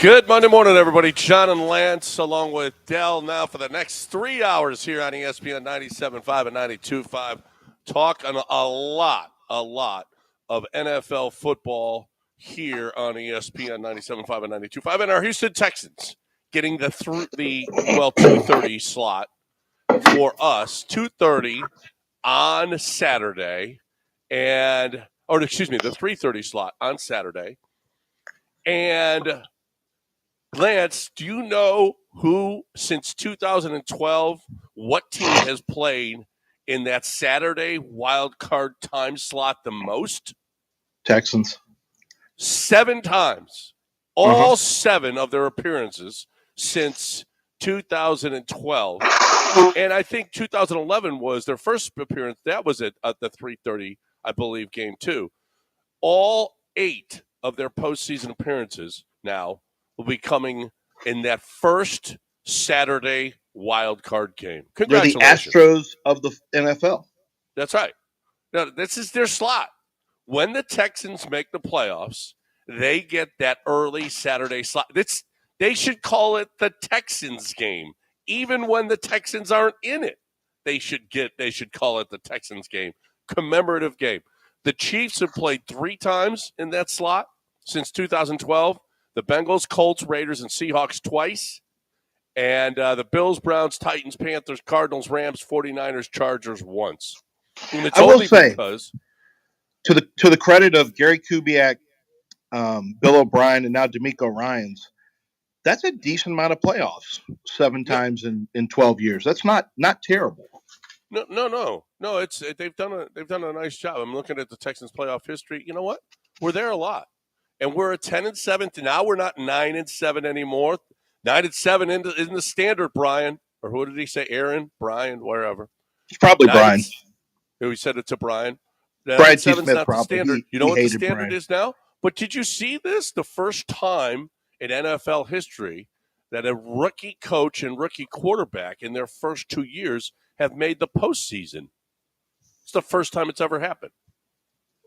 Good Monday morning, everybody. John and Lance, along with Dell, now for the next 3 hours here on ESPN 97.5 and 92.5. Talking a lot of NFL football here on ESPN 97.5 and 92.5. And our Houston Texans getting the 2:30 slot for us, 2:30 on Saturday, the 3:30 slot on Saturday. And Lance, do you know who, since 2012, what team has played in that Saturday wild card time slot the most? Texans. 7 times. All 7 of their appearances since 2012. And I think 2011 was their first appearance. That was at the 3:30, I believe, game 2. All 8 of their postseason appearances now will be coming in that first Saturday wild card game. Congratulations. They're the Astros of the NFL. That's right. Now, this is their slot. When the Texans make the playoffs, they get that early Saturday slot. They should call it the Texans game. Even when the Texans aren't in it, they should call it the Texans game. Commemorative game. The Chiefs have played 3 times in that slot since 2012. The Bengals, Colts, Raiders, and Seahawks twice. And the Bills, Browns, Titans, Panthers, Cardinals, Rams, 49ers, Chargers once. And it's I will only say, because to the credit of Gary Kubiak, Bill O'Brien, and now D'Amico Ryans, that's a decent amount of playoffs. 7 times in 12 years. That's not terrible. No. They've done a nice job. I'm looking at the Texans playoff history. You know what? We're there a lot. And we're at 10-7. Now we're not 9-7 anymore. 9-7 in the standard, Brian. Or who did he say? Aaron, Brian, wherever. It's probably Brian. He said it to Brian. Brian T. 7's Smith, not probably. the standard. You know what the standard Brian. is now? But did you see this? The first time in NFL history that a rookie coach and rookie quarterback in their first 2 years have made the postseason. It's the first time it's ever happened.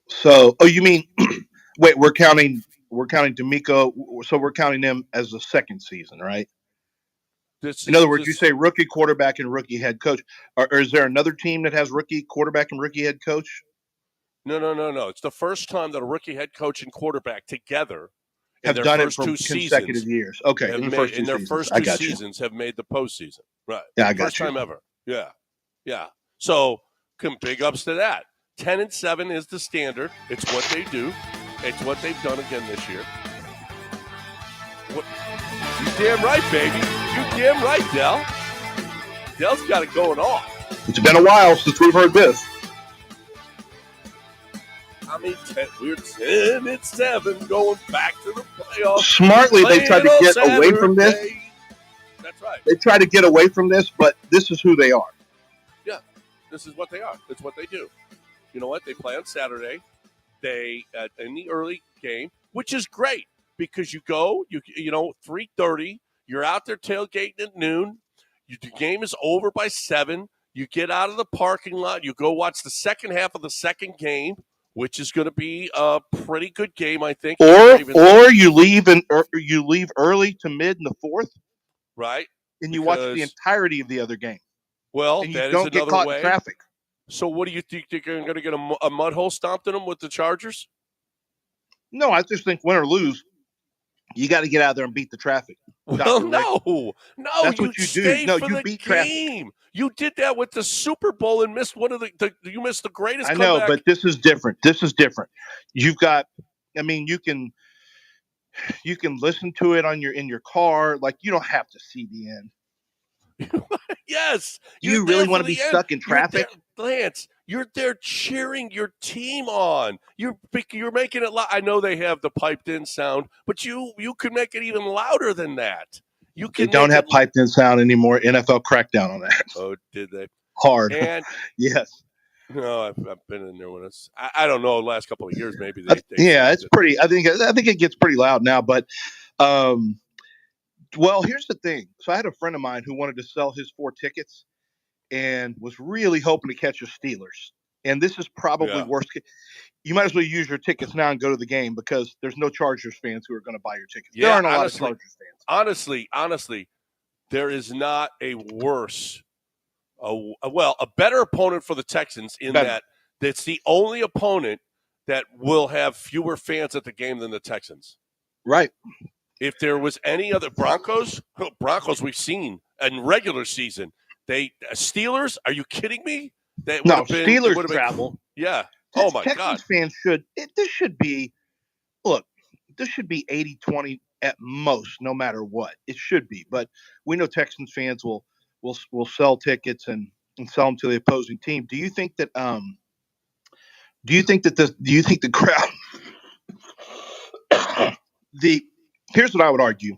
So, you mean, wait, we're counting D'Amico, so we're counting them as the second season, right? In other words, you say rookie quarterback and rookie head coach. Or is there another team that has rookie quarterback and rookie head coach? No. It's the first time that a rookie head coach and quarterback together have done it for consecutive years. Okay, in their first 2 seasons have made the postseason. Right. Yeah, I got First time ever. Yeah. So, big ups to that. 10-7 is the standard. It's what they do. It's what they've done again this year. You damn right, baby. You damn right, Dell. Dell's got it going on. It's been a while since we've heard this. We're 10-7 going back to the playoffs. Smartly, they tried to get away from this. That's right. They tried to get away from this, but this is who they are. Yeah, this is what they are. It's what they do. You know what? They play on Saturday. They in the early game, which is great because you go, 3:30. You're out there tailgating at noon. The game is over by 7. You get out of the parking lot. You go watch the second half of the second game, which is going to be a pretty good game, I think. Or you leave early to mid in the fourth, right? And you watch the entirety of the other game. Well, and that don't is get another caught way. in traffic. So, what do you think they're going to get a mud hole stomped in them with the Chargers? No, I just think win or lose, you got to get out there and beat the traffic. Well, no, that's what you do. No, you beat traffic. You did that with the Super Bowl and missed you missed the greatest. I know, comeback. But this is different. You've got. You can listen to it in your car. Like you don't have to see the end. Yes. You really want to be stuck in traffic? Lance, you're there cheering your team on. You're making it loud. I know they have the piped in sound, but you could make it even louder than that. They don't have piped in sound anymore. NFL crackdown on that. Oh, did they? Hard. And yes. No, I've been in there when it's. I don't know. The last couple of years, maybe. It's pretty. I think it gets pretty loud now, but. Well, here's the thing. So I had a friend of mine who wanted to sell his 4 tickets and was really hoping to catch the Steelers. and this is probably worst case. You might as well use your tickets now and go to the game because there's no Chargers fans who are going to buy your tickets. Yeah, there aren't a lot of Chargers fans. Honestly, there is not a worse, a better opponent for the Texans in that it's the only opponent that will have fewer fans at the game than the Texans. Right. If there was any other Broncos we've seen in regular season. Steelers, are you kidding me? Steelers travel. Yeah. My God. Texans fans this should be 80-20 at most, no matter what. It should be. But we know Texans fans will sell tickets and sell them to the opposing team. Do you think that the crowd here's what I would argue.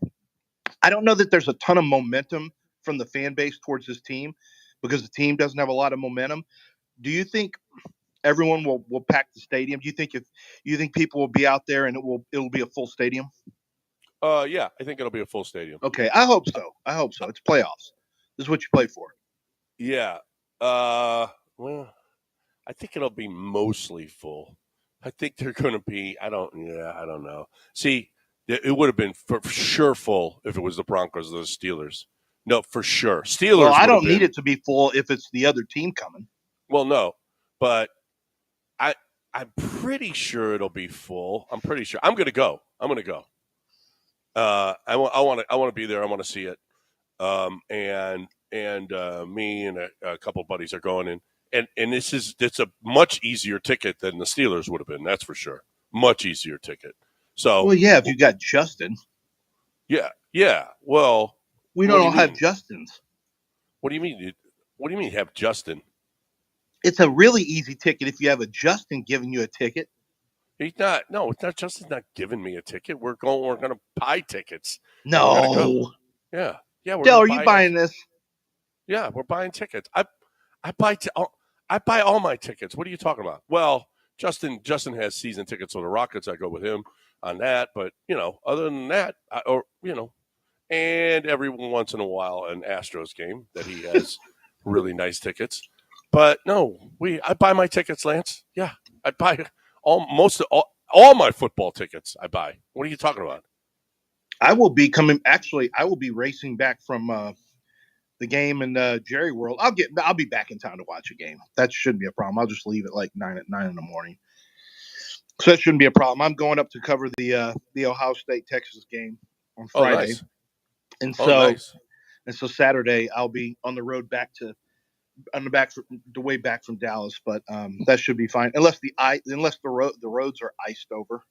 I don't know that there's a ton of momentum from the fan base towards this team because the team doesn't have a lot of momentum. Do you think everyone will pack the stadium? Do you think people will be out there and it'll be a full stadium? Yeah, I think it'll be a full stadium. Okay, I hope so. It's playoffs. This is what you play for. Yeah. Well, I think it'll be mostly full. I think they're going to be. I don't know. See, it would have been for sure full if it was the Broncos or the Steelers. No, for sure. Steelers. Well, I don't need it to be full if it's the other team coming. Well, no, but I'm pretty sure it'll be full. I'm pretty sure. I'm going to go. I want to be there. I want to see it. And me and a couple of buddies are going in. And it's a much easier ticket than the Steelers would have been. That's for sure. Much easier ticket. So, well, yeah, if you got Justin. Yeah. Well, we don't all have Justins. What do you mean? What do you mean have Justin? It's a really easy ticket if you have a Justin giving you a ticket. He's not. No, it's not. Justin's not giving me a ticket. We're going to buy tickets. No. Yeah. Dale, are you buying this? Yeah, we're buying tickets. I buy all my tickets. What are you talking about? Well, Justin has season tickets for the Rockets. I go with him on that. But other than that, and every once in a while an Astros game that he has really nice tickets. But no, I buy my tickets, Lance. Yeah, I buy all my football tickets. I buy. What are you talking about? I will be coming. Actually, I will be racing back from the game in Jerry World. I'll be back in town to watch a game. That shouldn't be a problem. I'll just leave at like 9 in the morning. So that shouldn't be a problem. I'm going up to cover the Ohio State Texas game on Friday. Nice. And so Saturday I'll be on the road the way back from Dallas, but that should be fine unless the roads are iced over.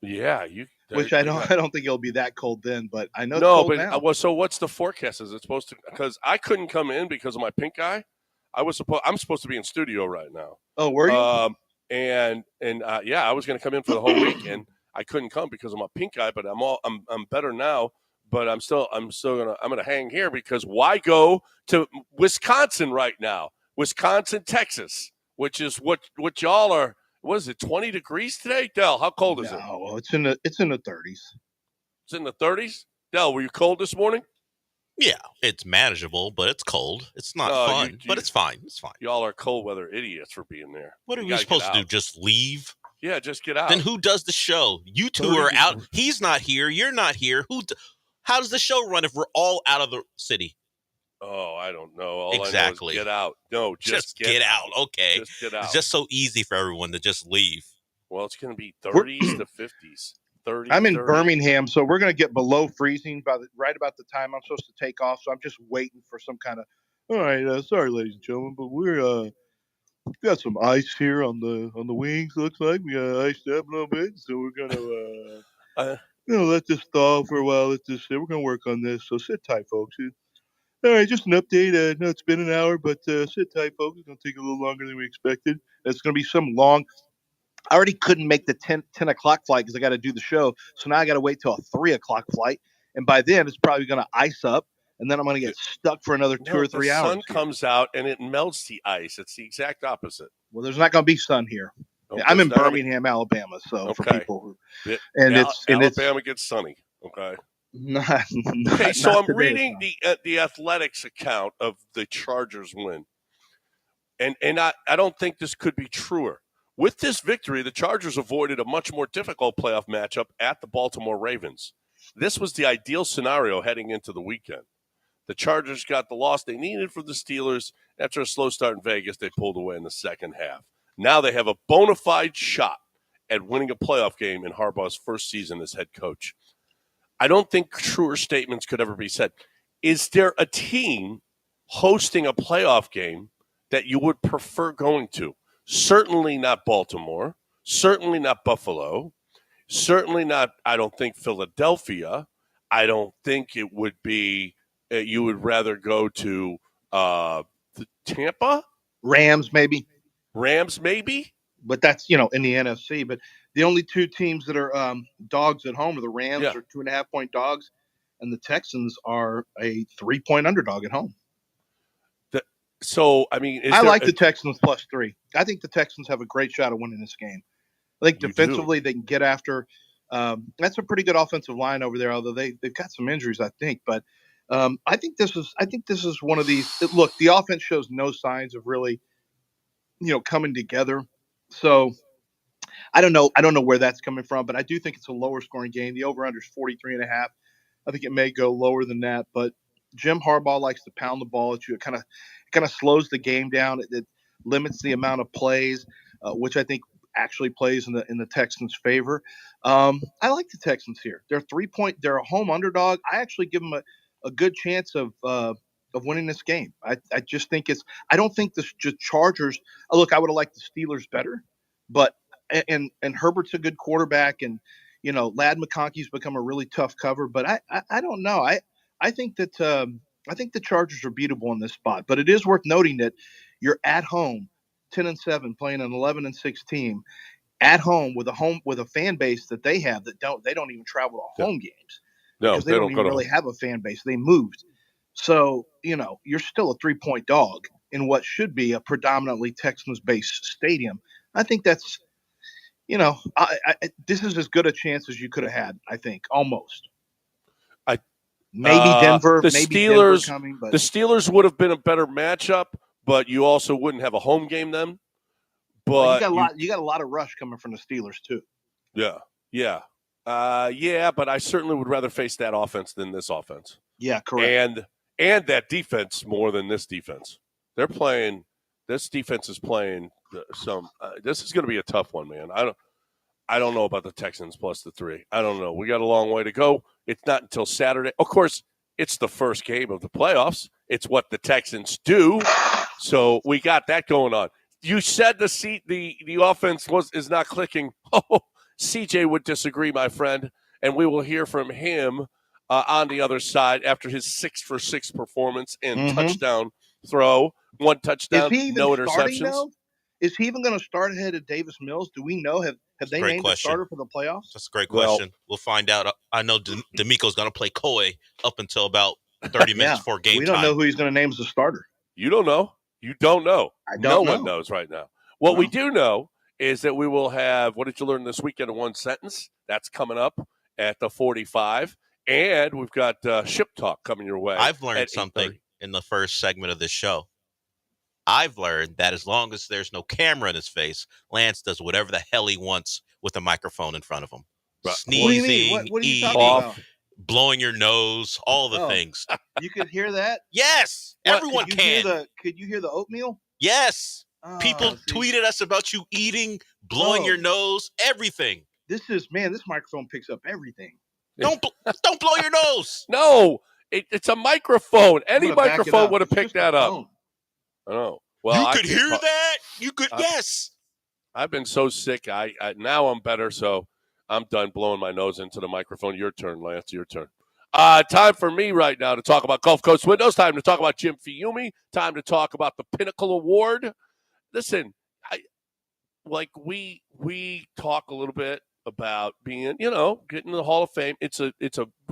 Yeah, which I don't think it'll be that cold then, but I know it's cold now. So what's the forecast? Is it supposed to? Because I couldn't come in because of my pink eye. I'm supposed to be in studio right now. Oh, were you? I was going to come in for the whole week, and I couldn't come because of my pink eye. But I'm better now. But I'm gonna hang here because why go to Wisconsin right now? Wisconsin, Texas, which is what y'all are. What is it? 20 degrees today, Del? How cold is it? No, it's in the 30s. It's in the 30s. Del, were you cold this morning? Yeah, it's manageable, but it's cold. It's not fun, but it's fine. It's fine. Y'all are cold weather idiots for being there. What are we supposed to do? Just leave? Yeah, just get out. Then who does the show? You two are out. He's not here. You're not here. How does the show run if we're all out of the city? Oh, I don't know. All exactly. I know is get out. No, just get out. Okay. Just get out. It's just so easy for everyone to just leave. Well, it's going to be 30s to 50s. 30. I'm in Birmingham, so we're going to get below freezing right about the time I'm supposed to take off. So I'm just waiting for some kind of. All right, sorry, ladies and gentlemen, but we've got some ice here on the wings. Looks like we got iced up a little bit, so we're gonna let this thaw for a while. We're gonna work on this. So sit tight, folks. All right, just an update. I know it's been an hour, but sit tight, folks. It's gonna take a little longer than we expected. It's gonna be some long. I already couldn't make the 10 o'clock flight because I got to do the show. So now I got to wait till a 3 o'clock flight. And by then it's probably going to ice up. And then I'm going to get stuck for another 2 or 3 hours. The sun comes out and it melts the ice. It's the exact opposite. Well, there's not going to be sun here. I'm in Birmingham, Alabama. So for people Alabama gets sunny. Okay. So I'm reading the Athletics account of the Chargers win. And I don't think this could be truer. With this victory, the Chargers avoided a much more difficult playoff matchup at the Baltimore Ravens. This was the ideal scenario heading into the weekend. The Chargers got the loss they needed from the Steelers. After a slow start in Vegas, they pulled away in the second half. Now they have a bona fide shot at winning a playoff game in Harbaugh's first season as head coach. I don't think truer statements could ever be said. Is there a team hosting a playoff game that you would prefer going to? Certainly not Baltimore. Certainly not Buffalo. Certainly not, I don't think, Philadelphia. I don't think it would be, you would rather go to Tampa? Rams, maybe. But that's, in the NFC. But the only two teams that are dogs at home are the Rams, are 2.5-point dogs, and the Texans are a 3-point underdog at home. I like the Texans +3. I think the Texans have a great shot of winning this game. I think defensively they can get after. That's a pretty good offensive line over there, although they've got some injuries, I think. But I think this is one of these. Look, the offense shows no signs of really, coming together. So I don't know where that's coming from, but I do think it's a lower scoring game. The over/under is 43.5. I think it may go lower than that, but Jim Harbaugh likes to pound the ball at you. It kind of slows the game down. It limits the amount of plays, which I think actually plays in the Texans' favor. I like the Texans here. They're 3-point. They're a home underdog. I actually give them a good chance of winning this game. I just think I don't think the Chargers. Look, I would have liked the Steelers better, but and Herbert's a good quarterback, and Ladd McConkey's become a really tough cover. But I don't know. I think that I think the Chargers are beatable in this spot. But it is worth noting that you're at home, 10-7, playing an 11-6 team at home with a fan base that they have that they don't even travel to home games. No, because they don't even really have a fan base. They moved. So, you're still a 3-point dog in what should be a predominantly Texans-based stadium. I think that's, this is as good a chance as you could have had, I think, almost. Maybe Denver, Denver coming. But the Steelers would have been a better matchup, but you also wouldn't have a home game then. But you got a lot of rush coming from the Steelers too. Yeah. But I certainly would rather face that offense than this offense. Yeah, correct. And that defense more than this defense. This defense is playing some. This is going to be a tough one, man. I don't know about the Texans +3. I don't know. We got a long way to go. It's not until Saturday. Of course, it's the first game of the playoffs. It's what the Texans do. So we got that going on. You said the offense is not clicking. Oh, CJ would disagree, my friend, and we will hear from him on the other side after his 6-for-6 performance and touchdown throw. 1 touchdown, no interceptions. Is he even going to start ahead of Davis Mills? Do we know? Have they named a starter for the playoffs? That's a great question. We'll find out. I know D'Amico's going to play Coy up until about 30 minutes before game time. We don't know who he's going to name as a starter. You don't know. You don't know. No one knows right now. What we do know is that we will have, what did you learn this weekend in one sentence? That's coming up at the 45. And we've got Ship Talk coming your way. I've learned something in the first segment of this show. I've learned that as long as there's no camera in his face, Lance does whatever the hell he wants with a microphone in front of him. Right. Sneezing, what are you eating, talking about? blowing your nose, all the things. You could hear that? Yes, everyone can. Could you hear the oatmeal? Yes. People tweeted us about you eating, blowing your nose, everything. This microphone picks up everything. Don't blow your nose. No, it's a microphone. Any microphone would have picked that up. Oh, well, you could hear that. You could, yes. I've been so sick. I now I'm better, so I'm done blowing my nose into the microphone. Your turn, Lance. Your turn. Time for me right now to talk about Gulf Coast Windows. Time to talk about Jim Fiume. Time to talk about the Pinnacle Award. Listen, we talk a little bit about being, getting the Hall of Fame. It's a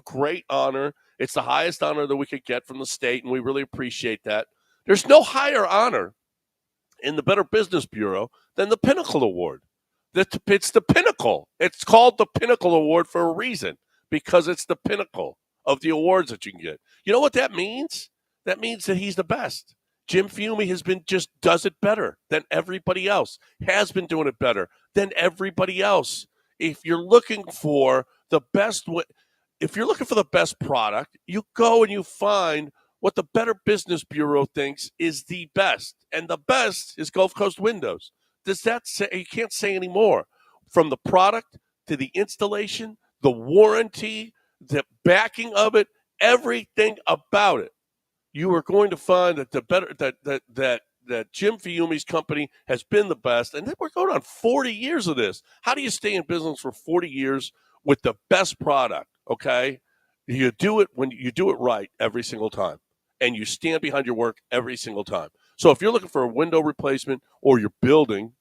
great honor. It's the highest honor that we could get from the state, and we really appreciate that. There's no higher honor in the Better Business Bureau than the Pinnacle Award. It's the pinnacle. It's called the Pinnacle Award for a reason, because it's the pinnacle of the awards that you can get. You know what that means? That means that he's the best. Jim Fiume does it better than everybody else, has been doing it better than everybody else. If you're looking for the best product, you go and you find what the Better Business Bureau thinks is the best. And the best is Gulf Coast Windows. Does that say, you can't say any more. From the product to the installation, the warranty, the backing of it, everything about it, you are going to find that that Jim Fiume's company has been the best. And then we're going on 40 years of this. How do you stay in business for 40 years with the best product? Okay, you do it when you do it right every single time, and you stand behind your work every single time. So if you're looking for a window replacement or you're building,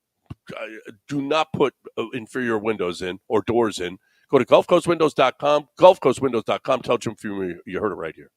do not put inferior windows in or doors in. Go to GulfCoastWindows.com, GulfCoastWindows.com. Tell Jim Fiume you heard it right here.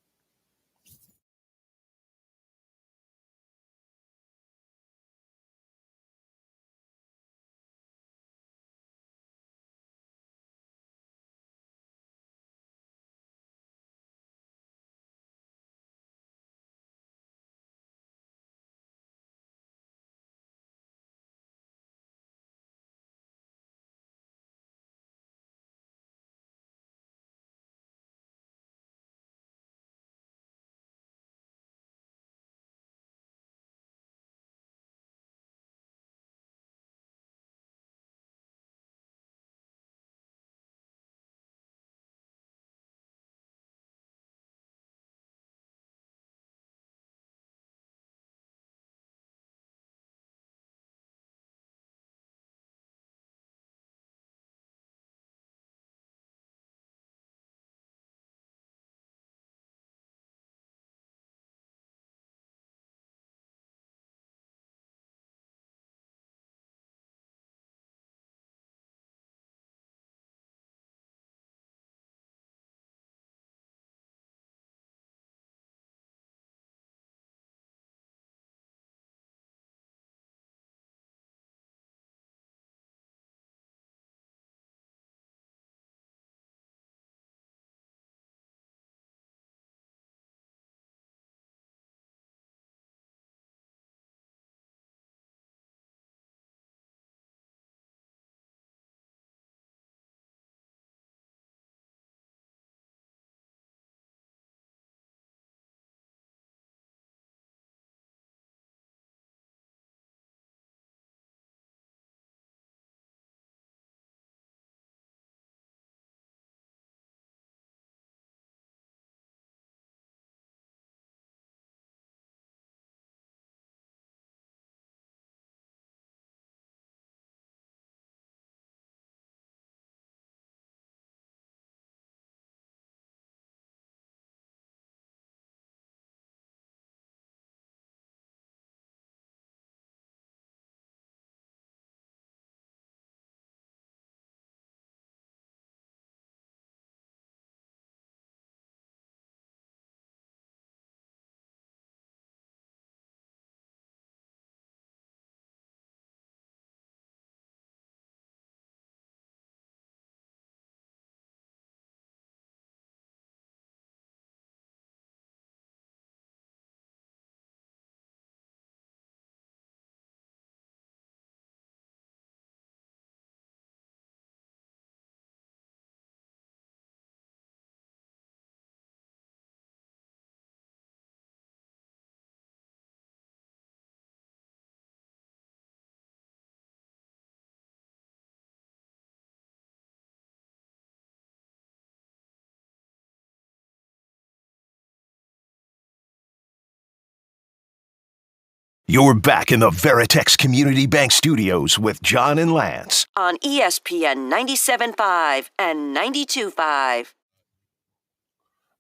You're back in the Veritex Community Bank Studios with John and Lance on ESPN 97.5 and 92.5.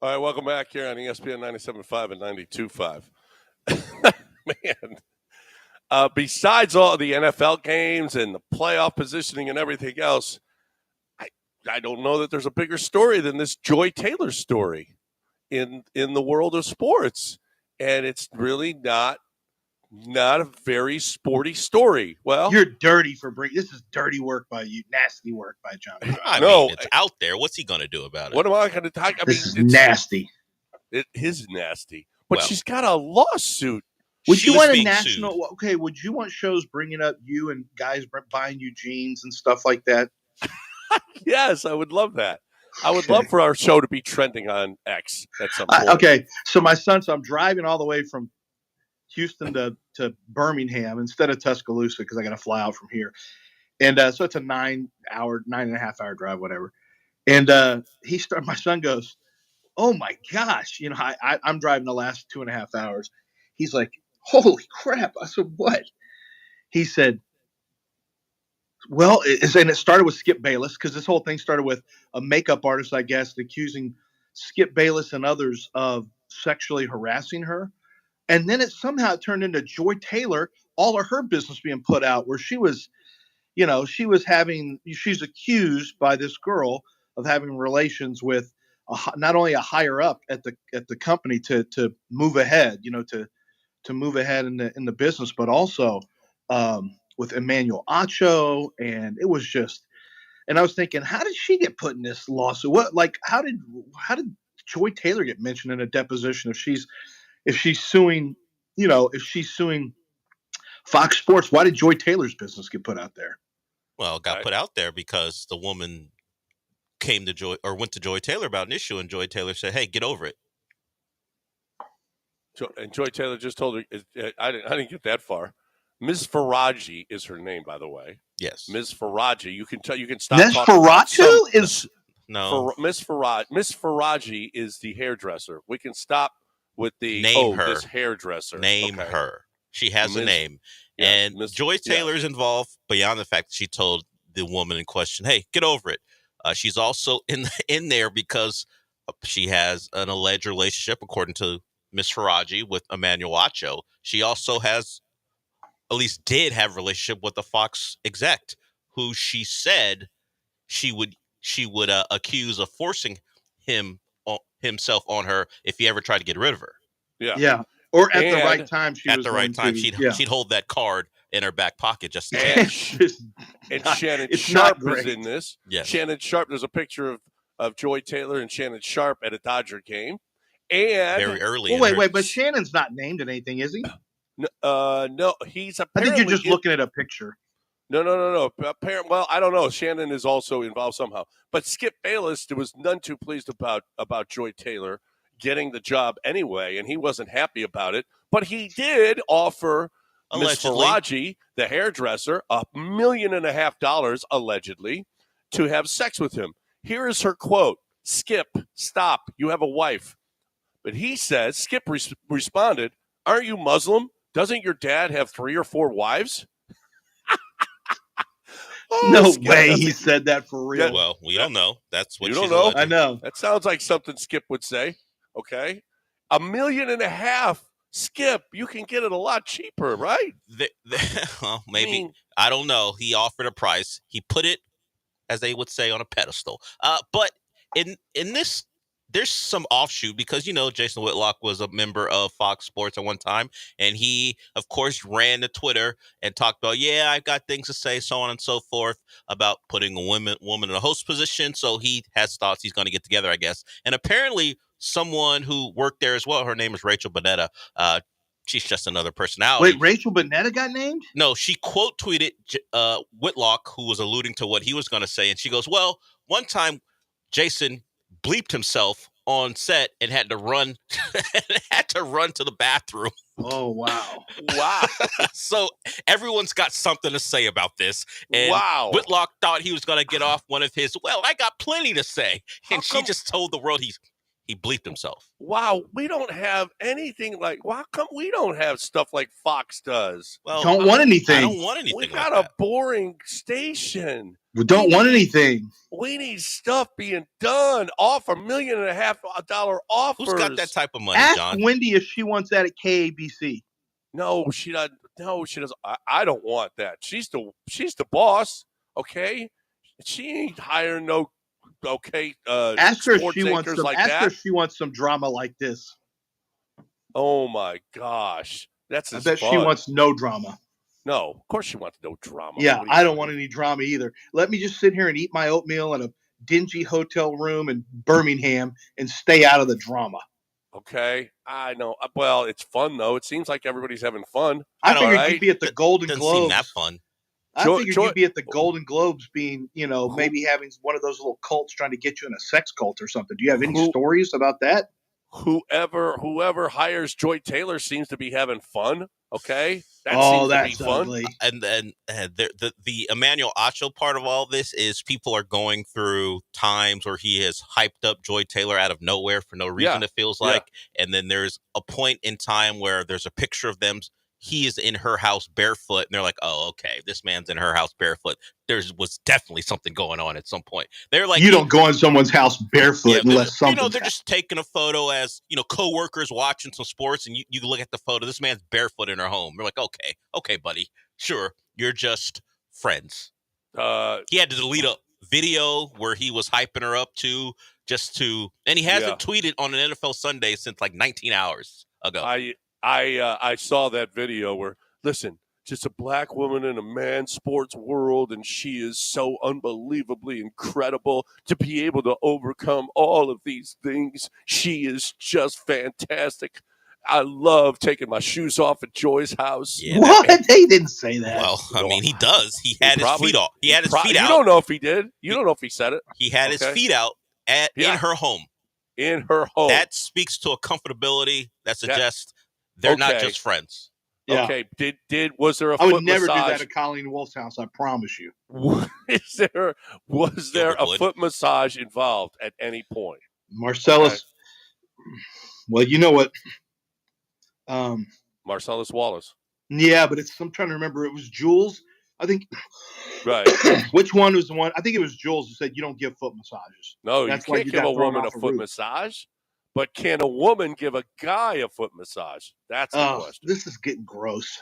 All right, welcome back here on ESPN 97.5 and 92.5. Man, besides all the NFL games and the playoff positioning and everything else, I don't know that there's a bigger story than this Joy Taylor story in the world of sports. And it's really not a very sporty story. Well, you're dirty for bringing. This is dirty work by you. Nasty work by John. I mean, it's out there. What's he going to do about it? What am I going to talk? This is nasty. It is nasty. But she's got a lawsuit Would She you was want a being national? sued. Okay, would you want shows bringing up you and guys buying you jeans and stuff like that? Yes, I would love that. I would Okay. love for our show to be trending on X at some point. Okay, so I'm driving all the way from Houston to Birmingham instead of Tuscaloosa because I got to fly out from here, and so it's a 9.5 hour drive, whatever. And my son goes, "Oh my gosh!" I'm driving the last 2.5 hours. He's like, "Holy crap!" I said, "What?" He said, "Well," and it started with Skip Bayless because this whole thing started with a makeup artist, I guess, accusing Skip Bayless and others of sexually harassing her. And then it somehow turned into Joy Taylor, all of her business being put out, where she's accused by this girl of having relations with not only a higher up at the company to move ahead, to move ahead in the business, but also with Emmanuel Acho, and it was just. And I was thinking, how did she get put in this lawsuit? How did Joy Taylor get mentioned in a deposition if she's suing, if she's suing Fox Sports? Why did Joy Taylor's business get put out there? Well, it got put out there because the woman went to Joy Taylor about an issue, and Joy Taylor said, "Hey, get over it." And Joy Taylor just told her, I didn't get that far. Ms. Faraji is her name, by the way. Yes. Ms. Faraji. You can stop Ms. talking about Faraji is no. Ms. Faraji is the hairdresser. We can stop with the name her. This hairdresser. Name her. She has a name. Yes, and Joy Taylor's involved beyond the fact that she told the woman in question, "Hey, get over it." She's also in there because she has an alleged relationship, according to Miss Faraji, with Emmanuel Acho. She also at least did have a relationship with a Fox exec who she said she would accuse of forcing himself on her if he ever tried to get rid of her. Yeah. Or at the right time, she'd hold that card in her back pocket just in case. And Shannon Sharp is in this. Yes. Shannon Sharp. There's a picture of Joy Taylor and Shannon Sharp at a Dodger game, and very early. Wait, but Shannon's not named in anything, is he? No, he's apparently. I think you're just looking at a picture. No. Apparently, well, I don't know. Shannon is also involved somehow, but Skip Bayless was none too pleased about Joy Taylor getting the job anyway, and he wasn't happy about it. But he did offer Miss Faraji, the hairdresser, $1.5 million allegedly to have sex with him. Here is her quote: "Skip, stop. You have a wife." But he says, Skip responded, "Aren't you Muslim? Doesn't your dad have 3 or 4 wives?" No Skip, way he said that for real. Well, we don't know. That's what you don't she's know. alleging. I know. That sounds like something Skip would say. Okay, $1.5 million. Skip, you can get it a lot cheaper, right? Well, maybe. I don't know. He offered a price. He put it, as they would say, on a pedestal. But in this, there's some offshoot because, Jason Whitlock was a member of Fox Sports at one time. And he, of course, ran to Twitter and talked about, yeah, I've got things to say, so on and so forth, about putting a woman in a host position. So he has thoughts he's going to get together, I guess. And apparently someone who worked there as well, her name is Rachel Bonetta. She's just another personality. Wait, Rachel Bonetta got named? No, she quote tweeted Whitlock, who was alluding to what he was going to say. And she goes, well, one time Jason bleeped himself on set and had to run to the bathroom. Oh, wow. Wow. So everyone's got something to say about this. And wow. Whitlock thought he was going to get off one of his, well, I got plenty to say. And she just told the world he bleeped himself. Wow, we don't have anything like. How come we don't have stuff like Fox does? Well, don't want anything. I don't want anything. We got a boring station. We don't want anything. We need stuff being done. $1.5 million offers. Who's got that type of money, Ask John? Wendy if she wants that at KABC. No, she doesn't. No, she doesn't. I don't want that. She's the boss. Okay, she ain't hiring no. Okay, ask her if she wants some. Like ask that. her if she wants some drama like this. Oh my gosh, that's. I bet she wants no drama. No, of course she wants no drama. Yeah, I don't want any drama either. Let me just sit here and eat my oatmeal in a dingy hotel room in Birmingham and stay out of the drama. Okay, I know. Well, it's fun though. It seems like everybody's having fun. I figured right? you'd be at the Golden Doesn't seem that Globes. fun. I figured you'd be at the Golden Globes being, maybe having one of those little cults trying to get you in a sex cult or something. Do you have any stories about that? Whoever hires Joy Taylor seems to be having fun. Okay, that's ugly. And then the Emmanuel Acho part of all this is people are going through times where he has hyped up Joy Taylor out of nowhere for no reason. It feels like, and then there's a point in time where there's a picture of them. He is in her house barefoot, and they're like, "Oh, okay, this man's in her house barefoot." There was definitely something going on at some point. They're like, you don't go in someone's house barefoot unless something. They're just taking a photo as coworkers watching some sports, and you look at the photo. This man's barefoot in her home. They're like, okay, buddy, sure, you're just friends. He had to delete a video where he was hyping her up and he hasn't tweeted on an NFL Sunday since like 19 hours ago. I saw that video where, listen, just a black woman in a man's sports world, and she is so unbelievably incredible to be able to overcome all of these things. She is just fantastic. I love taking my shoes off at Joy's house. Yeah, what? They didn't say that. Well, I mean, he does. He had his feet off. He had his feet out. You don't know if he did. You don't know if he said it. He had his feet out in her home. In her home. That speaks to a comfortability that suggests they're not just friends. Yeah. Okay. Was there a I foot would never massage? do that at Colleen Wolf's house, I promise you. Was there a foot massage involved at any point? Marcellus. Well, you know what? Marcellus Wallace. Yeah, but I'm trying to remember. It was Jules, I think. Right. Which one was the one? I think it was Jules who said you don't give foot massages. No, you can't give a woman a foot massage. But can a woman give a guy a foot massage? That's the question. This is getting gross.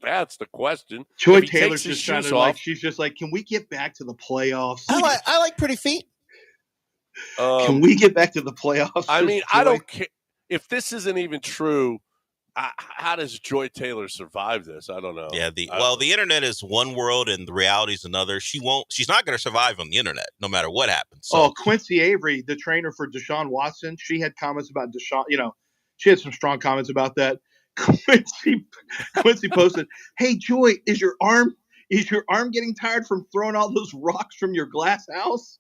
That's the question. Joy Taylor's just trying to she's just like, can we get back to the playoffs? I like pretty feet. Can we get back to the playoffs? I mean, I don't care if this isn't even true. How does Joy Taylor survive this? I don't know. Yeah, the internet is one world and the reality is another. She's not going to survive on the internet no matter what happens. So. Quincy Avery, the trainer for Deshaun Watson, she had comments about Deshaun. She had some strong comments about that. Quincy posted, "Hey Joy, is your arm getting tired from throwing all those rocks from your glass house?"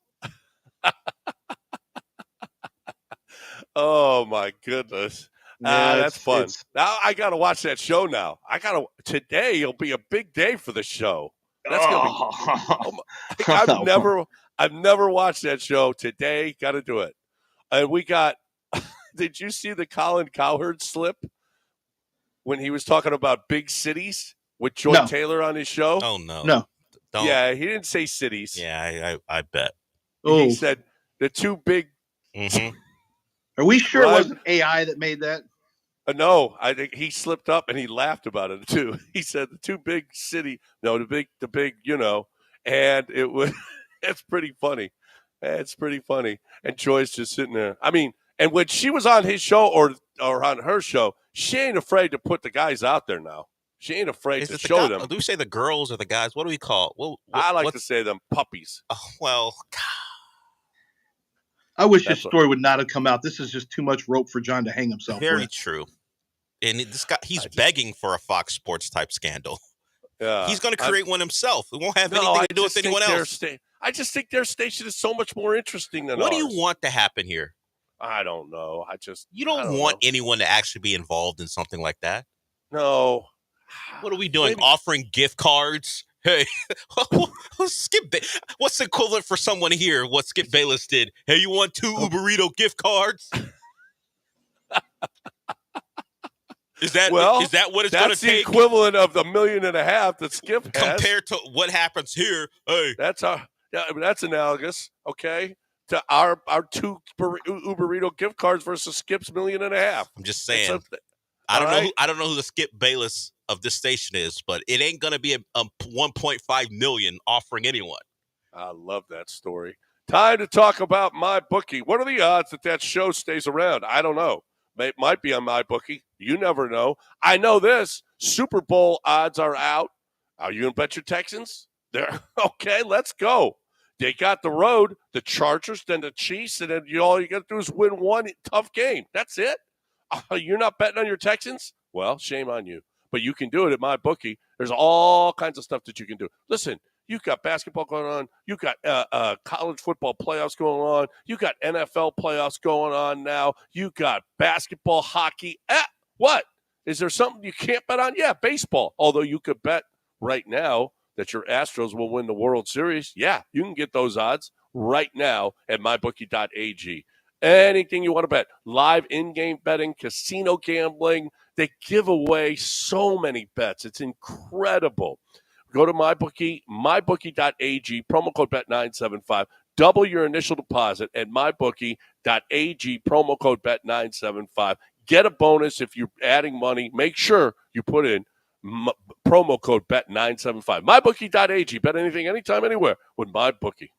Oh my goodness. That's fun. Now I got to watch that show now. Today will be a big day for the show. That's going to be, I've never watched that show. Today, got to do it. And we got, did you see the Colin Cowherd slip when he was talking about big cities with Joy Taylor on his show? Oh, no. No. Don't. Yeah, he didn't say cities. Yeah, I bet. He said the two big. Mm-hmm. Are we sure it wasn't AI that made that? No, I think he slipped up and he laughed about it too. He said the two big city, the big, and it was, it's pretty funny. It's pretty funny. And Joy's just sitting there. I mean, and when she was on his show or on her show, she ain't afraid to put the guys out there now. She ain't afraid to show them. Do we say the girls or the guys? What do we call? I like to say them puppies. Oh, well, God. I wish his story would not have come out. This is just too much rope for John to hang himself with. Very true. And this guy, he's begging for a Fox Sports type scandal. Yeah, he's going to create one himself. It won't have anything to do with anyone else. I just think their station is so much more interesting than ours. What do you want to happen here? I don't know. You don't want anyone to actually be involved in something like that. No. What are we doing? Offering gift cards? Hey, what's the equivalent for someone here? What Skip Bayless did? Hey, you want 2 Uberito gift cards? Is that what it's going to take? That's the equivalent of the $1.5 million that Skip has. Compared to what happens here. Hey, that's analogous. Okay, to our 2 Uberito gift cards versus Skip's $1.5 million. I'm just saying. I don't know who the Skip Bayless of this station is, but it ain't going to be a 1.5 million offering anyone. I love that story. Time to talk about MyBookie. What are the odds that show stays around? I don't know. It might be on MyBookie. You never know. I know this. Super Bowl odds are out. Are you going to bet your Texans? Okay, let's go. They got the road, the Chargers, then the Chiefs, and then all you got to do is win one tough game. That's it. You're not betting on your Texans? Well, shame on you. But you can do it at MyBookie. There's all kinds of stuff that you can do. Listen, you've got basketball going on. You've got college football playoffs going on. You've got NFL playoffs going on now. You've got basketball, hockey. What? Is there something you can't bet on? Yeah, baseball. Although you could bet right now that your Astros will win the World Series. Yeah, you can get those odds right now at mybookie.ag. Anything you want to bet. Live in-game betting, casino gambling. They give away so many bets. It's incredible. Go to MyBookie, mybookie.ag, promo code BET975. Double your initial deposit at mybookie.ag, promo code BET975. Get a bonus if you're adding money. Make sure you put in promo code BET975. MyBookie.ag. Bet anything, anytime, anywhere with MyBookie.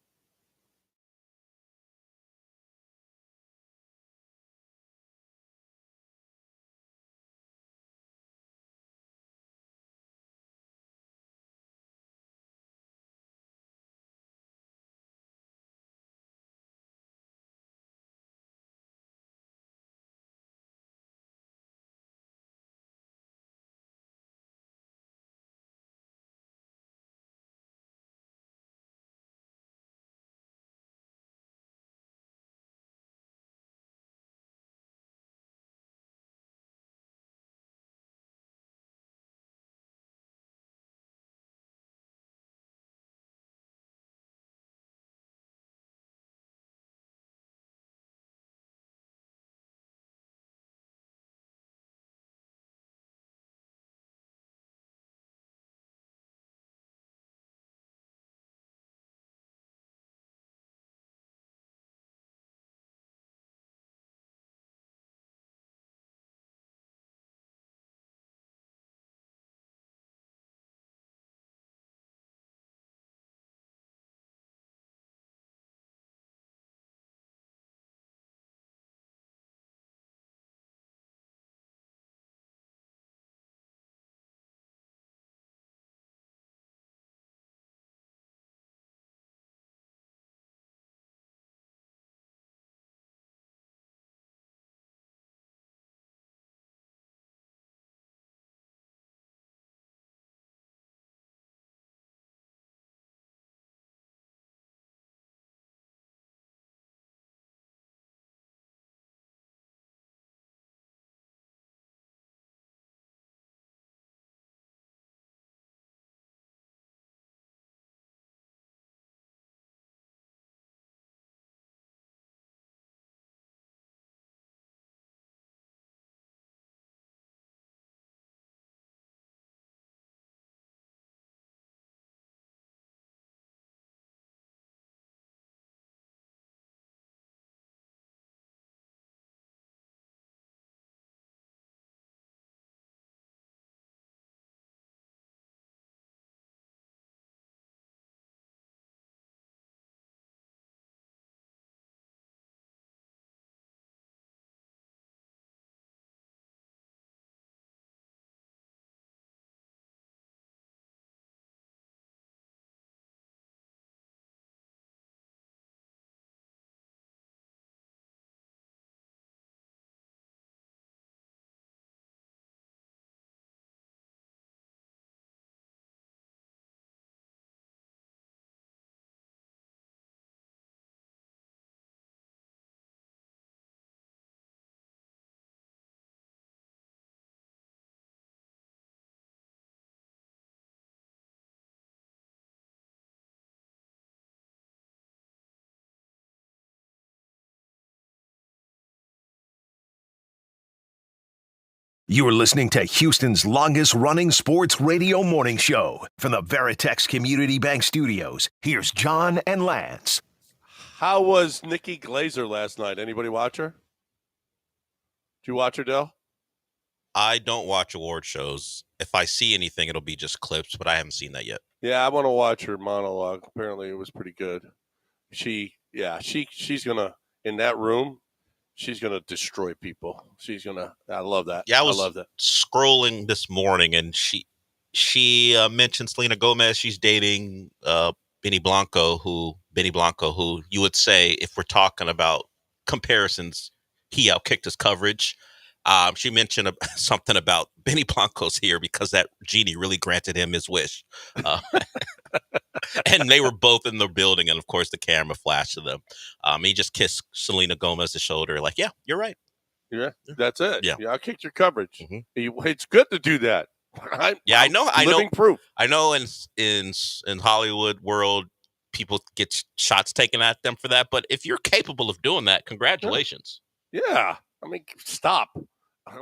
You are listening to Houston's longest-running sports radio morning show. From the Veritex Community Bank Studios, here's John and Lance. How was Nikki Glaser last night? Anybody watch her? Did you watch her, Dell? I don't watch award shows. If I see anything, it'll be just clips, but I haven't seen that yet. Yeah, I want to watch her monologue. Apparently, it was pretty good. She's gonna, in that room, she's gonna destroy people. I love that. Yeah, I love that. Scrolling this morning, and she mentioned Selena Gomez. She's dating Benny Blanco, who Benny Blanco, who you would say, if we're talking about comparisons, he outkicked his coverage. She mentioned something about Benny Blanco's here because that genie really granted him his wish. And they were both in the building, and of course the camera flashed to them. He just kissed Selena Gomez's shoulder, like, "Yeah, you're right. Yeah, that's it. Yeah, I kicked your coverage. Mm-hmm. It's good to do that. I know. Living proof. I know. In Hollywood world, people get shots taken at them for that. But if you're capable of doing that, congratulations. Yeah. I mean, stop.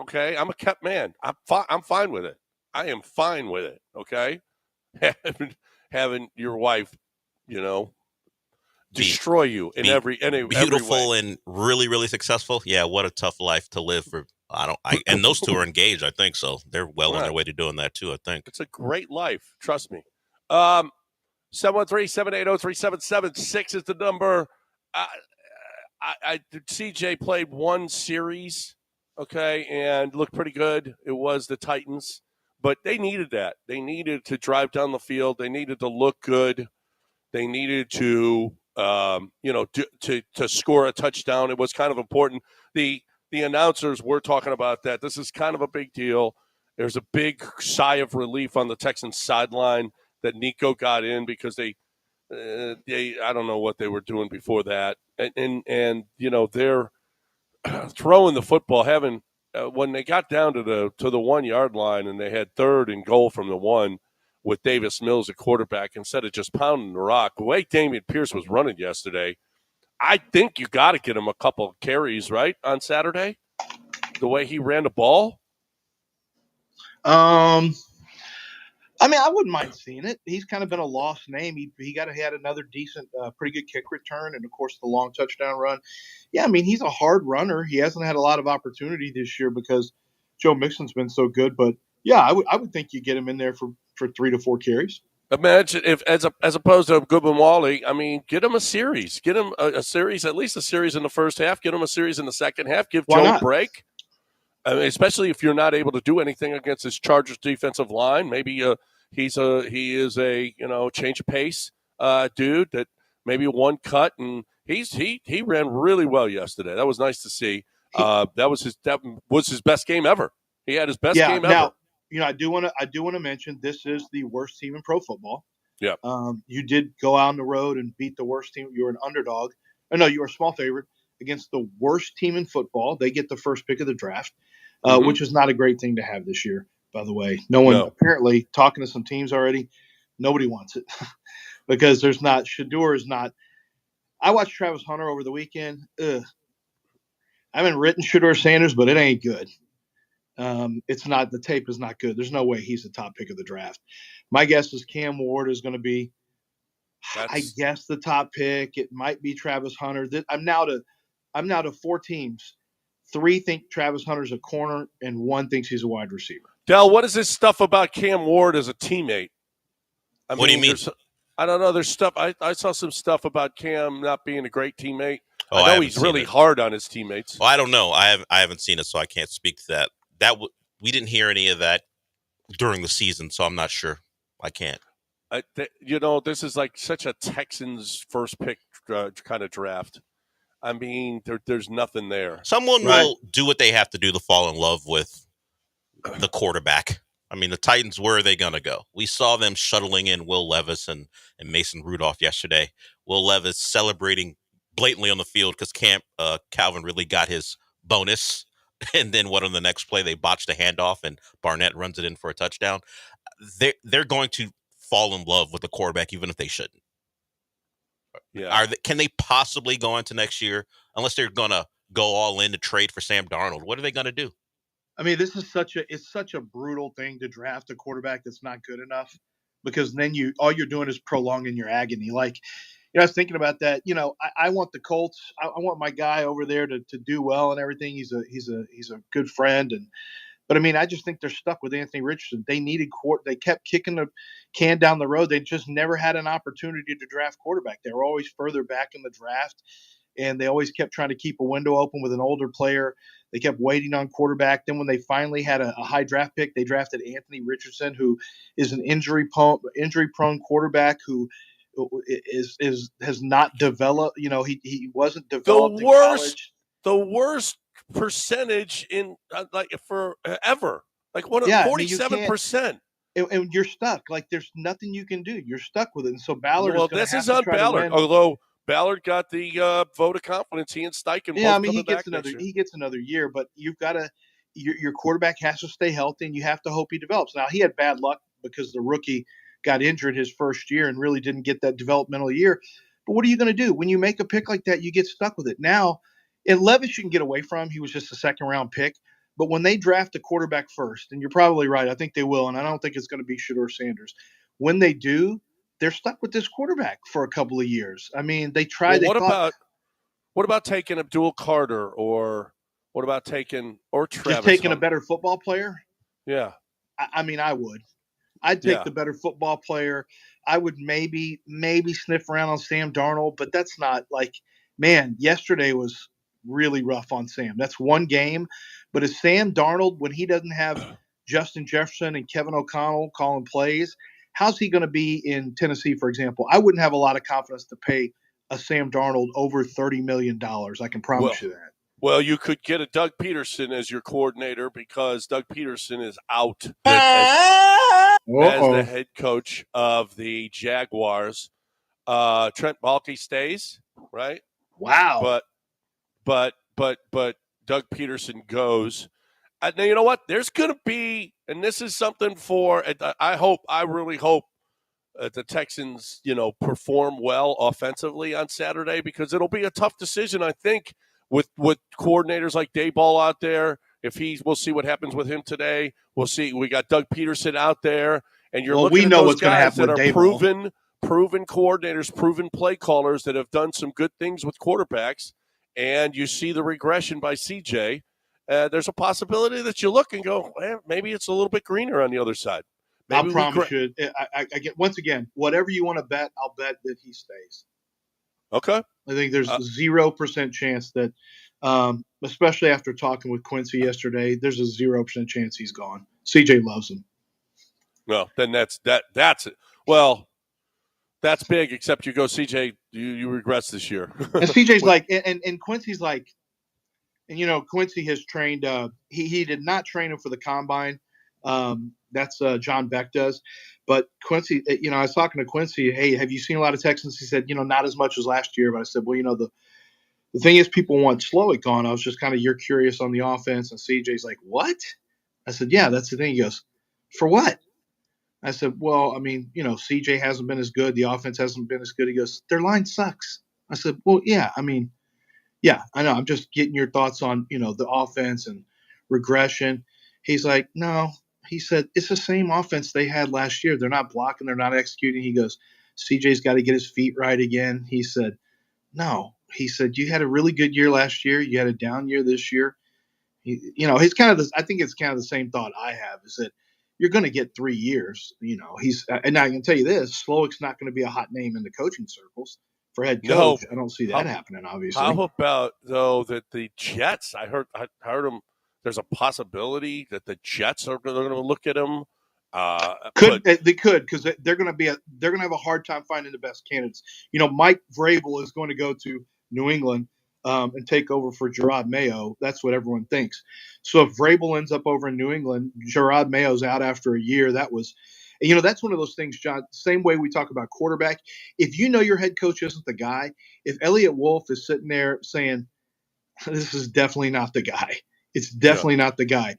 Okay, I'm a kept man. I'm fine with it. I am fine with it. Okay, having your wife, destroy you in every beautiful way. And really, really successful. Yeah, what a tough life to live for. And those two are engaged, I think, so they're well on their way to doing that too, I think. It's a great life, trust me. 713-780-3776 is the number. CJ played one series, okay, and looked pretty good. It was the Titans, but they needed that. They needed to drive down the field. They needed to look good. They needed to to score a touchdown. It was kind of important. The announcers were talking about that. This is kind of a big deal. There's a big sigh of relief on the Texans sideline that Nico got in because they I don't know what they were doing before that, and they're throwing the football. When they got down to the 1 yard line and they had 3rd and goal from the 1 with Davis Mills at quarterback instead of just pounding the rock. The way Damian Pierce was running yesterday, I think you got to get him a couple of carries, right, on Saturday? The way he ran the ball? I mean, I wouldn't mind seeing it. He's kind of been a lost name. He had another decent, pretty good kick return, and of course the long touchdown run. Yeah, I mean, he's a hard runner. He hasn't had a lot of opportunity this year because Joe Mixon's been so good. But yeah, I would think you get him in there for 3 to 4 carries. Imagine if, as opposed to Goodwin Wally, I mean, get him a series. Get him a series, at least a series in the first half. Get him a series in the second half. Give Joe a break. I mean, especially if you're not able to do anything against this Chargers defensive line. Maybe he is a change of pace dude that maybe one cut, and he ran really well yesterday. That was nice to see. That was his best game ever. He had his best game ever. I do want to mention this is the worst team in pro football. Yeah. You did go out on the road and beat the worst team. You were an underdog. No, you were a small favorite against the worst team in football. They get the first pick of the draft, which is not a great thing to have this year, by the way. Apparently, talking to some teams already, nobody wants it because there's not – Shedeur is not – I watched Travis Hunter over the weekend. I haven't written Shedeur Sanders, but it ain't good. It's not, the tape is not good. There's no way he's the top pick of the draft. My guess is Cam Ward is going to be, I guess, the top pick. It might be Travis Hunter. I'm now to 4 teams. 3 think Travis Hunter's a corner, and 1 thinks he's a wide receiver. Del, what is this stuff about Cam Ward as a teammate? What do you mean? I don't know. There's stuff. I saw some stuff about Cam not being a great teammate. Oh, I know he's really hard on his teammates. Well, I don't know. I haven't seen it, so I can't speak to that. We didn't hear any of that during the season, so I'm not sure. I can't. This is like such a Texans first pick kind of draft. I mean, there's nothing there. Someone will do what they have to do to fall in love with the quarterback. I mean, the Titans, where are they going to go? We saw them shuttling in Will Levis and Mason Rudolph yesterday. Will Levis celebrating blatantly on the field because Calvin really got his bonus. And then on the next play, they botched a handoff and Barnett runs it in for a touchdown. They're going to fall in love with the quarterback, even if they shouldn't. Yeah. Can they possibly go into next year unless they're going to go all in to trade for Sam Darnold? What are they going to do? I mean, it's such a brutal thing to draft a quarterback that's not good enough, because then all you're doing is prolonging your agony. Like, I was thinking about that. I want the Colts. I want my guy over there to do well and everything. He's a good friend, but I mean, I just think they're stuck with Anthony Richardson. They needed They kept kicking the can down the road. They just never had an opportunity to draft quarterback. They were always further back in the draft, and they always kept trying to keep a window open with an older player. They kept waiting on quarterback. Then when they finally had a high draft pick, they drafted Anthony Richardson, who is an injury-prone quarterback who has not developed. He wasn't developed in college. The worst percentage in for ever. Like 47%. And you're stuck. Like there's nothing you can do. You're stuck with it. And so Ballard is going to have to try Ballard. to win. Although Ballard got the vote of confidence, he and Steichen both coming back next year. He gets another year, but you've got to. Your quarterback has to stay healthy, and you have to hope he develops. Now he had bad luck because the rookie got injured his first year and really didn't get that developmental year. But what are you going to do when you make a pick like that? You get stuck with it. Now, and Levis you can get away from. He was just a second round pick. But when they draft a quarterback first, and you're probably right, I think they will, and I don't think it's going to be Shedeur Sanders. When they do, they're stuck with this quarterback for a couple of years. I mean, they tried. Well, what about taking Abdul Carter, or what about taking Travis? Just taking a better football player? Yeah. I mean, I would. I'd take the better football player. I would maybe sniff around on Sam Darnold, but that's not like, man, yesterday was really rough on Sam. That's one game. But is Sam Darnold, when he doesn't have Justin Jefferson and Kevin O'Connell calling plays, how's he going to be in Tennessee, for example? I wouldn't have a lot of confidence to pay a Sam Darnold over $30 million. I can promise you that. Well, you could get a Doug Peterson as your coordinator because Doug Peterson is out as the head coach of the Jaguars. Trent Baalke stays, right? Wow. But Doug Peterson goes. Now, you know what? There's going to be, and this is something for, I really hope the Texans, perform well offensively on Saturday, because it'll be a tough decision, I think, with coordinators like Daboll out there. We'll see what happens with him today. We'll see. We got Doug Peterson out there, and you're looking at those guys that are proven coordinators, proven play callers that have done some good things with quarterbacks, and you see the regression by CJ. There's a possibility that you look and go, maybe it's a little bit greener on the other side. I promise you. I get, once again, whatever you want to bet, I'll bet that he stays. Okay. I think there's 0% chance that, especially after talking with Quincy yesterday, there's a 0% chance he's gone. CJ loves him. Well, then that's it. Well, that's big, except you go, CJ, you regress this year. And CJ's like, and Quincy's like, and Quincy has trained, he did not train him for the combine. That's John Beck does. But Quincy, I was talking to Quincy, hey, have you seen a lot of Texans? He said, not as much as last year. But I said, well, the thing is, people want Slowick gone. I was just kind of, you're curious on the offense. And CJ's like, what? I said, yeah, that's the thing. He goes, for what? I said, well, I mean, CJ hasn't been as good. The offense hasn't been as good. He goes, their line sucks. I said, well, yeah, I mean, yeah, I know. I'm just getting your thoughts on, the offense and regression. He's like, no. He said, it's the same offense they had last year. They're not blocking. They're not executing. He goes, CJ's got to get his feet right again. He said, no. He said, you had a really good year last year. You had a down year this year. He's kind of I think it's kind of the same thought I have, is that you're going to get 3 years. And I can tell you this, Slowick's not going to be a hot name in the coaching circles for head coach. No. I don't see that happening, obviously. How about, though, that the Jets, I heard him, there's a possibility that the Jets are going to look at him. They could, because they're going to have a hard time finding the best candidates. Mike Vrabel is going to go to New England and take over for Gerard Mayo. That's what everyone thinks. So if Vrabel ends up over in New England, Gerard Mayo's out after a year. That's one of those things, John. Same way we talk about quarterback. If your head coach isn't the guy, if Elliott Wolf is sitting there saying, this is definitely not the guy. It's definitely not the guy.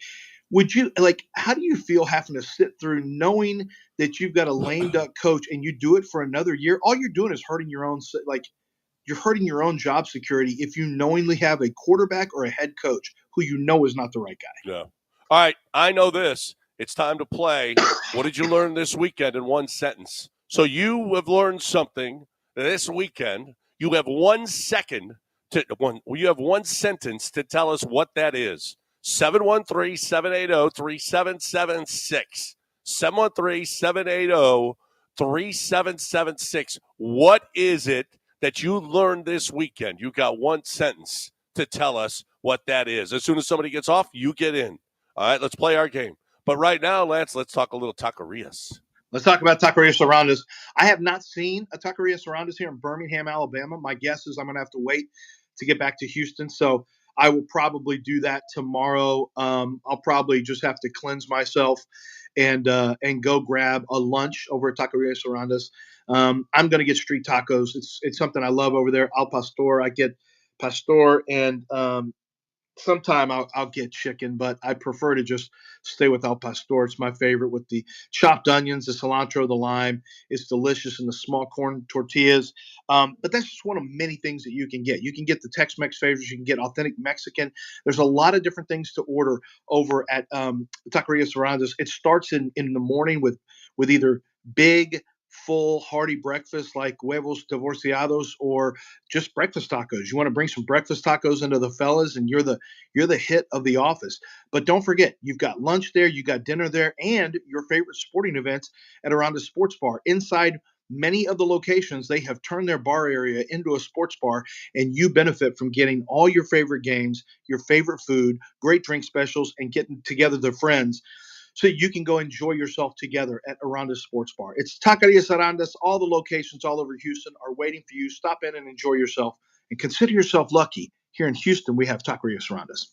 Would you how do you feel having to sit through knowing that you've got a lame duck coach and you do it for another year? All you're doing is hurting your own, you're hurting your own job security if you knowingly have a quarterback or a head coach who is not the right guy. Yeah. All right. I know this. It's time to play. What did you learn this weekend in one sentence? So you have learned something this weekend. You have 1 second. You have one sentence to tell us what that is. 713-780-3776. 713-780-3776. What is it that you learned this weekend? You got 1 sentence to tell us what that is. As soon as somebody gets off, you get in. All right, let's play our game. But right now, Lance, let's talk a little taquerias. Let's talk about taqueria Surrounders. I have not seen a taqueria Surrounders here in Birmingham, Alabama. My guess is I'm going to have to wait to get back to Houston. So I will probably do that tomorrow. I'll probably just have to cleanse myself and go grab a lunch over at Taqueria Surrounders. I'm going to get street tacos. It's something I love over there. Al pastor. I get pastor and sometime I'll get chicken, but I prefer to just stay with al pastor. It's my favorite with the chopped onions, the cilantro, the lime. It's delicious, and the small corn tortillas. But that's just one of many things that you can get. You can get the Tex-Mex favorites. You can get authentic Mexican. There's a lot of different things to order over at Taqueria Surrounders. It starts in the morning with either big, full, hearty breakfast like huevos divorciados or just breakfast tacos. You want to bring some breakfast tacos into the fellas, and you're the hit of the office. But don't forget, you've got lunch there, you got dinner there, and your favorite sporting events at around a sports bar. Inside many of the locations, they have turned their bar area into a sports bar, and you benefit from getting all your favorite games, your favorite food, great drink specials, and getting together with friends so you can go enjoy yourself together at Aranda's Sports Bar. It's Taqueria Aranda's. All the locations all over Houston are waiting for you. Stop in and enjoy yourself, and consider yourself lucky. Here in Houston, we have Taqueria Aranda's.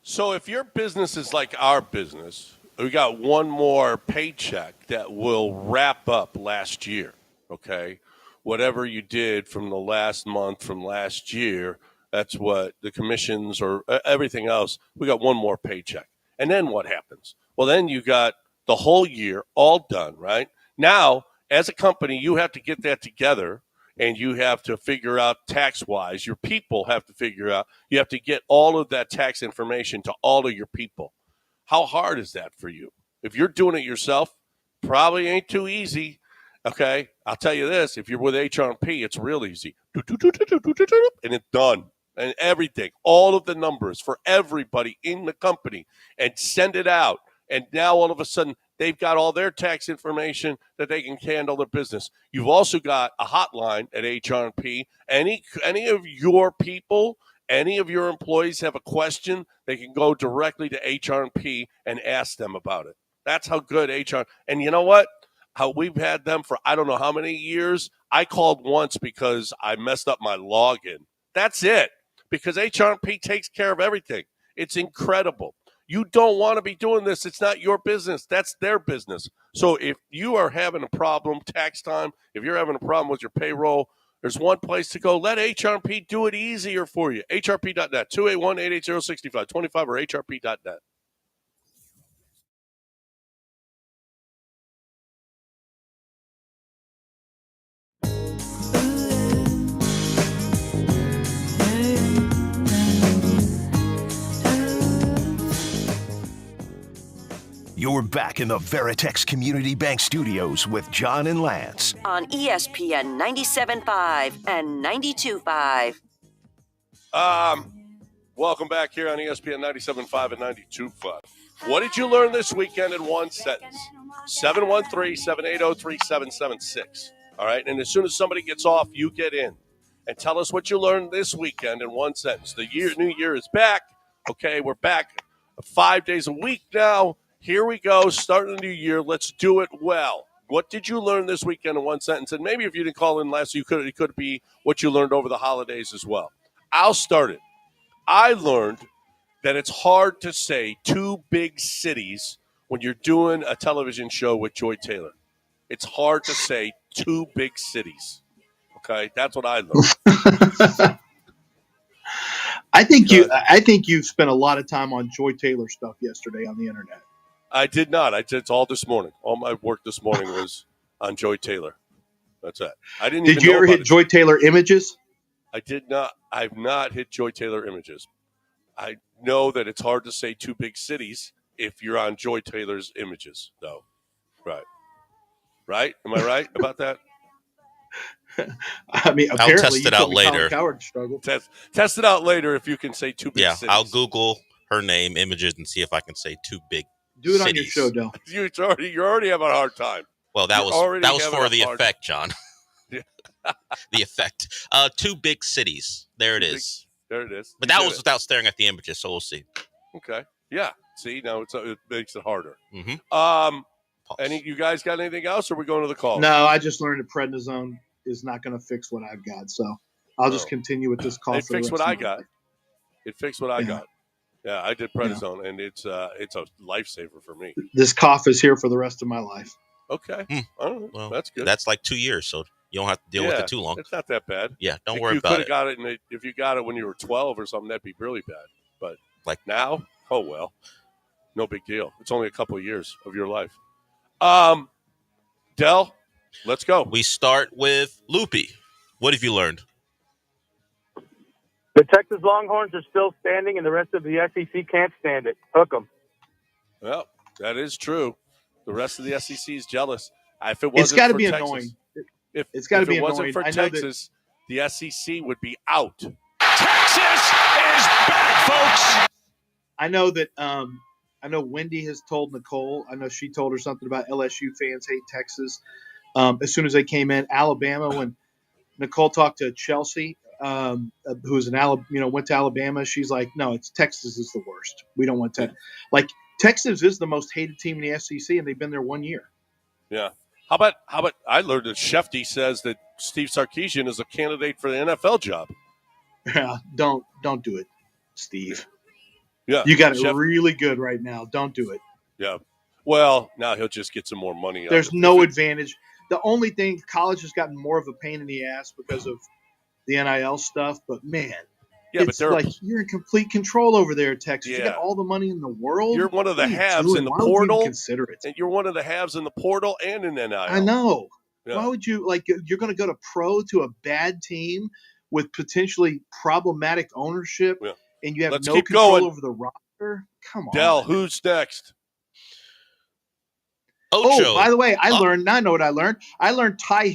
So if your business is like our business, we got one more paycheck that will wrap up last year, okay? Whatever you did from the last month from last year, that's what the commissions or everything else, we got one more paycheck. And then what happens? Well, then you got the whole year all done, right? Now, as a company, you have to get that together and you have to figure out tax wise, your people have to figure out, you have to get all of that tax information to all of your people. How hard is that for you? If you're doing it yourself, probably ain't too easy. Okay, I'll tell you this: if you're with HRP, it's real easy, and it's done, and everything, all of the numbers for everybody in the company, and send it out. And now all of a sudden, they've got all their tax information that they can handle their business. You've also got a hotline at HRP. Any of your people, any of your employees have a question, they can go directly to HRP and ask them about it. That's how good HR. And you know what? How we've had them for I don't know how many years. I called once because I messed up my login. That's it. Because HRP takes care of everything. It's incredible. You don't want to be doing this. It's not your business. That's their business. So if you are having a problem tax time, if you're having a problem with your payroll, there's one place to go. Let HRP do it easier for you. HRP.net, 281-880-6525 or HRP.net. You're back in the Veritex Community Bank Studios with John and Lance on ESPN 97.5 and 92.5. Welcome back here on ESPN 97.5 and 92.5. What did you learn this weekend in one sentence? 713-780-3776. All right, and as soon as somebody gets off, you get in. And tell us what you learned this weekend in one sentence. The new year is back. Okay, we're back 5 days a week now. Here we go, starting the new year. Let's do it well. What did you learn this weekend in one sentence? And maybe if you didn't call in last, it could be what you learned over the holidays as well. I'll start it. I learned that it's hard to say two big cities when you're doing a television show with Joy Taylor. It's hard to say two big cities. Okay, that's what I learned. I think you spent a lot of time on Joy Taylor stuff yesterday on the internet. I did not. It's all this morning. All my work this morning was on Joy Taylor. That's it. I didn't. Did you ever hit Joy Taylor images? I did not. I've not hit Joy Taylor images. I know that it's hard to say two big cities if you're on Joy Taylor's images, though. Right? Am I right about that? I mean, I'll test it out later. Test it out later if you can say two big cities. Yeah, I'll Google her name, images, and see if I can say two big Do it cities. on your show, Del. You're already having a hard time. Well, that was for the effect, John. The effect. Two big cities. There it is. There it is. But that was without staring at the images, so we'll see. Okay. Yeah. See, now it makes it harder. Mm-hmm. You guys got anything else, or are we going to the call? No, I just learned that prednisone is not going to fix what I've got, so I'll just continue with this call. It fixed what I got. It fixed what I got. Yeah, I did prednisone, and it's a lifesaver for me. This cough is here for the rest of my life. Okay. All right. Well, that's good. That's like 2 years, so you don't have to deal with it too long. It's not that bad. Yeah, don't worry about it. Got it if you got it when you were 12 or something, that'd be really bad. But like now, oh well, no big deal. It's only a couple of years of your life. Del, let's go. We start with Loopy. What have you learned? The Texas Longhorns are still standing, and the rest of the SEC can't stand it. Hook them. Well, that is true. The rest of the SEC is jealous. If it it's got to be Texas, annoying. It's got to be annoying. If it wasn't for Texas, the SEC would be out. Texas is back, folks. I know that. I know Wendy has told Nicole. I know she told her something about LSU fans hate Texas. As soon as they came in, Alabama, when Nicole talked to Chelsea, who's went to Alabama, she's like, "No, it's Texas is the worst. We don't want Texas." Like Texas is the most hated team in the SEC, and they've been there 1 year. Yeah. How about I learned that Shefty says that Steve Sarkisian is a candidate for the NFL job. Yeah, don't do it, Steve. Yeah, you got it really good right now. Don't do it. Yeah. Well, now he'll just get some more money. There's no advantage. The only thing, college has gotten more of a pain in the ass because of the NIL stuff. But man, it's like you're in complete control over there, Texas. Yeah. You got all the money in the world. You're one of the haves in the portal. Consider it. And you're one of the haves in the portal and in NIL. I know. Yeah. Why would you you're going to go to pro to a bad team with potentially problematic ownership? Yeah. And you have no control over the roster? Come on. Del, who's next? Ocho. Oh, by the way, I know what I learned. I learned Tyreek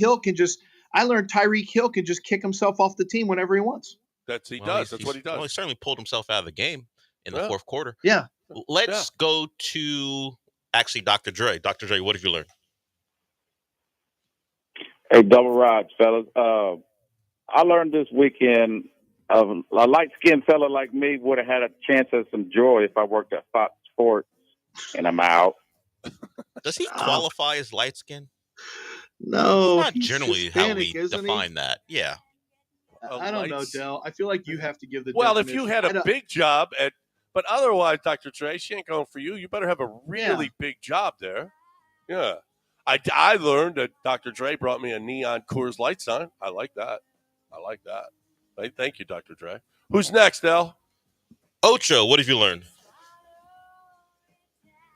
Hill can just kick himself off the team whenever he wants. That's what he does. Well, he certainly pulled himself out of the game in the fourth quarter. Yeah. Let's go to actually Dr. Dre. Dr. Dre, what have you learned? Hey, Double Rod, fellas. I learned this weekend a light-skinned fella like me would have had a chance at some joy if I worked at Fox Sports, and I'm out. Does he qualify as light skin? No. Not generally Hispanic, how we define that. Yeah. I don't know, Del. I feel like you have to give the definition. If you had a big job but otherwise, Dr. Dre, she ain't going for you. You better have a really big job there. Yeah. I learned that Dr. Dre brought me a neon Coors Light sign. I like that. Thank you, Dr. Dre. Who's next, Del? Ocho, what have you learned?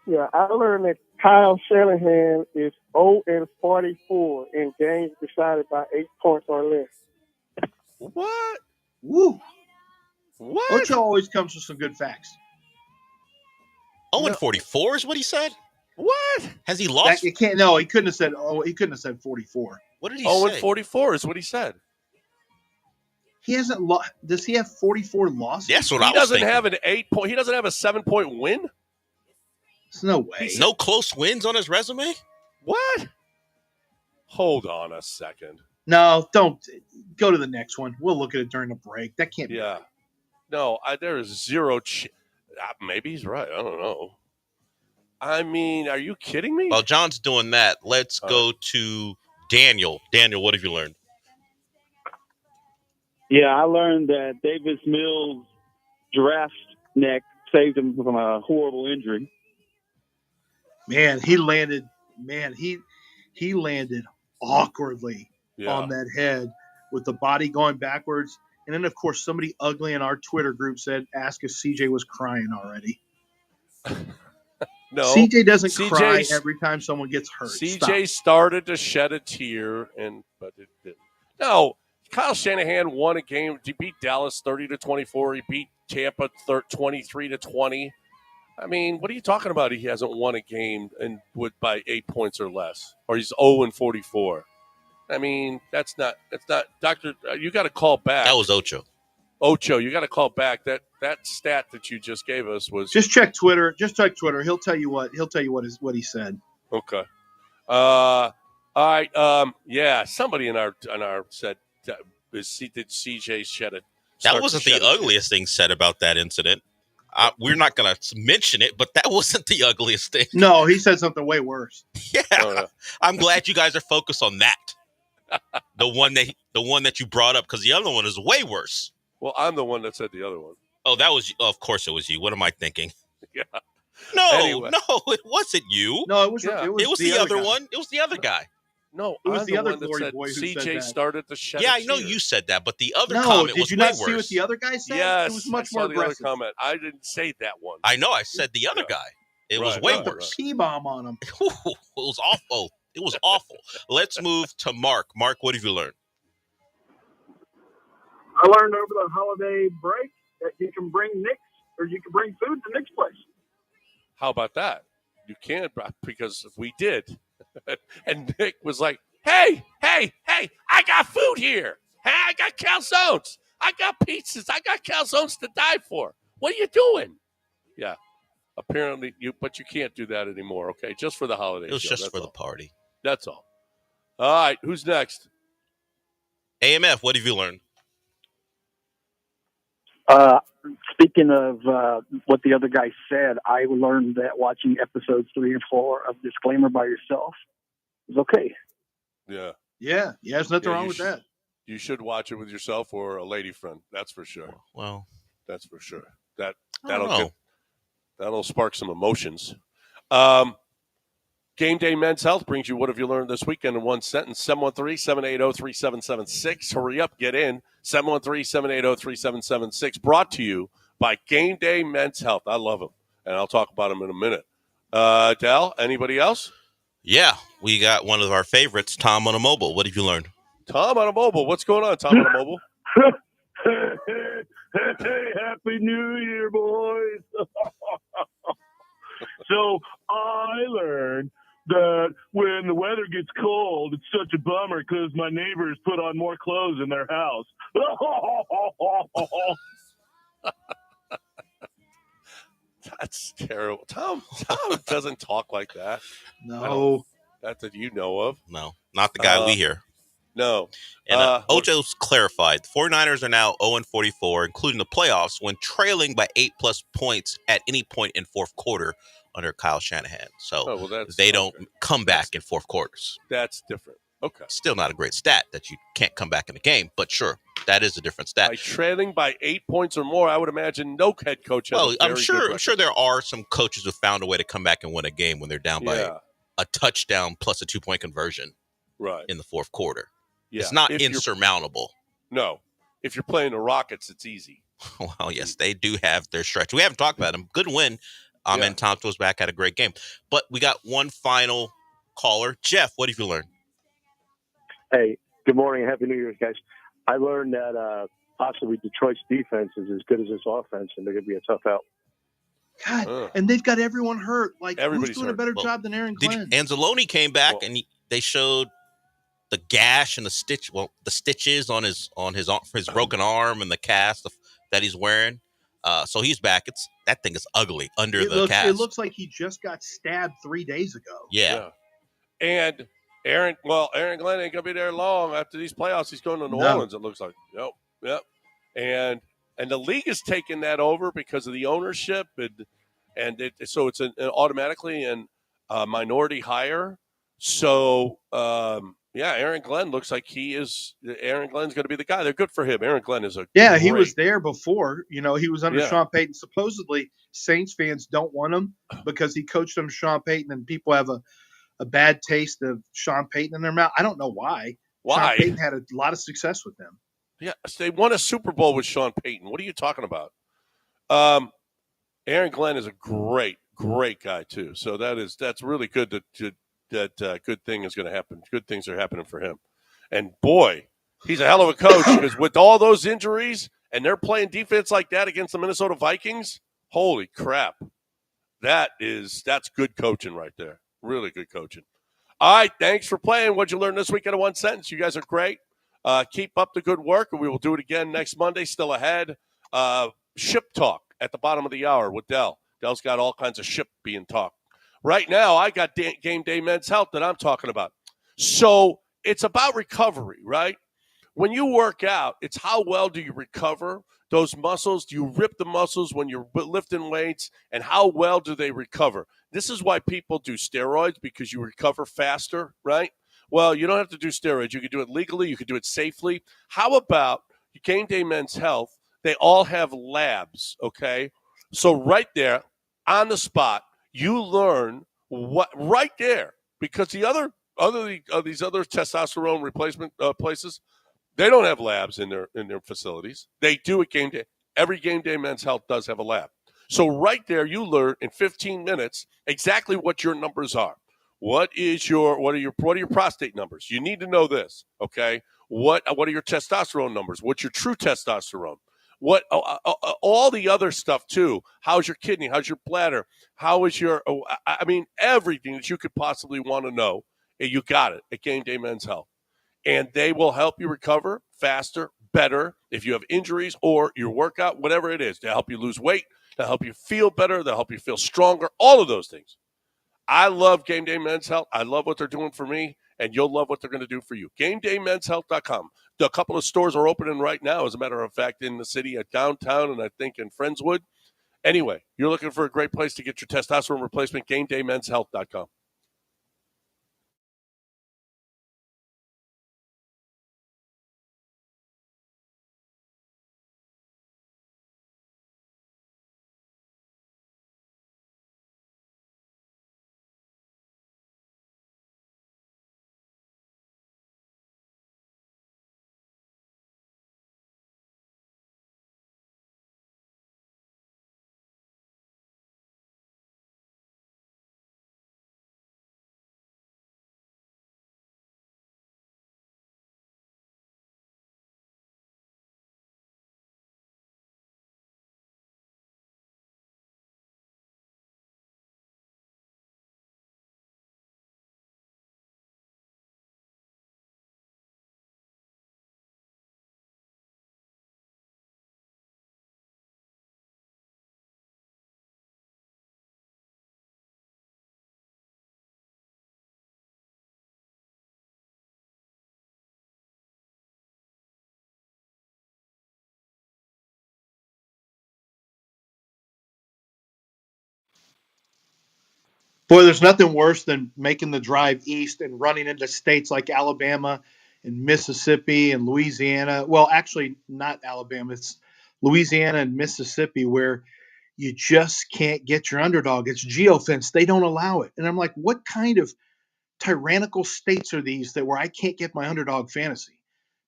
Yeah, I learned that Kyle Shanahan is 0-44 in games decided by 8 points or less. What? Woo. What? Ocho always comes with some good facts. 0-44 is what he said? What? Has he lost? He couldn't have said 44. What did he say? 0-44 is what he said. He hasn't lost. Does he have 44 losses? That's what I was thinking. He doesn't have an 8 point. He doesn't have a 7-point win. There's no way. No close wins on his resume? What? Hold on a second. No, don't go to the next one. We'll look at it during the break. That can't be. Yeah. No, there is zero. Maybe he's right. I don't know. I mean, are you kidding me? While John's doing that, let's go to Daniel. Daniel, what have you learned? Yeah, I learned that Davis Mills' giraffe neck saved him from a horrible injury. Man, he landed. Man, he landed awkwardly on that head with the body going backwards. And then, of course, somebody ugly in our Twitter group said, "Ask if CJ was crying already." No, CJ doesn't cry every time someone gets hurt. CJ started to shed a tear, but it didn't. No, Kyle Shanahan won a game. He beat Dallas 30-24. He beat Tampa 23-20. I mean, what are you talking about? He hasn't won a game by 8 points or less, or he's 0-44. I mean, that's not. Doctor, you got to call back. That was Ocho. Ocho, you got to call back. That stat that you just gave us was. Just check Twitter. He'll tell you what he said. Okay. All right. Yeah. Somebody in our said, did CJ shed it? That wasn't the ugliest thing said about that incident. We're not going to mention it, but that wasn't the ugliest thing. No, he said something way worse. Yeah. Oh, yeah. I'm glad you guys are focused on that. The one that you brought up, because the other one is way worse. Well, I'm the one that said the other one. Oh, that was of course it was you. What am I thinking? Yeah. No, anyway. No, it wasn't you. No, it was the other guy. one. It was the other guy. No, it was I'm the other one that glory said boy who CJ said that. started the shed. Yeah, I know you said that, but the other no, comment did was you way not worse. see what the other guy said? Yes, it was much I more saw the other aggressive. comment. I didn't say that one. I know. I said the other guy. It was way worse. P-bomb on him. It was awful. It was awful. Let's move to Mark. Mark, what have you learned? I learned over the holiday break that you can bring Nick's, or you can bring food to Nick's place. How about that? You can't, because we did. And Nick was like, hey, I got food here. Hey, I got calzones. I got pizzas. I got calzones to die for. What are you doing? Yeah. Apparently, but you can't do that anymore, okay? Just for the holidays. It was just for the party. That's all. All right, who's next? AMF, what have you learned? Speaking of what the other guy said, I learned that watching episodes 3 and 4 of Disclaimer by Yourself is okay. Yeah. Yeah, there's nothing wrong with that. You should watch it with yourself or a lady friend. That's for sure. Well, that's for sure. That'll spark some emotions. Game Day Men's Health brings you what have you learned this weekend in one sentence. 713-780-3776. Hurry up, get in. 713-780-3776. Brought to you by Game Day Men's Health. I love them, and I'll talk about them in a minute. Dal, anybody else? Yeah, we got one of our favorites, Tom on a Mobile. What have you learned? Tom on a Mobile. What's going on, Tom on a Mobile? Hey, Happy New Year, boys. So I learned that when the weather gets cold, it's such a bummer because my neighbors put on more clothes in their house. That's terrible. Tom doesn't talk like that. No. Not that you know of. No, not the guy we hear. No. And Ojo's clarified. The 49ers are now 0-44, including the playoffs, when trailing by 8+ points at any point in fourth quarter under Kyle Shanahan. So they don't come back in fourth quarters. That's different. Okay. Still not a great stat that you can't come back in the game, but sure, that is a different stat. By trailing by 8 points or more, I would imagine no head coach has a very I'm sure there are some coaches who found a way to come back and win a game when they're down by a touchdown plus a 2-point conversion in the fourth quarter. Yeah. It's not insurmountable. No. If you're playing the Rockets, it's easy. Well, yes, they do have their stretch. We haven't talked about them. Good win. And Tom was back, had a great game. But we got one final caller. Jeff, what have you learned? Hey, good morning. Happy New Year's, guys. I learned that possibly Detroit's defense is as good as this offense, and they're going to be a tough out. God, and they've got everyone hurt. Like, everybody's who's doing a better job than Aaron Glenn? Anzalone came back, and they showed the gash and the stitches on his broken arm and the cast that he's wearing. So he's back. That thing is ugly under It the cast. It looks like he just got stabbed 3 days ago. Yeah. And Aaron Glenn ain't gonna be there long after these playoffs. He's going to New Orleans. It looks like. Yep. And the league is taking that over because of the ownership, so it's automatically a minority hire. So Aaron Glenn looks like Aaron Glenn's going to be the guy. They're good for him. Aaron Glenn is he was there before. He was under Sean Payton. Supposedly, Saints fans don't want him because he coached them Sean Payton, and people have a bad taste of Sean Payton in their mouth. I don't know why. Sean Payton had a lot of success with them. Yeah, they won a Super Bowl with Sean Payton. What are you talking about? Aaron Glenn is a great guy too. So that's really good that good thing is going to happen. Good things are happening for him. And boy, he's a hell of a coach because with all those injuries and they're playing defense like that against the Minnesota Vikings, holy crap. That's good coaching right there. Really good coaching. All right, thanks for playing. What'd you learn this weekend in one sentence? You guys are great. Keep up the good work, and we will do it again next Monday. Still ahead. Ship talk at the bottom of the hour with Dell. Dell's got all kinds of ship being talked. Right now, I got Game Day Men's Health that I'm talking about. So it's about recovery, right? When you work out, it's how well do you recover those muscles? Do you rip the muscles when you're lifting weights? And how well do they recover? This is why people do steroids, because you recover faster, right? Well, you don't have to do steroids. You can do it legally. You can do it safely. How about Game Day Men's Health? They all have labs, okay? So right there, on the spot, you learn what right there, because these other testosterone replacement places, they don't have labs in their facilities. They do at Game Day. Every Game Day Men's Health does have a lab. So right there, you learn in 15 minutes exactly what your numbers are. What are your prostate numbers? You need to know this, okay? What are your testosterone numbers? What's your true testosterone? What all the other stuff too? How's your kidney? How's your bladder? How is your? Everything that you could possibly want to know, you got it at Game Day Men's Health, and they will help you recover faster, better if you have injuries or your workout, whatever it is. They'll help you lose weight. They'll help you feel better. They'll help you feel stronger. All of those things. I love Game Day Men's Health. I love what they're doing for me, and you'll love what they're going to do for you. GameDayMen'sHealth.com. A couple of stores are opening right now, as a matter of fact, in the city at downtown and I think in Friendswood. Anyway, you're looking for a great place to get your testosterone replacement, GameDayMen'sHealth.com. Boy, there's nothing worse than making the drive east and running into states like Alabama and Mississippi and Louisiana. Well, actually, not Alabama. It's Louisiana and Mississippi, where you just can't get your underdog. It's geofence. They don't allow it. And I'm like, what kind of tyrannical states are these where I can't get my underdog fantasy?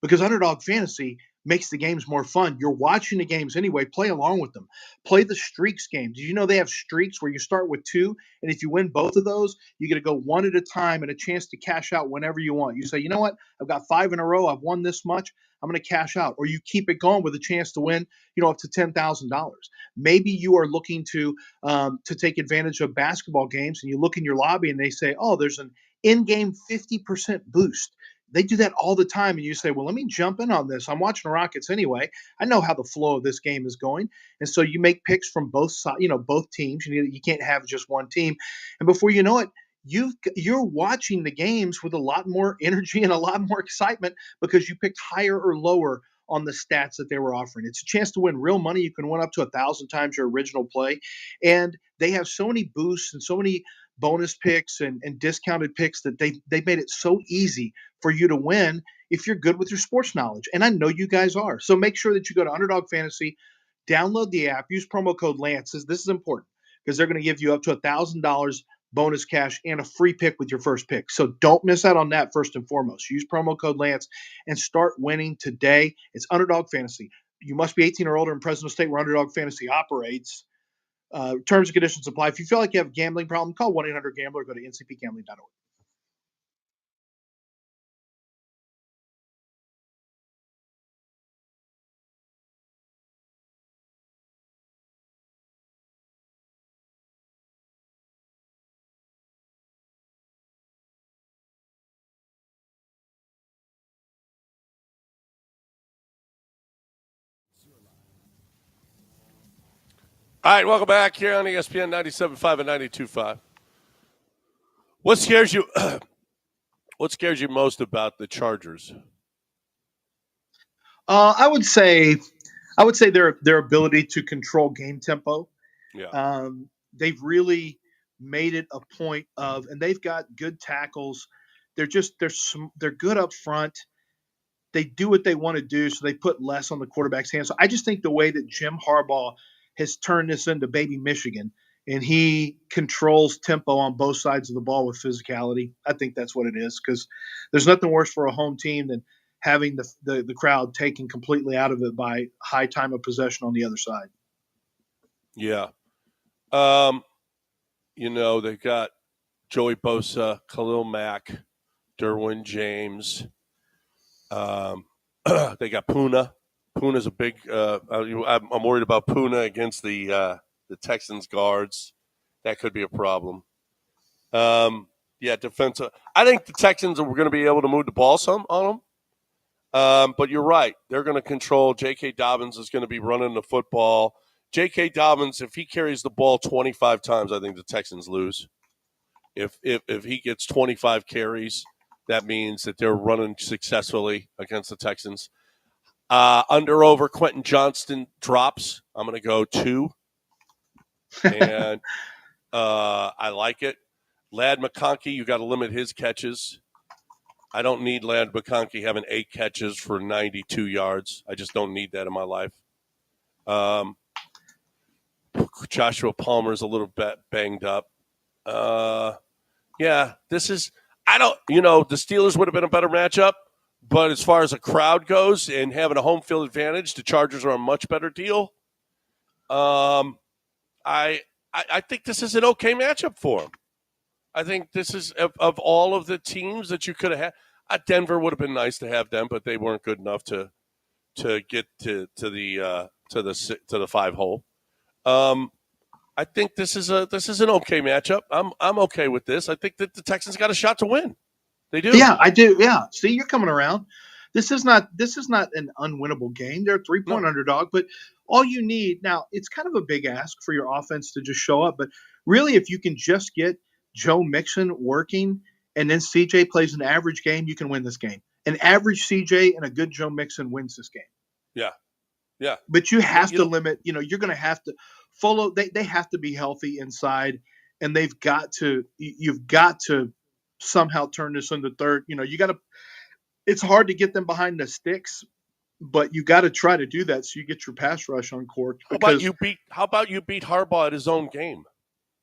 Because underdog fantasy makes the games more fun. You're watching the games anyway. Play along with them. Play the streaks game. Did you know they have streaks where you start with 2, and if you win both of those, you get to go 1 at a time and a chance to cash out whenever you want. You say, you know what? I've got 5 in a row. I've won this much. I'm going to cash out. Or you keep it going with a chance to win, up to $10,000. Maybe you are looking to take advantage of basketball games, and you look in your lobby and they say, oh, there's an in-game 50% boost. They do that all the time, and you say, well, let me jump in on this. I'm watching the Rockets anyway. I know how the flow of this game is going. And so you make picks from both sides, both teams. You can't have just one team. And before you know it, you're watching the games with a lot more energy and a lot more excitement because you picked higher or lower on the stats that they were offering. It's a chance to win real money. You can win up to 1,000 times your original play. And they have so many boosts and so many bonus picks and discounted picks that they made it so easy for you to win if you're good with your sports knowledge. And I know you guys are. So make sure that you go to Underdog Fantasy, download the app, use promo code Lances. This is important because they're going to give you up to $1,000 bonus cash and a free pick with your first pick. So don't miss out on that first and foremost. Use promo code Lance and start winning today. It's Underdog Fantasy. You must be 18 or older in Fresno State where Underdog Fantasy operates. Terms and conditions apply. If you feel like you have a gambling problem, call 1-800-GAMBLER or go to ncpgambling.org. All right, welcome back here on ESPN 97.5 and 92.5. What scares you? What scares you most about the Chargers? I would say their ability to control game tempo. Yeah. They've really made it a point of, and they've got good tackles. They're good up front. They do what they want to do, so they put less on the quarterback's hands. So I just think the way that Jim Harbaugh has turned this into baby Michigan, and he controls tempo on both sides of the ball with physicality. I think that's what it is, because there's nothing worse for a home team than having the crowd taken completely out of it by high time of possession on the other side. Yeah. They've got Joey Bosa, Khalil Mack, Derwin James. They got Puna. Puna's a big I'm worried about Puna against the Texans guards. That could be a problem. Defensive. I think the Texans are going to be able to move the ball some on them. But you're right. They're going to control. J.K. Dobbins is going to be running the football. J.K. Dobbins, if he carries the ball 25 times, I think the Texans lose. If he gets 25 carries, that means that they're running successfully against the Texans. Over Quentin Johnston drops. I'm going to go 2. And I like it. Ladd McConkey, you got to limit his catches. I don't need Ladd McConkey having 8 catches for 92 yards. I just don't need that in my life. Joshua Palmer's a little bit banged up. This is – the Steelers would have been a better matchup. But as far as a crowd goes and having a home field advantage, the Chargers are a much better deal. I think this is an okay matchup for them. I think this is of all of the teams that you could have had. Denver would have been nice to have them, but they weren't good enough to get to the 5-hole. I think this is an okay matchup. I'm okay with this. I think that the Texans got a shot to win. They do. Yeah, I do. Yeah. See, you're coming around. This is not an unwinnable game. They're a 3-point underdog, but all you need now, it's kind of a big ask for your offense to just show up. But really, if you can just get Joe Mixon working and then CJ plays an average game, you can win this game. An average CJ and a good Joe Mixon wins this game. Yeah. Yeah. But you have to limit, you're going to have to follow. They have to be healthy inside, and you've got to somehow turn this into third. It's hard to get them behind the sticks, but you got to try to do that so you get your pass rush on court. How about you beat Harbaugh at his own game?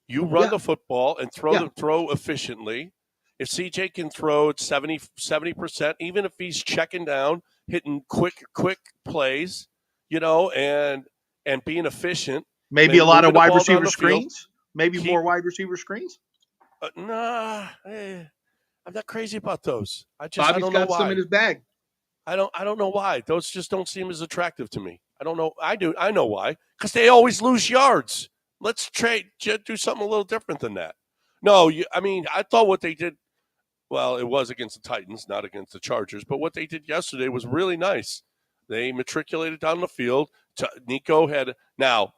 You run the football and throw efficiently. If CJ can throw at 70%, even if he's checking down, hitting quick plays, and being efficient. Maybe a lot of wide receiver screens. Maybe more wide receiver screens. I'm not crazy about those. Bobby's I don't know got why. some in his bag. I don't know why. Those just don't seem as attractive to me. I don't know. I do. I know why. Because they always lose yards. Let's do something a little different than that. No, I thought what they did Well, it was against the Titans, not against the Chargers. But what they did yesterday was really nice. They matriculated down the field. Nico had now.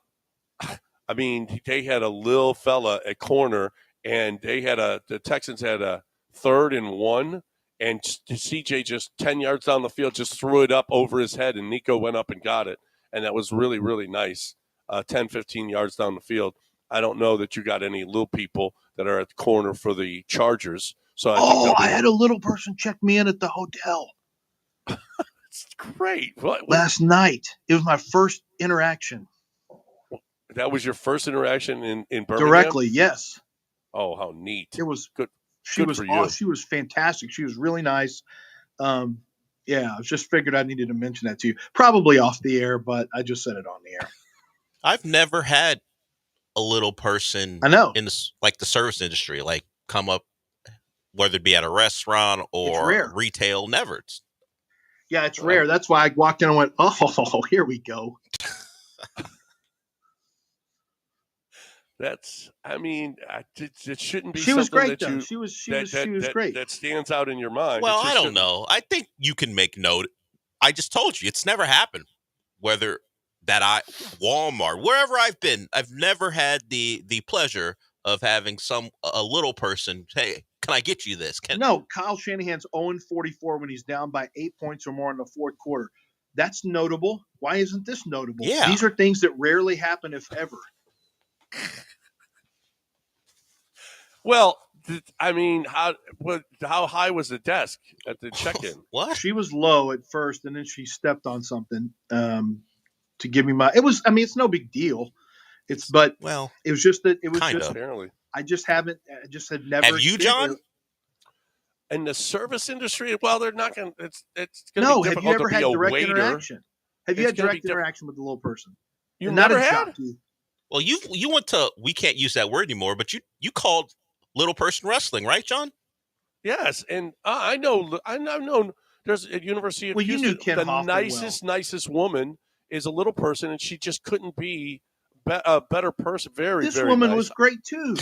I mean, they had a little fella at corner, and the Texans had a 3rd and 1, and CJ just 10 yards down the field just threw it up over his head, and Nico went up and got it, and that was really, really nice. 10, 15 yards down the field. I don't know that you got any little people that are at the corner for the Chargers. So I had a little person check me in at the hotel. It's great. What? Last night, it was my first interaction. That was your first interaction in Birmingham? Directly, yes. Oh, how neat! It was good. She good was for you. She was fantastic. She was really nice. Yeah, I just figured I needed to mention that to you. Probably off the air, but I just said it on the air. I've never had a little person I know. in the service industry, like come up, whether it be at a restaurant or retail, never. It's rare. That's why I walked in and went, oh, here we go. It shouldn't be. She was great, though. She was great. That stands out in your mind. Well, I don't know. I think you can make note. I just told you it's never happened. Whether Walmart, wherever I've been, I've never had the pleasure of having a little person. Hey, can I get you this? No, Kyle Shanahan's 0-44 when he's down by 8 points or more in the fourth quarter. That's notable. Why isn't this notable? Yeah. These are things that rarely happen, if ever. Well, I mean, how high was the desk at the check-in? What? She was low at first, and then she stepped on something to give me my. It was. I mean, it's no big deal. It was just that it was just. Apparently, I just had never. Have you, John? In the service industry, well, they're not going. It's going to no. be Have difficult you ever to had be a direct waiter. interaction? Have you had direct interaction with the little person? You never had. Jockey. Well, you went to. We can't use that word anymore, but you called little person wrestling, right, John? Yes, and I know. I've known. There's at University of Houston. You knew Ken Hoffman nicest woman is a little person, and she just couldn't be a better person. This very woman nice. was great too.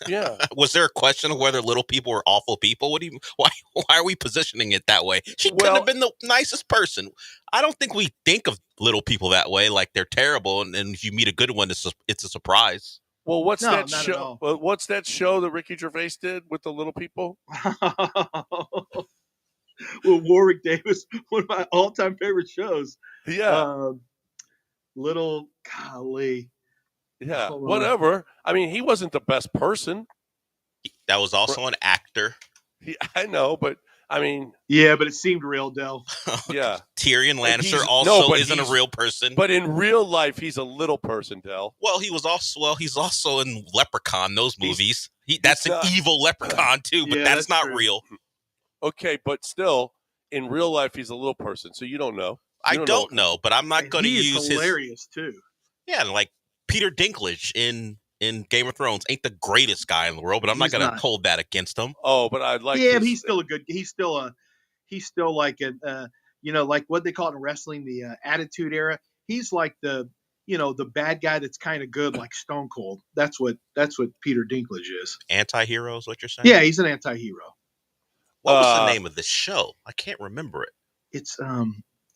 Yeah. Was there a question of whether little people were awful people? Why are we positioning it that way? She couldn't have been the nicest person. I don't think we think of little people that way, like they're terrible, and if you meet a good one, it's a surprise. Well, what's that show? What's that show that Ricky Gervais did with the little people? Well, Warwick Davis, one of my all-time favorite shows. Yeah. Little golly. Yeah, whatever. I mean, he wasn't the best person. That was also an actor. Yeah, I know, but I mean... Yeah, but it seemed real, Del. Yeah. Tyrion Lannister isn't a real person. But in real life, he's a little person, Del. Well, he's also in Leprechaun, those movies. That's an evil leprechaun, too, but that's not true. real. Okay, but still, in real life, he's a little person, so you don't know. I don't know, but I'm not going to use his... hilarious, too. Yeah, like Peter Dinklage in Game of Thrones ain't the greatest guy in the world, but I'm not going to hold that against him. Oh, but I'd like. Yeah, but he's still he's still like like what they call it in wrestling, the Attitude Era. He's like the bad guy that's kind of good, like Stone Cold. That's what Peter Dinklage is. Anti-hero is what you're saying? Yeah, he's an anti-hero. What was the name of this show? I can't remember it. It's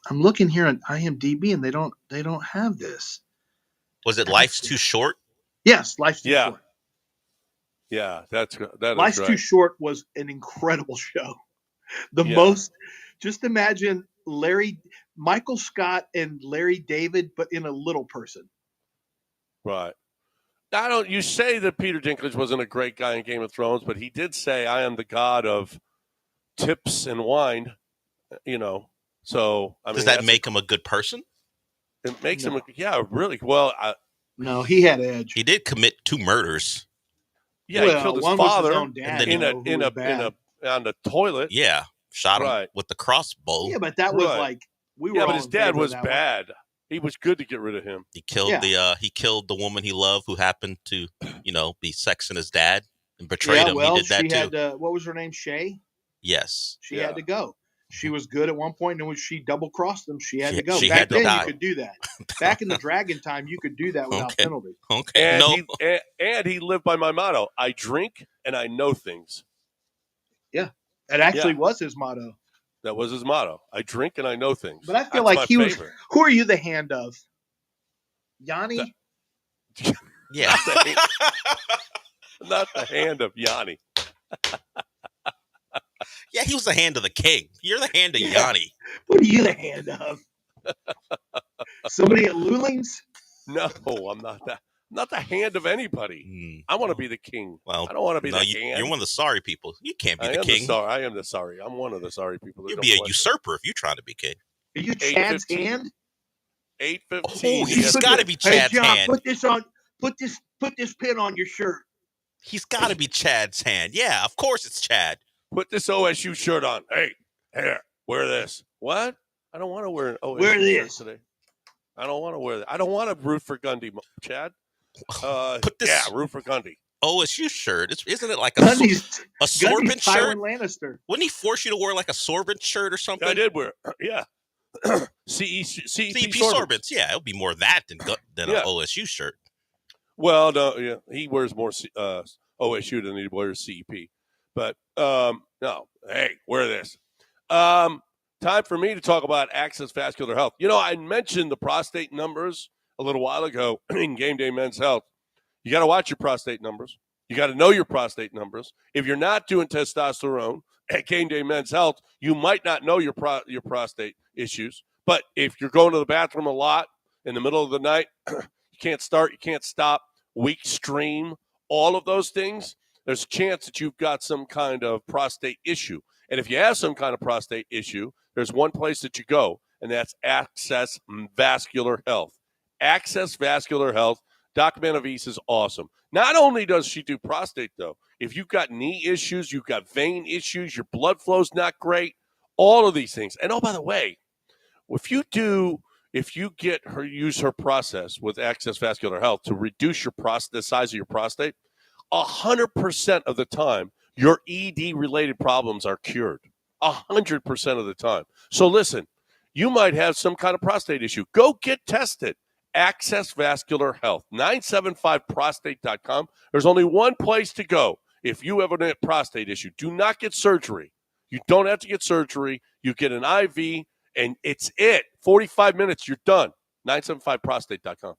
I'm looking here on IMDb and they don't have this. Was it Life's Too Short? Yes, Life's Too Short. Yeah, that Life's is right. Too Short was an incredible show. Just imagine Michael Scott and Larry David, but in a little person. Right. You say that Peter Dinklage wasn't a great guy in Game of Thrones, but he did say, I am the god of tips and wine, So, I mean, does that make him a good person? It makes him, really. Well, no, he had edge. He did commit 2 murders. Yeah, he killed his father and then on the toilet. Yeah, shot him with the crossbow. Yeah, but that was like we were. Yeah, but his dad was bad. He was good to get rid of him. He killed the woman he loved, who happened to be sexing his dad and betrayed him. Well, he did that too. What was her name? Shay. Yes, she had to go. She was good at one point, and when she double-crossed them, she had to go. Back then, you could do that. Back in the Dragon time, you could do that without penalty. Okay. And he lived by my motto: I drink and I know things. Yeah. It actually was his motto. That was his motto. I drink and I know things. But I feel That's like my he was. favorite. Who are you the hand of? Yanni? Yeah. Not the hand of Yanni. Yeah, he was the hand of the king. You're the hand of Yanni. What are you the hand of? Somebody at Luling's? No, I'm not that. I'm not the hand of anybody. I want to be the king. Well, I don't want to be the hand. You're one of the sorry people. You can't be the king. I am the sorry. I'm one of the sorry people. You'd be a usurper if you're trying to be king. Are you Chad's hand? 8:15. Oh, he's got to be Chad's John, hand. Put this pin on your shirt. He's got to be Chad's hand. Yeah, of course it's Chad. Put this OSU shirt on. Hey, here, wear this. What? I don't want to wear an OSU wear shirt today. I don't want to wear that. I don't want to root for Gundy, Chad. Root for Gundy. OSU shirt. Isn't it like a Sorbent shirt? Lannister. Wouldn't he force you to wear like a Sorbent shirt or something? I did wear. Yeah. CEP Sorbents. Yeah, it would be more that than an OSU shirt. Well, no, yeah, he wears more OSU than he wears CEP. But no, hey, wear this. Time for me to talk about Access Vascular Health. You know, I mentioned the prostate numbers a little while ago in Game Day Men's Health. You got to watch your prostate numbers. You got to know your prostate numbers. If you're not doing testosterone at Game Day Men's Health, you might not know your prostate issues. But if you're going to the bathroom a lot in the middle of the night, you can't start, you can't stop, weak stream, all of those things, there's a chance that you've got some kind of prostate issue. And if you have some kind of prostate issue, there's one place that you go, and that's Access Vascular Health. Access Vascular Health. Doc Benavides is awesome. Not only does she do prostate, though, if you've got knee issues, you've got vein issues, your blood flow's not great, all of these things. And, oh, by the way, if you use her process with Access Vascular Health to reduce the size of your prostate, 100% of the time, your ED-related problems are cured. 100% of the time. So listen, you might have some kind of prostate issue. Go get tested. Access Vascular Health, 975prostate.com. There's only one place to go if you have a prostate issue. Do not get surgery. You don't have to get surgery. You get an IV, and it's it. 45 minutes, you're done. 975prostate.com.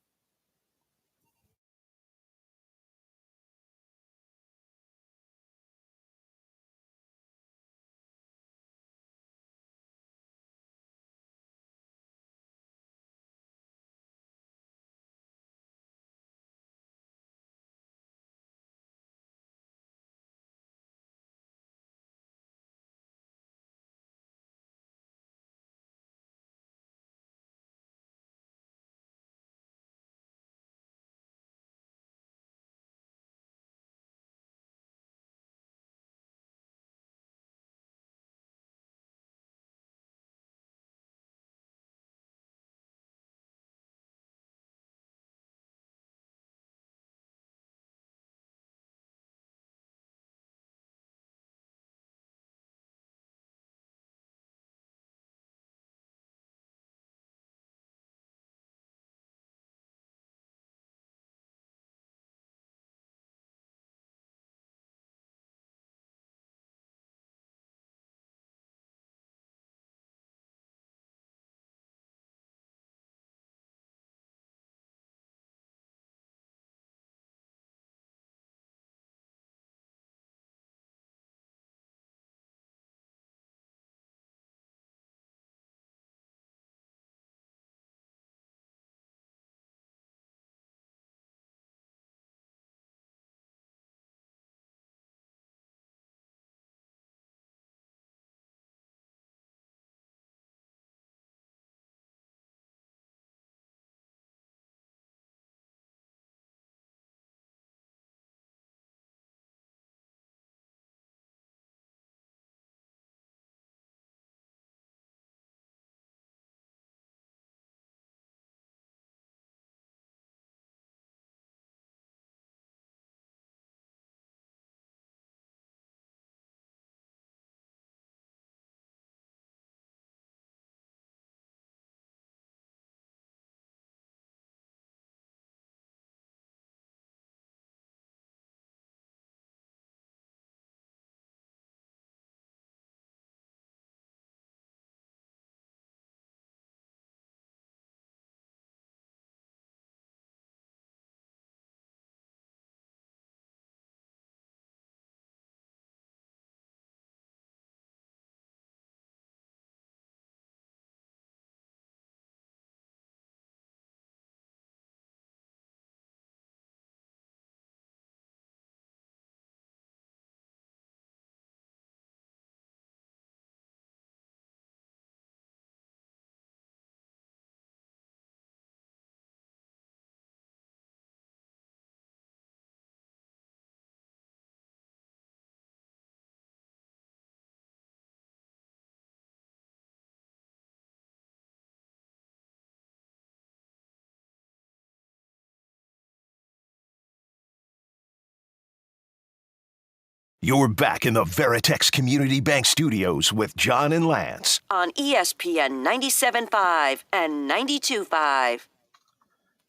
You're back in the Veritex Community Bank Studios with John and Lance. On ESPN 97.5 and 92.5.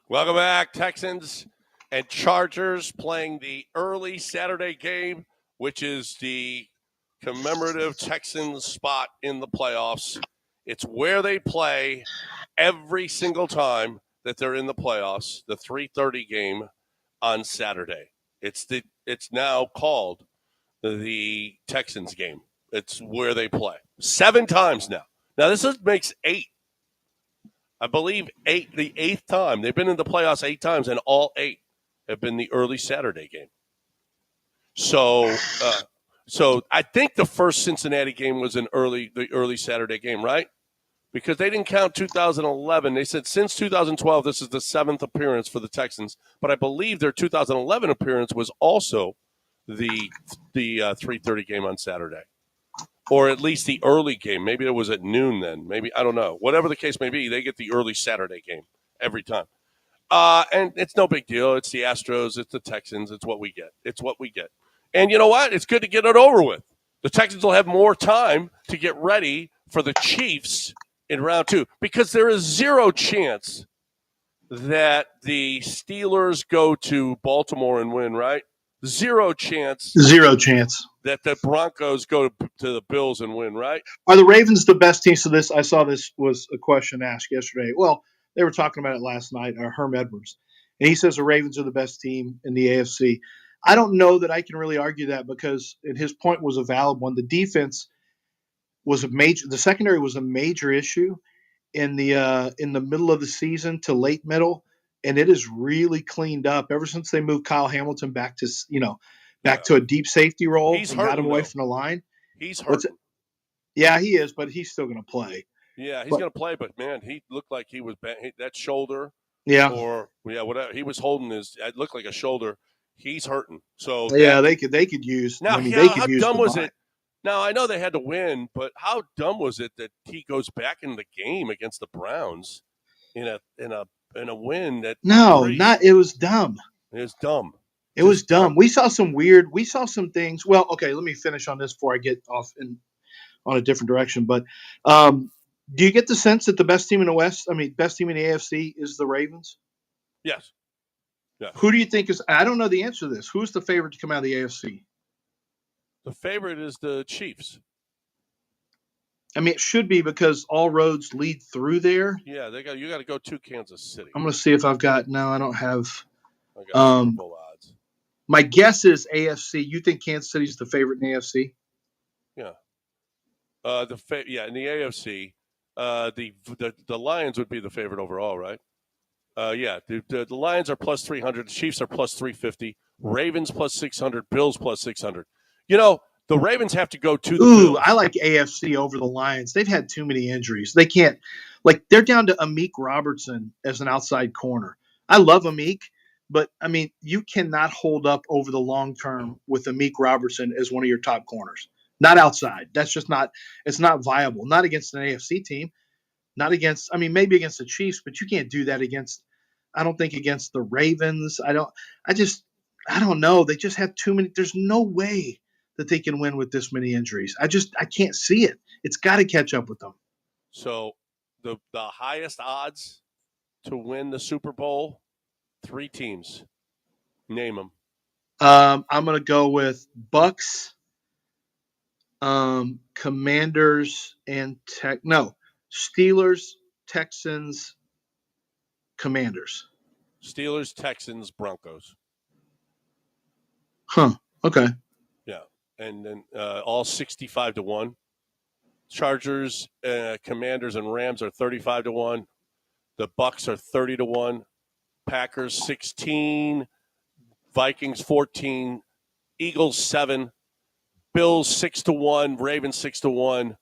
Welcome back, Texans and Chargers playing the early Saturday game, which is the commemorative Texans spot in the playoffs. It's where they play every single time that they're in the playoffs, the 3:30 game on Saturday. It's now called the Texans game. It's where they play 7 times now. Now this makes 8. I believe 8, the 8th time. They've been in the playoffs 8 times, and all 8 have been the early Saturday game. So I think the first Cincinnati game was the early Saturday game, right? Because they didn't count 2011. They said since 2012, this is the 7th appearance for the Texans. But I believe their 2011 appearance was also the 3:30 game on Saturday, or at least the early game. Maybe it was at noon then. Maybe, I don't know. Whatever the case may be, they get the early Saturday game every time. And it's no big deal. It's the Astros. It's the Texans. It's what we get. It's what we get. And you know what? It's good to get it over with. The Texans will have more time to get ready for the Chiefs in round 2, because there is 0 chance that the Steelers go to Baltimore and win, right? 0 chance. 0 chance. That the Broncos go to the Bills and win, right? Are the Ravens the best team? So I saw this was a question asked yesterday. Well, they were talking about it last night, Herm Edwards. And he says the Ravens are the best team in the AFC. I don't know that I can really argue that, because his point was a valid one. The defense was the secondary was a major issue in the middle of the season to late middle, and it is really cleaned up ever since they moved Kyle Hamilton back to to a deep safety role and got him away from the line. He's hurt. Yeah, he is, but he's still going to play. Yeah, he's going to play, but man, he looked like he was that shoulder. Yeah, whatever he was holding it looked like a shoulder. He's hurting. So they could use. Now, how dumb was it? Now, I know they had to win, but how dumb was it that he goes back in the game against the Browns in a win that it was dumb. It was dumb. It was dumb. We saw some things. Well, okay, let me finish on this before I get off on a different direction. But do you get the sense that the best team in the West, best team in the AFC is the Ravens? Yes. Yeah. Who do you think is – I don't know the answer to this. Who's the favorite to come out of the AFC? The favorite is the Chiefs. It should be, because all roads lead through there. Yeah, you got to go to Kansas City. I'm going to see if I've got – no, I don't have – I got Super Bowl odds. My guess is AFC. You think Kansas City's the favorite in the AFC? Yeah. In the AFC, the Lions would be the favorite overall, right? The Lions are plus 300. The Chiefs are plus 350. Ravens plus 600. Bills plus 600. The Ravens have to go to the Bills. I like AFC over the Lions. They've had too many injuries. They can't – they're down to Amik Robertson as an outside corner. I love Amik, but, you cannot hold up over the long term with Amik Robertson as one of your top corners. Not outside. That's just not – it's not viable. Not against an AFC team. Not against – maybe against the Chiefs, but you can't do that against – I don't think against the Ravens. I don't know. They just have too many – there's no way that they can win with this many injuries. I can't see it. It's got to catch up with them. So the highest odds to win the Super Bowl, 3 teams. Name them. I'm going to go with Bucks, Commanders, and Steelers, Texans, Commanders. Steelers, Texans, Broncos. Huh. Okay. Yeah. And then all 65-1. Chargers, Commanders, and Rams are 35-1. The Bucks are 30-1. Packers 16. Vikings 14. Eagles 7. Bills 6-1. Ravens 6-1.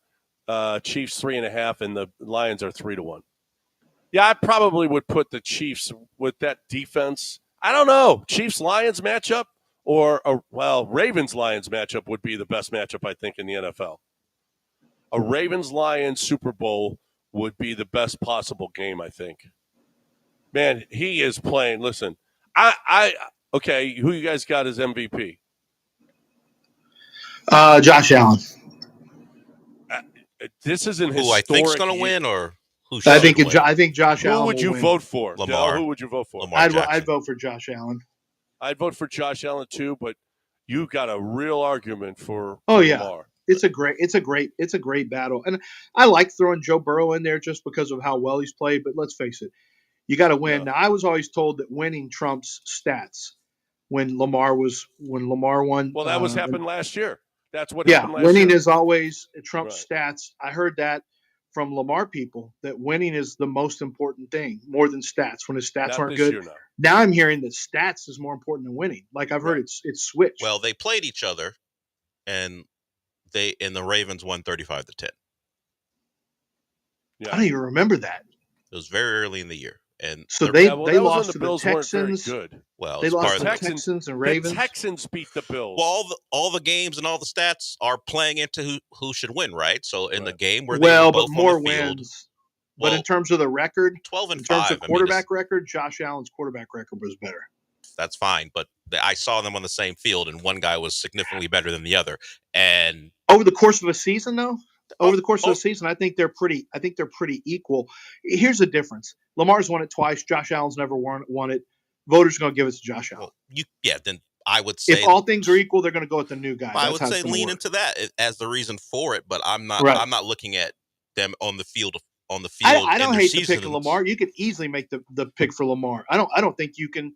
Chiefs 3.5, and the Lions are 3-1. Yeah, I probably would put the Chiefs with that defense. I don't know. Chiefs-Lions matchup or Ravens-Lions matchup would be the best matchup, I think, in the NFL. A Ravens-Lions Super Bowl would be the best possible game, I think. Man, he is playing. Listen, okay, who you guys got as MVP? Josh Allen. This isn't who I think's going to win, or who should win? I think Josh Allen. Who would you vote for? Lamar. Dell, who would you vote for? Lamar Jackson. I'd vote for Josh Allen. I'd vote for Josh Allen too, but you got a real argument for Lamar. It's a great battle, and I like throwing Joe Burrow in there just because of how well he's played. But let's face it, you got to win. Now, I was always told that winning trumps stats. When Lamar won, well, that was happened last year. That's what happened last winning year. is always trumps stats. I heard that from Lamar people, that winning is the most important thing, more than stats. When his stats aren't good, now I'm hearing that stats is more important than winning. Like I've heard it's switched. Well, they played each other, and the Ravens won 35-10. Yeah. I don't even remember that. It was very early in the year. And so they lost to the Texans. Good. Well, they lost to the Texans and Ravens. The Texans beat the Bills. Well, all the games and all the stats are playing into who should win, right? So in the game where they were but both more on the field, wins. But in terms of the record, 12-5, in terms of quarterback record, Josh Allen's quarterback record was better. That's fine, but I saw them on the same field, and one guy was significantly better than the other. And over the course of a season, though. Over the course of the season, I think they're pretty equal. Here's the difference: Lamar's won it twice. Josh Allen's never won it. Voters are going to give it to Josh Allen. Then I would say if all things are equal, they're going to go with the new guy. I would say lean into that as the reason for it, but I'm not. I'm not looking at them on the field. I don't hate the pick of Lamar. You could easily make the pick for Lamar. I don't think you can.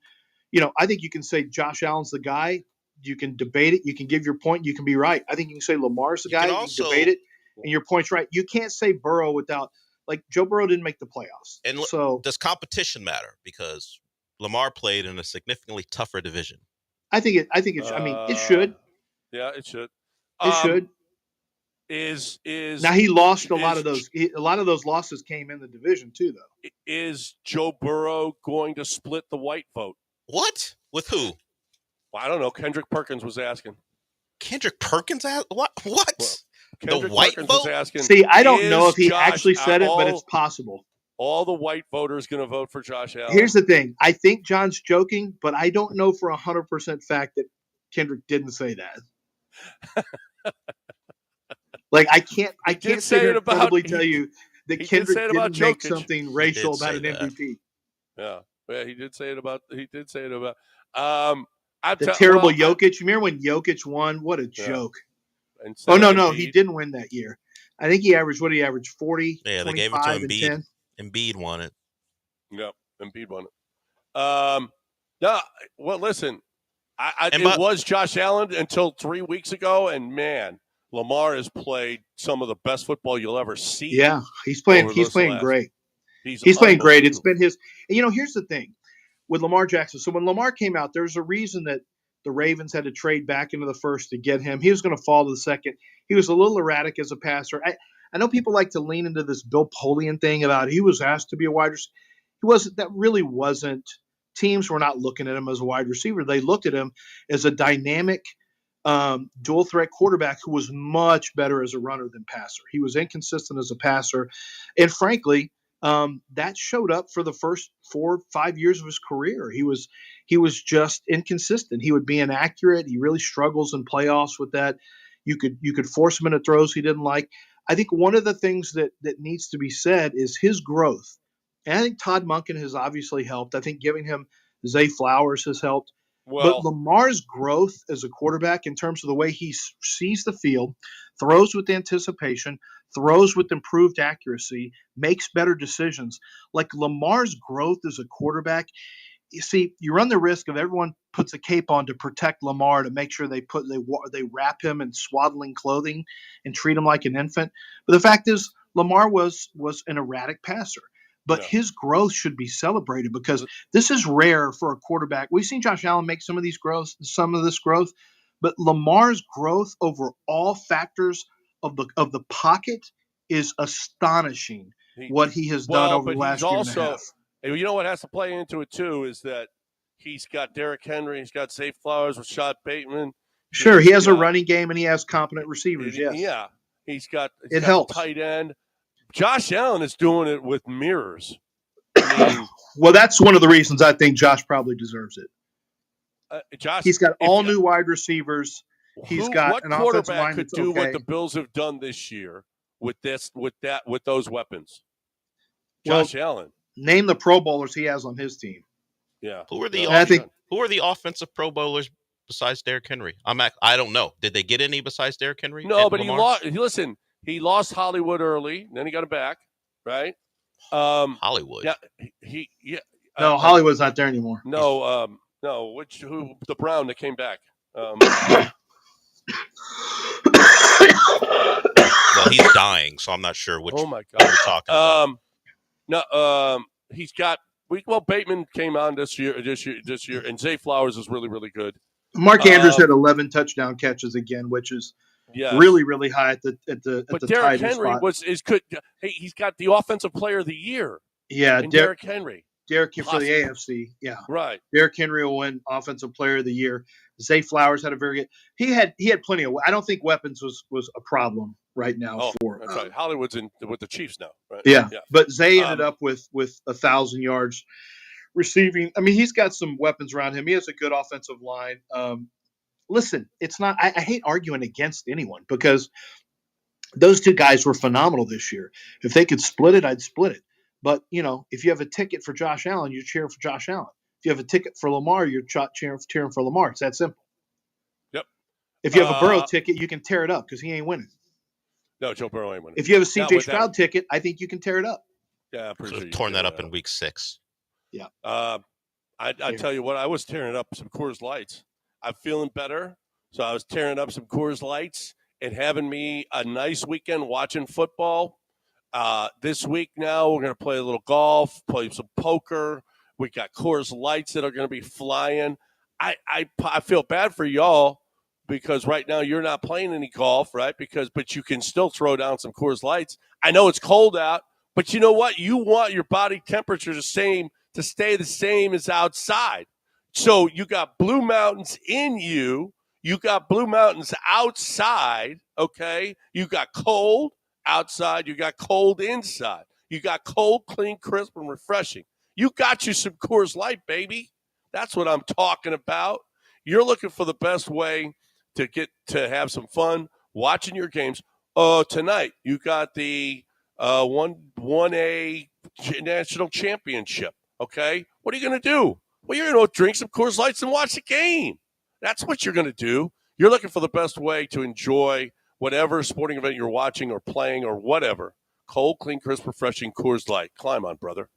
I think you can say Josh Allen's the guy. You can debate it. You can give your point. You can be right. I think you can say Lamar's the guy. You can debate it. And your point's right. You can't say Burrow without, Joe Burrow didn't make the playoffs. And so does competition matter? Because Lamar played in a significantly tougher division. I think it should. Yeah, it should. It should. Is now he lost a lot of those. A lot of those losses came in the division too, though. Is Joe Burrow going to split the white vote? What? With who? Well, I don't know. Kendrick Perkins was asking. Kendrick Perkins asked what? What? Well, the white Perkins vote? Was asking, see, I don't know if he Josh, actually said it, but it's possible. All the white voters going to vote for Josh Allen. Here's the thing. I think John's joking, but I don't know for 100% fact that Kendrick didn't say that. I can't say it about tell you that Kendrick didn't make something racial about an MVP. Yeah, he did say it about. He did say it about. The terrible Jokic. You remember when Jokic won? What a joke. No, he didn't win that year. I think he averaged 40. Yeah, they gave it to Embiid. Embiid won it. Yep, Embiid won it. No, well, listen, it was Josh Allen until 3 weeks ago, and man, Lamar has played some of the best football you'll ever see. Yeah, he's playing great. He's playing great. It's been his. And here's the thing with Lamar Jackson. So when Lamar came out, there's a reason that the Ravens had to trade back into the first to get him. He was going to fall to the second. He was a little erratic as a passer. I know people like to lean into this Bill Polian thing about he was asked to be a wide receiver. He wasn't. That really wasn't. Teams were not looking at him as a wide receiver. They looked at him as a dynamic, dual threat quarterback who was much better as a runner than passer. He was inconsistent as a passer. And frankly, that showed up for the first 4 or 5 years of his career. He was just inconsistent. He would be inaccurate. He really struggles in playoffs with that. You could force him into throws he didn't like. I think one of the things that needs to be said is his growth. And I think Todd Monken has obviously helped. I think giving him Zay Flowers has helped. But Lamar's growth as a quarterback in terms of the way he sees the field, throws with anticipation, throws with improved accuracy, makes better decisions. Lamar's growth as a quarterback, you see, you run the risk of everyone puts a cape on to protect Lamar to make sure they wrap him in swaddling clothing and treat him like an infant. But the fact is, Lamar was an erratic passer. But his growth should be celebrated because this is rare for a quarterback. We've seen Josh Allen make some of this growth, but Lamar's growth over all factors of the pocket is astonishing. What he has done over the last year and a half. And you know what has to play into it too is that he's got Derrick Henry, he's got Zay Flowers, Rashad Bateman. Sure, he has a running game and he has competent receivers. Yes, yeah, he's got helps. Tight end. Josh Allen is doing it with mirrors. Well, that's one of the reasons I think Josh probably deserves it. He's got all new wide receivers. He's got what an offensive quarterback line could that's do okay. what the Bills have done this year with those weapons? Well, Josh Allen. Name the Pro Bowlers he has on his team. Yeah. Who are the offensive Pro Bowlers besides Derrick Henry? I don't know. Did they get any besides Derrick Henry? No, but Lamar? he lost Hollywood early, then he got it back, right? Hollywood. Yeah. No, Hollywood's not there anymore. No, the Brown that came back. Well, he's dying, so I'm not sure which. Oh my God, you're talking about. He's got. Bateman came on this year, and Zay Flowers is really, really good. Mark Andrews had 11 touchdown catches again, which is really, really high at the Derrick tight end Henry spot. is good. Hey, he's got the offensive player of the year. Yeah, Derrick Henry. Derrick for the AFC, yeah, right. Derrick Henry will win Offensive Player of the Year. Zay Flowers had a very good. He had plenty of. I don't think weapons was a problem right now for. That's right. Hollywood's with the Chiefs now, right? Yeah, but Zay ended up with 1,000 yards receiving. I mean, he's got some weapons around him. He has a good offensive line. Listen, it's not. I hate arguing against anyone because those two guys were phenomenal this year. If they could split it, I'd split it. But, if you have a ticket for Josh Allen, you're cheering for Josh Allen. If you have a ticket for Lamar, you're cheering for Lamar. It's that simple. Yep. If you have a Burrow ticket, you can tear it up because he ain't winning. No, Joe Burrow ain't winning. If you have a CJ Stroud ticket, I think you can tear it up. Yeah, I'm pretty sure torn that up in week 6. Yeah. I tell you what, I was tearing up some Coors Lights. I'm feeling better, so I was tearing up some Coors Lights and having me a nice weekend watching football. This week now we're going to play a little golf, play some poker. We got Coors Lights that are going to be flying. I feel bad for y'all because right now you're not playing any golf, right? But you can still throw down some Coors Lights. I know it's cold out, but you know what? You want your body temperature to stay the same as outside. So you got Blue Mountains in you. You got Blue Mountains outside, okay? You got cold outside. You got cold inside. You got cold, clean, crisp, and refreshing. You got you some Coors Light, baby. That's what I'm talking about. You're looking for the best way to have some fun watching your games. Tonight, you got the 1A National Championship, okay? What are you going to do? Well, you're going to drink some Coors Lights and watch the game. That's what you're going to do. You're looking for the best way to enjoy whatever sporting event you're watching or playing or whatever. Cold, clean, crisp, refreshing Coors Light. Climb on, brother.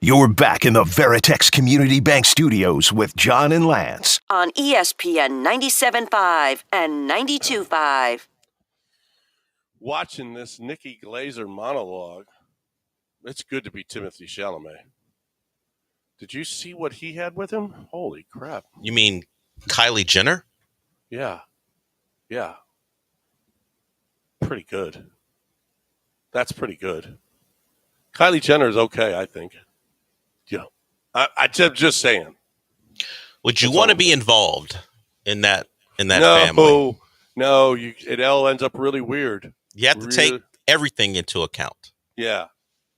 You're back in the Veritex Community Bank Studios with John and Lance. On ESPN 97.5 and 92.5. Watching this Nikki Glaser monologue, it's good to be Timothy Chalamet. Did you see what he had with him? Holy crap. You mean Kylie Jenner? Yeah. Yeah. Pretty good. That's pretty good. Kylie Jenner is okay, I think. Yeah. I'm just saying. Would you want to be involved in that no, family? No, it all ends up really weird. You have to take everything into account. Yeah.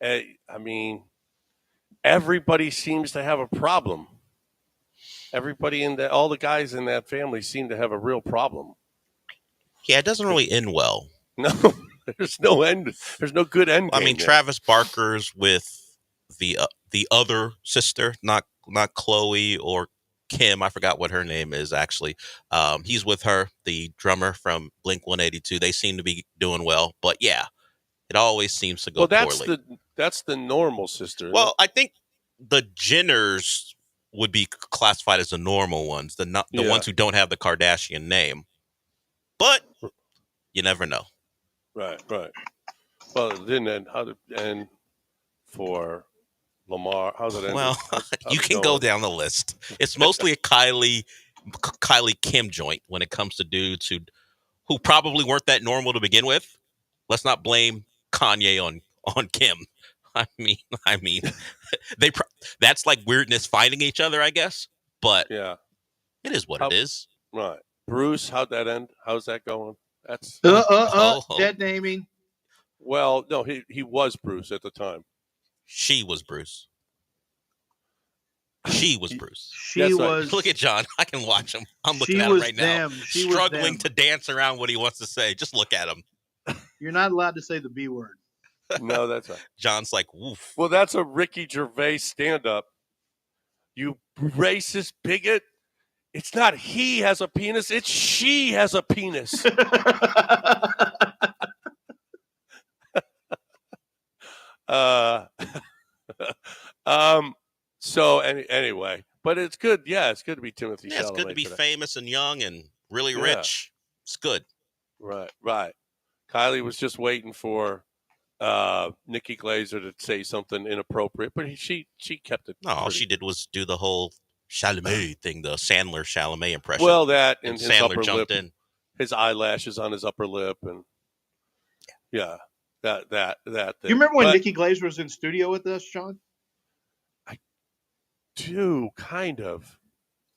I mean, everybody seems to have a problem. Everybody all the guys in that family seem to have a real problem. Yeah, it doesn't really end well. No, there's no end. There's no good end. I mean, Travis Barker's with the other sister, not Chloe or Kim. I forgot what her name is actually. He's with her, the drummer from Blink-182. They seem to be doing well, but yeah, it always seems to go poorly. That's the normal sister. Well, I think the Jenners would be classified as the normal ones, the ones who don't have the Kardashian name. But you never know. Right. Well, it didn't end. How did it end for Lamar? How's it end? Well, you can go down the list. It's mostly a Kylie Kim joint when it comes to dudes who probably weren't that normal to begin with. Let's not blame Kanye on Kim. I mean, that's like weirdness finding each other, I guess. But yeah, it is what it is. Right. Bruce, how'd that end? How's that going? That's dead naming. Well, no, he was Bruce at the time. She was Bruce. She was Bruce. She was. Look at John. I can watch him. I'm looking at him right now. Struggling to dance around what he wants to say. Just look at him. You're not allowed to say the B word. No, that's right. John's like, woof. Well, that's a Ricky Gervais stand-up. You racist bigot. It's not he has a penis. It's she has a penis. So anyway, but it's good. Yeah, it's good to be Timothy Chalamet. Yeah, it's good to be famous and young and really rich. It's good. Right. Kylie was just waiting for Nikki Glaser to say something inappropriate, but she kept it. No, all she did was do the whole Chalamet thing, the Sandler Chalamet impression. Well, that and his Sandler upper jumped lip, in. His eyelashes on his upper lip, and yeah, that thing. You remember when Nikki Glaser was in studio with us, John? I do, kind of.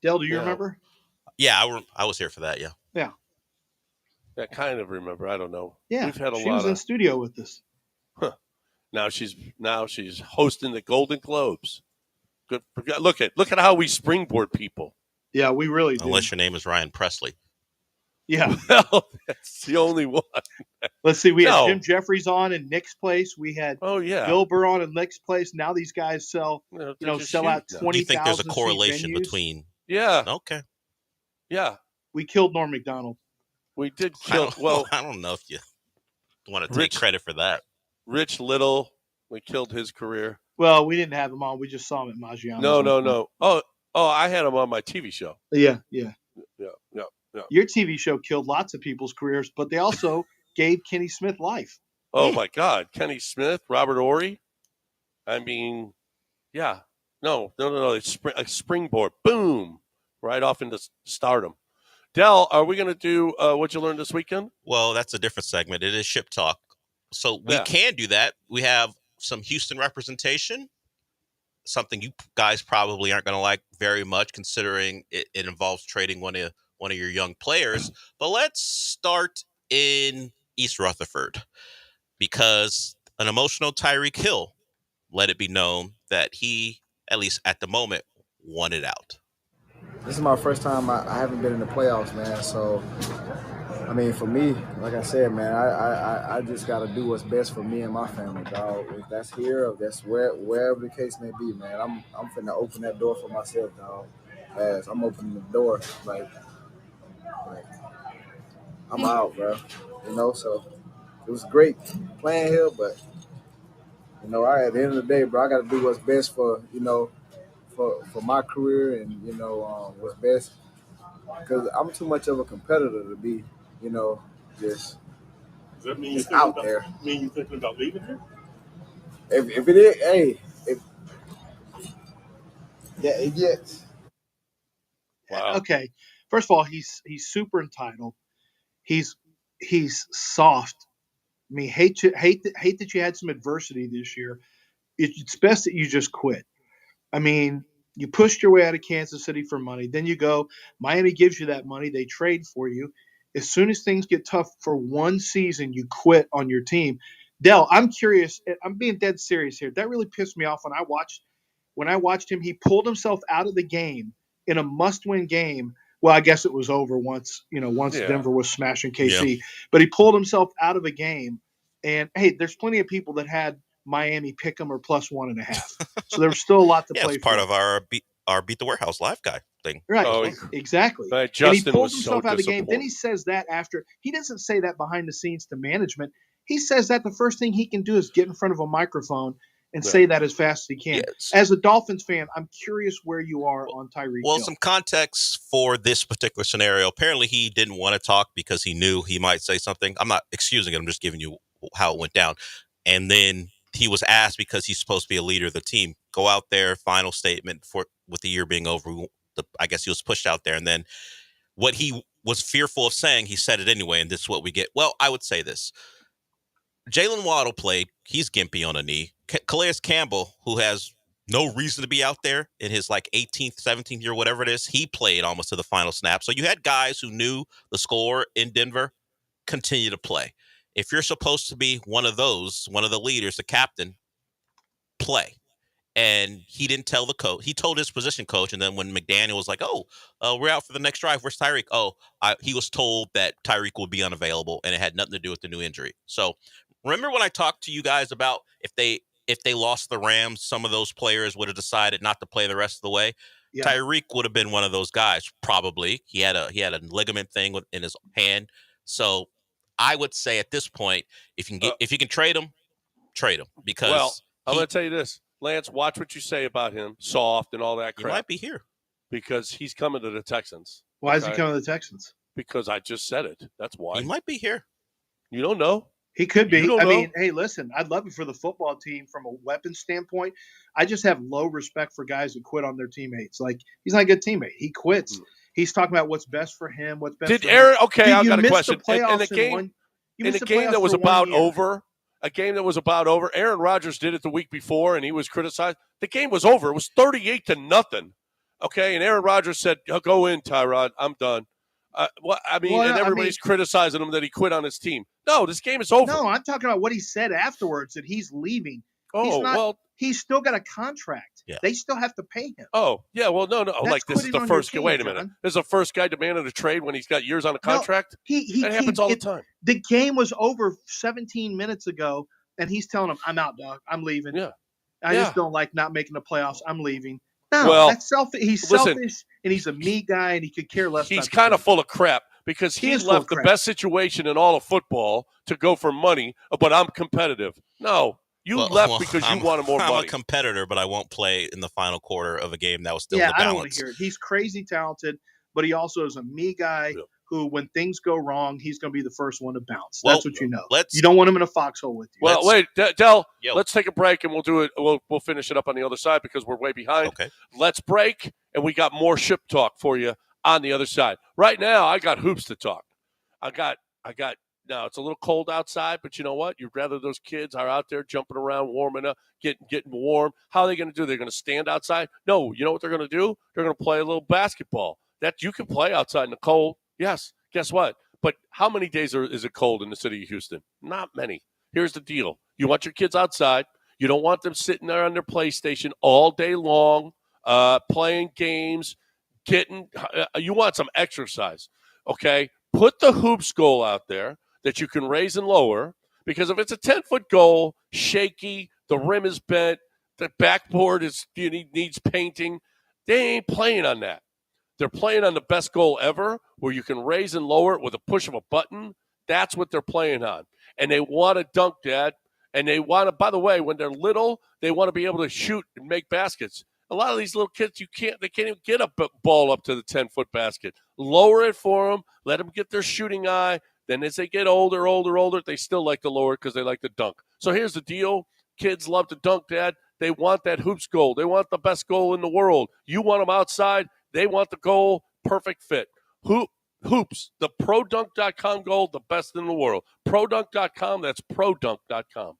Del, do you remember? Yeah, I was here for that. Yeah. Yeah. I kind of remember. I don't know. Yeah, we've had a lot. She was in studio with us. Huh. Now she's hosting the Golden Globes. Good. Look at how we springboard people. Yeah, we really do. Unless your name is Ryan Presley. Yeah. Well, that's the only one. Let's see. We had Jim Jeffries on in Nick's place. We had Bill Burr on in Nick's place. Now these guys sell out 20,000. Do you think there's a correlation between? Yeah. Okay. Yeah. We killed Norm Macdonald. We did kill. Well, I don't know if you want to take credit for that. Rich Little, we killed his career. Well, we didn't have him on. We just saw him at Maggiano's. No. Oh, I had him on my TV show. Yeah. Your TV show killed lots of people's careers, but they also gave Kenny Smith life. Oh my God, Kenny Smith, Robert Horry. I mean, yeah. No. It's a springboard. Boom, right off into stardom. Del, are we going to do what you learned this weekend? Well, that's a different segment. It is Ship Talk. So we can do that. We have some Houston representation, something you guys probably aren't going to like very much considering it involves trading one of your young players. But let's start in East Rutherford because an emotional Tyreek Hill let it be known that he, at least at the moment, wanted out. This is my first time I haven't been in the playoffs, man. So, I mean, for me, like I said, man, I just got to do what's best for me and my family, dog. If that's here or that's wherever the case may be, man, I'm finna open that door for myself, dog. As I'm opening the door, like I'm out, bro. So it was great playing here, but You know, at the end of the day, bro, I got to do what's best for, for my career and, what's best. Because I'm too much of a competitor to be, just, Does that mean just out there. Mean you thinking about leaving here? If it is, hey, it gets. Wow. Okay. First of all, he's super entitled. He's soft. I mean, hate that you had some adversity this year. It's best that you just quit. I mean, you pushed your way out of Kansas City for money. Then you go, Miami gives you that money. They trade for you. As soon as things get tough for one season, you quit on your team. Dell, I'm curious. I'm being dead serious here. That really pissed me off when I watched him. He pulled himself out of the game in a must-win game. Well, I guess it was over once Denver was smashing KC. Yeah. But he pulled himself out of a game. And, hey, there's plenty of people that had Miami pick them or plus 1.5. So there was still a lot to play it's for. part of our Beat the Warehouse live guy thing. Right. Oh, exactly. Right. And he Justin pulled was himself so out of the game. disappointed. Then he says that after. He doesn't say that behind the scenes to management. He says that the first thing he can do is get in front of a microphone and say that as fast as he can. Yes. As a Dolphins fan, I'm curious where you are on Tyreek Well, Hill. some context for this particular scenario. Apparently, he didn't want to talk because he knew he might say something. I'm not excusing it. I'm just giving you how it went down. And then he was asked, because he's supposed to be a leader of the team, go out there, final statement with the year being over. I guess he was pushed out there. And then what he was fearful of saying, he said it anyway, and this is what we get. Well, I would say this. Jalen Waddle played. He's gimpy on a knee. Calais Campbell, who has no reason to be out there in his 18th, 17th year, whatever it is, he played almost to the final snap. So you had guys who knew the score in Denver continue to play. If you're supposed to be one of the leaders, the captain, play. And he didn't tell the coach. He told his position coach. And then when McDaniel was like, we're out for the next drive, where's Tyreek? He was told that Tyreek would be unavailable, and it had nothing to do with the new injury. So remember when I talked to you guys about if they lost the Rams, some of those players would have decided not to play the rest of the way. Yeah. Tyreek would have been one of those guys, probably. He had a ligament thing in his hand. So I would say at this point, if you can trade him, trade him. Because I'm going to tell you this. Lance, watch what you say about him, soft and all that crap. He might be here. Because he's coming to the Texans. Why is he coming to the Texans? Because I just said it. That's why. He might be here. You don't know. He could be. I mean, hey, listen, I'd love it for the football team from a weapon standpoint. I just have low respect for guys who quit on their teammates. He's not a good teammate. He quits. He's talking about what's best for him, what's best for Aaron, him. Okay, I've got a question. In the game that was about over, Aaron Rodgers did it the week before, and he was criticized. The game was over. It was 38-0. Okay, and Aaron Rodgers said, "Go in, Tyrod. I'm done." Everybody's criticizing him that he quit on his team. No, this game is over. No, I'm talking about what he said afterwards, that he's leaving. He's still got a contract. Yeah. They still have to pay him. Oh, yeah, well, no. This is the first guy. Wait a minute. John. This is the first guy demanding a trade when he's got years on a contract? No, that happens all the time. The game was over 17 minutes ago, and he's telling him, I'm out, dog. I'm leaving. Yeah. I just don't like not making the playoffs. I'm leaving. No, that's selfish. He's selfish, and he's a me guy, and he could care less. He's kind of full of crap because he left the best situation in all of football to go for money, but I'm competitive. No, you left because you wanted more money. I'm a competitor, but I won't play in the final quarter of a game that was still in the I balance. don't want to hear it. He's crazy talented, but he also is a me guy who, when things go wrong, he's going to be the first one to bounce. That's what you know. You don't want him in a foxhole with you. Well, wait, Del, let's take a break, and we'll do it. We'll finish it up on the other side because we're way behind. Okay. Let's break, and we got more ship talk for you on the other side. Right now, I got hoops to talk. I got. Now, it's a little cold outside, but you know what? You'd rather those kids are out there jumping around, warming up, getting warm. How are they going to do? They're going to stand outside? No, you know what they're going to do? They're going to play a little basketball. That you can play outside in the cold. Yes. Guess what? But how many days is it cold in the city of Houston? Not many. Here's the deal. You want your kids outside. You don't want them sitting there on their PlayStation all day long, playing games, you want some exercise, okay? Put the hoops goal out there that you can raise and lower, because if it's a 10-foot goal, shaky, the rim is bent, the backboard needs painting, they ain't playing on that. They're playing on the best goal ever, where you can raise and lower it with a push of a button. That's what they're playing on. And they want to dunk, Dad. And they want to, by the way, when they're little, they want to be able to shoot and make baskets. A lot of these little kids, they can't even get a ball up to the 10-foot basket. Lower it for them. Let them get their shooting eye. Then as they get older, they still like to lower it because they like to dunk. So here's the deal. Kids love to dunk, Dad. They want that hoops goal. They want the best goal in the world. You want them outside. They want the goal. Perfect fit. Hoops, the ProDunk.com goal, the best in the world. ProDunk.com, that's ProDunk.com.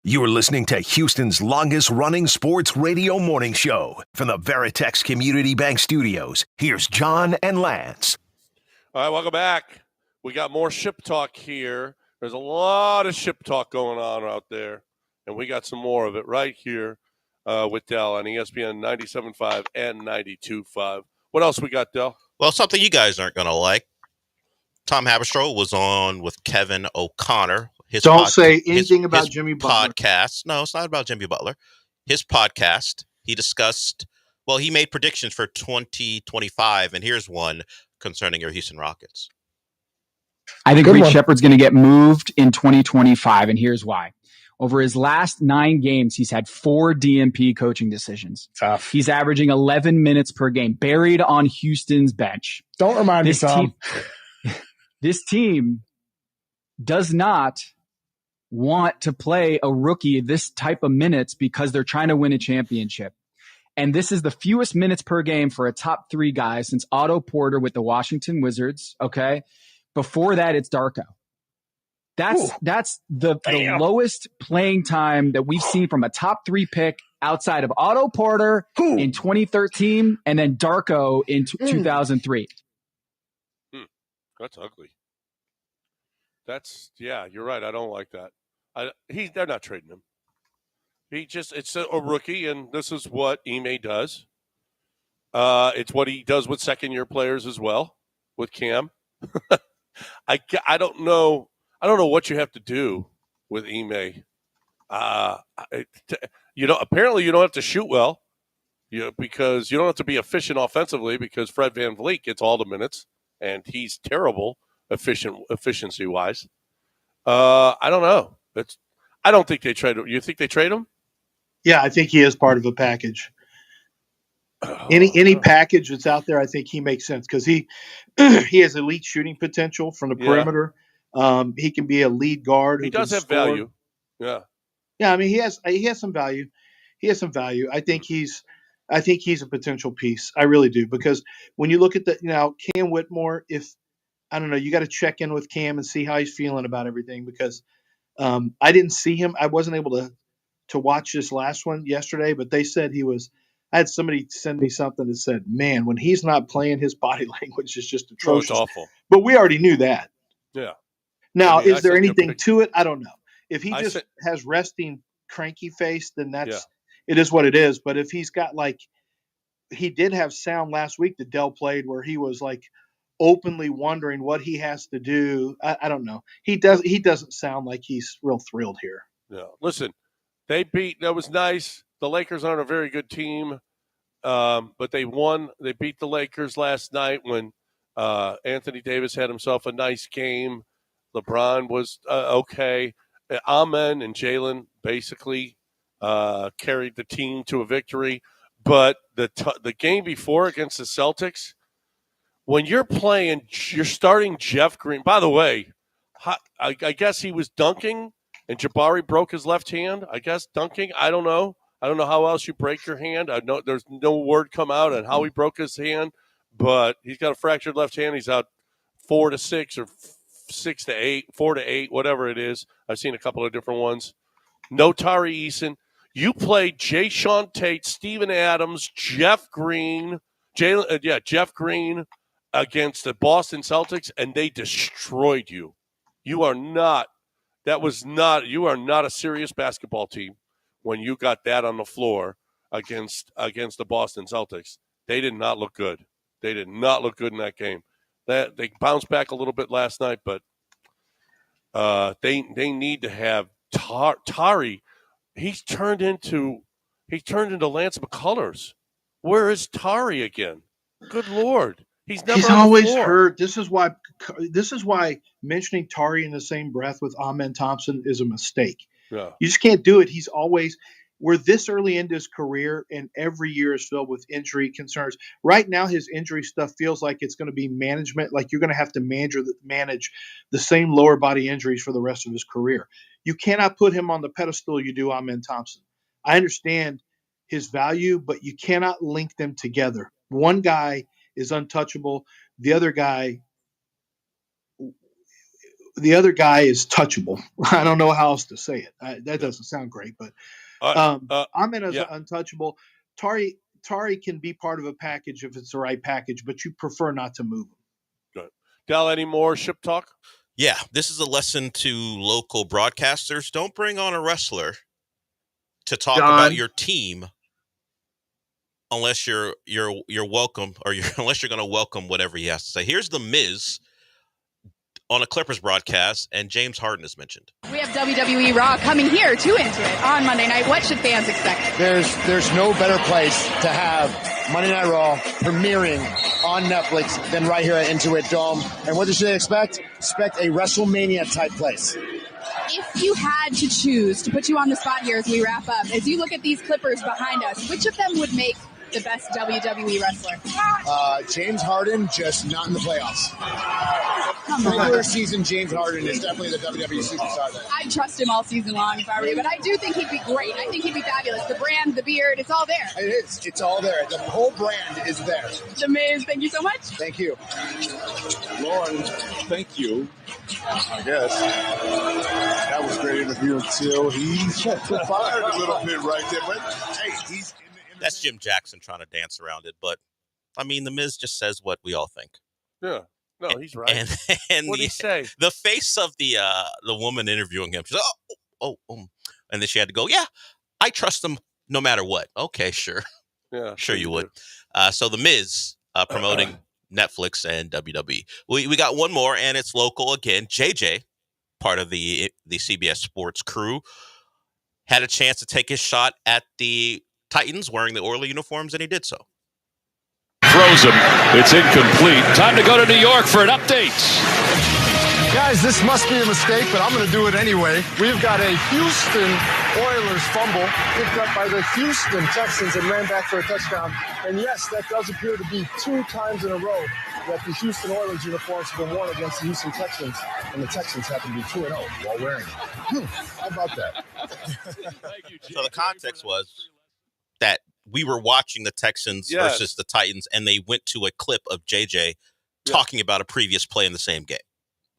You are listening to Houston's longest-running sports radio morning show from the Veritex Community Bank Studios. Here's John and Lance. All right, welcome back. We got more ship talk here. There's a lot of ship talk going on out there, and we got some more of it right here with Dell on ESPN 97.5 and 92.5. What else we got, Dell? Well, something you guys aren't going to like. Tom Haberstroh was on with Kevin O'Connor. Don't say anything about Jimmy Butler. Podcast. No, it's not about Jimmy Butler. His podcast, he discussed, well, he made predictions for 2025, and here's one concerning your Houston Rockets. I think Reed Shepherd's going to get moved in 2025, and here's why. Over his last 9 games, he's had 4 DNP coaching decisions. Tough. He's averaging 11 minutes per game, buried on Houston's bench. Don't remind me, Tom. This team does not want to play a rookie this type of minutes because they're trying to win a championship. And this is the fewest minutes per game for a top 3 guy since Otto Porter with the Washington Wizards. Okay. Before that, it's Darko. That's the lowest playing time that we've seen from a top 3 pick outside of Otto Porter in 2013 and then Darko in 2003. That's ugly. You're right. I don't like that. They're not trading him. It's a rookie, and this is what Ime does. It's what he does with second-year players as well, with Cam. I don't know. I don't know what you have to do with Ime. Apparently you don't have to shoot well, because you don't have to be efficient offensively, because Fred VanVleet gets all the minutes and he's terrible efficiency wise. I don't know. I don't think they trade him. You think they trade him? Yeah, I think he is part of a package. Any package that's out there, I think he makes sense because he has elite shooting potential from the perimeter. He can be a lead guard. He does have value. Yeah. Yeah, I mean he has some value. He has some value. I think he's a potential piece. I really do, because when you look at Cam Whitmore, I don't know, you got to check in with Cam and see how he's feeling about everything, because I didn't see him. I wasn't able to watch this last one yesterday, but they said he was. I had somebody send me something that said, "Man, when he's not playing, his body language is just atrocious." Oh, it's awful. But we already knew that. Yeah. Now, is there anything to it? I don't know. If he just has resting cranky face, then it is what it is. But if he's got he did have sound last week that Dell played where he was openly wondering what he has to do. I don't know. He doesn't sound like he's real thrilled here. No. Listen, that was nice. The Lakers aren't a very good team, but they won. They beat the Lakers last night when Anthony Davis had himself a nice game. LeBron was okay. Amen and Jalen basically carried the team to a victory. But the game before against the Celtics, when you're starting Jeff Green. By the way, I guess he was dunking and Jabari broke his left hand. I guess dunking. I don't know. I don't know how else you break your hand. I know there's no word come out on how he broke his hand, but he's got a fractured left hand. He's out 4 to 6 or 6 to 8, 4 to 8, whatever it is. I've seen a couple of different ones. No Tari Eason. You played Jay Sean Tate, Steven Adams, Jeff Green, Jeff Green against the Boston Celtics, and they destroyed you. You are not a serious basketball team when you got that on the floor against the Boston Celtics. They did not look good. They did not look good in that game. They bounced back a little bit last night, but they need to have Tari. He's turned into Lance McCullers. Where is Tari again? Good Lord. He's always hurt. This is why mentioning Tari in the same breath with Amen Thompson is a mistake. Yeah. You just can't do it. We're this early into his career, and every year is filled with injury concerns. Right now, his injury stuff feels like it's going to be management, like you're going to have to manage the same lower body injuries for the rest of his career. You cannot put him on the pedestal you do Amen Thompson. I understand his value, but you cannot link them together. One guy is untouchable. The other guy is touchable. I don't know how else to say it. That doesn't sound great, but Amen is untouchable. Tari can be part of a package if it's the right package, but you prefer not to move him. Good. Del, any more ship talk? Yeah, this is a lesson to local broadcasters. Don't bring on a wrestler to talk about your team unless you're welcome, or unless you're going to welcome whatever he has to say. Here's the Miz on a Clippers broadcast, and James Harden is mentioned. We have WWE Raw coming here to Intuit on Monday night. What should fans expect? There's no better place to have Monday Night Raw premiering on Netflix than right here at Intuit Dome. And what should they expect? Expect a WrestleMania type place. If you had to choose, to put you on the spot here as we wrap up, as you look at these Clippers behind us, which of them would make the best WWE wrestler? James Harden, just not in the playoffs. Regular season James Harden is definitely the WWE superstar there. I trust him all season long if I were you, but I do think he'd be great. I think he'd be fabulous. The brand, the beard, it's all there. It is. It's all there. The whole brand is there. The Miz, thank you so much. Thank you. Lauren, thank you. I guess that was a great interview until he fired a little bit right there. But hey, he's that's Jim Jackson trying to dance around it. But I mean, the Miz just says what we all think. Yeah, no, he's right. And what did he say? The face of the woman interviewing him. She's and then she had to go. Yeah, I trust him no matter what. Okay, sure. Yeah, sure you would. So the Miz promoting Netflix and WWE. We got one more, and it's local again. JJ, part of the CBS Sports crew, had a chance to take his shot at the Titans wearing the Oilers uniforms, and he did so. Throws him. It's incomplete. Time to go to New York for an update. Guys, this must be a mistake, but I'm going to do it anyway. We've got a Houston Oilers fumble picked up by the Houston Texans and ran back for a touchdown. And yes, that does appear to be 2 times in a row that the Houston Oilers uniforms have been worn against the Houston Texans, and the Texans happen to be 2-0 while wearing it. How about that? So the context was that we were watching the Texans versus the Titans, and they went to a clip of JJ talking about a previous play in the same game.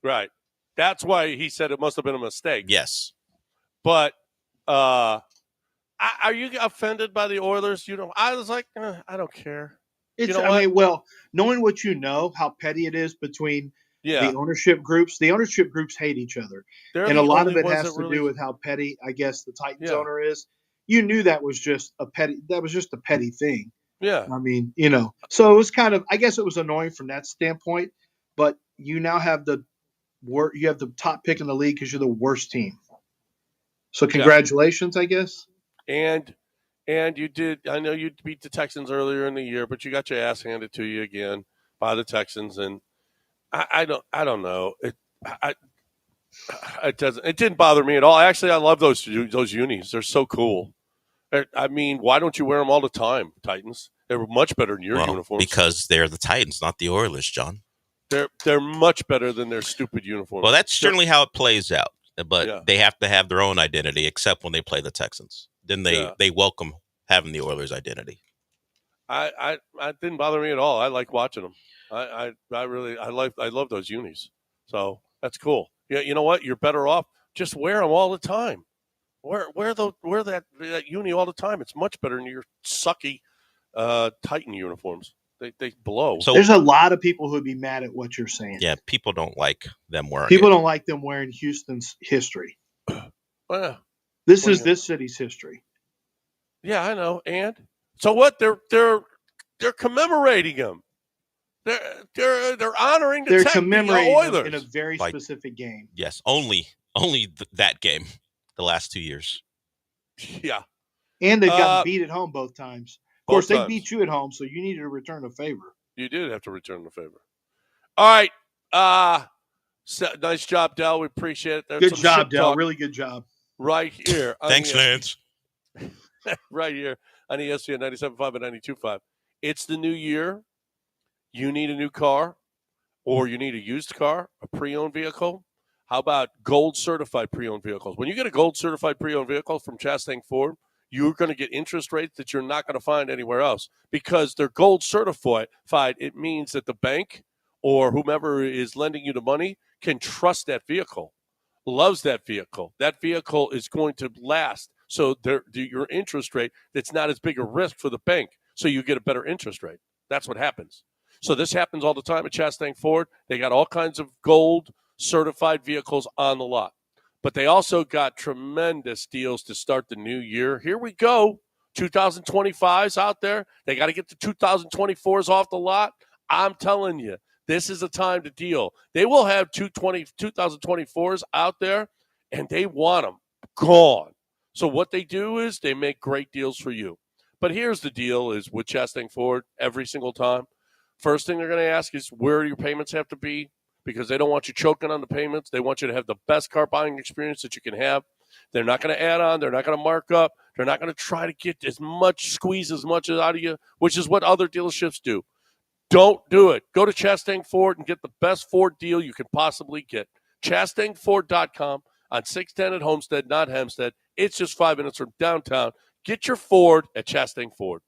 Right. That's why he said it must have been a mistake. Yes. But are you offended by the Oilers? I was like, I don't care. It's, you know well, knowing what you know, how petty it is between the ownership groups hate each other. And a lot of it has to do with how petty, I guess, the Titans owner is. You knew that was just a petty thing. Yeah. I mean, so it was kind of, I guess it was annoying from that standpoint, but you now have the top pick in the league because you're the worst team. So congratulations, I guess. And you did. I know you beat the Texans earlier in the year, but you got your ass handed to you again by the Texans, and I don't know. It didn't bother me at all. Actually, I love those unis. They're so cool. I mean, why don't you wear them all the time, Titans? They're much better than your uniforms. Because they're the Titans, not the Oilers, John. They're much better than their stupid uniforms. Well, that's certainly how it plays out. But they have to have their own identity, except when they play the Texans. Then they welcome having the Oilers' identity. I didn't bother me at all. I like watching them. I love those unis. So that's cool. Yeah, you know what? You're better off just wear them all the time. Wear that uni all the time. It's much better than your sucky Titan uniforms. They blow. So there's a lot of people who'd be mad at what you're saying. Yeah, people don't like them wearing. People don't like them wearing Houston's history. This is this city's history. Yeah, I know. And so what? They're commemorating him. They're honoring the commemorating Oilers in a very specific game. Yes, only that game, the last 2 years. Yeah, and they've gotten beat at home both times. Of course, they beat you at home, so you needed to return a favor. You did have to return the favor. All right. Nice job, Dell. We appreciate it. Good job, Dell. Really good job. Right here. Thanks, Lance. Right here on ESPN 97.5 and 92.5. It's the new year. You need a new car, or you need a used car, a pre-owned vehicle. How about gold-certified pre-owned vehicles? When you get a gold-certified pre-owned vehicle from Chastang Ford, you're going to get interest rates that you're not going to find anywhere else because they're gold certified. It means that the bank or whomever is lending you the money can trust that vehicle, loves that vehicle. That vehicle is going to last. So your interest rate, that's not as big a risk for the bank. So you get a better interest rate. That's what happens. So this happens all the time at Chastang Ford. They got all kinds of gold certified vehicles on the lot. But they also got tremendous deals to start the new year. Here we go. 2025s out there. They got to get the 2024s off the lot. I'm telling you, this is a time to deal. They will have 2024s out there, and they want them gone. So what they do is they make great deals for you. But here's the deal is with Chastang Ford every single time. First thing they're going to ask is where your payments have to be, because they don't want you choking on the payments. They want you to have the best car buying experience that you can have. They're not going to add on. They're not going to mark up. They're not going to try to get squeeze as much out of you, which is what other dealerships do. Don't do it. Go to Chastang Ford and get the best Ford deal you can possibly get. ChastangFord.com on 610 at Homestead, not Hempstead. It's just 5 minutes from downtown. Get your Ford at Chastang Ford.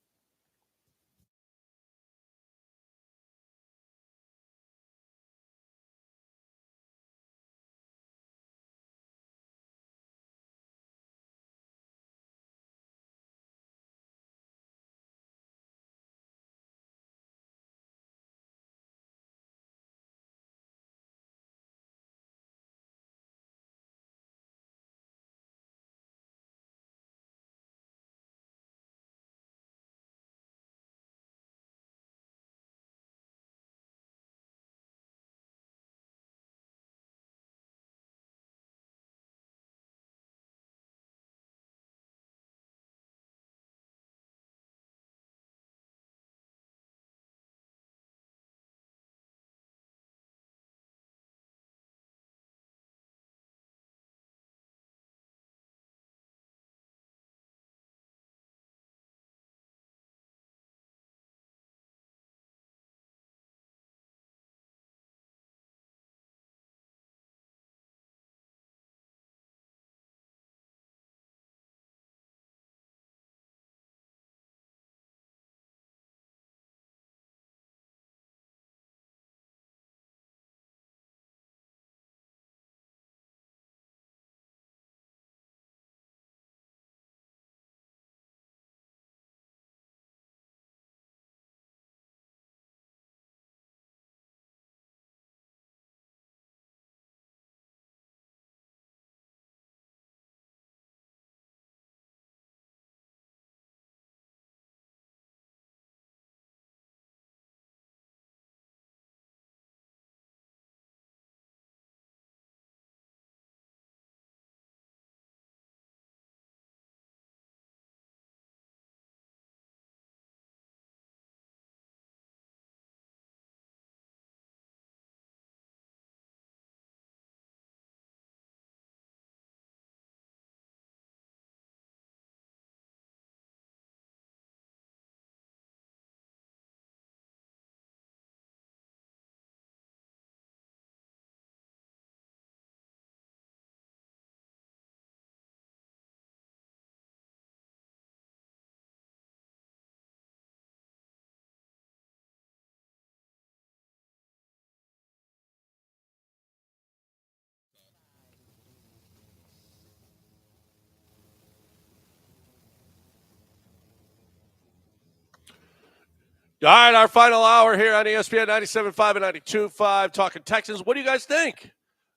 All right, our final hour here on ESPN 97.5 and 92.5, talking Texans. What do you guys think?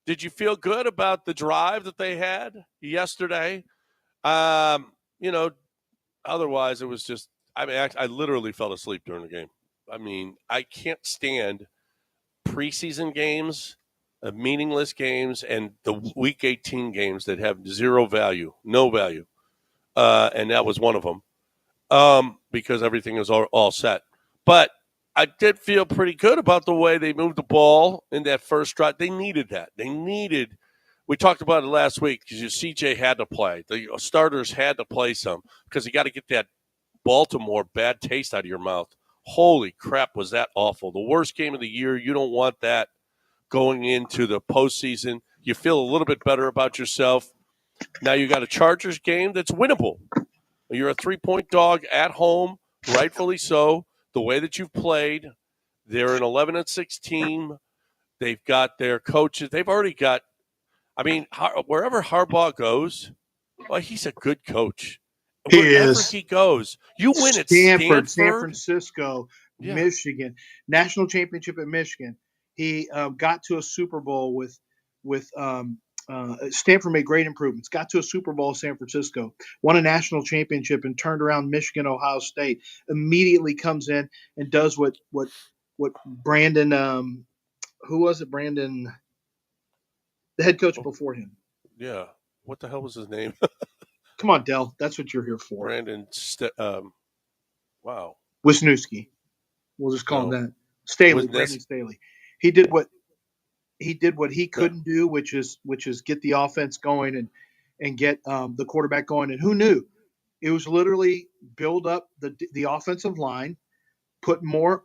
Did you feel good about the drive that they had yesterday? Otherwise it was just, I literally fell asleep during the game. I mean, I can't stand preseason games, meaningless games, and the Week 18 games that have zero value, no value. And that was one of them because everything is all set. But I did feel pretty good about the way they moved the ball in that first drive. They needed that. We talked about it last week because CJ had to play. The starters had to play some because you got to get that Baltimore bad taste out of your mouth. Holy crap, was that awful. The worst game of the year. You don't want that going into the postseason. You feel a little bit better about yourself. Now you got a Chargers game that's winnable. You're a 3-point dog at home, rightfully so. The way that you've played, they're an 11-6 team. They've got their coaches. They've already got, wherever Harbaugh goes, well, he's a good coach. Wherever he goes, you win at Stanford, San Francisco, Michigan, national championship at Michigan. He got to a Super Bowl with Stanford made great improvements. Got to a Super Bowl, San Francisco, won a national championship, and turned around Michigan, Ohio State. Immediately comes in and does what Brandon, who was it? Brandon, the head coach before him. Yeah, what the hell was his name? Come on, Dell. That's what you're here for. Brandon. Wow. Wisniewski. We'll just call him that. Staley. Brandon Staley. He did what he couldn't do, which is get the offense going and get the quarterback going. And who knew? It was literally build up the offensive line, put more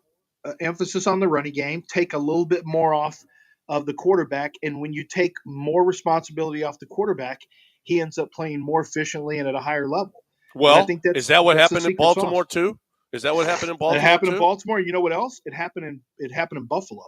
emphasis on the running game, take a little bit more off of the quarterback. And when you take more responsibility off the quarterback, he ends up playing more efficiently and at a higher level. Well, I think is that what happened in Baltimore too? Is that what happened in Baltimore? It happened in Baltimore. You know what else? It happened in Buffalo.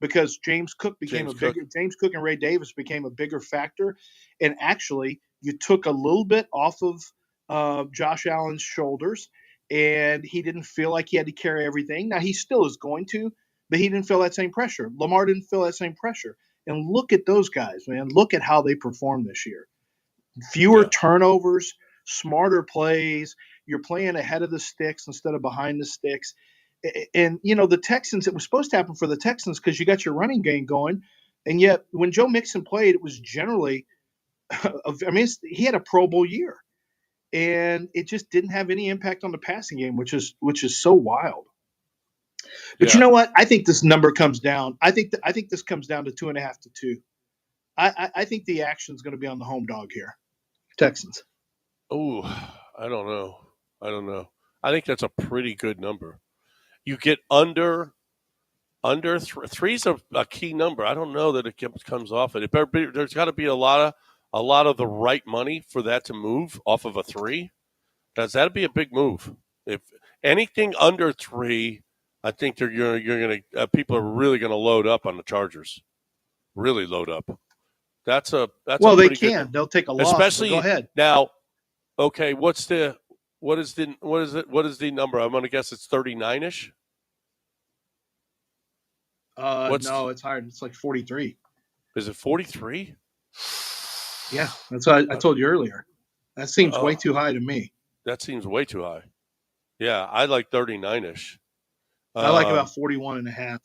Because James Cook and Ray Davis became a bigger factor. And actually, you took a little bit off of Josh Allen's shoulders, and he didn't feel like he had to carry everything. Now, he still is going to, but he didn't feel that same pressure. Lamar didn't feel that same pressure. And look at those guys, man. Look at how they performed this year. Fewer turnovers, smarter plays. You're playing ahead of the sticks instead of behind the sticks. And, the Texans, it was supposed to happen for the Texans because you got your running game going. And yet when Joe Mixon played, it was generally, he had a Pro Bowl year. And it just didn't have any impact on the passing game, which is so wild. But you know what? I think this number comes down. I think this comes down to 2.5 to 2. I think the action is going to be on the home dog here. Texans. Oh, I don't know. I think that's a pretty good number. You get under three's a key number. I don't know that it comes off it. There's got to be a lot of the right money for that to move off of a 3. That'd be a big move. If anything under 3, I think people are really gonna load up on the Chargers. Really load up. That's they can. They'll take a loss. Especially go ahead now. Okay, what is the number? I'm gonna guess it's 39ish. No, it's higher. It's like 43. Is it 43? Yeah, that's what I told you earlier. That seems way too high to me. That seems way too high. Yeah, I like 39ish. I like about 41.5.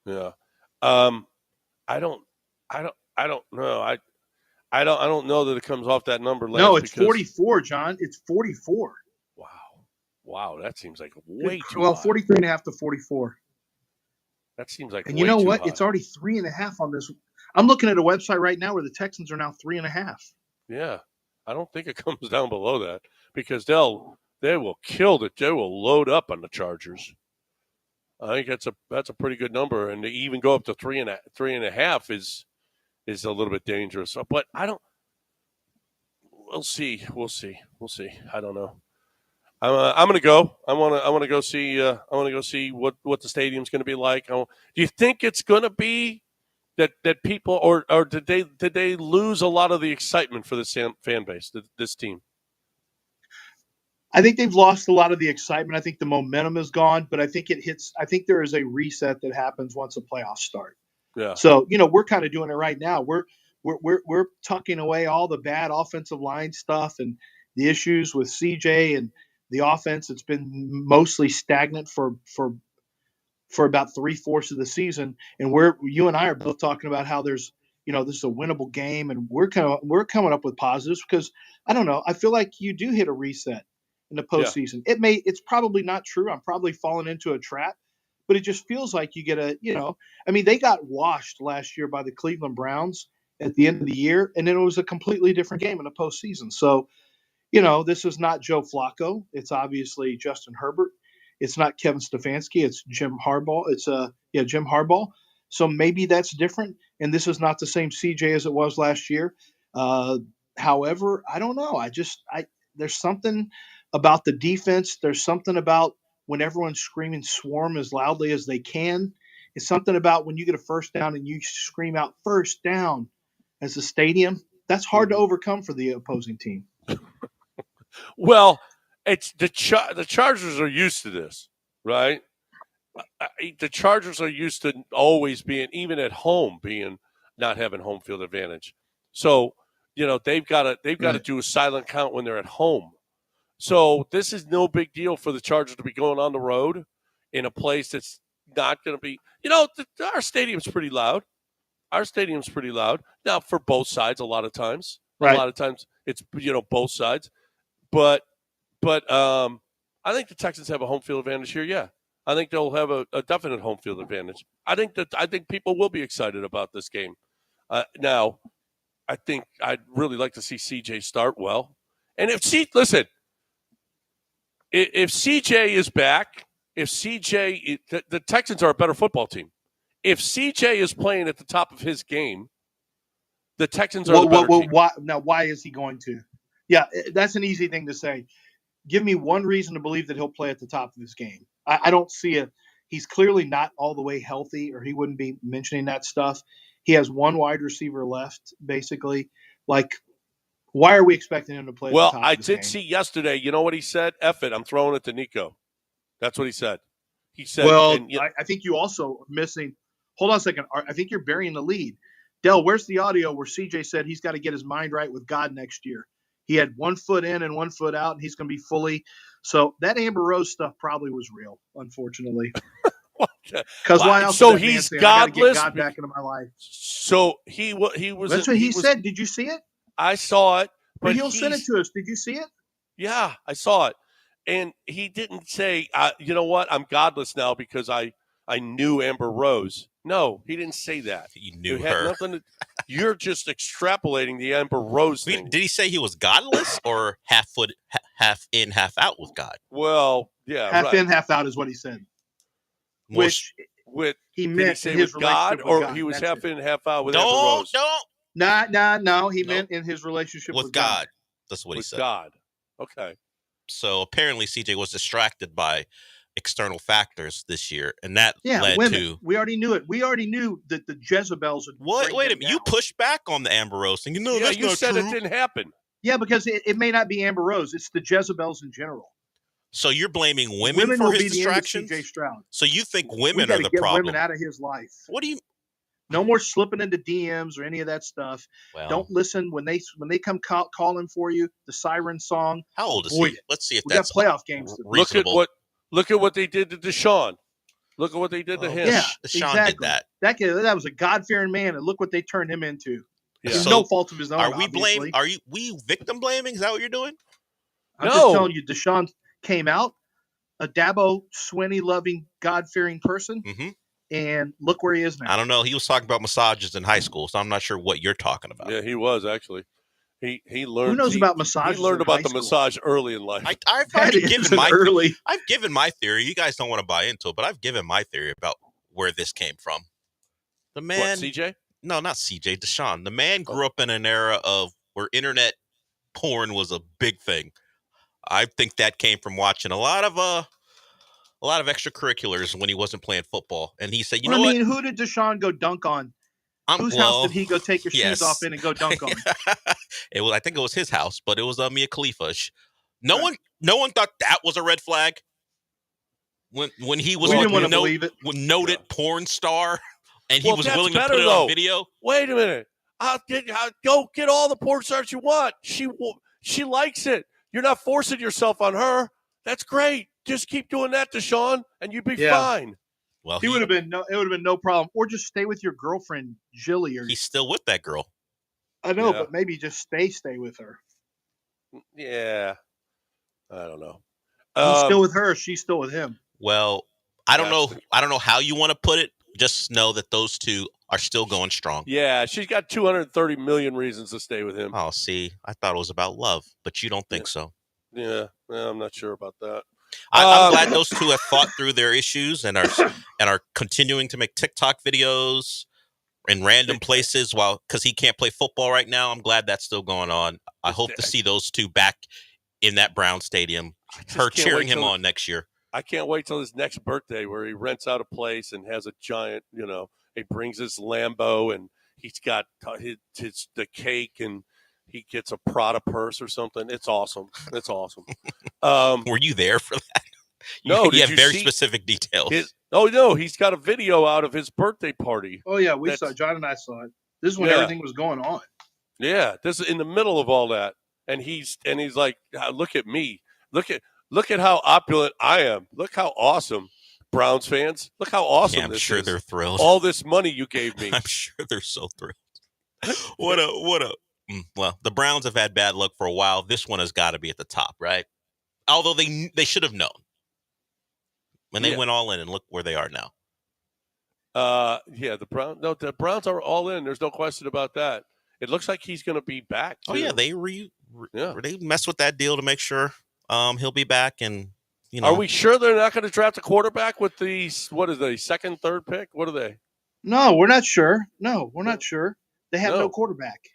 Yeah. I don't know. I don't know that it comes off that number. No, it's 44, John. It's 44. Wow, that seems like way too high. 43.5 to 44. That seems like. And you know what? It's already 3.5 on this. I'm looking at a website right now where the Texans are now 3.5. Yeah, I don't think it comes down below that because they will kill it. They will load up on the Chargers. I think that's a pretty good number, and to even go up to 3.5 is a little bit dangerous. But I don't. We'll see. I don't know. I'm going to go. I want to go see. I want to go see what the stadium's going to be like. Do you think it's going to be that people or did they lose a lot of the excitement for this fan base, this team? I think they've lost a lot of the excitement. I think the momentum is gone, but I think I think there is a reset that happens once the playoffs start. Yeah. So, we're kind of doing it right now. We're tucking away all the bad offensive line stuff and the issues with CJ and the offense. It's been mostly stagnant for about 3/4 of the season. And you and I are both talking about how there's, this is a winnable game, and we're coming up with positives because I don't know. I feel like you do hit a reset in the postseason. Yeah. It's probably not true. I'm probably falling into a trap, but it just feels like you get they got washed last year by the Cleveland Browns at the end of the year, and then it was a completely different game in the postseason. So, this is not Joe Flacco. It's obviously Justin Herbert. It's not Kevin Stefanski. It's Jim Harbaugh. Jim Harbaugh. So maybe that's different. And this is not the same CJ as it was last year. However, I don't know. There's something about the defense. There's something about when everyone's screaming swarm as loudly as they can. It's something about when you get a first down and you scream out first down as a stadium. That's hard to overcome for the opposing team. Well, it's the Chargers are used to this, right? The Chargers are used to always being, even at home, not having home field advantage. So, they've got to do a silent count when they're at home. So this is no big deal for the Chargers to be going on the road in a place that's not going to be, our stadium's pretty loud. Our stadium's pretty loud. Now, for both sides, a lot of times. Right. A lot of times it's, both sides. But I think the Texans have a home field advantage here, yeah. I think they'll have a definite home field advantage. I think people will be excited about this game. Now, I think I'd really like to see CJ start well. And if CJ is back, the Texans are a better football team. If CJ is playing at the top of his game, the Texans are the better team. Why is he going to? Yeah, that's an easy thing to say. Give me one reason to believe that he'll play at the top of his game. I don't see it. He's clearly not all the way healthy, or he wouldn't be mentioning that stuff. He has one wide receiver left, basically. Like, why are we expecting him to play at the top of his game? Well, I did see yesterday, you know what he said? F it, I'm throwing it to Nico. That's what he said. He said, I think you also are missing – hold on a second. I think you're burying the lead. Del, where's the audio where CJ said he's got to get his mind right with God next year? He had 1 foot in and 1 foot out, and he's going to be fully. So that Amber Rose stuff probably was real, unfortunately. Because why else? So he's godless. God back into my life. So he was. That's what he said. Did you see it? I saw it, but he'll send it to us. Did you see it? Yeah, I saw it, and he didn't say, "You know what? I'm godless now because I knew Amber Rose." No, he didn't say that. He knew her. You're just extrapolating the Amber Rose thing. Did he say he was godless or half in, half out with God? Well, yeah, half in, half out is what he said. Which he meant did he say with God, or he was half in, half out with Amber Rose? No. He meant in his relationship with God. That's what he said. God. Okay. So apparently, CJ was distracted by external factors this year, and that led women. to. We already knew it. We already knew that the Jezebels would. Wait a minute! You pushed back on the Amber Rose thing. That's you not said true. It didn't happen. Yeah, because it may not be Amber Rose. It's the Jezebels in general. So you're blaming women for his distractions? CJ Stroud. So you think women are the problem? Women out of his life. What do you? No more slipping into DMs or any of that stuff. Well, don't listen when they come calling for you. The siren song. How old is he? Let's see if we that's got playoff games. Reasonable. Look at what they did to Deshaun. Look at what they did to him. Yeah, Deshaun did that. That was a God-fearing man, and look what they turned him into. Yeah. It's no fault of his own. Are we victim blaming? Is that what you're doing? I'm just telling you, Deshaun came out a Dabo Swinney loving, God-fearing person. Mm-hmm. And look where he is now. I don't know. He was talking about massages in high school, so I'm not sure what you're talking about. Yeah, he was actually. He learned. Who knows about massages? He learned about the massage early in life. I've already given my theory. You guys don't want to buy into it, but I've given my theory about where this came from. The man, CJ? No, not CJ. Deshaun. The man grew up in an era of where internet porn was a big thing. I think that came from watching a lot of extracurriculars when he wasn't playing football. And he said, you know what? Who did Deshaun go dunk on? Whose house did he go take your shoes off in and go dunk on? I think it was his house, but it was Mia Khalifa. No one No one thought that was a red flag when he was noted porn star and he was willing to put it on video. Wait a minute. I'll go get all the porn stars you want. She likes it. You're not forcing yourself on her. That's great. Just keep doing that, Deshaun, and you'd be fine. Well, it would have been no problem. Or just stay with your girlfriend, Jilly. Or he's still with that girl. I know, but maybe just stay with her. Yeah, I don't know. He's still with her. She's still with him. Well, I don't know. I don't know how you want to put it. Just know that those two are still going strong. Yeah, she's got 230 million reasons to stay with him. Oh, see, I thought it was about love, but you don't think so. Yeah, I'm not sure about that. I'm glad those two have fought through their issues and are continuing to make TikTok videos in random places because he can't play football right now. I'm glad that's still going on. I hope to see those two back in that Brown Stadium, her cheering him on next year. I can't wait till his next birthday where he rents out a place and has a giant, he brings his Lambo and he's got the cake and he gets a Prada purse or something. It's awesome. It's awesome. Were you there for that? No, you have very specific details. He's got a video out of his birthday party. Oh yeah, we saw. John and I saw it. This is when everything was going on. Yeah, this is in the middle of all that, and he's like, look at me, look at how opulent I am. Look how awesome, Browns fans. Look how awesome I'm this sure is. They're thrilled. All this money you gave me. I'm sure they're so thrilled. What a. Well, the Browns have had bad luck for a while. This one has got to be at the top, right? Although they should have known. When they went all in, and look where they are now. The Browns are all in. There's no question about that. It looks like he's going to be back, too. Oh, yeah, they messed with that deal to make sure he'll be back. And Are we sure they're not going to draft a quarterback with the, second, third pick? What are they? No, we're not sure. No, we're not sure. They have no quarterback.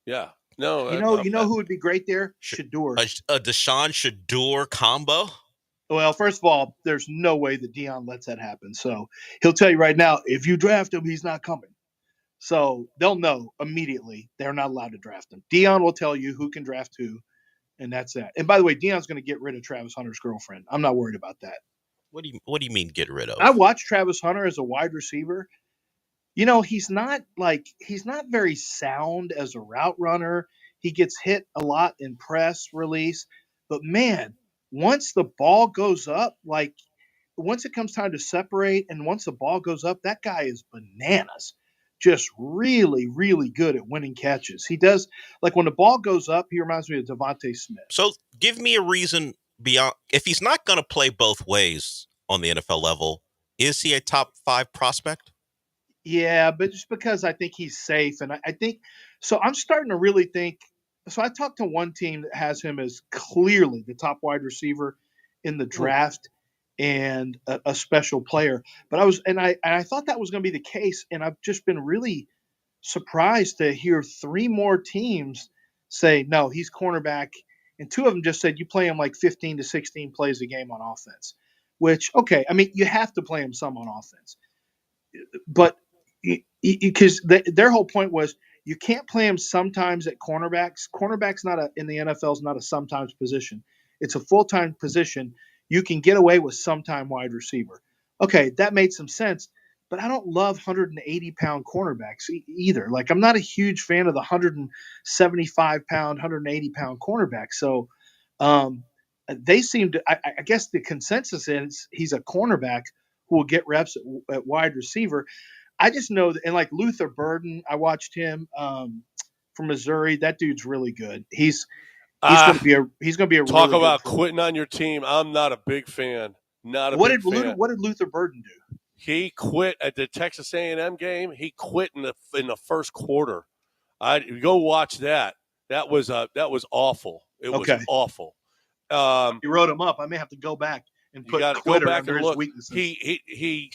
Yeah. No. You know who would be great there? Shador. A Deshaun Shador combo? Well, first of all, there's no way that Deion lets that happen. So he'll tell you right now, if you draft him, he's not coming. So they'll know immediately they're not allowed to draft him. Deion will tell you who can draft who, and that's that. And by the way, Deion's going to get rid of Travis Hunter's girlfriend. I'm not worried about that. What do you mean get rid of? I watched Travis Hunter as a wide receiver. He's not very sound as a route runner. He gets hit a lot in press release, but man, once the ball goes up, once it comes time to separate and once the ball goes up, that guy is bananas. Just really, really good at winning catches. He does, when the ball goes up, he reminds me of Devontae Smith. So give me a reason beyond, if he's not going to play both ways on the NFL level, is he a top 5 prospect? Yeah, but just because I think he's safe. And I think, so I'm starting to really think, so I talked to one team that has him as clearly the top wide receiver in the draft and a special player. But I thought that was going to be the case. And I've just been really surprised to hear 3 more teams say, no, he's cornerback. And 2 of them just said, you play him 15 to 16 plays a game on offense, which, okay. I mean, you have to play him some on offense, but because their whole point was, you can't play him sometimes at cornerbacks. Cornerback's in the NFL is not a sometimes position. It's a full-time position. You can get away with sometime wide receiver. Okay, that made some sense, but I don't love 180-pound cornerbacks either. I'm not a huge fan of the 175-pound, 180-pound cornerbacks. So they seem to – I guess the consensus is he's a cornerback who will get reps at wide receiver. I just know that, and Luther Burden, I watched him from Missouri. That dude's really good. He's going to be a talk really about good quitting on your team. I'm not a big fan. What did Luther Burden do? He quit at the Texas A&M game. He quit in the first quarter. Go watch that. That was awful. It was awful. You wrote him up. I may have to go back and put quitter under his weaknesses. He's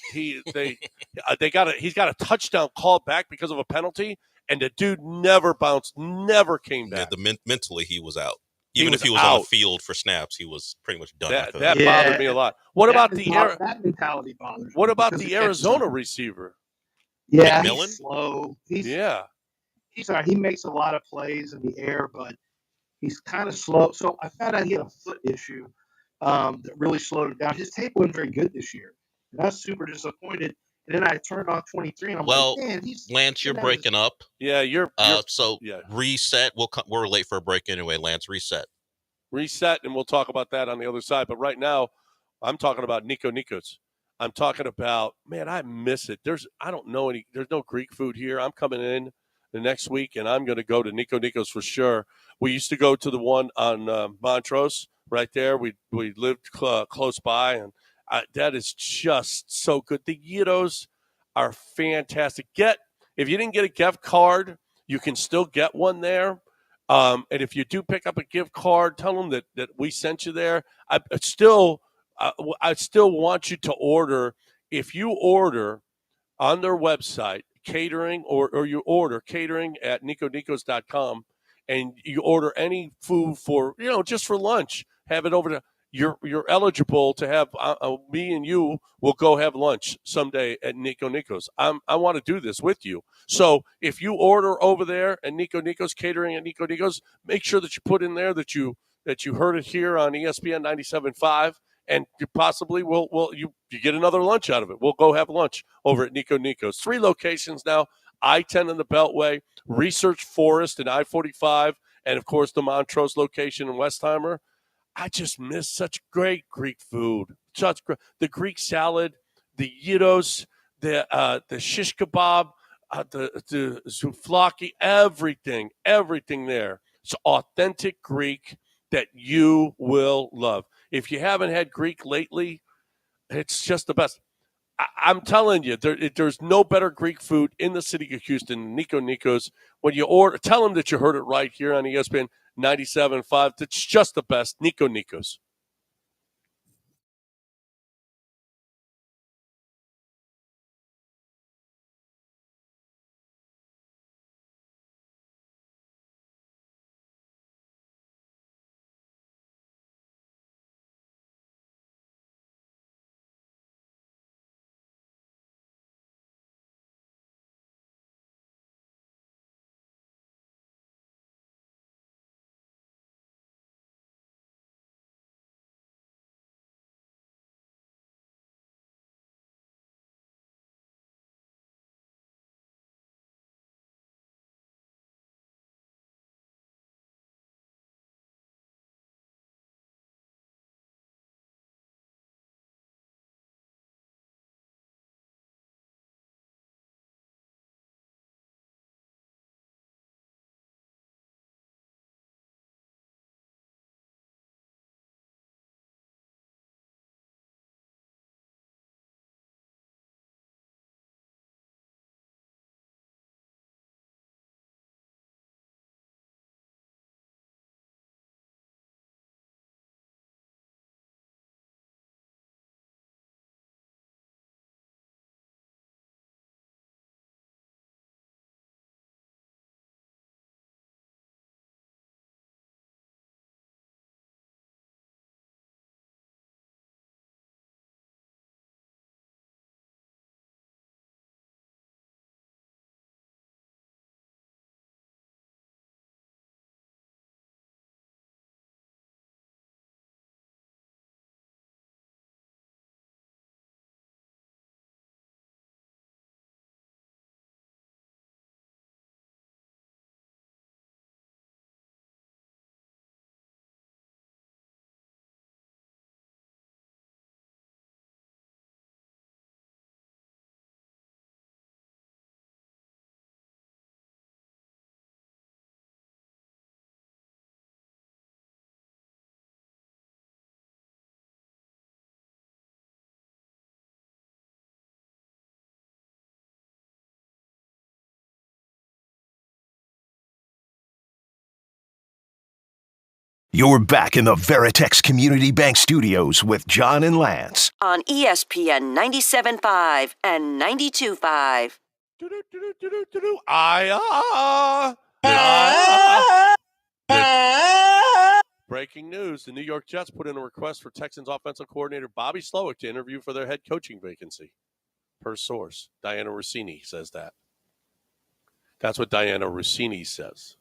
got a touchdown called back because of a penalty, and the dude never bounced, never came back. Yeah, mentally he was out. Even if he was on the field for snaps, he was pretty much done. That bothered me a lot. That mentality bothers me. What about the Arizona receiver? Yeah, McMillan? he's slow. He makes a lot of plays in the air, but He's kind of slow. So I found out he had a foot issue that really slowed him down. His tape wasn't very good this year. And I was super disappointed. And then I turned on 23, and I'm like, man, Lance, you're breaking up. Yeah, you're reset. We're late for a break anyway. Lance, reset. Reset, and we'll talk about that on the other side. But right now, I'm talking about Nico Nikos. I'm talking about, man, I miss it. There's no Greek food here. I'm coming in the next week, and I'm going to go to Nico Nikos for sure. We used to go to the one on Montrose right there. We lived close by, and that is just so good. The gyros are fantastic. If you didn't get a gift card, you can still get one there. And if you do pick up a gift card, tell them that we sent you there. I still want you to order. If you order on their website, catering, or you order catering at niconicos.com, and you order any food for, just for lunch, have it over to, you're eligible to have, me and you will go have lunch someday at Nico Nikos. I want to do this with you. So if you order over there at Nico Nikos, catering at Nico Nikos, make sure that you put in there that you heard it here on ESPN 97.5, and you possibly you get another lunch out of it. We'll go have lunch over at Nico Nikos. 3 locations now: I-10 in the Beltway, Research Forest and I-45, and of course the Montrose location in Westheimer. I just miss such great Greek food. The Greek salad, the gyros, the shish kebab, the souvlaki, everything there. It's authentic Greek that you will love. If you haven't had Greek lately, it's just the best. I'm telling you, there's no better Greek food in the city of Houston than Nico Nikos. When you order, tell them that you heard it right here on ESPN 97.5. It's just the best. Nico Nikos. You're back in the Veritex Community Bank Studios with John and Lance. On ESPN 97.5 and 92.5. Breaking news. The New York Jets put in a request for Texans offensive coordinator Bobby Slowick to interview for their head coaching vacancy. Per source, Diana Rossini says that. That's what Diana Rossini says.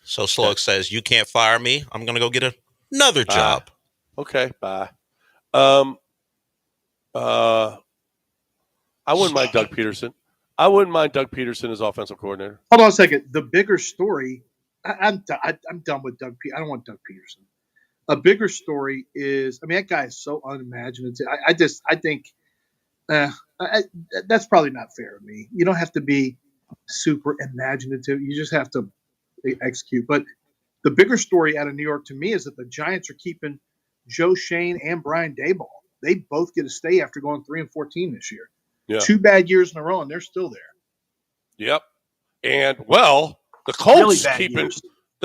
So Sloak says, "You can't fire me. I'm going to go get another job." Okay, bye. I wouldn't mind Doug Peterson. I wouldn't mind Doug Peterson as offensive coordinator. Hold on a second. The bigger story. I'm done with Doug. I don't want Doug Peterson. A bigger story is. I mean, that guy is so unimaginative. I think that's probably not fair to me. You don't have to be super imaginative. You just have to execute. But the bigger story out of New York to me is that the Giants are keeping Joe Shane and Brian Daboll. They both get to stay after going 3-14 this year. Yeah. 2 bad years in a row, and they're still there. Yep. And the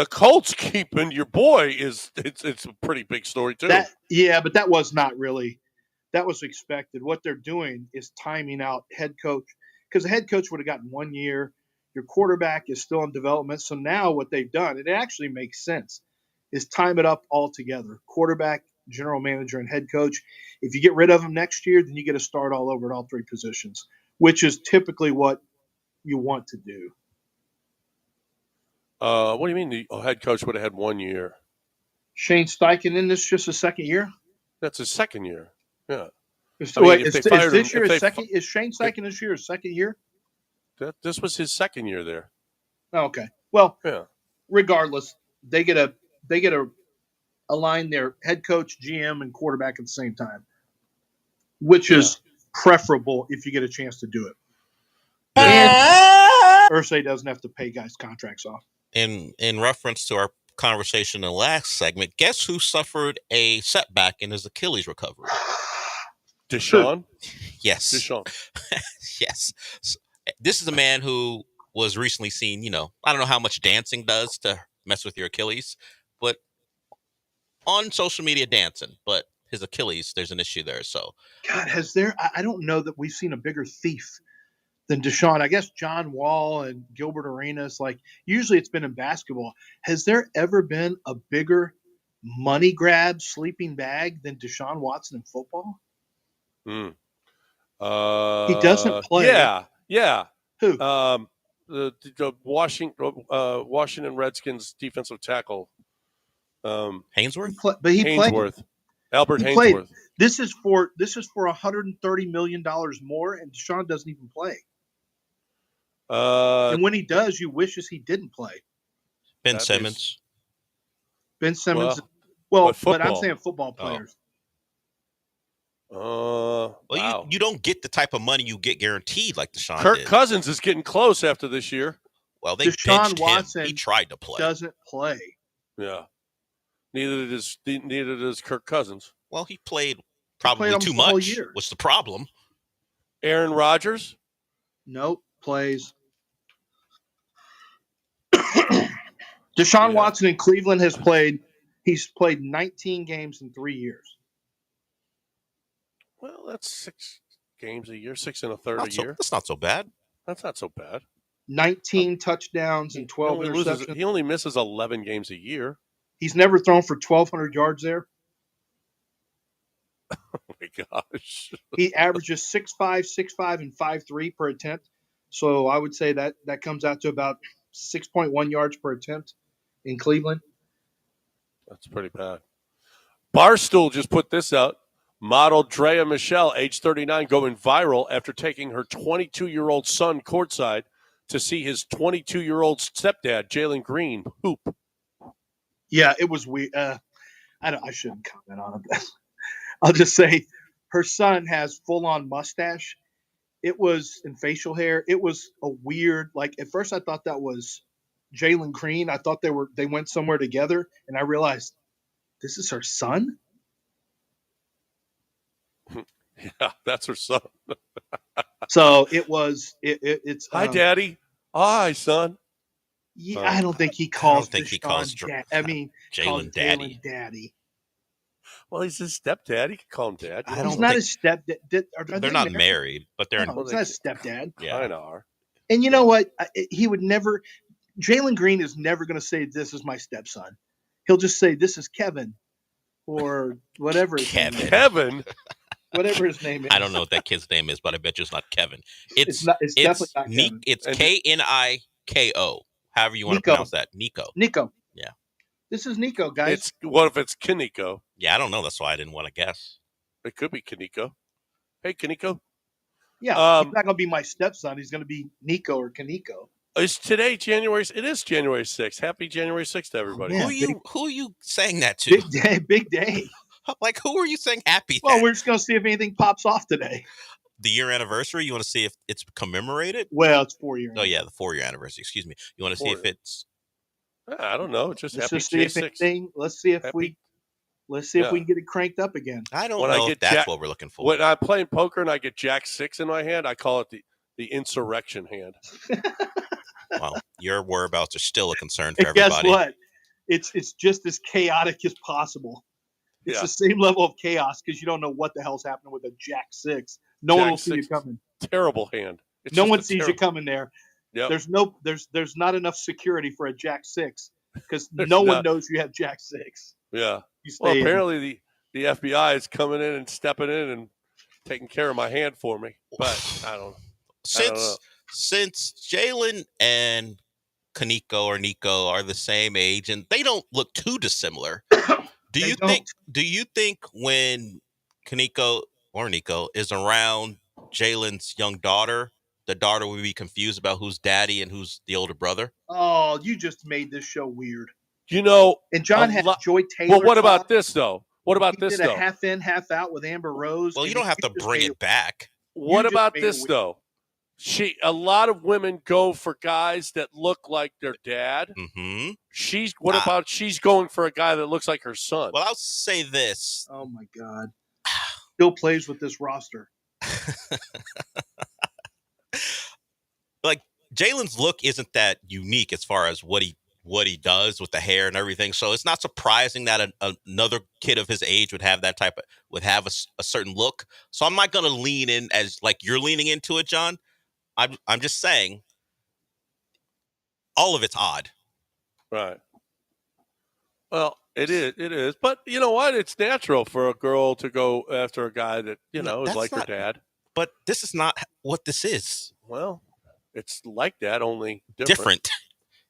Colts keeping your boy it's a pretty big story too. But that was not really. That was expected. What they're doing is timing out head coach, because the head coach would have gotten 1 year. Your quarterback is still in development. So now what they've done, it actually makes sense, is time it up all together. Quarterback, general manager, and head coach. If you get rid of them next year, then you get to start all over at all 3 positions, which is typically what you want to do. What do you mean the head coach would have had 1 year? Shane Steichen in this just a second year? That's his second year. Yeah. Is Shane Steichen this year his second year? This was his second year there. Oh, okay. Well, yeah. Regardless, they get to align their head coach, GM, and quarterback at the same time, which is preferable if you get a chance to do it. And Irsay doesn't have to pay guys contracts off. In reference to our conversation in the last segment, guess who suffered a setback in his Achilles recovery? Deshaun? Yes. Deshaun. Yes. So, this is a man who was recently seen, I don't know how much dancing does to mess with your Achilles, but on social media dancing, but his Achilles, there's an issue there. So, God, I don't know that we've seen a bigger thief than Deshaun. I guess John Wall and Gilbert Arenas, usually it's been in basketball. Has there ever been a bigger money grab sleeping bag than Deshaun Watson in football? He doesn't play. Yeah. Who? The Washington Redskins defensive tackle. Hainsworth? But he Hainsworth. played. Albert He Hainsworth. played. This is for $130 million more, and Deshaun doesn't even play. And when he does, you wishes he didn't play. Ben Simmons. Well, but I'm saying football players. Well, you don't get the type of money you get guaranteed like Deshaun Kirk did. Cousins is getting close after this year. Well, they Deshaun benched Watson him. He tried to play. Doesn't play. Yeah. Neither does Kirk Cousins. Well, he played probably almost too the whole much. year. What's the problem? Aaron Rodgers? Nope, plays. Deshaun Watson in Cleveland he's played 19 games in 3 years. Well, that's 6 games a year, 6 1/3 a year. That's not so bad. That's not so bad. 19 touchdowns and 12 interceptions. He only misses 11 games a year. He's never thrown for 1,200 yards there. Oh, my gosh. He averages 6'5", 6'5", and 5'3" per attempt. So I would say that comes out to about 6.1 yards per attempt in Cleveland. That's pretty bad. Barstool just put this out. Model Drea Michelle, age 39, going viral after taking her 22-year-old son courtside to see his 22-year-old stepdad, Jalen Green, hoop. Yeah, it was weird. I shouldn't comment on it. I'll just say her son has full-on mustache. It was in facial hair. It was a weird. At first, I thought that was Jalen Green. I thought they went somewhere together, and I realized this is her son. Yeah, that's her son. So it was. It's hi, Daddy. Hi, son. Yeah, I don't think he calls. He calls Jalen Daddy. Well, he's his stepdad. He can call him Dad. He's not his stepdad. They're not married, but they're. No, it's not his stepdad. Yeah, I know. And you know what? He would never. Jalen Green is never going to say this is my stepson. He'll just say this is Kevin, or whatever. Kevin. Whatever his name is. I don't know what that kid's name is, but I bet you it's not Kevin. It's definitely not Kevin. It's Kniko. however you want to pronounce that. Nico. Yeah. This is Nico, guys. What if it's Kaneko? Yeah, I don't know. That's why I didn't want to guess. It could be Kaneko. Hey, Kaneko. Yeah, he's not going to be my stepson. He's going to be Nico or Kaneko. Is today January? It is January 6th. Happy January 6th to everybody. Oh, who are you saying that to? Big day. Like, who are you saying happy? Well, we're just going to see if anything pops off today. The year anniversary? You want to see if it's commemorated? Well, it's 4 years. Oh, yeah, the 4-year anniversary. Excuse me. You want to see if it's... I don't know. Just let's happy just see if anything. Let's see if we can get it cranked up again. I don't know if that's what we're looking for. When I'm playing poker and I get Jack 6 in my hand, I call it the insurrection hand. Well, your whereabouts are still a concern for Guess everybody. what? It's just as chaotic as possible. It's the same level of chaos because you don't know what the hell's happening with a Jack 6. No one will see you coming. Terrible hand. No one sees you coming there. Yep. There's not enough security for a Jack 6 because no one knows you have Jack 6. Yeah. Well, apparently the FBI is coming in and stepping in and taking care of my hand for me. But I don't know. Since Jalen and Kaneko or Nico are the same age and they don't look too dissimilar, do you think when Kaneko or Nico is around Jalen's young daughter, the daughter will be confused about who's daddy and who's the older brother? Oh, you just made this show weird. And John had Joy Taylor. Well, what about this though? What about this did though? a half in, half out with Amber Rose. Well, you don't have to bring it back. What about this though? A lot of women go for guys that look like their dad. Mm-hmm. She's going for a guy that looks like her son. Well, I'll say this. Oh my God. Still plays with this roster. Like Jalen's look isn't that unique as far as what he does with the hair and everything. So it's not surprising that another kid of his age would have a certain look. So I'm not going to lean in as like you're leaning into it, John. I'm just saying all of it's odd. Right. Well, it is. But you know what? It's natural for a girl to go after a guy that, is like her dad. But this is not what this is. Well, it's like that, only different.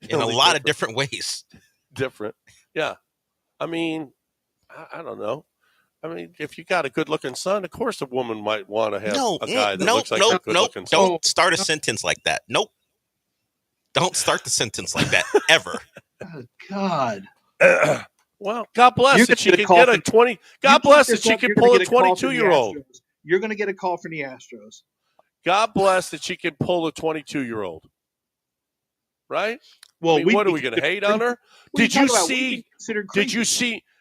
In a lot of different ways. Different. Yeah. I mean, I don't know. I mean, if you got a good-looking son, of course a woman might want to have a guy that looks like a good-looking son. Don't start a sentence like that. Nope. Don't start the sentence like that, ever. Oh, God. Well, God bless that she can get a 20. God bless that she can pull a 22-year-old. You're going to get a call from the Astros. God bless that she can pull a 22-year-old. Right? Well, what are we going to hate on her? Did you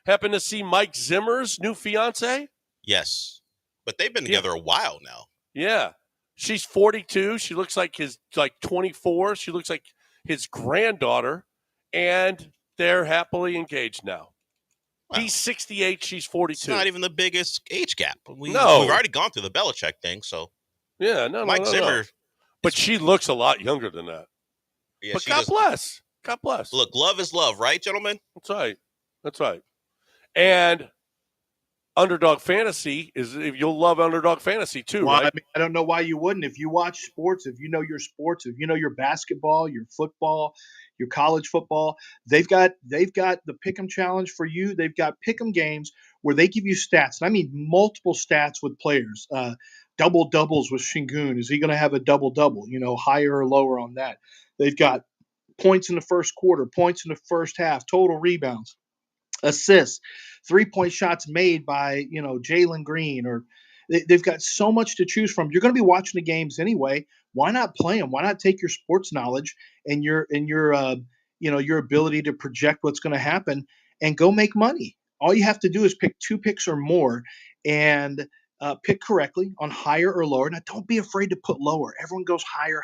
happen to see Mike Zimmer's new fiance? Yes. But they've been together a while now. Yeah. She's 42. She looks like 24. She looks like his granddaughter. And they're happily engaged now. Wow. He's 68. She's 42. It's not even the biggest age gap. We've No. already gone through the Belichick thing, so. Yeah, Mike Zimmer. No. But she looks a lot younger than that. Yeah, but God bless. God bless. Look, love is love, right, gentlemen? That's right. And Underdog Fantasy you'll love Underdog Fantasy too, right? I mean, I don't know why you wouldn't. If you watch sports, if you know your sports, if you know your basketball, your football, your college football, they've got the Pick'em Challenge for you. They've got Pick'em games where they give you stats. And I mean multiple stats with players. Double doubles with Şengün. Is he going to have a double double? Higher or lower on that? They've got points in the first quarter, points in the first half, total rebounds, assists, 3-point shots made by, Jalen Green, or they've got so much to choose from. You're going to be watching the games anyway. Why not play them? Why not take your sports knowledge and your ability to project what's going to happen and go make money? All you have to do is pick 2 picks or more and pick correctly on higher or lower. Now, don't be afraid to put lower. Everyone goes higher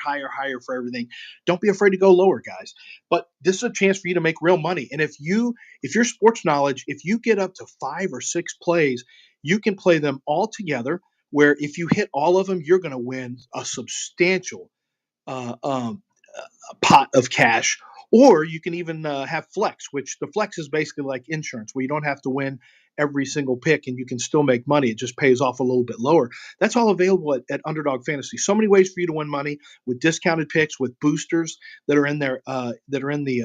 for everything. Don't be afraid to go lower, guys. But this is a chance for you to make real money. And if your sports knowledge, if you get up to 5 or 6 plays, you can play them all together, where if you hit all of them, you're going to win a substantial pot of cash. Or you can even have flex, which the flex is basically like insurance, where you don't have to win every single pick and you can still make money. It just pays off a little bit lower. That's all available at Underdog Fantasy. So many ways for you to win money with discounted picks, with boosters that are in there, that are in the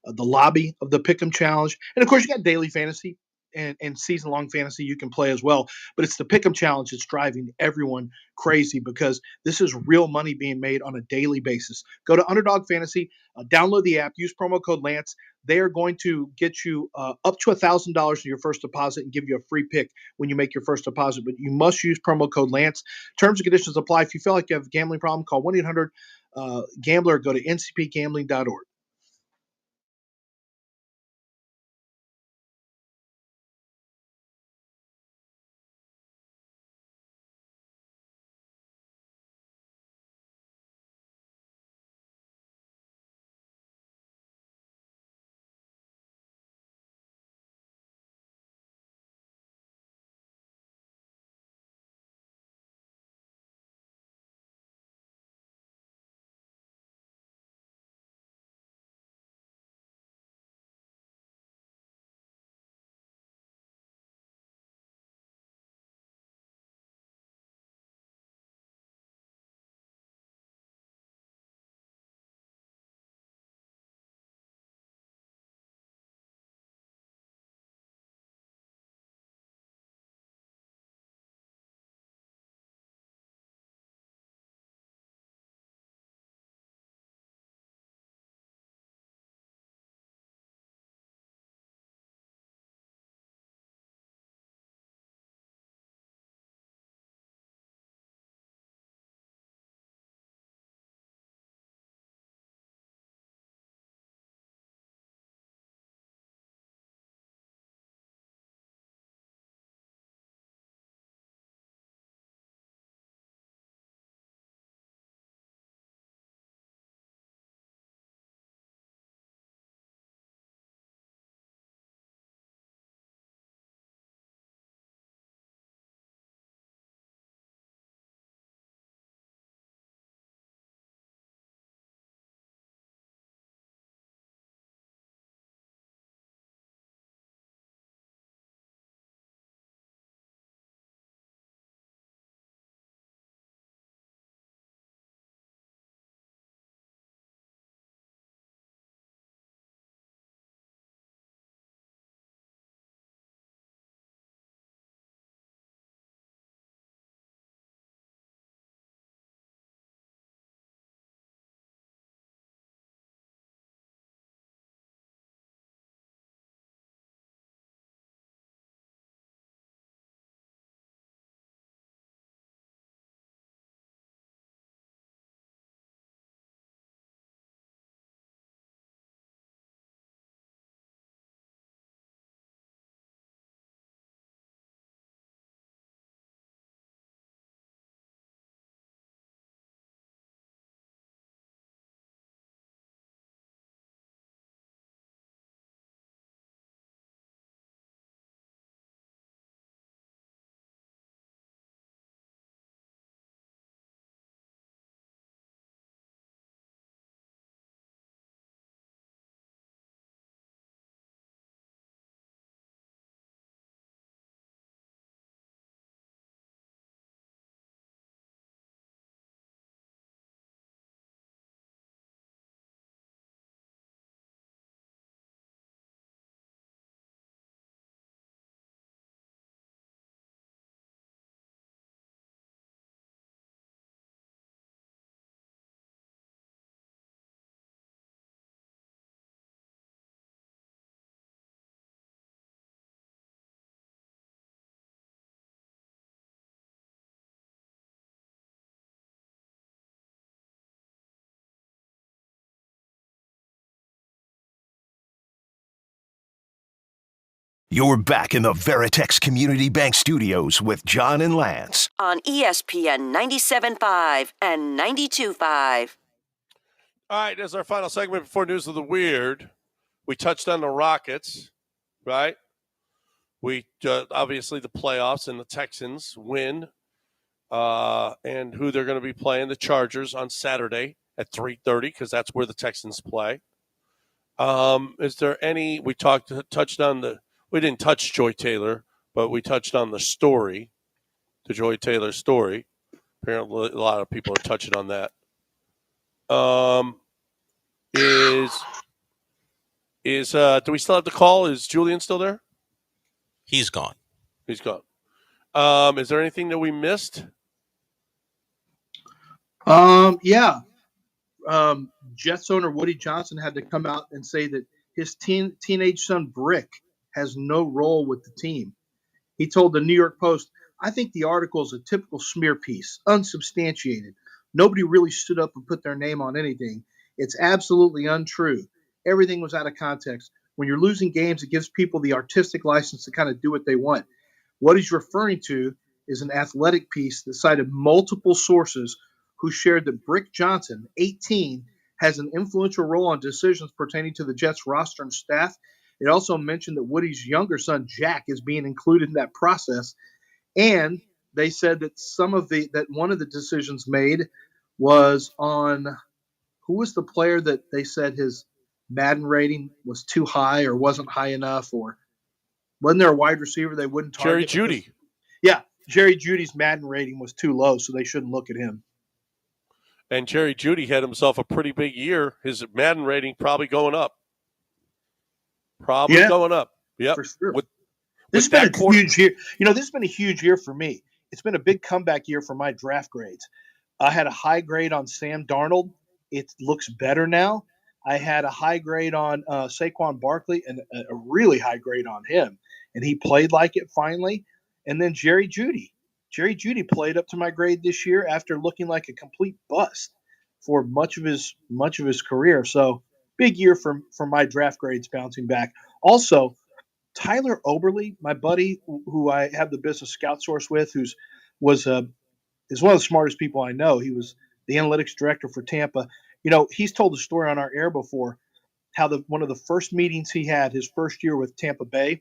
lobby of the Pick'em Challenge. And of course, you got daily fantasy and season-long fantasy you can play as well. But it's the Pick'em Challenge that's driving everyone crazy because this is real money being made on a daily basis. Go to Underdog Fantasy, download the app, use promo code Lance. They are going to get you up to $1,000 in your first deposit and give you a free pick when you make your first deposit. But you must use promo code Lance. Terms and conditions apply. If you feel like you have a gambling problem, call 1-800-GAMBLER. Go to ncpgambling.org. You're back in the Veritex Community Bank Studios with John and Lance. On ESPN 97.5 and 92.5. All right, as our final segment before News of the Weird, we touched on the Rockets, right? We obviously the playoffs and the Texans win, and who they're going to be playing, the Chargers on Saturday at 3:30, because that's where the Texans play. Is there any? We touched on the. We didn't touch Joy Taylor, but we touched on the story, the Joy Taylor story. Apparently, a lot of people are touching on that. Do we still have the call? Is Julian still there? He's gone. He's gone. Is there anything that we missed? Yeah. Jets owner Woody Johnson had to come out and say that his teenage son Brick has no role with the team. He told the New York Post, "I think the article is a typical smear piece, unsubstantiated. Nobody really stood up and put their name on anything. It's absolutely untrue. Everything was out of context. When you're losing games, it gives people the artistic license to kind of do what they want." What he's referring to is an athletic piece that cited multiple sources who shared that Brick Johnson, 18, has an influential role on decisions pertaining to the Jets roster and staff. It also mentioned that Woody's younger son, Jack, is being included in that process. And they said that one of the decisions made was on who was the player that they said his Madden rating was too high or wasn't high enough, or wasn't there a wide receiver they wouldn't target? Jerry Jeudy. Yeah, Jerry Jeudy's Madden rating was too low, so they shouldn't look at him. And Jerry Jeudy had himself a pretty big year. His Madden rating probably going up. Going up. Yep. For sure. This has been a huge year. This has been a huge year for me. It's been a big comeback year for my draft grades. I had a high grade on Sam Darnold. It looks better now. I had a high grade on Saquon Barkley and a really high grade on him. And he played like it finally. And then Jerry Jeudy. Jerry Jeudy played up to my grade this year after looking like a complete bust for much of his career. So big year for my draft grades bouncing back. Also, Tyler Oberle, my buddy who I have the business scout source with, is one of the smartest people I know. He was the analytics director for Tampa. He's told the story on our air before how one of the first meetings he had his first year with Tampa Bay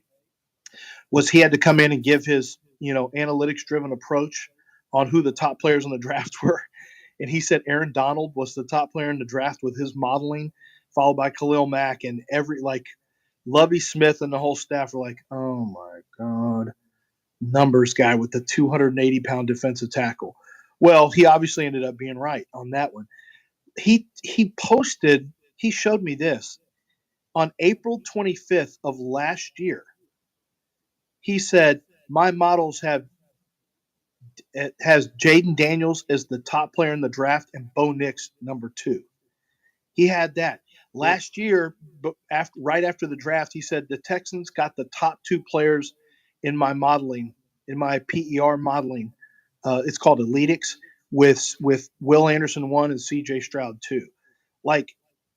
was he had to come in and give his analytics driven approach on who the top players in the draft were. And he said Aaron Donald was the top player in the draft with his modeling, followed by Khalil Mack, and Lovie Smith and the whole staff were like, "Oh my God, numbers guy with the 280-pound defensive tackle." Well, he obviously ended up being right on that one. He showed me this on April 25th of last year. He said, "My models has Jaden Daniels as the top player in the draft and Bo Nix number 2. He had that. Last year, right after the draft, he said the Texans got the top 2 players in my modeling, in my PER modeling. It's called Elitix with Will Anderson 1 and CJ Stroud 2.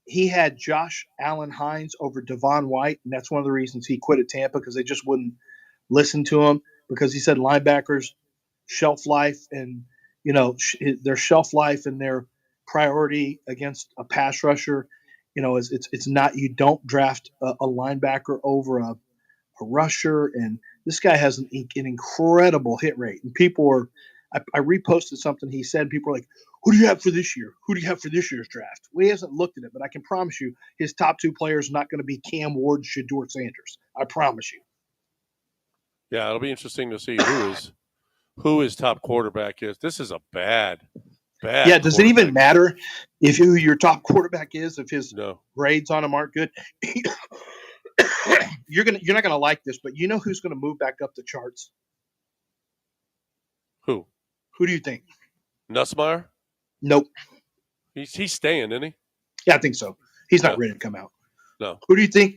He had Josh Allen Hines over Devon White, and that's one of the reasons he quit at Tampa, because they just wouldn't listen to him, because he said linebackers shelf life and their shelf life and their priority against a pass rusher, it's not, you don't draft a linebacker over a rusher. And this guy has an incredible hit rate. And I reposted something he said. People are like, "Who do you have for this year? Who do you have for this year's draft?" Well, he hasn't looked at it, but I can promise you his top 2 players are not going to be Cam Ward, Shedeur Sanders. I promise you. Yeah, it'll be interesting to see who his top quarterback is. This is a bad. Yeah, does it even matter if who your top quarterback is, if his grades on him aren't good? You're not gonna like this, but you know who's gonna move back up the charts? Who? Who do you think? Nussmeier? Nope. He's staying, isn't he? Yeah, I think so. He's not ready to come out. No. Who do you think?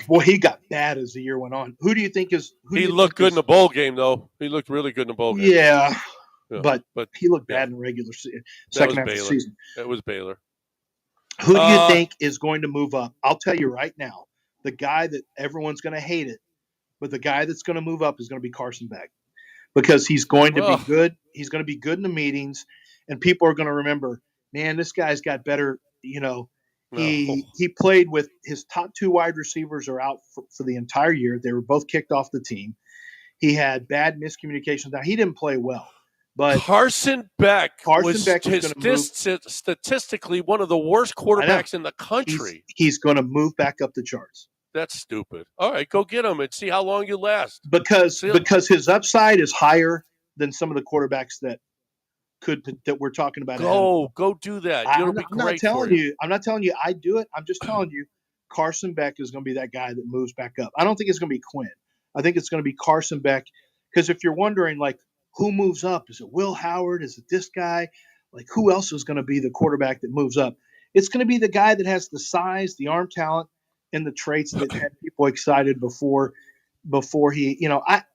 Well, he got bad as the year went on. Who do you think is? He looked good in the bowl game, though. He looked really good in the bowl game. Yeah. But he looked bad in regular second half of the season. It was Baylor. Who do you think is going to move up? I'll tell you right now, the guy that everyone's going to hate it, but the guy that's going to move up is going to be Carson Beck, because he's going to be good. He's going to be good in the meetings, and people are going to remember, man, this guy's got better. He played with his top 2 wide receivers are out for the entire year. They were both kicked off the team. He had bad miscommunications. Now, he didn't play well, But Carson Beck was move. statistically one of the worst quarterbacks in the country. He's going to move back up the charts. That's stupid. All right, go get him and see how long you last. Because his upside is higher than some of the quarterbacks that we're talking about. Go do that. I'm not telling you I do it. I'm just telling you Carson Beck is going to be that guy that moves back up. I don't think it's going to be Quinn. I think it's going to be Carson Beck. Because if you're wondering, like, who moves up? Is it Will Howard? Is it this guy? Like, who else is going to be the quarterback that moves up? It's going to be the guy that has the size, the arm talent, and the traits that had people excited before he,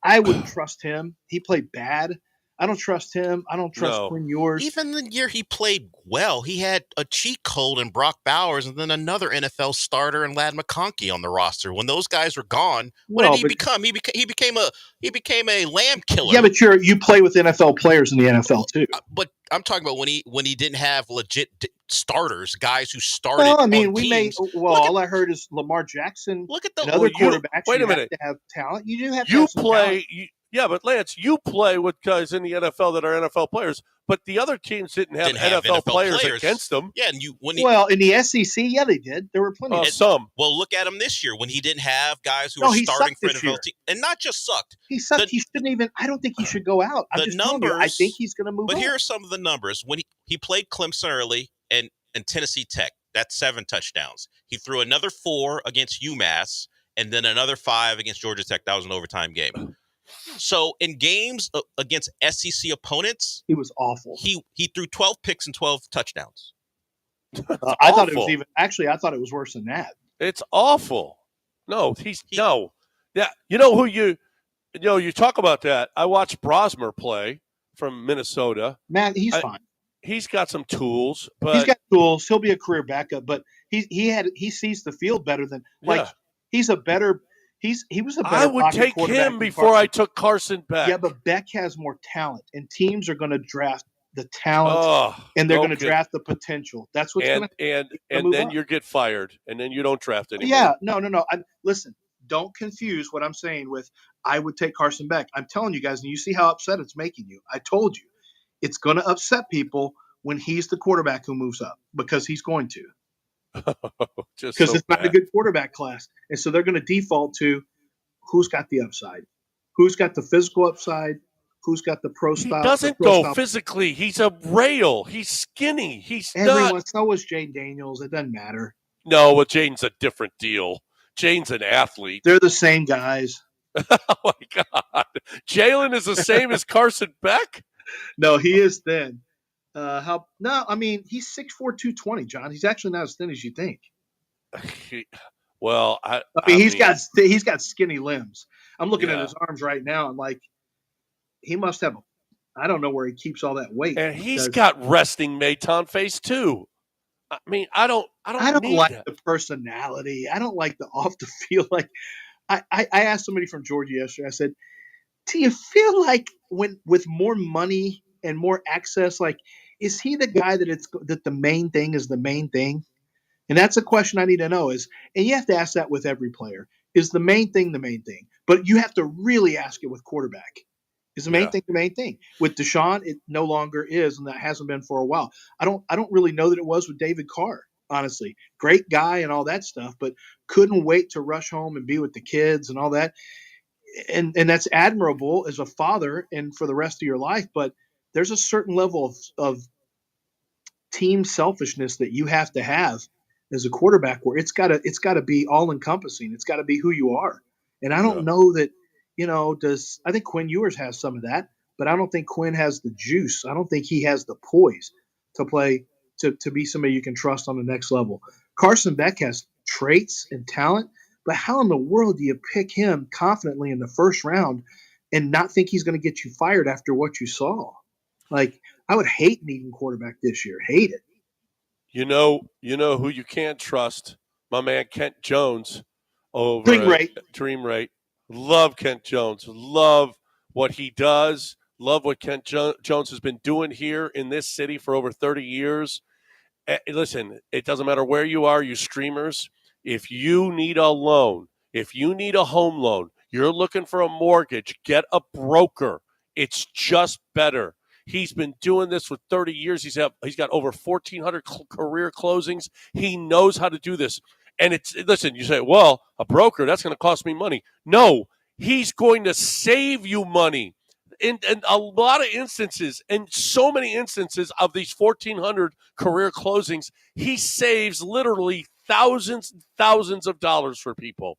I wouldn't trust him. He played bad. I don't trust him. I don't trust Quinn Ewers. Even the year he played well, he had a cheat code in Brock Bowers and then another NFL starter in Ladd McConkey on the roster. When those guys were gone, what did he become? He became a lamb killer. Yeah, but you play with NFL players in the NFL too. But I'm talking about when he didn't have legit starters, guys who started. Well, I mean, on I heard is Lamar Jackson. Look at the other quarterbacks. Wait a minute. Have to have talent. You do have to have some talent. Yeah, but Lance, you play with guys in the NFL that are NFL players, but the other teams didn't have NFL players against them. Yeah, and in the SEC, yeah, they did. There were plenty of some. Well, look at him this year when he didn't have guys who were starting for NFL teams, and not just sucked. He sucked. He shouldn't even. I don't think he should go out. The numbers. I think he's going to move. But on. here are some of the numbers. When he played Clemson early and Tennessee Tech, that's 7 touchdowns. He threw another 4 against UMass, and then another 5 against Georgia Tech. That was an overtime game. So in games against SEC opponents, he was awful. He threw 12 picks and 12 touchdowns. I thought it was even. Actually, I thought it was worse than that. It's awful. No, no. Yeah, you talk about that. I watched Brosmer play from Minnesota. Man, he's fine. He's got some tools, but he's got tools. He'll be a career backup, but he sees the field better than he's a better. He was a better. I would take him before I took Carson Beck. Yeah, but Beck has more talent, and teams are going to draft the talent, and they're going to draft the potential. That's what's going to. And then you get fired, and then you don't draft anymore. Yeah, no. Listen, don't confuse what I'm saying with I would take Carson Beck. I'm telling you guys, and you see how upset it's making you. I told you, it's going to upset people when he's the quarterback who moves up because he's going to. Because it's not a good quarterback class. And so they're going to default to who's got the upside, who's got the physical upside, who's got the pro style. He doesn't go physically. He's a rail. He's skinny. He's not. So was Jane Daniels. It doesn't matter. No, well, Jane's a different deal. Jane's an athlete. They're the same guys. Oh, my God. Jalen is the same as Carson Beck? No, he is thin. He's 6'4", 220, John. He's actually not as thin as you think. He's got skinny limbs. I'm looking at his arms right now. I'm like, he must have. I don't know where he keeps all that weight. And he's got resting Maton face too. I mean, I don't like the personality. I don't like the off the field. Like, I asked somebody from Georgia yesterday. I said, "Do you feel like with more money and more access, like, is he the guy that the main thing is the main thing?" And that's a question I need to know and you have to ask that with every player. Is the main thing the main thing? But you have to really ask it with quarterback. Is the main thing the main thing? With Deshaun, it no longer is, and that hasn't been for a while. I don't really know that it was with David Carr, honestly. Great guy and all that stuff, but couldn't wait to rush home and be with the kids and all that. And that's admirable as a father and for the rest of your life, but there's a certain level of team selfishness that you have to have as a quarterback where it's got to be all encompassing. It's got to be who you are. And I don't know that, I think Quinn Ewers has some of that, but I don't think Quinn has the juice. I don't think he has the poise to play, to be somebody you can trust on the next level. Carson Beck has traits and talent, but how in the world do you pick him confidently in the first round and not think he's going to get you fired after what you saw? Like, I would hate needing quarterback this year. Hate it. You know who you can't trust? My man Kent Jones over Dream Rate. Love Kent Jones. Love what he does. Love what Kent Jones has been doing here in this city for over 30 years. Listen, it doesn't matter where you are, you streamers. If you need a loan, if you need a home loan, you're looking for a mortgage, get a broker. It's just better. He's been doing this for 30 years. He's got over 1,400 career closings. He knows how to do this. And listen, you say, well, a broker, that's going to cost me money. No, he's going to save you money. In a lot of instances, in so many instances of these 1,400 career closings, he saves literally thousands and thousands of dollars for people.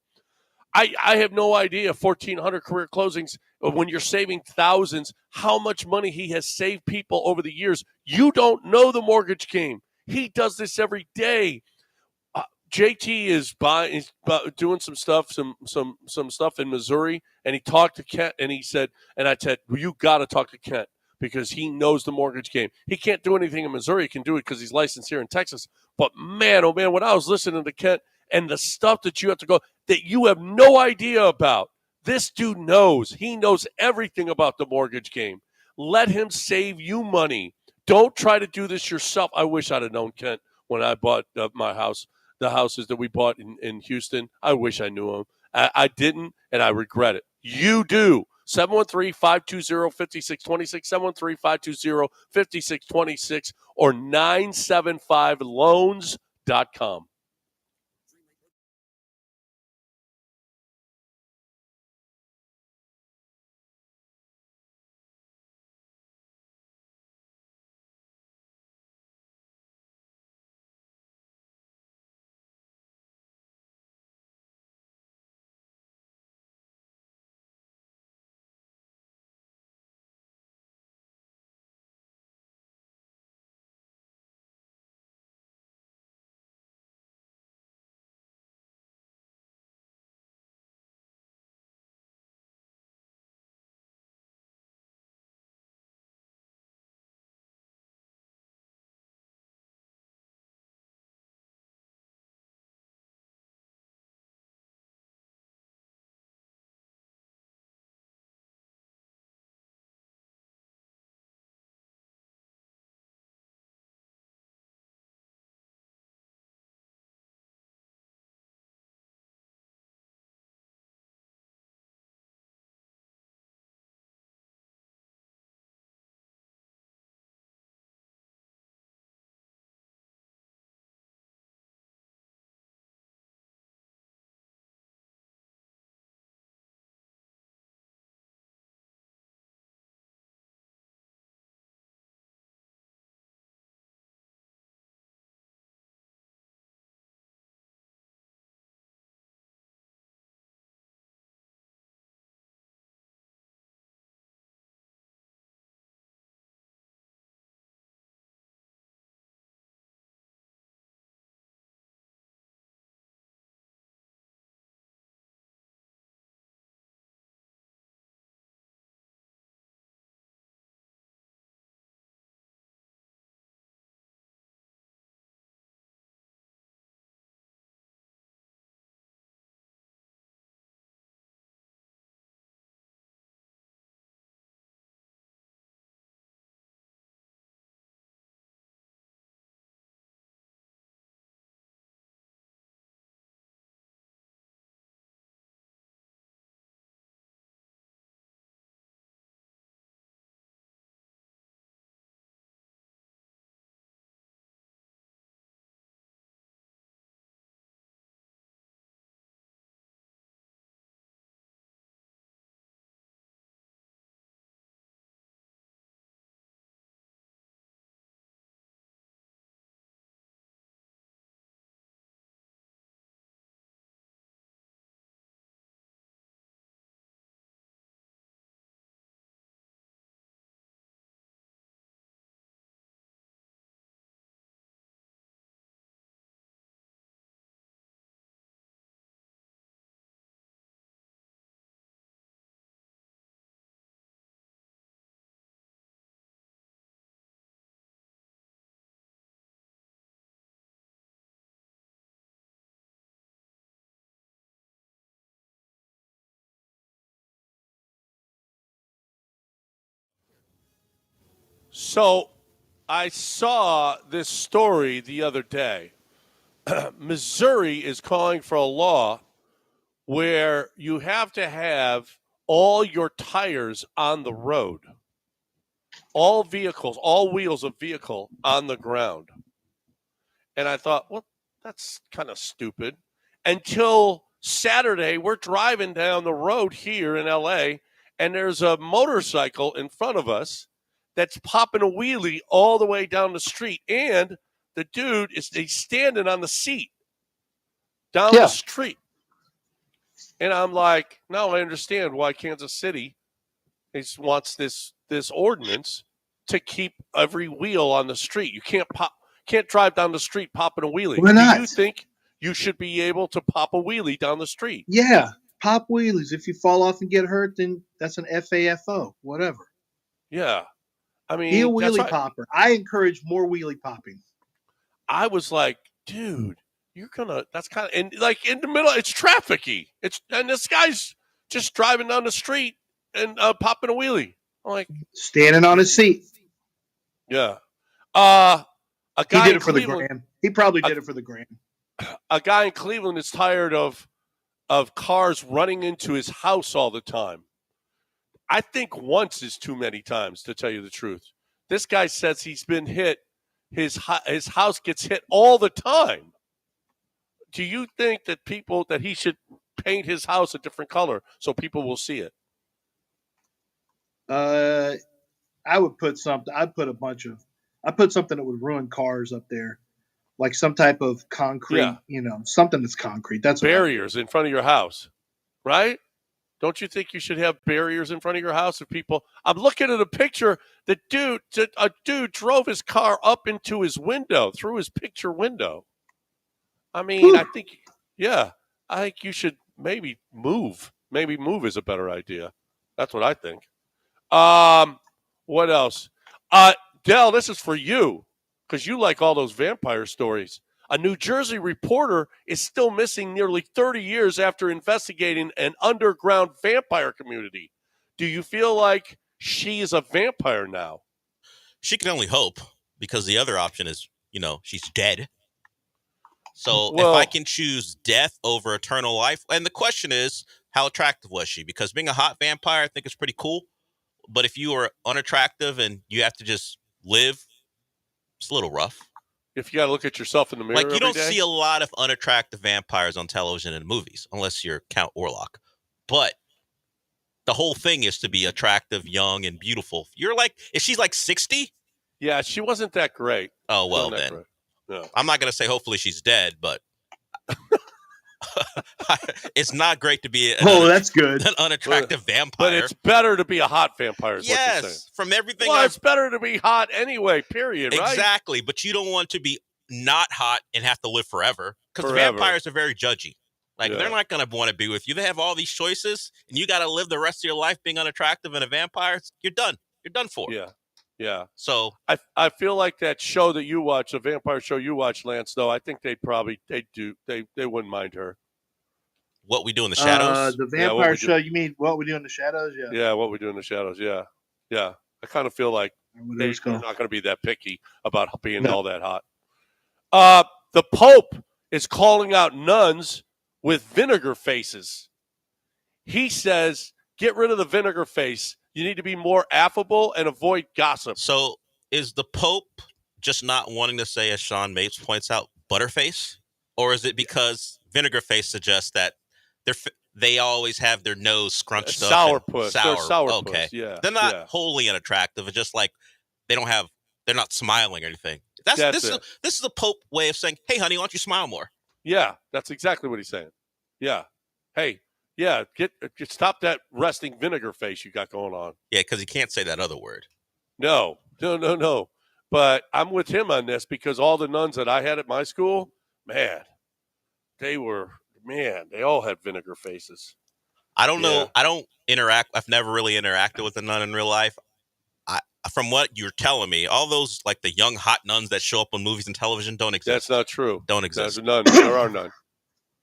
I have no idea 1,400 career closings, when you're saving thousands, how much money he has saved people over the years. You don't know the mortgage game. He does this every day. JT is doing some stuff, some stuff in Missouri, and he talked to Kent, and he said, and I said, well, you got to talk to Kent because he knows the mortgage game. He can't do anything in Missouri. He can do it because he's licensed here in Texas. But man, oh man, when I was listening to Kent and the stuff that you have to go that you have no idea about, this dude knows. He knows everything about the mortgage game. Let him save you money. Don't try to do this yourself. I wish I'd have known Kent when I bought my house. The houses that we bought in Houston, I wish I knew them. I didn't, and I regret it. You do. 713-520-5626, 713-520-5626, or 975loans.com. So I saw this story the other day. Missouri is calling for a law where you have to have all your tires on the road. all wheels of vehicle on the ground. And I thought, well, that's kind of stupid. Until Saturday, we're driving down the road here in LA, and there's a motorcycle in front of us that's popping a wheelie all the way down the street. And the dude he's standing on the seat down the street. And I'm like, no, I understand why Kansas City wants this ordinance to keep every wheel on the street. You can't drive down the street popping a wheelie. Why not? Do you think you should be able to pop a wheelie down the street? Yeah, pop wheelies. If you fall off and get hurt, then that's an FAFO, whatever. Yeah. I mean, be a wheelie popper. I encourage more wheelie popping. I was like, dude, that's kind of, and like in the middle, it's trafficy. And this guy's just driving down the street and popping a wheelie. I'm like, standing on his seat. Yeah. A guy he did it for the gram. He probably did it for the gram. A guy in Cleveland is tired of cars running into his house all the time. I think once is too many times, to tell you the truth. This guy says he's been hit. His house gets hit all the time. Do you think that he should paint his house a different color so people will see it? I would put something. I put something that would ruin cars up there, like some type of concrete. Yeah. Something that's concrete. That's barriers in front of your house, right? Don't you think you should have barriers in front of your house? If people, I'm looking at a picture. A dude drove his car up into his window, through his picture window. I mean, I think you should maybe move. Maybe move is a better idea. That's what I think. What else? Del, this is for you because you like all those vampire stories. A New Jersey reporter is still missing nearly 30 years after investigating an underground vampire community. Do you feel like she is a vampire now? She can only hope, because the other option is, she's dead. So if I can choose death over eternal life, and the question is, how attractive was she? Because being a hot vampire, I think is pretty cool. But if you are unattractive and you have to just live, it's a little rough. If you got to look at yourself in the mirror like, you don't every day? see a lot of unattractive vampires on television and movies, unless you're Count Orlok. But the whole thing is to be attractive, young, and beautiful. Is she like 60? Yeah, she wasn't that great. Oh, well, then. No. I'm not going to say hopefully she's dead, but it's not great to be that's good. An unattractive vampire. But it's better to be a hot vampire. Is what you're saying. From everything. Well, it's better to be hot anyway, period, right? Exactly, but you don't want to be not hot and have to live forever, because vampires are very judgy. Like, they're not going to want to be with you. They have all these choices, and you got to live the rest of your life being unattractive and a vampire. You're done. You're done for. Yeah. So I feel like that show that you watch, the vampire show you watch, Lance, though, I think they wouldn't mind her. What We Do in the Shadows? The vampire show, you mean What We Do in the Shadows? Yeah. Yeah, What We Do in the Shadows, yeah. Yeah. I kind of feel like they're not going to be that picky about being all that hot. The Pope is calling out nuns with vinegar faces. He says, get rid of the vinegar face. You need to be more affable and avoid gossip. So is the Pope just not wanting to say, as Sean Mapes points out, butterface? Or is it because vinegar face suggests that they always have their nose scrunched up? Sourpuss. Sour. They're sourpuss, okay. Yeah. They're not wholly unattractive. It's just like they're not smiling or anything. This is the Pope way of saying, hey, honey, why don't you smile more? Yeah, that's exactly what he's saying. Yeah. Hey, yeah, get stop that resting vinegar face you got going on. Yeah, because he can't say that other word. No. But I'm with him on this because all the nuns that I had at my school, they all had vinegar faces. I don't know. I don't interact. I've never really interacted with a nun in real life. From what you're telling me, all those like the young hot nuns that show up on movies and television don't exist. That's not true. Don't exist. There's none. There are none.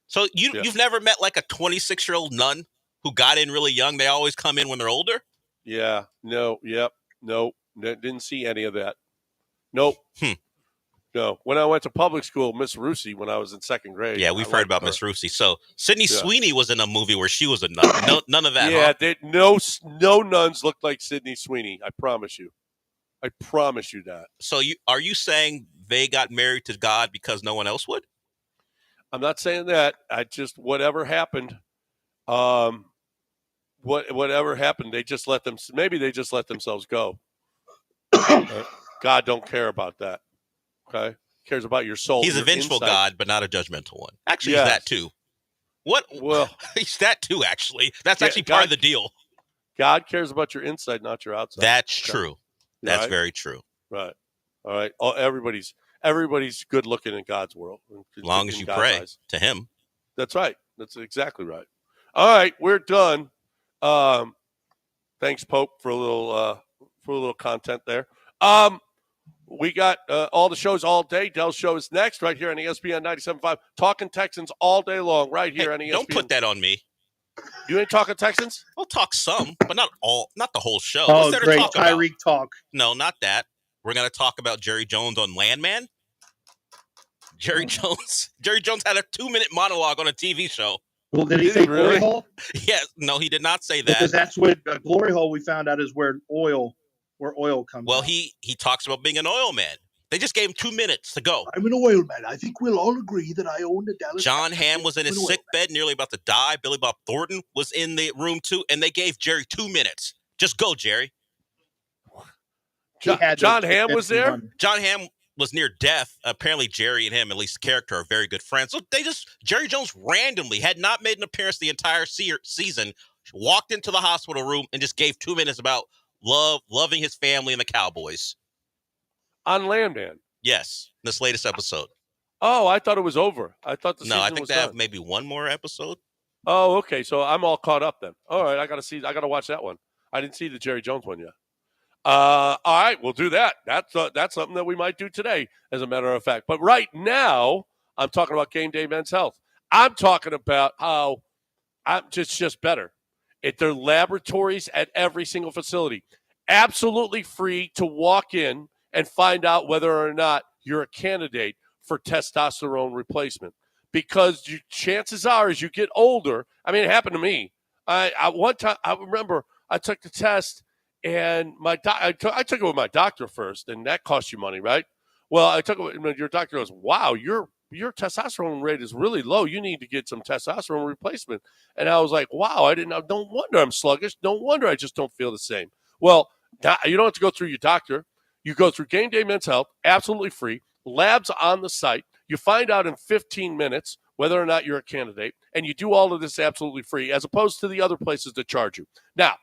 So you've never met like a 26-year-old nun who got in really young? They always come in when they're older? Yeah. No. Yep. No. Didn't see any of that. Nope. No. When I went to public school, Miss Rusi, when I was in second grade. Yeah, we've heard about Miss Rusi. So Sydney Sweeney was in a movie where she was a nun. None of that. Yeah, no nuns looked like Sydney Sweeney. I promise you. I promise you that. So are you saying they got married to God because no one else would? I'm not saying that. I just whatever happened, whatever happened, they just let them. Maybe they just let themselves go. God don't care about that. Okay, he cares about your soul. He's a your vengeful insight. God, but not a judgmental one. Actually, Yes. he's that too. What? Well, he's that too. Actually, that's actually part of the deal. God cares about your inside, not your outside. That's true. That's right? very true. Right. All right. Everybody's good looking in God's world. As long as you God's pray eyes. to Him. That's right. That's exactly right. All right, we're done. Thanks, Pope, for a little content there. We got all the shows all day. Dell's show is next, right here on ESPN 97.5. Talking Texans all day long, right here on ESPN. Don't put that on me. You ain't talking Texans? I'll talk some, but not the whole show. Oh, What's there great. to talk about? Tyreek talk. No, not that. We're going to talk about Jerry Jones on Landman. Jerry Jones had a 2-minute monologue on a TV show. Well, did he say really? glory hole? Yeah, no, he did not say that. Because that's what glory hole we found out is where oil comes. Well, out. he talks about being an oil man. They just gave him 2 minutes to go. I'm an oil man. I think we'll all agree that I own the Dallas. John Hamm was in his sick bed, nearly about to die. Billy Bob Thornton was in the room too, and they gave Jerry 2 minutes. Just go, Jerry. John Hamm was there? John Hamm was near death. Apparently, Jerry and him, at least the character, are very good friends. So Jerry Jones randomly had not made an appearance the entire season, walked into the hospital room and just gave 2 minutes about loving his family and the Cowboys. On Landman? Yes, this latest episode. Oh, I thought it was over. I thought the season was No, I think they have maybe one more episode. Oh, okay. So I'm all caught up then. All right, I gotta watch that one. I didn't see the Jerry Jones one yet. All right, we'll do that. That's something that we might do today, as a matter of fact. But right now, I'm talking about Game Day Men's Health. I'm talking about how I'm just better. Their laboratories at every single facility, absolutely free to walk in and find out whether or not you're a candidate for testosterone replacement. Because chances are, as you get older, I mean, it happened to me. One time, I remember I took the test, and I took it with my doctor first, and that costs you money, right? Well, I took it with your doctor goes, wow, your testosterone rate is really low. You need to get some testosterone replacement. And I was like, wow, I didn't know. No wonder I'm sluggish. No wonder I just don't feel the same. Well, you don't have to go through your doctor. You go through Game Day Men's Health, absolutely free. Labs on the site. You find out in 15 minutes whether or not you're a candidate, and you do all of this absolutely free, as opposed to the other places that charge you. Now,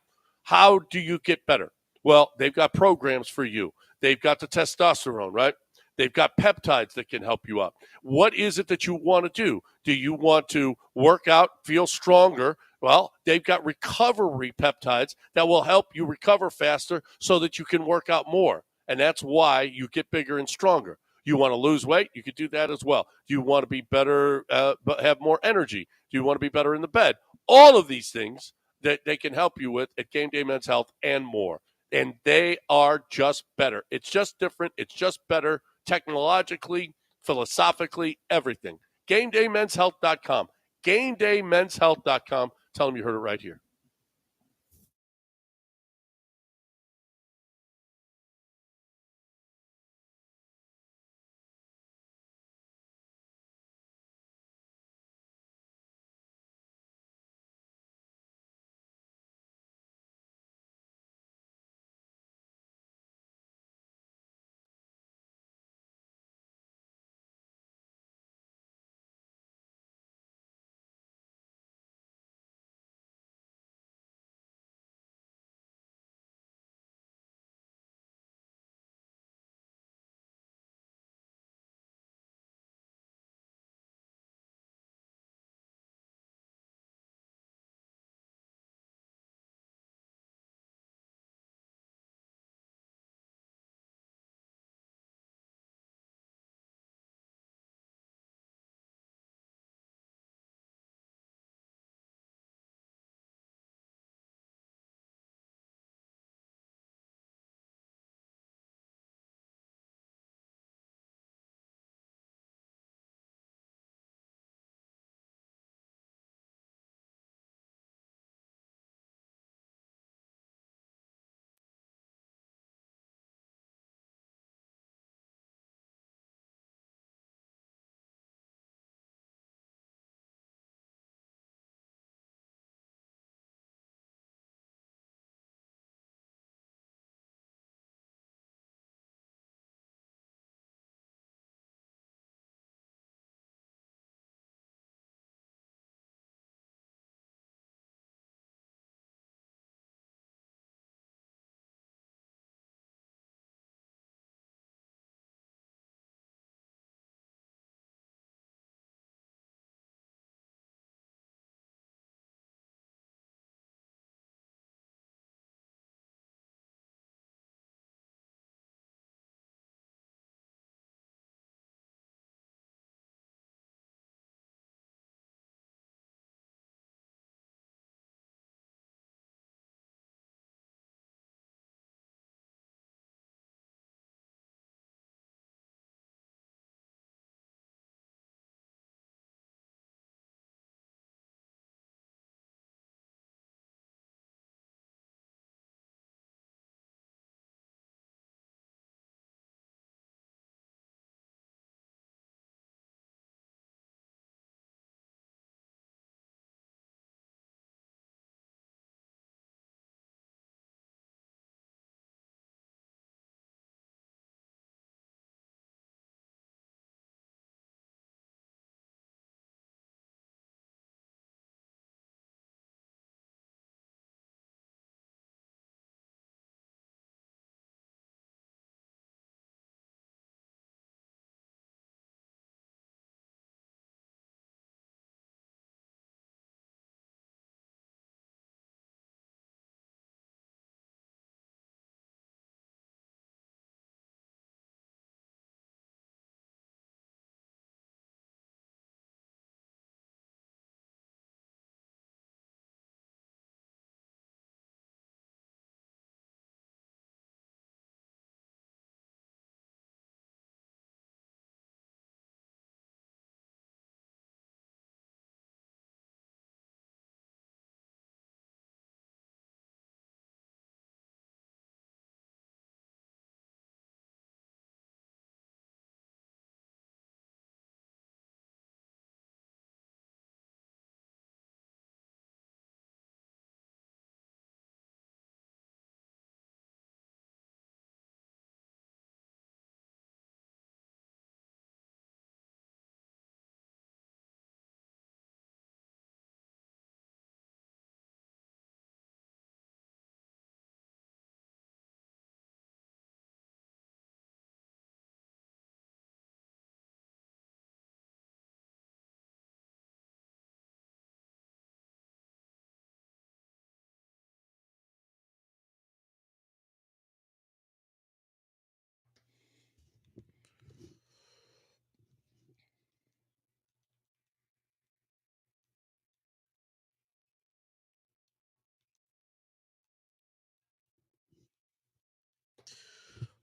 how do you get better? Well, they've got programs for you. They've got the testosterone, right? They've got peptides that can help you up. What is it that you want to do? Do you want to work out, feel stronger? Well, they've got recovery peptides that will help you recover faster so that you can work out more. And that's why you get bigger and stronger. You want to lose weight? You could do that as well. Do you want to be better, but have more energy? Do you want to be better in the bed? All of these things that they can help you with at Game Day Men's Health and more. And they are just better. It's just different. It's just better technologically, philosophically, everything. GameDayMen'sHealth.com. GameDayMen'sHealth.com. Tell them you heard it right here.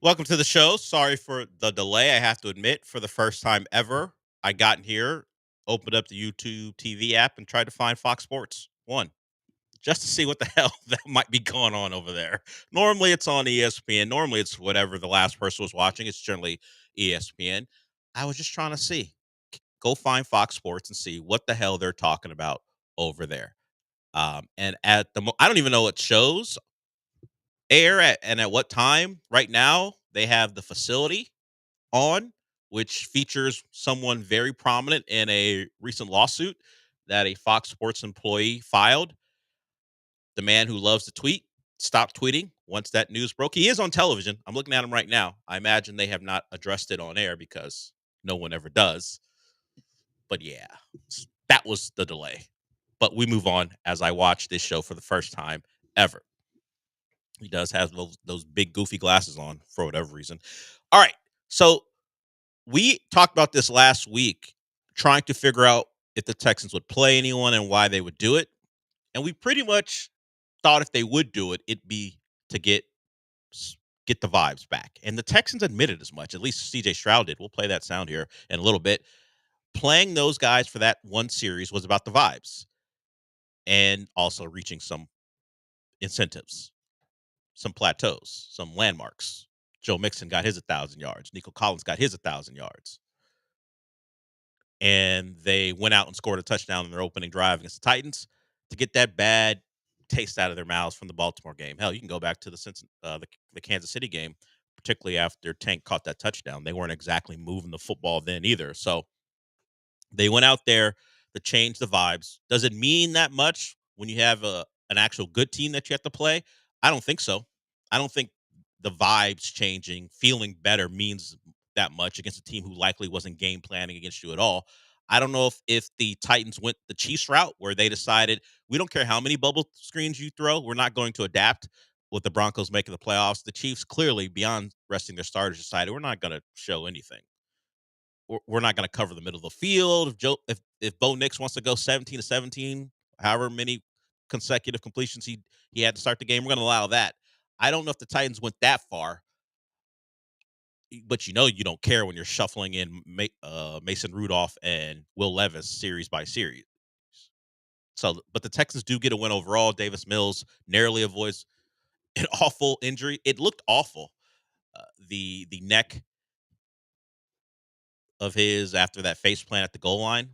Welcome to the show. Sorry for the delay. I have to admit, for the first time ever, I got in here, opened up the YouTube TV app, and tried to find Fox Sports 1 just to see what the hell that might be going on over there. Normally, it's on ESPN. Normally, it's whatever the last person was watching. It's generally ESPN. I was just trying to see. Go find Fox Sports and see what the hell they're talking about over there. And at the I don't even know what shows air at what time. Right now, they have the facility on, which features someone very prominent in a recent lawsuit that a Fox Sports employee filed. The man who loves to tweet stopped tweeting once that news broke. He is on television. I'm looking at him right now. I imagine they have not addressed it on air because no one ever does. But yeah, that was the delay. But we move on as I watch this show for the first time ever. He does have those big goofy glasses on for whatever reason. All right. So we talked about this last week, trying to figure out if the Texans would play anyone and why they would do it. And we pretty much thought if they would do it, it'd be to get the vibes back. And the Texans admitted as much. At least CJ Stroud did. We'll play that sound here in a little bit. Playing those guys for that one series was about the vibes and also reaching some incentives, some plateaus, some landmarks. Joe Mixon got his 1,000 yards. Nico Collins got his 1,000 yards. And they went out and scored a touchdown in their opening drive against the Titans to get that bad taste out of their mouths from the Baltimore game. Hell, you can go back to the Kansas City game, particularly after Tank caught that touchdown. They weren't exactly moving the football then either. So they went out there to change the vibes. Does it mean that much when you have an actual good team that you have to play? I don't think so. I don't think the vibes changing, feeling better means that much against a team who likely wasn't game planning against you at all. I don't know if the Titans went the Chiefs route where they decided, we don't care how many bubble screens you throw, we're not going to adapt with the Broncos making the playoffs. The Chiefs clearly, beyond resting their starters, decided we're not going to show anything. We're not going to cover the middle of the field. If Bo Nix wants to go 17-17, however many consecutive completions he had to start the game, we're going to allow that. I don't know if the Titans went that far, but you don't care when you're shuffling in Mason Rudolph and Will Levis series by series. So, but the Texans do get a win overall. Davis Mills narrowly avoids an awful injury. It looked awful. The neck of his after that face plant at the goal line,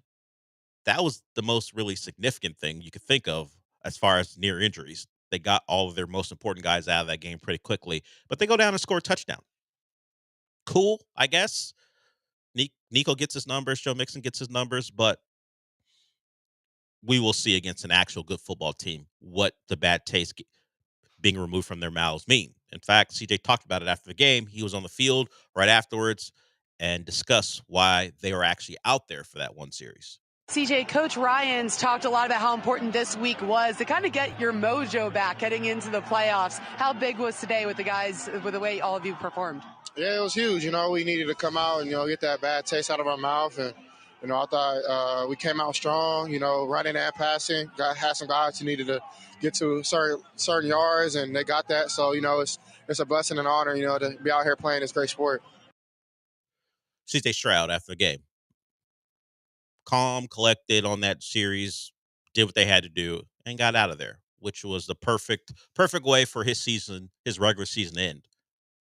that was the most really significant thing you could think of as far as near injuries. They got all of their most important guys out of that game pretty quickly, but they go down and score a touchdown. Cool, I guess. Nico gets his numbers, Joe Mixon gets his numbers, but we will see against an actual good football team what the bad taste being removed from their mouths mean. In fact, CJ talked about it after the game. He was on the field right afterwards and discussed why they were actually out there for that one series. CJ, Coach Ryan's talked a lot about how important this week was to kind of get your mojo back heading into the playoffs. How big was today with the guys, with the way all of you performed? Yeah, it was huge. We needed to come out and, get that bad taste out of our mouth. And, I thought we came out strong, running and passing. Had some guys who needed to get to certain yards, and they got that. So, it's a blessing and honor, to be out here playing this great sport. CJ Stroud after the game. Calm, collected on that series, did what they had to do, and got out of there, which was the perfect way for his regular season to end.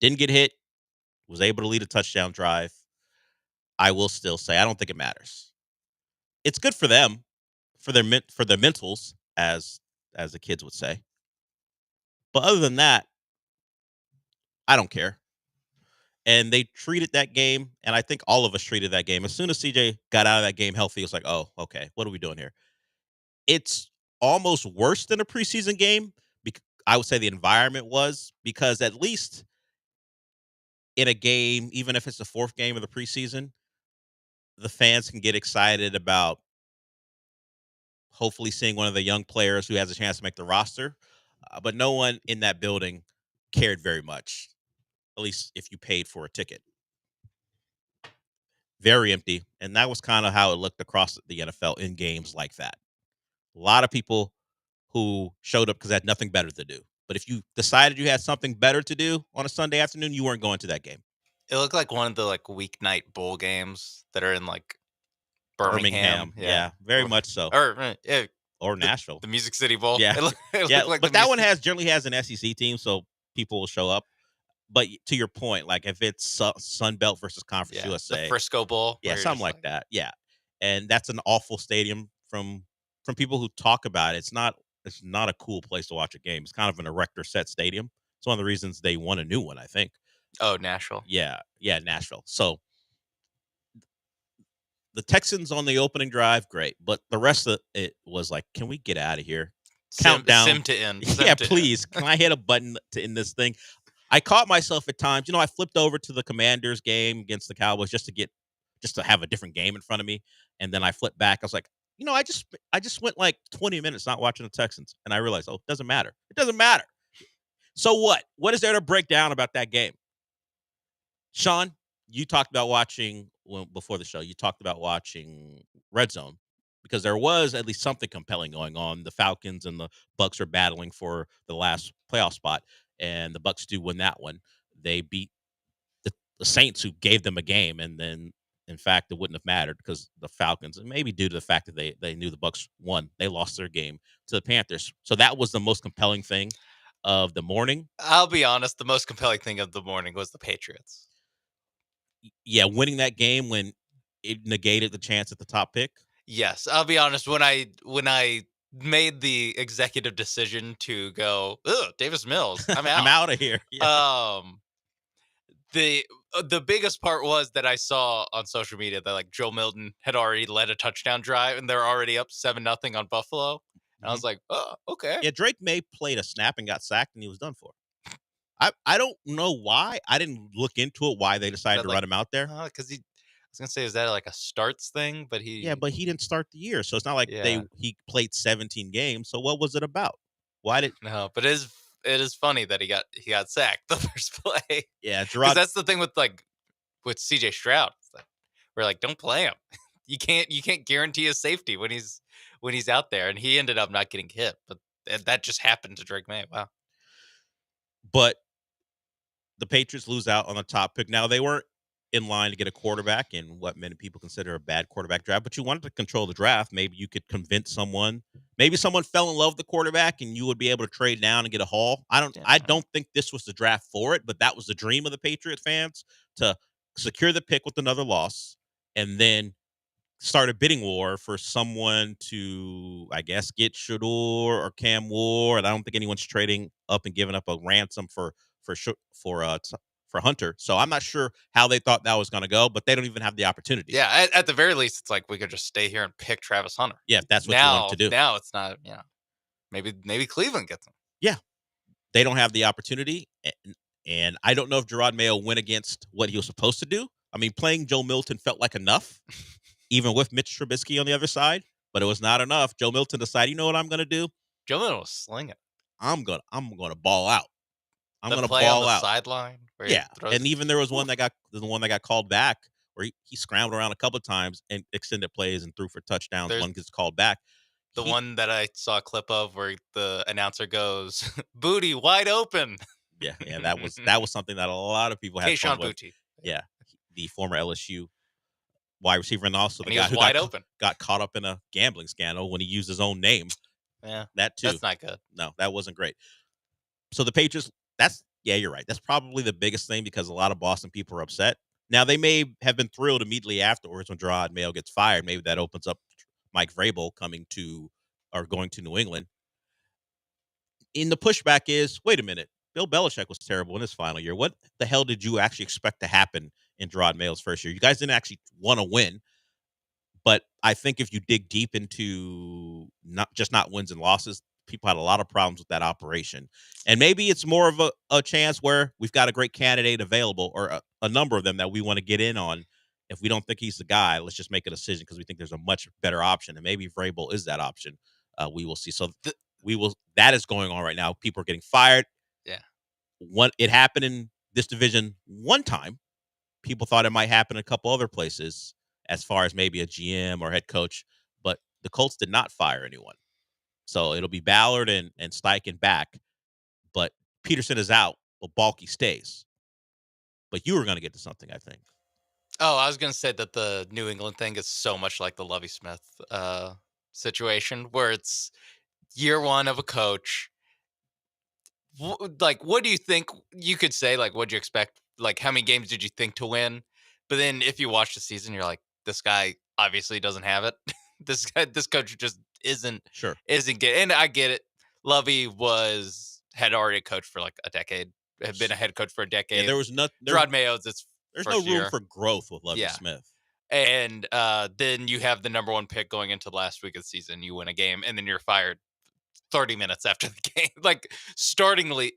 Didn't get hit, was able to lead a touchdown drive. I will still say I don't think it matters. It's good for them, for their mentals, as the kids would say. But other than that, I don't care. And they treated that game, and I think all of us treated that game. As soon as CJ got out of that game healthy, it was like, oh, okay, what are we doing here? It's almost worse than a preseason game. I would say the environment was, because at least in a game, even if it's the fourth game of the preseason, the fans can get excited about hopefully seeing one of the young players who has a chance to make the roster. But no one in that building cared very much, at least if you paid for a ticket. Very empty. And that was kind of how it looked across the NFL in games like that. A lot of people who showed up because they had nothing better to do. But if you decided you had something better to do on a Sunday afternoon, you weren't going to that game. It looked like one of the weeknight bowl games that are in Birmingham. Yeah, very much so. Or Nashville. The Music City Bowl. Yeah. It looked like but that one generally has an SEC team, so people will show up. But to your point, if it's Sun Belt versus Conference USA. The Frisco Bowl. Yeah, something like that. Yeah. And that's an awful stadium from people who talk about it. It's not a cool place to watch a game. It's kind of an erector set stadium. It's one of the reasons they want a new one, I think. Oh, Nashville. Yeah, Nashville. So the Texans on the opening drive, great. But the rest of it was can we get out of here? Countdown. Sim to end. Please. Can I hit a button to end this thing? I caught myself at times. I flipped over to the Commanders game against the Cowboys just to have a different game in front of me. And then I flipped back. I was like, I just went 20 minutes not watching the Texans. And I realized, it doesn't matter. It doesn't matter. So what? What is there to break down about that game? Sean, you talked about watching before the show. You talked about watching Red Zone because there was at least something compelling going on. The Falcons and the Bucs are battling for the last playoff spot, and the Bucs do win that one. They beat the Saints, who gave them a game, and then in fact it wouldn't have mattered because the Falcons, and maybe due to the fact that they knew the Bucs won, they lost their game to the Panthers. So that was the most compelling thing of the morning. I'll be honest, the most compelling thing of the morning was the Patriots. Yeah, winning that game when it negated the chance at the top pick. Yes, I'll be honest. When I made the executive decision to go, Davis Mills, I'm out. I'm out of here. Yeah. The biggest part was that I saw on social media that Joe Milton had already led a touchdown drive and they're already up 7-0 on Buffalo. And I was like, oh, okay. Yeah, Drake May played a snap and got sacked and he was done for. I don't know why. I didn't look into it, why they decided to run him out there. Because I was going to say, is that a starts thing? But he didn't start the year. So it's not like he played 17 games. So what was it about? No, but it is funny that he got sacked the first play. Yeah, because that's the thing with CJ Stroud. We're don't play him. You can't guarantee his safety when he's out there, and he ended up not getting hit. But that just happened to Drake May. Wow. But the Patriots lose out on the top pick. Now, they weren't in line to get a quarterback in what many people consider a bad quarterback draft, but you wanted to control the draft. Maybe you could convince someone. Maybe someone fell in love with the quarterback and you would be able to trade down and get a haul. I don't think this was the draft for it, but that was the dream of the Patriot fans, to secure the pick with another loss and then start a bidding war for someone to, I guess, get Shador or Cam Ward. And I don't think anyone's trading up and giving up a ransom for Hunter. So I'm not sure how they thought that was going to go, but they don't even have the opportunity. Yeah, at the very least, it's we could just stay here and pick Travis Hunter. Yeah, if that's what you want to do. Now it's not, maybe Cleveland gets him. Yeah, they don't have the opportunity. And I don't know if Gerard Mayo went against what he was supposed to do. I mean, playing Joe Milton felt like enough, even with Mitch Trubisky on the other side, but it was not enough. Joe Milton decided, you know what I'm going to do? Joe Milton was slinging. I'm going to ball out. I'm going to ball on the out. Sideline. Yeah, and even there was one that got called back where he scrambled around a couple of times and extended plays and threw for touchdowns. One gets called back. The one that I saw a clip of where the announcer goes, "Booty wide open." Yeah, that was something that a lot of people had fun with. Booty. Yeah, the former LSU wide receiver and also the and guy who got caught up in a gambling scandal when he used his own name. Yeah, that too. That's not good. No, that wasn't great. So the Patriots. You're right. That's probably the biggest thing because a lot of Boston people are upset. Now, they may have been thrilled immediately afterwards when Gerard Mayo gets fired. Maybe that opens up Mike Vrabel going to New England. And the pushback is, wait a minute, Bill Belichick was terrible in his final year. What the hell did you actually expect to happen in Gerard Mayo's first year? You guys didn't actually want to win. But I think if you dig deep into not wins and losses, people had a lot of problems with that operation. And maybe it's more of a chance where we've got a great candidate available or a number of them that we want to get in on. If we don't think he's the guy, let's just make a decision because we think there's a much better option. And maybe Vrabel is that option. We will see. So that is going on right now. People are getting fired. Yeah. It happened in this division one time. People thought it might happen in a couple other places as far as maybe a GM or head coach, but the Colts did not fire anyone. So it'll be Ballard and Steichen back. but Peterson is out, but Balky stays. But you were going to get to something, I think. Oh, I was going to say that the New England thing is so much like the Lovie Smith situation, where it's year one of a coach. Like, what do you think? You could say, like, what do you expect? Like, how many games did you think to win? But then if you watch the season, you're like, this guy obviously doesn't have it. This coach just isn't good. And I get it. Lovie had already coached for like a decade, had been a head coach for a decade. Yeah, there was Gerard Mayo's there's no room for growth with Lovie Smith. And then you have the number one pick going into the last week of the season. You win a game, and then you're fired 30 minutes after the game, like startingly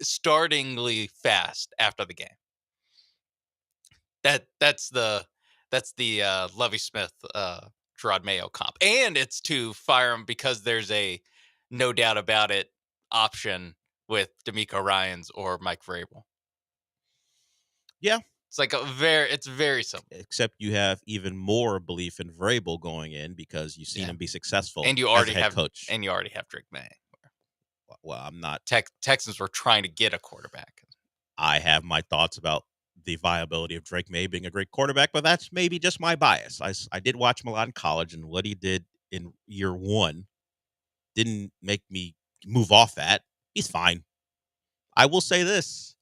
fast after the game. That's the Lovie Smith Gerard Mayo comp, and it's to fire him because there's a no doubt about it option with D'Amico Ryans or Mike Vrabel. Yeah, it's like it's very simple. Except you have even more belief in Vrabel going in because you've seen him be successful, and you already as a head have coach, and you already have Drake May. Well, I'm not. Texans were trying to get a quarterback. I have my thoughts about the viability of Drake May being a great quarterback, but that's maybe just my bias. I did watch him a lot in college, and what he did in year one didn't make me move off that. He's fine. I will say this.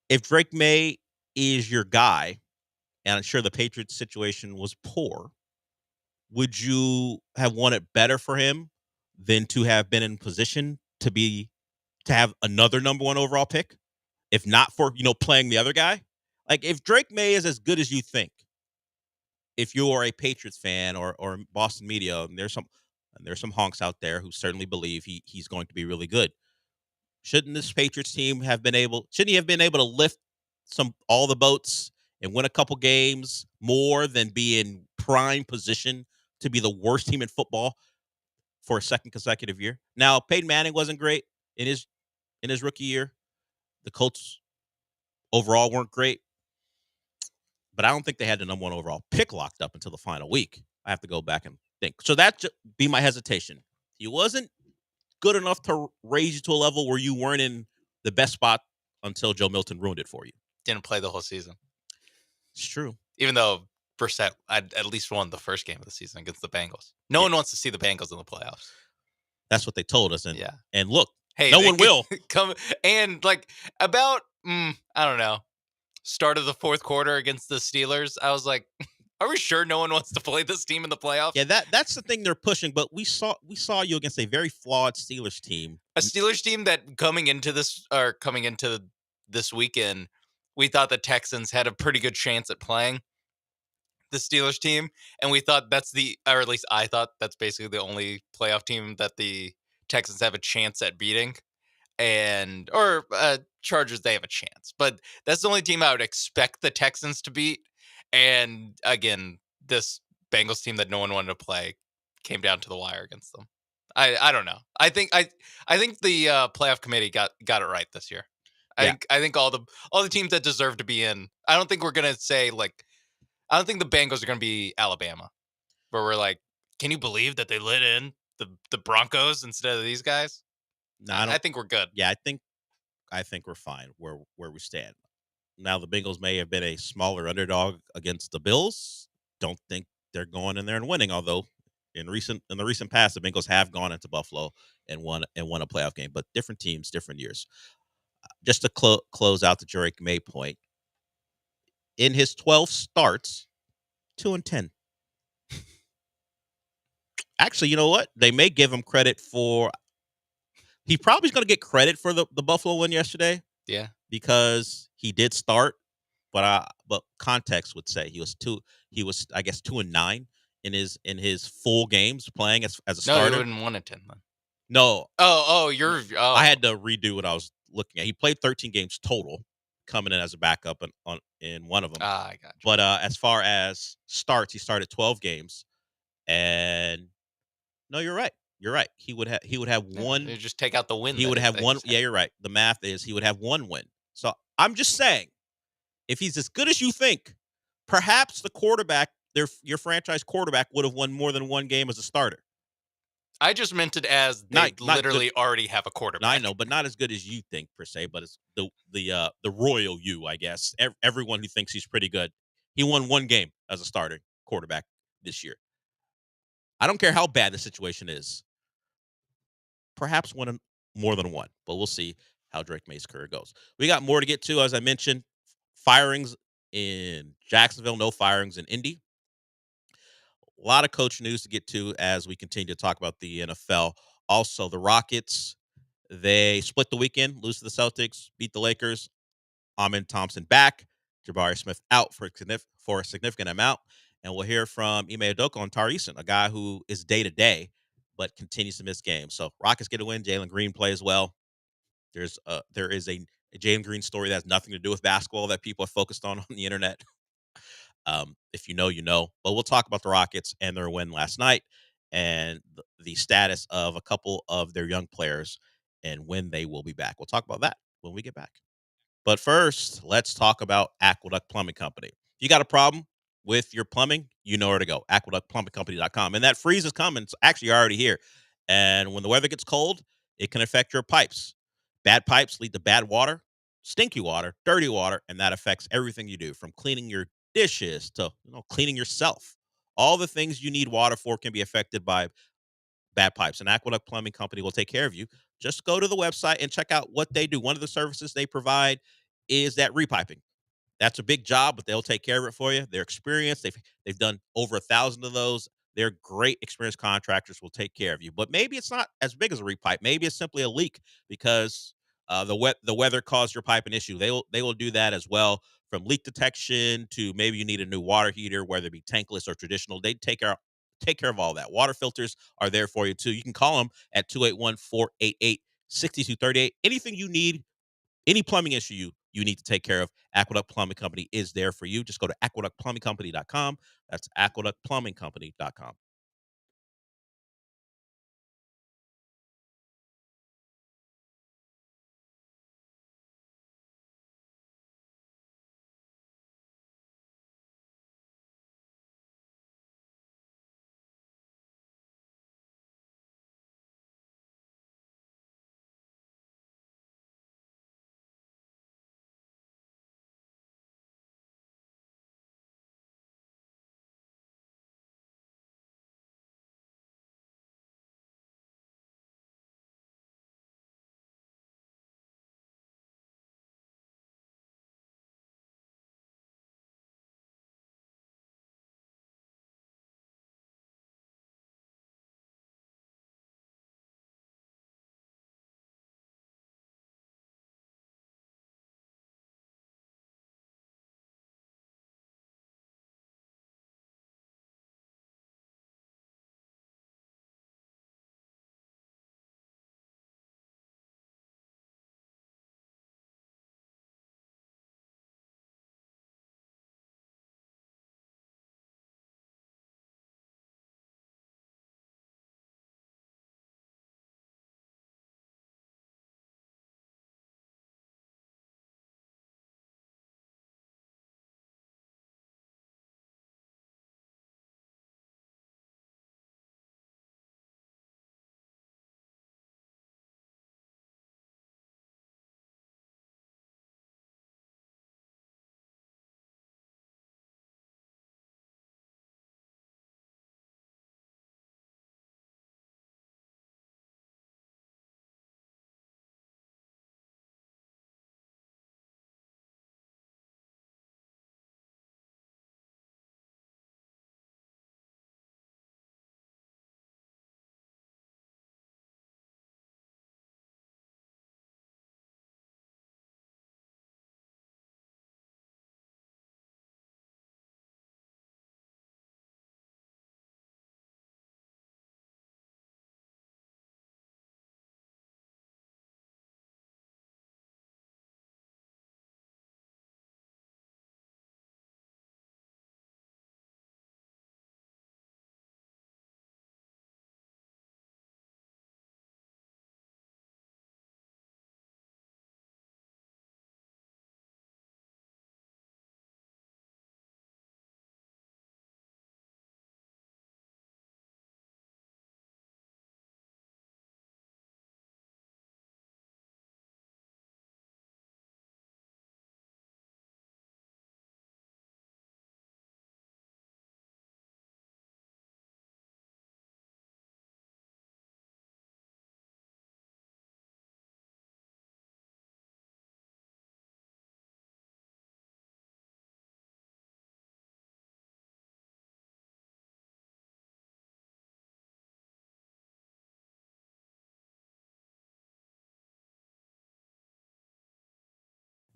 If Drake May is your guy, and I'm sure the Patriots situation was poor, would you have wanted better for him than to have been in position to have another number one overall pick? If not for, playing the other guy? Like, if Drake May is as good as you think, if you're a Patriots fan or Boston media, and there's some honks out there who certainly believe he's going to be really good. Shouldn't this Patriots team shouldn't he have been able to lift all the boats and win a couple games more than be in prime position to be the worst team in football for a second consecutive year? Now, Peyton Manning wasn't great in his rookie year. The Colts overall weren't great, but I don't think they had the number one overall pick locked up until the final week. I have to go back and think. So that be my hesitation. He wasn't good enough to raise you to a level where you weren't in the best spot until Joe Milton ruined it for you. Didn't play the whole season. It's true. Even though Brissett at least won the first game of the season against the Bengals. No one wants to see the Bengals in the playoffs. That's what they told us. And, yeah. And look, hey, no one will. Come and like about, I don't know, start of the fourth quarter against the Steelers, I was like, are we sure no one wants to play this team in the playoffs? Yeah, that's the thing they're pushing. But we saw you against a very flawed Steelers team. A Steelers team that coming into this weekend, we thought the Texans had a pretty good chance at playing the Steelers team, and we thought or at least I thought that's basically the only playoff team that the Texans have a chance at beating, or Chargers, they have a chance, but that's the only team I would expect the Texans to beat. And again, this Bengals team that no one wanted to play came down to the wire against them. I don't know. I think the playoff committee got it right this year. I think all the teams that deserve to be in. I don't think we're gonna say like. I don't think the Bengals are gonna be Alabama, where we're like, can you believe that they let in the Broncos instead of these guys? No, I think we're good. Yeah, I think we're fine where we stand. Now the Bengals may have been a smaller underdog against the Bills. Don't think they're going in there and winning. Although in the recent past, the Bengals have gone into Buffalo and won a playoff game. But different teams, different years. Just to close out the Drake May point, in his 12 starts, 2-10. Actually, you know what? They may give him credit for. He probably is going to get credit for the Buffalo win yesterday. Yeah, because he did start, but context would say he was 2-9 in his full games playing as a starter. No, he wouldn't 1-10 then. No. I had to redo what I was looking at. He played 13 games total, coming in as a backup in one of them. I got you. But as far as starts, he started 12 games, and no, you're right. You're right. He would have one. You just take out the win. He would have one. Yeah, you're right. The math is he would have one win. So I'm just saying, if he's as good as you think, perhaps the quarterback, your franchise quarterback, would have won more than one game as a starter. I just meant it as they literally already have a quarterback. I know, but not as good as you think per se. But it's the royal you, I guess. Everyone who thinks he's pretty good. He won one game as a starting quarterback this year. I don't care how bad the situation is. Perhaps more than one, but we'll see how Drake May's career goes. We got more to get to, as I mentioned. Firings in Jacksonville, no firings in Indy. A lot of coach news to get to as we continue to talk about the NFL. Also, the Rockets, they split the weekend, lose to the Celtics, beat the Lakers. Amin Thompson back. Jabari Smith out for a significant amount. And we'll hear from Ime Udoka on Tari Eason, a guy who is day-to-day but continues to miss games. So Rockets get a win. Jalen Green plays well. There is a Jalen Green story that has nothing to do with basketball that people are focused on the internet. If you know, you know. But we'll talk about the Rockets and their win last night and the status of a couple of their young players and when they will be back. We'll talk about that when we get back. But first, let's talk about Aqueduct Plumbing Company. If you got a problem with your plumbing, you know where to go. AqueductPlumbingCompany.com. And that freeze is coming. It's actually already here. And when the weather gets cold, it can affect your pipes. Bad pipes lead to bad water, stinky water, dirty water, and that affects everything you do, from cleaning your dishes to cleaning yourself. All the things you need water for can be affected by bad pipes. And Aqueduct Plumbing Company will take care of you. Just go to the website and check out what they do. One of the services they provide is that repiping. That's a big job, but they'll take care of it for you. They're experienced. They've done over 1,000 of those. They're great, experienced contractors. Will take care of you. But maybe it's not as big as a repipe. Maybe it's simply a leak because the weather caused your pipe an issue. They will do that as well. From leak detection to maybe you need a new water heater, whether it be tankless or traditional. They take care of all that. Water filters are there for you too. You can call them at 281-488-6238. Anything you need, any plumbing issue you need to take care of, Aqueduct Plumbing Company is there for you. Just go to aqueductplumbingcompany.com. That's aqueductplumbingcompany.com.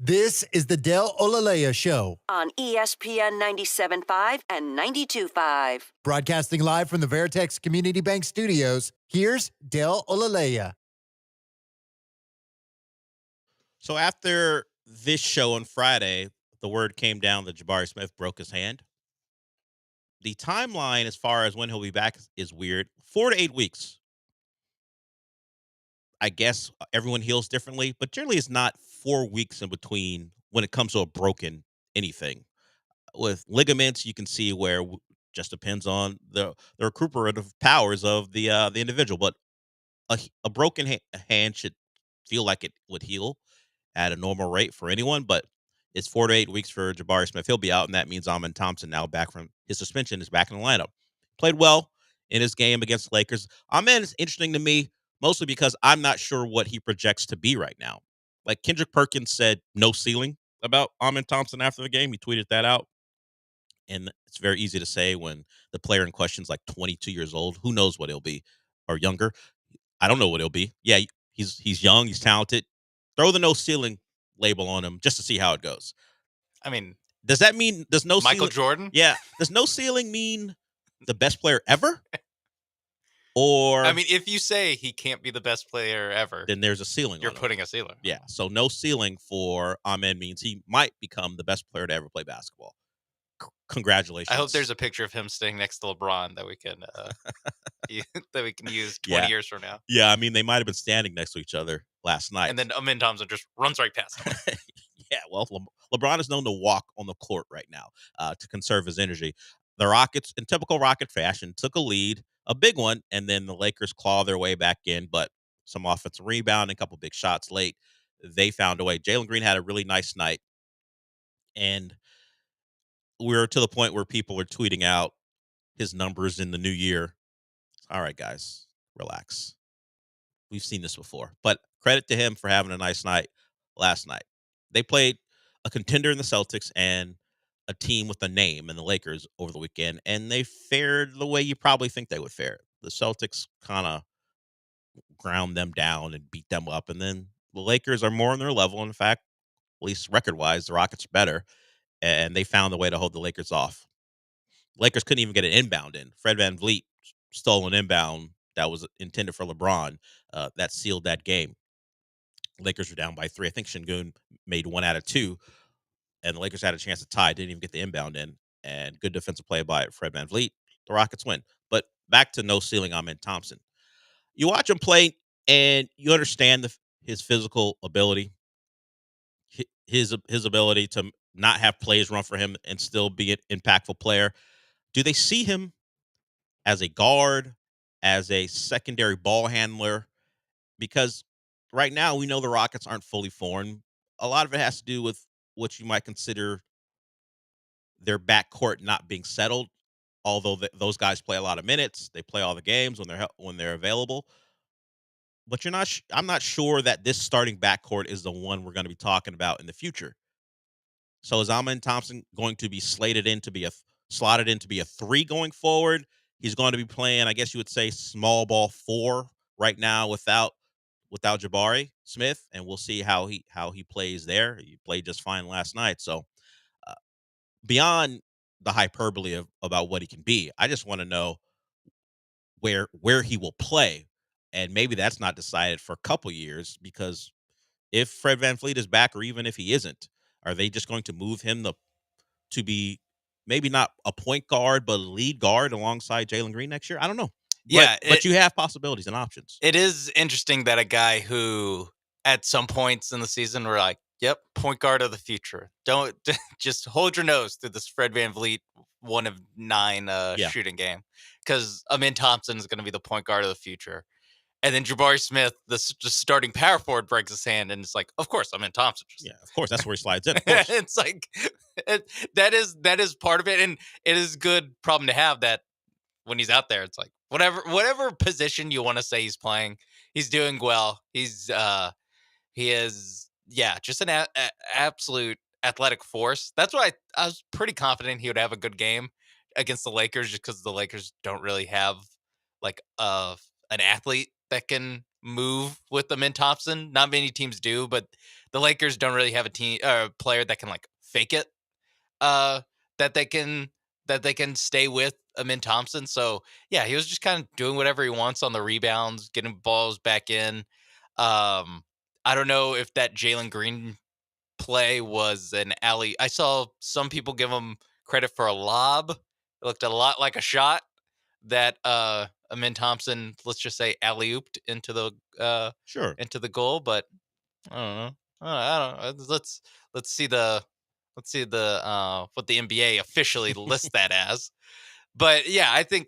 This is the Del Olaleye Show. On ESPN 97.5 and 92.5. Broadcasting live from the Veritex Community Bank Studios, here's Del Olaleye. So after this show on Friday, the word came down that Jabari Smith broke his hand. The timeline as far as when he'll be back is weird. 4 to 8 weeks. I guess everyone heals differently, but generally it's not 4 weeks in between when it comes to a broken anything. With ligaments, you can see where just depends on the recuperative powers of the individual. But a broken hand should feel like it would heal at a normal rate for anyone, but it's 4 to 8 weeks for Jabari Smith. He'll be out, and that means Amen Thompson now back from his suspension is back in the lineup. Played well in his game against the Lakers. Amen is interesting to me, mostly because I'm not sure what he projects to be right now. Like Kendrick Perkins said, no ceiling about Amen Thompson after the game. He tweeted that out. And it's very easy to say when the player in question is like 22 years old. Who knows what he'll be or younger? I don't know what he'll be. Yeah, he's young. He's talented. Throw the no ceiling label on him just to see how it goes. I mean, does that mean there's no Michael ceiling? Jordan? Yeah. Does no ceiling mean the best player ever? Or I mean, if you say he can't be the best player ever, then there's a ceiling. You're putting a ceiling. Yeah. So no ceiling for Amen means he might become the best player to ever play basketball. Congratulations. I hope there's a picture of him staying next to LeBron that we can that we can use 20 years from now. Yeah, I mean they might have been standing next to each other last night, and then Amen Thompson just runs right past him. Yeah, well, LeBron is known to walk on the court right now to conserve his energy. The Rockets, in typical Rocket fashion, took a lead, a big one, and then the Lakers claw their way back in. But some offensive rebound, a couple big shots late, they found a way. Jalen Green had a really nice night, and we're to the point where people are tweeting out his numbers in the new year. All right, guys, relax. We've seen this before, but credit to him for having a nice night last night. They played a contender in the Celtics and a team with a name in the Lakers over the weekend, and they fared the way you probably think they would fare. The Celtics kind of ground them down and beat them up, and then the Lakers are more on their level. In fact, at least record-wise, the Rockets are better, and they found a way to hold the Lakers off. Lakers couldn't even get an inbound in. Fred VanVleet stole an inbound that was intended for LeBron. That sealed that game. Lakers were down by 3. I think Şengün made 1 out of 2, and the Lakers had a chance to tie. Didn't even get the inbound in, and good defensive play by Fred VanVleet. The Rockets win. But back to no ceiling, Amen Thompson. You watch him play, and you understand his physical ability, his ability to not have plays run for him and still be an impactful player. Do they see him as a guard, as a secondary ball handler? Because right now we know the Rockets aren't fully formed. A lot of it has to do with what you might consider their backcourt not being settled. Although those guys play a lot of minutes, they play all the games when they're available. But I'm not sure that this starting backcourt is the one we're going to be talking about in the future. So is Amen Thompson going to be slotted in to be a 3 going forward? He's going to be playing, I guess you would say, small ball 4 right now without Jabari Smith, and we'll see how he plays there. He played just fine last night. So beyond the hyperbole about what he can be, I just want to know where he will play, and maybe that's not decided for a couple years, because if Fred VanVleet is back, or even if he isn't, are they just going to move him to be maybe not a point guard, but a lead guard alongside Jalen Green next year? I don't know. Yeah, but you have possibilities and options. It is interesting that a guy who at some points in the season we're like, yep, point guard of the future. Don't just hold your nose through this Fred VanVleet 1 of 9 shooting game, because Amen Thompson is going to be the point guard of the future. And then Jabari Smith, the starting power forward, breaks his hand, and it's like, of course, Amen Thompson. Of course, that's where he slides in. Of course. It's like that is part of it, and it is a good problem to have that when he's out there. It's like whatever position you want to say he's playing, he's doing well. He is just an absolute athletic force. That's why I was pretty confident he would have a good game against the Lakers, just because the Lakers don't really have like an athlete that can move with Amen Thompson. Not many teams do, but the Lakers don't really have a team player that can like fake it. That they can stay with Amin Thompson. So yeah, he was just kind of doing whatever he wants on the rebounds, getting balls back in. I don't know if that Jalen Green play was an alley. I saw some people give him credit for a lob. It looked a lot like a shot that Amin Thompson, let's just say, alley-ooped into the into the goal. But I don't know. I don't know. Let's see the what the NBA officially lists that as. But yeah, I think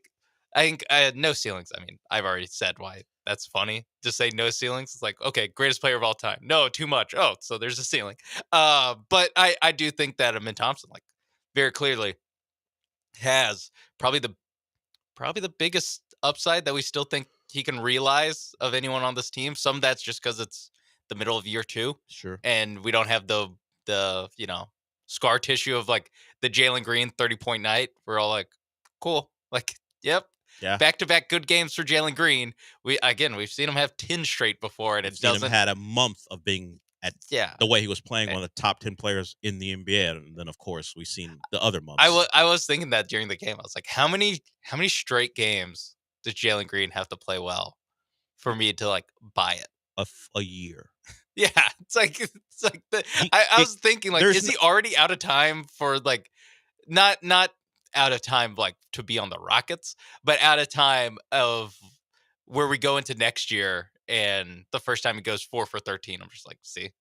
no ceilings. I mean, I've already said why that's funny. Just say no ceilings. It's like, okay, greatest player of all time. No, too much. Oh, so there's a ceiling. But I do think that Amin Thompson, like, very clearly has probably the biggest upside that we still think he can realize of anyone on this team. Some that's just because it's the middle of year 2. Sure. And we don't have the scar tissue of like the Jalen Green 30-point night. We're all like, cool. Like, yep. Yeah. Back-to-back good games for Jalen Green. We've seen him have 10 straight before, and it doesn't. Him had a month of being at the way he was playing one of the top 10 players in the NBA, and then of course we've seen the other months. I was thinking that during the game. I was like, how many straight games does Jalen Green have to play well for me to like buy it? A year. Yeah, it's like I was thinking, like, is he already out of time for like not out of time like to be on the Rockets, but out of time of where we go into next year, and the first time he goes 4 for 13, I'm just like, see.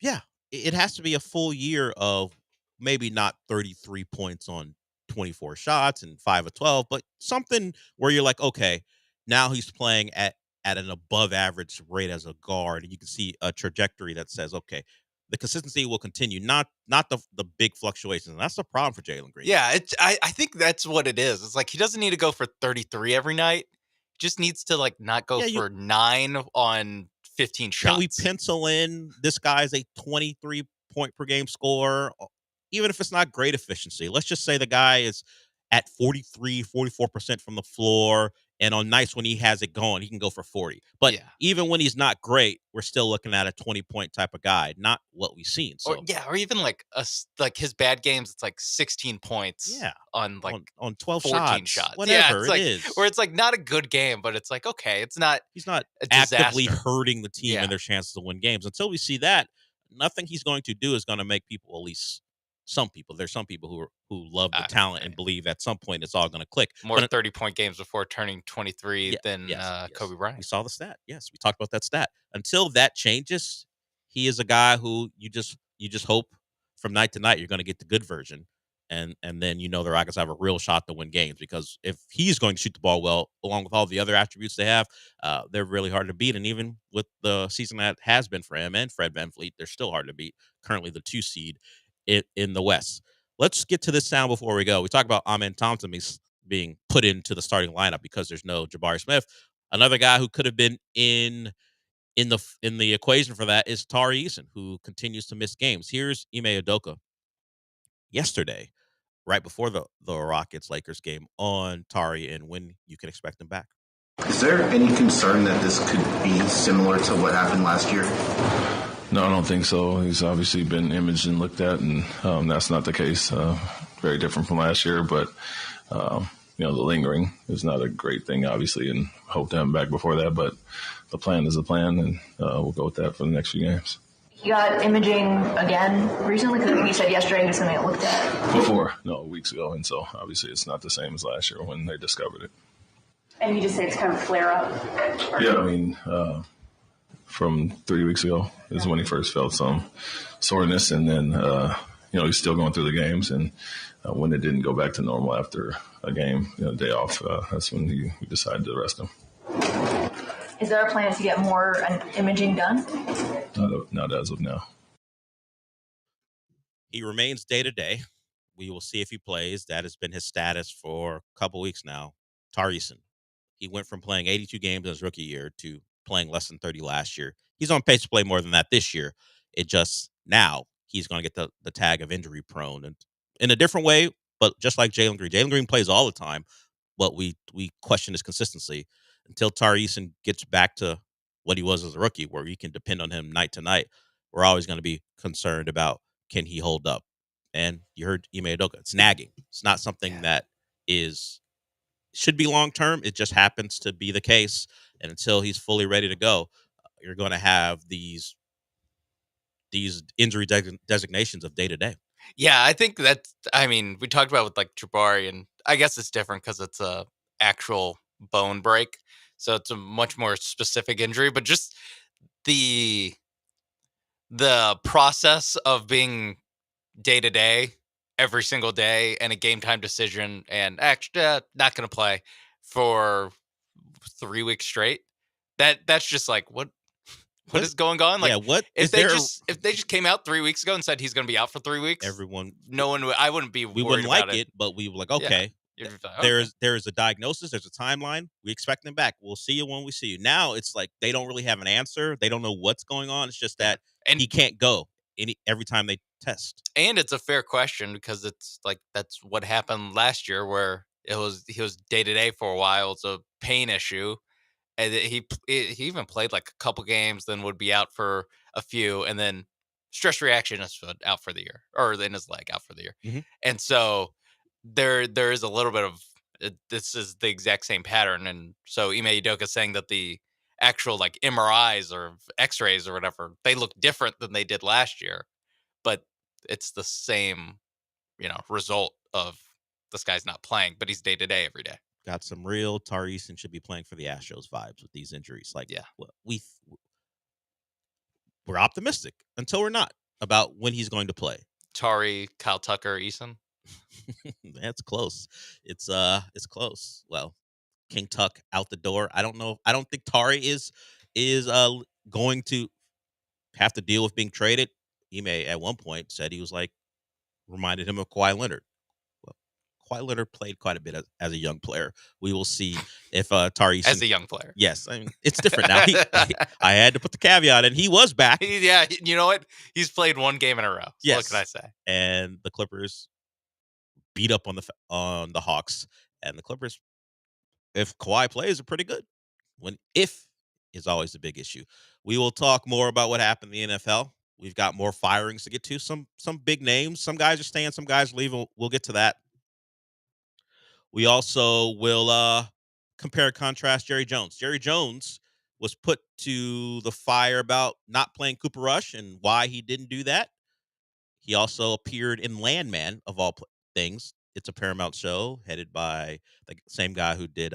Yeah, it has to be a full year of maybe not 33 points on 24 shots and 5 of 12, but something where you're like, okay, now he's playing at an above average rate as a guard, and you can see a trajectory that says, okay, the consistency will continue, not the big fluctuations. And that's the problem for Jalen Green. Yeah, I think that's what it is. It's like he doesn't need to go for 33 every night. He just needs to like not go for 9 on 15 shots. Can we pencil in this guy's a 23 point per game scorer, even if it's not great efficiency? Let's just say the guy is at 44% from the floor, and on nights when he has it going, he can go for 40. But even when he's not great, we're still looking at a 20-point type of guy, not what we've seen. So or even like his bad games, it's like 16 points. Yeah, on like on 12 14 shots, it's whatever like, it is. Where it's like not a good game, but it's like, okay, he's not actively hurting the team and their chances to win games. Until we see that, nothing he's going to do is going to make people, at least some people. There's some people who love the talent and believe at some point it's all going to click. More 30-point games before turning 23 than Kobe Bryant. We saw the stat. Yes, we talked about that stat. Until that changes, he is a guy who you just hope from night to night you're going to get the good version, and then the Rockets have a real shot to win games, because if he's going to shoot the ball well, along with all the other attributes they have, they're really hard to beat. And even with the season that has been for him and Fred VanVleet, they're still hard to beat. Currently the 2 seed in the West. Let's get to this sound before we go. We talk about Amin Thompson being put into the starting lineup because there's no Jabari Smith. Another guy who could have been in the equation for that is Tari Eason, who continues to miss games. Here's Ime Udoka yesterday, right before the Rockets-Lakers game, on Tari and when you can expect him back. Is there any concern that this could be similar to what happened last year? No, I don't think so. He's obviously been imaged and looked at, and that's not the case. Very different from last year, but the lingering is not a great thing, obviously, and hope to have him back before that. But the plan is the plan, and we'll go with that for the next few games. You got imaging again recently? Because I think you said yesterday it was something that looked at. Weeks ago, and so obviously it's not the same as last year when they discovered it. And you just say it's kind of flare up? Yeah, I mean, from 3 weeks ago is when he first felt some soreness, and then he's still going through the games, and when it didn't go back to normal after a game, day off, that's when we decided to rest him. Is there a plan to get more imaging done? Not as of now. He remains day to day. We will see if he plays. That has been his status for a couple weeks now. Tari Eason, he went from playing 82 games in his rookie year to playing less than 30 last year. He's on pace to play more than that this year. It just now he's going to get the tag of injury prone, and in a different way, but just like Jalen Green. Jalen Green plays all the time, but we question his consistency. Until Tari Eason gets back to what he was as a rookie, where you can depend on him night to night. We're always going to be concerned about, can he hold up? And you heard Ime Udoka. It's nagging. It's not something that should be long term. It just happens to be the case. And until he's fully ready to go, you're going to have these injury designations of day to day. Yeah, I think we talked about with like Jabari, and I guess it's different because it's a actual bone break. So it's a much more specific injury, but just the process of being day to day every single day and a game time decision and actually not going to play for 3 weeks straight. That's just like, what is going on? Like, if they just came out 3 weeks ago and said he's going to be out for 3 weeks, I wouldn't be worried wouldn't about like it, but we were like, okay, You're just like, okay. there's a diagnosis, there's a timeline. We expect them back. We'll see you when we see you. Now it's like they don't really have an answer. They don't know what's going on. It's just that he can't go every time they test. And it's a fair question because it's like that's what happened last year, where he was day to day for a while. It's a pain issue, and he even played like a couple games, then would be out for a few, and then stress reaction is out for the year, or in his leg out for the year. Mm-hmm. And so there is a little bit of this is the exact same pattern. And so Ime Udoka saying that the actual like MRIs or X-rays or whatever, they look different than they did last year, but it's the same, result of this guy's not playing, but he's day to day every day. Got some real Tari Eason should be playing for the Astros vibes with these injuries. Like, we're optimistic until we're not about when he's going to play. Tari, Kyle Tucker, Eason. That's close. It's close. Well, King Tuck out the door. I don't know. I don't think Tari is going to have to deal with being traded. He may at one point said he was like, reminded him of Kawhi Leonard. Well, Kawhi Leonard played quite a bit as a young player. We will see if Tari Eason, as a young player. Yes, I mean it's different now. I had to put the caveat, and he was back. Yeah, you know what? He's played one game in a row. So yes. What can I say? And the Clippers beat up on the Hawks, and the Clippers, if Kawhi plays, are pretty good. If is always the big issue. We will talk more about what happened in the NFL. We've got more firings to get to. Some big names. Some guys are staying. Some guys are leaving. We'll get to that. We also will compare and contrast Jerry Jones. Jerry Jones was put to the fire about not playing Cooper Rush and why he didn't do that. He also appeared in Landman, of all things. It's a Paramount show headed by the same guy who did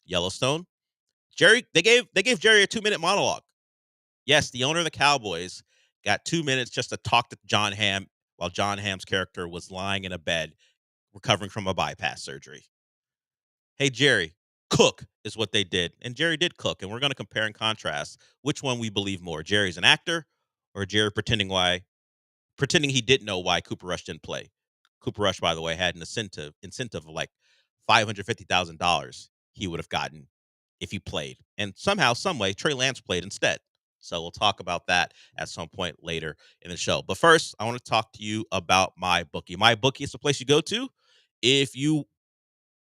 Yellowstone. They gave Jerry a 2-minute monologue. Yes, the owner of the Cowboys got 2 minutes just to talk to John Hamm while John Hamm's character was lying in a bed recovering from a bypass surgery. Hey, Jerry, cook is what they did. And Jerry did cook. And we're going to compare and contrast which one we believe more. Jerry's an actor or Jerry pretending he didn't know why Cooper Rush didn't play. Cooper Rush, by the way, had an incentive of like $550,000 he would have gotten if he played. And somehow, some way, Trey Lance played instead. So we'll talk about that at some point later in the show. But first, I want to talk to you about MyBookie. MyBookie is the place you go to if you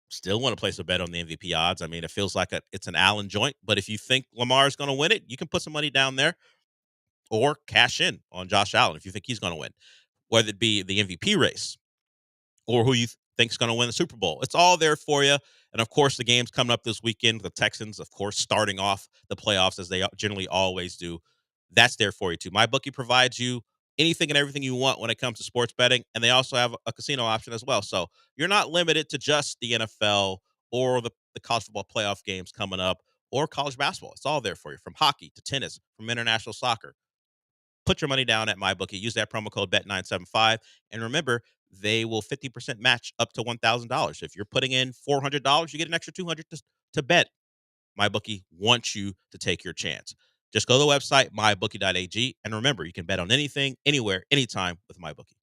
still want to place a bet on the MVP odds. I mean, it feels like it's an Allen joint. But if you think Lamar is going to win it, you can put some money down there or cash in on Josh Allen if you think he's going to win, whether it be the MVP race or who you think is going to win the Super Bowl. It's all there for you. And, of course, the game's coming up this weekend. The Texans, of course, starting off the playoffs as they generally always do. That's there for you, too. MyBookie provides you anything and everything you want when it comes to sports betting, and they also have a casino option as well. So you're not limited to just the NFL or the college football playoff games coming up or college basketball. It's all there for you, from hockey to tennis, from international soccer. Put your money down at MyBookie. Use that promo code BET975. And remember, they will 50% match up to $1,000. If you're putting in $400, you get an extra $200 to bet. MyBookie wants you to take your chance. Just go to the website, mybookie.ag. And remember, you can bet on anything, anywhere, anytime with MyBookie.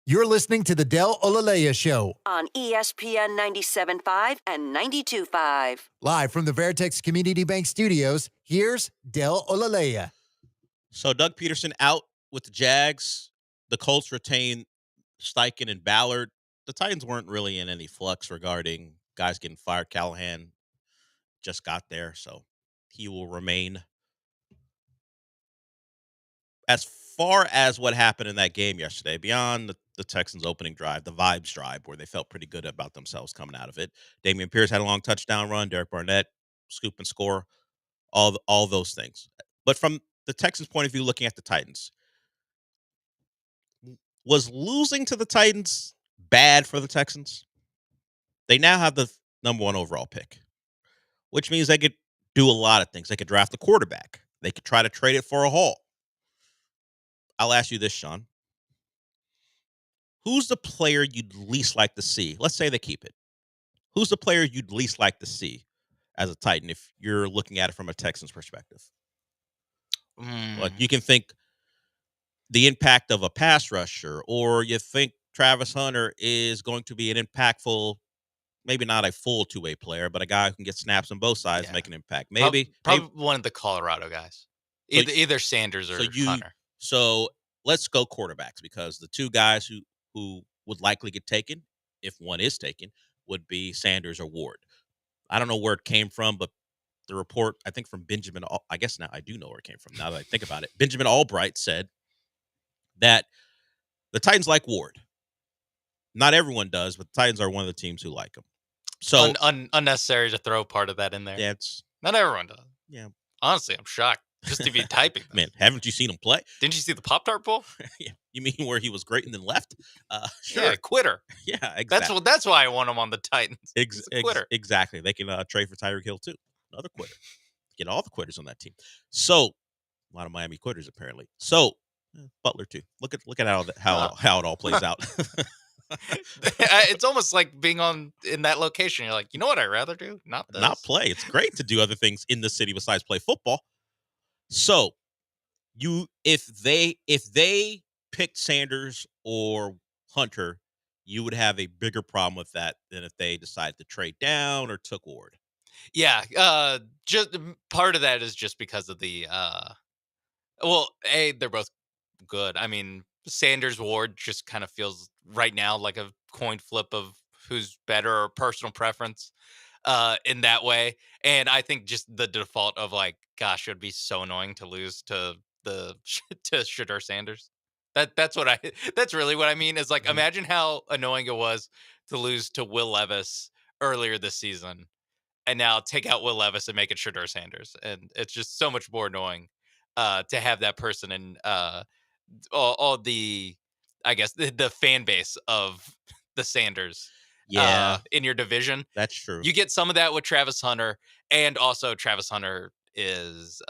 You're listening to the Del Olaleye Show on ESPN 97.5 and 92.5. Live from the Veritex Community Bank Studios, here's Del Olaleye. So Doug Peterson out with the Jags. The Colts retain Steichen and Ballard. The Titans weren't really in any flux regarding guys getting fired. Callahan just got there, so he will remain. As far as what happened in that game yesterday, beyond the Texans' opening drive, the vibes drive, where they felt pretty good about themselves coming out of it, Damian Pierce had a long touchdown run. Derek Barnett, scoop and score, all those things. But from the Texans' point of view, looking at the Titans, was losing to the Titans bad for the Texans? They now have the number 1 overall pick, which means they could do a lot of things. They could draft a quarterback. They could try to trade it for a haul. I'll ask you this, Sean. Who's the player you'd least like to see? Let's say they keep it. Who's the player you'd least like to see as a Titan if you're looking at it from a Texans perspective? Like, you can think the impact of a pass rusher, or you think Travis Hunter is going to be an impactful, maybe not a full two-way player, but a guy who can get snaps on both sides and make an impact. Maybe one of the Colorado guys. Either Sanders or Hunter. So let's go quarterbacks, because the two guys who would likely get taken, if one is taken, would be Sanders or Ward. I don't know where it came from, but the report, I think from Benjamin, I guess now I do know where it came from now that I think about it. Benjamin Albright said that the Titans like Ward. Not everyone does, but the Titans are one of the teams who like him. So unnecessary to throw part of that in there. Yeah, not everyone does. Yeah, honestly, I'm shocked just to be typing. Man, haven't you seen him play? Didn't you see the Pop-Tart Bowl? Yeah. You mean where he was great and then left? Sure, yeah, quitter. Yeah, exactly. That's why I want him on the Titans. Quitter. Exactly. They can trade for Tyreek Hill too. Another quitter. Get all the quitters on that team. So a lot of Miami quitters apparently. So Butler too. Look at how it all plays out. It's almost like being in that location. You're like, you know what I'd rather do? Not play. It's great to do other things in the city besides play football. So if they picked Sanders or Hunter, you would have a bigger problem with that than if they decided to trade down or took Ward. Yeah, just part of that is just because of the they're both good. I mean, Sanders Ward just kind of feels right now like a coin flip of who's better or personal preference in that way. And I think just the default of like, gosh, it would be so annoying to lose to Shedeur Sanders. That's really what I mean is like, imagine how annoying it was to lose to Will Levis earlier this season, and now take out Will Levis and make it Shedeur Sanders. And it's just so much more annoying to have that person in all the, I guess, the fan base of the Sanders in your division. That's true. You get some of that with Travis Hunter, and also Travis Hunter is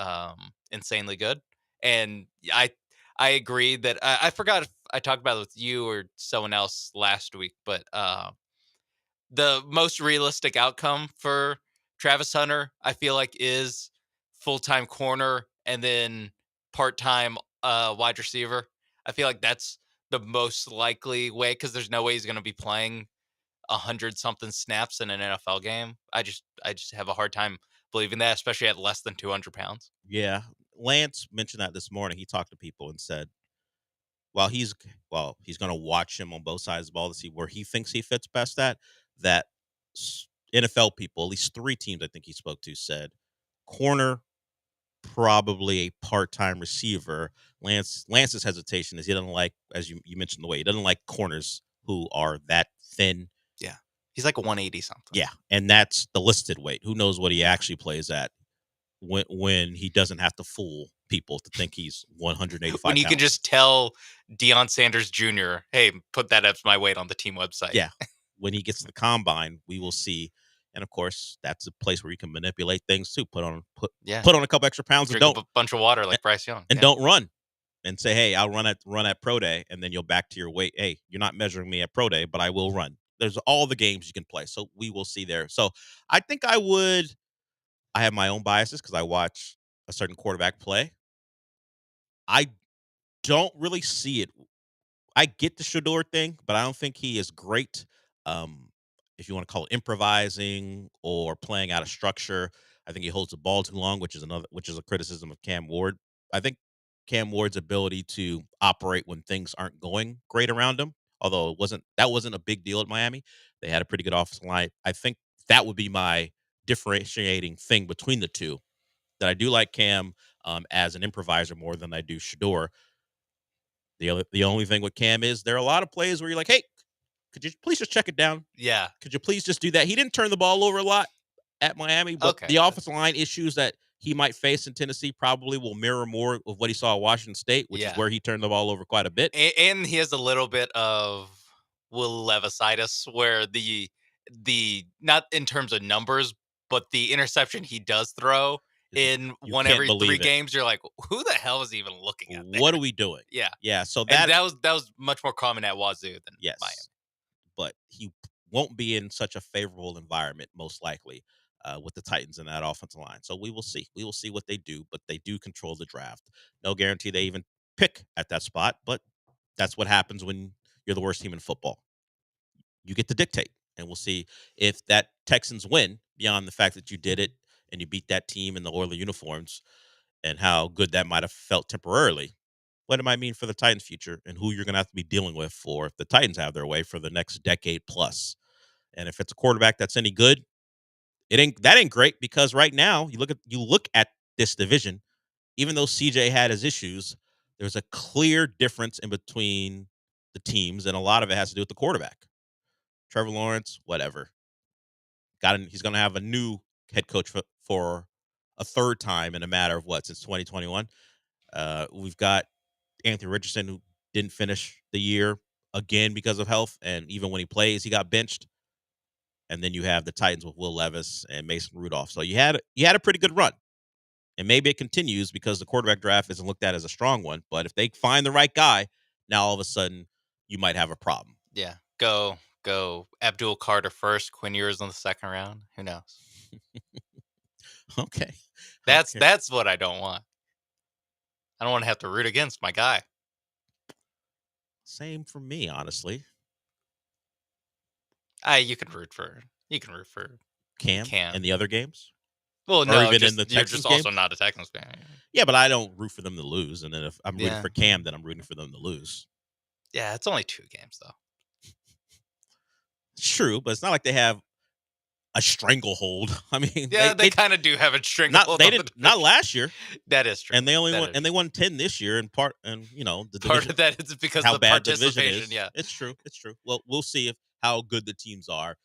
insanely good. And I agree that I forgot if I talked about it with you or someone else last week, but the most realistic outcome for Travis Hunter, I feel like, is full-time corner and then part-time wide receiver. I feel like that's the most likely way, because there's no way he's going to be playing 100-something snaps in an NFL game. I just have a hard time believing that, especially at less than 200 pounds. Yeah. Lance mentioned that this morning. He talked to people and said, he's going to watch him on both sides of the ball to see where he thinks he fits best at, that NFL people, at least 3 teams I think he spoke to, said corner, probably a part-time receiver. Lance's hesitation is he doesn't like, as you mentioned, the way he doesn't like corners who are that thin. Yeah. He's like 180 something. Yeah. And that's the listed weight. Who knows what he actually plays at when he doesn't have to fool people to think he's 185 when you pounds. can just tell Deion Sanders Jr., hey, put that as my weight on the team website. Yeah. When he gets to the combine, we will see. And of course, that's a place where you can manipulate things too. Put on a couple extra pounds. Drink and a bunch of water like Bryce Young. And don't run. And say, hey, I'll run at pro day, and then you'll back to your weight. Hey, you're not measuring me at pro day, but I will run. There's all the games you can play. So we will see there. So I think I have my own biases because I watch a certain quarterback play. I don't really see it I get the Shador thing, but I don't think he is great. Um, if you want to call it improvising or playing out of structure, I think he holds the ball too long, which is a criticism of Cam Ward. I think Cam Ward's ability to operate when things aren't going great around him, although that wasn't a big deal at Miami. They had a pretty good offensive line. I think that would be my differentiating thing between the two. That I do like Cam as an improviser more than I do Shador. The only thing with Cam is there are a lot of plays where you're like, hey, could you please just check it down? Yeah. Could you please just do that? He didn't turn the ball over a lot at Miami, but the offensive line issues that he might face in Tennessee probably will mirror more of what he saw at Washington State, which is where he turned the ball over quite a bit. And he has a little bit of Will Levisitis, where the not in terms of numbers, but the interception he does throw in one can't every believe 3 it. games, you're like, who the hell is even looking at that? What are we doing? Yeah. Yeah. So And that was much more common at Wazoo than Miami. But he won't be in such a favorable environment, most likely, with the Titans in that offensive line. So we will see. We will see what they do, but they do control the draft. No guarantee they even pick at that spot, but that's what happens when you're the worst team in football. You get to dictate, and we'll see if that Texans win beyond the fact that you did it and you beat that team in the Oilers uniforms and how good that might have felt temporarily. What it might mean for the Titans' future and who you're going to have to be dealing with for if the Titans have their way for the next decade plus. And if it's a quarterback that's any good, that ain't great because right now you look at this division. Even though CJ had his issues, there's a clear difference in between the teams, and a lot of it has to do with the quarterback. Trevor Lawrence, whatever. He's going to have a new head coach for a third time in a matter of since 2021. We've got Anthony Richardson, who didn't finish the year again because of health, and even when he plays, he got benched. And then you have the Titans with Will Levis and Mason Rudolph. So you had a pretty good run, and maybe it continues because the quarterback draft isn't looked at as a strong one. But if they find the right guy, now all of a sudden you might have a problem. Yeah, go Abdul Carter first, Quinn Ewers in the second round. Who knows? Okay, that's what I don't want. I don't want to have to root against my guy. Same for me, honestly. You can root for Cam in the other games. Well, or no, even just, in the you're Texans just also games? not a Texans fan. Yeah, but I don't root for them to lose. And then if I'm rooting Yeah. for Cam, then I'm rooting for them to lose. Yeah, it's only 2 games though. It's true, but it's not like they have a stranglehold. I mean, Yeah, they kind of do have a stranglehold. Not last year. That is true. And they won 10 this year in part. And the Part division, of that is because how of the bad the division participation. is. Yeah, It's true. Well, we'll see how good the teams are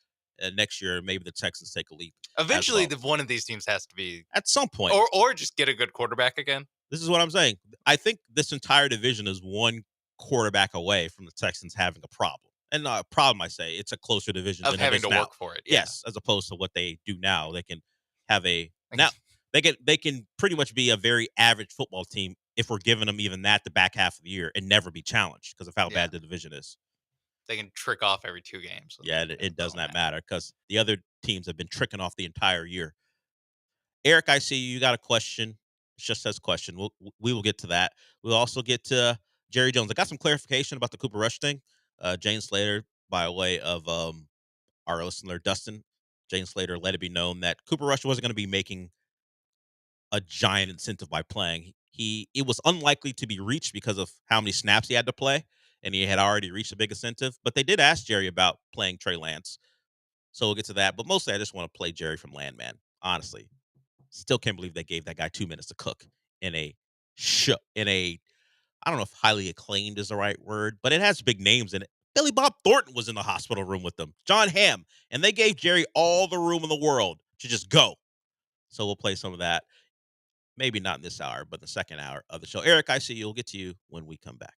next year. Maybe the Texans take a leap. eventually, one of these teams has to be at some point, or just get a good quarterback again. This is what I'm saying. I think this entire division is one quarterback away from the Texans having a problem. And not a problem, I say. It's a closer division Of than having it is to now. work for it, yeah. Yes, as opposed to what they do now. They can have they can pretty much be a very average football team if we're giving them even that the back half of the year and never be challenged because of how bad the division is. They can trick off every 2 games. Yeah, it does not matter because the other teams have been tricking off the entire year. Eric, I see you got a question. It just says question. We will get to that. We'll also get to Jerry Jones. I got some clarification about the Cooper Rush thing. Jane Slater, by way of our listener, Dustin, Jane Slater let it be known that Cooper Rush wasn't going to be making a giant incentive by playing. It was unlikely to be reached because of how many snaps he had to play, and he had already reached a big incentive. But they did ask Jerry about playing Trey Lance. So we'll get to that. But mostly I just want to play Jerry from Landman, honestly. Still can't believe they gave that guy 2 minutes to cook in a show, I don't know if highly acclaimed is the right word, but it has big names in it. Billy Bob Thornton was in the hospital room with them. John Hamm. And they gave Jerry all the room in the world to just go. So we'll play some of that. Maybe not in this hour, but the second hour of the show. Eric, I see you. We'll get to you when we come back.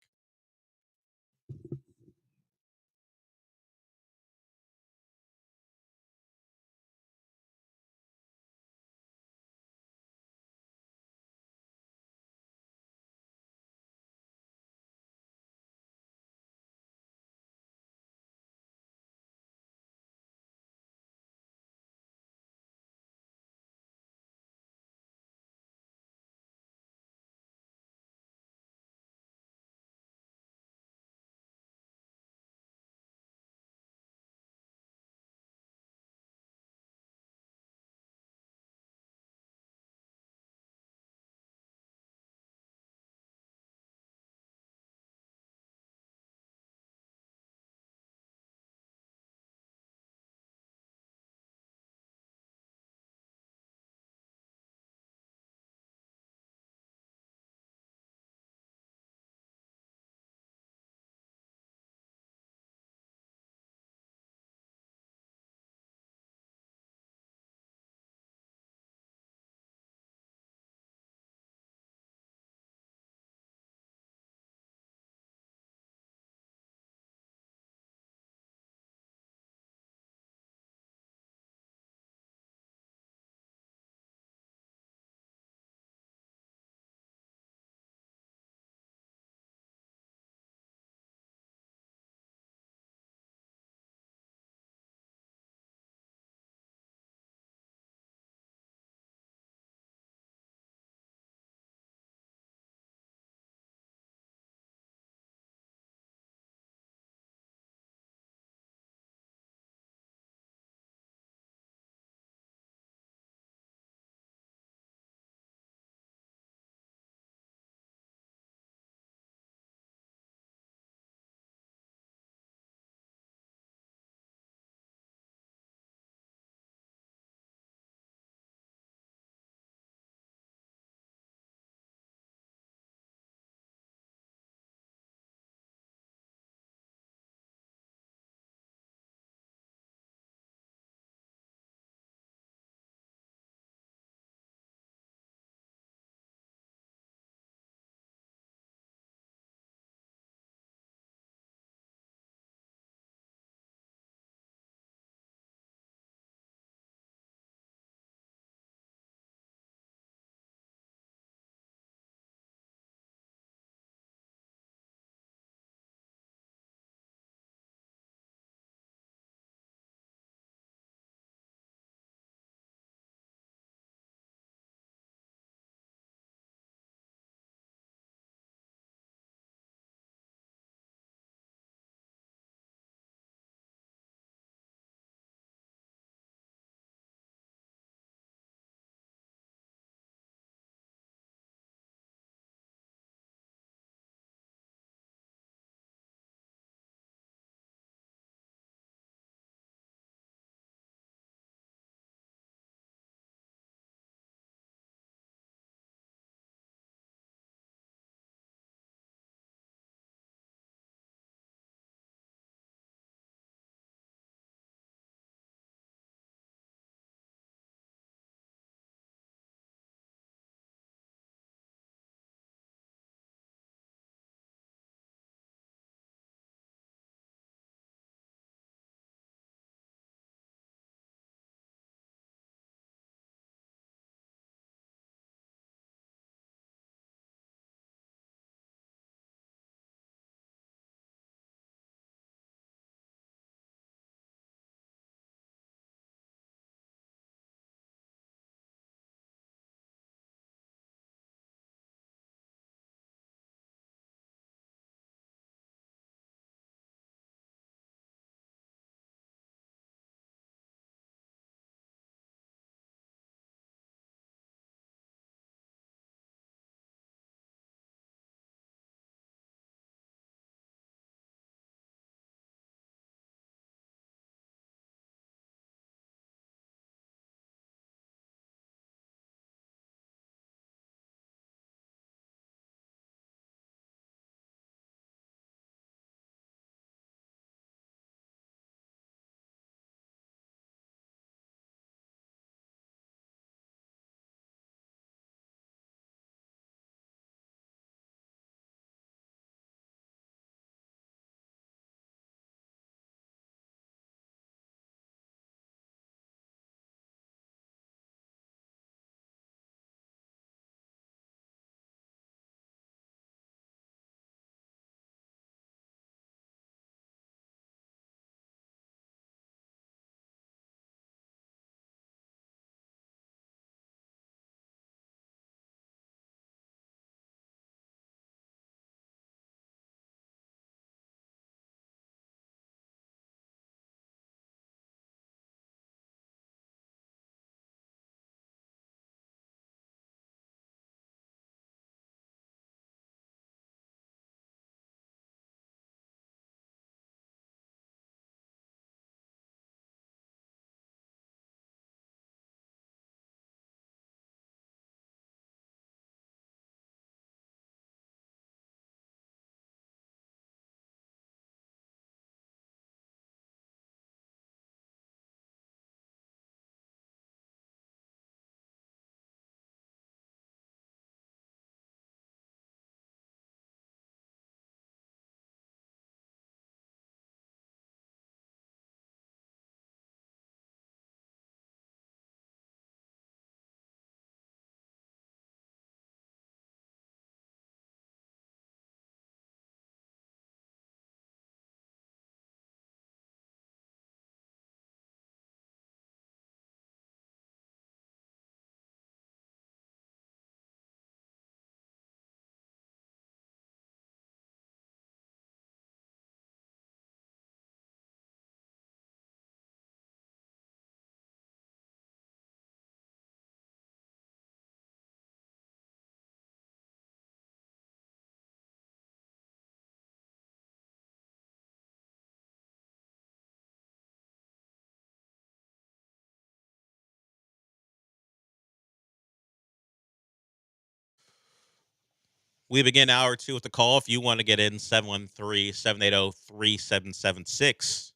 We begin hour 2 with the call. If you want to get in, 713-780-3776.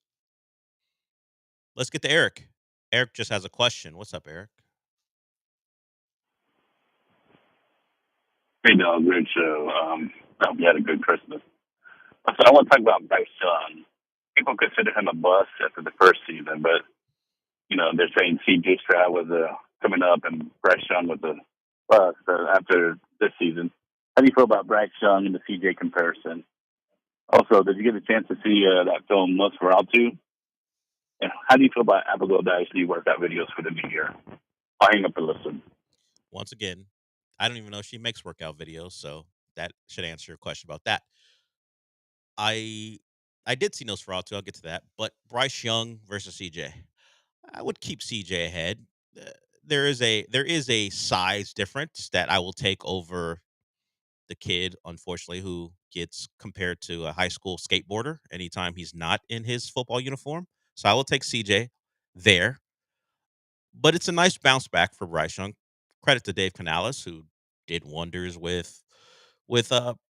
Let's get to Eric. Eric just has a question. What's up, Eric? Hey, dog. Great show. I hope you had a good Christmas. So I want to talk about Bryce Young. People consider him a bust after the first season, but, they're saying C.J. Stroud was coming up and Bryce Young was a bust after this season. How do you feel about Bryce Young and the C.J. comparison? Also, did you get a chance to see that film Nosferatu? And how do you feel about Abigail Dicey workout videos for the new year? I'll hang up and listen. Once again, I don't even know if she makes workout videos, so that should answer your question about that. I did see Nosferatu. I'll get to that. But Bryce Young versus CJ, I would keep CJ ahead. There is a size difference that I will take over the kid, unfortunately, who gets compared to a high school skateboarder anytime he's not in his football uniform. So I will take CJ there. But it's a nice bounce back for Bryce Young. Credit to Dave Canales, who did wonders with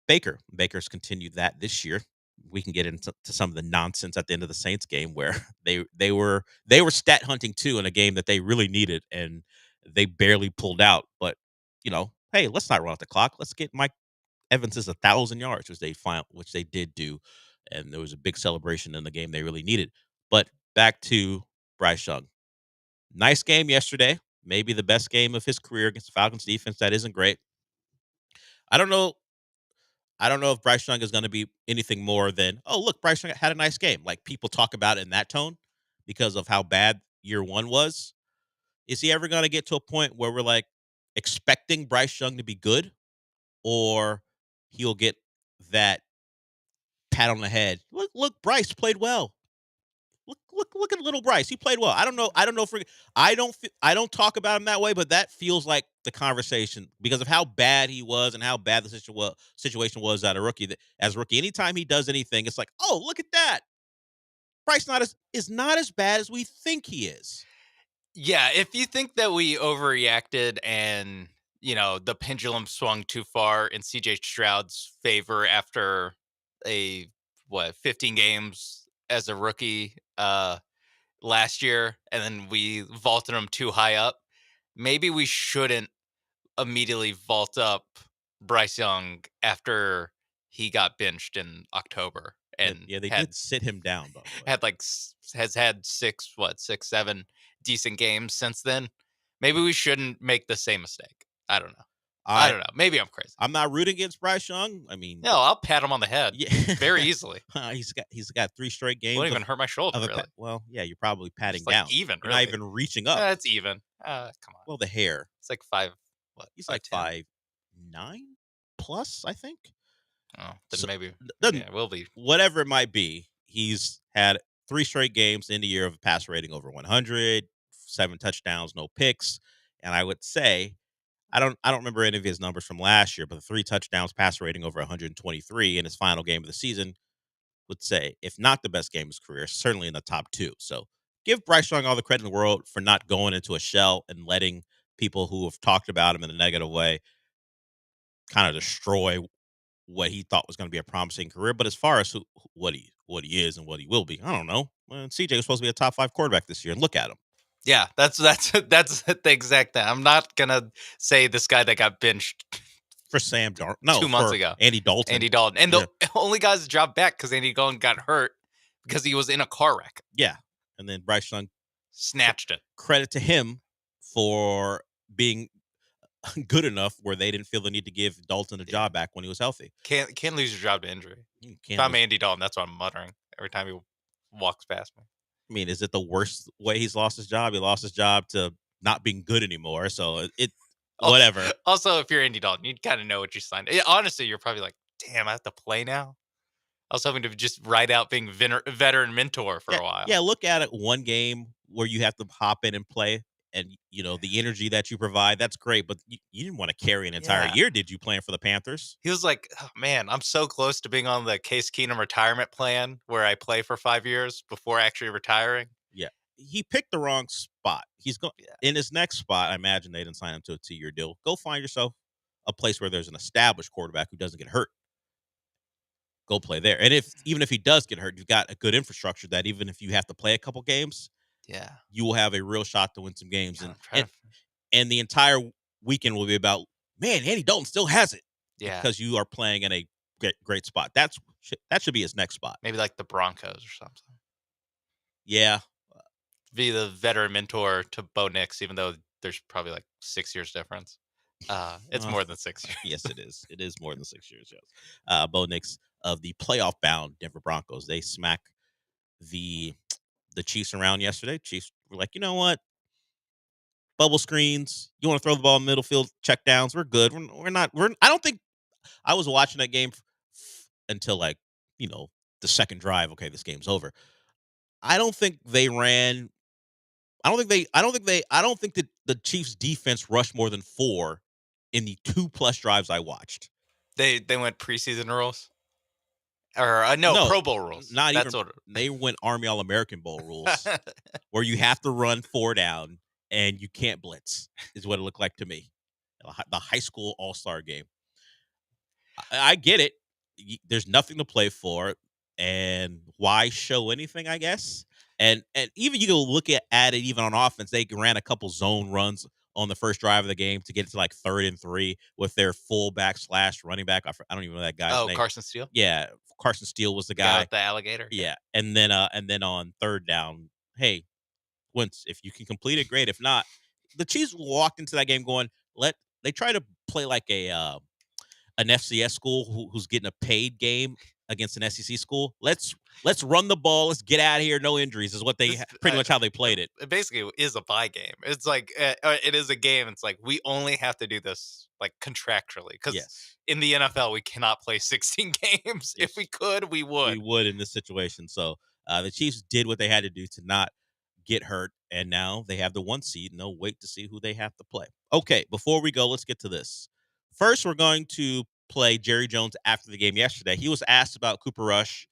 Baker. Baker's continued that this year. We can get into some of the nonsense at the end of the Saints game where they were stat hunting too in a game that they really needed and they barely pulled out. But hey, let's not run out the clock. Let's get Mike Evans's 1,000 yards, which they did do, and there was a big celebration in the game they really needed. But back to Bryce Young. Nice game yesterday. Maybe the best game of his career against the Falcons defense. That isn't great. I don't know if Bryce Young is going to be anything more than, oh, look, Bryce Young had a nice game. Like people talk about it in that tone because of how bad year one was. Is he ever going to get to a point where we're like expecting Bryce Young to be good, or he'll get that pat on the head? Look, Bryce played well. Look at little Bryce. He played well. I don't know. I don't talk about him that way, but that feels like the conversation because of how bad he was and how bad the situation was as a rookie. Anytime he does anything, it's like, oh, look at that. Bryce is not as bad as we think he is. Yeah, if you think that we overreacted and the pendulum swung too far in CJ Stroud's favor after 15 games as a rookie last year, and then we vaulted him too high up, maybe we shouldn't immediately vault up Bryce Young after he got benched in October. And they did sit him down, by the way. Has had 7 decent games since then. Maybe we shouldn't make the same mistake. I don't know. I don't know. Maybe I'm crazy. I'm not rooting against Bryce Young. I mean, no, I'll pat him on the head very easily. He's got 3 straight games. Won't even hurt my shoulder. Really. Well, yeah, you're probably patting like down. Even, you're really. not even reaching up. That's even. Come on. Well, the hair. It's like 5. What? He's like 5'9" plus, I think. Oh, then so, maybe. It will be. Whatever it might be, he's had 3 straight games in the year of a passer rating over 100, 7 touchdowns, no picks, and I would say. I don't remember any of his numbers from last year, but the 3 touchdowns, passer rating over 123 in his final game of the season would say, if not the best game of his career, certainly in the top 2. So give Bryce Young all the credit in the world for not going into a shell and letting people who have talked about him in a negative way kind of destroy what he thought was going to be a promising career. But as far as what he is and what he will be, I don't know. Well, CJ was supposed to be a top 5 quarterback this year, and look at him. Yeah, that's the exact thing. I'm not gonna say this guy that got benched for Sam Darnold. No, 2 months ago. Andy Dalton. And the only guy's job back because Andy Dalton got hurt because he was in a car wreck. Yeah, and then Bryce Young snatched it. Credit to him for being good enough where they didn't feel the need to give Dalton a job back when he was healthy. Can't lose your job to injury. If I'm Andy Dalton, that's what I'm muttering every time he walks past me. I mean, is it the worst way he's lost his job? He lost his job to not being good anymore. So whatever. Also, if you're Andy Dalton, you kind of know what you signed. Honestly, you're probably like, damn, I have to play now. I was hoping to just ride out being veteran mentor for a while. Yeah, look at it one game where you have to hop in and play. And, the energy that you provide, that's great. But you didn't want to carry an entire year, did you, playing for the Panthers? He was like, oh, man, I'm so close to being on the Case Keenum retirement plan where I play for 5 years before actually retiring. Yeah. He picked the wrong spot. He's going in his next spot. I imagine they didn't sign him to a 2-year deal. Go find yourself a place where there's an established quarterback who doesn't get hurt. Go play there. And even if he does get hurt, you've got a good infrastructure that even if you have to play a couple games, you will have a real shot to win some games. And the entire weekend will be about, man, Andy Dalton still has it. Yeah. Because you are playing in a great spot. That should be his next spot. Maybe like the Broncos or something. Yeah. Be the veteran mentor to Bo Nix, even though there's probably like 6 years difference. It's more than 6 years. Yes, it is. It is more than 6 years, yes. Bo Nix of the playoff-bound Denver Broncos. They smacked the Chiefs around yesterday. Chiefs were like, you know what? Bubble screens. You want to throw the ball in middle field, check downs. We're good. I don't think I was watching that game until the second drive. Okay, this game's over. I don't think they ran. I don't think that the Chiefs defense rushed more than 4 in the 2+ drives I watched. They went preseason rules? Or no, Pro Bowl rules. They went Army All-American Bowl rules where you have to run 4 down and you can't blitz is what it looked like to me. The high school all-star game. I get it. There's nothing to play for, and why show anything, I guess? And even you go look at it even on offense, they ran a couple zone runs on the first drive of the game to get it to like 3rd and 3 with their fullback / running back. I don't even know that guy's name. Carson Steele? Yeah, Carson Steele was the guy with the alligator? Yeah. And then on 3rd down, hey, once if you can complete it, great. If not, the Chiefs walked into that game going, they try to play like an FCS school who's getting a paid game against an SEC school. Let's run the ball. Let's get out of here. No injuries is what pretty much how they played it. It basically is a bye game. It's like it is a game. It's like we only have to do this like contractually because in the NFL we cannot play 16 games. If we could, we would. We would in this situation. So the Chiefs did what they had to do to not get hurt, and now they have the 1 seed, and they'll wait to see who they have to play. Okay, before we go, let's get to this. First, we're going to play Jerry Jones after the game yesterday. He was asked about Cooper Rush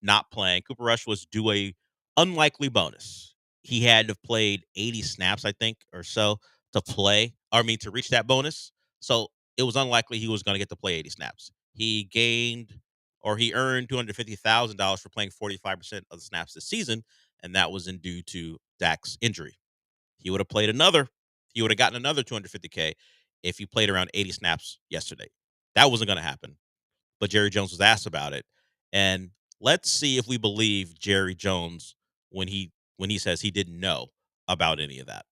not playing. Cooper Rush was due a unlikely bonus. He had to have played 80 snaps, I think, or so to reach that bonus. So it was unlikely he was going to get to play 80 snaps. He earned $250,000 for playing 45% of the snaps this season, and that was due to Dak's injury. He would have gotten another $250K if he played around 80 snaps yesterday. That wasn't going to happen. But Jerry Jones was asked about it. And let's see if we believe Jerry Jones when he says he didn't know about any of that.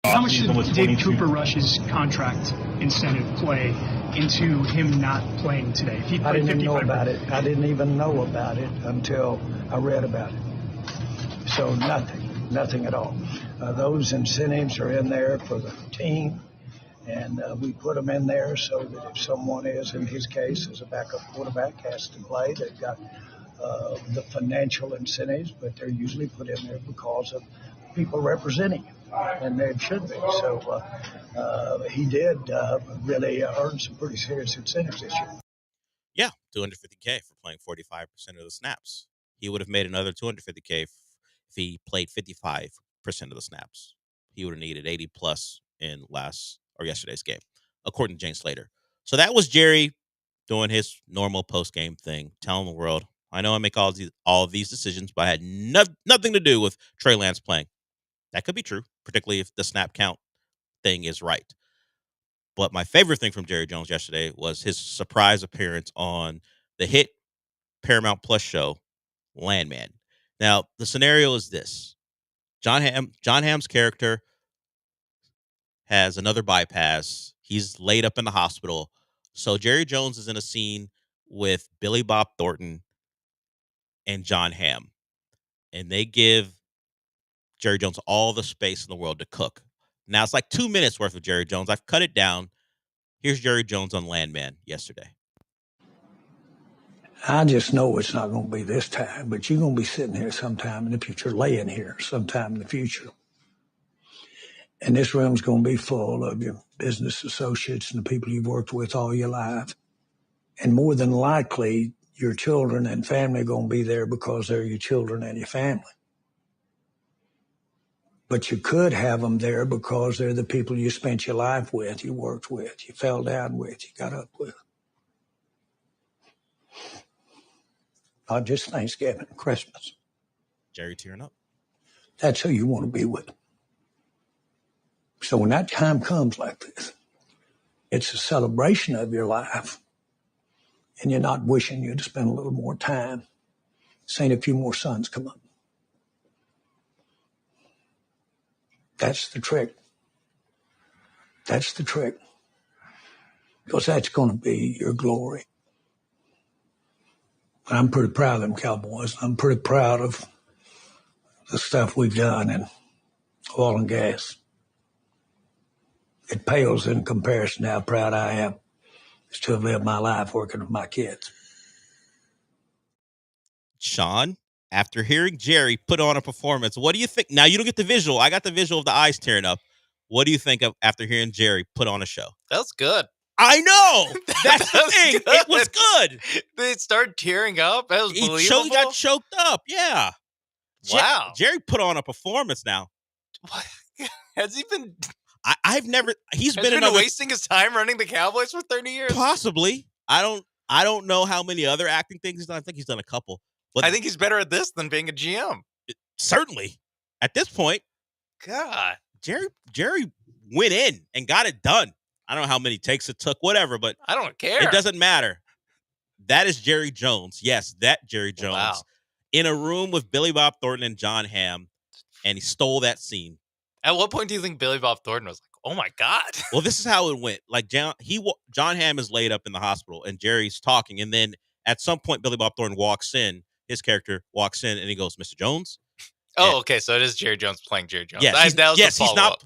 How much did Dave Cooper Rush's contract incentive play into him not playing today? If he I played didn't even know 55 about it. I didn't even know about it until I read about it. So nothing at all. Those incentives are in there for the team, and we put them in there so that if someone is, in his case, as a backup quarterback, has to play, they've got the financial incentives, but they're usually put in there because of people representing him, and they should be. So he did really earn some pretty serious incentives this year. Yeah, $250K for playing 45% of the snaps. He would have made another $250K if he played 55% of the snaps. He would have needed 80 plus in yesterday's game, according to Jane Slater. So that was Jerry doing his normal post-game thing, telling the world, I know I make all of these decisions, but I had nothing to do with Trey Lance playing. That could be true, particularly if the snap count thing is right. But my favorite thing from Jerry Jones yesterday was his surprise appearance on the hit Paramount Plus show, Landman. Now, the scenario is this. John Hamm's character has another bypass. He's laid up in the hospital. So Jerry Jones is in a scene with Billy Bob Thornton and John Hamm. And they give Jerry Jones all the space in the world to cook. Now, it's like 2 minutes worth of Jerry Jones. I've cut it down. Here's Jerry Jones on Landman yesterday. I just know it's not going to be this time, but you're going to be sitting here sometime in the future, laying here sometime in the future. And this room's going to be full of your business associates and the people you've worked with all your life. And more than likely, your children and family are going to be there because they're your children and your family. But you could have them there because they're the people you spent your life with, you worked with, you fell down with, you got up with. Not just Thanksgiving and Christmas. Jerry tearing up. That's who you want to be with. So when that time comes like this, it's a celebration of your life. And you're not wishing you'd spend a little more time seeing a few more suns come up. That's the trick. That's the trick. Because that's going to be your glory. But I'm pretty proud of them Cowboys. I'm pretty proud of the stuff we've done in oil and gas. It pales in comparison to how proud I am to have lived my life working with my kids. Sean, after hearing Jerry put on a performance, what do you think? Now, you don't get the visual. I got the visual of the eyes tearing up. What do you think of after hearing Jerry put on a show? That was good. I know. That's the thing. Good. It was good. They started tearing up. That was believable. He got choked up. Yeah. Wow. Jerry put on a performance now. What? Has he been... I've never... He's been wasting his time running the Cowboys for 30 years? Possibly. I don't know how many other acting things he's done. I think he's done a couple. But I think he's better at this than being a GM. Certainly. At this point. God. Jerry went in and got it done. I don't know how many takes it took, whatever, but I don't care. It doesn't matter. That is Jerry Jones. Yes, that Jerry Jones. Wow. In a room with Billy Bob Thornton and John Hamm, and he stole that scene. At what point do you think Billy Bob Thornton was like, oh my God? Well, this is how it went. Like John Hamm is laid up in the hospital, and Jerry's talking, and then at some point, Billy Bob Thornton walks in. His character walks in, and he goes, "Mr. Jones." Oh, okay. So it is Jerry Jones playing Jerry Jones. Yes,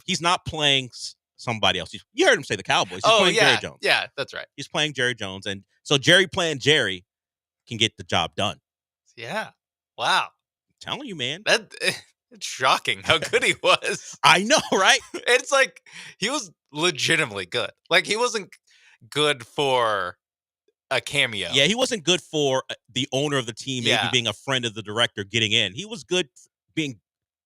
he's not playing somebody else. You heard him say the Cowboys. He's playing Jerry Jones. Yeah, that's right. He's playing Jerry Jones, and so Jerry playing Jerry can get the job done. Yeah. Wow. I'm telling you, man. It's shocking how good he was. I know, right? It's like he was legitimately good. Like he wasn't good for a cameo. Yeah, he wasn't good for the owner of the team, maybe being a friend of the director, getting in. He was good being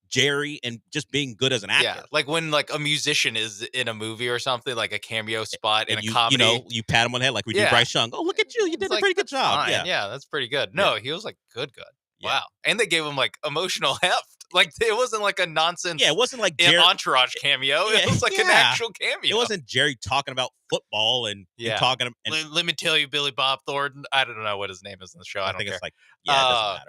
Jerry and just being good as an actor. Yeah, like when like a musician is in a movie or something, like a cameo spot in a comedy. You know, you pat him on the head like we do Bryce Young. Oh, look at you. You did a pretty good job. Fine. Yeah, that's pretty good. No, he was like good. Yeah. Wow. And they gave him like emotional heft. Like it wasn't like a nonsense. Yeah, it wasn't like an Entourage cameo. It was like an actual cameo. It wasn't Jerry talking about football and talking. And, let me tell you, Billy Bob Thornton. I don't know what his name is in the show. I don't think care. It's like it doesn't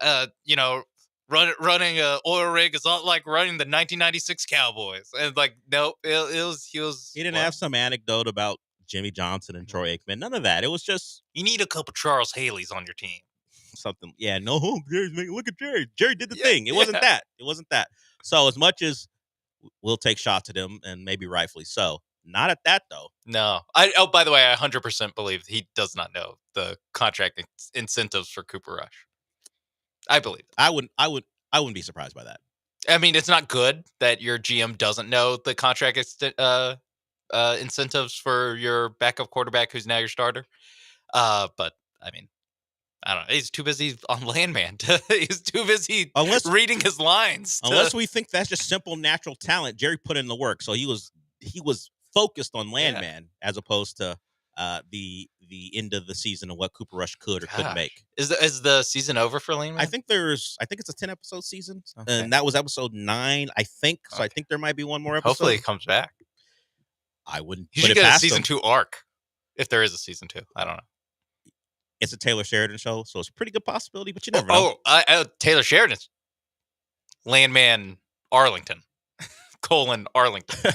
matter. You know, running a oil rig is not like running the 1996 Cowboys. And like, no, he didn't have some anecdote about Jimmy Johnson and Troy Aikman. None of that. It was just you need a couple Charles Haleys on your team. Something, look at Jerry. Jerry did the thing. It wasn't that. It wasn't that. So as much as we'll take shots at him, and maybe rightfully so, not at that though. No. By the way, I 100% believe he does not know the contract incentives for Cooper Rush. I believe it. I wouldn't be surprised by that. I mean, it's not good that your GM doesn't know the contract incentives for your backup quarterback, who's now your starter. But I mean. I don't know. He's too busy on Landman. He's too busy reading his lines. Unless we think that's just simple natural talent, Jerry put in the work. So he was focused on Landman as opposed to the end of the season and what Cooper Rush could or couldn't make. Is the season over for Landman? I think it's a 10-episode season, and that was episode 9, I think. So I think there might be one more episode. Hopefully, he comes back. I wouldn't. You should get a season 2 arc if there is a season 2. I don't know. It's a Taylor Sheridan show, so it's a pretty good possibility, but you never know. Taylor Sheridan's Landman Arlington, Arlington.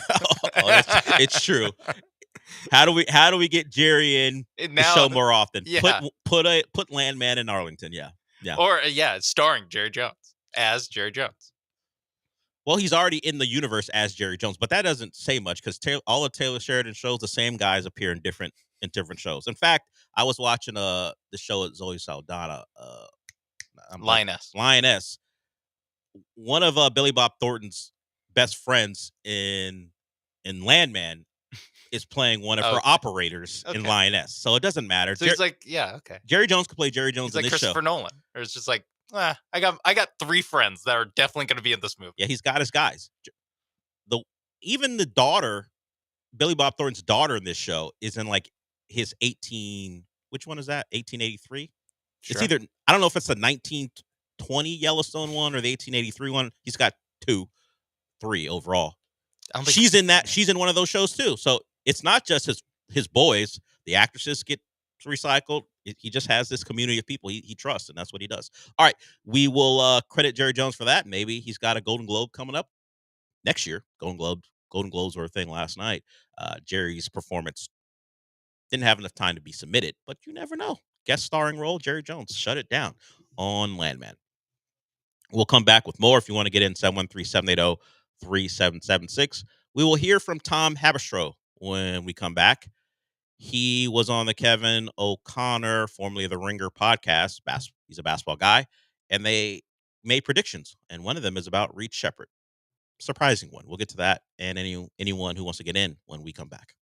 It's true. How do we get Jerry in the show more often? Yeah. Put Landman in Arlington. Yeah. Or starring Jerry Jones as Jerry Jones. Well, he's already in the universe as Jerry Jones, but that doesn't say much because all of Taylor Sheridan shows, the same guys appear in different shows. In fact, I was watching the show at Zoe Saldana, Lioness. One of Billy Bob Thornton's best friends in Landman is playing one of her operators in Lioness. So it doesn't matter. So he's like, okay. Jerry Jones could play Jerry Jones in this Christopher show. Nolan. Or it's just like, I got 3 friends that are definitely going to be in this movie. Yeah, he's got his guys. Even the daughter, Billy Bob Thornton's daughter in this show, is in like his 18. Which one is that? 1883. Sure. It's either, I don't know if it's the 1920 Yellowstone one or the 1883 one. He's got 3 overall. She's in that. She's in one of those shows too. So it's not just his boys. The actresses get recycled. He just has this community of people he trusts, and that's what he does. All right, we will credit Jerry Jones for that. Maybe he's got a Golden Globe coming up next year. Golden Globes were a thing last night. Jerry's performance didn't have enough time to be submitted, but you never know. Guest starring role, Jerry Jones. Shut it down on Landman. We'll come back with more if you want to get in 713-780-3776. We will hear from Tom Haberstroh when we come back. He was on the Kevin O'Connor, formerly of the Ringer podcast. He's a basketball guy, and they made predictions, and one of them is about Reed Sheppard. Surprising one. We'll get to that and anyone who wants to get in when we come back.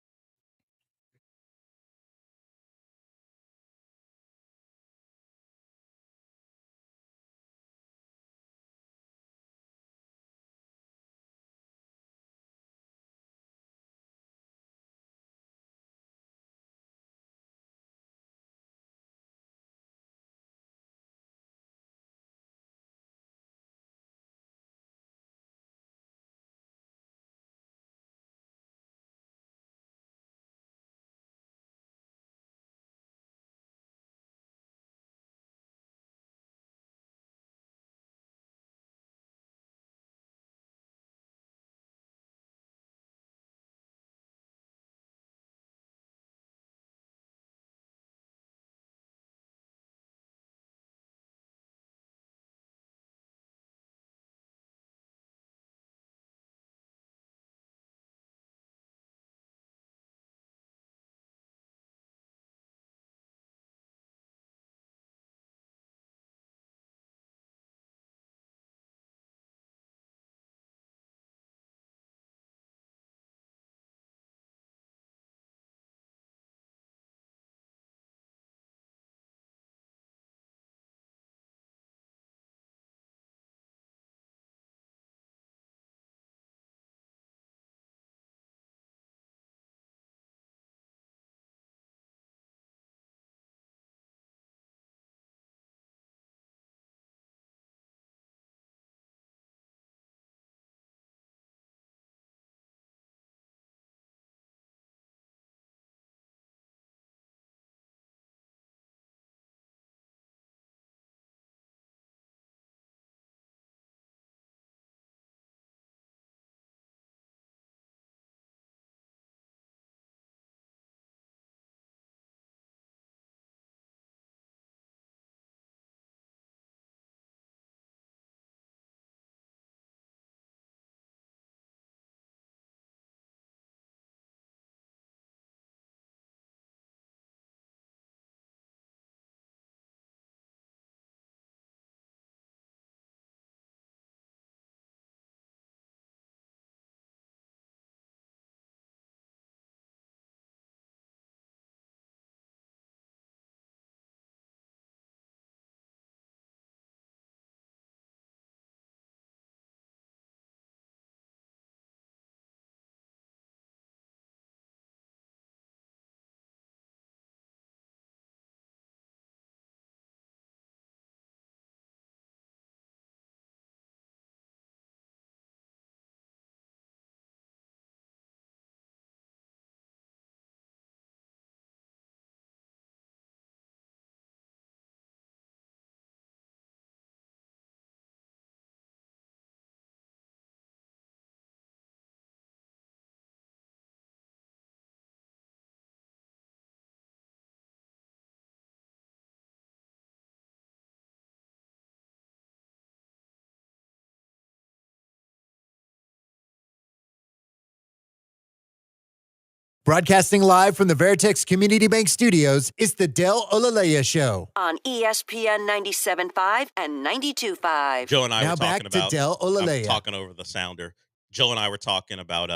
Broadcasting live from the Veritex Community Bank Studios, it's the Del Olaleye Show. On ESPN 97.5 and 92.5. Joe and I Now were talking back to about, Del Olaleye. I'm talking over the sounder. Joe and I were talking about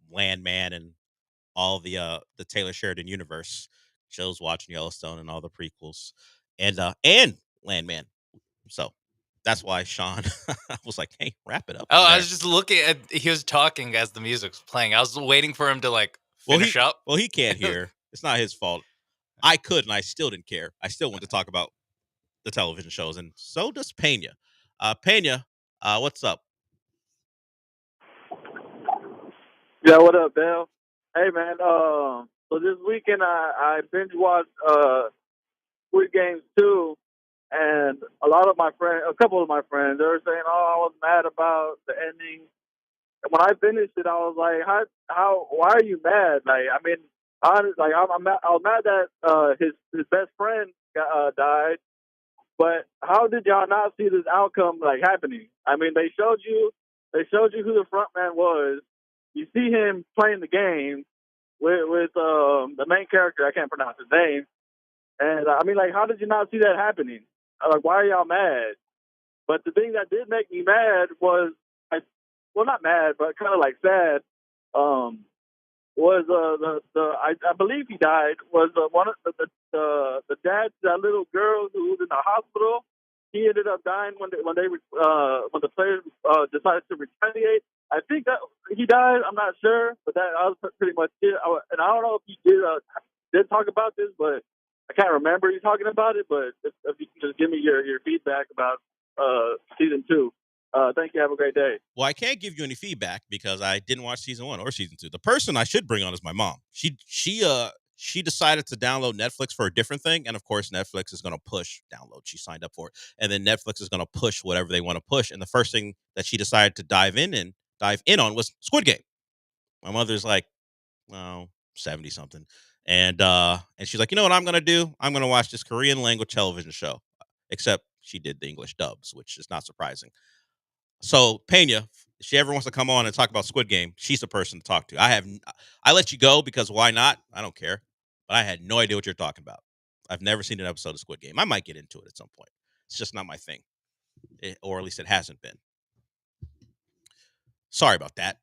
Landman and all the Taylor Sheridan universe. Joe's watching Yellowstone and all the prequels. And Landman. So that's why Sean was like, "Hey, wrap it up." Oh, I was just looking at. He was talking as the music was playing. I was waiting for him to finish up. Well, he can't hear. It's not his fault. I could, and I still didn't care. I still want to talk about the television shows, and so does Pena. Pena, what's up? Yeah, what up, Dale? Hey, man. So this weekend I binge watched Squid Games 2, and a couple of my friends, they were saying, "Oh, I was mad about the ending." And when I finished it, I was like, why are you mad? Like, I mean, I was mad that his best friend died, but how did y'all not see this outcome happening? I mean, they showed you who the front man was. You see him playing the game with the main character. I can't pronounce his name. And I mean, how did you not see that happening? Why are y'all mad? But the thing that did make me mad was, not mad, but kind of sad. Was I believe he died. Was one of the dad, that little girl who was in the hospital. He ended up dying when the players decided to retaliate. I think that he died. I'm not sure, but that was pretty much it. And I don't know if he did talk about this, but I can't remember you talking about it. But if you can just give me your feedback about season 2. Thank you. Have a great day. Well, I can't give you any feedback because I didn't watch season 1 or season 2. The person I should bring on is my mom. She decided to download Netflix for a different thing, and of course, Netflix is going to push download. She signed up for it, and then Netflix is going to push whatever they want to push. And the first thing that she decided to dive in on was Squid Game. My mother's like, 70 something, and she's like, you know what I'm going to do? I'm going to watch this Korean language television show. Except she did the English dubs, which is not surprising. So Pena, if she ever wants to come on and talk about Squid Game, she's the person to talk to. I let you go because why not? I don't care. But I had no idea what you're talking about. I've never seen an episode of Squid Game. I might get into it at some point. It's just not my thing. Or at least it hasn't been. Sorry about that.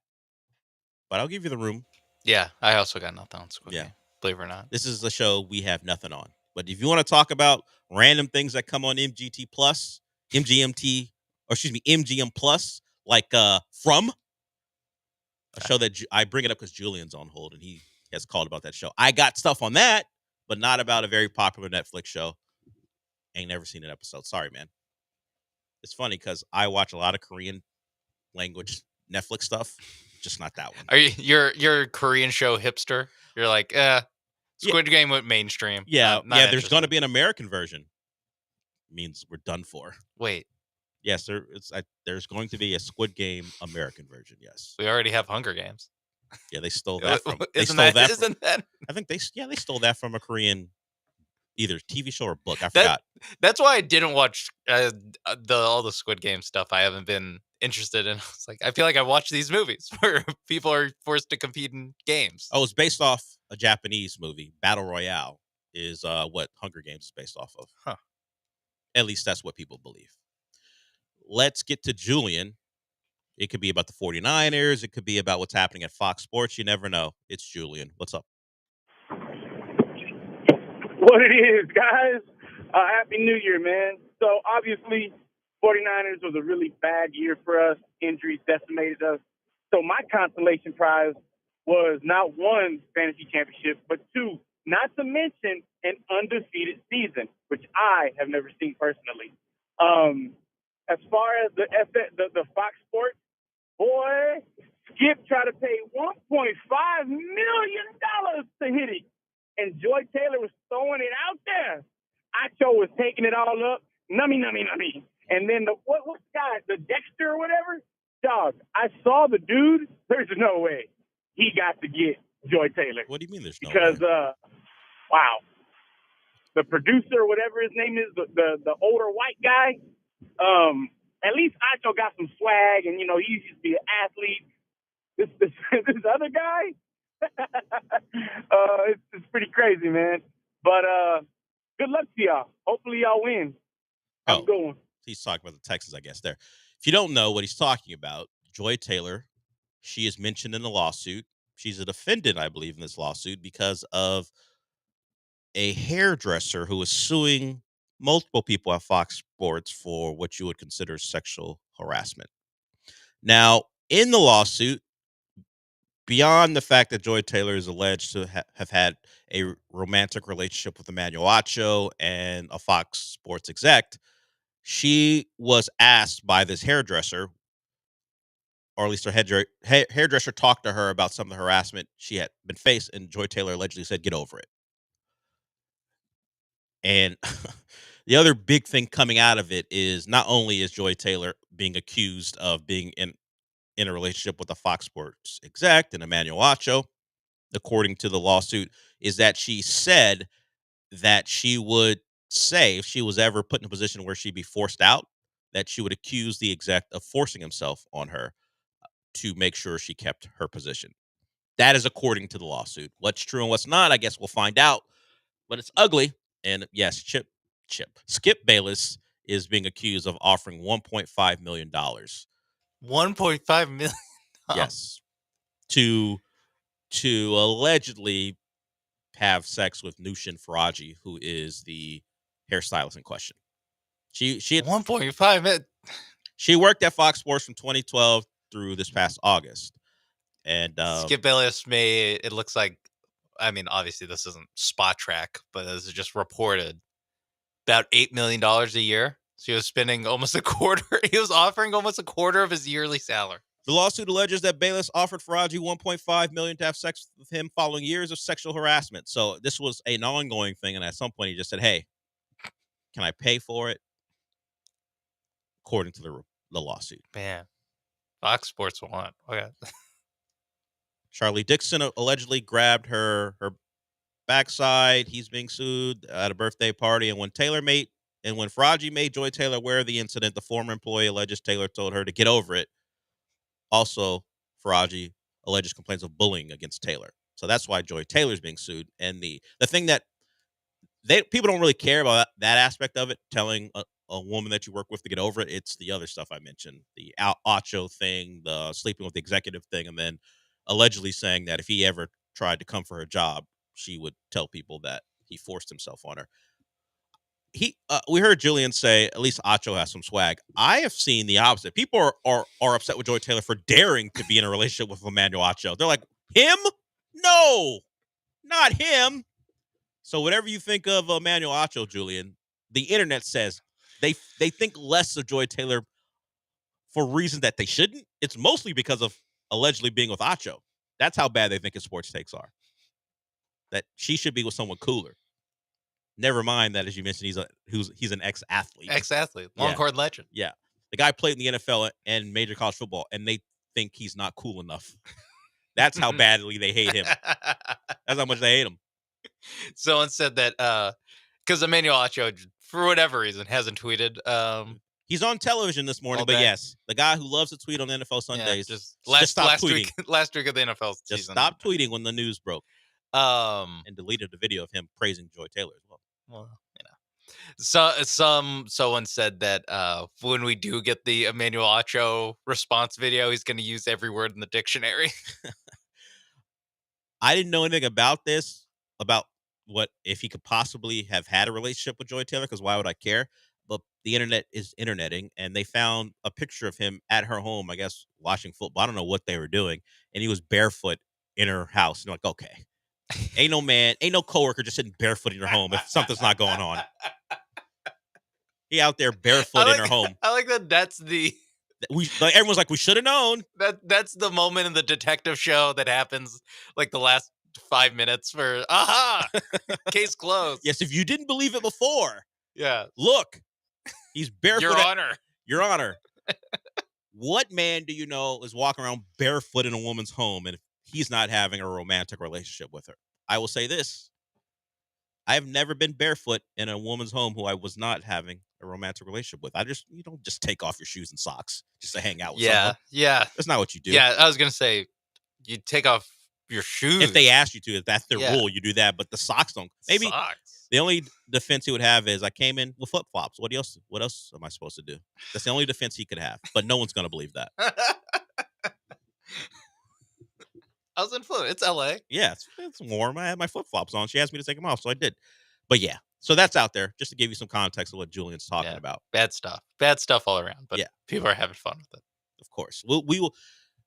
But I'll give you the room. Yeah, I also got nothing on Squid Game, believe it or not. This is a show we have nothing on. But if you want to talk about random things that come on MGM Plus, like From, a show that I bring it up because Julian's on hold and he has called about that show. I got stuff on that, but not about a very popular Netflix show. Ain't never seen an episode. Sorry, man. It's funny because I watch a lot of Korean language Netflix stuff, just not that one. Are you're a Korean show hipster? You're like, Squid Game went mainstream. Yeah, not there's going to be an American version. Means we're done for. Wait. Yes, there's going to be a Squid Game American version. Yes, we already have Hunger Games. Yeah, they stole that from. Isn't that? I think they stole that from a Korean, either TV show or book. I forgot. That's why I didn't watch all the Squid Game stuff. I haven't been interested in. It's like I feel like I watch these movies where people are forced to compete in games. Oh, it's based off a Japanese movie. Battle Royale is what Hunger Games is based off of. Huh. At least that's what people believe. Let's get to Julian. It could be about the 49ers. It could be about what's happening at Fox Sports. You never know. It's Julian. What's up? What it is, guys. Happy New Year, man. So, obviously, 49ers was a really bad year for us. Injuries decimated us. So, my consolation prize was not 1 fantasy championship, but 2, not to mention an undefeated season, which I have never seen personally. As far as the Fox Sports, boy, Skip tried to pay $1.5 million to hit it. And Joy Taylor was throwing it out there. Acho was taking it all up. Nummy. And then what guy, the Dexter or whatever? Dog, I saw the dude. There's no way he got to get Joy Taylor. What do you mean there's no way? Because, wow. The producer or whatever his name is, the older white guy, at least Acho got some swag and, he used to be an athlete. This other guy, it's pretty crazy, man. But good luck to y'all. Hopefully y'all win. Have a good one. He's talking about the Texans, I guess, there. If you don't know what he's talking about, Joy Taylor, she is mentioned in the lawsuit. She's a defendant, I believe, in this lawsuit because of a hairdresser who is suing multiple people at Fox Sports for what you would consider sexual harassment. Now, in the lawsuit, beyond the fact that Joy Taylor is alleged to have had a romantic relationship with Emmanuel Acho and a Fox Sports exec, she was asked by this hairdresser, or at least her hairdresser talked to her about some of the harassment she had been faced, and Joy Taylor allegedly said, "Get over it." And the other big thing coming out of it is not only is Joy Taylor being accused of being in a relationship with a Fox Sports exec and Emmanuel Acho, according to the lawsuit, is that she said that she would say if she was ever put in a position where she'd be forced out, that she would accuse the exec of forcing himself on her to make sure she kept her position. That is according to the lawsuit. What's true and what's not, I guess we'll find out. But it's ugly. And yes, Skip Bayless is being accused of offering $1.5 million. $1.5 million? Yes. To allegedly have sex with Nushin Faraji, who is the hairstylist in question. She had 1.5 million. She worked at Fox Sports from 2012 through this past August. And Skip Bayless it looks like, I mean, obviously this isn't Spot Track, but this is just reported, about $8 million a year. So he was spending almost a quarter. He was offering almost a quarter of his yearly salary. The lawsuit alleges that Bayless offered Faraji $1.5 million to have sex with him following years of sexual harassment. So this was an ongoing thing. And at some point he just said, "Hey, can I pay for it?" According to the lawsuit. Man, Fox Sports won. Okay. Charlie Dixon allegedly grabbed her backside. He's being sued at a birthday party. And when Faraji made Joy Taylor aware of the incident, the former employee alleges Taylor told her to get over it. Also, Faraji alleges complaints of bullying against Taylor. So that's why Joy Taylor's being sued. And the thing that people don't really care about that aspect of it, telling a woman that you work with to get over it. It's the other stuff I mentioned, the Acho thing, the sleeping with the executive thing, and then allegedly saying that if he ever tried to come for her job, she would tell people that he forced himself on her. We heard Julian say at least Acho has some swag. I have seen the opposite. People are upset with Joy Taylor for daring to be in a relationship with Emmanuel Acho. They're like, him? No, not him. So whatever you think of Emmanuel Acho, Julian, the internet says they think less of Joy Taylor for reasons that they shouldn't. It's mostly because of allegedly being with Acho. That's how bad they think his sports takes are. That she should be with someone cooler. Never mind that, as you mentioned, he's an ex-athlete. Longhorn legend. Yeah. The guy played in the NFL and major college football, and they think he's not cool enough. That's how badly they hate him. That's how much they hate him. Someone said that because Emmanuel Acho, for whatever reason, hasn't tweeted. He's on television this morning, but yes, the guy who loves to tweet on NFL Sundays, just stop tweeting. Last week of the NFL season. Just stop tweeting when the news broke. And deleted the video of him praising Joy Taylor as well. Well, someone said that when we do get the Emmanuel Acho response video, he's going to use every word in the dictionary. I didn't know anything about this, about what if he could possibly have had a relationship with Joy Taylor, because why would I care? But the internet is interneting, and they found a picture of him at her home, I guess, watching football. I don't know what they were doing, and he was barefoot in her house. And they're like, okay. Ain't no coworker just sitting barefoot in her home if something's not going on. He out there barefoot in her home. I like that. That's the everyone's like, we should have known. That's the moment in the detective show that happens like the last 5 minutes for case closed. Yes, if you didn't believe it before. Yeah. Look, he's barefoot. Your Honor. What man do you know is walking around barefoot in a woman's home and he's not having a romantic relationship with her? I will say this. I have never been barefoot in a woman's home who I was not having a romantic relationship with. You don't just take off your shoes and socks just to hang out with someone. Yeah. That's not what you do. Yeah, I was going to say, you take off your shoes. If they ask you to, if that's their rule, you do that, but the socks don't. Maybe socks. The only defense he would have is I came in with flip-flops. What else am I supposed to do? That's the only defense he could have, but no one's going to believe that. I was in Florida. It's LA. Yeah, it's warm. I had my flip-flops on. She asked me to take them off, so I did. But yeah, So that's out there, just to give you some context of what Julian's talking about. Bad stuff all around. But people are having fun with it. Of course, we will.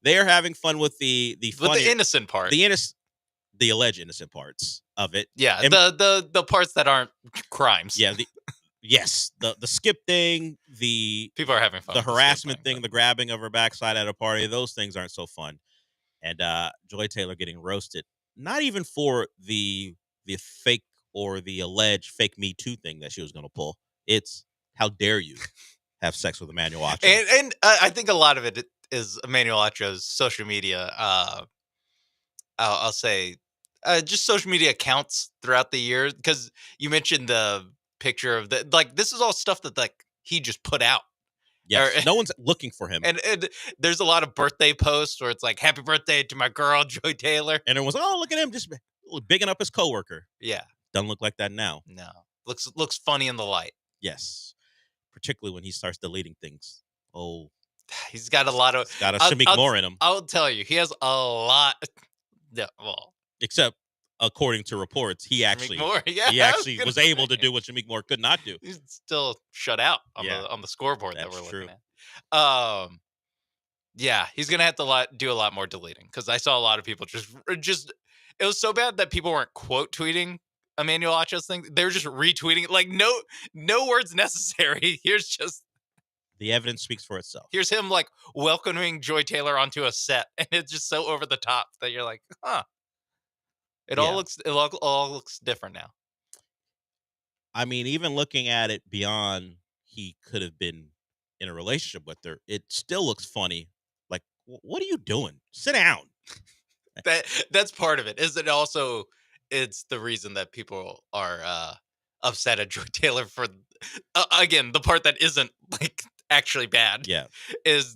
They are having fun with the innocent part, the alleged innocent parts of it. Yeah, and the parts that aren't crimes. Yeah, the skip thing, the people are having fun. The harassment thing, the grabbing of her backside at a party, those things aren't so fun. And Joy Taylor getting roasted, not even for the fake or the alleged fake Me Too thing that she was going to pull. It's how dare you have sex with Emmanuel Acho. And I think a lot of it is Emmanuel Acho's social media. I'll say just social media accounts throughout the year, because you mentioned the picture of this is all stuff that he just put out. Yes, no one's looking for him. And there's a lot of birthday posts where it's like, happy birthday to my girl, Joy Taylor. And everyone's like, oh, look at him, just bigging up his coworker. Yeah. Doesn't look like that now. No. Looks funny in the light. Yes. Particularly when he starts deleting things. Oh. He's got a lot of... He's got a Shamik Moore in him. I'll tell you, he has a lot... Yeah, well... Except, according to reports, he actually was able to do what Shamik Moore could not do. He's still shut out on the scoreboard that we're looking at. Yeah, he's gonna have to do a lot more deleting, because I saw a lot of people just it was so bad that people weren't quote tweeting Emmanuel Acho's thing. They were just retweeting it, like no words necessary. Here's just the evidence speaks for itself. Here's him welcoming Joy Taylor onto a set, and it's just so over the top that you're like, huh. It all looks different now. I mean, even looking at it beyond he could have been in a relationship with her, it still looks funny. Like, what are you doing? Sit down. That's part of it. Is it also? It's the reason that people are upset at Joy Taylor for again the part that isn't actually bad. Yeah, is.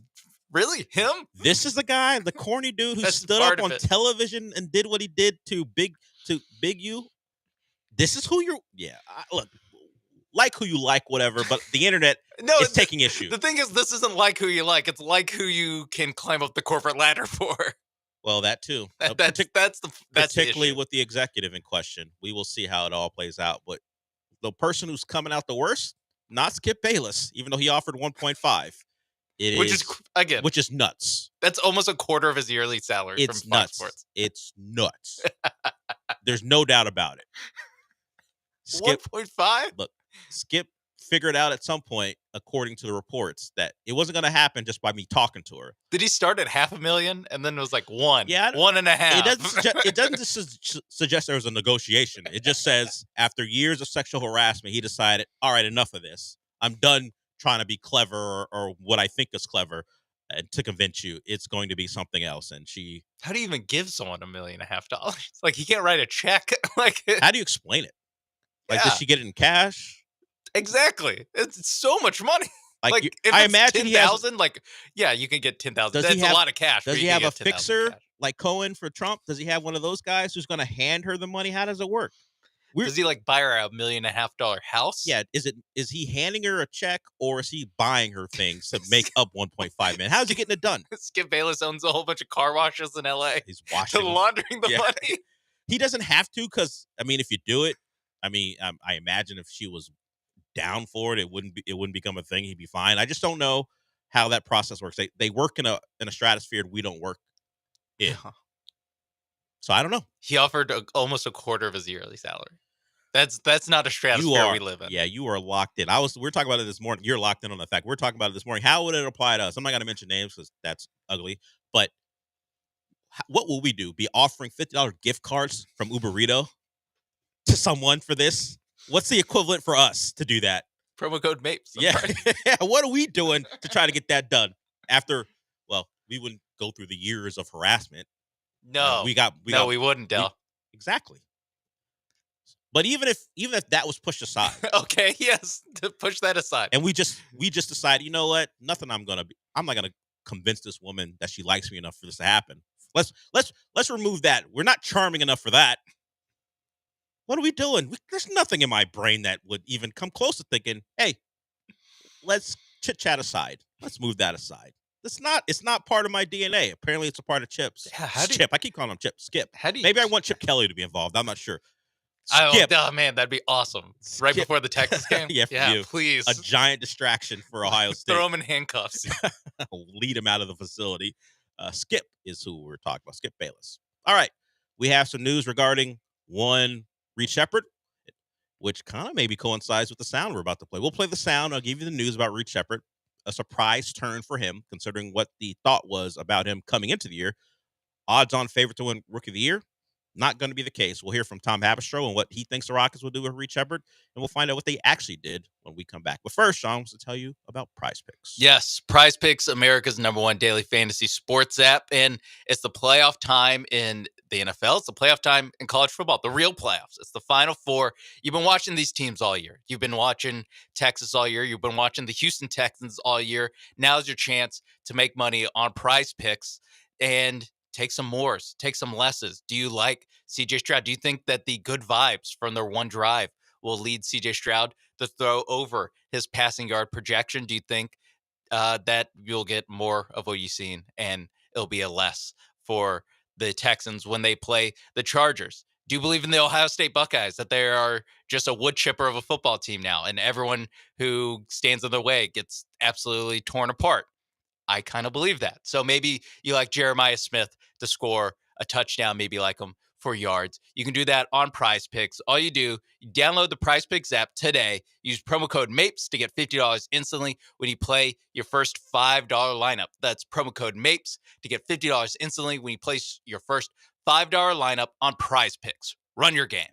Really? Him? This is the guy, the corny dude who stood up on television and did what he did to Big U. This is who you're... Yeah, look, like who you like, whatever, but the internet is taking issue. The thing is, this isn't like who you like. It's like who you can climb up the corporate ladder for. Well, that too. That's particularly the with the executive in question. We will see how it all plays out. But the person who's coming out the worst, not Skip Bayless, even though he offered 1.5. Which is nuts. That's almost a quarter of his yearly salary from Fox Sports. It's nuts. There's no doubt about it. Skip 1.5? Look, Skip figured out at some point, according to the reports, that it wasn't going to happen just by me talking to her. Did he start at $500,000 and then it was one? Yeah, 1.5. It doesn't suggest there was a negotiation. It just says after years of sexual harassment, he decided, all right, enough of this. I'm done trying to be clever or what I think is clever, and to convince you it's going to be something else. And she... How do you even give someone $1.5 million? He can't write a check. How do you explain it? Did she get it in cash? Exactly. It's so much money. If I it's imagine 10,000, you can get 10,000. That's a lot of cash. Does he have a fixer like Cohen for Trump? Does he have one of those guys who's going to hand her the money? How does it work? Does he buy her $1.5 million house? Yeah. Is he handing her a check, or is he buying her things to make up 1.5 million? How's he getting it done? Skip Bayless owns a whole bunch of car washes in LA. He's washing, laundering the money. He doesn't have to, because if you do it, I imagine if she was down for it, it wouldn't become a thing. He'd be fine. I just don't know how that process works. They work in a stratosphere we don't work in. So I don't know. He offered almost a quarter of his yearly salary. That's not a stratosphere we live in. Yeah, you are locked in. We're talking about it this morning. You're locked in on the fact. We're talking about it this morning. How would it apply to us? I'm not going to mention names because that's ugly. But what will we do? Be offering $50 gift cards from Uberito to someone for this? What's the equivalent for us to do that? Promo code MAPES. Yeah. What are we doing to try to get that done? After, we wouldn't go through the years of harassment. No, we wouldn't, Del. Exactly. But even if that was pushed aside, okay, yes, to push that aside, and we just decide, you know what? I'm not gonna convince this woman that she likes me enough for this to happen. Let's remove that. We're not charming enough for that. What are we doing? There's nothing in my brain that would even come close to thinking, hey, let's chit chat aside. Let's move that aside. It's not part of my DNA. Apparently, it's a part of Chip's. Yeah, Chip. I keep calling him Chip. Skip. Maybe I want Chip Kelly to be involved. I'm not sure. Skip. Oh man, that'd be awesome. Right Skip. before the Texas game. Yeah, for you. Please. A giant distraction for Ohio State. Throw him in handcuffs. Lead him out of the facility. Skip is who we're talking about. Skip Bayless. All right. We have some news regarding one Reed Shepherd, which kind of maybe coincides with the sound we're about to play. We'll play the sound. I'll give you the news about Reed Shepherd. A surprise turn for him, considering what the thought was about him coming into the year. Odds-on favorite to win Rookie of the Year. Not going to be the case. We'll hear from Tom Habistro and what he thinks the Rockets will do with Reed Shepherd, and we'll find out what they actually did when we come back. But first, Sean wants to tell you about Prize Picks. Yes, Prize Picks, America's #1 daily fantasy sports app, and it's the playoff time in the NFL. It's the playoff time in college football, the real playoffs. It's the Final Four. You've been watching these teams all year. You've been watching Texas all year. You've been watching the Houston Texans all year. Now's your chance to make money on Prize Picks and take some mores, take some lesses. Do you like CJ Stroud? Do you think that the good vibes from their one drive will lead CJ Stroud to throw over his passing yard projection? Do you think that you'll get more of what you've seen and it'll be a less for the Texans when they play the Chargers? Do you believe in the Ohio State Buckeyes, that they are just a wood chipper of a football team now and everyone who stands in their way gets absolutely torn apart? I kind of believe that. So maybe you like Jeremiah Smith to score a touchdown, maybe like him for yards. You can do that on Prize Picks. All you do, you download the Prize Picks app today. Use promo code MAPES to get $50 instantly when you play your first $5 lineup. That's promo code MAPES to get $50 instantly when you place your first $5 lineup on Prize Picks. Run your game.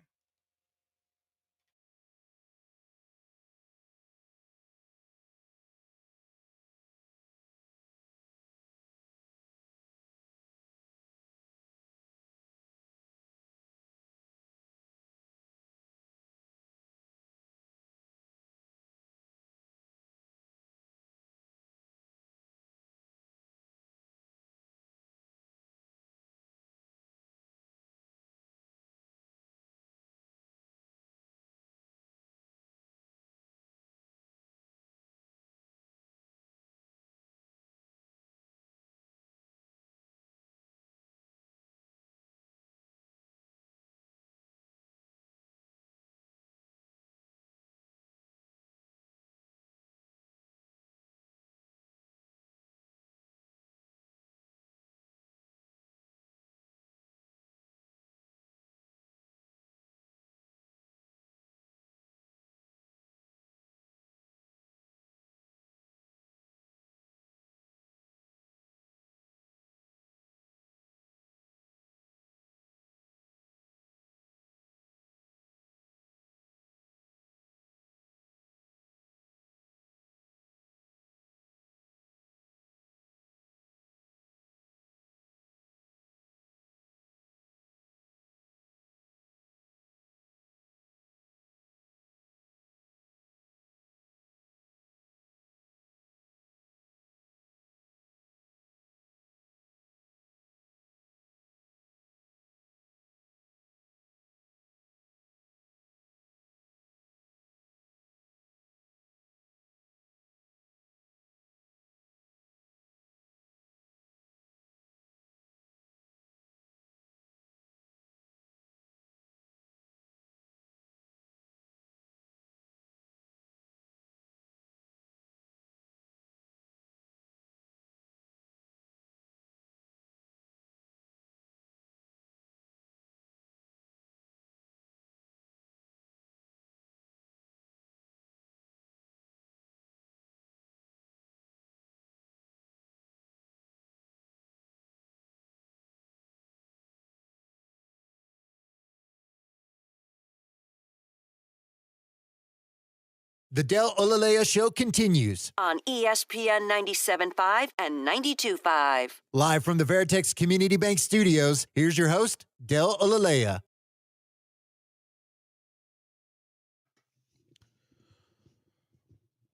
The Del Olaleye Show continues. On ESPN 97.5 and 92.5. Live from the Veritex Community Bank Studios, here's your host, Del Olaleye.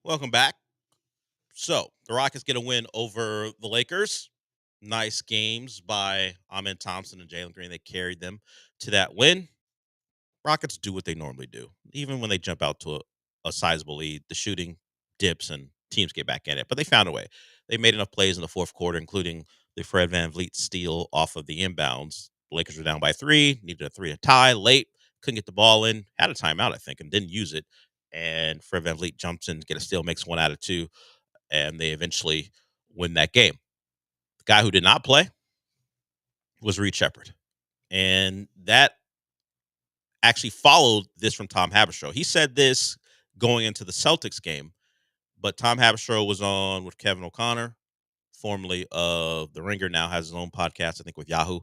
Welcome back. So, the Rockets get a win over the Lakers. Nice games by Amen Thompson and Jalen Green. They carried them to that win. Rockets do what they normally do. Even when they jump out to a sizable lead, the shooting dips and teams get back in it. But they found a way. They made enough plays in the fourth quarter, including the Fred VanVleet steal off of the inbounds. The Lakers were down by 3, needed a 3 to tie late. couldn't get the ball in, had a timeout, I think, and didn't use it. And Fred VanVleet jumps in, get a steal, makes 1 out of 2, and they eventually win that game. The guy who did not play was Reed Sheppard. And that actually followed this from Tom Haberstroh. He said this going into the Celtics game, but Tom Haberstroh was on with Kevin O'Connor, formerly of The Ringer, now has his own podcast, I think, with Yahoo.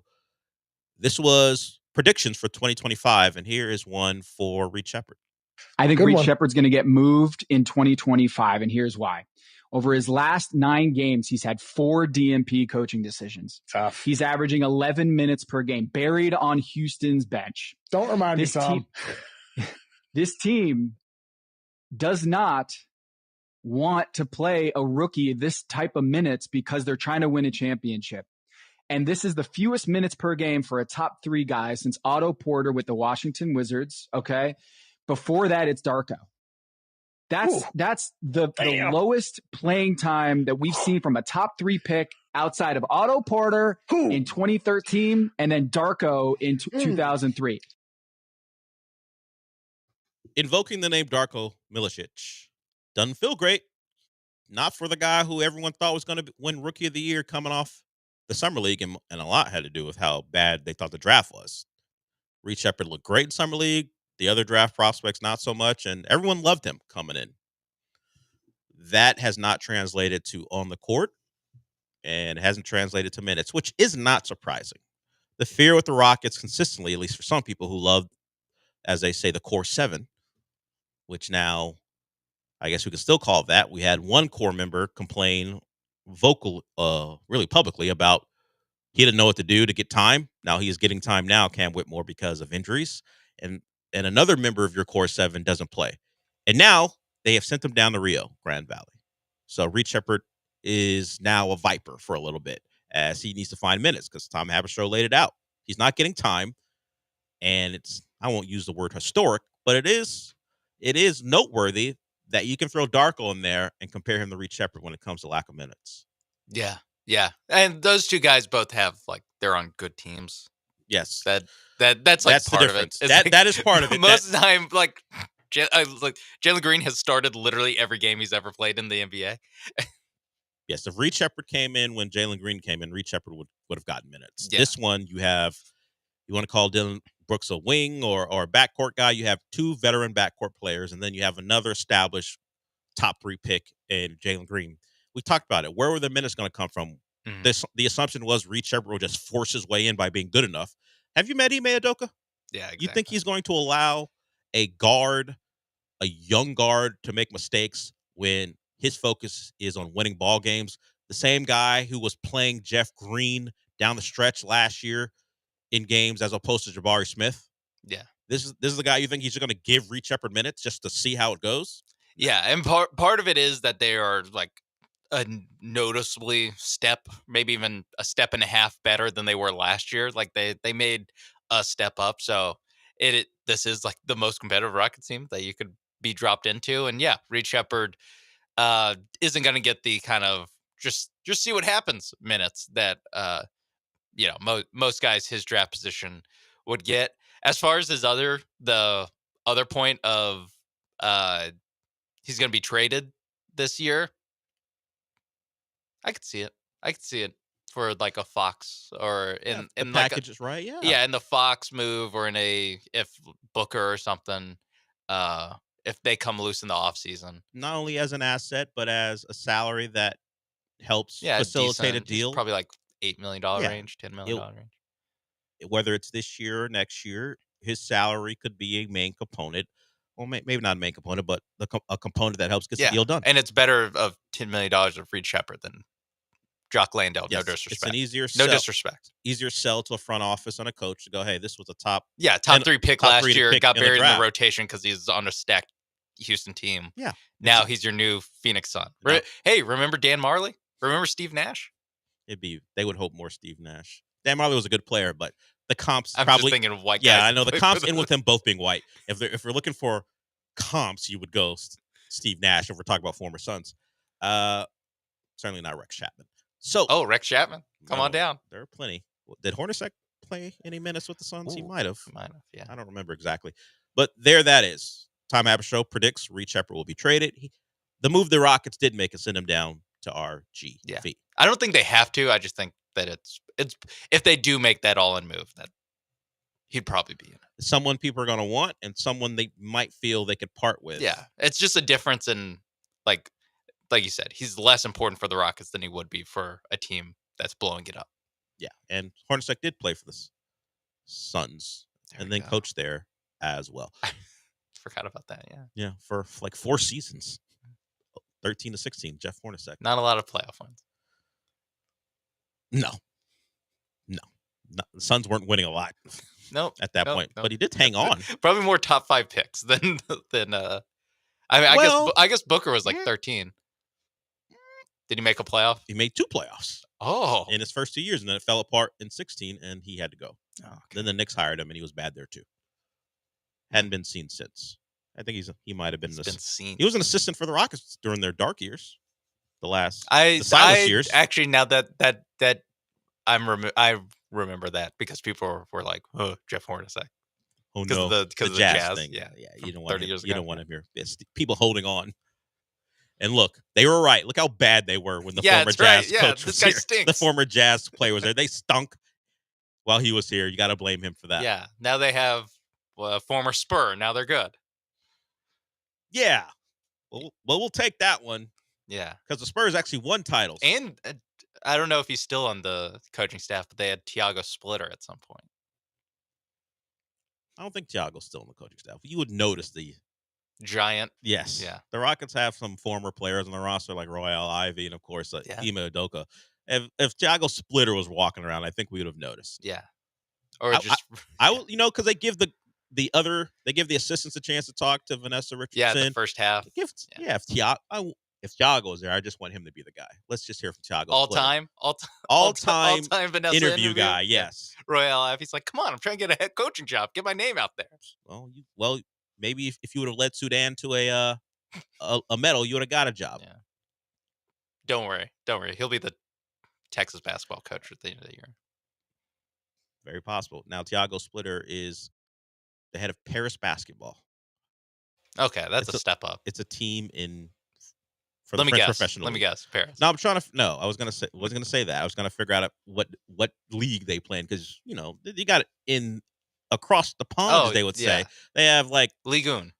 This was predictions for 2025, and here is one for Reed Sheppard. I think Reed Sheppard's going to get moved in 2025, and here's why. Over his last 9 games, he's had 4 DNP coaching decisions. Tough. He's averaging 11 minutes per game, buried on Houston's bench. Don't remind me, Tom. This team does not want to play a rookie this type of minutes because they're trying to win a championship. And this is the fewest minutes per game for a top 3 guy since Otto Porter with the Washington Wizards. Okay. Before that, it's Darko. That's the lowest playing time that we've seen from a top 3 pick outside of Otto Porter in 2013 and then Darko in 2003. Invoking the name Darko Milicic doesn't feel great. Not for the guy who everyone thought was going to win Rookie of the Year coming off the Summer League, and a lot had to do with how bad they thought the draft was. Reed Sheppard looked great in Summer League. The other draft prospects, not so much, and everyone loved him coming in. That has not translated to on the court, and hasn't translated to minutes, which is not surprising. The fear with the Rockets consistently, at least for some people who love, as they say, the core 7, which now I guess we could still call it that. We had one core member complain really publicly about he didn't know what to do to get time. Now he is getting time now, Cam Whitmore, because of injuries. And another member of your core 7 doesn't play. And now they have sent him down to Rio Grande Valley. So Reed Sheppard is now a Viper for a little bit as he needs to find minutes because Tom Haberstroh laid it out. He's not getting time. And I won't use the word historic, but it is noteworthy that you can throw Darko in there and compare him to Reed Sheppard when it comes to lack of minutes. Yeah. Yeah. And those two guys both have, they're on good teams. Yes. That's part of it. That is part of it. Most of the time, Jalen Green has started literally every game he's ever played in the NBA. Yes, if Reed Sheppard came in when Jalen Green came in, Reed Sheppard would have gotten minutes. Yeah. This one, you want to call Dylan Brooks a wing or a backcourt guy. You have 2 veteran backcourt players, and then you have another established top 3 pick in Jalen Green. We talked about it. Where were the minutes going to come from? Mm-hmm. The assumption was Reed Sheppard will just force his way in by being good enough. Have you met Ime Udoka? Yeah, exactly. You think he's going to allow a young guard, to make mistakes when his focus is on winning ball games? The same guy who was playing Jeff Green down the stretch last year in games as opposed to Jabari Smith. Yeah. This is the guy you think he's going to give Reed Sheppard minutes just to see how it goes? Yeah, and part of it is that they are a noticeably maybe even a step and a half better than they were last year. They made a step up. So this is the most competitive Rockets team that you could be dropped into. And yeah, Reed Sheppard isn't going to get the kind of just see what happens minutes that most guys his draft position would get. As far as the other point of he's going to be traded this year, I could see it for a Fox or in the package is right. Yeah. Yeah. In the Fox move or if Booker or something, if they come loose in the offseason. Not only as an asset, but as a salary that helps facilitate a deal. It's probably $8 million range, $10 million range. Whether it's this year or next year, his salary could be a main component. Well, maybe not a main component, but a component that helps get the deal done. And it's better of $10 million of Reed Sheppard than Jock Landale. Yes, no disrespect. It's an easier no disrespect. Easier sell to a front office and a coach to go, hey, this was a top 3 pick last year, got buried in the rotation because he's on a stacked Houston team. Yeah. Now he's your new Phoenix Sun. No. Hey, remember Dan Marley? Remember Steve Nash? They would hope more Steve Nash. Dan Marley was a good player, but the comps I'm probably just thinking of white guys. Yeah, I know the comps in with them both being white. If we're looking for comps, you would go Steve Nash if we're talking about former Suns. Certainly not Rex Chapman. Rex Chapman. Come on down. There are plenty. Did Hornacek play any minutes with the Suns? He Ooh, might have. Yeah. I don't remember exactly. But there that is. Time Abba Show predicts Reed Shepard will be traded. The move the Rockets did make is send him down to RG Yeah. fee. I don't think they have to. I just think that it's if they do make that all-in move, that he'd probably be in it. Someone people are going to want and someone they might feel they could part with. Yeah. It's just a difference in, like you said, he's less important for the Rockets than he would be for a team that's blowing it up. Yeah. And Hornacek did play for the Suns and then coached there as well. Forgot about that, yeah. Yeah, for like 4 seasons. 13 to 16, Jeff Hornacek. Not a lot of playoff wins. No. The Suns weren't winning a lot. Nope. At that point. But he did hang on. Probably more top 5 picks than I guess Booker was like 13. Did he make a playoff? He made 2 playoffs. Oh. In his first 2 years, and then it fell apart in 16 and he had to go. Oh, okay. Then the Knicks hired him and he was bad there too. Hadn't been seen since. I think he might have been seen. He was an assistant for the Rockets during their dark years. The Silas years. Actually, now that I remember that because people were like, "Oh, Jeff Hornacek." Oh no, because of the Jazz thing. Yeah, you don't want 30 him. years You ago. don't want him here. It's people holding on. And look, they were right. Look how bad they were when the former Jazz coach was this guy here. stinks. The former Jazz player was there. They stunk while he was here. You got to blame him for that. Yeah. Now they have a former Spur. Now they're good. Yeah. Well, we'll take that one. Yeah. Because the Spurs actually won titles. And I don't know if he's still on the coaching staff, but they had Thiago Splitter at some point. I don't think Thiago's still on the coaching staff. You would notice the giant. Yes. Yeah. The Rockets have some former players on the roster like Royale Ivy and, of course, Ime Udoka. If Thiago Splitter was walking around, I think we would have noticed. Yeah. Or I will, because they give the assistants a chance to talk to Vanessa Richardson. Yeah, the first half. If Thiago was there, I just want him to be the guy. Let's just hear from Thiago. All-time Vanessa interview guy. Yes. Royale Ivy's like, come on, I'm trying to get a head coaching job. Get my name out there. Well, maybe if you would have led Sudan to a medal, you would have got a job. Yeah. Don't worry. He'll be the Texas basketball coach at the end of the year. Very possible. Now, Thiago Splitter is the head of Paris basketball. Okay, that's a step up. It's a team for Let the me French guess. professional. Let me guess. Paris. No, I was gonna say that. I was gonna figure out what league they play in because you got it in across the pond, as they would say. They have like Ligue 1.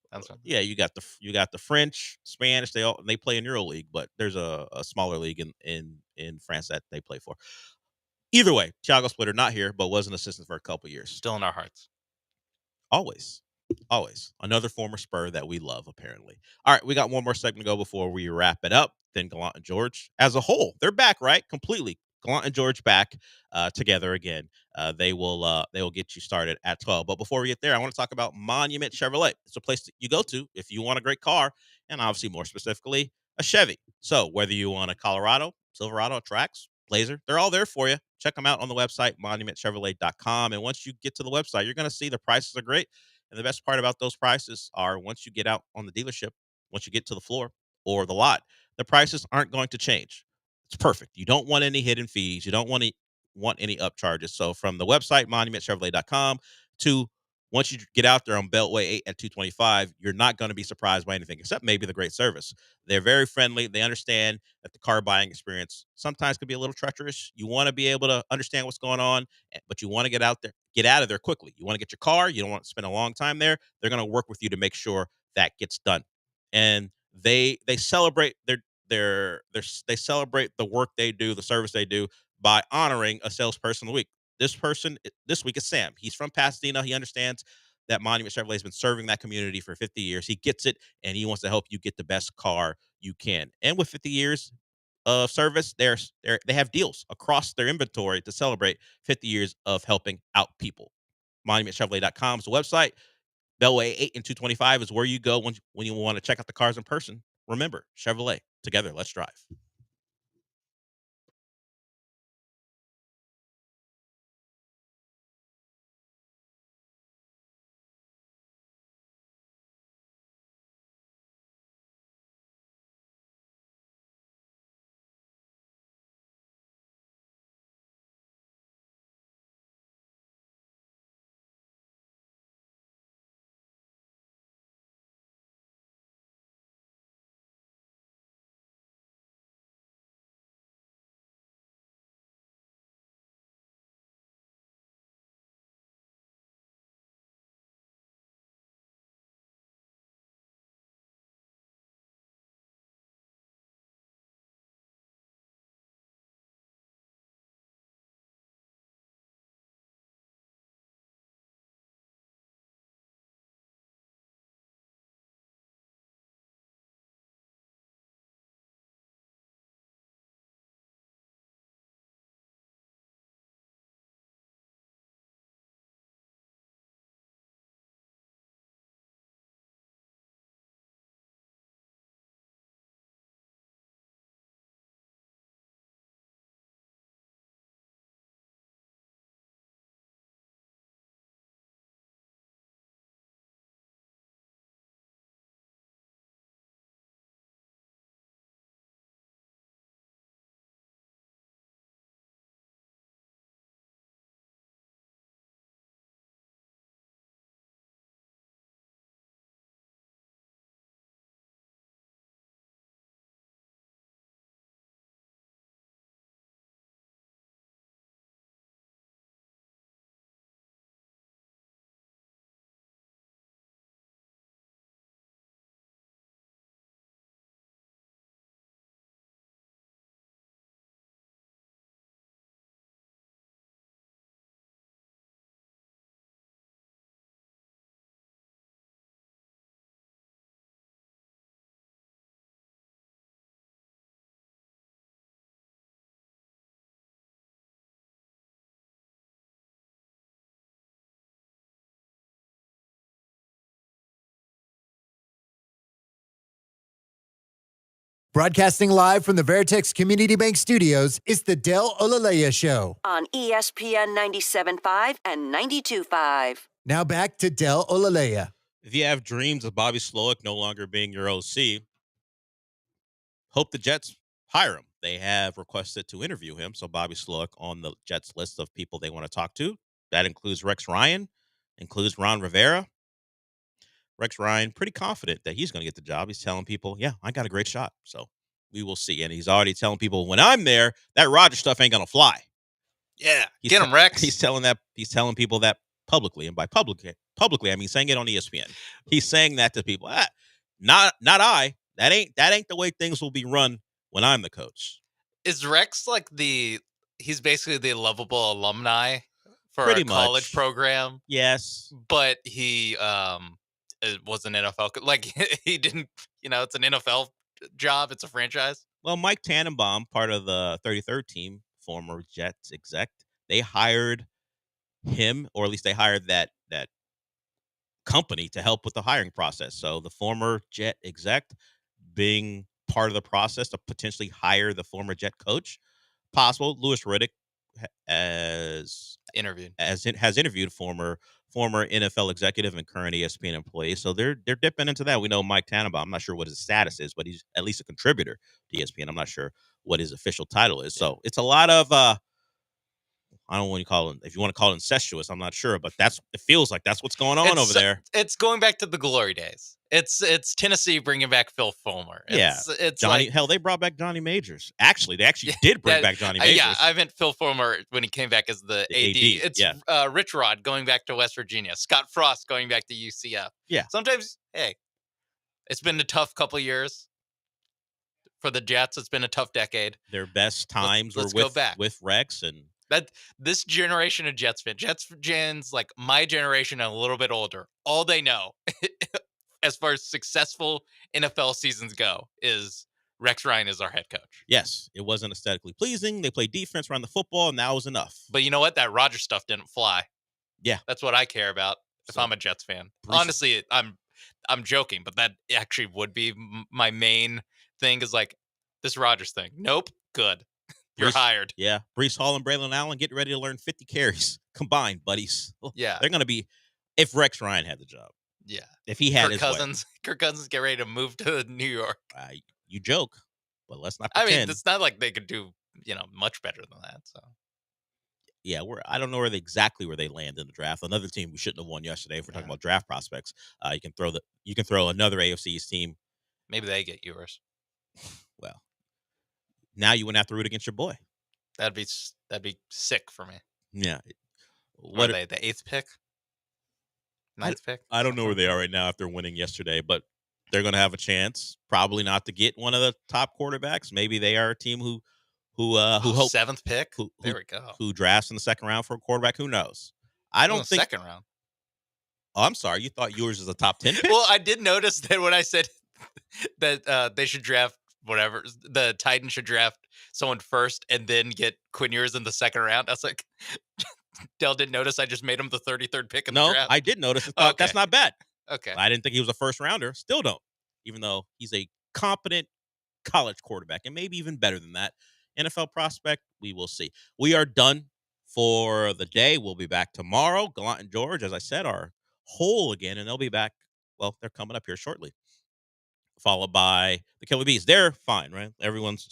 Yeah, you got the French, Spanish. They play in EuroLeague, but there's a smaller league in France that they play for. Either way, Thiago Splitter not here, but was an assistant for a couple years. Still in our hearts. Always. Another former Spur that we love, apparently. All right, we got one more segment to go before we wrap it up. Then Gallant and George, as a whole, they're back, right? Completely. Gallant and George back together again. They will get you started at 12. But before we get there, I want to talk about Monument Chevrolet. It's a place that you go to if you want a great car, and obviously more specifically, a Chevy. So whether you want a Colorado, Silverado, Trax, Blazer, they're all there for you. Check them out on the website, monumentchevrolet.com. And once you get to the website, you're going to see the prices are great. And the best part about those prices are once you get out on the dealership, once you get to the floor or the lot, the prices aren't going to change. It's perfect. You don't want any hidden fees. You don't want any upcharges. So from the website, monumentchevrolet.com, to once you get out there on Beltway 8 at 225, you're not going to be surprised by anything except maybe the great service. They're very friendly. They understand that the car buying experience sometimes can be a little treacherous. You want to be able to understand what's going on, but you want to get out of there quickly. You want to get your car. You don't want to spend a long time there. They're going to work with you to make sure that gets done. And they celebrate they celebrate the work they do, the service they do by honoring a salesperson of the week. This week is Sam. He's from Pasadena. He understands that Monument Chevrolet has been serving that community for 50 years. He gets it, and he wants to help you get the best car you can. And with 50 years of service, they have deals across their inventory to celebrate 50 years of helping out people. MonumentChevrolet.com is the website. Beltway 8 and 225 is where you go when you want to check out the cars in person. Remember, Chevrolet. Together, let's drive. Broadcasting live from the Veritex Community Bank Studios, it's the Del Olaleye Show. On ESPN 97.5 and 92.5. Now back to Del Olaleye. If you have dreams of Bobby Slowick no longer being your OC, hope the Jets hire him. They have requested to interview him, so Bobby Slowick on the Jets list of people they want to talk to. That includes Rex Ryan, includes Ron Rivera. Rex Ryan, pretty confident that he's going to get the job. He's telling people, yeah, I got a great shot. So we will see. And he's already telling people, when I'm there, that Rodgers stuff ain't going to fly. Yeah, get him, Rex. He's telling people that publicly, and by publicly, I mean saying it on ESPN. He's saying that to people. Not I. That ain't the way things will be run when I'm the coach. Is Rex like he's basically the lovable alumni for Pretty a college much. program? Yes. But he was an NFL like he didn't, it's an NFL job, it's a franchise. Well, Mike Tannenbaum, part of the 33rd team, former Jets exec, they hired him, or at least they hired that company to help with the hiring process. So the former Jet exec being part of the process to potentially hire the former Jet coach, possible. Louis Riddick has interviewed former NFL executive and current ESPN employee. So they're dipping into that. We know Mike Tannenbaum. I'm not sure what his status is, but he's at least a contributor to ESPN. I'm not sure what his official title is. So it's a lot of I don't want to call it, if you want to call it incestuous, I'm not sure, but it feels like that's what's going on over there. It's going back to the glory days. It's Tennessee bringing back Phil Fulmer. It's Johnny. Hell, they brought back Johnny Majors. They did bring back Johnny Majors. Yeah, I meant Phil Fulmer when he came back as the AD. It's Rich Rod going back to West Virginia. Scott Frost going back to UCF. Yeah. Sometimes, hey, it's been a tough couple years for the Jets. It's been a tough decade. Their best times let's were go back with Rex and. That this generation of Jets fans, like my generation and a little bit older, all they know as far as successful NFL seasons go is Rex Ryan is our head coach. Yes, it wasn't aesthetically pleasing. They played defense around the football, and that was enough. But you know what? That Rodgers stuff didn't fly. Yeah. That's what I care about if I'm a Jets fan. Honestly, I'm joking, but that actually would be my main thing is like this Rodgers thing. Nope. Good. You're hired. Yeah. Breece Hall and Braylon Allen getting ready to learn 50 carries combined, buddies. Yeah. They're going to be, if Rex Ryan had the job. Yeah. If he had Kirk Cousins get ready to move to New York. You joke, but let's not pretend. I mean, it's not like they could do, much better than that. So. Yeah, I don't know exactly where they land in the draft. Another team we shouldn't have won yesterday. If we're talking about draft prospects, you can throw another AFC's team. Maybe they get yours. Well, now you wouldn't have to root against your boy. That'd be sick for me. Yeah. What are they? The 8th pick? 9th pick? I don't know where they are right now after winning yesterday, but they're going to have a chance. Probably not to get one of the top quarterbacks. Maybe they are a team who hope 7th pick. There we go. Who drafts in the second round for a quarterback? Who knows? I don't think second round. Oh, I'm sorry. You thought yours was a top 10 pick? Well, I did notice that when I said that they should draft whatever, the Titans should draft someone first and then get Quinn Ewers in the second round. I was like, Dell didn't notice I just made him the 33rd pick in the draft. No, I did notice. That's not bad. Okay. I didn't think he was a first rounder. Still don't. Even though he's a competent college quarterback and maybe even better than that. NFL prospect, we will see. We are done for the day. We'll be back tomorrow. Gallant and George, as I said, are whole again, and they'll be back. Well, they're coming up here shortly. Followed by the Killer Bees. They're fine, right? Everyone's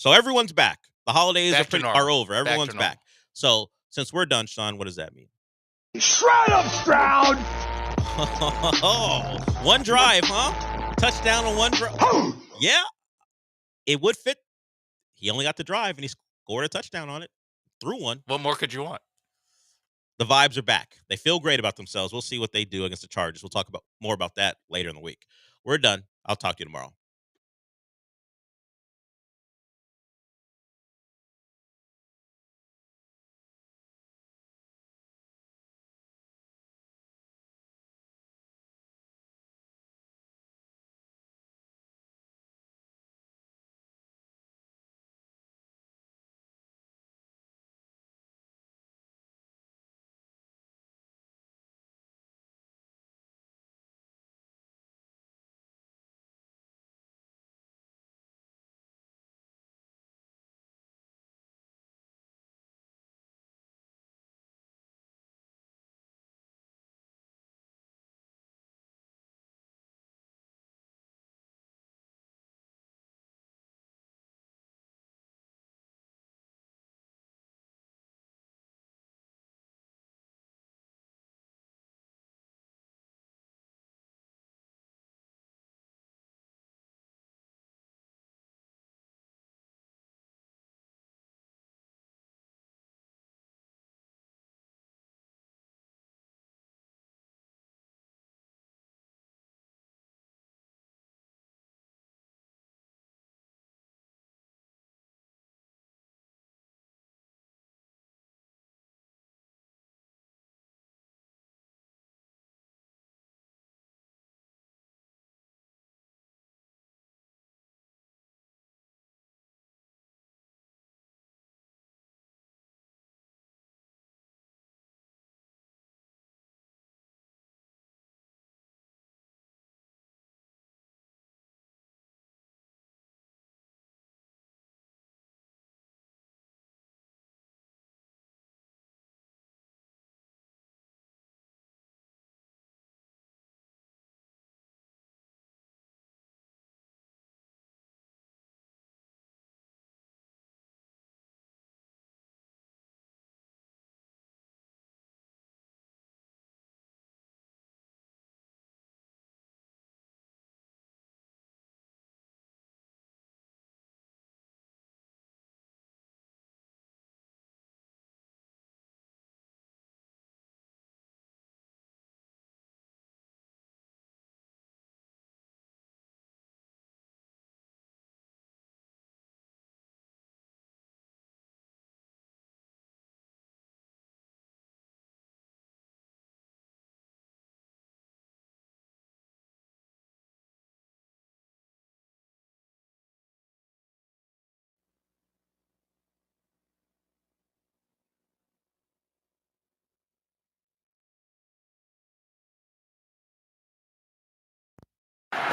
back. The holidays are over. Everyone's back. So since we're done, Sean, what does that mean? Shroud up, Stroud! One drive, huh? Touchdown on one drive. Yeah, it would fit. He only got the drive, and he scored a touchdown on it. Threw one. What more could you want? The vibes are back. They feel great about themselves. We'll see what they do against the Chargers. We'll talk more about that later in the week. We're done. I'll talk to you tomorrow.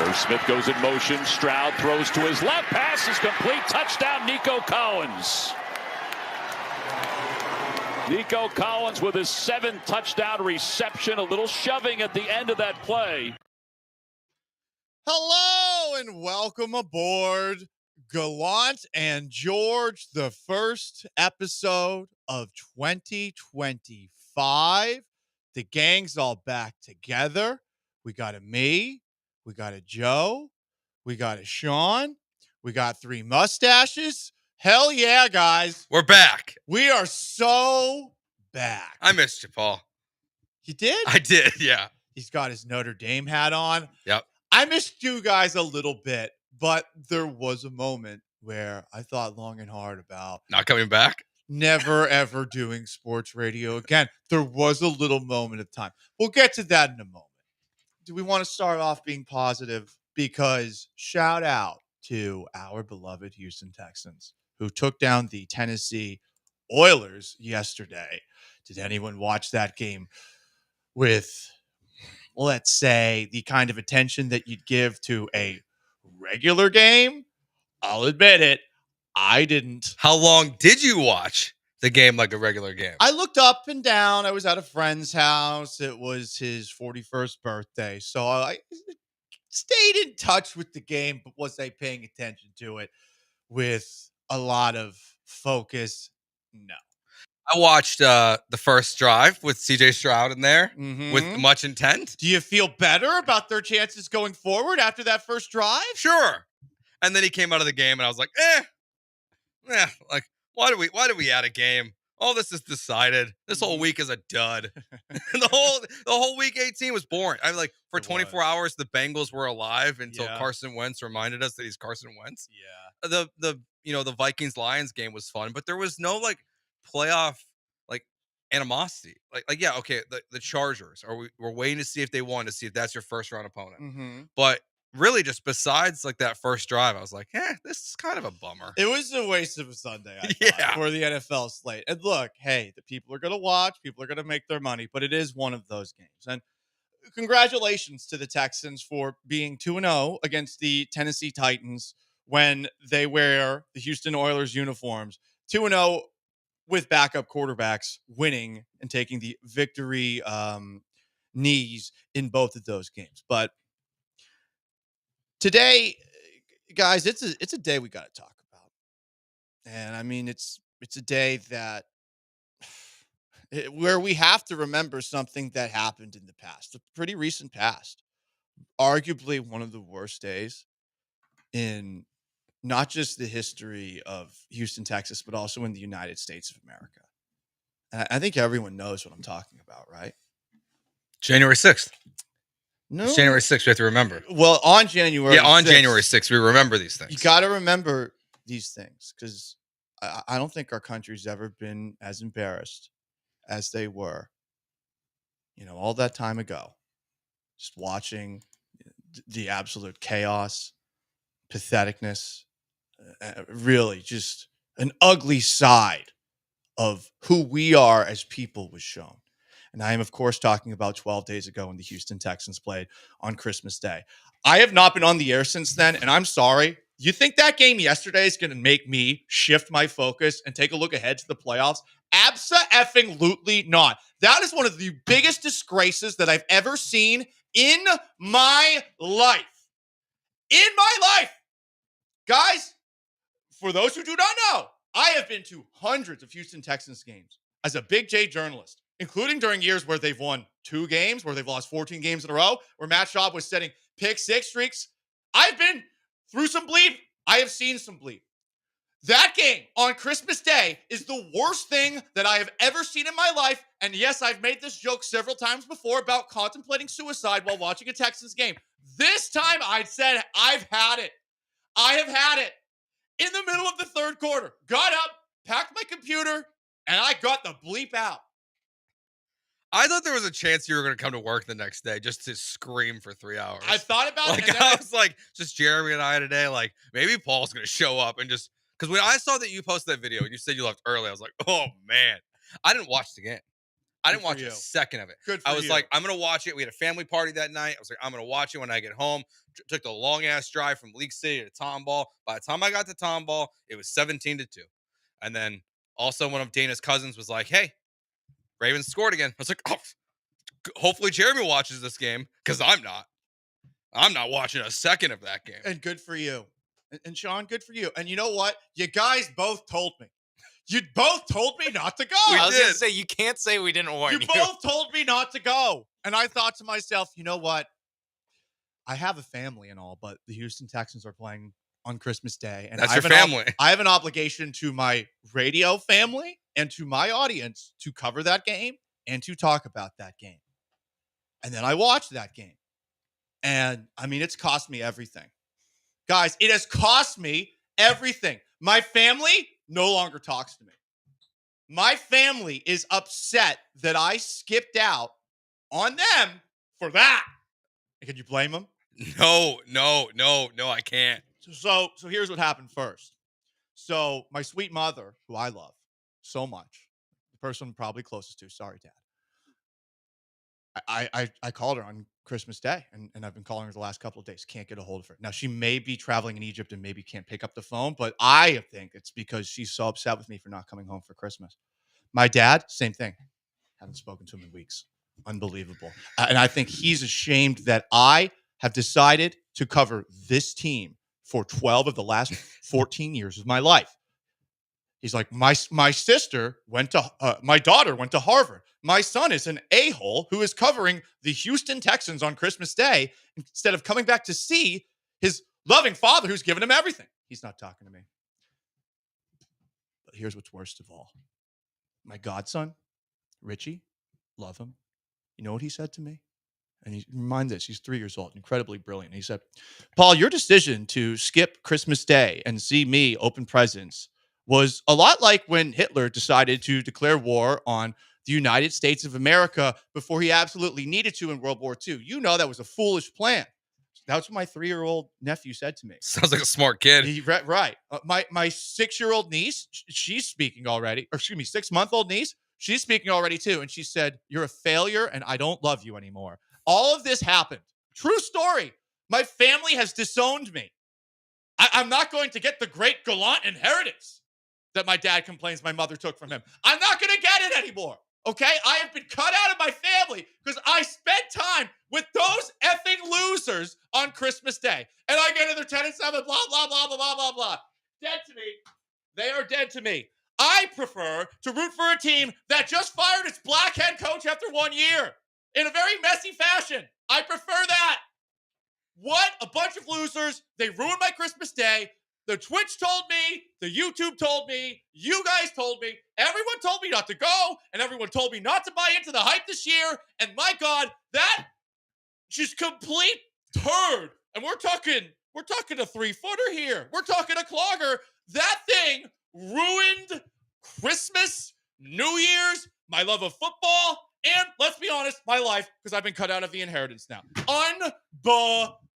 Irv Smith goes in motion. Stroud throws to his left. Pass is complete. Touchdown, Nico Collins. Nico Collins with his 7th touchdown reception. A little shoving at the end of that play. Hello and welcome aboard Gallant and George, the first episode of 2025. The gang's all back together. We got a me, we got a Joe, we got a Sean, we got 3 mustaches. Hell yeah, guys. We're back. We are so back. I missed you, Paul. You did? I did, yeah. He's got his Notre Dame hat on. Yep. I missed you guys a little bit, but there was a moment where I thought long and hard about not coming back. Never, ever doing sports radio again. There was a little moment of time. We'll get to that in a moment. Do we want to start off being positive? Because shout out to our beloved Houston Texans who took down the Tennessee Oilers yesterday. Did anyone watch that game with, let's say, the kind of attention that you'd give to a regular game? I'll admit it, I didn't. How long did you watch the game like a regular game? I looked up and down. I was at a friend's house. It was his 41st birthday. So I stayed in touch with the game, but was I paying attention to it with a lot of focus? No. I watched the first drive with CJ Stroud in there with much intent. Do you feel better about their chances going forward after that first drive? Sure. And then he came out of the game and I was like, like, why do we add a game? All this is decided. This whole week is a dud. the whole week 18 was boring. I mean, like, for 24 hours, the Bengals were alive until Carson Wentz reminded us that he's Carson Wentz. Yeah. The Vikings-Lions game was fun, but there was no like playoff like animosity. Like yeah, okay, the Chargers. We're waiting to see if they won, to see if that's your first round opponent. But really, just besides like that first drive, I was like, this is kind of a bummer. It was a waste of a Sunday, I thought, for the NFL slate. And look, hey, the people are going to watch, people are going to make their money, but it is one of those games. And congratulations to the Texans for being 2-0 against the Tennessee Titans when they wear the Houston Oilers uniforms. 2-0 with backup quarterbacks winning and taking the victory knees in both of those games. But today, guys, it's a day we got to talk about. And I mean, it's a day that where we have to remember something that happened in the past, a pretty recent past. Arguably one of the worst days in not just the history of Houston, Texas, but also in the United States of America. And I think everyone knows what I'm talking about, right? January 6th. No. It's January 6th, we have to remember. Well, on January 6th, January 6th, we remember these things. You got to remember these things because I don't think our country's ever been as embarrassed as they were, all that time ago. Just watching the absolute chaos, patheticness, really just an ugly side of who we are as people was shown. And I am, of course, talking about 12 days ago when the Houston Texans played on Christmas Day. I have not been on the air since then, and I'm sorry. You think that game yesterday is going to make me shift my focus and take a look ahead to the playoffs? Abso-effing-lutely not. That is one of the biggest disgraces that I've ever seen in my life. In my life! Guys, for those who do not know, I have been to hundreds of Houston Texans games as a Big J journalist, including during years where they've won 2 games, where they've lost 14 games in a row, where Matt Schaub was setting pick-6 streaks. I've been through some bleep. I have seen some bleep. That game on Christmas Day is the worst thing that I have ever seen in my life. And yes, I've made this joke several times before about contemplating suicide while watching a Texans game. This time I said, I've had it. I have had it. In the middle of the third quarter, got up, packed my computer, and I got the bleep out. I thought there was a chance you were going to come to work the next day just to scream for 3 hours. I thought about it. I was like, just Jeremy and I today, like, maybe Paul's going to show up and just, because when I saw that you posted that video and you said you left early, I was like, oh, man. I didn't watch the game. I didn't watch a second of it. Good for I was you. like, I'm going to watch it. We had a family party that night. I was like, I'm going to watch it when I get home. Took the long-ass drive from League City to Tomball. By the time I got to Tomball, it was 17-2. And then also one of Dana's cousins was like, hey, Ravens scored again. I was like, oh, hopefully Jeremy watches this game because I'm not. I'm not watching a second of that game. And good for you. And Sean, good for you. And you know what? You guys both told me. You both told me not to go. I was going to say, you can't say we didn't warn you. You both told me not to go. And I thought to myself, you know what? I have a family and all, but the Houston Texans are playing on Christmas Day. And that's your family. I have an obligation to my radio family and to my audience to cover that game and to talk about that game. And then I watched that game. And, I mean, it's cost me everything. Guys, it has cost me everything. My family no longer talks to me. My family is upset that I skipped out on them for that. Can you blame them? No, I can't. So here's what happened first. So my sweet mother, who I love so much, the person I'm probably closest to, sorry, Dad. I called her on Christmas Day, and I've been calling her the last couple of days. Can't get a hold of her. Now, she may be traveling in Egypt and maybe can't pick up the phone, but I think it's because she's so upset with me for not coming home for Christmas. My dad, same thing. Haven't spoken to him in weeks. Unbelievable. And I think he's ashamed that I have decided to cover this team for 12 of the last 14 years of my life. He's like, my sister went to, my daughter went to Harvard. My son is an a-hole who is covering the Houston Texans on Christmas Day instead of coming back to see his loving father who's given him everything. He's not talking to me. But here's what's worst of all. My godson, Richie, love him. You know what he said to me? And remind this, he's 3 years old, incredibly brilliant. He said, Paul, your decision to skip Christmas Day and see me open presents was a lot like when Hitler decided to declare war on the United States of America before he absolutely needed to in World War II. You know that was a foolish plan. That's what my 3-year-old nephew said to me. Sounds like a smart kid. Right. My 6-year-old niece, she's speaking already. Or excuse me, 6-month-old niece, she's speaking already too. And she said, you're a failure and I don't love you anymore. All of this happened. True story. My family has disowned me. I'm not going to get the great Gallant inheritance that my dad complains my mother took from him. I'm not going to get it anymore. Okay? I have been cut out of my family because I spent time with those effing losers on Christmas Day. And I get another 10-7, blah, blah, blah, blah, blah, blah, blah. Dead to me. They are dead to me. I prefer to root for a team that just fired its black head coach after 1 year in a very messy fashion. I prefer that. What a bunch of losers. They ruined my Christmas Day. The Twitch told me, the YouTube told me, you guys told me, everyone told me not to go, and everyone told me not to buy into the hype this year. And my God, that just complete turd. And we're talking a 3-footer here. We're talking a clogger. That thing ruined Christmas, New Year's, my love of football, and let's be honest, my life, because I've been cut out of the inheritance now.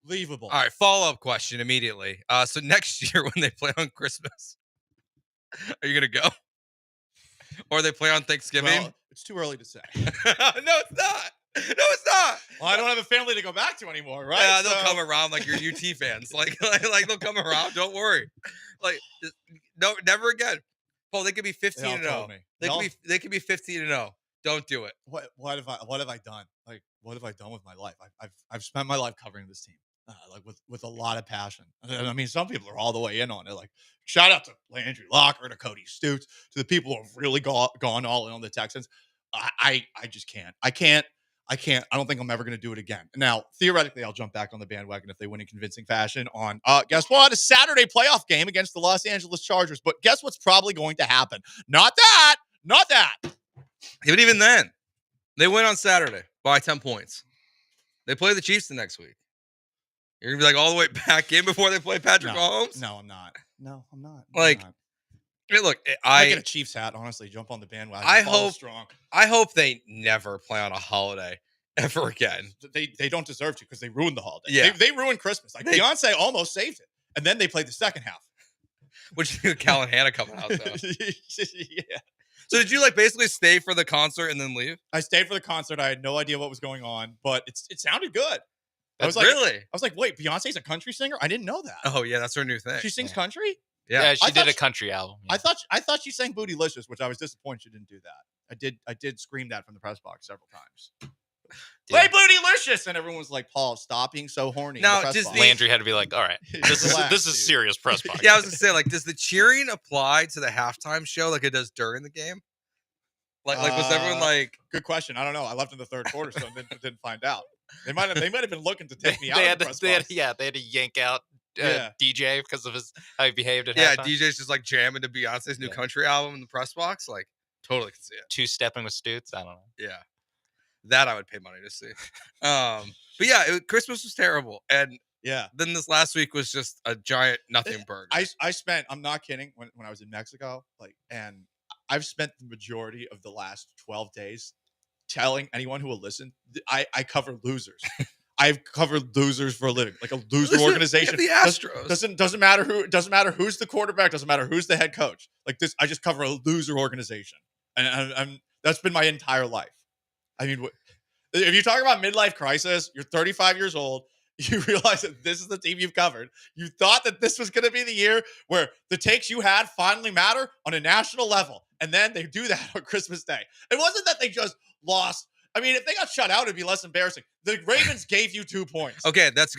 Unbelievable. All right, follow-up question immediately. So next year when they play on Christmas, are you going to go? Or they play on Thanksgiving? Well, it's too early to say. No, it's not. No, it's not. Well, I don't have a family to go back to anymore, right? Yeah, they'll come around like your UT fans. Like they'll come around. Don't worry. Like, no, never again. Paul, they could be 15-0. They could be 15-0. Don't do it. What have I done? Like, what have I done with my life? I've spent my life covering this team, like with a lot of passion. And I mean, some people are all the way in on it. Like, shout out to Landry Locker, to Cody Stoots, to the people who have really gone all in on the Texans. I just can't. I can't. I don't think I'm ever going to do it again. Now, theoretically, I'll jump back on the bandwagon if they win in convincing fashion on, guess what? A Saturday playoff game against the Los Angeles Chargers. But guess what's probably going to happen? Not that. But even then, they win on Saturday by 10 points. They play the Chiefs the next week. You're going to be like all the way back in before they play Patrick Mahomes? No, I'm not. Like, hey, look, I get a Chiefs hat, honestly, jump on the bandwagon. I hope they never play on a holiday ever again. They don't deserve to because they ruined the holiday. Yeah. They ruined Christmas. Like, Beyonce almost saved it. And then they played the second half. Which Gallant Hannah coming out, though. Yeah. So did you like basically stay for the concert and then leave? I stayed for the concert. I had no idea what was going on, but it sounded good. I was like, wait, Beyonce's a country singer? I didn't know that. Oh yeah, that's her new thing. She sings country? Yeah, she did a country album. I thought she sang Bootylicious, which I was disappointed she didn't do that. I did scream that from the press box several times. Play Bootylicious, and everyone was like, "Paul, stop being so horny." Now, Landry had to be like, "All right, this is serious press box." Yeah, I was gonna say, like, does the cheering apply to the halftime show like it does during the game? Like was everyone like? Good question. I don't know. I left in the third quarter, so didn't find out. They might have been looking to take me out. They had to yank out DJ because of how he behaved at halftime. DJ's just like jamming to Beyonce's new country album in the press box. Like, totally could see it. Two-stepping with Stoots. I don't know. Yeah. That I would pay money to see. But yeah, Christmas was terrible. And then this last week was just a giant nothing burger. I spent, I'm not kidding, when I was in Mexico, and I've spent the majority of the last 12 days telling anyone who will listen, I cover losers. I've covered losers for a living, like a loser organization. The Astros doesn't matter who's the quarterback, doesn't matter who's the head coach. Like this, I just cover a loser organization, and I'm that's been my entire life. I mean, if you talk about midlife crisis, you're 35 years old. You realize that this is the team you've covered. You thought that this was going to be the year where the takes you had finally matter on a national level. And then they do that on Christmas Day. It wasn't that they just lost. I mean, if they got shut out, it'd be less embarrassing. The Ravens gave you 2 points. Okay, that's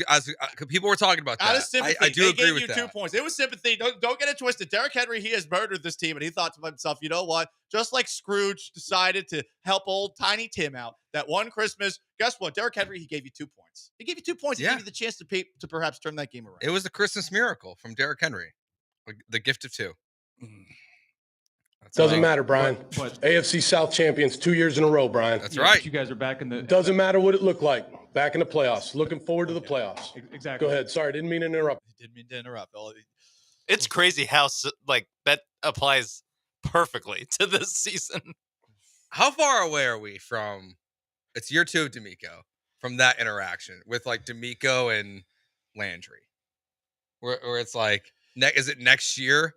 people were talking about that. Out of sympathy, I do agree gave with you that. 2 points. It was sympathy. Don't get it twisted. Derrick Henry, he has murdered this team, and he thought to himself, you know what? Just like Scrooge decided to help old Tiny Tim out that one Christmas, guess what? Derrick Henry, he gave you 2 points. He gave you 2 points. He gave you the chance to perhaps turn that game around. It was the Christmas miracle from Derrick Henry, the gift of 2. Doesn't matter, Brian. But AFC South champions 2 years in a row, Brian. That's right. You guys are back in the. Doesn't matter what it looked like. Back in the playoffs. Looking forward to the playoffs. Exactly. Go ahead. Sorry, didn't mean to interrupt. Didn't mean to interrupt. It's crazy how that applies perfectly to this season. How far away are we from? It's year 2 of D'Amico, from that interaction with like D'Amico and Landry, where it's like, is it next year?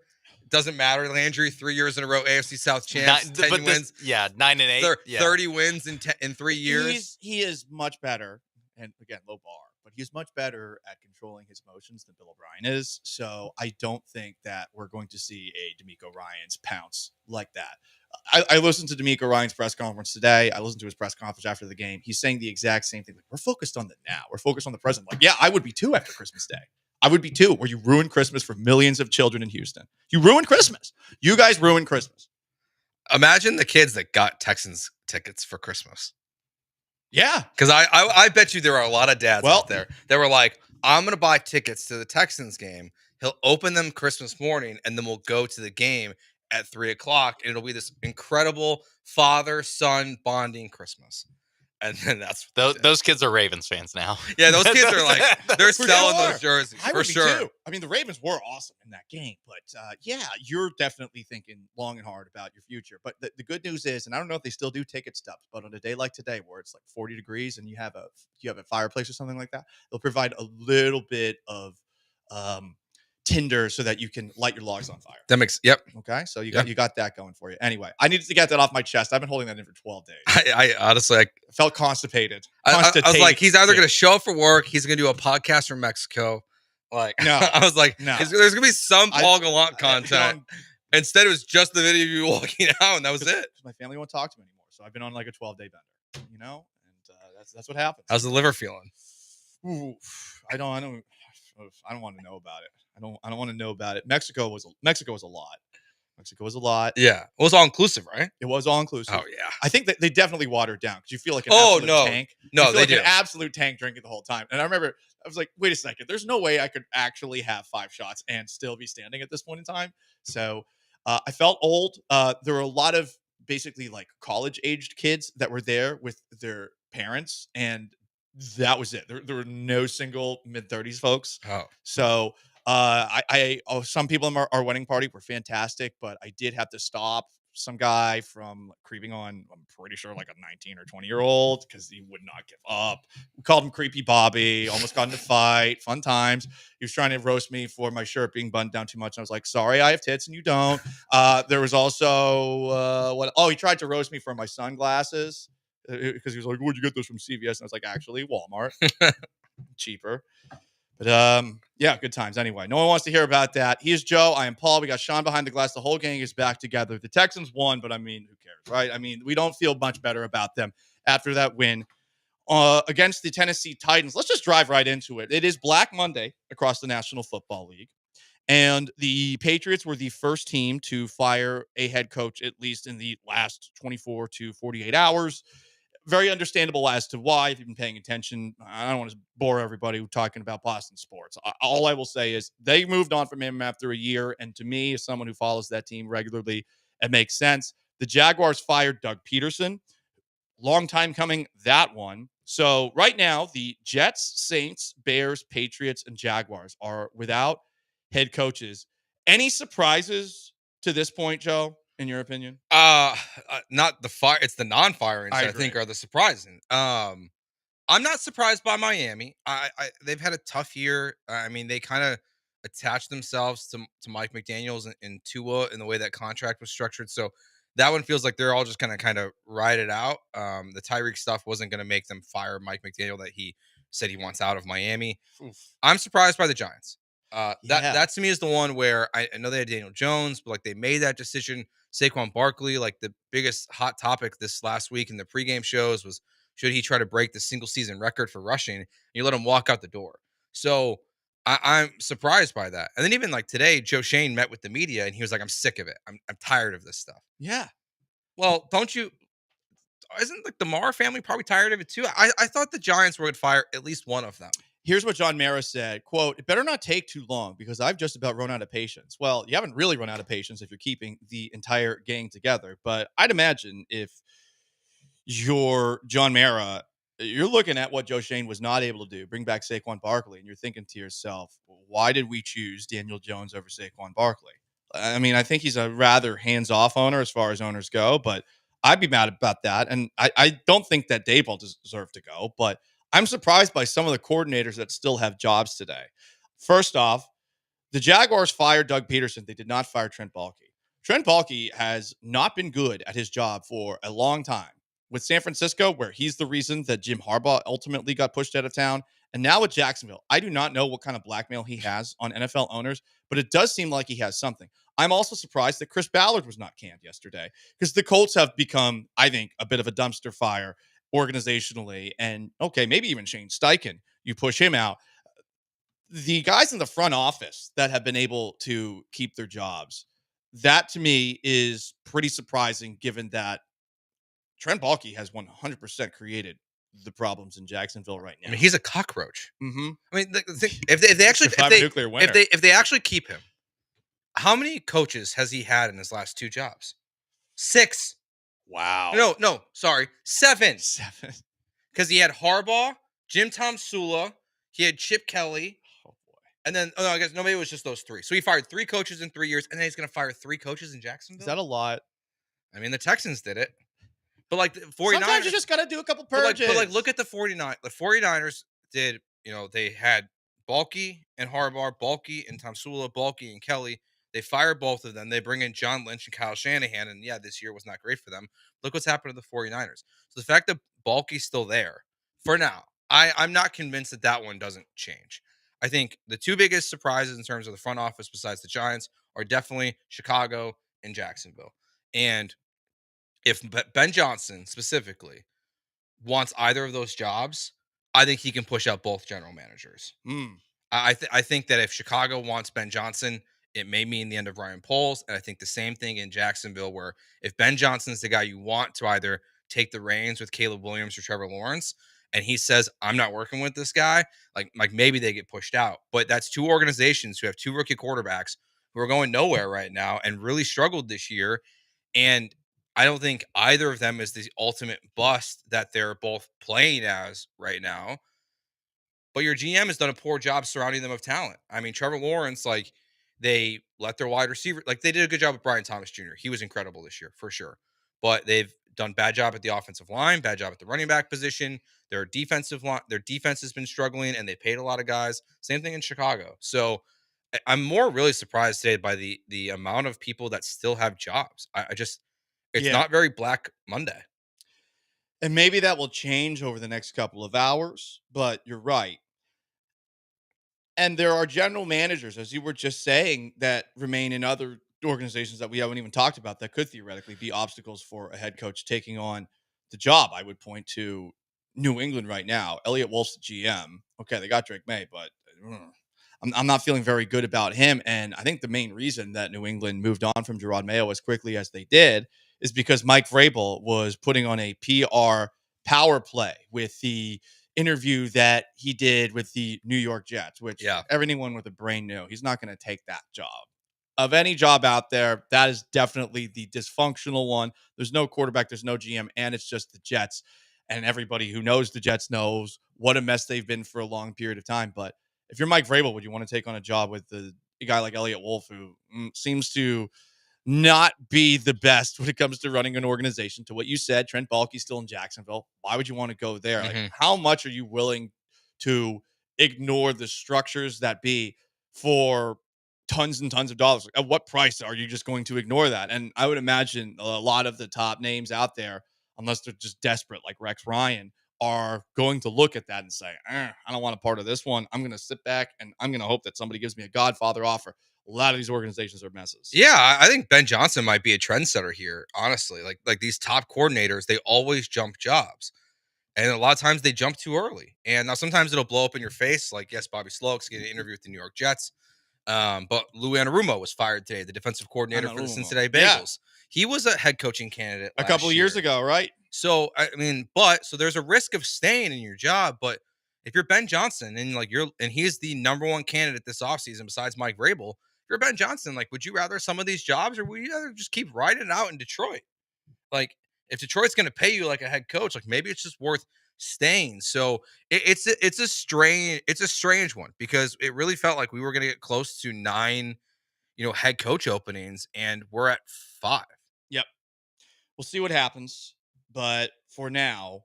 Doesn't matter. Landry 3 years in a row, AFC South champs, 10 wins. 9-8. 30 wins in 3 years. He is much better, and again, low bar, but he's much better at controlling his emotions than Bill O'Brien is. So I don't think that we're going to see a D'Amico Ryans pounce like that. I listened to D'Amico Ryan's press conference today. I listened to his press conference after the game. He's saying the exact same thing. Like, we're focused on the now. We're focused on the present. Like, yeah, I would be too after Christmas Day. I would be too, where you ruined Christmas for millions of children in Houston. You ruined Christmas. You guys ruined Christmas. Imagine the kids that got Texans tickets for Christmas. Yeah. Because I bet you there are a lot of dads out there that were like, I'm going to buy tickets to the Texans game. He'll open them Christmas morning, and then we'll go to the game at 3:00, and it'll be this incredible father-son bonding Christmas. And then that's those kids are Ravens fans now. Yeah, those kids are like, they're selling those jerseys for sure. Too. I mean, the Ravens were awesome in that game, but yeah, you're definitely thinking long and hard about your future. But the good news is, and I don't know if they still do ticket stubs, but on a day like today, where it's like 40 degrees and you have a fireplace or something like that, they'll provide a little bit of tinder so that you can light your logs on fire. That makes okay. So you got that going for you. Anyway, I needed to get that off my chest. I've been holding that in for 12 days. I honestly felt constipated. I was like, he's either going to show up for work, he's going to do a podcast from Mexico. Like, no, I was like, there's going to be some Paul Gallant content. Instead, it was just the video of you walking out, and that was it. My family won't talk to me anymore, so I've been on like a 12-day bender. You know, and that's what happens. How's the liver feeling? Ooh, I don't want to know about it. I don't want to know about it. Mexico was a lot. Mexico was a lot. Yeah. It was all inclusive, right? It was all inclusive. Oh, yeah. I think that they definitely watered down because you feel like an absolute tank. No, they an absolute tank drinking the whole time. And I remember I was like, wait a second. There's no way I could actually have 5 shots and still be standing at this point in time. So I felt old. There were a lot of basically like college-aged kids that were there with their parents, and that was it. There were no single mid-30s folks. Oh. So some people in our wedding party were fantastic, but I did have to stop some guy from creeping on, I'm pretty sure like a 19 or 20-year-old because he would not give up. We called him Creepy Bobby, almost got in a fight, fun times. He was trying to roast me for my shirt being buttoned down too much. And I was like, sorry, I have tits and you don't. There was also, he tried to roast me for my sunglasses because he was like, where'd you get those from CVS? And I was like, actually, Walmart. Cheaper. But yeah, good times. Anyway, no one wants to hear about that. He is Joe. I am Paul. We got Sean behind the glass. The whole gang is back together. The Texans won, but I mean, who cares, right? I mean, we don't feel much better about them after that win against the Tennessee Titans. Let's just drive right into it. It is Black Monday across the National Football League. And the Patriots were the first team to fire a head coach, at least in the last 24 to 48 hours. Very understandable as to why, if you've been paying attention. I don't want to bore everybody talking about Boston sports. All I will say is they moved on from him after a year. And to me, as someone who follows that team regularly, it makes sense. The Jaguars fired Doug Peterson. Long time coming, that one. So right now, the Jets, Saints, Bears, Patriots, and Jaguars are without head coaches. Any surprises to this point, Joe, in your opinion? Not the fire. It's the non-firings that I think are the surprising. I'm not surprised by Miami. They've had a tough year. I mean, they kind of attached themselves to Mike McDaniels and Tua in the way that contract was structured. So that one feels like they're all just going to kind of ride it out. The Tyreek stuff wasn't going to make them fire Mike McDaniel that he said he wants out of Miami. Oof. I'm surprised by the Giants. That to me is the one where I know they had Daniel Jones, but like they made that decision. Saquon Barkley, like the biggest hot topic this last week in the pregame shows was, should he try to break the single season record for rushing? You let him walk out the door. So I'm surprised by that. And then even like today, Joe Shane met with the media and he was like, I'm sick of it. I'm tired of this stuff. Yeah. Well, isn't like the Mara family probably tired of it too? I thought the Giants were going to fire at least one of them. Here's what John Mara said, quote, "It better not take too long because I've just about run out of patience." Well, you haven't really run out of patience if you're keeping the entire gang together. But I'd imagine if you're John Mara, you're looking at what Joe Shane was not able to do, bring back Saquon Barkley, and you're thinking to yourself, why did we choose Daniel Jones over Saquon Barkley? I mean, I think he's a rather hands-off owner as far as owners go, but I'd be mad about that. And I don't think that Daboll deserved to go, but I'm surprised by some of the coordinators that still have jobs today. First off, the Jaguars fired Doug Peterson. They did not fire Trent Baalke. Trent Baalke has not been good at his job for a long time. With San Francisco, where he's the reason that Jim Harbaugh ultimately got pushed out of town, and now with Jacksonville, I do not know what kind of blackmail he has on NFL owners, but it does seem like he has something. I'm also surprised that Chris Ballard was not canned yesterday because the Colts have become, I think, a bit of a dumpster fire organizationally. And okay, maybe even Shane Steichen, you push him out. The guys in the front office that have been able to keep their jobs, that to me is pretty surprising given that Trent Baalke has 100% created the problems in Jacksonville right now. I mean, he's a cockroach. Mm-hmm. I mean, if they actually keep him, how many coaches has he had in his last two jobs? 6. Wow. No, sorry, 7. 7. Because he had Harbaugh, Jim Tom Sula, he had Chip Kelly. Oh boy. And then I guess maybe it was just those 3. So he fired 3 coaches in 3 years, and then he's going to fire 3 coaches in Jacksonville. Is that a lot? I mean, the Texans did it. But like the 49ers, sometimes you just got to do a couple purges. But look at the 49ers. The 49ers did, they had Baalke and Harbaugh, Baalke and Tomsula, Baalke and Kelly. They fired both of them. They bring in John Lynch and Kyle Shanahan. And yeah, this year was not great for them. Look what's happened to the 49ers. So the fact that Baalke's still there for now, I'm not convinced that one doesn't change. I think the 2 biggest surprises in terms of the front office besides the Giants are definitely Chicago and Jacksonville. And if Ben Johnson specifically wants either of those jobs, I think he can push out both general managers. I think that if Chicago wants Ben Johnson, it may mean the end of Ryan Poles. And I think the same thing in Jacksonville, where if Ben Johnson's the guy you want to either take the reins with Caleb Williams or Trevor Lawrence, and he says, I'm not working with this guy, like maybe they get pushed out. But that's 2 organizations who have 2 rookie quarterbacks who are going nowhere right now and really struggled this year. And I don't think either of them is the ultimate bust that they're both playing as right now. But your GM has done a poor job surrounding them of talent. I mean, Trevor Lawrence, like, They let their wide receiver, like they did a good job with Brian Thomas Jr. He was incredible this year for sure, but they've done bad job at the offensive line, bad job at the running back position. Their defensive line, their defense has been struggling, and they paid a lot of guys. Same thing in Chicago. So I'm more really surprised today by the amount of people that still have jobs. I just, it's Yeah. not very Black Monday. And maybe that will change over the next couple of hours, but you're right. And there are general managers, as you were just saying, that remain in other organizations that we haven't even talked about that could theoretically be obstacles for a head coach taking on the job. I would point to New England right now. Elliott Wolf's the GM. Okay, they got Drake May, but I'm not feeling very good about him. And I think the main reason that New England moved on from Gerard Mayo as quickly as they did is because Mike Vrabel was putting on a PR power play with the interview that he did with the New York Jets, which everyone with a brain knew he's not going to take that job. Of any job out there, that is definitely the dysfunctional one. There's no quarterback, there's no GM, and it's just the Jets. And everybody who knows the Jets knows what a mess they've been for a long period of time. But if you're Mike Vrabel, would you want to take on a job with a guy like Elliott Wolf, who seems to not be the best when it comes to running an organization? To what you said, Trent Baalke's still in Jacksonville. Why would you want to go there? Like, how much are you willing to ignore the structures that be for tons and tons of dollars? Like, at what price are you just going to ignore that? And I would imagine a lot of the top names out there, unless they're just desperate, like Rex Ryan, are going to look at that and say, I don't want a part of this one. I'm going to sit back and I'm going to hope that somebody gives me a Godfather offer. A lot of these organizations are messes. Yeah, I think Ben Johnson might be a trendsetter here, honestly. Like these top coordinators, they always jump jobs. And a lot of times they jump too early. And now sometimes it'll blow up in your face. Like, yes, Bobby Sloak's getting an interview with the New York Jets. But Lou Anarumo was fired today, the defensive coordinator for the Cincinnati Bengals. He was a head coaching candidate a couple of years ago, right? So, I mean, so there's a risk of staying in your job. But if you're Ben Johnson and he's the number one candidate this offseason besides Mike Vrabel, if you're Ben Johnson, like, would you rather some of these jobs or would you rather just keep riding it out in Detroit? Like, if Detroit's going to pay you like a head coach, like maybe it's just worth staying. So it's a strange one because it really felt like we were going to get close to 9, head coach openings, and we're at 5. Yep. We'll see what happens. But for now,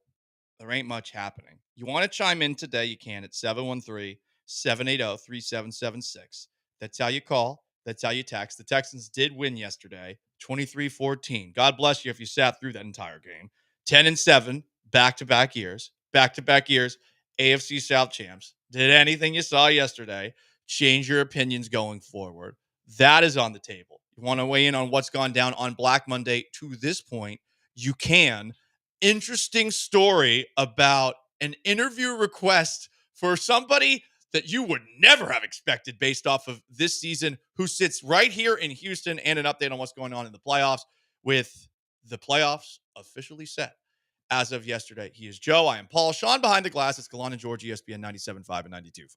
there ain't much happening. You want to chime in today, you can at 713-780-3776. That's how you call. That's how you text. The Texans did win yesterday, 23-14. God bless you if you sat through that entire game. 10-7, back-to-back years. Back-to-back years, AFC South champs. Did anything you saw yesterday change your opinions going forward? That is on the table. You want to weigh in on what's gone down on Black Monday to this point? You can. Interesting story about an interview request for somebody that you would never have expected based off of this season, who sits right here in Houston, and an update on what's going on in the playoffs, with the playoffs officially set as of yesterday. He is Joe. I am Paul. Sean behind the glass. It's Gallant George, ESPN 97.5 and 92.5.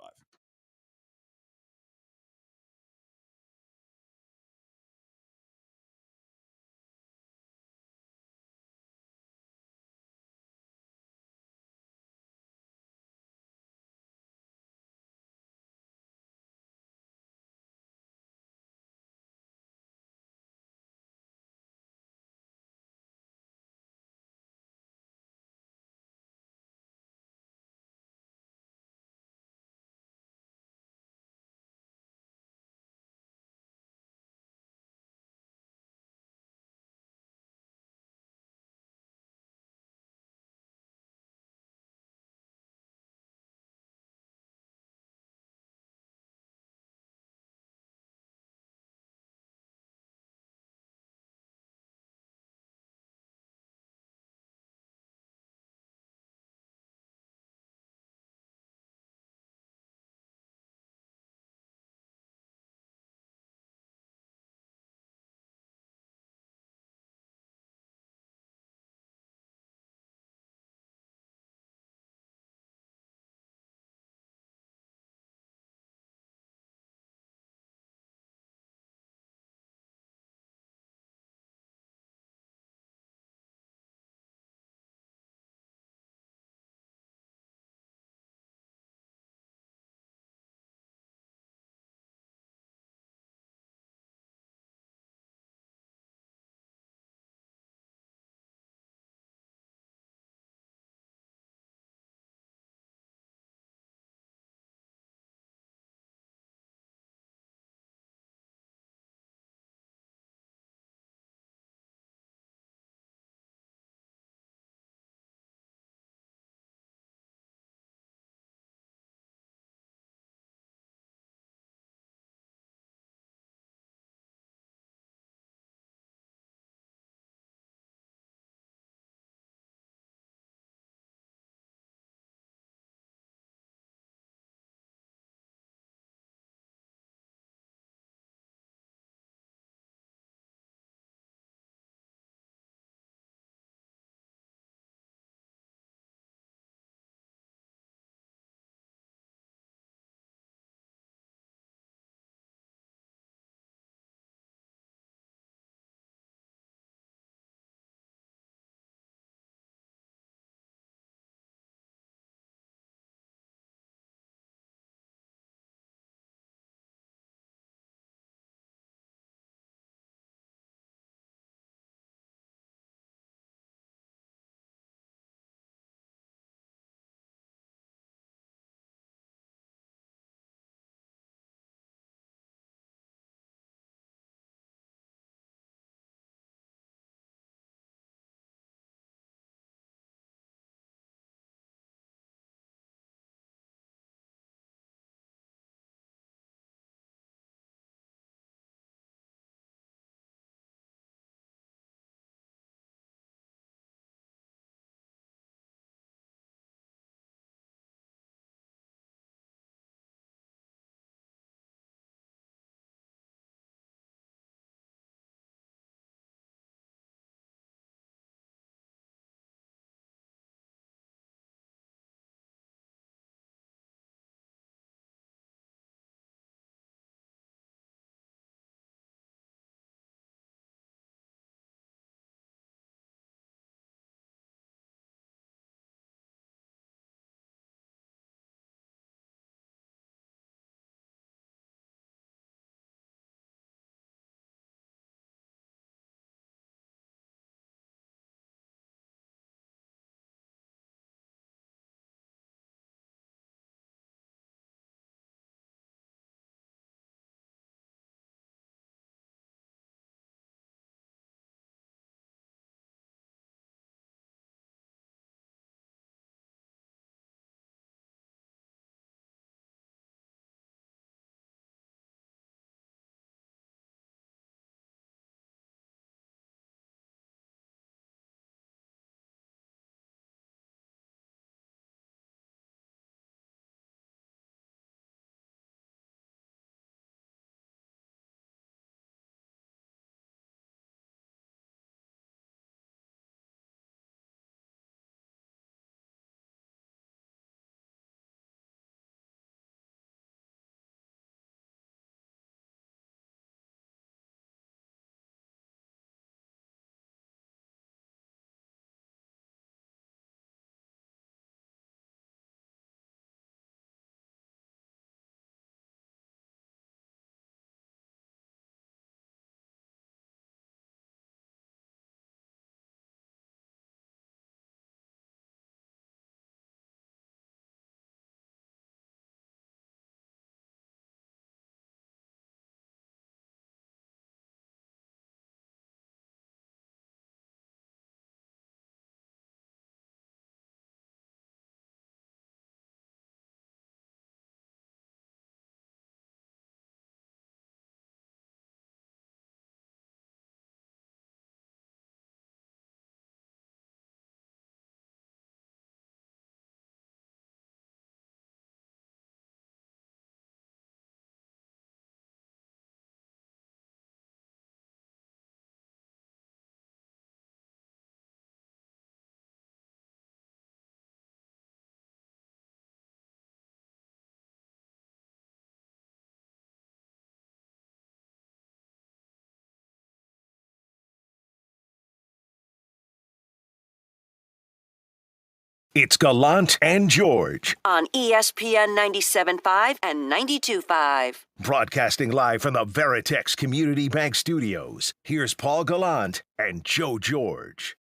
It's Gallant and George. On ESPN 97.5 and 92.5. Broadcasting live from the Veritex Community Bank Studios. Here's Paul Gallant and Joe George.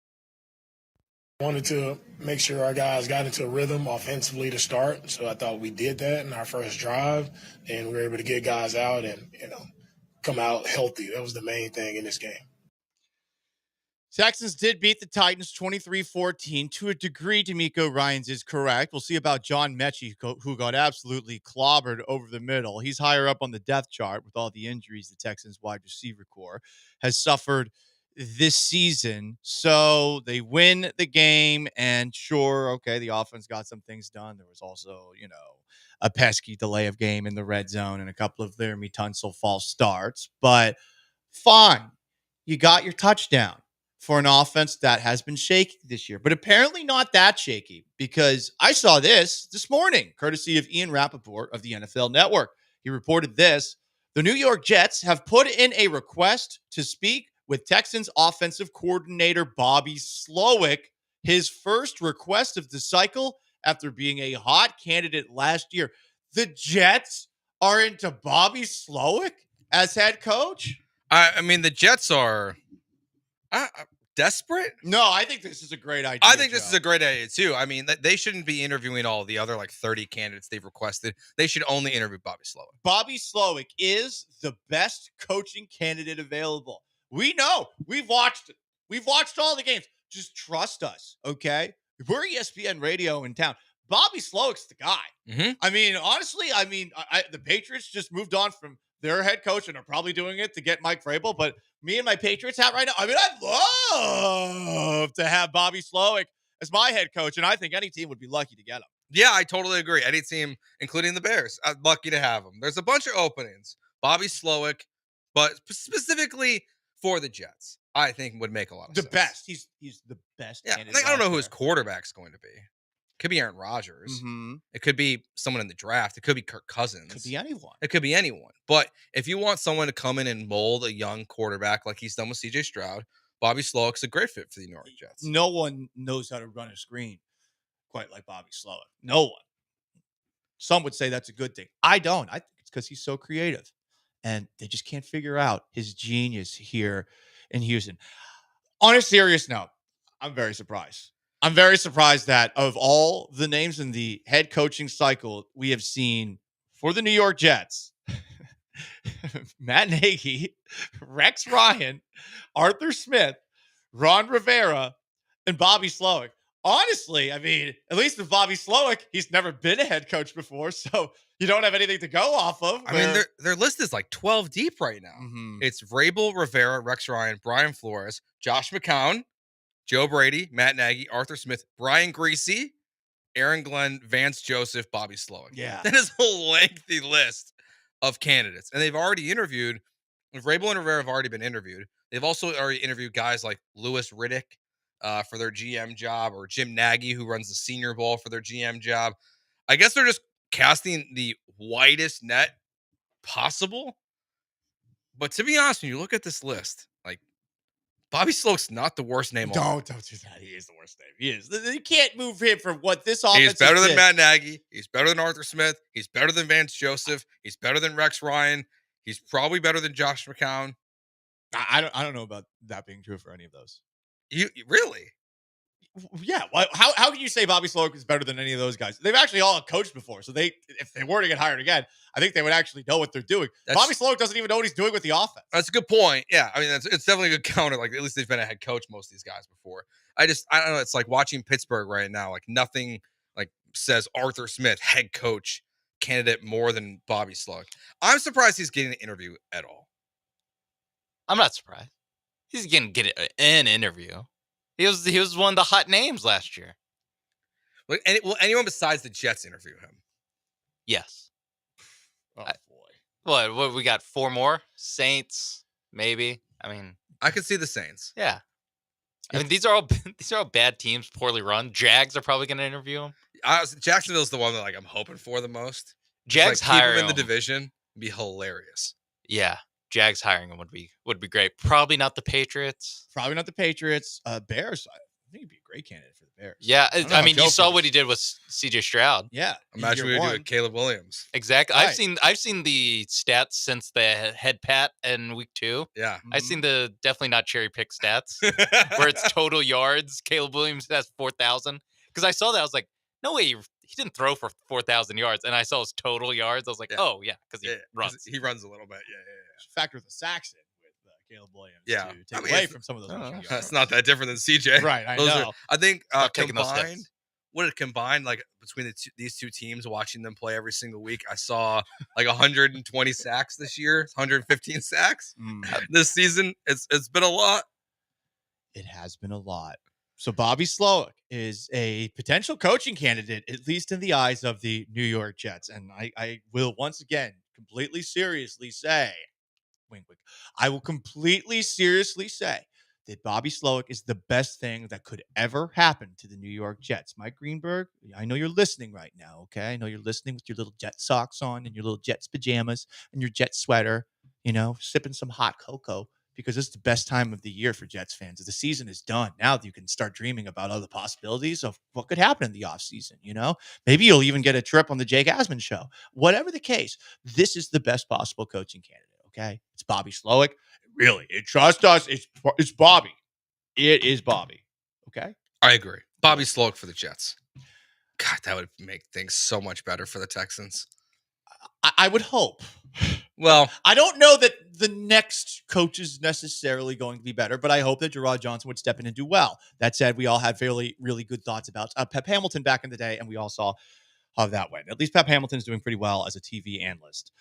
Wanted to make sure our guys got into a rhythm offensively to start, so I thought we did that in our first drive, and we were able to get guys out and, come out healthy. That was the main thing in this game. Texans did beat the Titans 23-14. To a degree, D'Amico Ryans is correct. We'll see about John Mechie, who got absolutely clobbered over the middle. He's higher up on the depth chart with all the injuries the Texans wide receiver core has suffered this season. So they win the game, and sure, okay, the offense got some things done. There was also, a pesky delay of game in the red zone and a couple of Laramie Tunsil false starts. But fine, you got your touchdown for an offense that has been shaky this year, but apparently not that shaky, because I saw this morning, courtesy of Ian Rappaport of the NFL Network. He reported this: the New York Jets have put in a request to speak with Texans offensive coordinator Bobby Slowick, his first request of the cycle after being a hot candidate last year. The Jets are into Bobby Slowick as head coach? I mean, the Jets are desperate. No, I think this is a great idea. I think this is a great idea too. I mean, they shouldn't be interviewing all the other 30 candidates they've requested. They should only interview Bobby Slowick. Bobby Slowick is the best coaching candidate available. We know. We've watched it. We've watched all the games. Just trust us, okay? We're ESPN radio in town. Bobby Slowick's the guy. Mm-hmm. I mean, honestly, the Patriots just moved on from their head coach and are probably doing it to get Mike Vrabel. But me and my Patriots hat right now, I mean, I'd love to have Bobby Slowick as my head coach, and I think any team would be lucky to get him. Yeah, I totally agree. Any team, including the Bears, I'm lucky to have him. There's a bunch of openings. Bobby Slowick, but specifically for the Jets, I think would make a lot of sense. The best. He's the best. Yeah, I don't know who his quarterback's going to be. Could be Aaron Rodgers. Mm-hmm. It could be someone in the draft. It could be Kirk Cousins. Could be anyone. It could be anyone. But if you want someone to come in and mold a young quarterback like he's done with CJ Stroud, Bobby Slowick's a great fit for the New York Jets. No one knows how to run a screen quite like Bobby Slowick. No one. Some would say that's a good thing. I don't. I think it's because he's so creative. And they just can't figure out his genius here in Houston. On a serious note, I'm very surprised. I'm very surprised that of all the names in the head coaching cycle we have seen for the New York Jets, Matt Nagy, Rex Ryan, Arthur Smith, Ron Rivera, and Bobby Slowick. Honestly, I mean, at least with Bobby Slowick, he's never been a head coach before, so you don't have anything to go off of. I mean, their list is 12 deep right now. Mm-hmm. It's Vrabel, Rivera, Rex Ryan, Brian Flores, Josh McCown, Joe Brady, Matt Nagy, Arthur Smith, Brian Greasy, Aaron Glenn, Vance Joseph, Bobby Slowick. Yeah. That is a lengthy list of candidates. And they've already interviewed, Vrabel and Rivera have already been interviewed. They've also already interviewed guys like Louis Riddick for their GM job, or Jim Nagy, who runs the Senior Bowl, for their GM job. I guess they're just casting the widest net possible. But to be honest, when you look at this list, Bobby Slowick's not the worst name. Don't do that. He is the worst name. He is. You can't move him from what this offense is. He's better than Matt Nagy. He's better than Arthur Smith. He's better than Vance Joseph. He's better than Rex Ryan. He's probably better than Josh McCown. I don't know about that being true for any of those. You really? Yeah. How can you say Bobby Slowick is better than any of those guys? They've actually all coached before, so if they were to get hired again, I think they would actually know what they're doing. Bobby Slowick doesn't even know what he's doing with the offense. That's a good point. Yeah, I mean, it's definitely a good counter. At least they've been a head coach, most of these guys, before. I don't know. It's like watching Pittsburgh right now. Nothing says Arthur Smith, head coach candidate, more than Bobby Slowick. I'm surprised he's getting an interview at all. I'm not surprised. He's going to get an interview. He was one of the hot names last year. Will anyone besides the Jets interview him? Yes. Oh, boy. What we got? 4 more? Saints, maybe. I mean, I could see the Saints. Yeah. I mean, these are all bad teams, poorly run. Jags are probably going to interview him. Jacksonville's the one that I'm hoping for the most. Jags keep him hiring in the division would be hilarious. Yeah. Jags hiring him would be great. Probably not the Patriots. Bears. think he'd be a great candidate for the Bears. Yeah, don't know I how mean, Joe you saw feels. what he did with C.J. Stroud. Yeah, Imagine we would do it with Caleb Williams. Exactly. Right. I've seen the stats since the head pat in week 2. Yeah. I've seen the definitely not cherry pick stats where it's total yards. Caleb Williams has 4,000. Because I saw that, I was like, no way, he didn't throw for 4,000 yards. And I saw his total yards. I was like, oh yeah, because he runs. He runs a little bit. Yeah. Factor the sacks in with Caleb Williams. Yeah. To take away from some of those. Yards. It's not that different than CJ. Right. I Those know. I think Stop taking those combined. steps. What it combined like between these two teams, watching them play every single week, I saw like 120 sacks this year, 115 sacks this season. It's been a lot. It has been a lot. So Bobby Slowick is a potential coaching candidate, at least in the eyes of the New York Jets. And I will once again completely seriously say, wink, wink, I will completely seriously say that Bobby Slowick is the best thing that could ever happen to the New York Jets. Mike Greenberg, I know you're listening right now, okay? I know you're listening with your little Jet socks on and your little Jets pajamas and your Jet sweater, sipping some hot cocoa, because it's the best time of the year for Jets fans. The season is done. Now you can start dreaming about other possibilities of what could happen in the offseason, Maybe you'll even get a trip on the Jake Asman show. Whatever the case, this is the best possible coaching candidate, okay? It's Bobby Slowick. Really, trust us. It's Bobby. It is Bobby. Okay, I agree. Bobby Slowick for the Jets. God, that would make things so much better for the Texans. I would hope. Well, I don't know that the next coach is necessarily going to be better, but I hope that Gerard Johnson would step in and do well. That said, we all had really good thoughts about Pep Hamilton back in the day, and we all saw how that went. At least Pep Hamilton's doing pretty well as a TV analyst.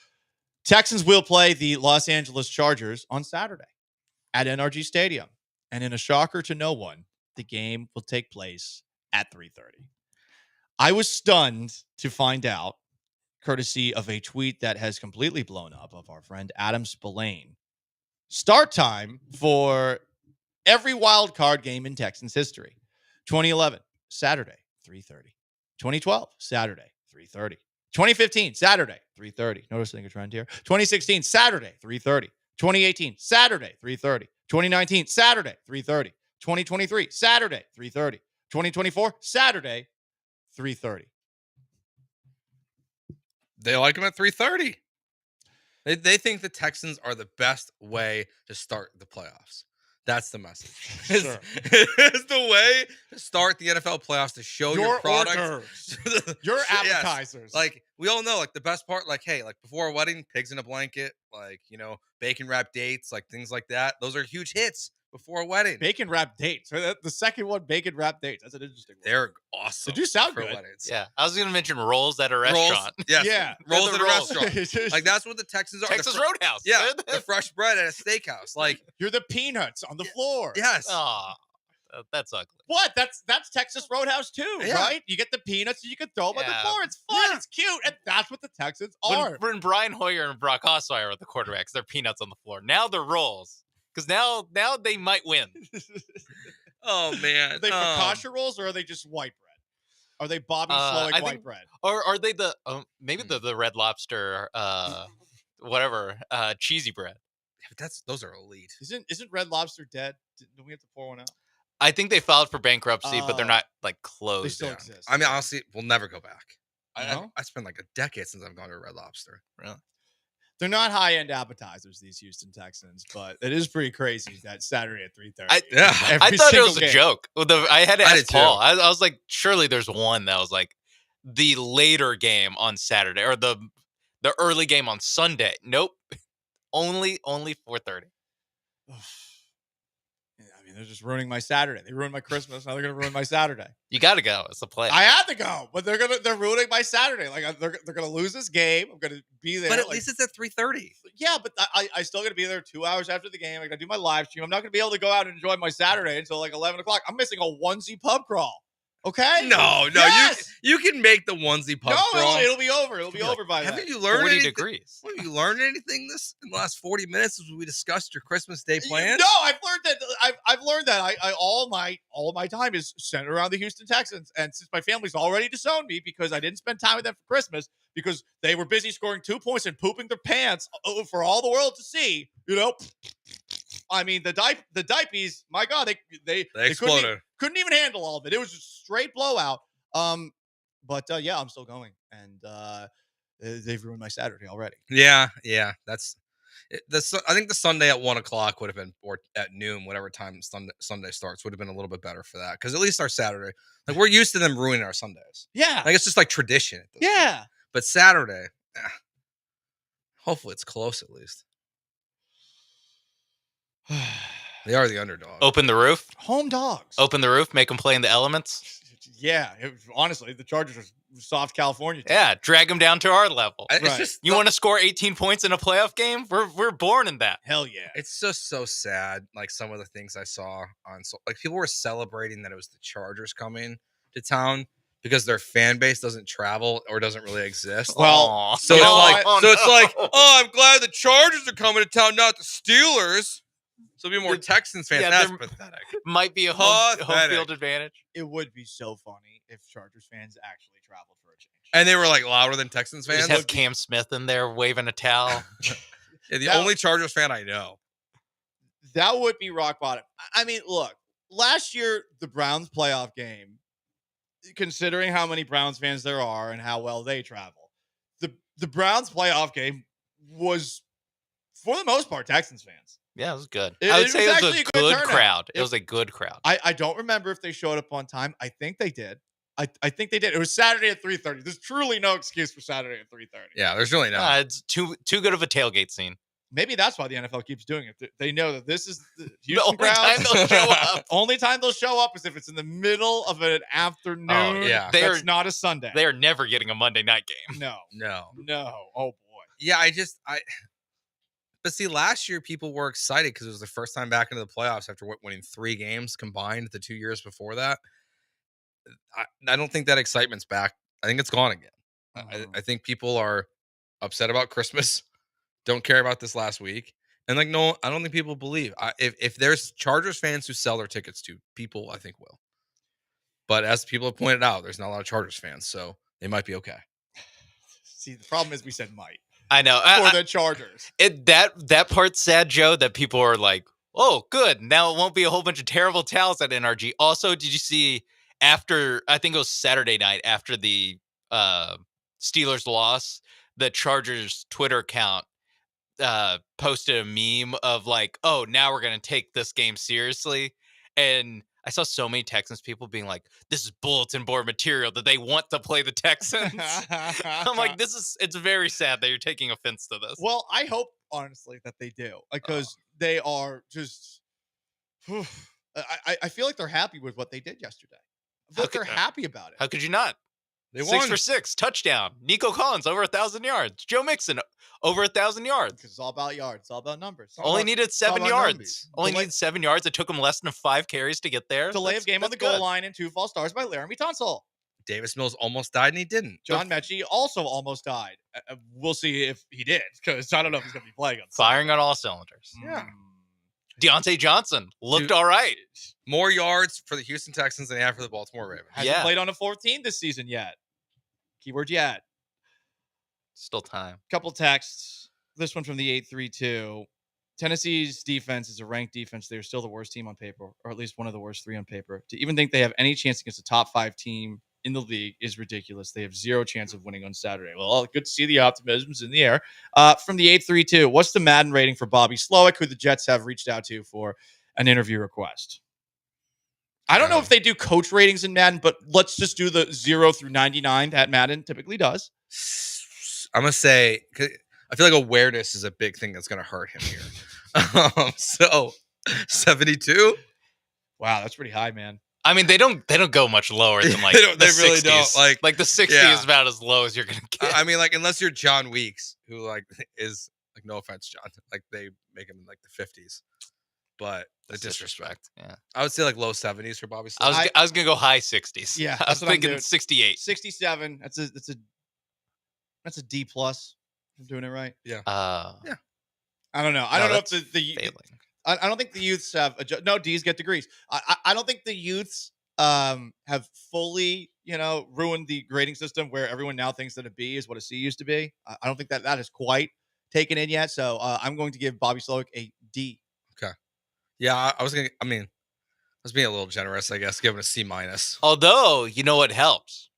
Texans will play the Los Angeles Chargers on Saturday at NRG Stadium. And in a shocker to no one, the game will take place at 3:30. I was stunned to find out, courtesy of a tweet that has completely blown up of our friend Adam Spillane, start time for every wild card game in Texans history. 2011, Saturday, 3:30. 2012, Saturday, 3:30. 2015, Saturday, 3:30. Noticing a trend here. 2016, Saturday, 3:30. 2018, Saturday, 3:30. 2019, Saturday, 3:30. 2023, Saturday, 3:30. 2024, Saturday, 3:30. They like him at 3:30. They think the Texans are the best way to start the playoffs. That's the message. Sure. It's the way to start the NFL playoffs, to show your product. Your Yes. appetizers. Like, we all know, like, the best part, like, hey, like, before a wedding, pigs in a blanket, like, bacon wrapped dates, like, things like that. Those are huge hits before a wedding. Bacon wrapped dates. The second one, bacon wrapped dates. That's an interesting one. They're awesome. They do sound for good. weddings. Yeah, I was going to mention rolls at a restaurant. Yes. Yeah. Rolls The at a rolls. restaurant. Like, that's what the Texans are. Texas Roadhouse. Yeah. The fresh bread at a steakhouse. Like, You're the peanuts on the floor. yes. Oh, that's ugly. What? That's Texas Roadhouse too, Yeah. right? You get the peanuts and you can throw them on the Yeah. floor. It's fun. It's cute. And that's what the Texans are. When Brian Hoyer and Brock Osweiler are the quarterbacks, they're peanuts on the floor. Now they're rolls. Because now they might win. Oh, man. Are they focaccia rolls or are they just white bread? Are they Bobby Slowick white think- bread? Or are they the maybe the Red Lobster whatever cheesy bread? Yeah, but those are elite. Isn't Red Lobster dead? Don't we have to pour one out? I think they filed for bankruptcy, but they're not like closed. They still down. exist. I mean, honestly, we'll never go back. No? I spent like a decade since I've gone to Red Lobster. Really? They're not high-end appetizers, these Houston Texans, but it is pretty crazy that Saturday at 3:30. I thought it was a joke. I had to I ask did too. Paul. I was like, surely there's one that was like the later game on Saturday or the early game on Sunday. Nope. Only 4:30. I mean, they're just ruining my Saturday. They ruined my Christmas. Now they're going to ruin my Saturday. You got to go. It's a play. I had to go, but they're ruining my Saturday. Like they're going to lose this game. I'm going to be there. But at like, least it's at 3:30. yeah, but I still got to be there 2 hours after the game. I got to do my live stream. I'm not going to be able to go out and enjoy my Saturday until like 11 o'clock. I'm missing a onesie pub crawl. Okay? No, Yes! you can make the onesie pub crawl. It'll be over. It'll be over by then. Haven't you learned 40 anything? degrees. Have you learned anything in the last 40 minutes as we discussed your Christmas Day plans? No, I've learned that. I've learned that. I all my time is centered around the Houston Texans, and since my family's already disowned me because I didn't spend time with them for Christmas because they were busy scoring 2 points and pooping their pants for all the world to see, I mean, the Dipies, my God, they exploded. Couldn't even handle all of it. It was a straight blowout. But yeah, I'm still going, and they've ruined my Saturday already. Yeah. That's I think the Sunday at 1:00 would have been, or at noon, whatever time Sunday starts, would have been a little bit better for that. Because at least our Saturday, like we're used to them ruining our Sundays. Yeah, like it's just like tradition. At this yeah. point. But Saturday, hopefully it's close at least. They are the underdog. Open the roof. Home dogs. Open the roof. Make them play in the elements. Yeah, honestly, the Chargers are soft California team. Yeah, drag them down to our level. It's just you want to score 18 points in a playoff game? We're born in that. Hell yeah. It's just so sad. Like some of the things I saw like people were celebrating that it was the Chargers coming to town because their fan base doesn't travel or doesn't really exist. Well, so it's like, oh, I'm glad the Chargers are coming to town, not the Steelers. So it'll be more Texans fans. Yeah, That's there pathetic. Might be a home field advantage. It would be so funny if Chargers fans actually traveled for a change. And they were like louder than Texans fans. Just have Cam Smith in there waving a towel. Yeah, the only Chargers fan I know. That would be rock bottom. I mean, look, last year, the Browns playoff game, considering how many Browns fans there are and how well they travel, the Browns playoff game was, for the most part, Texans fans. Yeah, it was good. I would say it was a good crowd. It was a good crowd. I don't remember if they showed up on time. I think they did. I think they did. It was Saturday at 3:30. There's truly no excuse for Saturday at 3:30. Yeah, there's really not. It's too good of a tailgate scene. Maybe that's why the NFL keeps doing it. They know that this is the only time they'll show up. Only time they'll show up is if it's in the middle of an afternoon. Oh, yeah. That's not a Sunday. They are never getting a Monday night game. No. Oh boy. Yeah, But see, last year people were excited because it was the first time back into the playoffs after winning 3 games combined the 2 years before that. I don't think that excitement's back. I think it's gone again. I think people are upset about Christmas, don't care about this last week. And no, I don't think people believe. If there's Chargers fans who sell their tickets to, people I think will. But as people have pointed out, there's not a lot of Chargers fans, so they might be okay. See, the problem is we said might. I know. For the Chargers. That part's sad, Joe, that people are like, oh, good. Now it won't be a whole bunch of terrible towels at NRG. Also, did you see after, I think it was Saturday night, after the Steelers loss, the Chargers Twitter account posted a meme of like, oh, now we're going to take this game seriously. And I saw so many Texans people being like, this is bulletin board material that they want to play the Texans. I'm like, it's very sad that you're taking offense to this. Well, I hope, honestly, that they do. Because they are just, I feel like they're happy with what they did yesterday. I feel like they're happy about it. How could you not? They 6 won. for 6, touchdown. Nico Collins, over 1,000 yards. Joe Mixon, over 1,000 yards. Because it's all about yards. It's all about numbers. Only needed 7 yards. Only needed 7 yards. It took him less than 5 carries to get there. Delay of game on the goal line and 2 false starts by Laramie Tunsil. Davis Mills almost died and he didn't. John Mechie also almost died. We'll see if he did, because I don't know if he's going to be playing on Firing on all cylinders. Yeah. Deontay Johnson looked all right. More yards for the Houston Texans than he had for the Baltimore Ravens. Hasn't played on a 14 this season yet. Keyword yet. Still time. Couple texts. This one from the 832. Tennessee's defense is a ranked defense. They're still the worst team on paper, or at least one of the worst 3 on paper. To even think they have any chance against a top 5 team in the league is ridiculous. They have 0 chance of winning on Saturday. Well, good to see the optimism's in the air. From the 832, what's the Madden rating for Bobby Slowick, who the Jets have reached out to for an interview request? I don't know if they do coach ratings in Madden, but let's just do the 0 through 99 that Madden typically does. I'm going to say, I feel like awareness is a big thing that's going to hurt him here. So 72. Wow, that's pretty high, man. I mean, they don't go much lower than like they the really 60s. don't. Like the 60 is about as low as you're gonna get. I mean, unless you're John Weeks, who is no offense, John, they make him in the 50s. But the disrespect. Yeah. I would say low 70s for Bobby Slowick. I was gonna go high 60s. Yeah. I was thinking 68. 67. That's a D plus. I'm doing it right. Yeah. Yeah. I don't know. I don't know if the failing. I don't think the youths have no D's get degrees. I don't think the youths have fully ruined the grading system where everyone now thinks that a B is what a C used to be. I don't think that has quite taken in yet. So I'm going to give Bobby Slowick a D. Okay. Yeah, I was being a little generous, I guess, giving a C-. Although, you know what helps?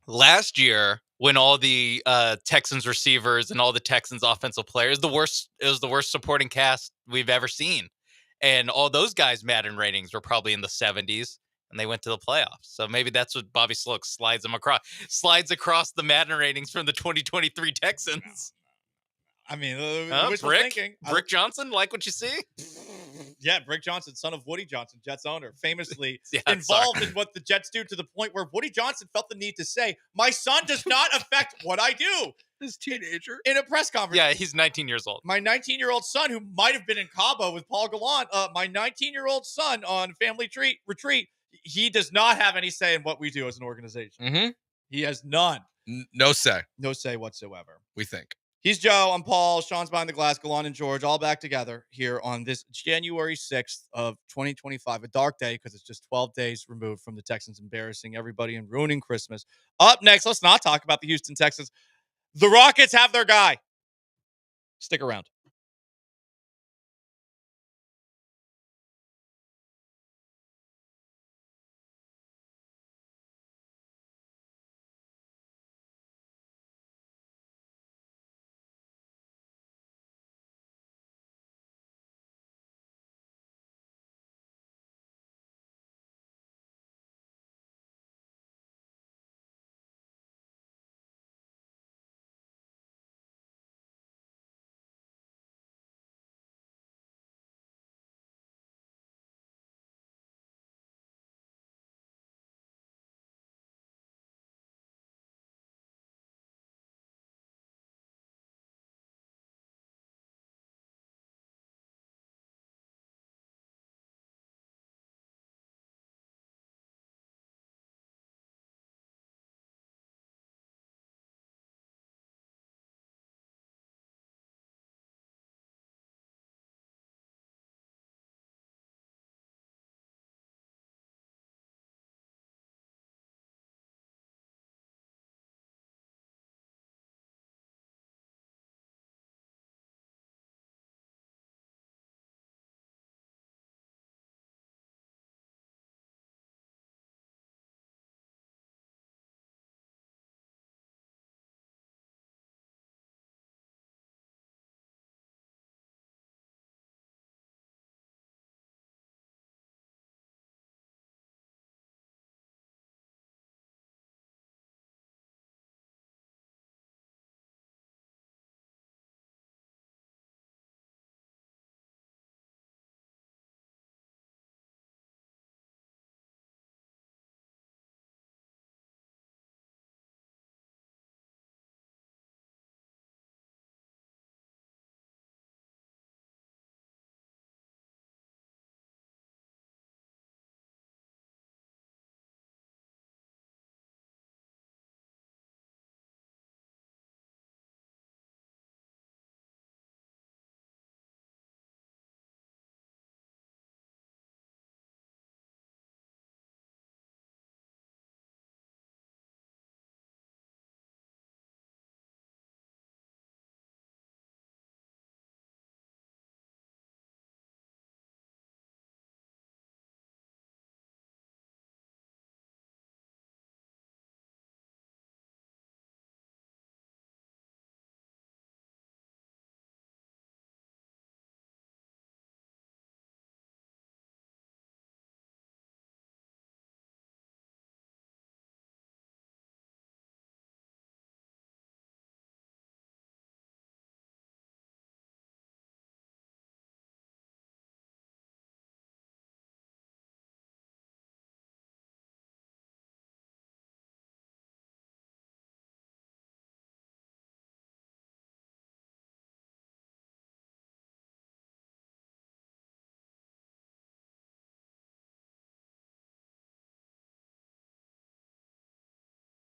Last year, when all the Texans receivers and all the Texans offensive players, it was the worst supporting cast we've ever seen. And all those guys' Madden ratings were probably in the 70s, and they went to the playoffs. So maybe that's what Bobby Sloak slides across the Madden ratings from the 2023 Texans. I mean, wishful thinking. Brick Johnson, like what you see? Yeah, Brick Johnson, son of Woody Johnson, Jets owner, famously involved in what the Jets do, to the point where Woody Johnson felt the need to say, "My son does not affect what I do." This teenager. In a press conference. Yeah, he's 19 years old. My 19-year-old son, who might have been in Cabo with Paul Gallant, my 19-year-old son on family retreat, he does not have any say in what we do as an organization. Mm-hmm. He has none. No say. No say whatsoever. We think. He's Joe. I'm Paul. Sean's behind the glass. Gallant and George all back together here on this January 6th of 2025. A dark day because it's just 12 days removed from the Texans embarrassing everybody and ruining Christmas. Up next, let's not talk about the Houston Texans. The Rockets have their guy. Stick around.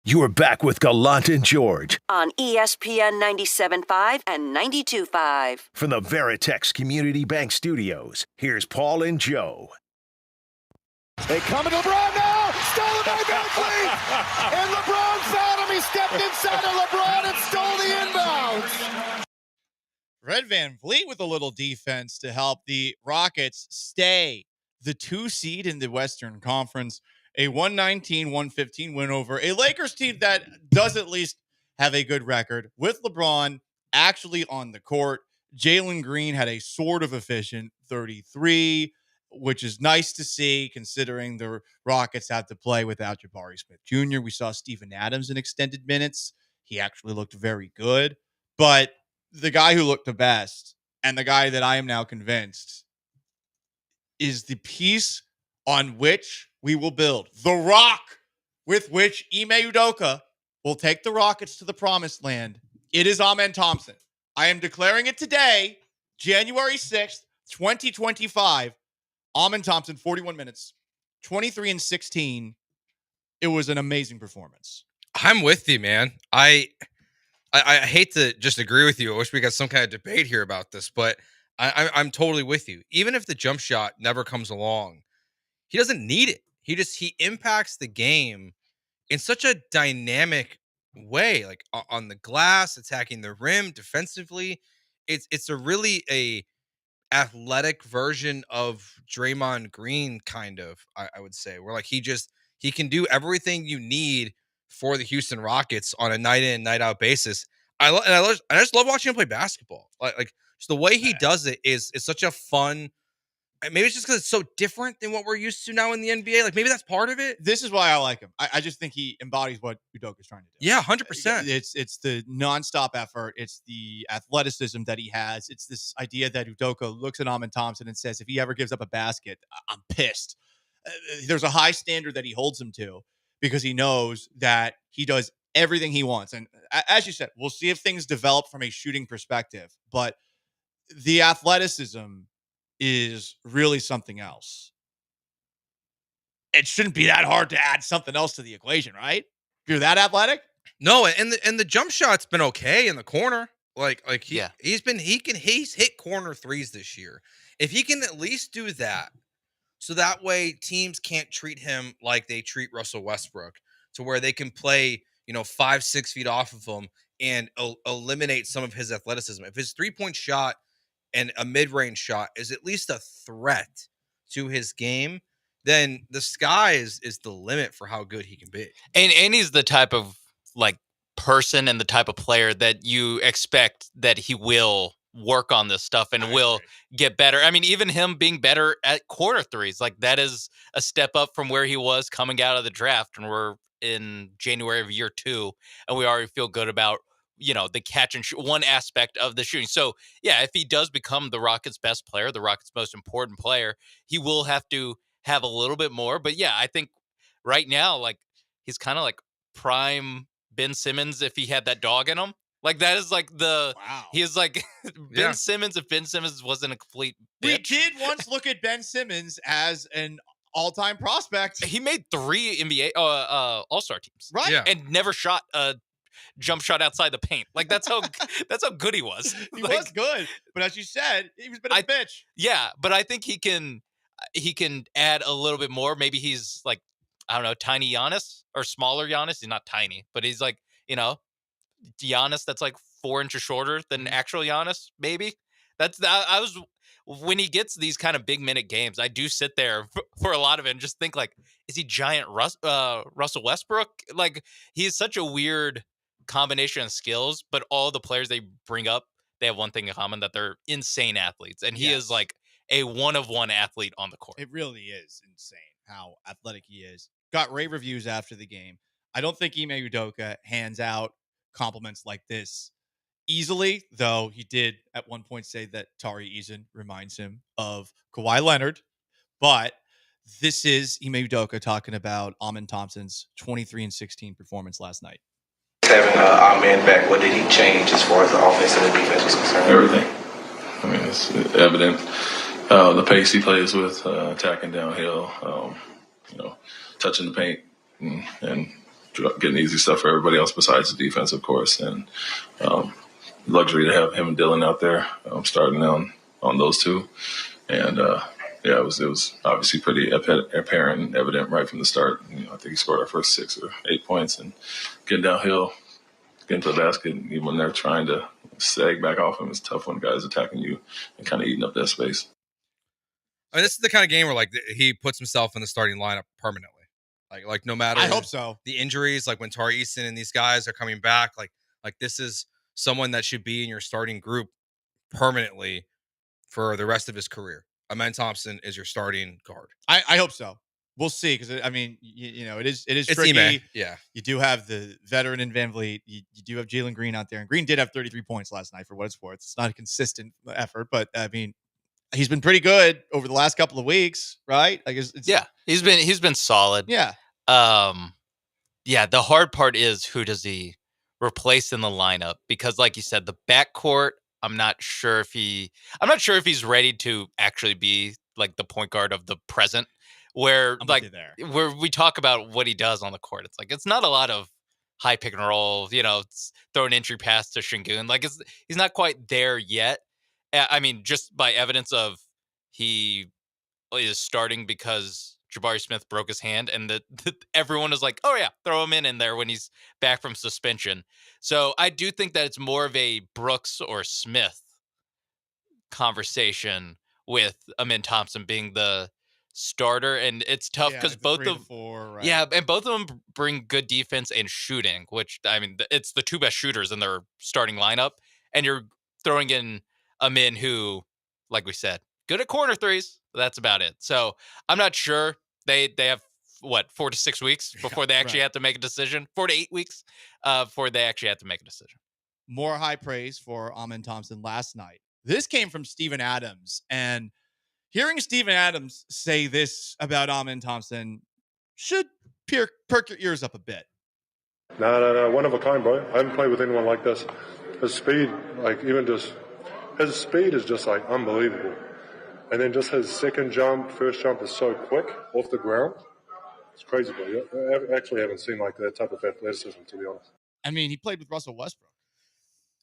You are back with Gallant and George on ESPN 97.5 and 92.5. from the Veritex Community Bank Studios. Here's Paul and Joe. They come to LeBron now. Stolen by Bentley. And LeBron found him. He stepped inside of LeBron and stole the inbounds. Fred VanVleet with a little defense to help the Rockets stay the 2 seed in the Western Conference. A 119-115 win over a Lakers team that does at least have a good record with LeBron actually on the court. Jalen Green had a sort of efficient 33, which is nice to see considering the Rockets have to play without Jabari Smith Jr. We saw Steven Adams in extended minutes. He actually looked very good. But the guy who looked the best and the guy that I am now convinced is the piece on which we will build. The rock with which Ime Udoka will take the Rockets to the promised land. It is Amen Thompson. I am declaring it today, January 6th, 2025. Amen Thompson, 41 minutes, 23 and 16. It was an amazing performance. I'm with you, man. I hate to just agree with you. I wish we got some kind of debate here about this, but I'm totally with you. Even if the jump shot never comes along, he doesn't need it. He impacts the game in such a dynamic way, like on the glass, attacking the rim, defensively. It's a really a athletic version of Draymond Green, kind of, I would say, where like he can do everything you need for the Houston Rockets on a night in, night out basis. I just love watching him play basketball. Like just the way he does it is such a fun. Maybe it's just because it's so different than what we're used to now in the NBA. Like maybe that's part of it. This is why I like him. I just think he embodies what Udoka is trying to do. Yeah, 100%. It's the nonstop effort. It's the athleticism that he has. It's this idea that Udoka looks at Amen Thompson and says, if he ever gives up a basket, I'm pissed. There's a high standard that he holds him to because he knows that he does everything he wants. And as you said, we'll see if things develop from a shooting perspective. But the athleticism is really something else. It shouldn't be that hard to add something else to the equation, right? If you're that athletic? No, and the jump shot's been okay in the corner. He's hit corner threes this year. If he can at least do that, so that way teams can't treat him like they treat Russell Westbrook, to where they can play, 5-6 feet off of him and eliminate some of his athleticism. If his 3-point shot and a mid-range shot is at least a threat to his game, then the sky is the limit for how good he can be. And he's the type of person and the type of player that you expect that he will work on this stuff and will get better. I mean, even him being better at corner threes, that is a step up from where he was coming out of the draft, and we're in January of year 2, and we already feel good about the catch and shoot, one aspect of the shooting. So yeah, if he does become the Rockets' best player, the Rockets' most important player, he will have to have a little bit more. But yeah, I think right now, he's kind of prime Ben Simmons if he had that dog in him. That is he is Ben Simmons if Ben Simmons wasn't a complete bitch. We did once look at Ben Simmons as an all-time prospect. He made 3 NBA All-Star teams, right? Yeah. And never shot a jump shot outside the paint. That's how good he was. He was good, but as you said, he was a bit of a bitch. Yeah, but I think he can add a little bit more. Maybe he's I don't know, tiny Giannis or smaller Giannis. He's not tiny, but he's Giannis that's 4 inches shorter than actual Giannis. Maybe when he gets these kind of big minute games, I do sit there for a lot of it and just think is he giant Russell Westbrook? He's such a weird combination of skills, but all the players they bring up, they have one thing in common, that they're insane athletes, and he is a one-of-one athlete on the court. It really is insane how athletic he is. Got rave reviews after the game. I don't think Ime Udoka hands out compliments like this easily, though he did at one point say that Tari Eason reminds him of Kawhi Leonard. But this is Ime Udoka talking about Amen Thompson's 23 and 16 performance last night. Having our man back, what did he change as far as the offense and the defense was concerned? Everything. I mean, it's evident. The pace he plays with, attacking downhill, touching the paint and getting easy stuff for everybody else besides the defense, of course. And luxury to have him and Dylan out there starting on those two. And, it was obviously pretty apparent and evident right from the start. I think he scored our first 6 or 8 points and getting downhill, getting to the basket, even when they're trying to sag back off him is tough when guys attacking you and kind of eating up that space. I mean, this is the kind of game where like he puts himself in the starting lineup permanently. Like no matter I hope so. The injuries, like when Tari Easton and these guys are coming back, like this is someone that should be in your starting group permanently for the rest of his career. Amen Thompson is your starting guard. I hope so. We'll see, because I mean, you know, it is It's tricky. Ime, yeah. You do have the veteran in Van Vliet. You do have Jalen Green out there, and Green did have 33 points last night for what it's worth. It's not a consistent effort, but I mean, he's been pretty good over the last couple of weeks, right? I guess. Yeah, he's been solid. Yeah. Yeah. The hard part is, who does he replace in the lineup? Because, like you said, the backcourt, I'm not sure if he's ready to actually be like the point guard of the present. Where where we talk about what he does on the court, it's like it's not a lot of high pick and roll, you know, throw an entry pass to Şengün. Like he's not quite there yet. I mean, just by evidence of he is starting because Jabari Smith broke his hand, and everyone is like, oh yeah, throw him in there when he's back from suspension. So I do think that it's more of a Brooks or Smith conversation with Amen Thompson being the starter, and it's tough because both of and both of them bring good defense and shooting, which I mean, it's the two best shooters in their starting lineup, and you're throwing in Amen, who, like we said, good at corner threes. That's about it. So I'm not sure. They have 4 to 6 weeks before they actually have to make a decision. 4 to 8 weeks before they actually have to make a decision. More high praise for Amen Thompson last night. This came from Steven Adams, and hearing Steven Adams say this about Amen Thompson should perk your ears up a bit. No. One of a kind, bro. I haven't played with anyone like this. His speed, his speed is just like unbelievable. And then just his first jump is so quick off the ground. It's crazy, bro. I actually haven't seen like that type of athleticism, to be honest. I mean, he played with Russell Westbrook.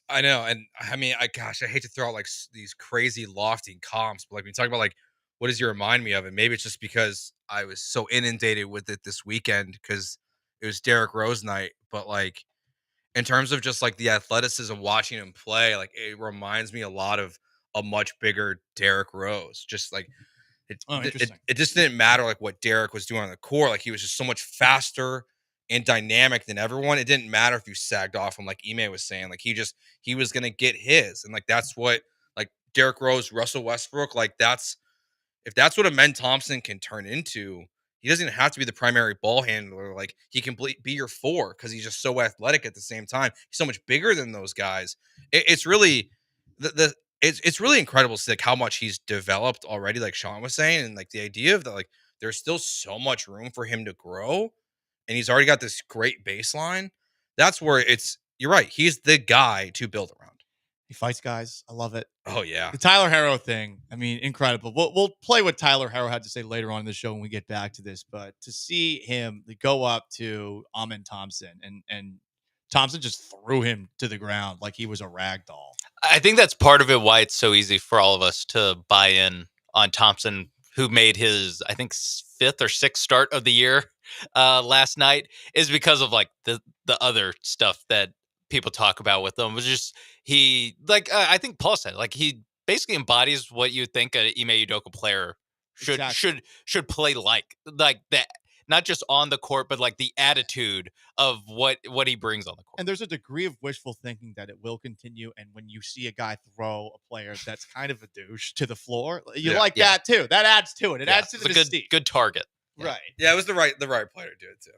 I know, and I mean, I hate to throw out like these crazy lofty comps, but like when you talk about like what does he remind me of, and maybe it's just because I was so inundated with it this weekend because it was Derrick Rose night, but like in terms of just like the athleticism, watching him play, like it reminds me a lot of a much bigger Derrick Rose. Just like it just didn't matter like what Derrick was doing on the court, like he was just so much faster and dynamic than everyone. It didn't matter if you sagged off him, like Ime was saying. Like he was gonna get his, and like that's what like Derrick Rose, Russell Westbrook, like if that's what Amen Thompson can turn into. He doesn't have to be the primary ball handler. Like he can be your four because he's just so athletic at the same time. He's so much bigger than those guys. It's really it's really incredible to see like how much he's developed already. Like Sean was saying, and like the idea of that, like there's still so much room for him to grow. And he's already got this great baseline. That's where you're right. He's the guy to build around. He fights guys. I love it. Oh, yeah. The Tyler Herro thing. I mean, incredible. We'll play what Tyler Herro had to say later on in the show when we get back to this. But to see him go up to Amen Thompson and Thompson just threw him to the ground like he was a rag doll. I think that's part of it why it's so easy for all of us to buy in on Thompson, who made his, I think, 5th or 6th start of the year last night, is because of like the other stuff that people talk about with him. It was just I think Paul said, like he basically embodies what you think an Ime Udoka player should play like that. Not just on the court, but like the attitude of what he brings on the court. And there's a degree of wishful thinking that it will continue. And when you see a guy throw a player that's kind of a douche to the floor, you that too. That adds to it. It adds to the mystique. Good target. Yeah. Right. Yeah, it was the right player to do it too.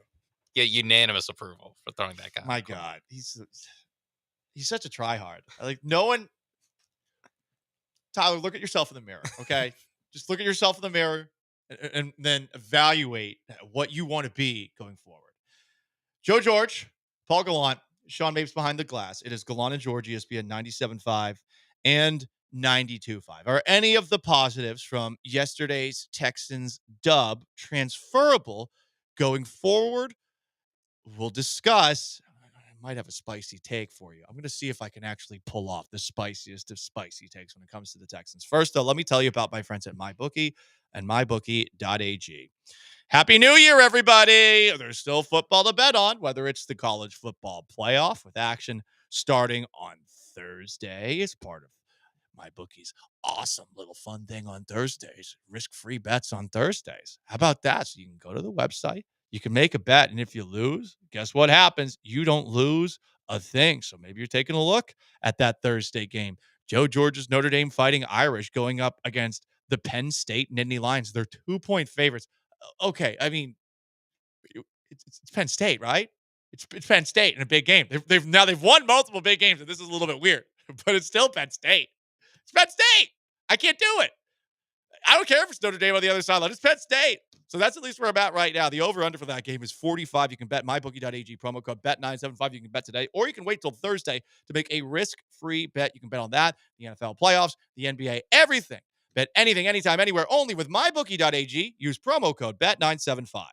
Yeah, unanimous approval for throwing that guy. My God, he's such a tryhard. Like no one. Tyler, look at yourself in the mirror. Okay, just look at yourself in the mirror. And then evaluate what you want to be going forward. Joe George, Paul Gallant, Sean Mapes behind the glass. It is Gallant and George, ESPN 97.5 and 92.5. Are any of the positives from yesterday's Texans dub transferable going forward? We'll discuss. I might have a spicy take for you. I'm going to see if I can actually pull off the spiciest of spicy takes when it comes to the Texans. First, though, let me tell you about my friends at MyBookie and mybookie.ag. Happy New Year, everybody. There's still football to bet on, whether it's the college football playoff with action starting on Thursday as part of MyBookie's awesome little fun thing on Thursdays. Risk-free bets on Thursdays. How about that? So you can go to the website, you can make a bet, and if you lose, guess what happens? You don't lose a thing. So maybe you're taking a look at that Thursday game. Joe George's Notre Dame Fighting Irish going up against the Penn State Nittany Lions. They're 2-point favorites. Okay, I mean, it's Penn State, right? It's Penn State in a big game. They've won multiple big games, and this is a little bit weird, but it's still Penn State. It's Penn State. I can't do it. I don't care if it's Notre Dame on the other sideline. It's Penn State. So that's at least where I'm at right now. The over-under for that game is 45. You can bet mybookie.ag, promo code BET975. You can bet today, or you can wait till Thursday to make a risk-free bet. You can bet on that, the NFL playoffs, the NBA, everything. Bet anything, anytime, anywhere, only with mybookie.ag. Use promo code BET975.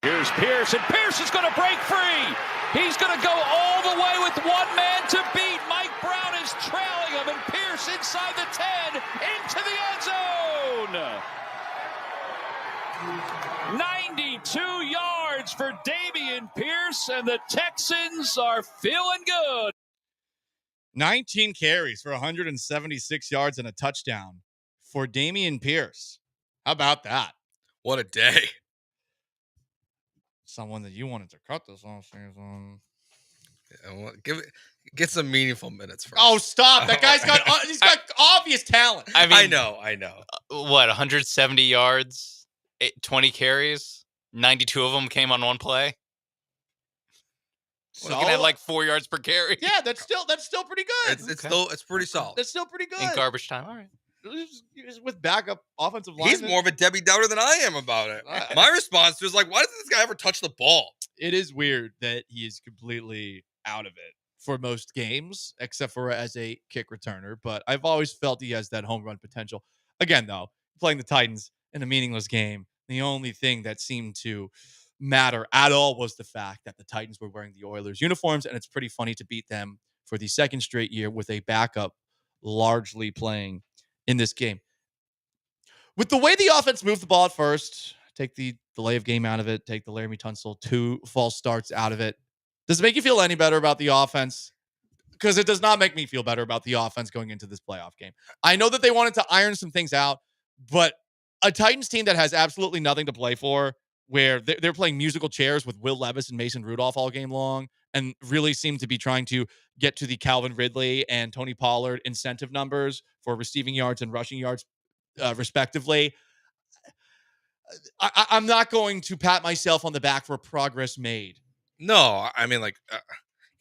Here's Pierce, and Pierce is going to break free. He's going to go all the way with one man to beat. Mike Brown is trailing him, and Pierce inside the 10, into the end zone. 92 yards for Dameon Pierce, and the Texans are feeling good. 19 carries for 176 yards and a touchdown for Dameon Pierce. How about that? What a day. Someone that you wanted to cut this offseason. Yeah, well, get some meaningful minutes for Oh, us. stop. That guy's got he's got obvious talent. I mean, I know. What, 170 yards, 20 carries, 92 of them came on one play. So looking at like 4 yards per carry. Yeah, that's still pretty good. It's pretty solid. That's still pretty good. In garbage time, all right. With backup offensive line. He's more of a Debbie Downer than I am about it. My response was like, why doesn't this guy ever touch the ball? It is weird that he is completely out of it for most games, except for as a kick returner. But I've always felt he has that home run potential. Again, though, playing the Titans in a meaningless game, the only thing that seemed to matter at all was the fact that the Titans were wearing the Oilers uniforms, and it's pretty funny to beat them for the second straight year with a backup largely playing in this game. With the way the offense moved the ball at first, take the delay of game out of it, take the Laramie Tunsil 2 false starts out of it. Does it make you feel any better about the offense? Because it does not make me feel better about the offense going into this playoff game. I know that they wanted to iron some things out, but a Titans team that has absolutely nothing to play for, where they're playing musical chairs with Will Levis and Mason Rudolph all game long, and really seem to be trying to get to the Calvin Ridley and Tony Pollard incentive numbers for receiving yards and rushing yards, respectively. I'm not going to pat myself on the back for progress made. No, I mean, like,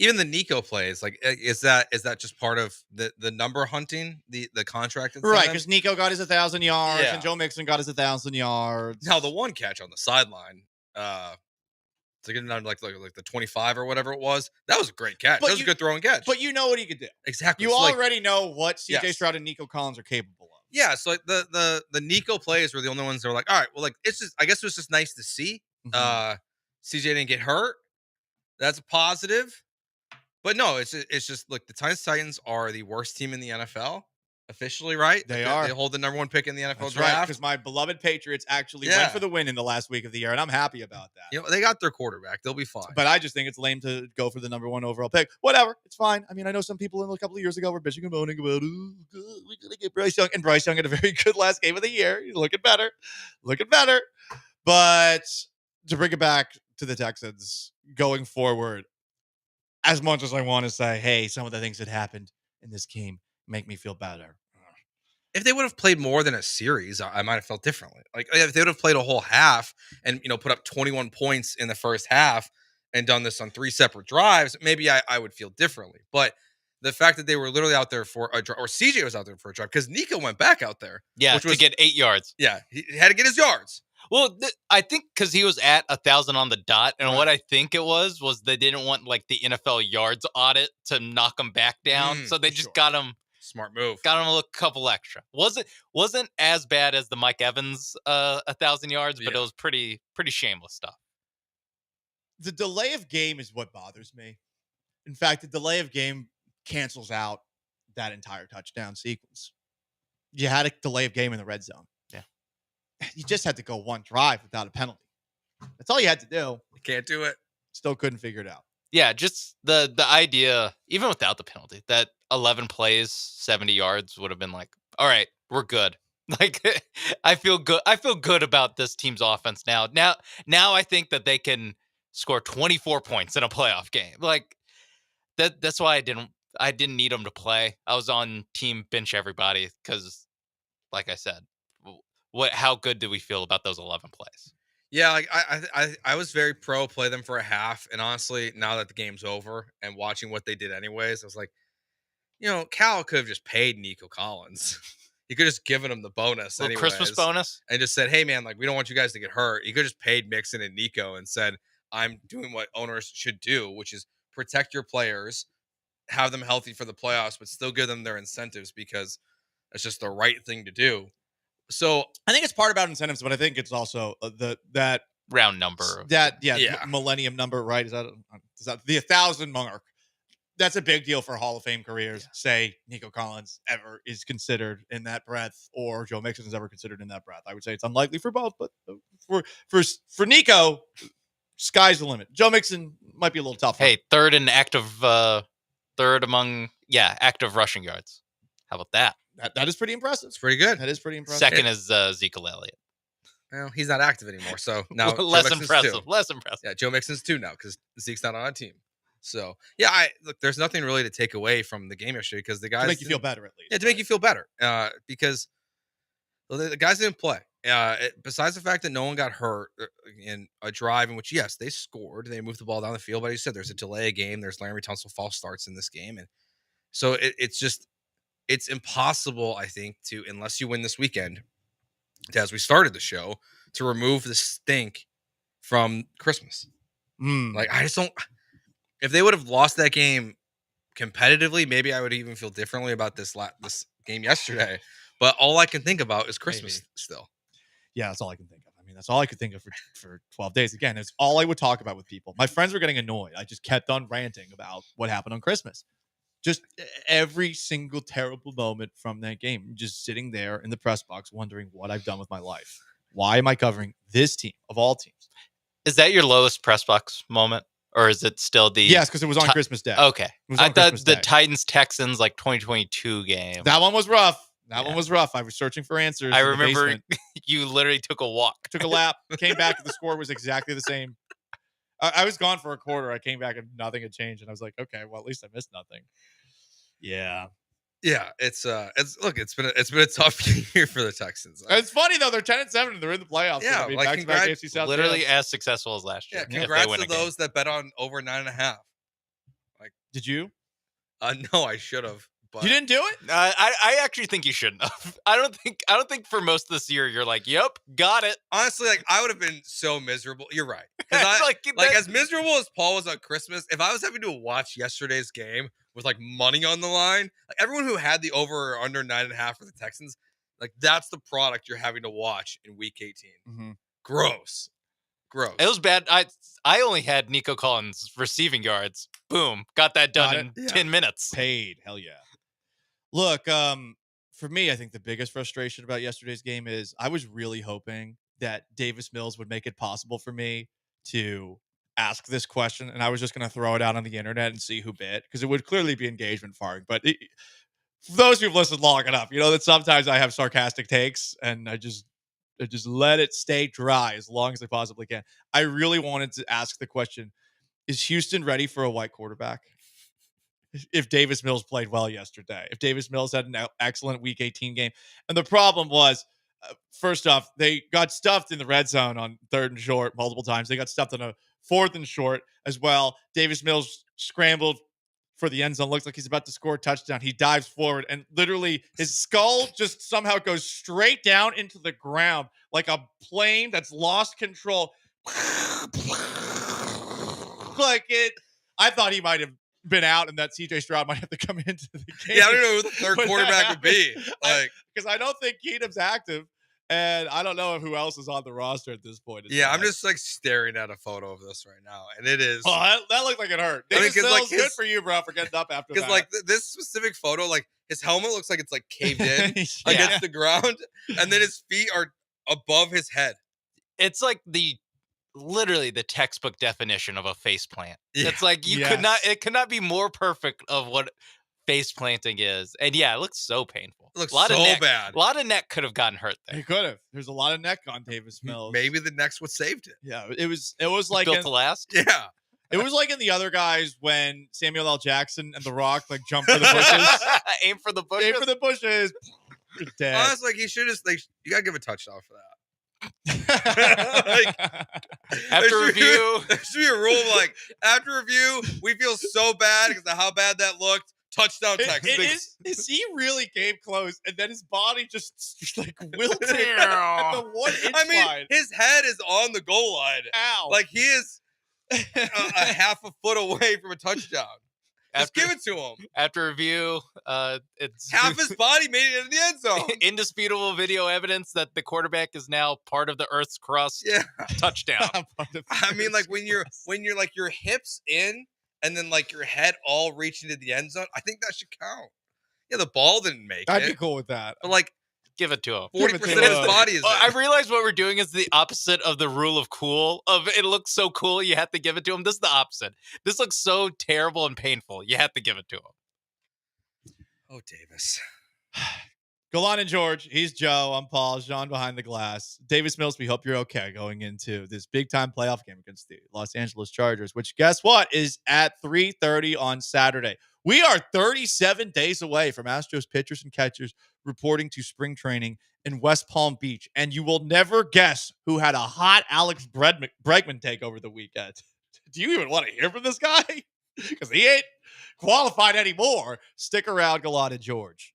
even the Nico plays, like, is that just part of the number hunting, the contract incentive? Right, because Nico got his 1,000 yards and Joe Mixon got his 1,000 yards. Now, the one catch on the sideline, to get down like the 25 or whatever it was, that was a great catch. That was a good throw and catch. But you know what he could do. Exactly. You So, like, already know what CJ Yes. Stroud and Nico Collins are capable of. Yeah, so like the Nico plays were the only ones that were like, all right, well, like, it's just, I guess it was just nice to see. CJ didn't get hurt. That's a positive. But no, it's just like the Titans are the worst team in the NFL officially, right? They are. They hold the number 1 pick in the NFL That's right, draft. because my beloved Patriots actually went for the win in the last week of the year, and I'm happy about that. You know, they got their quarterback. They'll be fine. But I just think it's lame to go for the number 1 overall pick. Whatever, it's fine. I mean, I know some people a couple of years ago were bitching and moaning about, we're going to get Bryce Young. And Bryce Young had a very good last game of the year. He's looking better. But to bring it back to the Texans going forward, as much as I want to say, hey, some of the things that happened in this game make me feel better. If they would have played more than a series, I might have felt differently. Like, if they would have played a whole half and, put up 21 points in the first half and done this on 3 separate drives, maybe I would feel differently. But the fact that they were literally out there for a drive, or CJ was out there for a drive, because Nico went back out there. Yeah, to get 8 yards. Yeah, he had to get his yards. Well, I think because he was at 1,000 on the dot, and what I think it was they didn't want like the NFL yards audit to knock him back down, so they just got him. Smart move. Got him a couple extra. Wasn't as bad as the Mike Evans 1,000 yards, but it was pretty shameless stuff. The delay of game is what bothers me. In fact, the delay of game cancels out that entire touchdown sequence. You had a delay of game in the red zone. Yeah. You just had to go 1 drive without a penalty. That's all you had to do. You can't do it. Still couldn't figure it out. Yeah, just the idea, even without the penalty, that 11 plays, 70 yards would have been like, all right, we're good. Like, I feel good. I feel good about this team's offense now. Now I think that they can score 24 points in a playoff game. Like, that's why I didn't need them to play. I was on team bench everybody because, like I said, how good do we feel about those 11 plays? Yeah, like I was very pro play them for a half, and honestly, now that the game's over and watching what they did anyways, I was like, Cal could have just paid Nico Collins. He could have just given him the bonus, anyways, Christmas bonus, and just said, "Hey, man, like, we don't want you guys to get hurt." He could have just paid Mixon and Nico and said, "I'm doing what owners should do, which is protect your players, have them healthy for the playoffs, but still give them their incentives because it's just the right thing to do." So I think it's part about incentives, but I think it's also that round number. Millennium number, right? Is that the 1,000 mark? That's a big deal for Hall of Fame careers. Say Nico Collins ever is considered in that breath, or Joe Mixon is ever considered in that breath. I would say it's unlikely for both, but for Nico, sky's the limit. Joe Mixon might be a little tough. Hey, third among active rushing yards. How about that? That is pretty impressive. It's pretty good. That is pretty impressive. Second is Ezekiel Elliott. Well, he's not active anymore, so now less impressive. Less impressive. Yeah, Joe Mixon's 2 now because Zeke's not on a team. So yeah, look, there's nothing really to take away from the game yesterday because the guys to make you feel better at least. Yeah, to make you feel better because the guys didn't play. Besides the fact that no one got hurt in a drive in which, yes, they scored, they moved the ball down the field, but as you said, there's a delay of game. There's Laramie Tunsil false starts in this game, and so it's impossible, I think, unless you win this weekend, as we started the show, to remove the stink from Christmas. Like, I just don't. If they would have lost that game competitively, maybe I would even feel differently about this game yesterday. But all I can think about is Christmas still. Yeah, that's all I can think of. I mean, that's all I could think of for 12 days. Again, it's all I would talk about with people. My friends were getting annoyed. I just kept on ranting about what happened on Christmas. Just every single terrible moment from that game. Just sitting there in the press box wondering what I've done with my life. Why am I covering this team of all teams? Is that your lowest press box moment? Or is it still the... Yes, because it was on Christmas Day. Okay. It was I on thought Christmas the Day. Titans-Texans, 2022 game. That one was rough. That one was rough. I was searching for answers. I in the remember basement. you literally took a walk. Took a lap, came back, and the score was exactly the same. I was gone for a quarter. I came back and nothing had changed, and I was like, okay, well, at least I missed nothing. Yeah. Yeah, it's been a tough year for the Texans. It's funny though; they're 10-7 and they're in the playoffs. Yeah, back-to-back AFC South literally champs. as successful as last year. Yeah, congrats to those that bet on over 9.5. Like, did you? No, I should have. But you didn't do it? I actually think you shouldn't have. I don't think for most of this year you're like, yep, got it. Honestly, like I would have been so miserable. You're right. Like as miserable as Paul was on Christmas, if I was having to watch yesterday's game with like money on the line, like everyone who had the over or under 9.5 for the Texans, like that's the product you're having to watch in week 18. Mm-hmm. Gross. It was bad. I only had Nico Collins receiving yards. Boom, got that done in 10 minutes. Paid. Hell yeah. Look, for me, I think the biggest frustration about yesterday's game is I was really hoping that Davis Mills would make it possible for me to ask this question, and I was just going to throw it out on the internet and see who bit, because it would clearly be engagement farming. But for those who've listened long enough, you know that sometimes I have sarcastic takes, and I just let it stay dry as long as I possibly can. I really wanted to ask the question, is Houston ready for a white quarterback? If Davis Mills played well yesterday, if Davis Mills had an excellent week 18 game. And the problem was, first off, they got stuffed in the red zone on 3rd and short multiple times. They got stuffed on a 4th and short as well. Davis Mills scrambled for the end zone. Looks like he's about to score a touchdown. He dives forward and literally his skull just somehow goes straight down into the ground like a plane that's lost control. Like it. I thought he might have been out and that CJ Stroud might have to come into the game. Yeah, I don't know who the third quarterback would be. Like, because I don't think Keenum's active, and I don't know who else is on the roster at this point. Yeah, I'm just like staring at a photo of this right now, and it is. Oh, that looked like it hurt. Davis Mills, good for you, bro, for getting up after that. Because like this specific photo, like his helmet looks like it's like caved in against the ground, and then his feet are above his head. It's like literally the textbook definition of a face plant. Yeah. It's like it could not be more perfect of what face planting is. And yeah, it looks so painful. It looks so bad. A lot of neck could have gotten hurt there. He could have. There's a lot of neck on Davis Mills. Maybe the neck's what saved it. Yeah, it was like built to last. Yeah. It was like in the other guys when Samuel L. Jackson and The Rock like jump for the bushes. Aim for the bushes. Aim for the bushes. You're dead. Honestly, like he should just you gotta give a touchdown for that. Like, after review, there should be a rule like after review, we feel so bad because of how bad that looked. Touchdown Texans. Is he really came close and then his body just like wilted at the 1 inch line. His head is on the goal line. Ow. Like he is a half a foot away from a touchdown. Just give it to him. After review, it's half his body made it into the end zone. Indisputable video evidence that the quarterback is now part of the Earth's crust. Yeah, touchdown. I mean, like when you're like your hips in and then like your head all reaching to the end zone, I think that should count. Yeah, the ball didn't make it. I'd be cool with that. But like, give it to him. 40% of his body is. I realized what we're doing is the opposite of the rule of cool. Of it looks so cool, you have to give it to him. This is the opposite. This looks so terrible and painful. You have to give it to him. Oh, Davis. Gallant George. He's Joe. I'm Paul. Jean behind the glass. Davis Mills, we hope you're okay going into this big-time playoff game against the Los Angeles Chargers, which, guess what, is at 3:30 on Saturday. We are 37 days away from Astros pitchers and catchers reporting to spring training in West Palm Beach, and you will never guess who had a hot Alex Bregman take over the weekend. Do you even want to hear from this guy? Because he ain't qualified anymore. Stick around, Gallant George.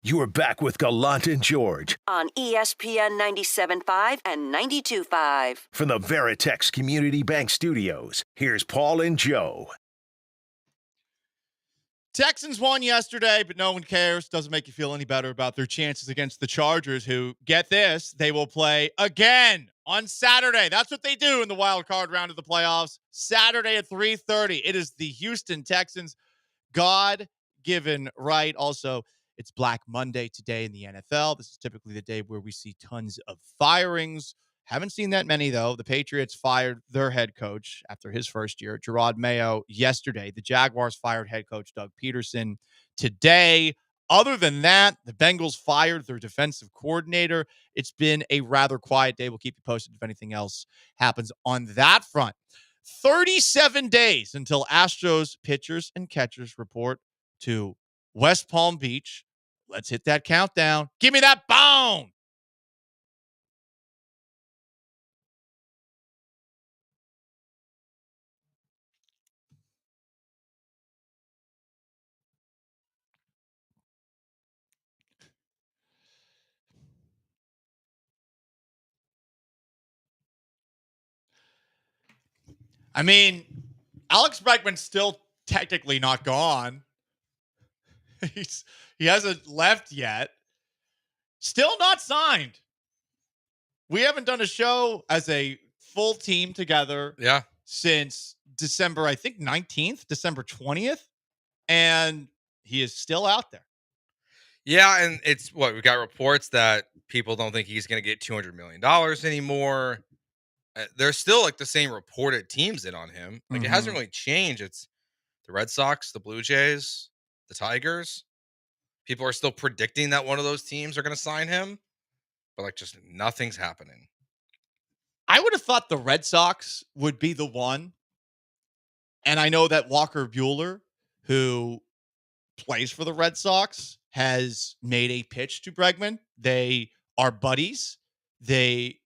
You are back with Gallant and George on ESPN 97.5 and 92.5. from the Veritex Community Bank Studios. Here's Paul and Joe. Texans won yesterday, but no one cares. Doesn't make you feel any better about their chances against the Chargers, who, get this, they will play again on Saturday. That's what they do in the wild card round of the playoffs. Saturday at 3:30. It is the Houston Texans. God-given right. Also, it's Black Monday today in the NFL. This is typically the day where we see tons of firings. Haven't seen that many, though. The Patriots fired their head coach after his first year, Gerard Mayo, yesterday. The Jaguars fired head coach Doug Peterson today. Other than that, the Bengals fired their defensive coordinator. It's been a rather quiet day. We'll keep you posted if anything else happens on that front. 37 days until Astros pitchers and catchers report to West Palm Beach. Let's hit that countdown. Give me that bone. I mean, Alex Bregman's still technically not gone. He hasn't left yet. Still not signed. We haven't done a show as a full team together since December, I think, 19th, December 20th. And he is still out there. Yeah, and it's what we got reports that people don't think he's going to get $200 million anymore. There's still like the same reported teams in on him. Like it hasn't really changed. It's the Red Sox, the Blue Jays, the Tigers. People are still predicting that one of those teams are going to sign him, but like just nothing's happening. I would have thought the Red Sox would be the one. And I know that Walker Buehler, who plays for the Red Sox, has made a pitch to Bregman. They are buddies. They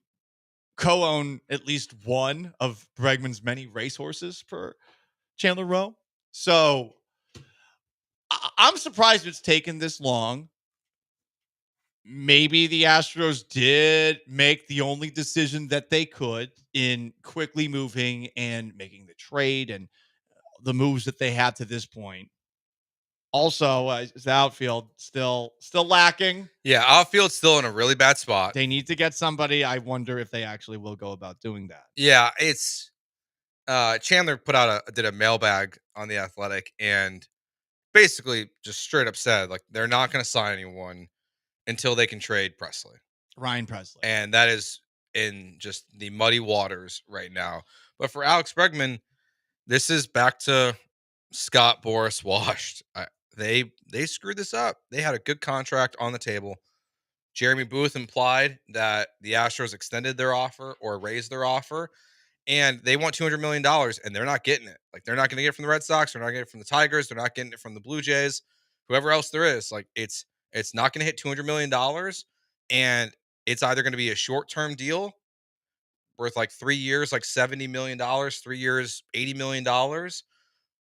co-own at least one of Bregman's many racehorses per Chandler Rowe. So I'm surprised it's taken this long. Maybe the Astros did make the only decision that they could in quickly moving and making the trade and the moves that they had to this point. Also, is the outfield still lacking? Yeah, outfield's still in a really bad spot. They need to get somebody. I wonder if they actually will go about doing that. Yeah, it's Chandler did a mailbag on The Athletic and basically just straight up said like they're not going to sign anyone until they can trade Presley. Ryan Presley. And that is in just the muddy waters right now. But for Alex Bregman, this is back to Scott Boras washed. They screwed this up. They had a good contract on the table. Jeremy Booth implied that the Astros extended their offer or raised their offer, and they want $200 million, and they're not getting it. Like, they're not going to get it from the Red Sox. They're not getting it from the Tigers. They're not getting it from the Blue Jays, whoever else there is. Like, it's not going to hit $200 million, and it's either going to be a short-term deal worth like 3 years, like $70 million, 3 years, $80 million,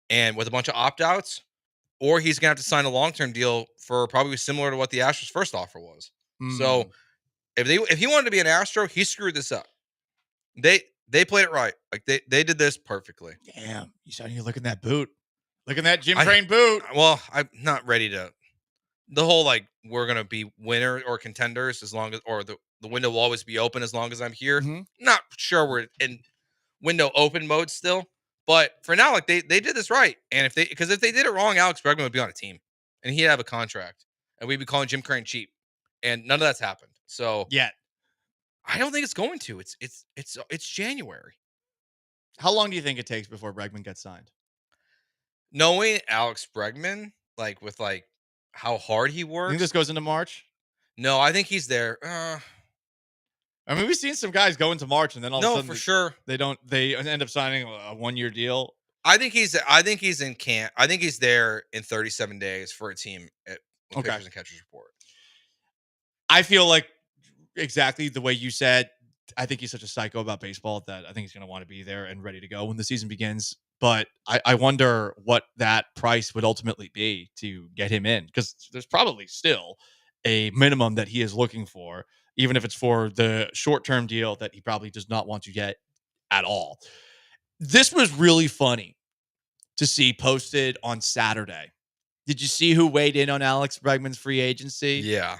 and with a bunch of opt-outs, or he's going to have to sign a long-term deal for probably similar to what the Astros' first offer was. So if he wanted to be an Astro, he screwed this up. They played it right. Like they did this perfectly. Damn, you said you're looking at that boot. Look at that Jim Crane boot. Well, I'm not ready to. The whole like we're gonna be winner or contenders as long as, or the window will always be open as long as I'm here. Not sure we're in window open mode still, but for now, like they did this right. And if they did it wrong, Alex Bregman would be on a team, and he'd have a contract, and we'd be calling Jim Crane cheap, and none of that's happened. So yet, I don't think it's going to. It's January. How long do you think it takes before Bregman gets signed? Knowing Alex Bregman, like with like how hard he works. You think this goes into March? No, I think he's there. I mean, we've seen some guys go into March and then all of a sudden for sure they end up signing a 1-year deal. I think he's in camp. I think he's there in 37 days for a team at Pitchers and Catchers Report. I feel like exactly the way you said. I think he's such a psycho about baseball that I think he's going to want to be there and ready to go when the season begins. But I wonder what that price would ultimately be to get him in, because there's probably still a minimum that he is looking for, even if it's for the short-term deal that he probably does not want to get at all. This was really funny to see posted on Saturday. Did you see who weighed in on Alex Bregman's free agency? Yeah.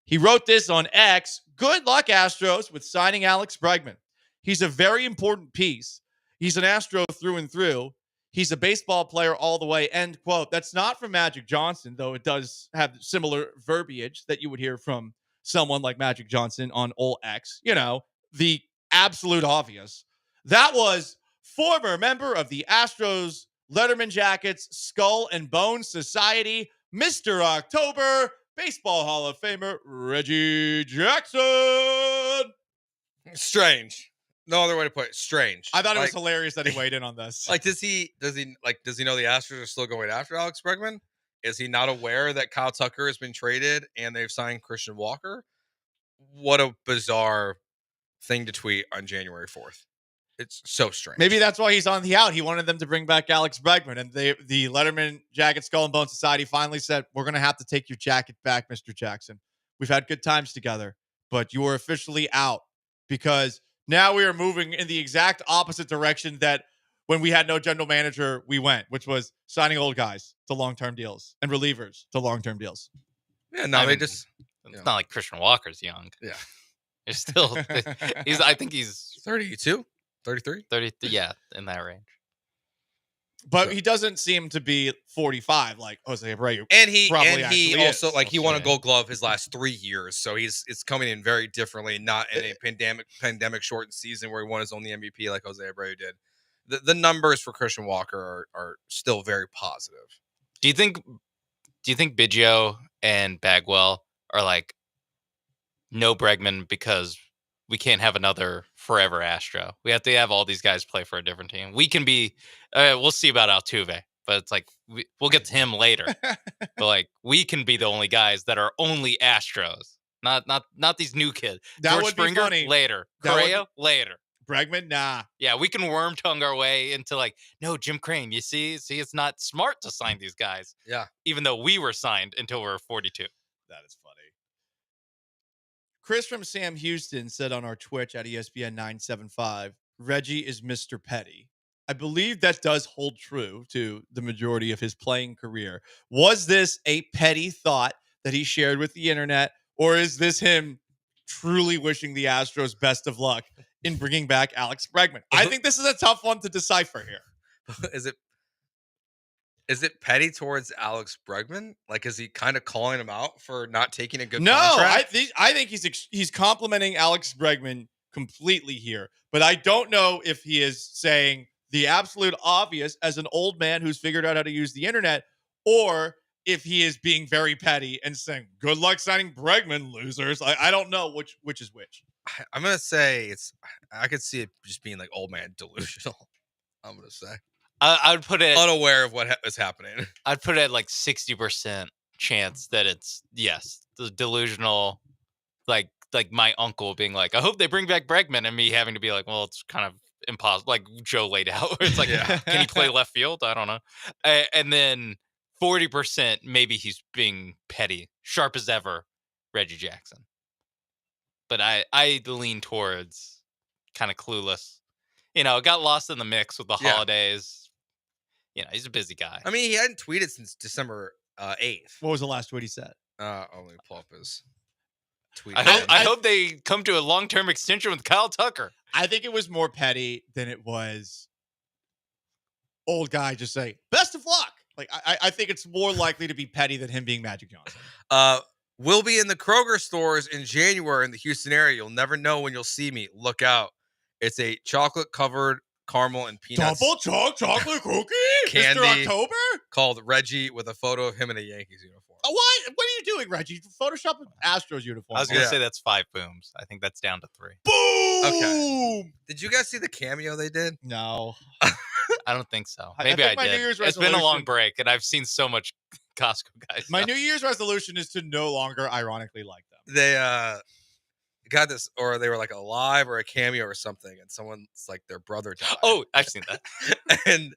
He wrote this on X. Good luck, Astros, with signing Alex Bregman. He's a very important piece. He's an Astro through and through. He's a baseball player all the way. End quote. That's not from Magic Johnson, though it does have similar verbiage that you would hear from someone like Magic Johnson on Ol X. You know, the absolute obvious. That was former member of the Astros Letterman Jackets Skull and Bone Society, Mr. October, Baseball Hall of Famer Reggie Jackson. Strange. No other way to put it. Strange. I thought it was hilarious that he weighed in on this. Does he know the Astros are still going after Alex Bregman? Is he not aware that Kyle Tucker has been traded and they've signed Christian Walker? What a bizarre thing to tweet on January 4th. It's so strange. Maybe that's why he's on the out. He wanted them to bring back Alex Bregman, and the Letterman Jacket Skull and Bone Society finally said, "We're going to have to take your jacket back, Mr. Jackson. We've had good times together, but you are officially out because now we are moving in the exact opposite direction that when we had no general manager, we went, which was signing old guys to long-term deals and relievers to long-term deals." Yeah, no, It's not like Christian Walker's young. Yeah. He's still, I think he's 32, 33, 30. Yeah, in that range. But he doesn't seem to be 45 like Jose Abreu. And he also is. he won a Gold Glove his last 3 years, so it's coming in very differently. Not in a pandemic shortened season where he won his only MVP like Jose Abreu did. The numbers for Christian Walker are still very positive. Do you think Biggio and Bagwell are like no Bregman because we can't have another forever Astro? We have to have all these guys play for a different team. We can be. We'll see about Altuve, but it's like we'll get to him later. But like we can be the only guys that are only Astros, not these new kids. That George would be Springer funny. later. That would Correa later. Bregman, nah. Yeah, we can worm tongue our way into like, no, Jim Crane. You see, it's not smart to sign these guys. Yeah, even though we were signed until we were 42. That is funny. Chris from Sam Houston said on our Twitch at ESPN 975, Reggie is Mr. Petty. I believe that does hold true to the majority of his playing career. Was this a petty thought that he shared with the internet, or is this him truly wishing the Astros best of luck in bringing back Alex Bregman? I think this is a tough one to decipher here. Is it petty towards Alex Bregman? Like, is he kind of calling him out for not taking a good contract? I think he's complimenting Alex Bregman completely here. But I don't know if he is saying the absolute obvious as an old man who's figured out how to use the internet, or if he is being very petty and saying, good luck signing Bregman, losers. I don't know which is which. I'm going to say I could see it just being like old man delusional. I'm going to say. I would put it unaware of what is happening. I'd put it at like 60% chance that it's the delusional, like my uncle being like, I hope they bring back Bregman, and me having to be like, well, it's kind of impossible. Like Joe laid out, where it's like, can he play left field? I don't know. And then 40% maybe he's being petty, sharp as ever, Reggie Jackson. But I lean towards kind of clueless. You know, got lost in the mix with the holidays. You know, he's a busy guy. I mean, he hadn't tweeted since December 8th. What was the last tweet he said? Let me pull up his tweet. I hope they come to a long-term extension with Kyle Tucker. I think it was more petty than it was old guy just saying, best of luck. Like, I think it's more likely to be petty than him being Magic Johnson. We'll be in the Kroger stores in January in the Houston area. You'll never know when you'll see me. Look out. It's a chocolate-covered caramel and peanuts. Double chocolate cookie? Candy Mr. October? Called Reggie with a photo of him in a Yankees uniform. What? What are you doing, Reggie? Photoshop an Astros uniform. I was going to say that's 5 booms. I think that's down to 3. Boom! Okay. Did you guys see the cameo they did? No. I don't think so. Maybe I did. It's been a long break, and I've seen so much Costco guys. My New Year's resolution is to no longer ironically like them. They got this, or they were like a live or a cameo or something, and someone's like their brother died. Oh, I've seen that. And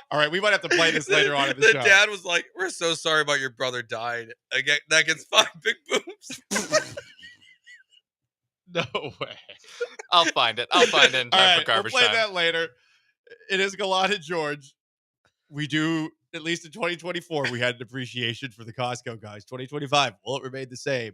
All right, we might have to play this later on in the show. Dad was like, "We're so sorry about your brother died. Again, that gets 5 big boobs." No way. I'll find it. I'll find it in time for garbage we'll play time. that later. It is Gallant George. We do, at least in 2024, we had an appreciation for the Costco guys. 2025, will it remain the same?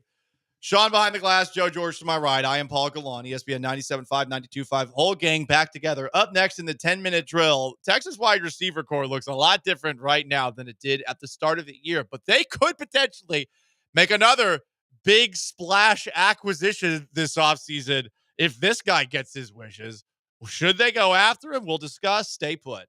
Sean behind the glass, Joe George to my right. I am Paul Gallant, ESPN 97.5, 92.5. Whole gang back together. Up next in the 10-minute drill, Texas wide receiver core looks a lot different right now than it did at the start of the year, but they could potentially make another big splash acquisition this offseason if this guy gets his wishes. Should they go after him? We'll discuss. Stay put.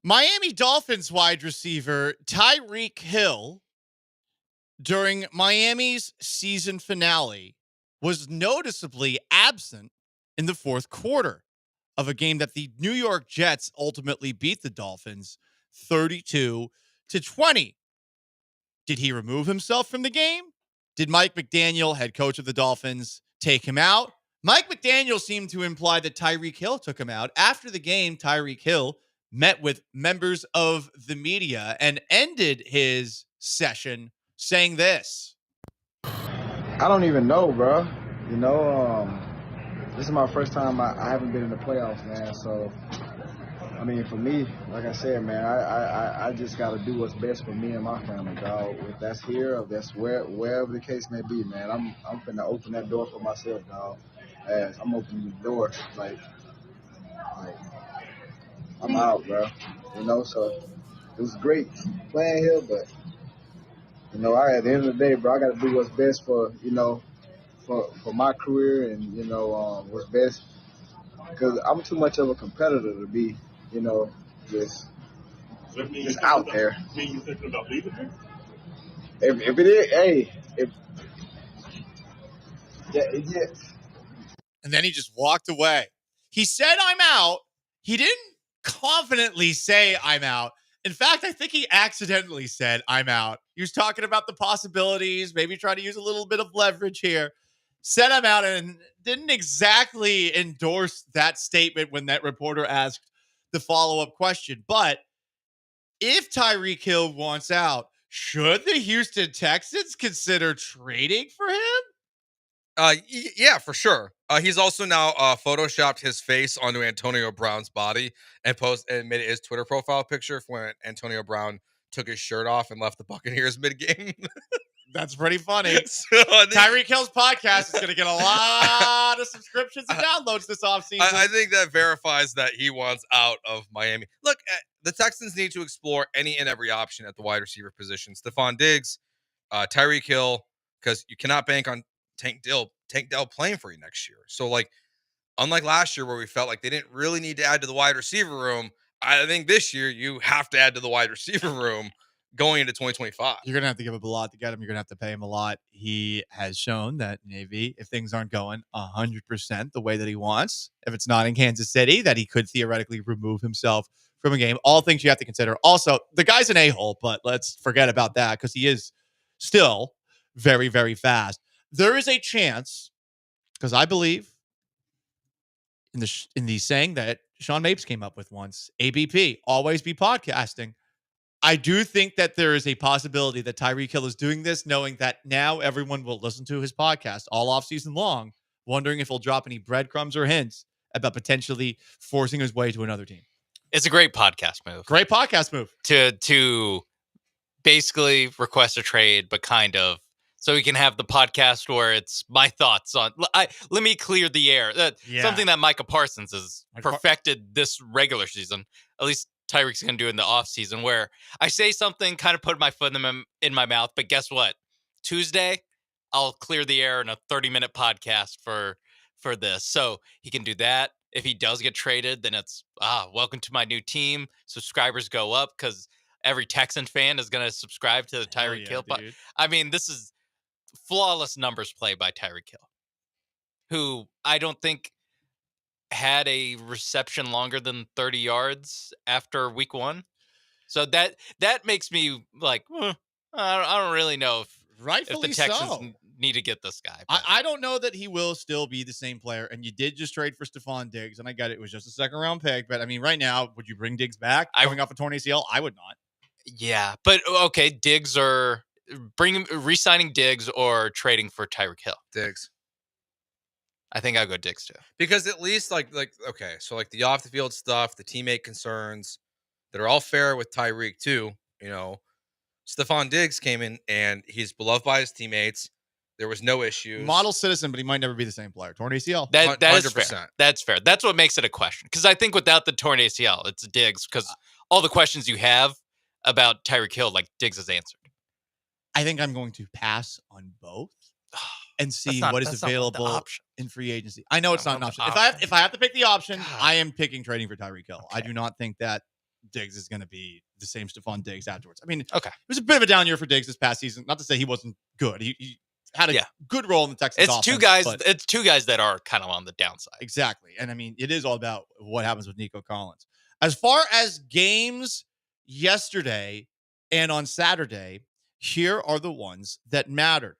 Miami Dolphins wide receiver Tyreek Hill, during Miami's season finale, was noticeably absent in the fourth quarter of a game that the New York Jets ultimately beat the Dolphins 32-20. Did he remove himself from the game? Did Mike McDaniel, head coach of the Dolphins, take him out? Mike McDaniel seemed to imply that Tyreek Hill took him out. After the game, Tyreek Hill met with members of the media and ended his session saying this. I don't even know, bro. You know, this is my first time I haven't been in the playoffs, man. So, I mean, for me, like I said, man, I just got to do what's best for me and my family, dog. If that's here, if that's wherever the case may be, man, I'm finna open that door for myself, dog. As I'm opening the door, like I'm out, bro. You know, so it was great playing here, but you know, at the end of the day, bro, I got to do what's best for, you know, for my career and, you know, what's best. Because I'm too much of a competitor to be, you know, just out there. If it is, hey, yeah. And then he just walked away. He said, I'm out. He didn't confidently say, I'm out. In fact, I think he accidentally said, I'm out. He was talking about the possibilities, maybe trying to use a little bit of leverage here. Said, I'm out, and didn't exactly endorse that statement when that reporter asked the follow-up question. But if Tyreek Hill wants out, should the Houston Texans consider trading for him? Yeah, for sure. He's also now photoshopped his face onto Antonio Brown's body and made it his Twitter profile picture for when Antonio Brown took his shirt off and left the Buccaneers mid-game. That's pretty funny. So Tyreek Hill's podcast is going to get a lot of subscriptions and downloads this offseason. I think that verifies that he wants out of Miami. Look, the Texans need to explore any and every option at the wide receiver position. Stephon Diggs, Tyreek Hill, because you cannot bank on Tank Dell playing for you next year. So, like, unlike last year where we felt like they didn't really need to add to the wide receiver room, I think this year you have to add to the wide receiver room going into 2025. You're going to have to give up a lot to get him. You're going to have to pay him a lot. He has shown that Navy, if things aren't going 100% the way that he wants, if it's not in Kansas City, that he could theoretically remove himself from a game. All things you have to consider. Also, the guy's an a-hole, but let's forget about that because he is still very, very fast. There is a chance, because I believe in the saying that Sean Mapes came up with once, ABP, always be podcasting. I do think that there is a possibility that Tyreek Hill is doing this, knowing that now everyone will listen to his podcast all off season long, wondering if he'll drop any breadcrumbs or hints about potentially forcing his way to another team. It's a great podcast move. Great podcast move. To basically request a trade, but kind of, so we can have the podcast where it's my thoughts on. Let me clear the air. Something that Micah Parsons has perfected this regular season. At least Tyreek's going to do in the offseason, where I say something, kind of put my foot in my mouth, but guess what? Tuesday, I'll clear the air in a 30-minute podcast for this. So he can do that. If he does get traded, then it's, welcome to my new team. Subscribers go up because every Texan fan is going to subscribe to the Tyreek Hill. But I mean, this is flawless numbers play by Tyreek Hill, who I don't think had a reception longer than 30 yards after week 1. So that makes me like, I don't really know if the Texans need to get this guy. I don't know that he will still be the same player. And you did just trade for Stephon Diggs, and I get it was just a second round pick. But I mean, right now, would you bring Diggs back? Coming off a torn ACL, I would not. Yeah, but okay, Diggs or re-signing Diggs or trading for Tyreek Hill. Diggs. I think I'll go Diggs too. Because at least okay, so like the off the field stuff, the teammate concerns that are all fair with Tyreek too. You know, Stephon Diggs came in and he's beloved by his teammates. There was no issues. Model citizen, but he might never be the same player. Torn ACL. That is fair. That's fair. That's what makes it a question. Because I think without the torn ACL, it's Diggs. Because all the questions you have about Tyreek Hill, like Diggs has answered. I think I'm going to pass on both and see what is available in free agency. I know it's not an option. If I have to pick the option, I am picking trading for Tyreek Hill. Okay. I do not think that Diggs is going to be the same Stephon Diggs afterwards. I mean, it was a bit of a down year for Diggs this past season. Not to say he wasn't good. He had a good role in the Texans offense. It's two guys that are kind of on the downside. Exactly. And I mean, it is all about what happens with Nico Collins. As far as games yesterday and on Saturday, here are the ones that mattered.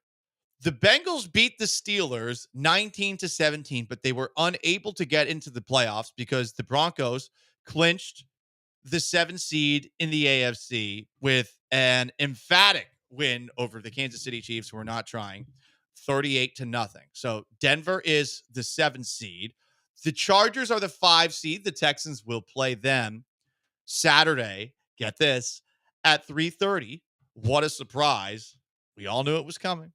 The Bengals beat the Steelers 19-17, but they were unable to get into the playoffs because the Broncos clinched the 7th seed in the AFC with an emphatic win over the Kansas City Chiefs, who are not trying, 38-0. So Denver is the 7th seed. The Chargers are the 5 seed. The Texans will play them Saturday. Get this, at 3:30. What a surprise. We all knew it was coming.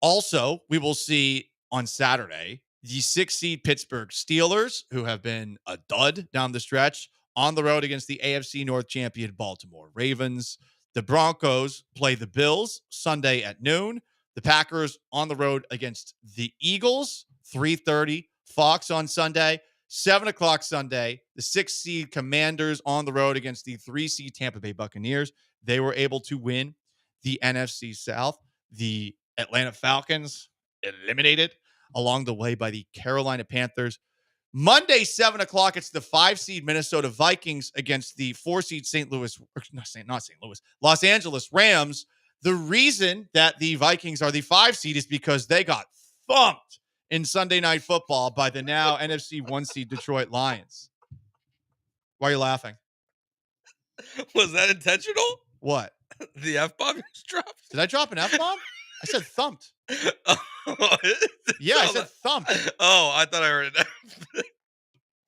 Also, we will see on Saturday the 6 seed Pittsburgh Steelers, who have been a dud down the stretch, on the road against the AFC North champion Baltimore Ravens. The Broncos play the Bills Sunday at noon. The Packers on the road against the Eagles, 3:30. Fox on Sunday. 7 o'clock Sunday, the 6 seed Commanders on the road against the 3 seed Tampa Bay Buccaneers. They were able to win the NFC South. The Atlanta Falcons eliminated along the way by the Carolina Panthers. Monday, 7 o'clock, it's the 5 seed Minnesota Vikings against the 4 seed Los Angeles Rams. The reason that the Vikings are the 5 seed is because they got thumped in Sunday Night Football by the now NFC 1 seed Detroit Lions. Why are you laughing? Was that intentional? What? The F-bomb you just dropped? Did I drop an F-bomb? I said thumped. Yeah, I said thumped. Oh, I thought I heard it.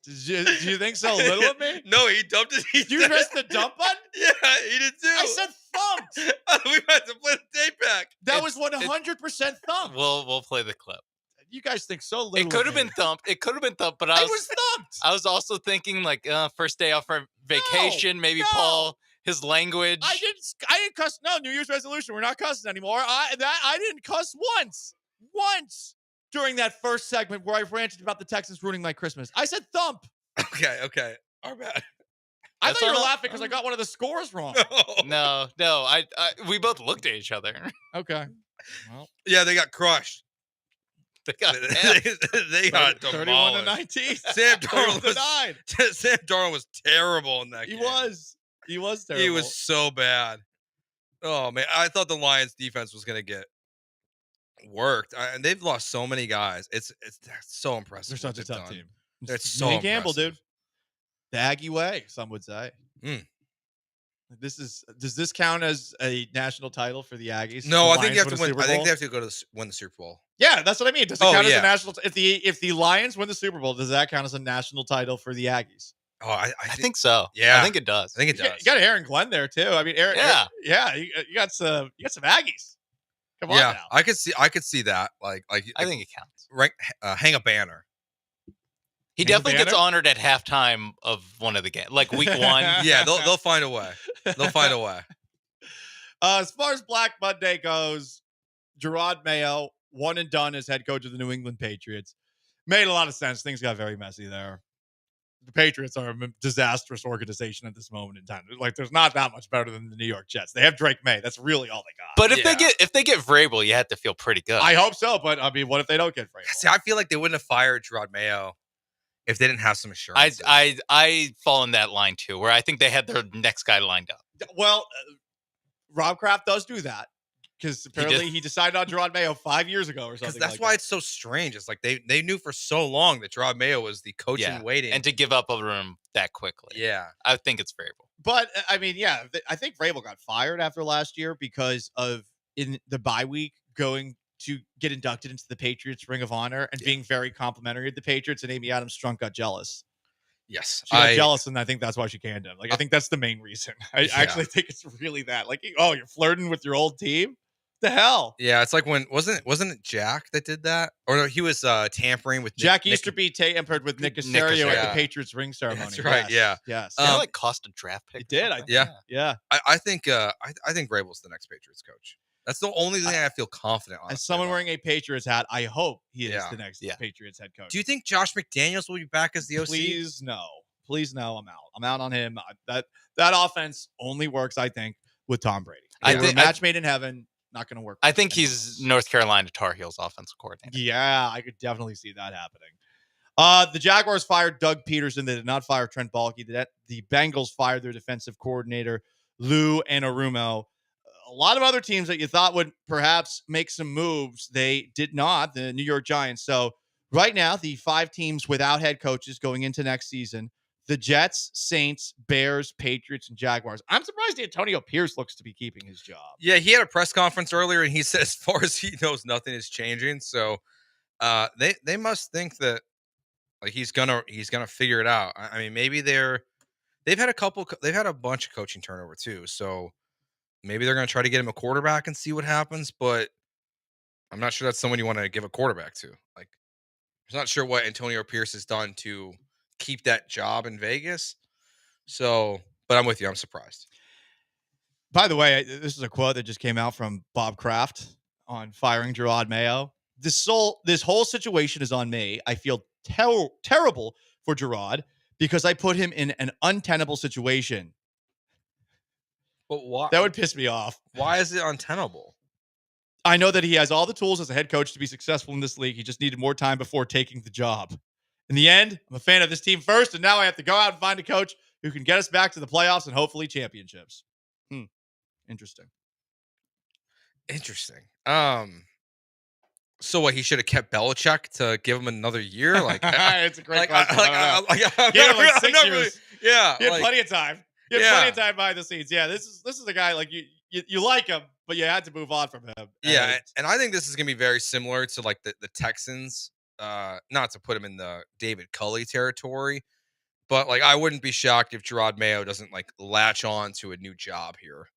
Did you think so little of me? No, he dumped it. You pressed the dump button? Yeah, he did too. I said thumped. We had to play the tape back. That was 100% thumped. We'll play the clip. You guys think so little. It could have been thumped. But I was thumped. I was also thinking like first day off from vacation, maybe Paul, his language. I didn't cuss. No, New Year's resolution. We're not cussing anymore. I didn't cuss once during that first segment where I ranted about the Texans ruining my Christmas. I said thump. Okay. Our bad. I thought you were laughing because I got one of the scores wrong. No. I we both looked at each other. Okay. Well, yeah, they got crushed. They got they got 31-19. Sam Darnold was terrible in that game. He was terrible. He was so bad. Oh man, I thought the Lions defense was gonna get worked, and they've lost so many guys. It's so impressive. They're such a tough team. It's so Dan Campbell, impressive. dude. The Aggie way, some would say. Does this count as a national title for the Aggies? No, I The think you have Lions to win. Super I think Bowl? they have to go to win the Super Bowl. Yeah, that's what I mean. Does it Oh, count as yeah. a national? If the Lions win the Super Bowl, does that count as a national title for the Aggies? Oh, I think so. Yeah, I think it does. I think it does. You got Aaron Glenn there too. I mean, Aaron. Yeah. You got some Aggies. Come on Yeah, now. I could see that. Like I think it counts. Right, hang a banner. He definitely gets honored at halftime of one of the games, like week 1. Yeah, they'll find a way. They'll find a way. As far as Black Monday goes, Gerard Mayo, one and done as head coach of the New England Patriots. Made a lot of sense. Things got very messy there. The Patriots are a disastrous organization at this moment in time. Like, there's not that much better than the New York Jets. They have Drake May. That's really all they got. But if they get Vrabel, you have to feel pretty good. I hope so. But I mean, what if they don't get Vrabel? See, I feel like they wouldn't have fired Gerard Mayo if they didn't have some assurance. I fall in that line too, where I think they had their next guy lined up. Well, Rob Kraft does do that because apparently he decided on Gerard Mayo 5 years ago or something. That's why it's so strange. It's like they knew for so long that Gerard Mayo was the coach in waiting, and to give up over him that quickly. Yeah, I think it's Vrabel. But I mean, yeah, I think Vrabel got fired after last year because of in the bye week going to get inducted into the Patriots Ring of Honor and being very complimentary of the Patriots, and Amy Adams Strunk got jealous. Yes, she got jealous, and I think that's why she canned him. Like, I think that's the main reason. I actually think it's really that. Like, oh, you're flirting with your old team? The hell? Yeah, it's like when wasn't it Jack that did that, or no, he was tampering with Jack Easterby tampered with Nick Caserio at the Patriots ring ceremony. That's right. Yes. Yeah. Yes. It like cost a draft pick. It did. Yeah. I think Vrabel's the next Patriots coach. That's the only thing I feel confident on. As someone wearing a Patriots hat, I hope he is the next Patriots head coach. Do you think Josh McDaniels will be back as the OC? Please no. I'm out. I'm out on him. That offense only works, I think, with Tom Brady. I think match made in heaven. Not going to work. I think he's North Carolina Tar Heels offensive coordinator. Yeah, I could definitely see that happening. The Jaguars fired Doug Peterson. They did not fire Trent Baalke. The Bengals fired their defensive coordinator, Lou Anarumo. A lot of other teams that you thought would perhaps make some moves, they did not. The New York Giants. So right now, the 5 teams without head coaches going into next season, the Jets, Saints, Bears, Patriots, and Jaguars. I'm surprised Antonio Pierce looks to be keeping his job. Yeah, he had a press conference earlier, and he said as far as he knows, nothing is changing. So they must think that like he's gonna figure it out. I mean, maybe they've had a bunch of coaching turnover too. So maybe they're gonna try to get him a quarterback and see what happens. But I'm not sure that's someone you want to give a quarterback to. Like, I'm not sure what Antonio Pierce has done to keep that job in Vegas. So, but I'm with you. I'm surprised. By the way, this is a quote that just came out from Bob Kraft on firing Gerard Mayo. This whole situation is on me. I feel terrible for Gerard because I put him in an untenable situation. But why? That would piss me off. Why is it untenable? I know that he has all the tools as a head coach to be successful in this league. He just needed more time before taking the job. In the end, I'm a fan of this team first, and now I have to go out and find a coach who can get us back to the playoffs and hopefully championships. Interesting. So what? He should have kept Belichick to give him another year. Like, it's a great question. He had like 6 years. Really, yeah, he had plenty of time. He had plenty of time behind the scenes. Yeah, this is a guy like you like him, but you had to move on from him. Yeah, and I think this is gonna be very similar to like the Texans. Not to put him in the David Culley territory, but like I wouldn't be shocked if Gerard Mayo doesn't like latch on to a new job here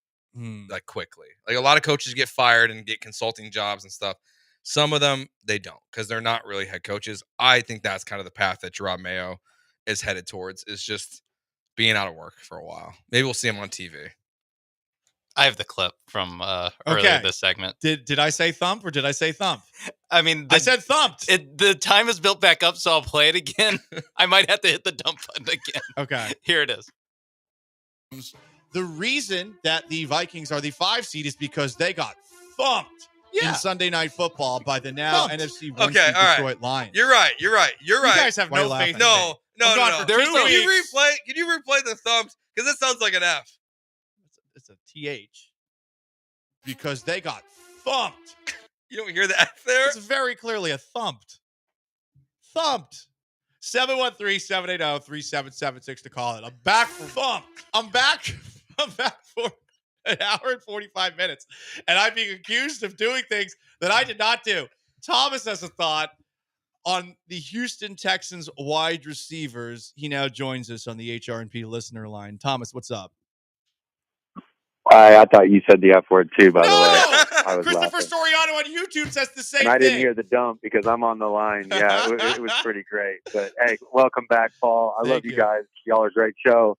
like quickly. Like a lot of coaches get fired and get consulting jobs and stuff. Some of them they don't because they're not really head coaches. I think that's kind of the path that Gerard Mayo is headed towards, is just being out of work for a while. Maybe we'll see him on TV. I have the clip from earlier this segment. Did I say thump or did I say thump? I mean, I said thumped. The time is built back up, so I'll play it again. I might have to hit the dump button again. Okay. Here it is. The reason that the Vikings are the 5 seed is because they got thumped in Sunday Night Football by the now NFC 1 seed Detroit Lions. You're right. You guys have no faith in me. No. Can you replay the thumbs? Because it sounds like an F. It's a TH. Because they got thumped. You don't hear the F there? It's very clearly a thumped. Thumped. 713-780-3776 to call it. I'm back for thumped. I'm back for an hour and 45 minutes. And I'm being accused of doing things that I did not do. Thomas has a thought on the Houston Texans wide receivers. He now joins us on the HRNP listener line. Thomas, what's up? I thought you said the F word too, by the way. I was Christopher laughing. Storiano on YouTube says the same And I thing. didn't hear the dump because I'm on the line. Yeah, it was pretty great. But hey, welcome back, Paul. I love you guys. Y'all are a great show.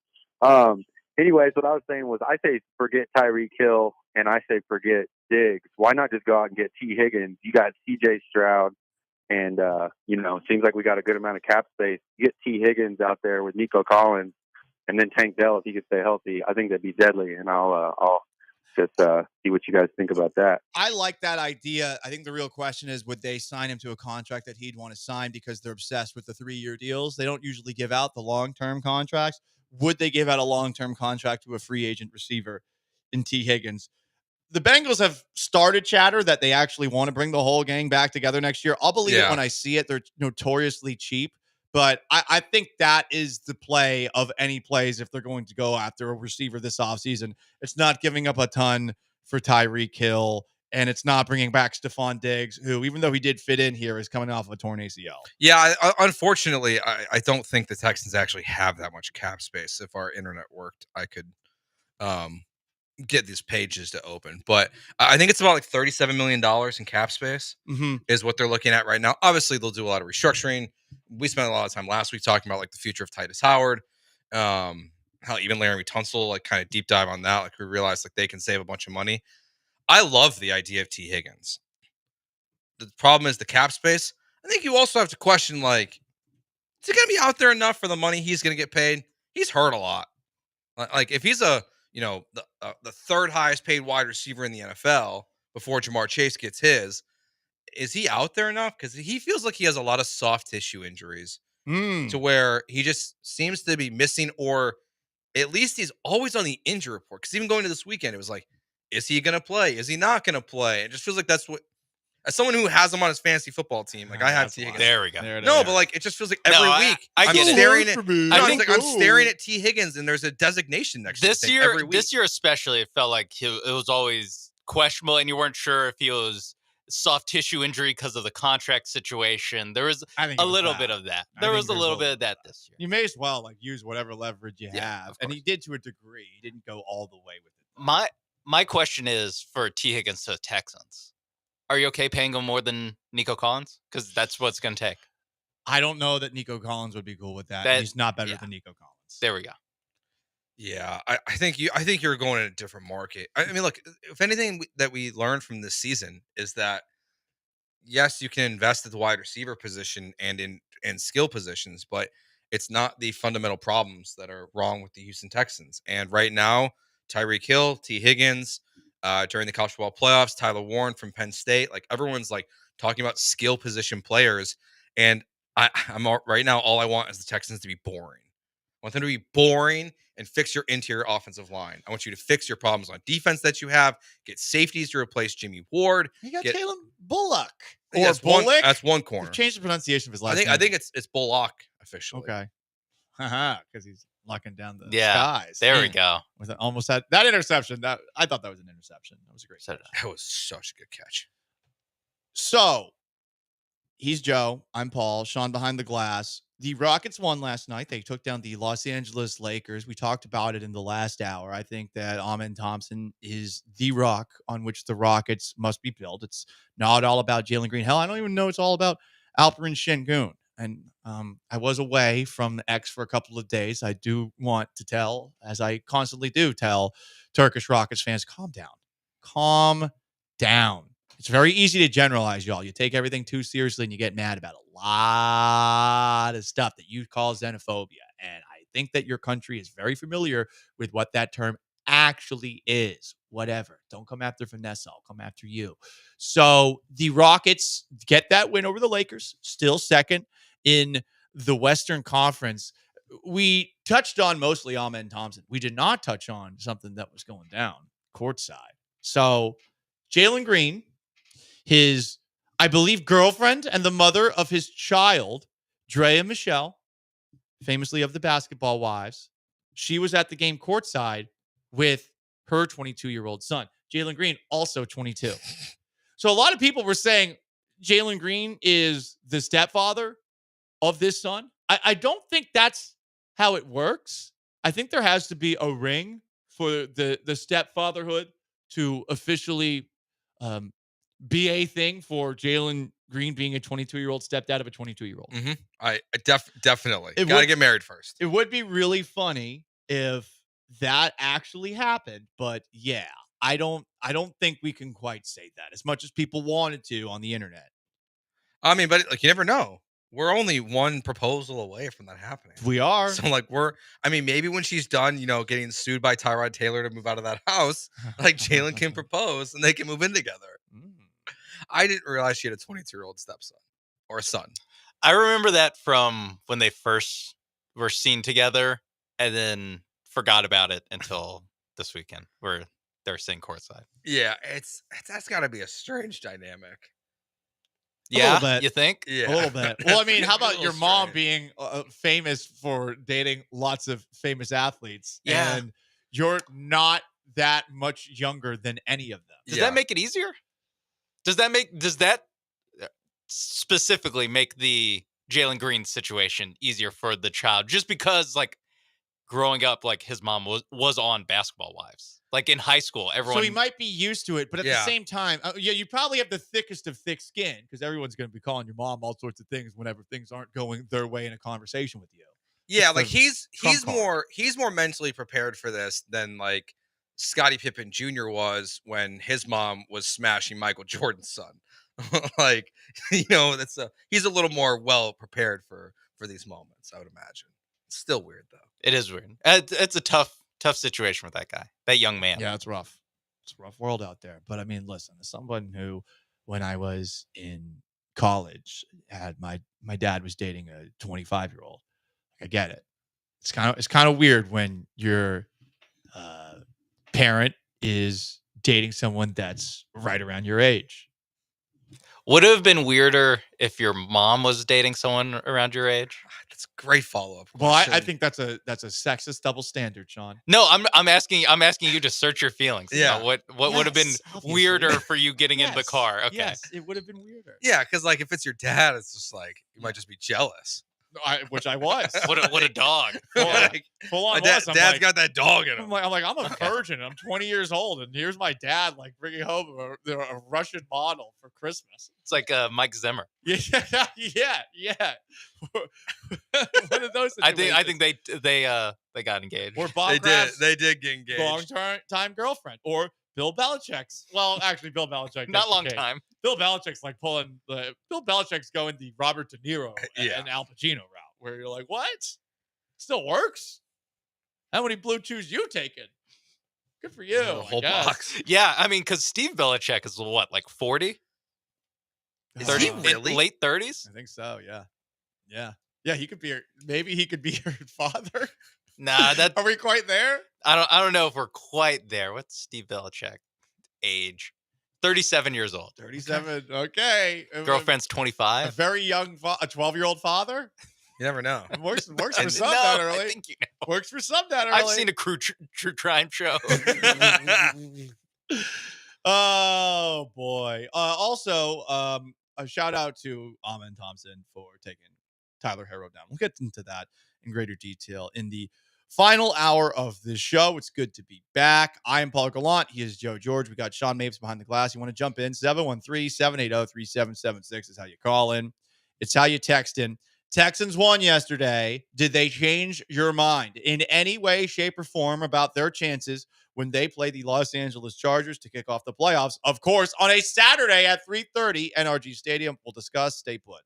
Anyways, what I was saying was I say forget Tyreek Hill and I say forget Diggs. Why not just go out and get T. Higgins? You got C.J. Stroud. And, it seems like we got a good amount of cap space. You get T. Higgins out there with Nico Collins and then Tank Dell if he could stay healthy. I think that'd be deadly. And I'll just see what you guys think about that. I like that idea. I think the real question is, would they sign him to a contract that he'd want to sign because they're obsessed with the 3-year deals? They don't usually give out the long-term contracts. Would they give out a long-term contract to a free agent receiver in T. Higgins? The Bengals have started chatter that they actually want to bring the whole gang back together next year. I'll believe it when I see it. They're notoriously cheap, but I think that is the play of any plays if they're going to go after a receiver this offseason. It's not giving up a ton for Tyreek Hill, and it's not bringing back Stephon Diggs, who, even though he did fit in here, is coming off of a torn ACL. Yeah, unfortunately, I don't think the Texans actually have that much cap space. If our internet worked, I could get these pages to open, but I think it's about like $37 million in cap space is what they're looking at right now. Obviously they'll do a lot of restructuring. We spent a lot of time last week talking about like the future of Titus Howard, how even Larry Tunsil, like kind of deep dive on that. Like we realized like they can save a bunch of money. I love the idea of T. Higgins. The problem is the cap space. I think you also have to question, like, is he going to be out there enough for the money he's going to get paid? He's hurt a lot. Like if he's the third highest paid wide receiver in the NFL before Jamar Chase gets his, is he out there enough? Because he feels like he has a lot of soft tissue injuries to where he just seems to be missing, or at least he's always on the injury report. Because even going to this weekend, it was like, is he going to play? Is he not going to play? It just feels like that's what As someone who has him on his fantasy football team, like I have T. Higgins. There we go. No, but like it just feels like every week I get it. I'm staring at T. Higgins, and there's a designation next to this him year. every week. This year especially, it felt like it was always questionable, and you weren't sure if he was soft tissue injury because of the contract situation. There was a little bit of that. There was a little bit of that this year. You may as well like use whatever leverage you have, and he did to a degree. He didn't go all the way with it. My question is for T. Higgins to the Texans. Are you okay paying him more than Nico Collins? Because that's what it's going to take. I don't know that Nico Collins would be cool with that. He's not better than Nico Collins. There we go. Yeah, I think you're going in a different market. I mean, look, if anything that we learned from this season is that yes, you can invest at the wide receiver position and in skill positions, but it's not the fundamental problems that are wrong with the Houston Texans. And right now, Tyreek Hill, T. Higgins, during the college football playoffs, Tyler Warren from Penn State, like everyone's like talking about skill position players, and I'm right now all I want is the Texans to be boring. I want them to be boring and fix your interior offensive line. I want you to fix your problems on defense that you have. Get safeties to replace Jimmy Ward. You got Caleb Bullock or Bullock. That's one corner. You've changed the pronunciation of his last name. I think it's Bullock officially. Okay. Because he's locking down the skies. There we go. Was that almost that interception? That I thought that was an interception. That was a great catch. That was such a good catch. So he's Joe. I'm Paul. Sean behind the glass. The Rockets won last night. They took down the Los Angeles Lakers. We talked about it in the last hour. I think that Amen Thompson is the rock on which the Rockets must be built. It's not all about Jalen Green. Hell, I don't even know it's all about Alperen Şengün. And I was away from the X for a couple of days. I do want to tell, as I constantly do tell Turkish Rockets fans, calm down. Calm down. It's very easy to generalize, y'all. You take everything too seriously and you get mad about a lot of stuff that you call xenophobia. And I think that your country is very familiar with what that term actually is. Whatever. Don't come after Vanessa. I'll come after you. So the Rockets get that win over the Lakers, still second in the Western Conference. We touched on mostly Amen Thompson. We did not touch on something that was going down courtside. So Jalen Green, his, I believe, girlfriend and the mother of his child, Drea Michelle, famously of the Basketball Wives, she was at the game courtside with her 22-year-old son. Jalen Green, also 22. So a lot of people were saying Jalen Green is the stepfather of this son. I don't think that's how it works. I think there has to be a ring for the stepfatherhood to officially be a thing for Jalen Green being a 22-year-old stepdad of a 22-year-old. Mm-hmm. I definitely It gotta would- get married first. It would be really funny if that actually happened, but yeah, I don't think we can quite say that as much as people wanted to on the internet. I mean, but like you never know. We're only one proposal away from that happening. We are. So like maybe when she's done, getting sued by Tyrod Taylor to move out of that house, like Jalen can propose and they can move in together. I didn't realize she had a 22-year-old stepson or a son. I remember that from when they first were seen together and then forgot about it until this weekend where they're sitting courtside. Yeah, that's got to be a strange dynamic. Yeah, a little bit. You think? Yeah, A little bit. Well, I mean, how A about little your mom strange. being famous for dating lots of famous athletes? Yeah. And you're not that much younger than any of them. Does that make it easier? Does that specifically make the Jalen Green situation easier for the child? Just because, like, growing up, like, his mom was on Basketball Wives. Like, in high school, everyone... So he might be used to it, but at the Yeah. same time, you probably have the thickest of thick skin because everyone's going to be calling your mom all sorts of things whenever things aren't going their way in a conversation with you. Yeah, It's like the he's trump card. more mentally prepared for this than like Scottie Pippen Jr. was when his mom was smashing Michael Jordan's son. Like, he's a little more well prepared for these moments, I would imagine. It's still weird though. It is weird. It's a tough situation with that guy, that young man. Yeah, it's rough. It's a rough world out there. But I mean, listen, as someone who, when I was in college, had my dad was dating a 25-year-old. I get it. It's kind of weird when your parent is dating someone that's right around your age. Would it have been weirder if your mom was dating someone around your age? That's a great follow-up Well, question. I think that's a sexist double standard, Sean. No, I'm asking you to search your feelings. Yeah. What would have been Yes, obviously. weirder for you getting in the Yes, car? Okay. Yes, it would have been weirder. Yeah, because like if it's your dad, it's just like you might just be jealous. Which I was. What a dog. Like, Full on my was. I'm dad's like- got that dog in him. I'm a virgin. I'm 20 years old, and here's my dad like bringing home a Russian model for Christmas. It's like Mike Zimmer. Yeah. One of those. I situations. think they got engaged. Or Bob They Kraft's did get engaged. long-time girlfriend, or Bill Belichick's. Well, actually, Bill Belichick. Not is long the case. time. Bill Belichick's like pulling the Bill Belichick's going the Robert De Niro Yeah. and Al Pacino route, where you're like, what? Still works? How many blue chews you taking? Good for you. The I whole guess. box. Yeah, I mean, because Steve Belichick is what, like 40? Is 30, he really? late 30s? I think so. Yeah. He could be. Maybe he could be your father. Nah, that Are we quite there? I don't know if we're quite there. What's Steve Belichick age? 37 years old. 37. Okay. Girlfriend's A 25. very young, a 12-year-old father. You never know. Works for some No, that I early. think you know. Works for some that early. I've seen a true crime show. Oh boy. Also, a shout out to Amen Thompson for taking Tyler Harrow down. We'll get into that in greater detail in the final hour of this show. It's good to be back. I am Paul Gallant. He is Joe George. We got Sean Mapes behind the glass. You want to jump in? 713-780-3776 is how you call in. It's how you text in. Texans won yesterday. Did they change your mind in any way, shape, or form about their chances when they play the Los Angeles Chargers to kick off the playoffs? Of course, on a Saturday at 3:30 NRG Stadium. We'll discuss. Stay put.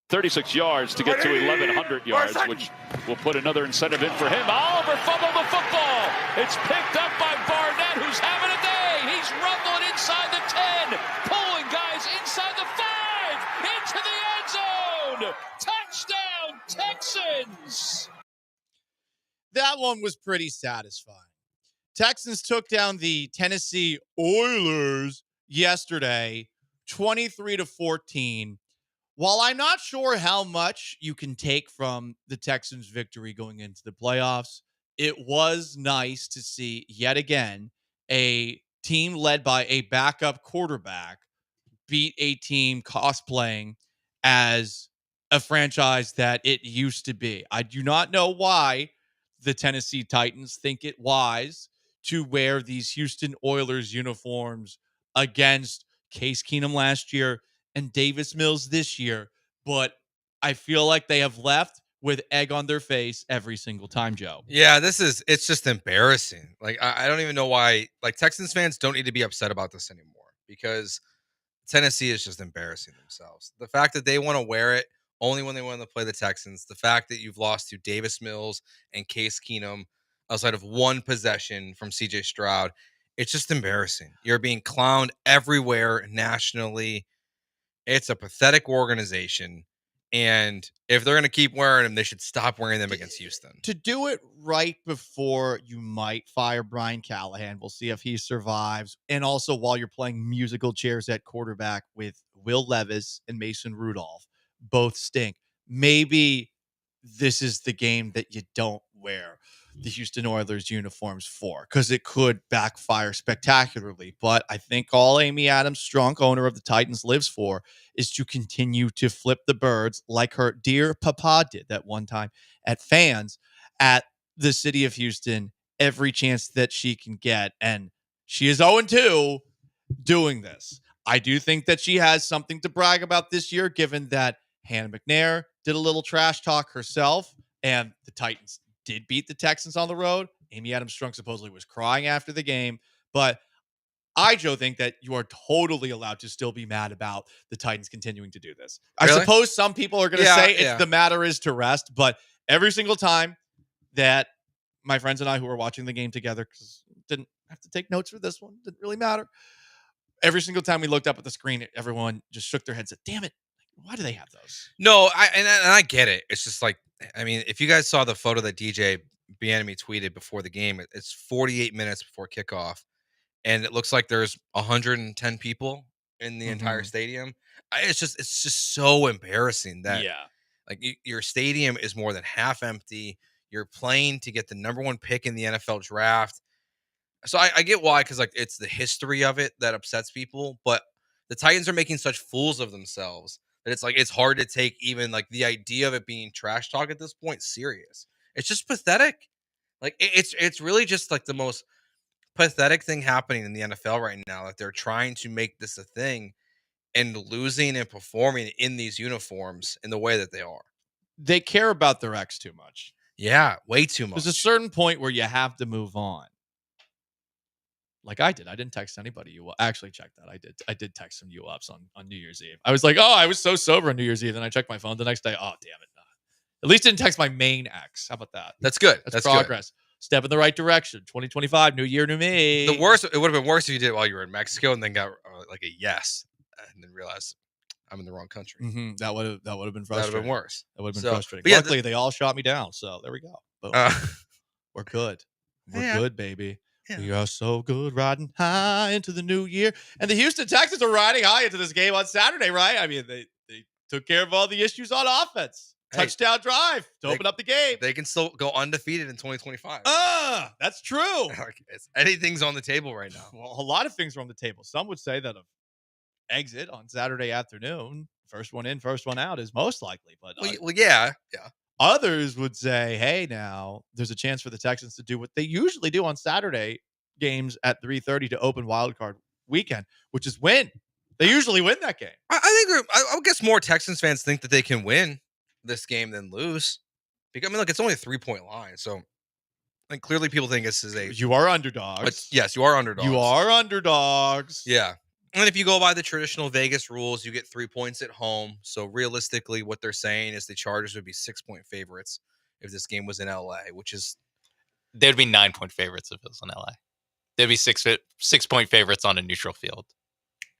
36 yards to get to 1,100 yards, which will put another incentive in for him. Oliver fumbled the football. It's picked up by Barnett, who's having a day. He's rumbling inside the 10, pulling guys inside the 5, into the end zone. Touchdown, Texans. That one was pretty satisfying. Texans took down the Tennessee Oilers yesterday, 23-14. While I'm not sure how much you can take from the Texans' victory going into the playoffs, it was nice to see yet again a team led by a backup quarterback beat a team cosplaying as a franchise that it used to be. I do not know why the Tennessee Titans think it wise to wear these Houston Oilers uniforms against Case Keenum last year and Davis Mills this year, but I feel like they have left with egg on their face every single time, Joe. Yeah, it's just embarrassing. Like, I don't even know why, like, Texans fans don't need to be upset about this anymore because Tennessee is just embarrassing themselves. The fact that they want to wear it only when they want to play the Texans, the fact that you've lost to Davis Mills and Case Keenum outside of one possession from CJ Stroud, it's just embarrassing. You're being clowned everywhere nationally. It's a pathetic organization. And if they're going to keep wearing them, they should stop wearing them against Houston. To do it right before you might fire Brian Callahan, we'll see if he survives. And also while you're playing musical chairs at quarterback with Will Levis and Mason Rudolph, both stink. Maybe this is the game that you don't wear the Houston Oilers uniforms for, because it could backfire spectacularly. But I think all Amy Adams Strunk, owner of the Titans, lives for is to continue to flip the birds like her dear papa did that one time at fans at the city of Houston every chance that she can get. And she is 0-2 doing this. I do think that she has something to brag about this year, given that Hannah McNair did a little trash talk herself, and the Titans did beat the Texans on the road. Amy Adams Strunk supposedly was crying after the game. But I, Joe, think that you are totally allowed to still be mad about the Titans continuing to do this. Really? I suppose some people are going to say the matter is to rest, but every single time that my friends and I who were watching the game together, because didn't have to take notes for this one, didn't really matter. Every single time we looked up at the screen, everyone just shook their heads and said, damn it, why do they have those? No, I get it. It's just like, I mean, if you guys saw the photo that DJ Bieniemy tweeted before the game, it's 48 minutes before kickoff, and it looks like there's 110 people in the entire stadium. It's just so embarrassing that like your stadium is more than half empty. You're playing to get the number 1 pick in the NFL draft. So I get why, because like it's the history of it that upsets people, but the Titans are making such fools of themselves that it's like it's hard to take even like the idea of it being trash talk at this point serious. It's just pathetic. Like it's really just like the most pathetic thing happening in the NFL right now, that they're trying to make this a thing and losing and performing in these uniforms in the way that they are. They care about their ex too much. Yeah, way too much. There's a certain point where you have to move on. Like I did. I didn't text anybody. You actually check that. I did text some ups on New Year's Eve. I was like, oh, I was so sober on New Year's Eve. Then I checked my phone the next day. Oh, damn it. At least didn't text my main ex. How about that? That's good. That's progress. Good. Step in the right direction. 2025, new year, new me. The worst, it would have been worse if you did it while you were in Mexico and then got like a yes and then realized I'm in the wrong country. Mm-hmm. That would have been frustrating. That would have been worse. That would have been frustrating. Yeah, luckily, they all shot me down. So there we go. We're good. We're good, baby. Yeah. We are so good riding high into the new year. And the Houston Texans are riding high into this game on Saturday, right? I mean, they took care of all the issues on offense. Touchdown drive to open up the game. They can still go undefeated in 2025. That's true. Anything's on the table right now. Well, a lot of things are on the table. Some would say that an exit on Saturday afternoon, first one in, first one out, is most likely. But yeah. Others would say, hey, now there's a chance for the Texans to do what they usually do on Saturday games at 3:30 to open wildcard weekend, which is win. They usually win that game. I guess more Texans fans think that they can win this game than lose. Because I mean, look, it's only a 3-point line, so like clearly people think this is you are underdogs. Yes, you are underdogs. You are underdogs. Yeah, And if you go by the traditional Vegas rules, you get 3 points at home. So realistically, what they're saying is the Chargers would be 6-point favorites if this game was in LA, which is They'd be 9-point favorites if it was in LA. They'd be 6-point favorites on a neutral field.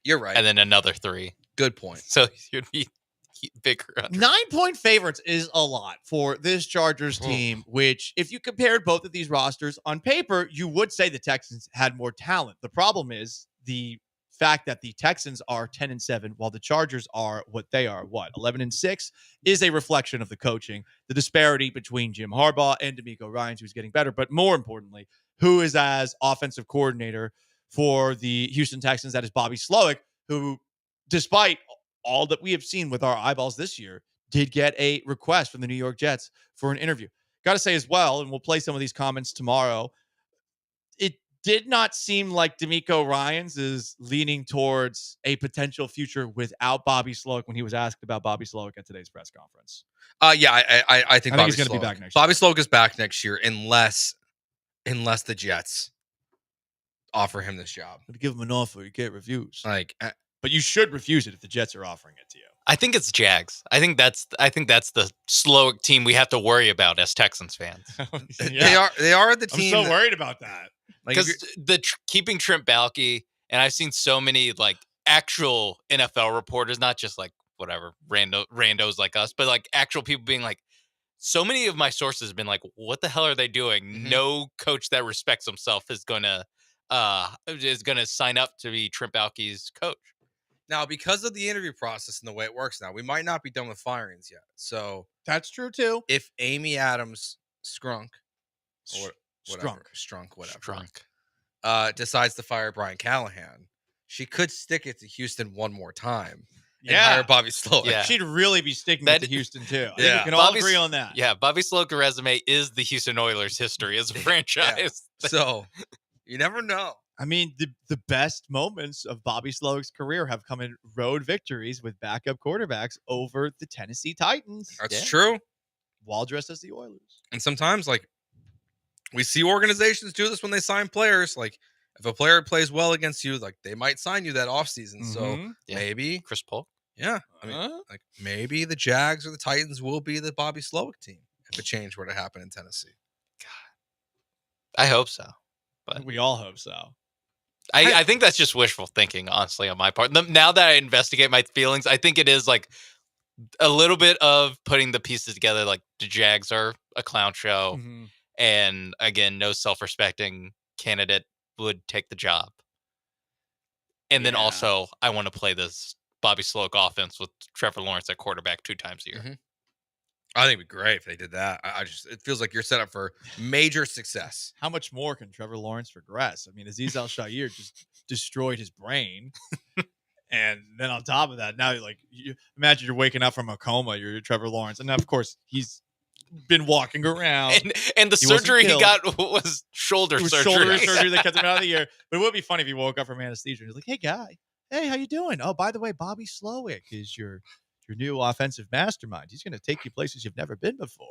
You're right. And then another 3. Good point. So you'd be bigger. 9-point favorites is a lot for this Chargers team, which if you compared both of these rosters on paper, you would say the Texans had more talent. The problem is the fact that the Texans are 10-7 while the Chargers are what they are, 11-6, is a reflection of the coaching, the disparity between Jim Harbaugh and DeMeco Ryans, who's getting better, but more importantly, who is as offensive coordinator for the Houston Texans, that is Bobby Slowick, who, despite all that we have seen with our eyeballs this year, did get a request from the New York Jets for an interview. Got to say as well, and we'll play some of these comments tomorrow, it did not seem like DeMeco Ryans is leaning towards a potential future without Bobby Slowick when he was asked about Bobby Slowick at today's press conference. Yeah, I think he's going to be back next year. Bobby Slowick is back next year unless the Jets offer him this job. To give him an offer, you can't refuse. But you should refuse it if the Jets are offering it to you. I think it's Jags. I think that's the Slowick team we have to worry about as Texans fans. Yeah. They are the team. I'm so worried about that. Because keeping Trent Baalke, and I've seen so many like actual NFL reporters, not just like whatever randos like us, but like actual people being like, so many of my sources have been like, what the hell are they doing? Mm-hmm. No coach that respects himself is gonna sign up to be Trent Baalke's coach. Now, because of the interview process and the way it works now, we might not be done with firings yet. So that's true too. If Amy Adams Strunk decides to fire Brian Callahan, she could stick it to Houston one more time. And hire Bobby Slowick. Yeah. She'd really be sticking it to Houston too. I think we can all agree on that. Yeah, Bobby Slowick's resume is the Houston Oilers' history as a franchise. So you never know. I mean, the best moments of Bobby Slowick's career have come in road victories with backup quarterbacks over the Tennessee Titans. That's true. While dressed as the Oilers. And sometimes, like, we see organizations do this when they sign players. Like, if a player plays well against you, like, they might sign you that offseason. Mm-hmm. So maybe Chris Polk. Yeah. I mean, like, maybe the Jags or the Titans will be the Bobby Slowick team if a change were to happen in Tennessee. God, I hope so. But we all hope so. I think that's just wishful thinking, honestly, on my part. Now that I investigate my feelings, I think it is like a little bit of putting the pieces together. Like the Jags are a clown show. Mm-hmm. And again, no self-respecting candidate would take the job. And then also, I want to play this Bobby Slowick offense with Trevor Lawrence at quarterback 2 times a year. Mm-hmm. I think it'd be great if they did that. It feels like you're set up for major success. How much more can Trevor Lawrence regress? I mean, Azeez Al-Shaair just destroyed his brain. And then on top of that, now you imagine you're waking up from a coma, you're Trevor Lawrence. And now, of course, he's been walking around. And the surgery he got was shoulder surgery. Shoulder surgery that kept him out of the year. But it would be funny if he woke up from anesthesia and he's like, hey, guy. Hey, how you doing? Oh, by the way, Bobby Slowick is your new offensive mastermind. He's going to take you places you've never been before.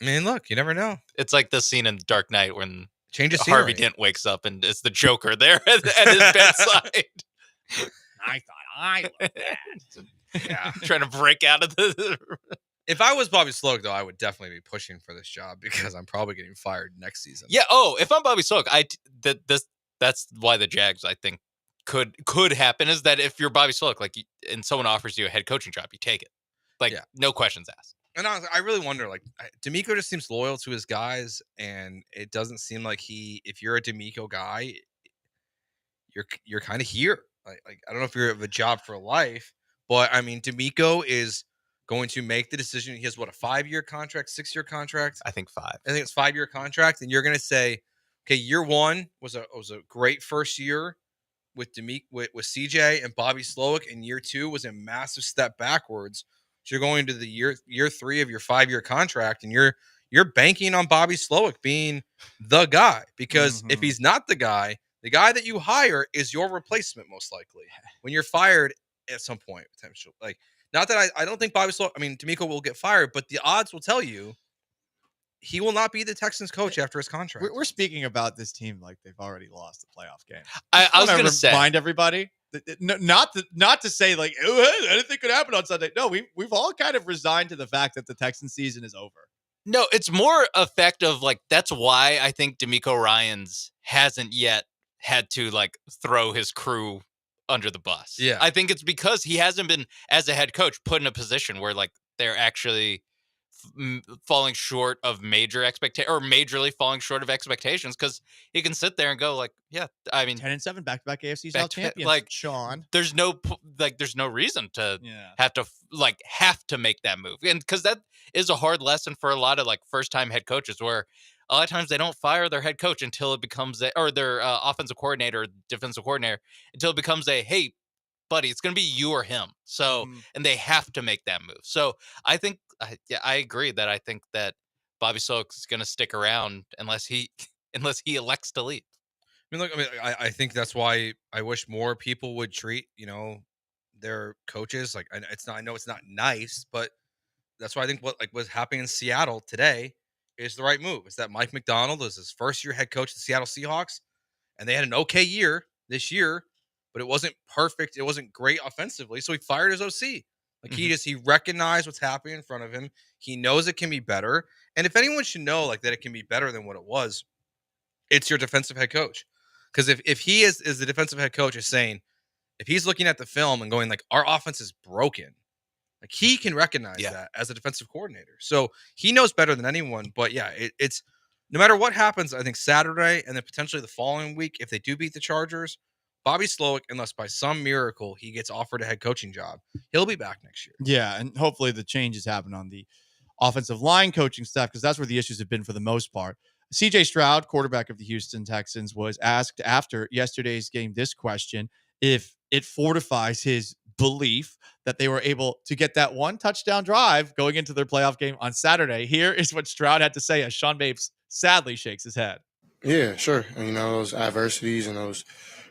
I mean, look, you never know. It's like the scene in Dark Knight when Harvey Dent wakes up and it's the Joker there at his bedside. I thought I was that. Yeah, trying to break out of the... If I was Bobby Slowick, though, I would definitely be pushing for this job because I'm probably getting fired next season. Yeah. Oh, if I'm Bobby Slowick, that's why the Jags, I think, could happen is that if you're Bobby Slowick, and someone offers you a head coaching job, you take it. No questions asked. And honestly, I really wonder, DeMeco just seems loyal to his guys, and it doesn't seem like if you're a DeMeco guy, you're kind of here. Like I don't know if you're of a job for life, but I mean, DeMeco is going to make the decision. He has a 5-year contract, 6-year contract? I think 5. I think it's 5-year contract, and you're going to say, okay, year 1 was a great first year with with CJ and Bobby Slowick, and year 2 was a massive step backwards. So you're going to the year 3 of your 5-year contract, and you're banking on Bobby Slowick being the guy, because if he's not the guy that you hire is your replacement most likely when you're fired at some point potentially. Not that I don't think Bobby Slowick. I mean, DeMeco will get fired, but the odds will tell you he will not be the Texans coach after his contract. We're speaking about this team like they've already lost the playoff game. I was going to say, remind everybody Not to say like, oh, hey, anything could happen on Sunday. No, we've all kind of resigned to the fact that the Texans season is over. No, it's more effect of like, that's why I think DeMeco Ryans hasn't yet had to like throw his crew under the bus. Yeah. I think it's because he hasn't been, as a head coach, put in a position where like they're actually falling short of major expectations, or majorly falling short of expectations, because he can sit there and go like, yeah, I mean, 10-7 back-to-back AFC South champions. Like, Sean, there's no reason to have to make that move, and because that is a hard lesson for a lot of like first-time head coaches, where a lot of times they don't fire their head coach until it becomes or their offensive coordinator, or defensive coordinator, until it becomes a, hey, buddy, it's going to be you or him. So, and they have to make that move. So I think, I agree that I think that Bobby Sloak is going to stick around unless he elects to leave. I think that's why I wish more people would treat, their coaches like, I know it's not nice, but that's why I think what's happening in Seattle today is the right move. Is that Mike McDonald is his first year head coach of the Seattle Seahawks, and they had an okay year this year, but it wasn't perfect. It wasn't great offensively, so he fired his OC. Like he recognized what's happening in front of him. He knows it can be better, and if anyone should know like that it can be better than what it was, it's your defensive head coach. Because if he is the defensive head coach is saying, if he's looking at the film and going like, our offense is broken, like he can recognize that as a defensive coordinator. So he knows better than anyone. But yeah, it's no matter what happens, I think Saturday and then potentially the following week, if they do beat the Chargers, Bobby Sloak, unless by some miracle he gets offered a head coaching job, he'll be back next year. Yeah, and hopefully the changes happen on the offensive line coaching staff, because that's where the issues have been for the most part. CJ Stroud, quarterback of the Houston Texans, was asked after yesterday's game this question, if it fortifies his belief that they were able to get that one touchdown drive going into their playoff game on Saturday. Here is what Stroud had to say as Sean Mapes sadly shakes his head. Yeah, sure. Those adversities and those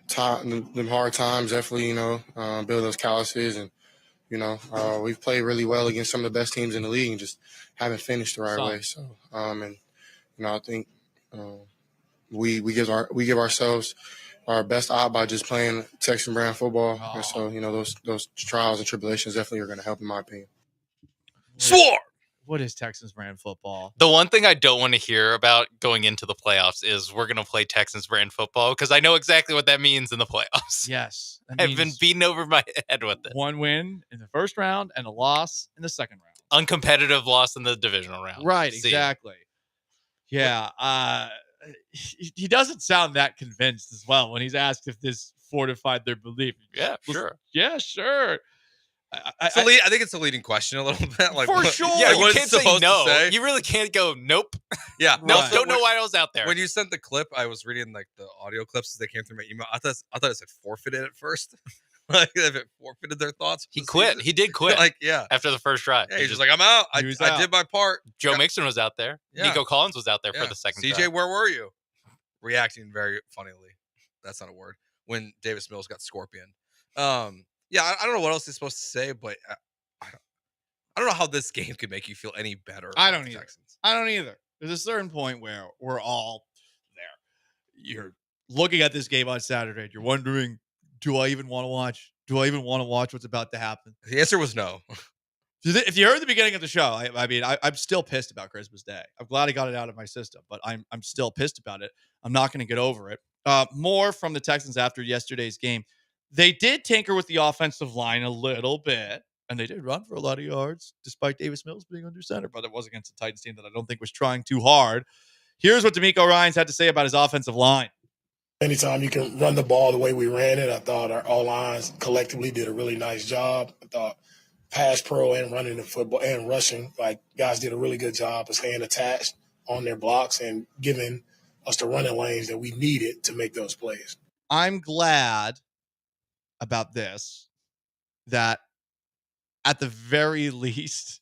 them hard times definitely, build those calluses. And, we've played really well against some of the best teams in the league and just haven't finished the right way. So, I think we give ourselves our best op by just playing Texan brand football. And so, those trials and tribulations definitely are going to help, in my opinion. Swore. What is Texans brand football? The one thing I don't want to hear about going into the playoffs is we're going to play Texans brand football, because I know exactly what that means in the playoffs. Yes. I've been beaten over my head with it. One win in the first round and a loss in the second round. Uncompetitive loss in the divisional round. Right, exactly. Yeah. He doesn't sound that convinced as well when he's asked if this fortified their belief. Yeah, sure. Yeah, sure. I think it's a leading question a little bit. Like, for sure. Yeah, like you can't say no. You really can't go, nope. Yeah. Nope, Right. Don't know why I was out there. When you sent the clip, I was reading like the audio clips as they came through my email. I thought it said forfeited at first. Like if it forfeited their thoughts. He quit. Season. He did quit. Like, yeah. After the first drive. Yeah, he's just like, I'm out. I did my part. Joe Mixon was out there. Yeah. Nico Collins was out there for the second CJ, drive. where were you? Reacting very funnily. That's not a word. When Davis Mills got scorpioned. Yeah, I don't know what else he's supposed to say, but I don't know how this game could make you feel any better. I don't either. I don't either. There's a certain point where we're all there. You're looking at this game on Saturday and you're wondering, do I even want to watch? Do I even want to watch what's about to happen? The answer was no. If you heard the beginning of the show, I'm still pissed about Christmas Day. I'm glad I got it out of my system, but I'm still pissed about it. I'm not going to get over it. More from the Texans after yesterday's game. They did tinker with the offensive line a little bit, and they did run for a lot of yards, despite Davis Mills being under center, but it was against a Titans team that I don't think was trying too hard. Here's what DeMeco Ryans had to say about his offensive line. Anytime you can run the ball the way we ran it, I thought our all-lines collectively did a really nice job. I thought pass pro and running the football and rushing, like guys did a really good job of staying attached on their blocks and giving us the running lanes that we needed to make those plays. I'm glad about this, that at the very least,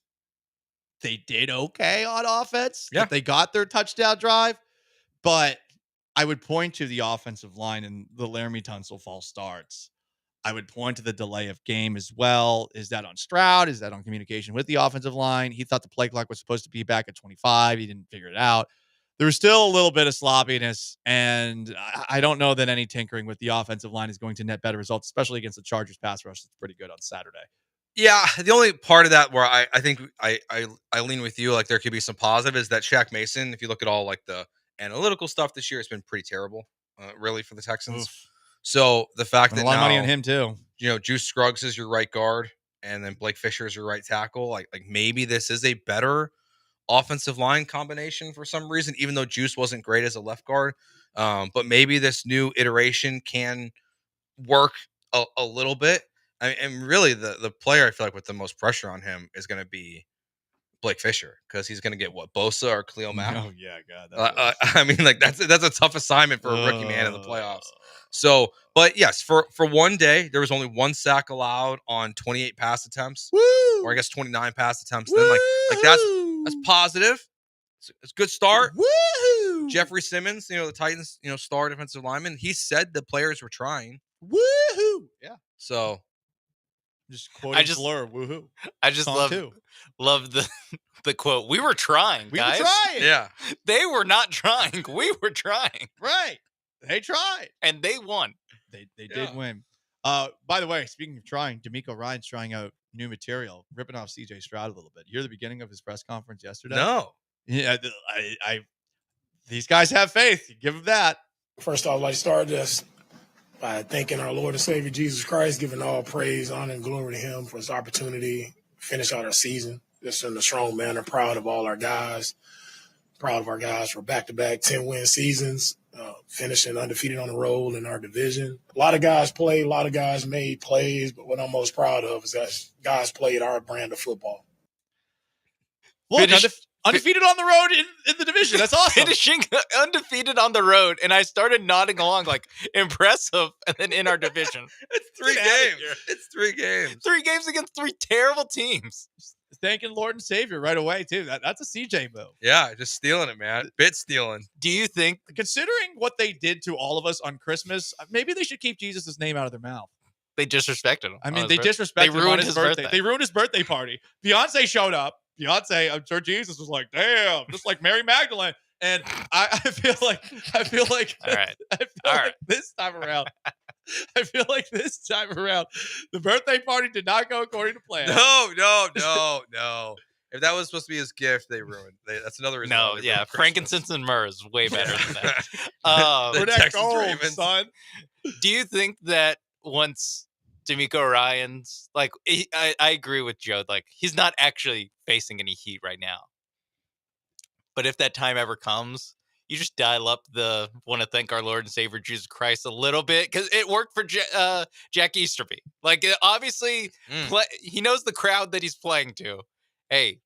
they did okay on offense. Yeah. They got their touchdown drive, but I would point to the offensive line and the Laramie Tunsil false starts. I would point to the delay of game as well. Is that on Stroud? Is that on communication with the offensive line? He thought the play clock was supposed to be back at 25. He didn't figure it out. there was still a little bit of sloppiness, and I don't know that any tinkering with the offensive line is going to net better results, especially against the Chargers pass rush. That's pretty good on Saturday. Yeah, the only part of that where I think I lean with you, like there could be some positive, is that Shaq Mason, if you look at all like the analytical stuff this year, it's been pretty terrible, really, for the Texans. Oof. So the fact And that a lot now, of money on him too. Juice Scruggs is your right guard, and then Blake Fisher is your right tackle. Like maybe this is a better offensive line combination for some reason, even though Juice wasn't great as a left guard. But maybe this new iteration can work a little bit. And really, the player I feel like with the most pressure on him is going to be Blake Fisher, because he's going to get what, Bosa or Khalil Mack? Oh yeah, God. I mean, like that's a tough assignment for a rookie man in the playoffs. So, but yes, for one day there was only 1 sack allowed on 28 pass attempts, or I guess 29 pass attempts. Then like that's positive. It's a good start. Woo! Jeffrey Simmons, the Titans, star defensive lineman, he said the players were trying. Woohoo! Yeah. So just quoting Blur, woohoo. I just love the quote. We were trying, guys. We were trying. Yeah. They were not trying. We were trying. Right. They tried. And they won. They did win. By the way, speaking of trying, D'Amico Ryan's trying out new material, ripping off CJ Stroud a little bit. You hear the beginning of his press conference yesterday? No. Yeah, these guys have faith. You give them that. First off, I'd like to start this by thanking our Lord and Savior Jesus Christ, giving all praise, honor, and glory to him for this opportunity to finish out our season just in a strong manner. Proud of all our guys. Proud of our guys for back-to-back 10-win seasons, finishing undefeated on the road in our division. A lot of guys played, a lot of guys made plays, but what I'm most proud of is that guys played our brand of football. Look, undefeated on the road in the division. That's awesome. Finishing undefeated on the road. And I started nodding along like, impressive. And then in our division. It's 3 games. It's 3 games. 3 games against 3 terrible teams. Thanking Lord and Savior right away, too. That's a CJ move. Yeah, just stealing it, man. Bit stealing. Do you think, considering what they did to all of us on Christmas, maybe they should keep Jesus' name out of their mouth? They disrespected him. I mean, they disrespected him on his birthday. They ruined his birthday party. Beyonce showed up. Beyonce, I'm sure Jesus was like, damn, just like Mary Magdalene. And I feel like all right. This time around, the birthday party did not go according to plan. No. If that was supposed to be his gift, they ruined. That's another reason. No, yeah, frankincense and myrrh is way better than that. For that gold, son. Do you think that once D'Amico Ryan's like, I agree with Joe. Like, he's not actually facing any heat right now. But if that time ever comes, you just dial up the want to thank our Lord and Savior Jesus Christ a little bit, because it worked for Jack Easterby. Like, obviously, he knows the crowd that he's playing to. Hey,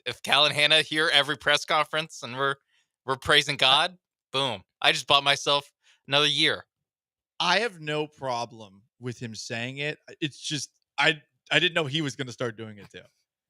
if Cal and Hannah hear every press conference and we're praising God, boom! I just bought myself another year. I have no problem with him saying it. It's just I didn't know he was going to start doing it too.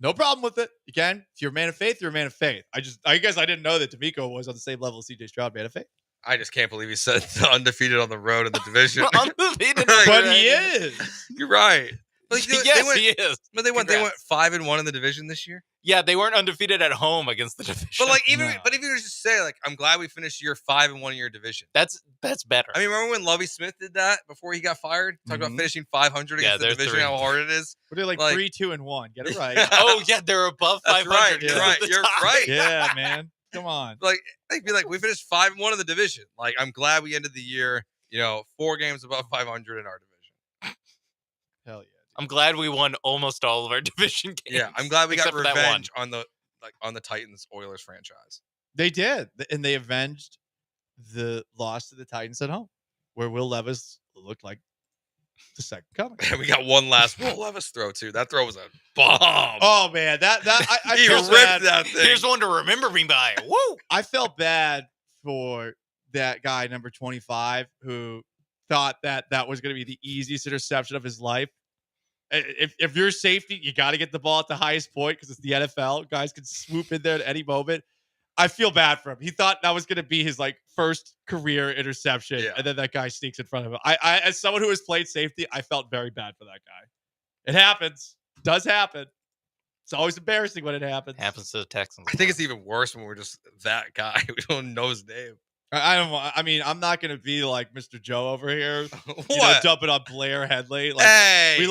No problem with it. Again, if you're a man of faith, you're a man of faith. I guess I didn't know that D'Amico was on the same level as CJ Stroud, man of faith. I just can't believe he said undefeated on the road in the division. Undefeated, but he is. You're right. Like, yes, he is. But they went 5-1 in the division this year. Yeah, they weren't undefeated at home against the division. But like, even if you just say like, I'm glad we finished year 5-1 in your division. That's better. I mean, remember when Lovie Smith did that before he got fired? Talked about finishing 500 against the division, how hard it is. But they're like 3-2-1. Get it right. Oh yeah, they're above 500. Right. You're right. You're right. Yeah, man. Come on. Like, they'd be like, we finished 5-1 in the division. Like, I'm glad we ended the year, 4 games above 500 in our division. Hell yeah. I'm glad we won almost all of our division games. Yeah, I'm glad we got revenge on the Titans Oilers franchise. They did, and they avenged the loss to the Titans at home, where Will Levis looked like the second coming. And we got one last Will Levis throw too. That throw was a bomb. Oh man, I he felt ripped bad. that thing. Here's one to remember me by. Woo! I felt bad for that guy, number 25, who thought that was going to be the easiest interception of his life. If you're safety, you got to get the ball at the highest point because it's the NFL. Guys can swoop in there at any moment. I feel bad for him. He thought that was going to be his first career interception, and then that guy sneaks in front of him. I, as someone who has played safety, I felt very bad for that guy. It happens. Does happen. It's always embarrassing when it happens. Happens to the Texans. I think it's even worse when we're just that guy. We don't know his name. I mean, I'm not gonna be like Mr. Joe over here. What? Dumping on Blair Headley. Like, Hey! we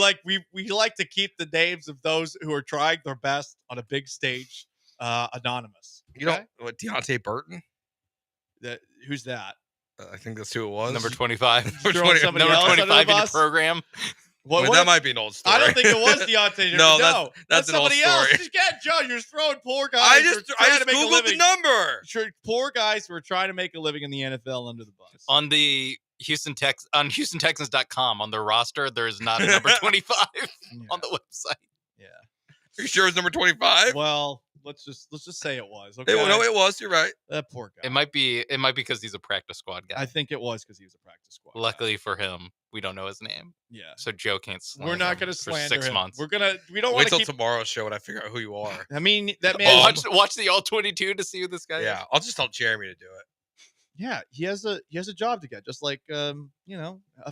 like to keep the names of those who are trying their best on a big stage anonymous. You know what? Deontay Burton. Who's that? I think that's who it was. Number 25. Throwing somebody Number else under 25 the in the bus? program. That might be an old story. I don't think it was Deontay. No, that's an old somebody story. else. Joe, you're throwing poor guys. I just to make a Googled living. the number. Sure, poor guys who are trying to make a living in the NFL under the bus. On the HoustonTexans.com, on their roster, there's not a number 25 on the website. Yeah. Are you sure it's number 25? Well, let's just say it was. Okay? It was. You're right. That poor guy. It might be because he's a practice squad guy. I think it was because he was a practice squad. Luckily for him, we don't know his name. Yeah. So Joe can't slander We're not him going to for slander 6 him. months. We don't Wait want to till keep. tomorrow's show when I figure out who you are. I mean, that man. Watch the all 22 to see who this guy is. Yeah, I'll just tell Jeremy to do it. Yeah, he has a job to get, just like a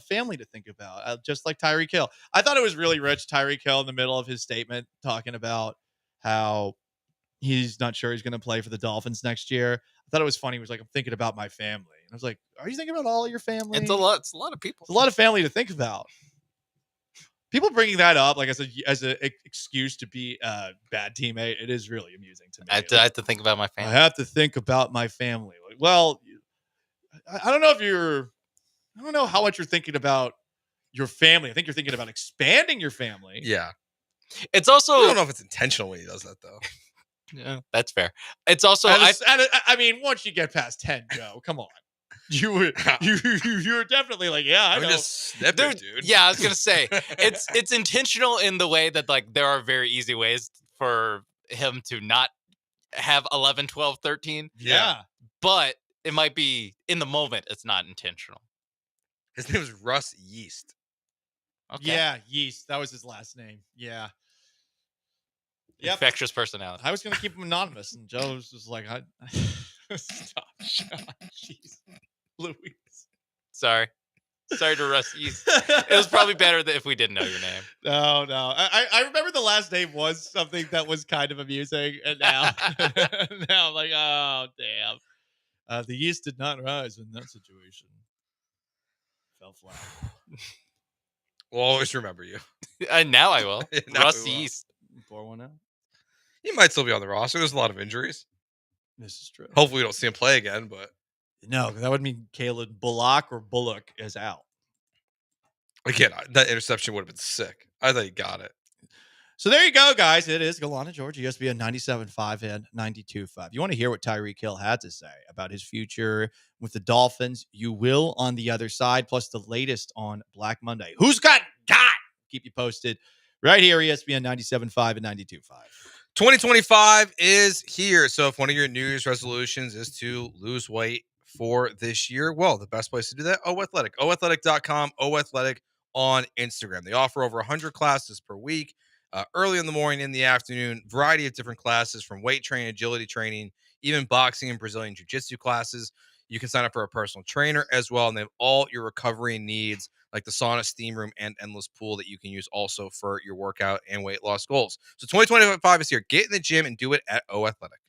family to think about, just like Tyreek Hill. I thought it was really rich. Tyreek Hill in the middle of his statement talking about how he's not sure he's going to play for the Dolphins next year. I thought it was funny. He was like, "I'm thinking about my family," and I was like, "Are you thinking about all your family?" It's a lot of people. It's a lot of family to think about. People bringing that up like as an excuse to be a bad teammate, it is really amusing to me. I have to think about my family. I have to think about my family. Like, well, I don't know I don't know how much you're thinking about your family. I think you're thinking about expanding your family. Yeah. It's also. I don't know if it's intentional when he does that though. Yeah, that's fair. It's also. I mean, once you get past 10, Joe, come on. You were definitely like, yeah, I know. Just snip it, dude. Yeah, I was gonna say it's intentional in the way that like there are very easy ways for him to not have 11, 12, 13. Yeah. But it might be in the moment. It's not intentional. His name is Russ Yeast. Okay. Yeah, Yeast. That was his last name. Yeah. Yep. Infectious personality. I was going to keep him anonymous, and Joe was just like, stop, Sean. Jeez. Louise. Sorry to Russ Yeast. It was probably better if we didn't know your name. No. I remember the last name was something that was kind of amusing, and now I'm like, oh, damn. The yeast did not rise in that situation. Fell flat. We'll always remember you. And now I will. Now Russ we will. Yeast. Pour one out. He might still be on the roster. There's a lot of injuries. This is true. Hopefully we don't see him play again, but No, that would mean Caleb Bullock is out. again, that interception would have been sick. I thought he got it. So there you go, guys. It is Gallant George, ESPN 97.5 and 92.5. You want to hear what Tyreek Hill had to say about his future with the Dolphins? You will on the other side, plus the latest on Black Monday. Who's got? Keep you posted right here, ESPN 97.5 and 92.5. 2025 is here. So if one of your New Year's resolutions is to lose weight for this year, well, the best place to do that, Oathletic. Oathletic.com, Oathletic on Instagram. They offer over 100 classes per week. Early in the morning, in the afternoon, variety of different classes from weight training, agility training, even boxing and Brazilian jiu-jitsu classes. You can sign up for a personal trainer as well, and they have all your recovery needs like the sauna, steam room, and endless pool that you can use also for your workout and weight loss goals. So 2025 is here. Get in the gym and do it at Oathletic.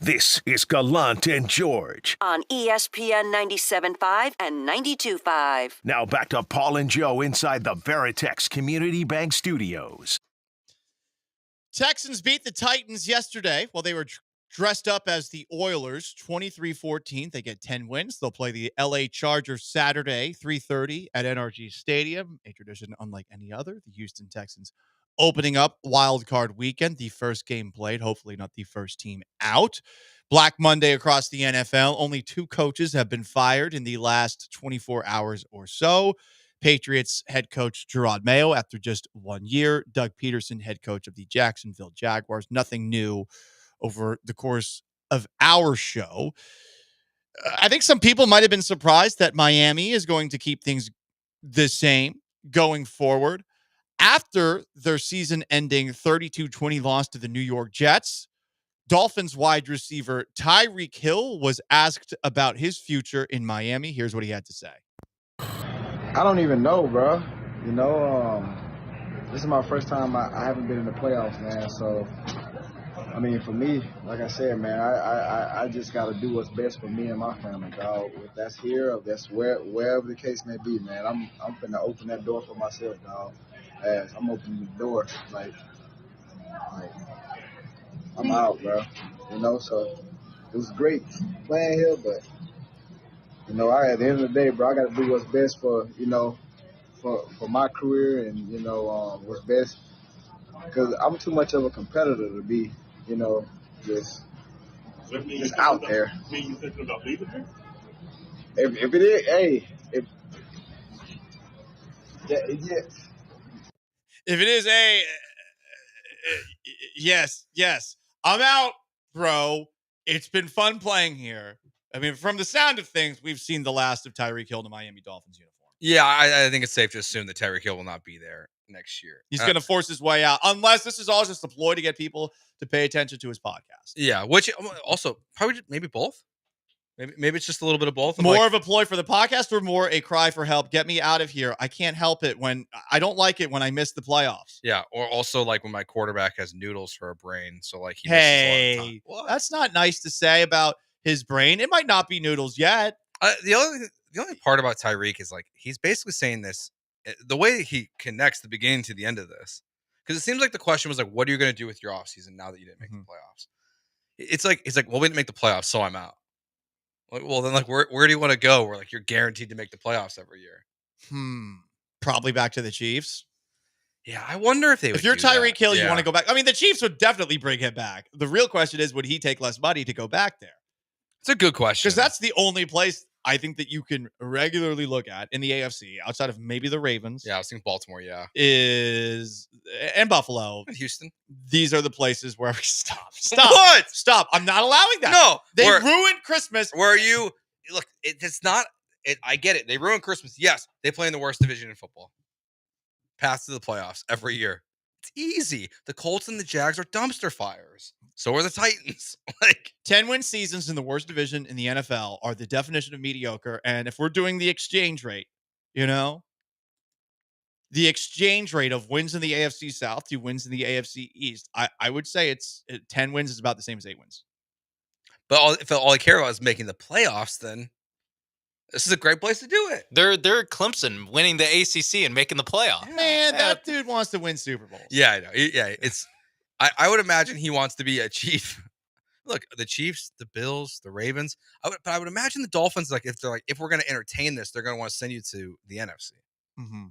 This is Gallant and George. On ESPN 97.5 and 92.5. Now back to Paul and Joe inside the Veritex Community Bank Studios. Texans beat the Titans yesterday. Well, they were dressed up as the Oilers, 23-14. They get 10 wins. They'll play the LA Chargers Saturday, 3:30 at NRG Stadium, a tradition unlike any other. The Houston Texans opening up Wild Card Weekend, the first game played, hopefully not the first team out. Black Monday across the NFL. Only 2 coaches have been fired in the last 24 hours or so. Patriots head coach Gerard Mayo after just 1 year. Doug Peterson, head coach of the Jacksonville Jaguars. Nothing new over the course of our show. I think some people might have been surprised that Miami is going to keep things the same going forward. After their season-ending 32-20 loss to the New York Jets, Dolphins wide receiver Tyreek Hill was asked about his future in Miami. Here's what he had to say. I don't even know, bro. You know, this is my first time I haven't been in the playoffs, man. So, I mean, for me, like I said, man, I just got to do what's best for me and my family, dog. If that's here, if that's wherever the case may be, man, I'm finna open that door for myself, dog. As I'm opening the door, like I'm out, bro. You know, so it was great playing here, but you know, at the end of the day, bro, I got to do what's best for, you know, for my career and, you know, what's best. Because I'm too much of a competitor to be, you know, just out there. You thinking about leaving here? If it is, hey, If it is yes. I'm out, bro. It's been fun playing here. I mean, from the sound of things, we've seen the last of Tyreek Hill in the Miami Dolphins uniform. Yeah, I think it's safe to assume that Tyreek Hill will not be there next year. He's going to force his way out, unless this is all just a ploy to get people to pay attention to his podcast. Yeah, which also probably maybe both. Maybe it's just a little bit of both. More of a ploy for the podcast or more a cry for help? Get me out of here. I can't help it when I don't like it when I miss the playoffs. Yeah, or also like when my quarterback has noodles for a brain. So like he misses a lot of time. What? That's not nice to say about his brain. It might not be noodles yet. The only part about Tyreek is like he's basically saying this the way he connects the beginning to the end of this, because it seems like the question was like, what are you going to do with your offseason now that you didn't make the playoffs? It's like well, we didn't make the playoffs, so I'm out. Like, well, then like where do you want to go? Where like you're guaranteed to make the playoffs every year? Probably back to the Chiefs. Yeah, I wonder if they would. If you're Tyreek Hill, you want to go back. I mean, the Chiefs would definitely bring him back. The real question is, would he take less money to go back there? It's a good question. Because that's the only place I think that you can regularly look at in the AFC, outside of maybe the Ravens. Yeah, I was thinking Baltimore, and Buffalo. And Houston. These are the places where we stop. What? Stop. I'm not allowing that. No. They ruined Christmas. Where you look, it's not I get it. They ruined Christmas. Yes, they play in the worst division in football. Pass to the playoffs every year. It's easy. The Colts and the Jags are dumpster fires. So are the Titans. 10-win seasons in the worst division in the NFL are the definition of mediocre. And if we're doing the exchange rate, you know, the exchange rate of wins in the AFC South to wins in the AFC East, I would say 10 wins is about the same as 8 wins. But if all I care about is making the playoffs, then this is a great place to do it. They're Clemson winning the ACC and making the playoffs. Man, that dude wants to win Super Bowls. Yeah, I know. Yeah, it's. I would imagine he wants to be a Chief. Look, the Chiefs, the Bills, the Ravens. But I would imagine the Dolphins, like if we're going to entertain this, they're going to want to send you to the NFC. Mm-hmm.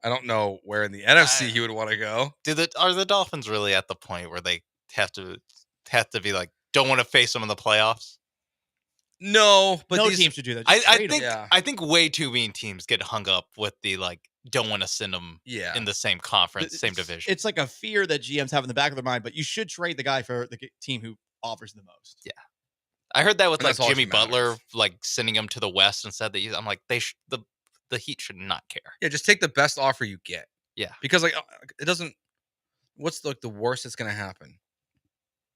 I don't know where in the NFC he would want to go. Are the Dolphins really at the point where they have to be like, don't want to face them in the playoffs? No, but no team should do that. I think way too many teams get hung up with the like don't want to send them in the same conference, same division. It's like a fear that GMs have in the back of their mind, but you should trade the guy for the team who offers the most. Yeah, I heard that with like Jimmy Butler, like sending him to the West instead. I'm like the Heat should not care. Yeah, just take the best offer you get. Yeah, because like it doesn't. What's like the worst that's going to happen?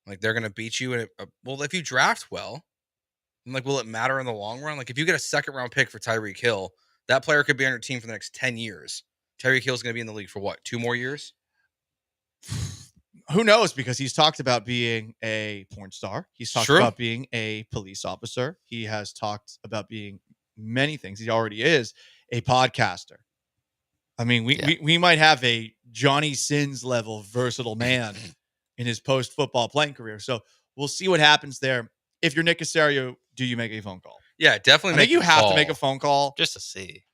Like they're going to beat you in well, if you draft well. And like, will it matter in the long run? Like, if you get a second-round pick for Tyreek Hill, that player could be on your team for the next 10 years. Tyreek Hill's going to be in the league for what, 2 more years? Who knows? Because he's talked about being a porn star. He's talked about being a police officer. He has talked about being many things. He already is a podcaster. I mean, we might have a Johnny Sins level versatile man in his post-football playing career. So we'll see what happens there. If you're Nick Caserio, do you make a phone call? Yeah, definitely. I think you have to make a phone call just to see.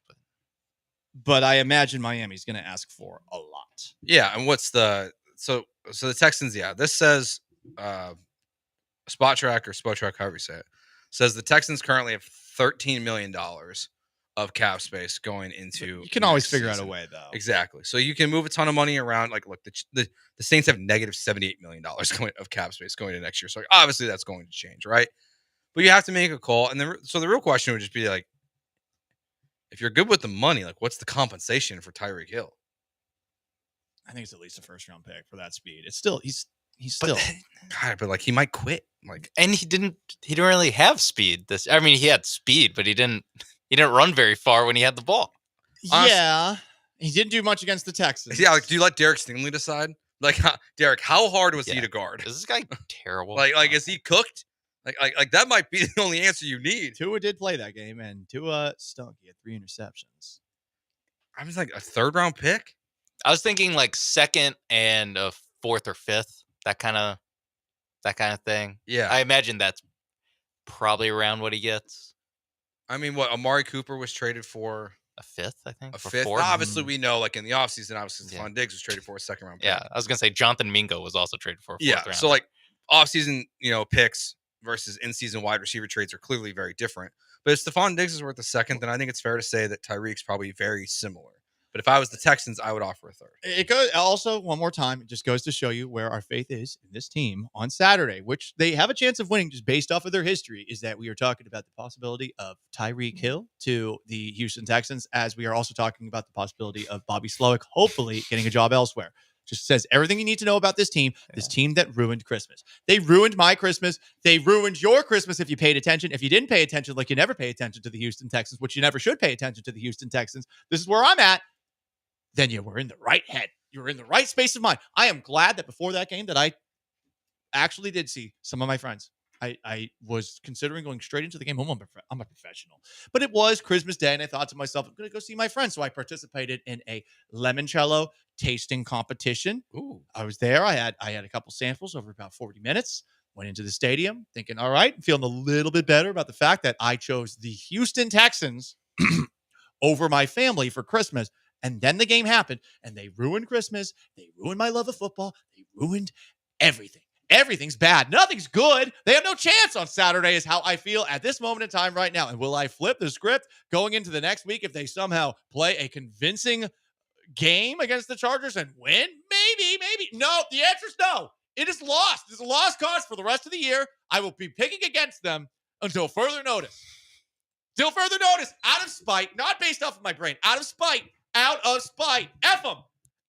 But I imagine Miami's going to ask for a lot. Yeah, and what's the so the Texans? Yeah, this says Spot Track, however you say it, says the Texans currently have $13 million of cap space going into. You can always figure out a way, though. Exactly. So you can move a ton of money around. Like, look, the Saints have negative $78 million of cap space going into next year. So obviously that's going to change, right? But you have to make a call, and then so the real question would just be like, if you're good with the money, like, what's the compensation for Tyreek Hill? I think it's at least a first-round pick for that speed. It's still he's still, God, but like he might quit. Like, and he didn't really have speed. I mean, he had speed, but he didn't run very far when he had the ball. Yeah, he didn't do much against the Texans. Yeah, like, do you let Derek Stingley decide? Like, Derek, how hard was he to guard? Is this guy terrible? Like, is he cooked? Like that might be the only answer you need. Tua did play that game, and Tua stunk. He had 3 interceptions. I was like a 3rd-round pick. I was thinking like 2nd and a 4th or 5th, that kind of thing. Yeah, I imagine that's probably around what he gets. I mean, what Amari Cooper was traded for a 5th, I think. A 5th. Obviously, we know, like in the offseason, obviously, Stephon Diggs was traded for a 2nd-round pick. Yeah, I was gonna say Jonathan Mingo was also traded for a 4th round. So like offseason, picks versus in-season wide receiver trades are clearly very different. But if Stephon Diggs is worth a 2nd, then I think it's fair to say that Tyreek's probably very similar. But if I was the Texans, I would offer a 3rd. It goes also one more time. It just goes to show you where our faith is in this team on Saturday, which they have a chance of winning just based off of their history. Is that we are talking about the possibility of Tyreek Hill to the Houston Texans, as we are also talking about the possibility of Bobby Slowick hopefully getting a job elsewhere. Just says everything you need to know about this team that ruined Christmas. They ruined my Christmas. They ruined your Christmas if you paid attention. If you didn't pay attention, like you never pay attention to the Houston Texans, which you never should pay attention to the Houston Texans. This is where I'm at. Then you were in the right head. You were in the right space of mind. I am glad that before that game that I actually did see some of my friends. I was considering going straight into the game. I'm a professional. But it was Christmas Day, and I thought to myself, I'm going to go see my friends. So I participated in a limoncello tasting competition. Ooh. I was there. I had a couple samples over about 40 minutes. Went into the stadium thinking, all right, I'm feeling a little bit better about the fact that I chose the Houston Texans over my family for Christmas. And then the game happened, and they ruined Christmas. They ruined my love of football. They ruined everything. Everything's bad. Nothing's good. They have no chance on Saturday is how I feel at this moment in time right now. And will I flip the script going into the next week if they somehow play a convincing game against the Chargers and win? Maybe. No, the answer is no. It is lost. It's a lost cause for the rest of the year. I will be picking against them until further notice. Till further notice, out of spite, not based off of my brain, out of spite. Out of spite. F them.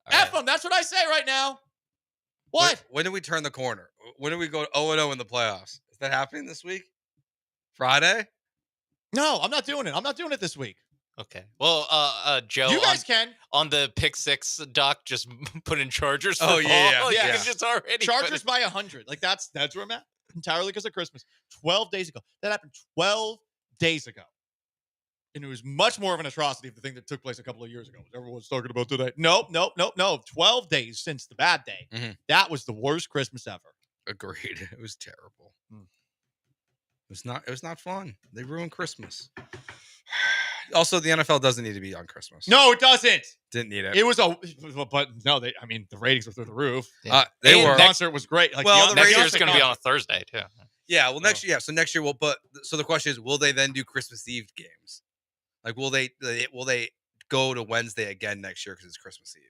F them. That's what I say right now. What? When do we turn the corner? When do we go 0-0 in the playoffs? Is that happening this week? Friday? No, I'm not doing it. I'm not doing it this week. Okay. Well, Joe, you guys can on the pick 6 doc just put in Chargers. For yeah. It's already Chargers by 100. Like that's where I'm at. Entirely because of Christmas. 12 days ago. That happened 12 days ago. And it was much more of an atrocity of the thing that took place a couple of years ago. Everyone's talking about today. Nope. 12 days since the bad day. Mm-hmm. That was the worst Christmas ever. Agreed. It was terrible. It was not fun. They ruined Christmas. Also, the NFL doesn't need to be on Christmas. No, it doesn't. Didn't need it. It was but no, the ratings were through the roof. Yeah. The concert was great. Like, well, next year's going to be on a Thursday too. Yeah. Well, next year. Yeah. So next year, so the question is, will they then do Christmas Eve games? Like, will they go to Wednesday again next year because it's Christmas Eve?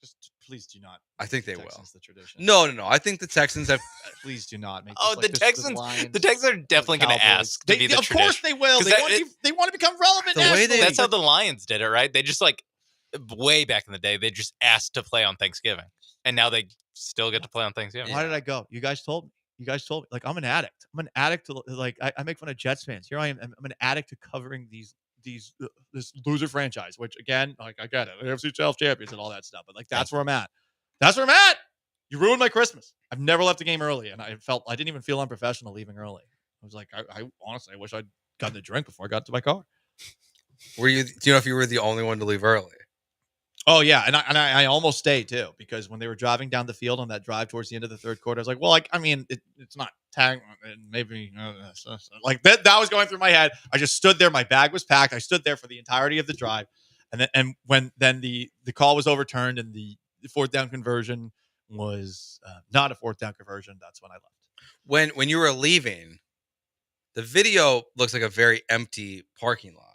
Just please do not. I think they will. The tradition. No. I think the Texans have. Please do not make. The Texans. The Texans are definitely going to ask to be the tradition. Of course they will. They want to become relevant. That's how the Lions did it, right? They just way back in the day, they just asked to play on Thanksgiving, and now they still get to play on Thanksgiving. Why did I go? You guys told me. Like, I'm an addict. I'm an addict to I make fun of Jets fans. Here I am. I'm an addict to covering this loser franchise, which again, like I get it, AFC South champions and all that stuff, but like that's where I'm at. That's where I'm at. You ruined my Christmas. I've never left a game early, and I didn't even feel unprofessional leaving early. I was like, I honestly, I wish I'd gotten a drink before I got to my car. Do you know if you were the only one to leave early? Oh yeah, and I almost stayed too, because when they were driving down the field on that drive towards the end of the third quarter, I was like, well, it's not tag, maybe like that was going through my head. I just stood there. My bag was packed. I stood there for the entirety of the drive, and when the call was overturned and the fourth down conversion was not a fourth down conversion, that's when I left. When you were leaving, the video looks like a very empty parking lot.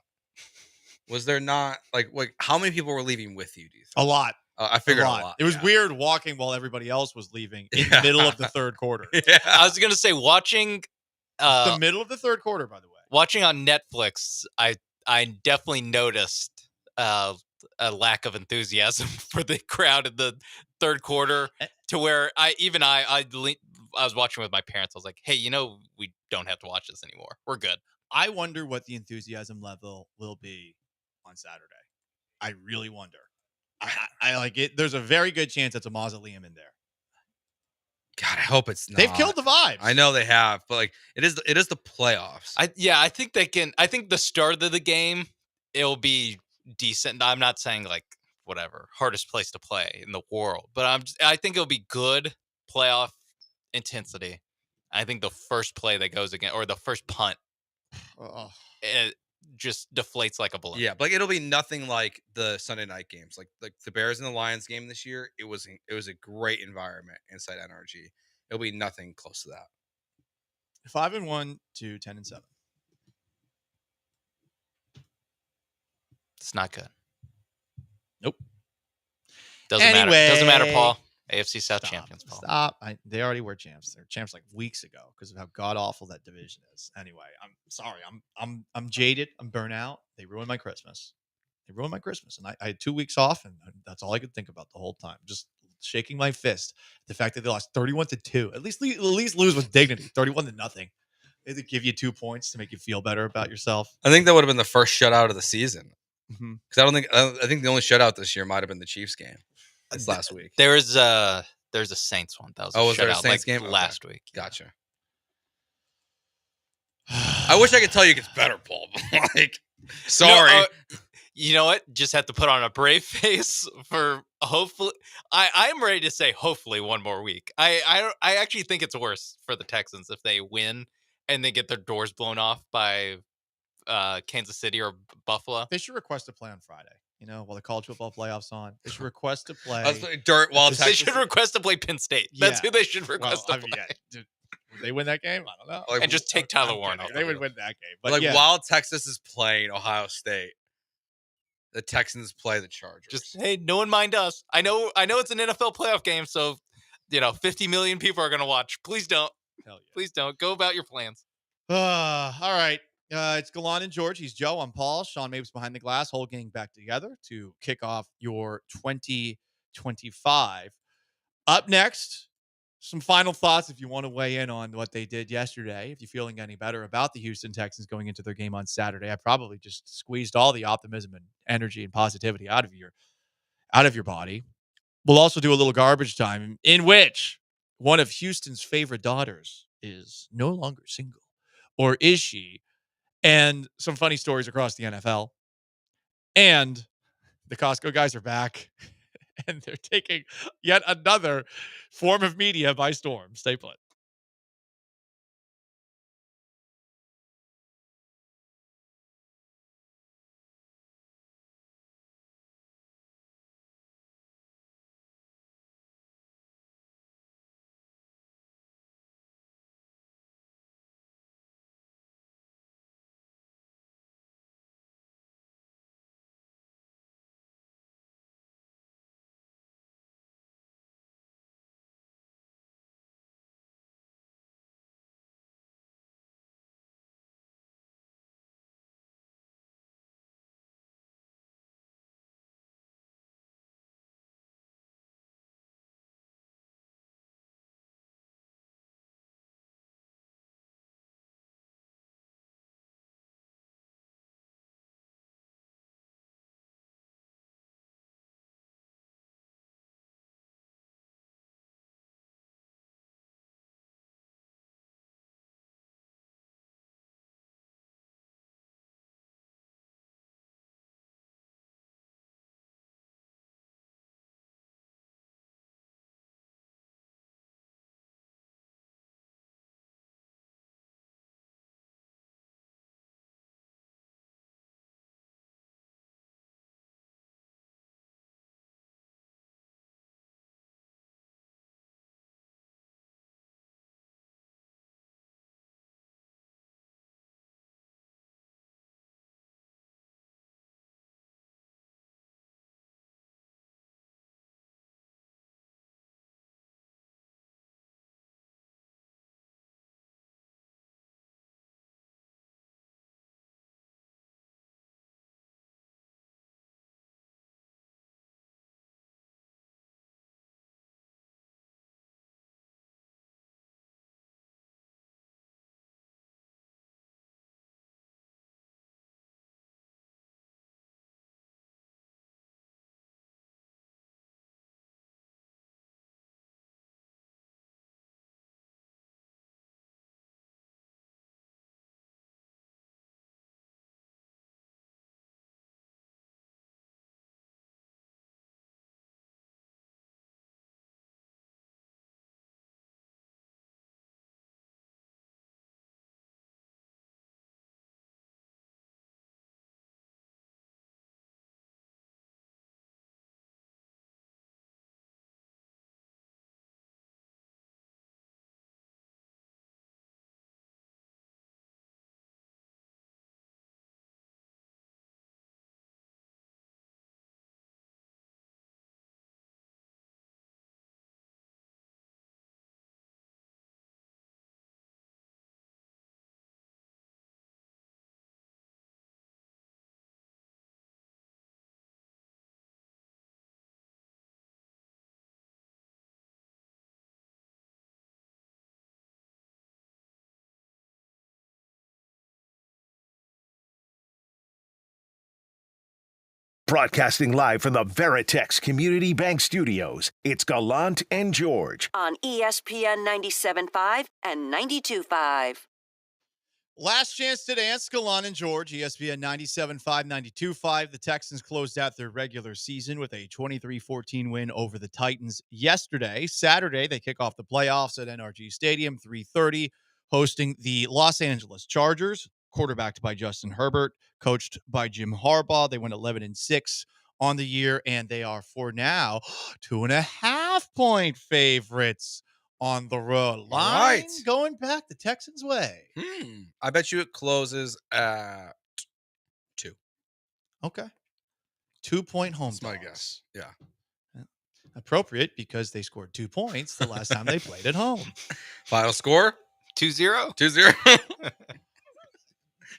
Was there not like how many people were leaving with you? Do you think? A lot. I figured a lot. It was weird walking while everybody else was leaving in the middle of the third quarter. Yeah. I was gonna say watching the middle of the third quarter, by the way. Watching on Netflix, I definitely noticed a lack of enthusiasm for the crowd in the third quarter, to where I was watching with my parents. I was like, hey, we don't have to watch this anymore. We're good. I wonder what the enthusiasm level will be on Saturday. I really wonder. I like it. There's a very good chance it's a mausoleum in there. God, I hope it's not. They've killed the vibes. I know they have, but it is the playoffs. I think they can. I think the start of the game, it'll be decent. I'm not saying whatever hardest place to play in the world, but I think it'll be good playoff intensity. I think the first play that goes again, or the first punt, it just deflates like a balloon. Yeah, but it'll be nothing like the Sunday night games, like the Bears and the Lions game this year. It was a great environment inside NRG. It'll be nothing close to that. 5-1 to 10-7. It's not good. Nope. Doesn't matter, Paul. AFC South champions, Paul. Stop. They already were champs. They're champs like weeks ago because of how god awful that division is. Anyway, I'm sorry. I'm jaded. I'm burnt out. They ruined my Christmas. And I had 2 weeks off, and that's all I could think about the whole time. Just shaking my fist at the fact that they lost 31-2. At least lose with dignity. 31-0. They had to give you 2 points to make you feel better about yourself. I think that would have been the first shutout of the season. Mm-hmm. Because I think the only shutout this year might have been the Chiefs game. This last week. There's a Saints one. That was was there a shutout Saints game last week. Gotcha. I wish I could tell you it gets better, Paul. But sorry. You know what? Just have to put on a brave face for hopefully. I'm ready to say hopefully one more week. I actually think it's worse for the Texans if they win and they get their doors blown off by Kansas City or Buffalo. They should request to play on Friday. While the college football playoffs on, they should request to play. They should request to play Penn State. That's who they should request to play. Would they win that game? I don't know. And just take Tyler Warren off. They would win that game. But while Texas is playing Ohio State, the Texans play the Chargers. Just hey, no one mind us. I know it's an NFL playoff game, so 50 million people are going to watch. Please don't. Hell yeah. Please don't. Go about your plans. All right. It's Gallant and George. He's Joe. I'm Paul. Sean Mapes behind the glass. Whole gang back together to kick off your 2025. Up next, some final thoughts if you want to weigh in on what they did yesterday. If you're feeling any better about the Houston Texans going into their game on Saturday, I probably just squeezed all the optimism and energy and positivity out of your body. We'll also do a little garbage time in which one of Houston's favorite daughters is no longer single. Or is she? And some funny stories across the NFL. And the Costco guys are back. And they're taking yet another form of media by storm. Stay put. Broadcasting live from the Veritex Community Bank Studios, it's Gallant and George. On ESPN 97.5 and 92.5. Last chance to dance, Gallant and George, ESPN 97.5, 92.5. The Texans closed out their regular season with a 23-14 win over the Titans yesterday. Saturday, they kick off the playoffs at NRG Stadium, 3:30, hosting the Los Angeles Chargers, quarterbacked by Justin Herbert, coached by Jim Harbaugh. They went 11-6 on the year, and they are, for now, 2.5-point favorites on the road. Line going back the Texans' way. I bet you it closes at 2. Okay. 2-point home. That's my guess. Yeah. Appropriate because they scored 2 points the last time they played at home. Final score? 2-0. 2-0.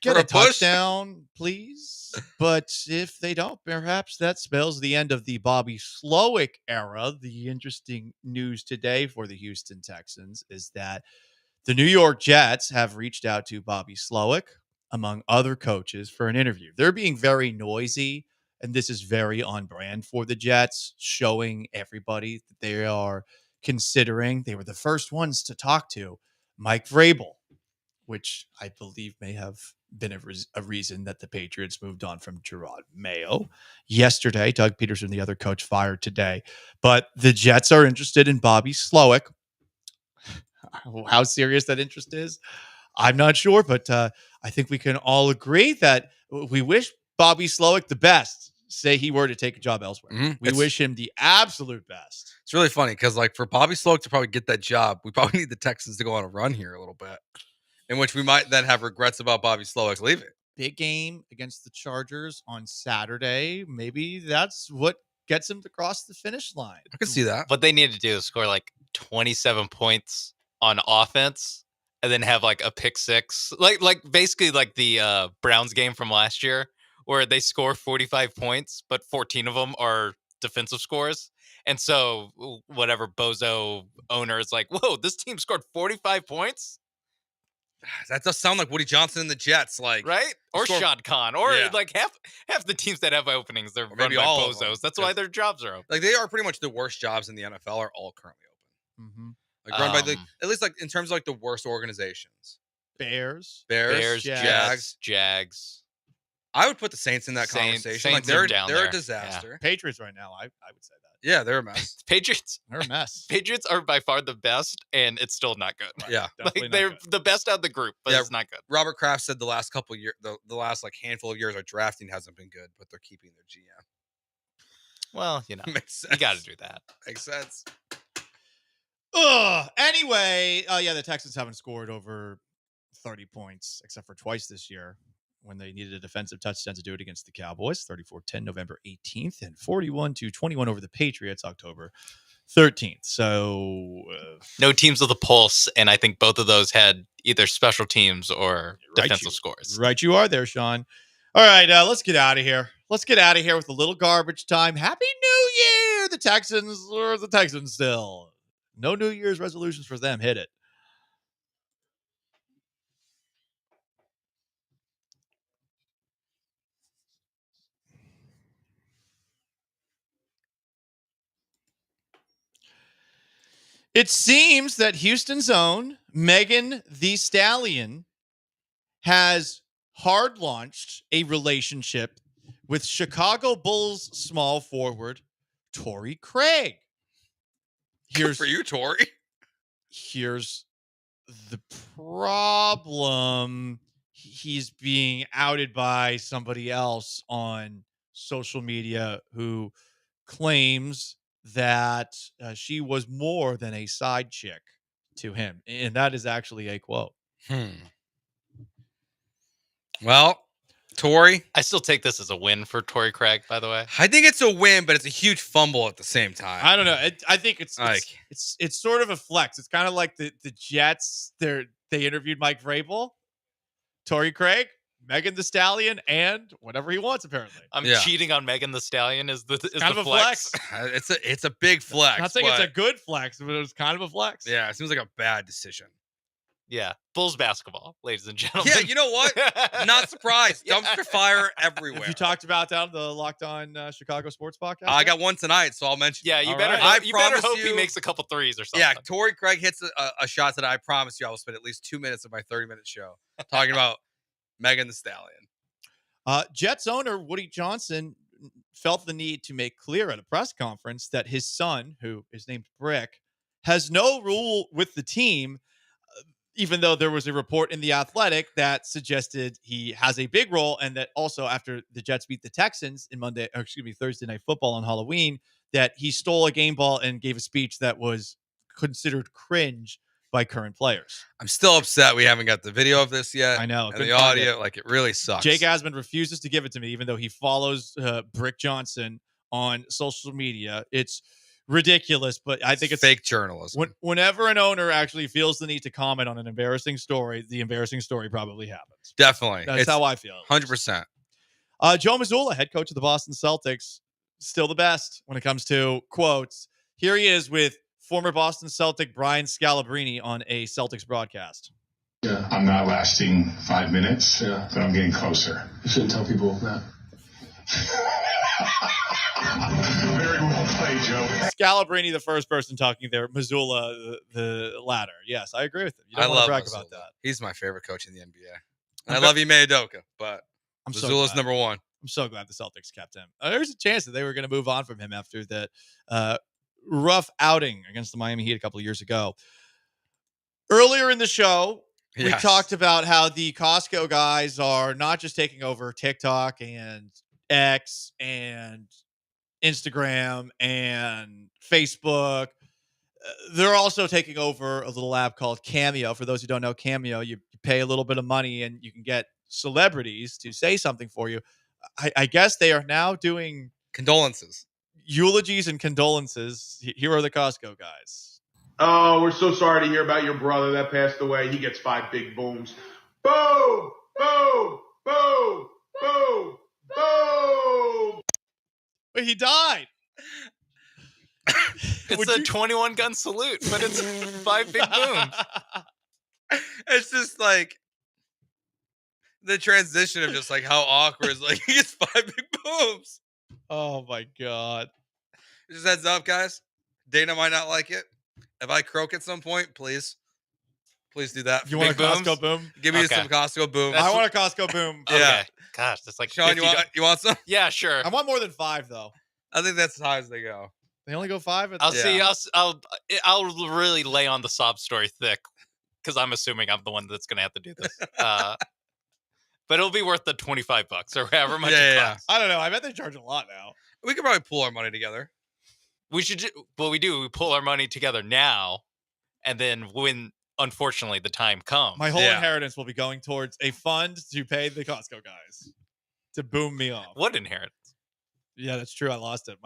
Get a touchdown, please. But if they don't, perhaps that spells the end of the Bobby Slowick era. The interesting news today for the Houston Texans is that the New York Jets have reached out to Bobby Slowick, among other coaches, for an interview. They're being very noisy, and this is very on brand for the Jets, showing everybody that they are considering. They were the first ones to talk to Mike Vrabel, which I believe may have been a reason that the Patriots moved on from Gerard Mayo yesterday. Doug Peterson, the other coach, fired today. But the Jets are interested in Bobby Slowick. How serious that interest is, I'm not sure, but I think we can all agree that we wish Bobby Slowick the best, say he were to take a job elsewhere. We wish him the absolute best. It's really funny because, like, for Bobby Slowick to probably get that job, we probably need the Texans to go on a run here a little bit, in which we might then have regrets about Bobby Slowick leaving. Big game against the Chargers on Saturday. Maybe that's what gets him to cross the finish line. I can see that. What they need to do is score like 27 points on offense and then have like a pick six. Like basically like the Browns game from last year where they score 45 points, but 14 of them are defensive scores. And so whatever bozo owner is like, whoa, this team scored 45 points? That does sound like Woody Johnson and the Jets, like, right? Or Shad Khan, or like half the teams that have openings, they're run by bozos. That's why their jobs are open. Like, they are pretty much the worst jobs in the NFL are all currently open. Like, run by the, at least like in terms of like the worst organizations. Bears, Jags. I would put the Saints in that conversation. Like, they're a disaster. Yeah. Patriots right now, I would say that. Yeah, they're a mess. Patriots. They're a mess. Patriots are by far the best, and it's still not good. Right. Yeah. Like, they're the best out of the group, but it's not good. Robert Kraft said the last couple of years, the last like handful of years, our drafting hasn't been good, but they're keeping their GM. Well, you know, makes sense. You got to do that. Makes sense. Anyway, the Texans haven't scored over 30 points, except for twice this year, when they needed a defensive touchdown to do it against the Cowboys, 34-10 November 18th, and 41-21 over the Patriots October 13th. So no teams with a pulse, and I think both of those had either special teams or defensive scores. Right, you are there, Sean. All right, let's get out of here. Let's get out of here with a little garbage time. Happy New Year! The Texans are the Texans still. No New Year's resolutions for them. Hit it. It seems that Houston's own Megan Thee Stallion has hard launched a relationship with Chicago Bulls small forward Torrey Craig. Good for you, Torrey. Here's the problem. He's being outed by somebody else on social media who claims that she was more than a side chick to him. And that is actually a quote. Well, Torrey. I still take this as a win for Torrey Craig, by the way. I think it's a win, but it's a huge fumble at the same time. I don't know. I think it's sort of a flex. It's kind of like the Jets. They interviewed Mike Vrabel, Torrey Craig, Megan Thee Stallion, and whatever he wants, apparently. I'm cheating on Megan Thee Stallion is the kind of a flex. It's a big flex. I'm not saying it's a good flex, but it was kind of a flex. Yeah, it seems like a bad decision. Yeah, Bulls basketball, ladies and gentlemen. Yeah, you know what? Not surprised. Dumpster fire everywhere. Have you talked about that on the Locked On Chicago Sports Podcast? I got one tonight, so I'll mention. Yeah, it. you All better. right. You better hope he makes a couple threes or something. Yeah, Torrey Craig hits a shot today. I promise you, I will spend at least 2 minutes of my 30-minute show talking about Megan Thee Stallion. Jets owner Woody Johnson felt the need to make clear at a press conference that his son, who is named Brick, has no rule with the team, even though there was a report in The Athletic that suggested he has a big role, and that also after the Jets beat the Texans in Thursday Night Football on Halloween, that he stole a game ball and gave a speech that was considered cringe by current players. I'm still upset we haven't got the video of this yet. I know. And the audio, like, it really sucks. Jake Asman refuses to give it to me, even though he follows Brick Johnson on social media. It's ridiculous, but I think it's fake journalism. Whenever an owner actually feels the need to comment on an embarrassing story, the embarrassing story probably happens. Definitely. That's how I feel. 100%. Joe Mazzulla, head coach of the Boston Celtics, still the best when it comes to quotes. Here he is with former Boston Celtic Brian Scalabrine on a Celtics broadcast. Yeah, I'm not lasting 5 minutes, but I'm getting closer. You shouldn't tell people that. Very well played, Joe. Scalabrine, the first person talking there. Mazzulla, the latter. Yes, I agree with him. You don't want to brag about that. He's my favorite coach in the NBA. And I love Ime Udoka, but Mazzulla's number one. I'm so glad the Celtics kept him. There's a chance that they were going to move on from him after that rough outing against the Miami Heat a couple of years ago. Earlier in the show, we talked about how the Costco guys are not just taking over TikTok and X and Instagram and Facebook. They're also taking over a little app called Cameo. For those who don't know, Cameo, you pay a little bit of money and you can get celebrities to say something for you. I guess they are now doing condolences, eulogies and condolences. Here are the Costco guys. Oh, we're so sorry to hear about your brother that passed away. He gets 5 big booms. Boom, boom, boom, boom, boom. But he died. It's a 21 gun salute, but it's 5 big booms. It's just like the transition of just like how awkward. Like he gets 5 big booms. Oh my god! Just heads up, guys. Dana might not like it. If I croak at some point, please do that. You want a Costco boom? Give me some Costco boom. I want a Costco boom. Yeah. Okay. Gosh, that's like Sean. You want some? Yeah, sure. I want more than 5 though. I think that's as high as they go. They only go 5. I'll really lay on the sob story thick because I'm assuming I'm the one that's going to have to do this. But it'll be worth the $25 or however much it costs. I don't know. I bet they charge a lot now. We could probably pool our money together. We should. We do. We pull our money together now, and then when unfortunately the time comes, my whole inheritance will be going towards a fund to pay the Costco guys to boom me off. What inheritance? Yeah, that's true. I lost it.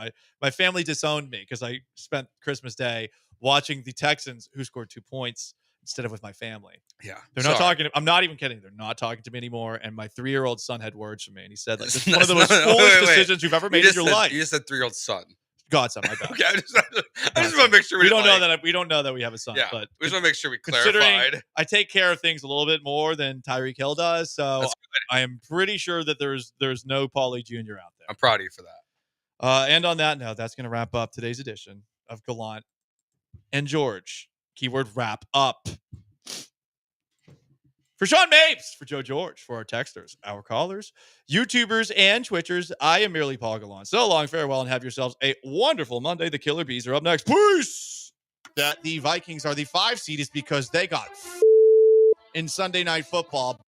My family disowned me because I spent Christmas Day watching the Texans, who scored 2 points, instead of with my family. Yeah. They're not talking. I'm not even kidding. They're not talking to me anymore. And my 3-year-old son had words for me. And he said, like, this is one of the most foolish decisions you've ever made in your life. You just said 3-year-old son. Godson, my bad. Okay, I just want to make sure we don't know that we don't know that we have a son. Yeah, but we just want to make sure we considering clarified. I take care of things a little bit more than Tyreek Hill does, so I am pretty sure that there's no Paulie Jr. out there. I'm proud of you for that. And on that note, that's going to wrap up today's edition of Gallant and George. Keyword wrap up. For Sean Mapes, for Joe George, for our texters, our callers, YouTubers, and Twitchers, I am merely Paul Gallant. So long, farewell, and have yourselves a wonderful Monday. The Killer Bees are up next. Peace! That the Vikings are the 5 seed is because they got in Sunday Night Football.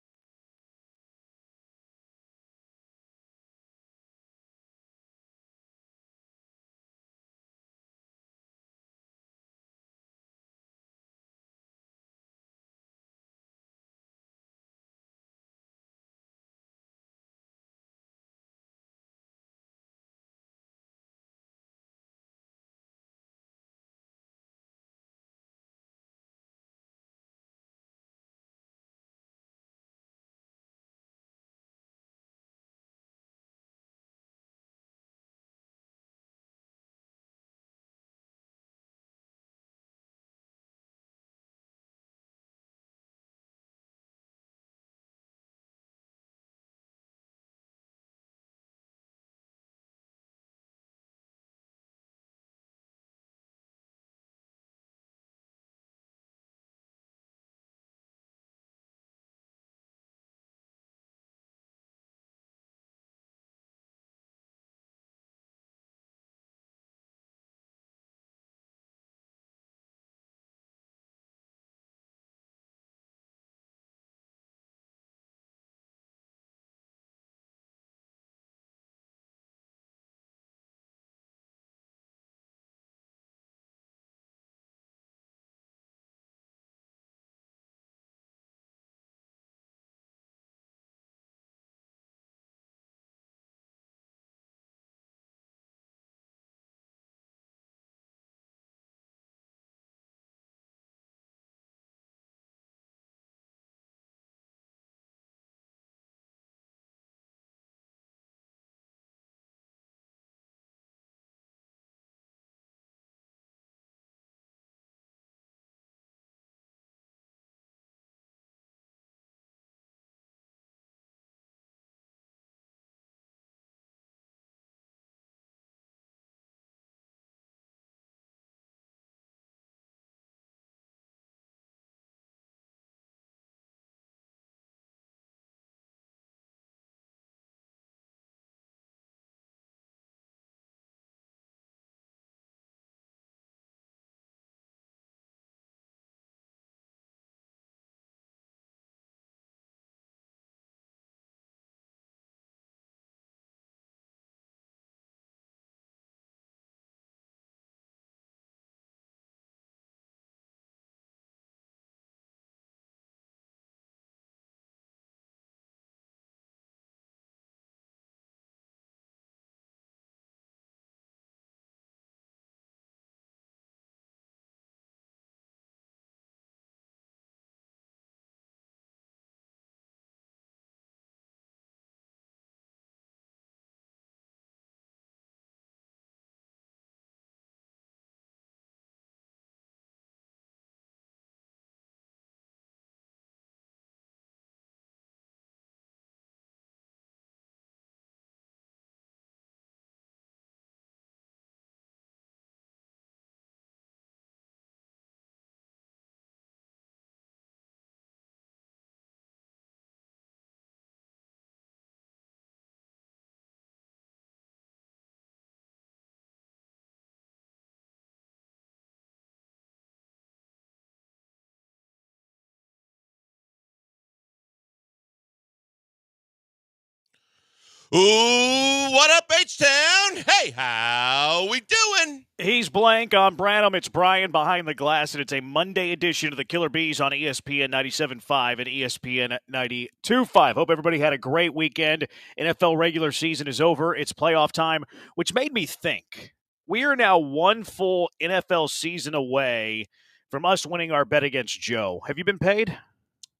Ooh, what up, H-Town? Hey, how we doing? He's Blank on Branham. It's Brian behind the glass, and it's a Monday edition of the Killer Bees on ESPN 97.5 and ESPN 92.5. Hope everybody had a great weekend. NFL regular season is over. It's playoff time, which made me think. We are now one full NFL season away from us winning our bet against Joe. Have you been paid?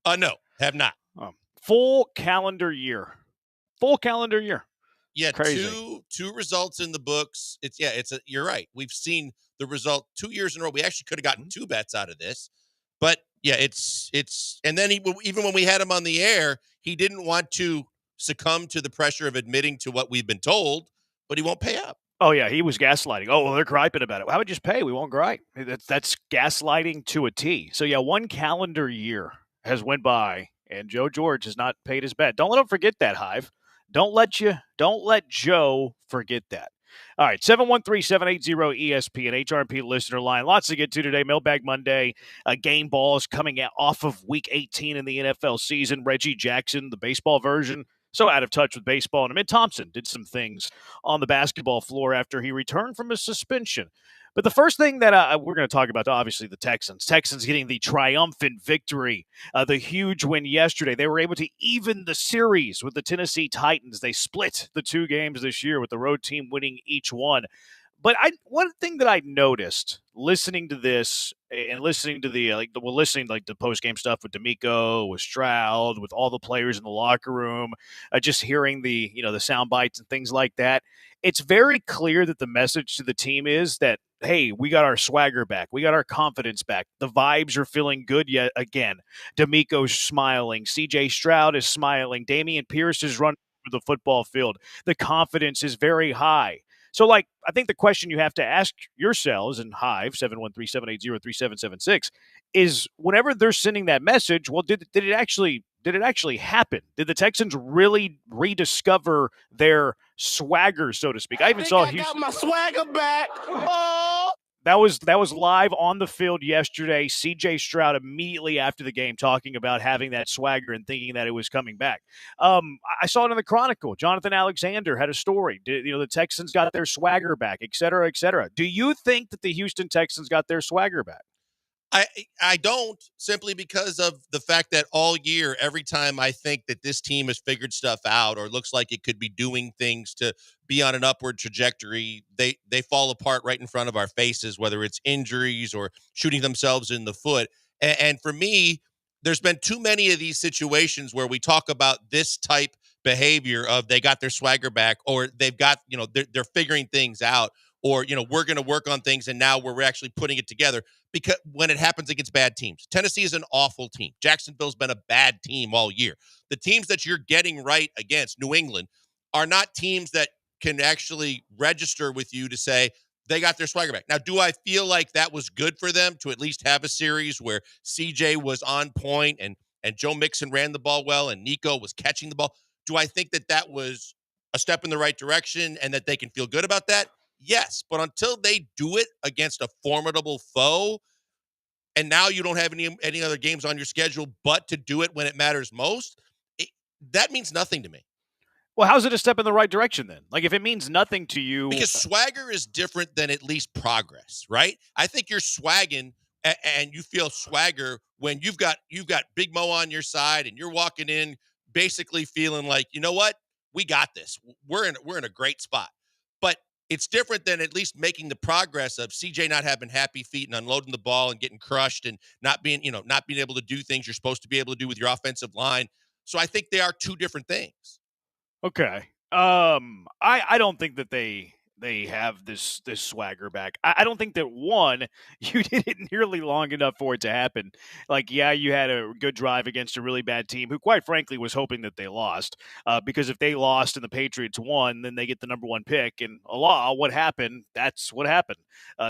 No, have not. Full calendar year. Full calendar year. Yeah, Crazy. two results in the books. You're right. We've seen the result 2 years in a row. We actually could have gotten two bets out of this. But yeah, it's and then even when we had him on the air, he didn't want to succumb to the pressure of admitting to what we've been told, but he won't pay up. Oh, yeah, he was gaslighting. Oh, well, they're griping about it. How about just pay? We won't gripe. That's gaslighting to a T. So, yeah, one calendar year has went by, and Joe George has not paid his bet. Don't let him forget that, Hive. Don't let Joe forget that. All right, 713-780-ESPN, HRP listener line. Lots to get to today. Mailbag Monday, game balls coming off of Week 18 in the NFL season. Reggie Jackson, the baseball version, so out of touch with baseball. And Amit Thompson did some things on the basketball floor after he returned from a suspension. But the first thing that we're going to talk about, obviously, the Texans. Texans getting the triumphant victory, the huge win yesterday. They were able to even the series with the Tennessee Titans. They split the two games this year with the road team winning each one. But one thing that I noticed listening to this and listening to the post game stuff with D'Amico, with Stroud, with all the players in the locker room, just hearing the sound bites and things like that. It's very clear that the message to the team is that, hey, we got our swagger back. We got our confidence back. The vibes are feeling good yet again. D'Amico's smiling. C.J. Stroud is smiling. Dameon Pierce is running through the football field. The confidence is very high. So, I think the question you have to ask yourselves in Hive, 713-780-3776, is whenever they're sending that message, well, did it actually happen? Did the Texans really rediscover their swagger, so to speak? I even saw Houston. Got my swagger back. Oh! That was live on the field yesterday. C.J. Stroud immediately after the game talking about having that swagger and thinking that it was coming back. I saw it in the Chronicle. Jonathan Alexander had a story. The Texans got their swagger back, et cetera, et cetera. Do you think that the Houston Texans got their swagger back? I don't, simply because of the fact that all year, every time I think that this team has figured stuff out or looks like it could be doing things to be on an upward trajectory, they fall apart right in front of our faces, whether it's injuries or shooting themselves in the foot. And for me, there's been too many of these situations where we talk about this type behavior of they got their swagger back, or they've got, they're figuring things out, or, we're going to work on things and now we're actually putting it together. Because when it happens against bad teams, Tennessee is an awful team. Jacksonville's been a bad team all year. The teams that you're getting right against, New England, are not teams that can actually register with you to say they got their swagger back. Now, do I feel like that was good for them to at least have a series where CJ was on point and Joe Mixon ran the ball well and Nico was catching the ball? Do I think that was a step in the right direction and that they can feel good about that? Yes, but until they do it against a formidable foe, and now you don't have any other games on your schedule but to do it when it matters most, that means nothing to me. Well, how's it a step in the right direction then? If it means nothing to you. Because swagger is different than at least progress, right? I think you're swagging and you feel swagger when you've got Big Mo on your side and you're walking in basically feeling like, you know what? We got this. We're in a great spot. But it's different than at least making the progress of CJ not having happy feet and unloading the ball and getting crushed and not being able to do things you're supposed to be able to do with your offensive line. So I think they are two different things. Okay. I don't think that they have this swagger back. I don't think that, one, you did it nearly long enough for it to happen. You had a good drive against a really bad team who, quite frankly, was hoping that they lost. Because if they lost and the Patriots won, then they get the number one pick. And what happened? That's what happened.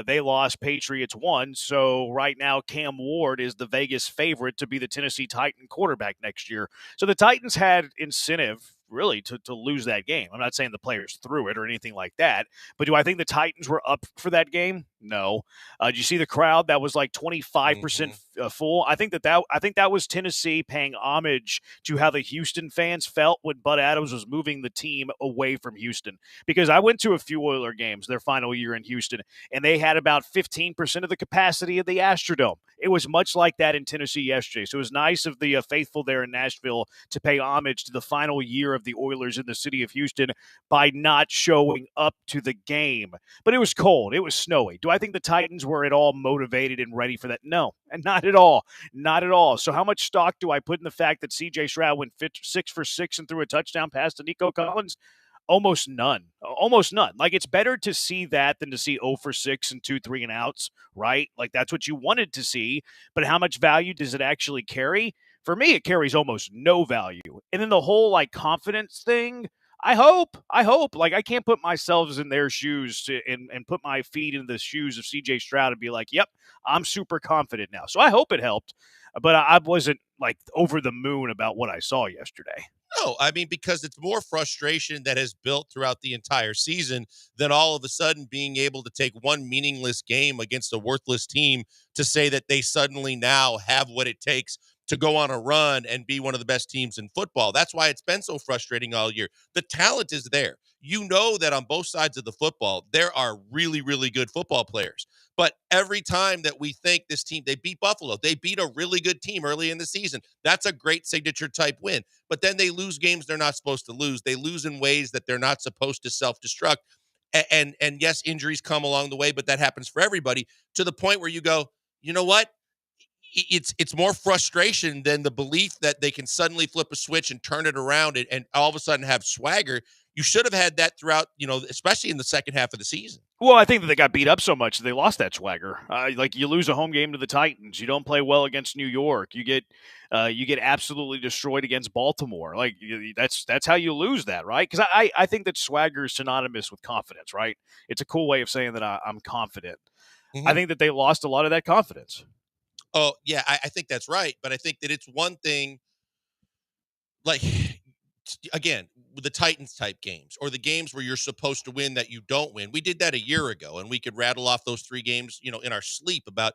They lost, Patriots won. So right now, Cam Ward is the Vegas favorite to be the Tennessee Titan quarterback next year. So the Titans had incentive really to lose that game. I'm not saying the players threw it or anything like that, but do I think the Titans were up for that game? No. Did you see the crowd that was like 25% full? I think that was Tennessee paying homage to how the Houston fans felt when Bud Adams was moving the team away from Houston. Because I went to a few Oiler games their final year in Houston, and they had about 15% of the capacity of the Astrodome. It was much like that in Tennessee yesterday. So it was nice of the faithful there in Nashville to pay homage to the final year of the Oilers in the city of Houston by not showing up to the game. But it was cold. It was snowy. Do I think the Titans were at all motivated and ready for that? No, and not at all. Not at all. So how much stock do I put in the fact that C.J. Stroud went 6 for 6 and threw a touchdown pass to Nico Collins? Almost none. Almost none. Like, it's better to see that than to see 0 for 6 and 2 3 and outs, right? Like, that's what you wanted to see. But how much value does it actually carry? For me, it carries almost no value. And then the whole, like, confidence thing, I hope. Like, I can't put myself in their shoes and put my feet in the shoes of C.J. Stroud and be like, yep, I'm super confident now. So I hope it helped. But I wasn't, like, over the moon about what I saw yesterday. No, I mean, because it's more frustration that has built throughout the entire season than all of a sudden being able to take one meaningless game against a worthless team to say that they suddenly now have what it takes to go on a run and be one of the best teams in football. That's why it's been so frustrating all year. The talent is there. You know that on both sides of the football, there are really, really good football players. But every time that we think this team, they beat Buffalo, they beat a really good team early in the season. That's a great signature type win. But then they lose games they're not supposed to lose. They lose in ways that they're not supposed to self-destruct. And yes, injuries come along the way, but that happens for everybody, to the point where you go, you know what? It's more frustration than the belief that they can suddenly flip a switch and turn it around and all of a sudden have swagger. You should have had that throughout, especially in the second half of the season. Well, I think that they got beat up so much that they lost that swagger. Like, you lose a home game to the Titans, you don't play well against New York, you get absolutely destroyed against Baltimore. Like, that's how you lose that, right? Because I think that swagger is synonymous with confidence, right? It's a cool way of saying that I'm confident. Mm-hmm. I think that they lost a lot of that confidence. Oh, yeah, I think that's right. But I think that it's one thing, like, again, the Titans type games or the games where you're supposed to win that you don't win. We did that a year ago, and we could rattle off those 3 games, in our sleep about,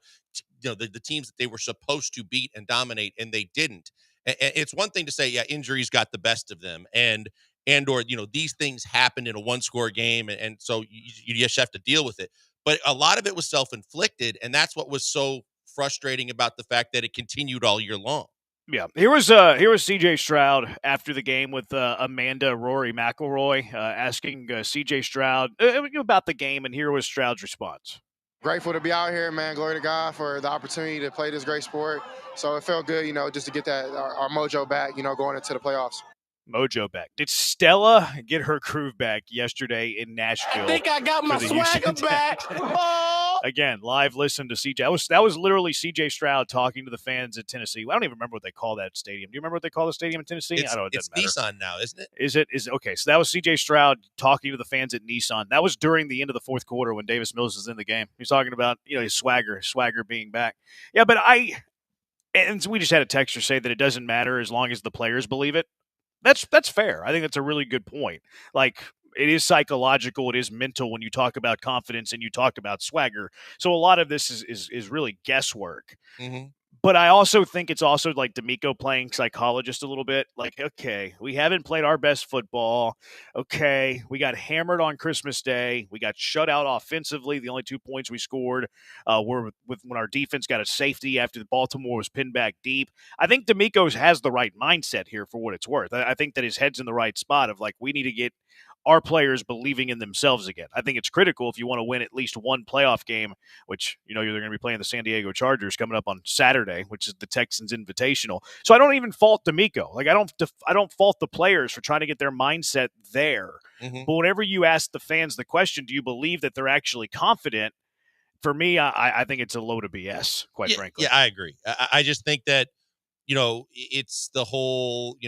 the teams that they were supposed to beat and dominate, and they didn't. And it's one thing to say, yeah, injuries got the best of them, or these things happened in a 1-score game, and so you just have to deal with it. But a lot of it was self-inflicted, and that's what was so frustrating about the fact that it continued all year long. Yeah, here was C.J. Stroud after the game with Amanda Rory McElroy asking C.J. Stroud about the game, and here was Stroud's response. Grateful to be out here, man. Glory to God for the opportunity to play this great sport. So it felt good, just to get that our mojo back, going into the playoffs. Mojo back. Did Stella get her groove back yesterday in Nashville? I think I got my swagger back. Oh! Again, live listen to CJ. That was literally CJ Stroud talking to the fans at Tennessee. I don't even remember what they call that stadium. Do you remember what they call the stadium in Tennessee? I don't know. It's Nissan now, isn't it? Is it? Okay, so that was CJ Stroud talking to the fans at Nissan. That was during the end of the fourth quarter when Davis Mills was in the game. He's talking about his swagger being back. Yeah, but and we just had a texter say that it doesn't matter as long as the players believe it. That's fair. I think that's a really good point. Like, it is psychological, it is mental when you talk about confidence and you talk about swagger. So a lot of this is really guesswork. Mm-hmm. But I also think it's also like D'Amico playing psychologist a little bit. Like, okay, we haven't played our best football. Okay, we got hammered on Christmas Day. We got shut out offensively. The only 2 points we scored were when our defense got a safety after the Baltimore was pinned back deep. I think D'Amico has the right mindset here for what it's worth. I think that his head's in the right spot of, like, we need to get our players believing in themselves again. I think it's critical if you want to win at least one playoff game, which, they're going to be playing the San Diego Chargers coming up on Saturday, which is the Texans Invitational. So I don't even fault D'Amico. Like, I don't fault the players for trying to get their mindset there. Mm-hmm. But whenever you ask the fans the question, do you believe that they're actually confident? For me, I think it's a load of BS, quite frankly. Yeah, I agree. I just think that, it's the whole,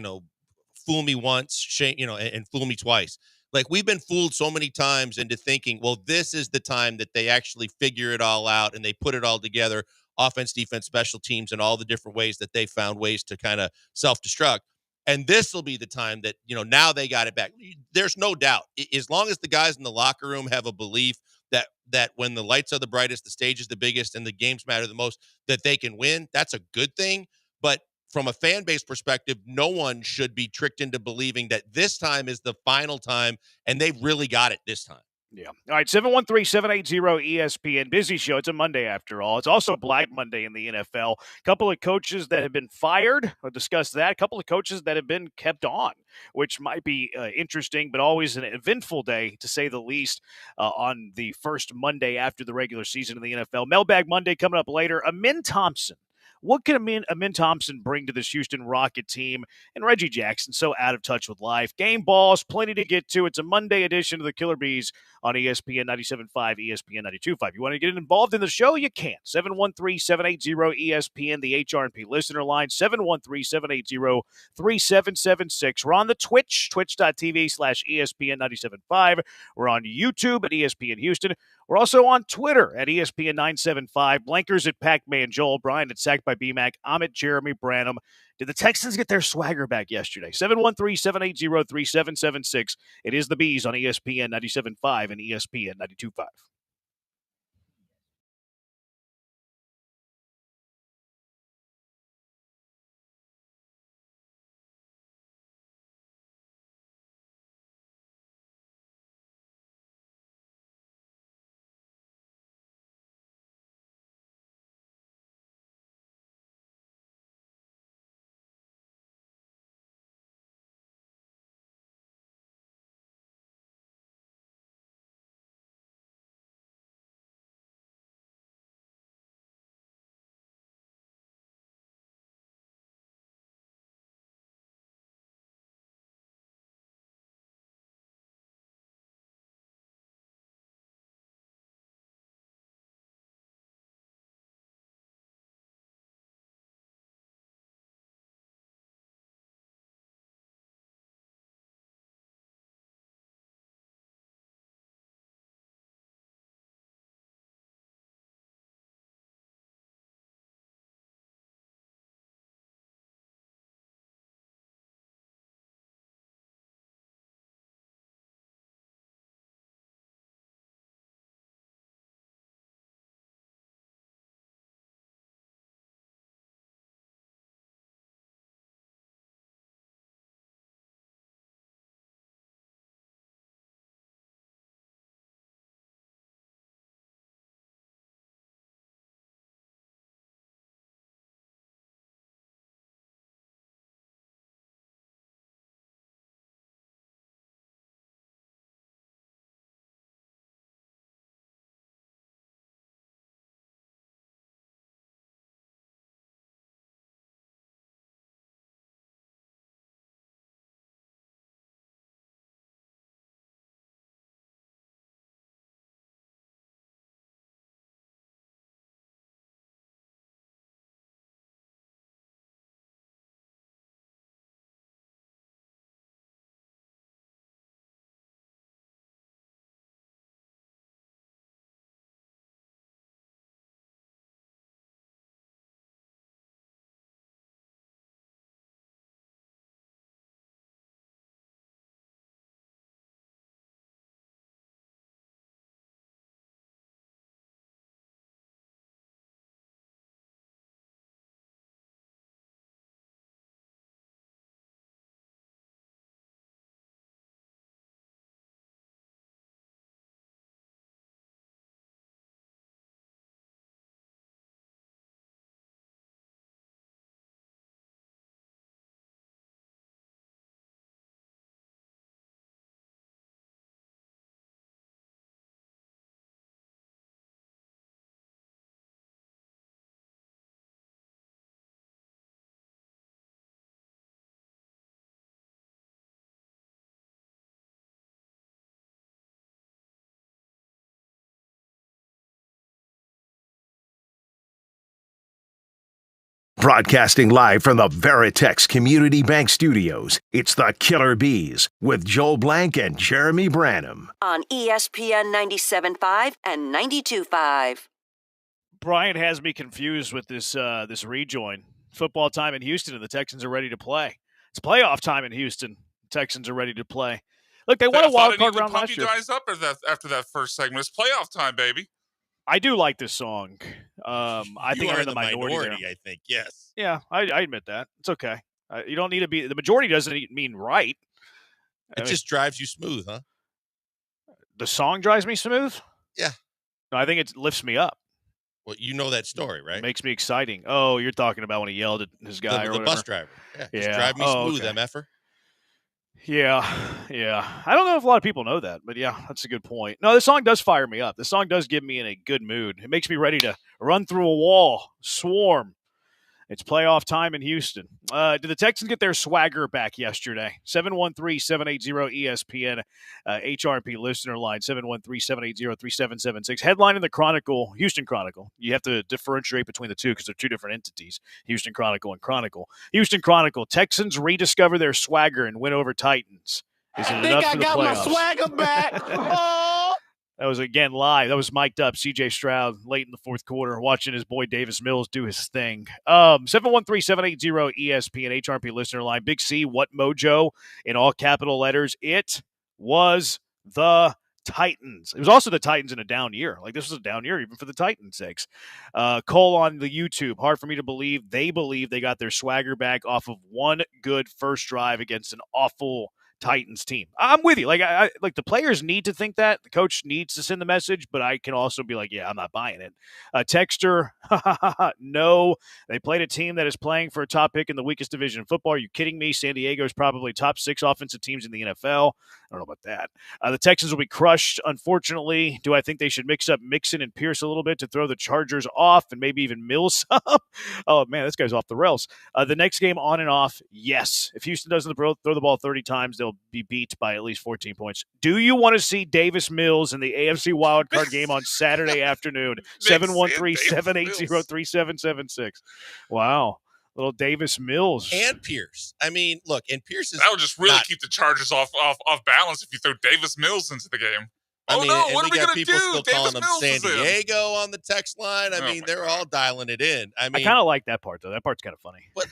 fool me once, shame, and fool me twice. Like, we've been fooled so many times into thinking, well, this is the time that they actually figure it all out and they put it all together, offense, defense, special teams, and all the different ways that they found ways to kind of self-destruct. And this will be the time that, now they got it back. There's no doubt. As long as the guys in the locker room have a belief that when the lights are the brightest, the stage is the biggest, and the games matter the most, that they can win. That's a good thing. But from a fan base perspective, no one should be tricked into believing that this time is the final time, and they've really got it this time. Yeah. All right, 713-780-ESPN. Busy show. It's a Monday after all. It's also Black Monday in the NFL. A couple of coaches that have been fired. We'll discuss that. A couple of coaches that have been kept on, which might be interesting, but always an eventful day, to say the least, on the first Monday after the regular season in the NFL. Mailbag Monday coming up later. Amin Thompson. What can Amin Thompson bring to this Houston Rocket team? And Reggie Jackson, so out of touch with life. Game balls, plenty to get to. It's a Monday edition of the Killer Bees on ESPN 97.5, ESPN 92.5. You want to get involved in the show? You can. 713-780-ESPN, the HRP listener line, 713-780-3776. We're on the Twitch, twitch.tv/ESPN 97.5. We're on YouTube at ESPN Houston. We're also on Twitter at ESPN 975. Blankers at Pac-Man Joel. Brian at Sacked by BMAC. I'm at Jeremy Branham. Did the Texans get their swagger back yesterday? 713-780-3776. It is the Bees on ESPN 97.5 and ESPN 92.5. Broadcasting live from the Veritex Community Bank Studios, it's the Killer Bees with Joel Blank and Jeremy Branham. On ESPN 97.5 and 92.5. Brian has me confused with this rejoin. Football time in Houston, and the Texans are ready to play. It's playoff time in Houston. The Texans are ready to play. Look, they won I a thought wild I card needed to round pump last you year. guys up after that first segment. It's playoff time, baby. I do like this song. I think I'm in the minority there. I think. Yes. Yeah, I admit that. It's okay. You don't need to be. The majority doesn't mean right. It just drives you smooth, huh? The song drives me smooth? Yeah. No, I think it lifts me up. Well, you know that story, right? It makes me exciting. Oh, you're talking about when he yelled at his guy or The whatever. bus driver. Yeah. Just drive me smooth, okay. MFer. Yeah. I don't know if a lot of people know that, but yeah, that's a good point. No, this song does fire me up. This song does get me in a good mood. It makes me ready to run through a wall, swarm. It's playoff time in Houston. Did the Texans get their swagger back yesterday? 713-780-ESPN, HRP listener line, 713-780-3776. Headline in the Chronicle, Houston Chronicle. You have to differentiate between the two because they're two different entities, Houston Chronicle and Chronicle. Houston Chronicle, Texans rediscover their swagger and win over Titans. Is it enough for the playoffs? I got my swagger back. Oh! That was, again, live. That was mic'd up. CJ Stroud late in the fourth quarter watching his boy Davis Mills do his thing. 713-780-ESPN, HRP listener line. Big C, what mojo in all capital letters. It was the Titans. It was also the Titans in a down year. Like, this was a down year even for the Titans' sakes. Cole on the YouTube. Hard for me to believe they got their swagger back off of one good first drive against an awful Titans team. I'm with you. Like, I like the players need to think that. The coach needs to send the message, but I can also be like, yeah, I'm not buying it. Texter, no. They played a team that is playing for a top pick in the weakest division in football. Are you kidding me? San Diego is probably top 6 offensive teams in the NFL. I don't know about that. The Texans will be crushed, unfortunately. Do I think they should mix up Mixon and Pierce a little bit to throw the Chargers off and maybe even Mills up? Oh, man, this guy's off the rails. The next game on and off, yes. If Houston doesn't throw the ball 30 times, they'll be beat by at least 14 points. Do you want to see Davis Mills in the AFC wildcard game on Saturday afternoon? 713-780-3776. Wow. Little Davis Mills. And Pierce. I mean, look, and Pierce is that would just really keep the Chargers off balance if you throw Davis Mills into the game. I mean, no, and what we are we got gonna people do? still Davis calling them Mills San is in. Diego on the text line. I mean, they're all dialing it in. I mean, I kind of like that part, though. That part's kind of funny. But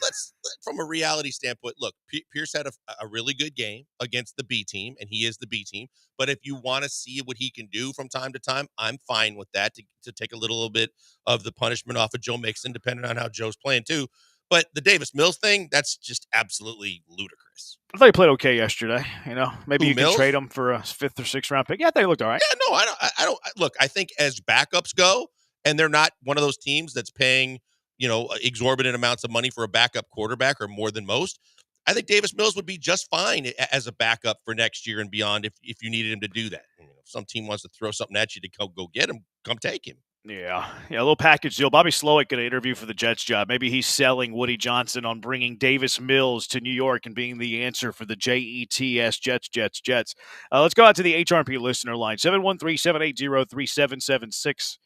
from a reality standpoint, look, Pierce had a really good game against the B team, and he is the B team. But if you want to see what he can do from time to time, I'm fine with that to take a little bit of the punishment off of Joe Mixon, depending on how Joe's playing too. But the Davis Mills thing, that's just absolutely ludicrous. I thought he played okay yesterday. You know, maybe you Mills? can trade him for a 5th or 6th round pick. Yeah, they looked all right. Yeah, no, I don't. Look, I think as backups go, and they're not one of those teams that's paying, exorbitant amounts of money for a backup quarterback or more than most. I think Davis Mills would be just fine as a backup for next year and beyond if you needed him to do that. If some team wants to throw something at you to go get him, come take him. Yeah, a little package deal. Bobby Slowick got an interview for the Jets job. Maybe he's selling Woody Johnson on bringing Davis Mills to New York and being the answer for the Jets, Jets. Let's go out to the HRP listener line, 713-780-3776.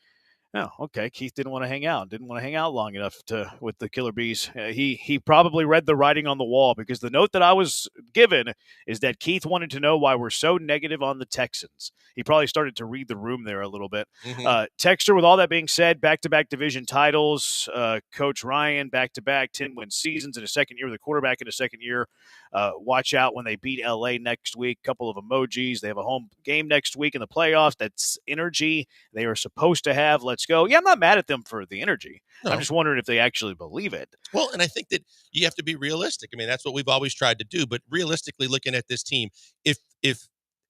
Oh, okay. Keith didn't want to hang out. Didn't want to hang out long enough with the Killer Bees. He probably read the writing on the wall because the note that I was given is that Keith wanted to know why we're so negative on the Texans. He probably started to read the room there a little bit. Mm-hmm. Texter, with all that being said, back-to-back division titles. Coach Ryan, back-to-back 10-win seasons in a second year with a quarterback in a second year. Watch out when they beat L.A. next week. Couple of emojis. They have a home game next week in the playoffs. That's energy they are supposed to have. Let's go. Yeah, I'm not mad at them for the energy. No. I'm just wondering if they actually believe it. Well, and I think that you have to be realistic. I mean, that's what we've always tried to do. But realistically, looking at this team, if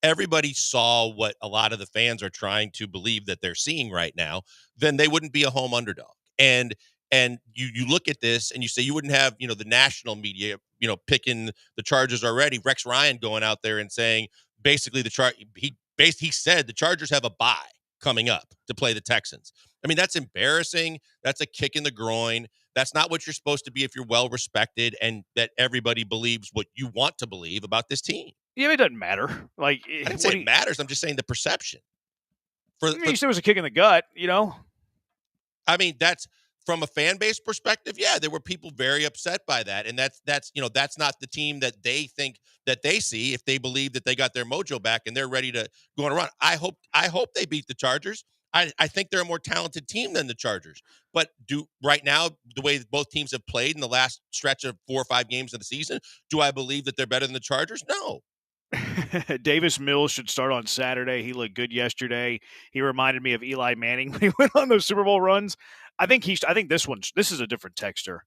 everybody saw what a lot of the fans are trying to believe that they're seeing right now, then they wouldn't be a home underdog. And you look at this and you say you wouldn't have, the national media, picking the Chargers already. Rex Ryan going out there and saying basically he said the Chargers have a bye coming up to play the Texans. I mean, that's embarrassing. That's a kick in the groin. That's not what you're supposed to be if you're well respected and that everybody believes what you want to believe about this team. Yeah, it doesn't matter. Like, I didn't say it matters. I'm just saying the perception. You said it was a kick in the gut, I mean, that's from a fan base perspective. Yeah, there were people very upset by that, and that's not the team that they think that they see if they believe that they got their mojo back and they're ready to go on a run. I hope they beat the Chargers. I think they're a more talented team than the Chargers. But right now, the way both teams have played in the last stretch of 4 or 5 games of the season, do I believe that they're better than the Chargers? No. Davis Mills should start on Saturday. He looked good yesterday. He reminded me of Eli Manning when he went on those Super Bowl runs. I think this is a different texture.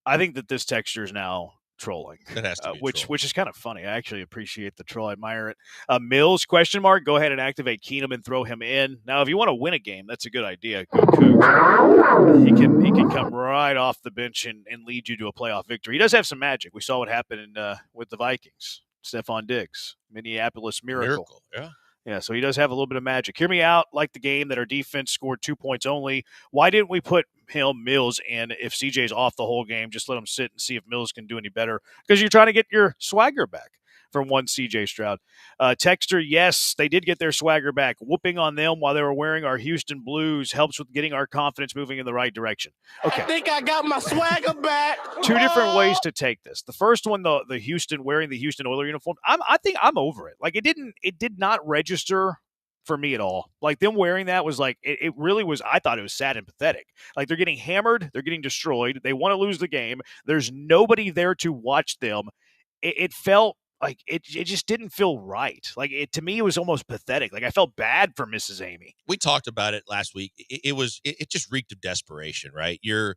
I think that this texture is now trolling. It has to be which is kind of funny. I actually appreciate the troll. I admire it. Mills, question mark, go ahead and activate Keenum and throw him in. Now, if you want to win a game, that's a good idea. Go Cougs. He can come right off the bench and lead you to a playoff victory. He does have some magic. We saw what happened with the Vikings. Stephon Diggs, Minneapolis Miracle. Yeah. Yeah, so he does have a little bit of magic. Hear me out, like the game that our defense scored 2 points only. Why didn't we put Mills in if CJ's off the whole game? Just let him sit and see if Mills can do any better because you're trying to get your swagger back from one CJ Stroud. Texter, yes, they did get their swagger back. Whooping on them while they were wearing our Houston blues helps with getting our confidence moving in the right direction. Okay. I think I got my swagger back. Two different ways to take this. The first one, the Houston wearing the Houston Oilers uniform. I think I'm over it. Like it did not register for me at all. Like them wearing that was like it really was. I thought it was sad and pathetic. Like they're getting hammered, they're getting destroyed. They want to lose the game. There's nobody there to watch them. It felt like it just didn't feel right. Like to me, it was almost pathetic. Like I felt bad for Mrs. Amy. We talked about it last week. It just reeked of desperation, right? You're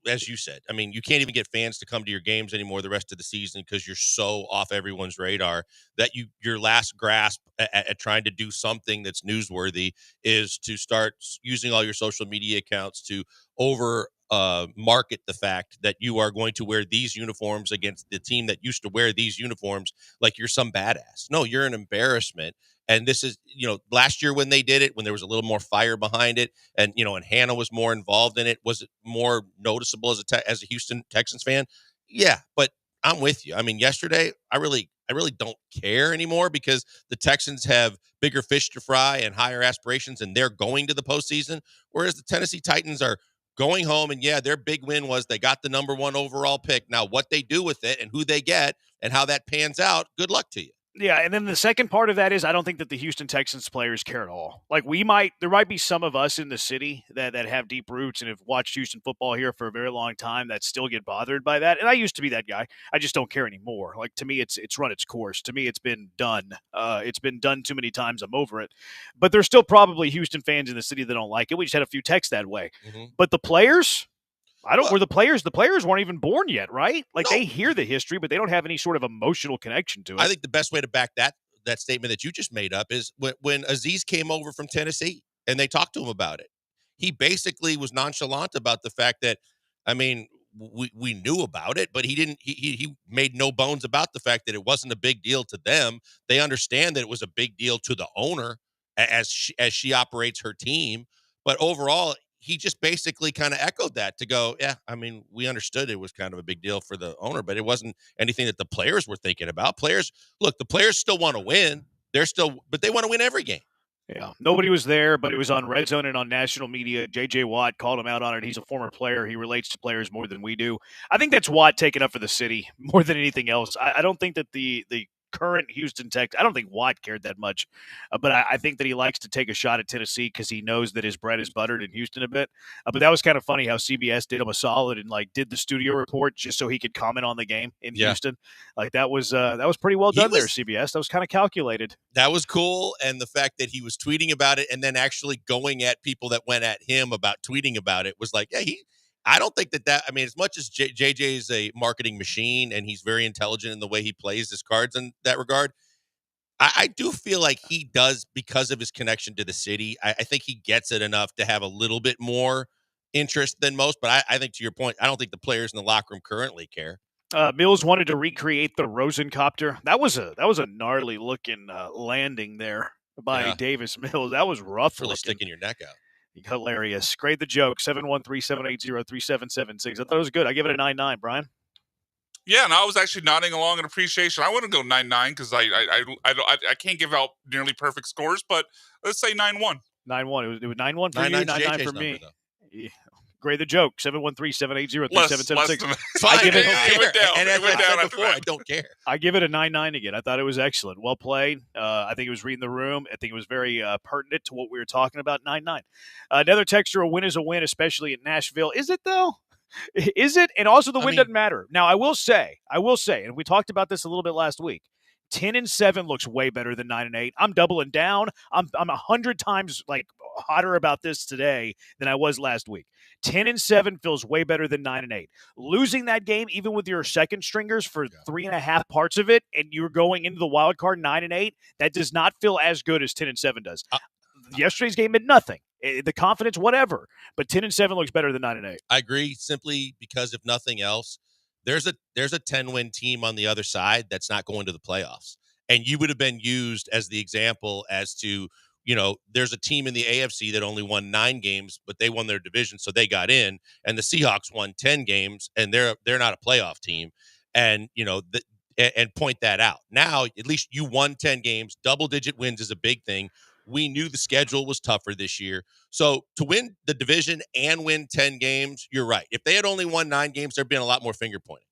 as you said. I mean, you can't even get fans to come to your games anymore the rest of the season because you're so off everyone's radar that your last grasp at trying to do something that's newsworthy is to start using all your social media accounts to market the fact that you are going to wear these uniforms against the team that used to wear these uniforms like you're some badass. No, you're an embarrassment. And this is, last year when they did it, when there was a little more fire behind it and Hannah was more involved in it, was it more noticeable as a Houston Texans fan? Yeah, but I'm with you. I mean, yesterday, I really don't care anymore because the Texans have bigger fish to fry and higher aspirations and they're going to the postseason, whereas the Tennessee Titans are going home, and their big win was they got the number 1 overall pick. Now, what they do with it and who they get and how that pans out, good luck to you. Yeah, and then the second part of that is I don't think that the Houston Texans players care at all. Like there might be some of us in the city that have deep roots and have watched Houston football here for a very long time that still get bothered by that. And I used to be that guy. I just don't care anymore. Like to me, it's run its course. To me, it's been done. It's been done too many times. I'm over it. But there's still probably Houston fans in the city that don't like it. We just had a few texts that way. Mm-hmm. But the players. The players weren't even born yet, right? Like they hear the history, but they don't have any sort of emotional connection to it. I think the best way to back that statement that you just made up is when Aziz came over from Tennessee and they talked to him about it. He basically was nonchalant about the fact that, I mean, we knew about it, but he made no bones about the fact that it wasn't a big deal to them. They understand that it was a big deal to the owner as she operates her team. But overall, he just basically kind of echoed that to go, yeah, I mean, we understood it was kind of a big deal for the owner, but it wasn't anything that the players were thinking about. The players still want to win. But they want to win every game. Yeah. Nobody was there, but it was on Red Zone and on national media. J.J. Watt called him out on it. He's a former player. He relates to players more than we do. I think that's Watt taking up for the city more than anything else. I don't think that the current Houston Texans, I don't think Watt cared that much, but I think that he likes to take a shot at Tennessee because he knows that his bread is buttered in Houston a bit. But that was kind of funny how CBS did him a solid and did the studio report just so he could comment on the game in Houston. Like that was pretty well done there, CBS. That was kind of calculated. That was cool, and the fact that he was tweeting about it and then actually going at people that went at him about tweeting about it was like, yeah, I don't think that I mean, as much as JJ is a marketing machine and he's very intelligent in the way he plays his cards in that regard, I do feel like he does, because of his connection to the city, I think he gets it enough to have a little bit more interest than most. But I think, to your point, I don't think the players in the locker room currently care. Mills wanted to recreate the Rosencopter. That was a gnarly looking landing there by Davis Mills. That was rough. Really sticking your neck out. Hilarious. Grade the joke. 713-780-3776. I thought it was good. I give it a 9.9, Brian. Yeah, and I was actually nodding along in appreciation. I wouldn't go 9.9 because I can't give out nearly perfect scores, but let's say 9.1. 9.1. It was 9.1 for you, 9.9 for me. Yeah. Grade the joke. 713-780-3776. I give it down. And as I said before, I don't care. I give it a 9.9 again. I thought it was excellent. Well played. I think it was reading the room. I think it was very pertinent to what we were talking about. 9.9. Another texture, a win is a win, especially at Nashville. Is it, though? Is it? And also the win doesn't matter. Now, I will say, and we talked about this a little bit last week, 10-7 looks way better than 9-8. I'm doubling down. I'm 100 times like hotter about this today than I was last week. 10-7 feels way better than 9-8. Losing that game, even with your second stringers for 3.5 parts of it, and you're going into the wild card 9-8, that does not feel as good as 10-7 does. Yesterday's game meant nothing. The confidence, whatever, but 10-7 looks better than 9-8. I agree, simply because if nothing else, there's a 10-win team on the other side that's not going to the playoffs, and you would have been used as the example as to, there's a team in the AFC that only won 9 games, but they won their division, so they got in, and the Seahawks won 10 games, and they're not a playoff team, and and point that out. Now, at least you won 10 games. Double-digit wins is a big thing. We knew the schedule was tougher this year. So to win the division and win 10 games, you're right. If they had only won 9 games, there'd been a lot more finger pointing.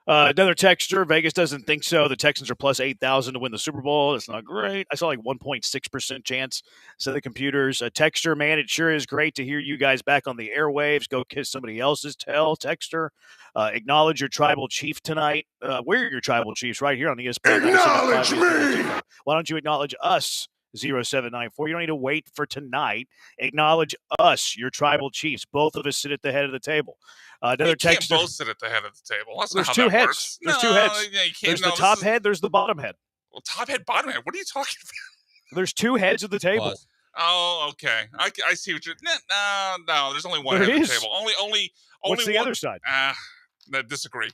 Another texture, Vegas doesn't think so. The Texans are plus 8,000 to win the Super Bowl. It's not great. I saw like 1.6% chance, said the computers. Texture, man, it sure is great to hear you guys back on the airwaves. Go kiss somebody else's tail, Texture. Acknowledge your tribal chief tonight. We're your tribal chiefs right here on ESPN. Acknowledge me! Why don't you acknowledge us? 0794. You don't need to wait for tonight. Acknowledge us, your tribal chiefs. Both of us sit at the head of the table. Another text. Both sit at the head of the table. That's there's not two how that heads. works. There's two heads. Yeah, you can't, there's the top head. There's the bottom head. Well, top head, bottom head. What are you talking about? There's 2 heads at the table. Pause. Oh, okay. I see what you're. No. There's only one There head at is. the table. Only. What's the one, other side? I disagree.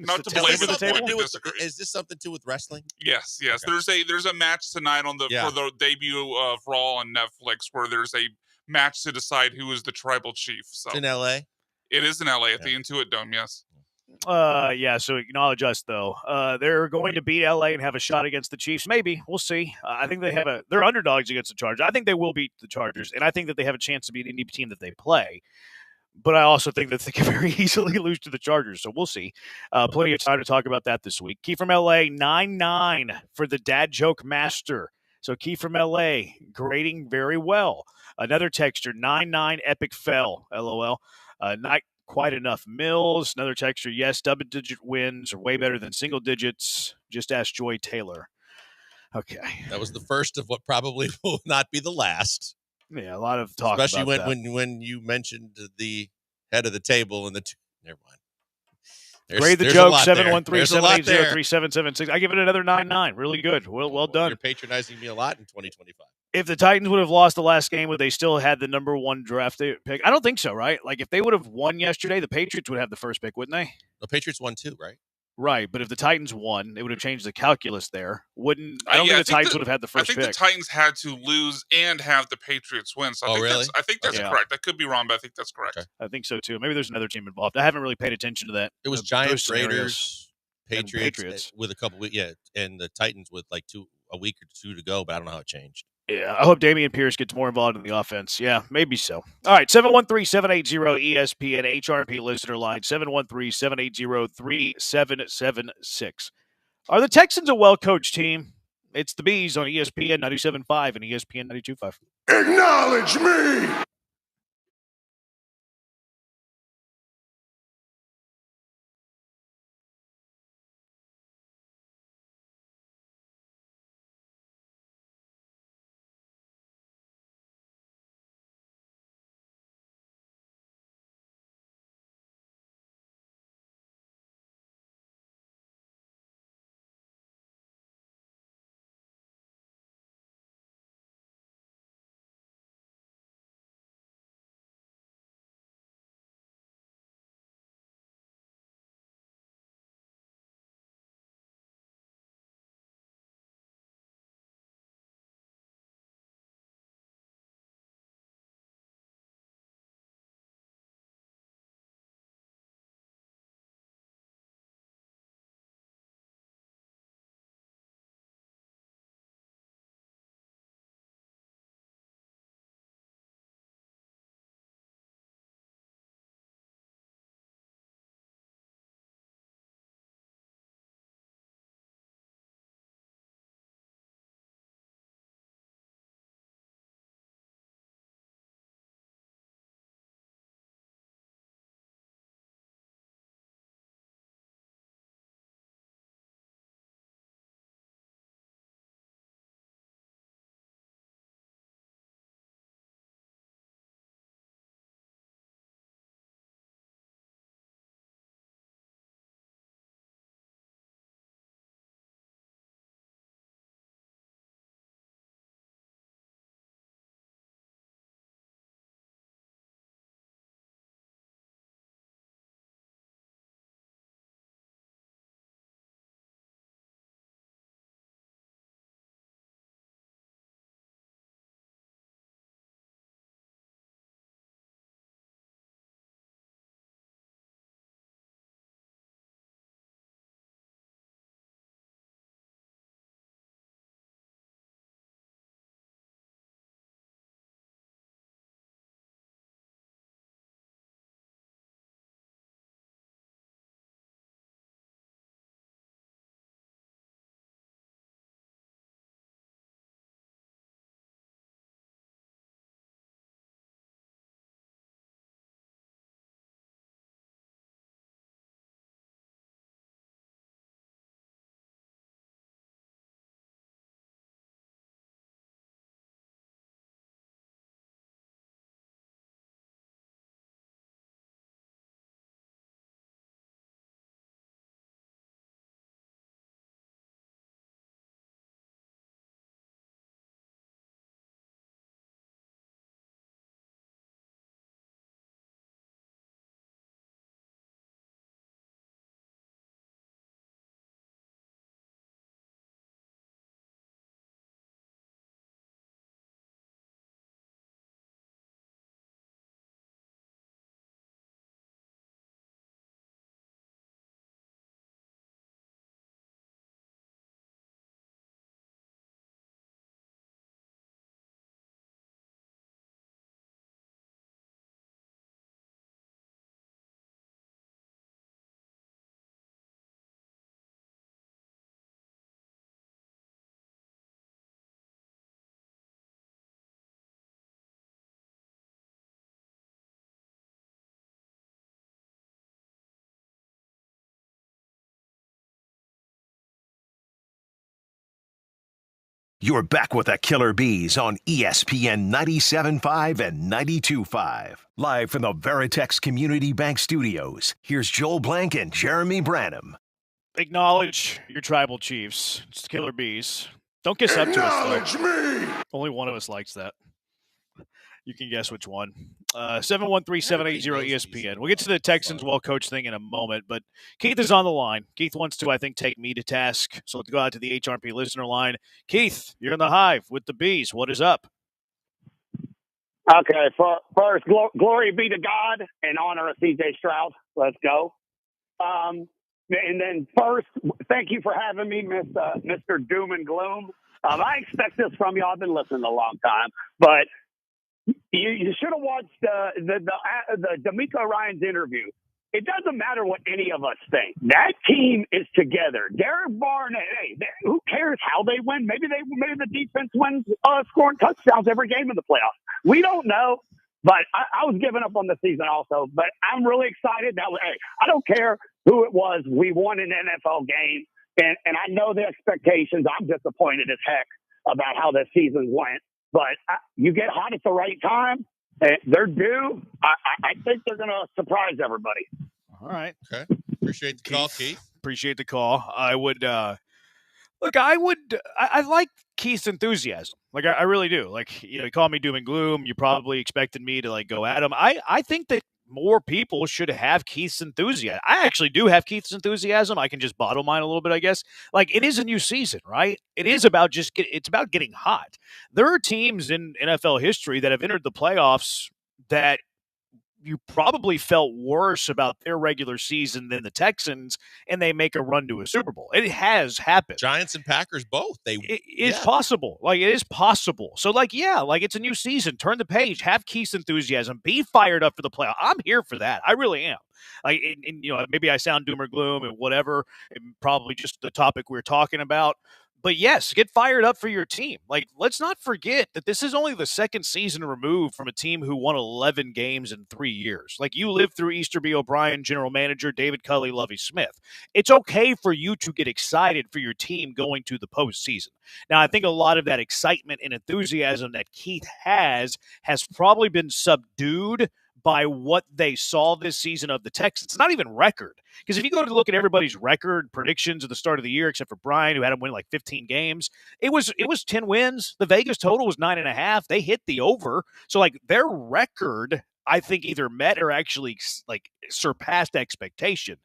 Not to the belabor tail the of the point, table? but disagree. Is this something to do with wrestling? Yes. Okay. There's a match tonight on for the debut of Raw on Netflix where there's a match to decide who is the tribal chief. So It's in LA. It is in LA at the Intuit Dome. Yes. So acknowledge us though. They're going to beat LA and have a shot against the Chiefs. Maybe we'll see. I think they're underdogs against the Chargers. I think they will beat the Chargers, and I think that they have a chance to beat any team that they play. But I also think that they can very easily lose to the Chargers. So we'll see. Plenty of time to talk about that this week. Key from LA, 9-9 for the dad joke master. So Key from LA, grading very well. Another texture, 9-9 epic fell, LOL. Not quite enough Mills. Another texture, yes, double-digit wins are way better than single digits. Just ask Joy Taylor. Okay. That was the first of what probably will not be the last. Yeah, a lot of talk especially about when you mentioned the head of the table and the never mind. Grade the joke, 713-780-3776. I give it another 9-9. Really good. Well done. You're patronizing me a lot in 2025. If the Titans would have lost the last game, would they still had the number 1 draft pick? I don't think so, right? Like if they would have won yesterday, the Patriots would have the first pick, wouldn't they? The Patriots won too, right? Right, but if the Titans won, it would have changed the calculus there. I don't think the Titans would have had the first pick. I think the Titans had to lose and have the Patriots win. So really? I think that's correct. I could be wrong, but I think that's correct. Okay. I think so too. Maybe there's another team involved. I haven't really paid attention to that. It was Giants, Raiders, Patriots with a couple weeks, and the Titans with like a week or 2 to go, but I don't know how it changed. Yeah, I hope Damian Pierce gets more involved in the offense. Yeah, maybe so. All right, 713-780-ESPN HRP listener line, 713-780-3776. Are the Texans a well-coached team? It's the Bees on ESPN 97.5 and ESPN 92.5. Acknowledge me! You're back with the Killer Bees on ESPN 97.5 and 92.5. Live from the Veritex Community Bank Studios, here's Joel Blank and Jeremy Branham. Acknowledge your tribal chiefs. It's the Killer Bees. Don't kiss up to us, though. Acknowledge me! Only one of us likes that. You can guess which one. 713-780-ESPN. We'll get to the Texans well-coached thing in a moment, but Keith is on the line. Keith wants to, I think, take me to task, so let's go out to the HRP listener line. Keith, you're in the hive with the Bees. What is up? Okay, first, glory be to God and honor of C.J. Stroud. Let's go. And then first, thank you for having me, Mr. Doom and Gloom. I expect this from you. I've been listening a long time, but you should have watched the D'Amico Ryan's interview. It doesn't matter what any of us think. That team is together. Derek Barnett, hey, who cares how they win? Maybe the defense wins scoring touchdowns every game in the playoffs. We don't know, but I was giving up on the season also. But I'm really excited. I don't care who it was. We won an NFL game, and I know the expectations. I'm disappointed as heck about how the season went. But you get hot at the right time. They're due. I think they're going to surprise everybody. All right. Okay. Appreciate the call, Keith. Appreciate the call. I would I like Keith's enthusiasm. Like, I really do. Like, you call me doom and gloom. You probably expected me to, go at him. I think that more people should have Keith's enthusiasm. I actually do have Keith's enthusiasm. I can just bottle mine a little bit, I guess. Like, it is a new season, right? It is about it's about getting hot. There are teams in NFL history that have entered the playoffs that you probably felt worse about their regular season than the Texans, and they make a run to a Super Bowl. It has happened. Giants and Packers both. It is possible. It is possible. So, it's a new season. Turn the page. Have Keith's enthusiasm. Be fired up for the playoff. I'm here for that. I really am. Maybe I sound doom or gloom and whatever. And probably just the topic we're talking about. But yes, get fired up for your team. Let's not forget that this is only the second season removed from a team who won 11 games in 3 years. You lived through Easter B. O'Brien, general manager, David Culley, Lovie Smith. It's okay for you to get excited for your team going to the postseason. Now, I think a lot of that excitement and enthusiasm that Keith has probably been subdued by what they saw this season of the Texans. It's not even record. Because if you go to look at everybody's record predictions at the start of the year, except for Brian, who had them win 15 games, it was 10 wins. The Vegas total was 9.5. They hit the over. So their record, I think, either met or actually surpassed expectation.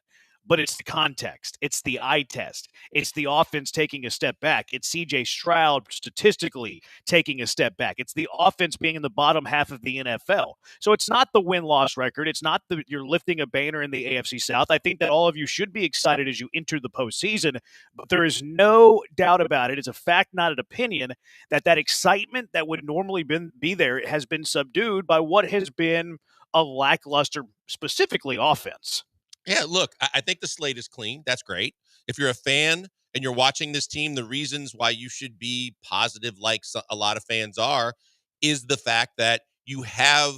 But it's the context. It's the eye test. It's the offense taking a step back. It's C.J. Stroud statistically taking a step back. It's the offense being in the bottom half of the NFL. So it's not the win-loss record. It's not you're lifting a banner in the AFC South. I think that all of you should be excited as you enter the postseason. But there is no doubt about it. It's a fact, not an opinion, that excitement that would normally be there has been subdued by what has been a lackluster, specifically offense. Yeah, look, I think the slate is clean. That's great. If you're a fan and you're watching this team, the reasons why you should be positive, a lot of fans are, is the fact that you have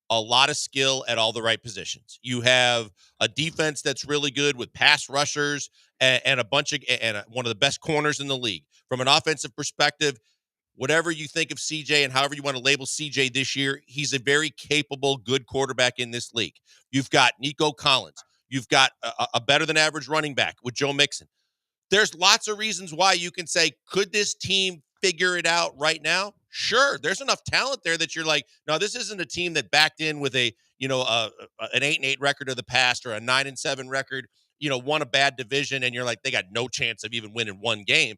a lot of skill at all the right positions. You have a defense that's really good with pass rushers and one of the best corners in the league. From an offensive perspective, whatever you think of CJ and however you want to label CJ this year, he's a very capable, good quarterback in this league. You've got Nico Collins. You've got a better-than-average running back with Joe Mixon. There's lots of reasons why you can say, could this team figure it out right now? Sure. There's enough talent there that you're like, no, this isn't a team that backed in with an 8-8 record of the past or a 9-7 record, won a bad division, and you're like, they got no chance of even winning one game.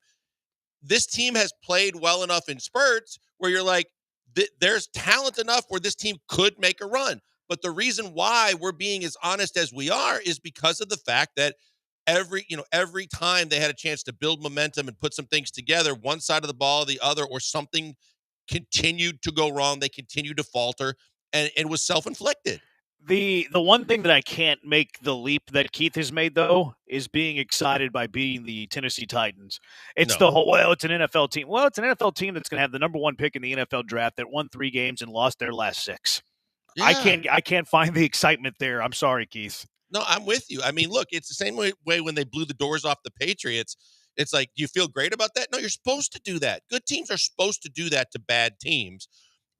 This team has played well enough in spurts where you're like, there's talent enough where this team could make a run. But the reason why we're being as honest as we are is because of the fact that every time they had a chance to build momentum and put some things together, one side of the ball or the other, or something continued to go wrong, they continued to falter, and it was self-inflicted. The one thing that I can't make the leap that Keith has made, though, is being excited by beating the Tennessee Titans. It's the whole, it's an NFL team. Well, it's an NFL team that's going to have the number one pick in the NFL draft that won 3 games and lost their last 6. Yeah. I can't find the excitement there. I'm sorry, Keith. No, I'm with you. I mean, look, it's the same way when they blew the doors off the Patriots. It's like, do you feel great about that? No, you're supposed to do that. Good teams are supposed to do that to bad teams.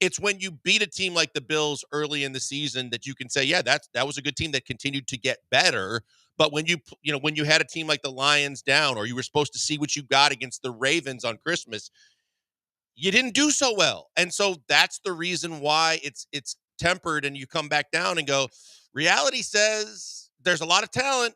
It's when you beat a team like the Bills early in the season that you can say, yeah, that was a good team that continued to get better. But when when you had a team like the Lions down, or you were supposed to see what you got against the Ravens on Christmas, you didn't do so well. And so that's the reason why it's tempered, and you come back down and go, reality says there's a lot of talent,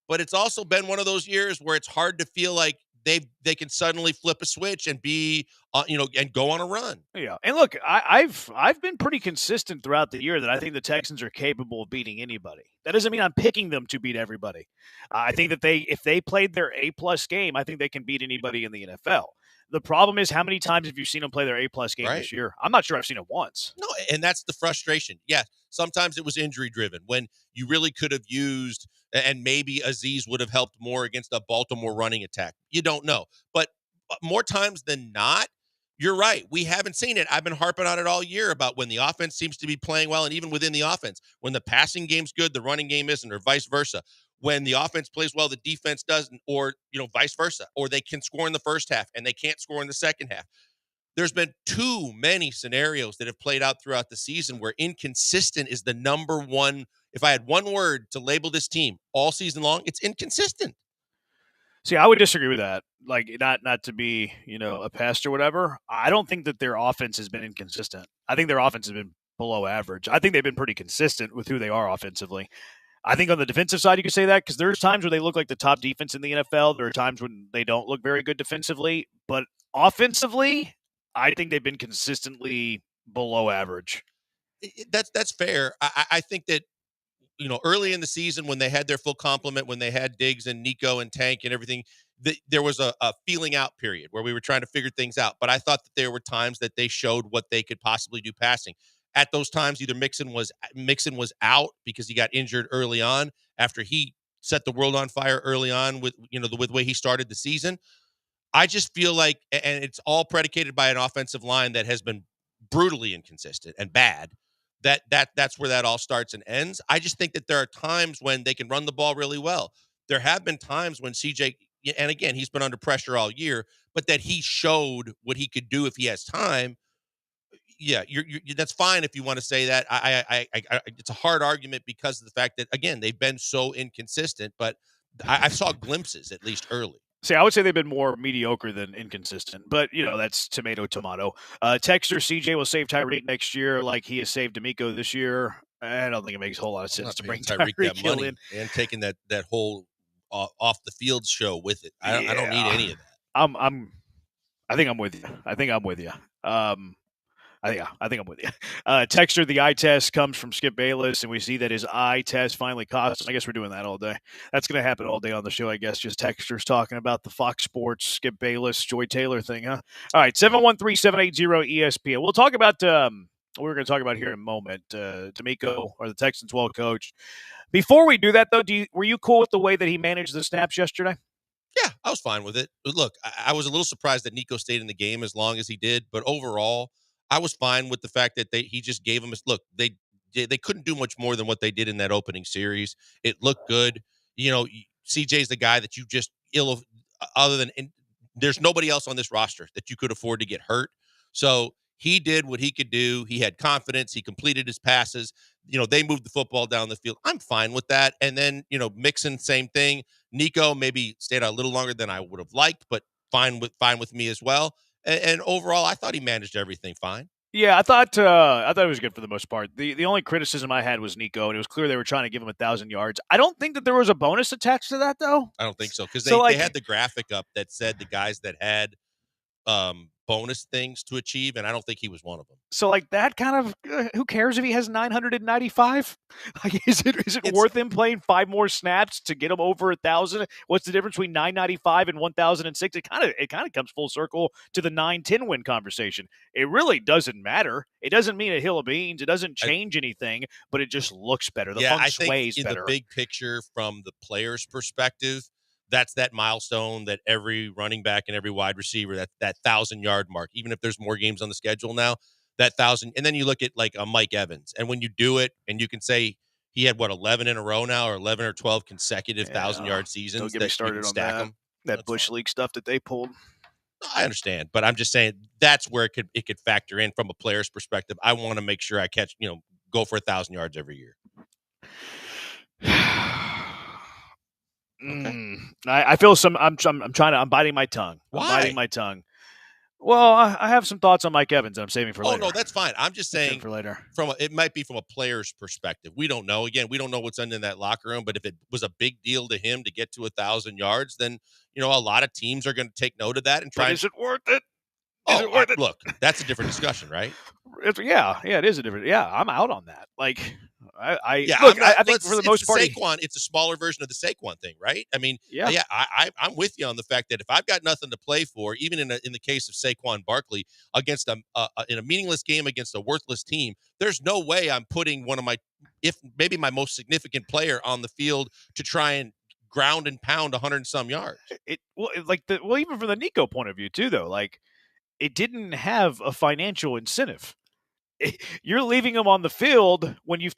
but it's also been one of those years where it's hard to feel like they can suddenly flip a switch and be and go on a run. Yeah, and look, I've been pretty consistent throughout the year that I think the Texans are capable of beating anybody. That doesn't mean I'm picking them to beat everybody. I think that if they played their A+ game, I think they can beat anybody in the NFL. The problem is, how many times have you seen them play their A+ game this year? I'm not sure I've seen it once. No, and that's the frustration. Yeah, sometimes it was injury driven when you really could have used, and maybe Aziz would have helped more against a Baltimore running attack. You don't know. But more times than not, you're right. We haven't seen it. I've been harping on it all year about when the offense seems to be playing well, and even within the offense, when the passing game's good, the running game isn't, or vice versa. When the offense plays well, the defense doesn't, or vice versa, or they can score in the first half and they can't score in the second half. There's been too many scenarios that have played out throughout the season where inconsistent is the number one. If I had one word to label this team all season long, it's inconsistent. See, I would disagree with that. Like, not to be, a pest or whatever. I don't think that their offense has been inconsistent. I think their offense has been below average. I think they've been pretty consistent with who they are offensively. I think on the defensive side, you could say that because there's times where they look like the top defense in the NFL. There are times when they don't look very good defensively. But offensively, I think they've been consistently below average. That's fair. I think that, early in the season when they had their full complement, when they had Diggs and Nico and Tank and everything, there was a feeling out period where we were trying to figure things out. But I thought that there were times that they showed what they could possibly do passing. At those times, either Mixon was out because he got injured early on after he set the world on fire early on with the way he started the season. I just feel like, and it's all predicated by an offensive line that has been brutally inconsistent and bad. That's where that all starts and ends. I just think that there are times when they can run the ball really well. There have been times when CJ, and again, he's been under pressure all year, but that he showed what he could do if he has time. Yeah, you're that's fine if you want to say that. I it's a hard argument because of the fact that, again, they've been so inconsistent, but I saw glimpses at least early. See, I would say they've been more mediocre than inconsistent, but that's tomato. Texter CJ will save Tyreek next year like he has saved D'Amico this year. I don't think it makes a whole lot of sense to bring Tyreek that Hill money in. and taking that whole off the field show with it. I don't need any of that. I think I'm with you. I think I'm with you. Texter, the eye test comes from Skip Bayless, and we see that his eye test finally cost him. I guess we're doing that all day. That's going to happen all day on the show, I guess. Just Texter's talking about the Fox Sports, Skip Bayless, Joy Taylor thing, huh? All right, 713-780-ESPN. We'll talk about what we're going to talk about here in a moment. D'Amico, or the Texans, well coached. Before we do that, though, were you cool with the way that he managed the snaps yesterday? Yeah, I was fine with it. But look, I was a little surprised that Nico stayed in the game as long as he did, but overall, I was fine with the fact that he just gave him look. They couldn't do much more than what they did in that opening series. It looked good. CJ's the guy that you just other than there's nobody else on this roster that you could afford to get hurt. So he did what he could do. He had confidence. He completed his passes. They moved the football down the field. I'm fine with that. And then, Mixon, same thing. Nico maybe stayed out a little longer than I would have liked, but fine with me as well. And overall, I thought he managed everything fine. Yeah, I thought it was good for the most part. The only criticism I had was Nico, and it was clear they were trying to give him 1,000 yards. I don't think that there was a bonus attached to that, though. I don't think so, because they had the graphic up that said the guys that had bonus things to achieve, and I don't think he was one of them. So, that kind of, who cares if he has 995? Is it worth him playing 5 more snaps to get him over 1,000? What's the difference between 995 and 1,006? It kind of comes full circle to the 9-10 win conversation. It really doesn't matter. It doesn't mean a hill of beans. It doesn't change anything, but it just looks better. The funk sways better. In the big picture, from the player's perspective, that's that milestone that every running back and every wide receiver, that 1,000-yard mark, even if there's more games on the schedule now, that 1,000. And then you look at like a Mike Evans, and when you do it, and you can say he had 11 in a row now, or 11 or 12 consecutive 1,000-yard seasons. Don't get me started on that. That Bush League stuff that they pulled. I understand, but I'm just saying that's where it could factor in from a player's perspective. I want to make sure I catch, go for 1,000 yards every year. I feel I'm biting my tongue. Why? I'm biting my tongue. Well, I have some thoughts on Mike Evans that I'm saving for later. Oh, no, that's fine. I'm just saying for later. It might be from a player's perspective. We don't know. Again, we don't know what's in that locker room, but if it was a big deal to him to get to 1,000 yards, then, a lot of teams are going to take note of that and try. But is it worth it? Is it worth it? Look, that's a different discussion, right? Yeah, it is a different. Yeah, I'm out on that. Like, I think for the most part, Saquon, it's a smaller version of the Saquon thing, right? I mean, I'm with you on the fact that if I've got nothing to play for, even in the case of Saquon Barkley against in a meaningless game against a worthless team, there's no way I'm putting one of maybe my most significant player on the field to try and ground and pound 100 and some yards. Even from the Nico point of view too, though, like it didn't have a financial incentive. You're leaving him on the field when you've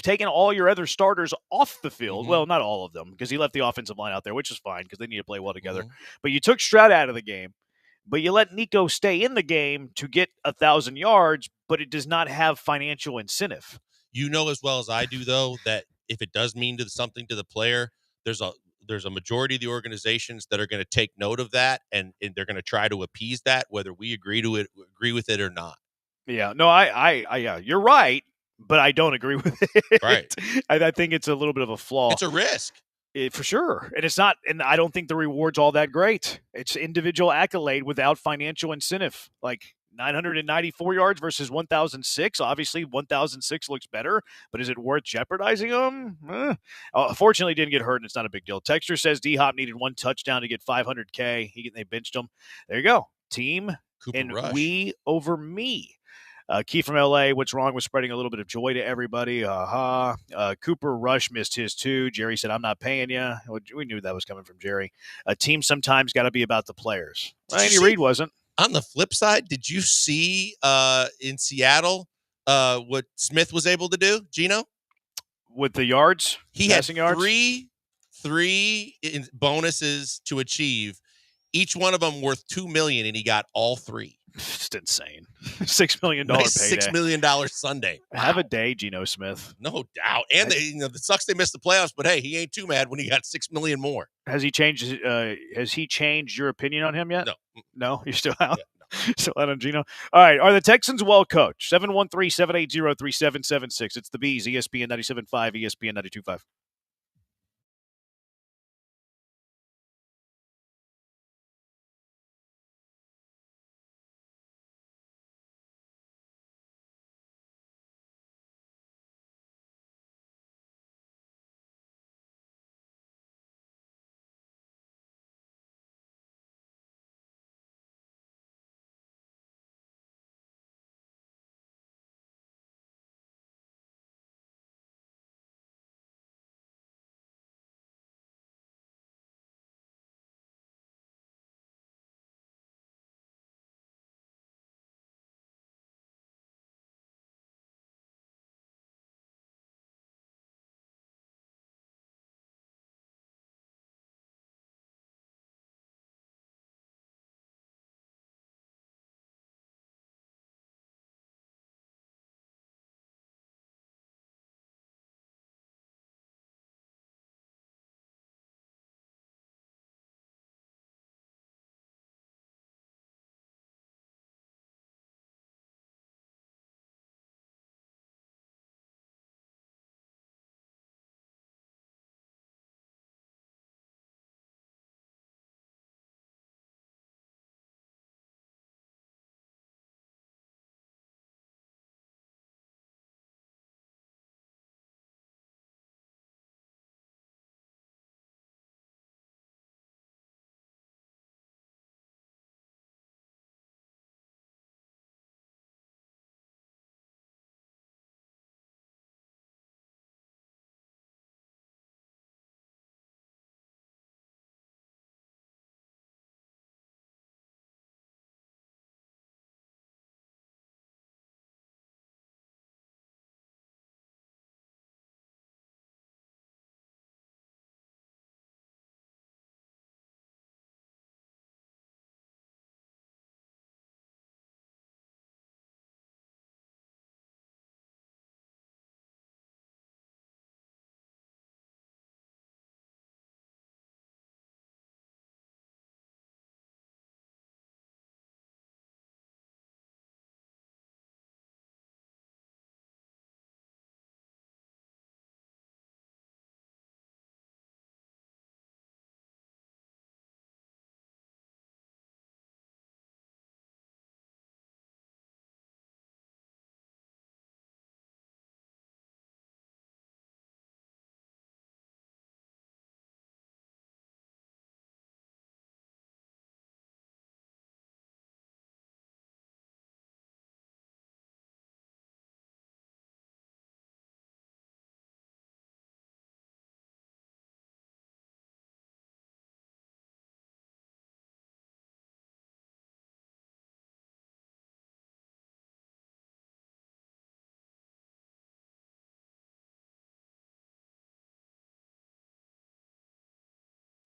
taken all your other starters off the field. Mm-hmm. Well, not all of them, because he left the offensive line out there, which is fine because they need to play well together. Mm-hmm. But you took Stroud out of the game, but you let Nico stay in the game to get 1,000 yards, but it does not have financial incentive. You know as well as I do, though, that if it does mean something to the player, there's a majority of the organizations that are going to take note of that, and they're going to try to appease that, whether we agree with it or not. Yeah, no, yeah, you're right, but I don't agree with it. Right. I think it's a little bit of a flaw. It's a risk. For sure. And it's not, and I don't think the reward's all that great. It's individual accolade without financial incentive. Like 994 yards versus 1,006. Obviously, 1,006 looks better, but is it worth jeopardizing them? Fortunately, he didn't get hurt, and it's not a big deal. Texter says D-Hop needed one touchdown to get $500K. They benched him. There you go. Team Cooper and Rush. we over me. Keith from LA, what's wrong with spreading a little bit of joy to everybody? Cooper Rush missed his too. Jerry said, I'm not paying you. We knew that was coming from Jerry. A team sometimes got to be about the players. Andy Reid wasn't. On the flip side, did you see in Seattle what Smith was able to do, Gino? With the yards? He had yards? three bonuses to achieve, each one of them worth $2 million, and he got all three. Just insane. $6 million nice payday. $6 million Sunday. Wow. Have a day, Geno Smith. No doubt. And it sucks they missed the playoffs, but hey, he ain't too mad when he got $6 million more. Has he changed your opinion on him yet? No. No? You're still out? Yeah, no. Still out on Geno? All right. Are the Texans well coached? 713-780-3776. It's the Bees, ESPN 97.5, ESPN 92.5.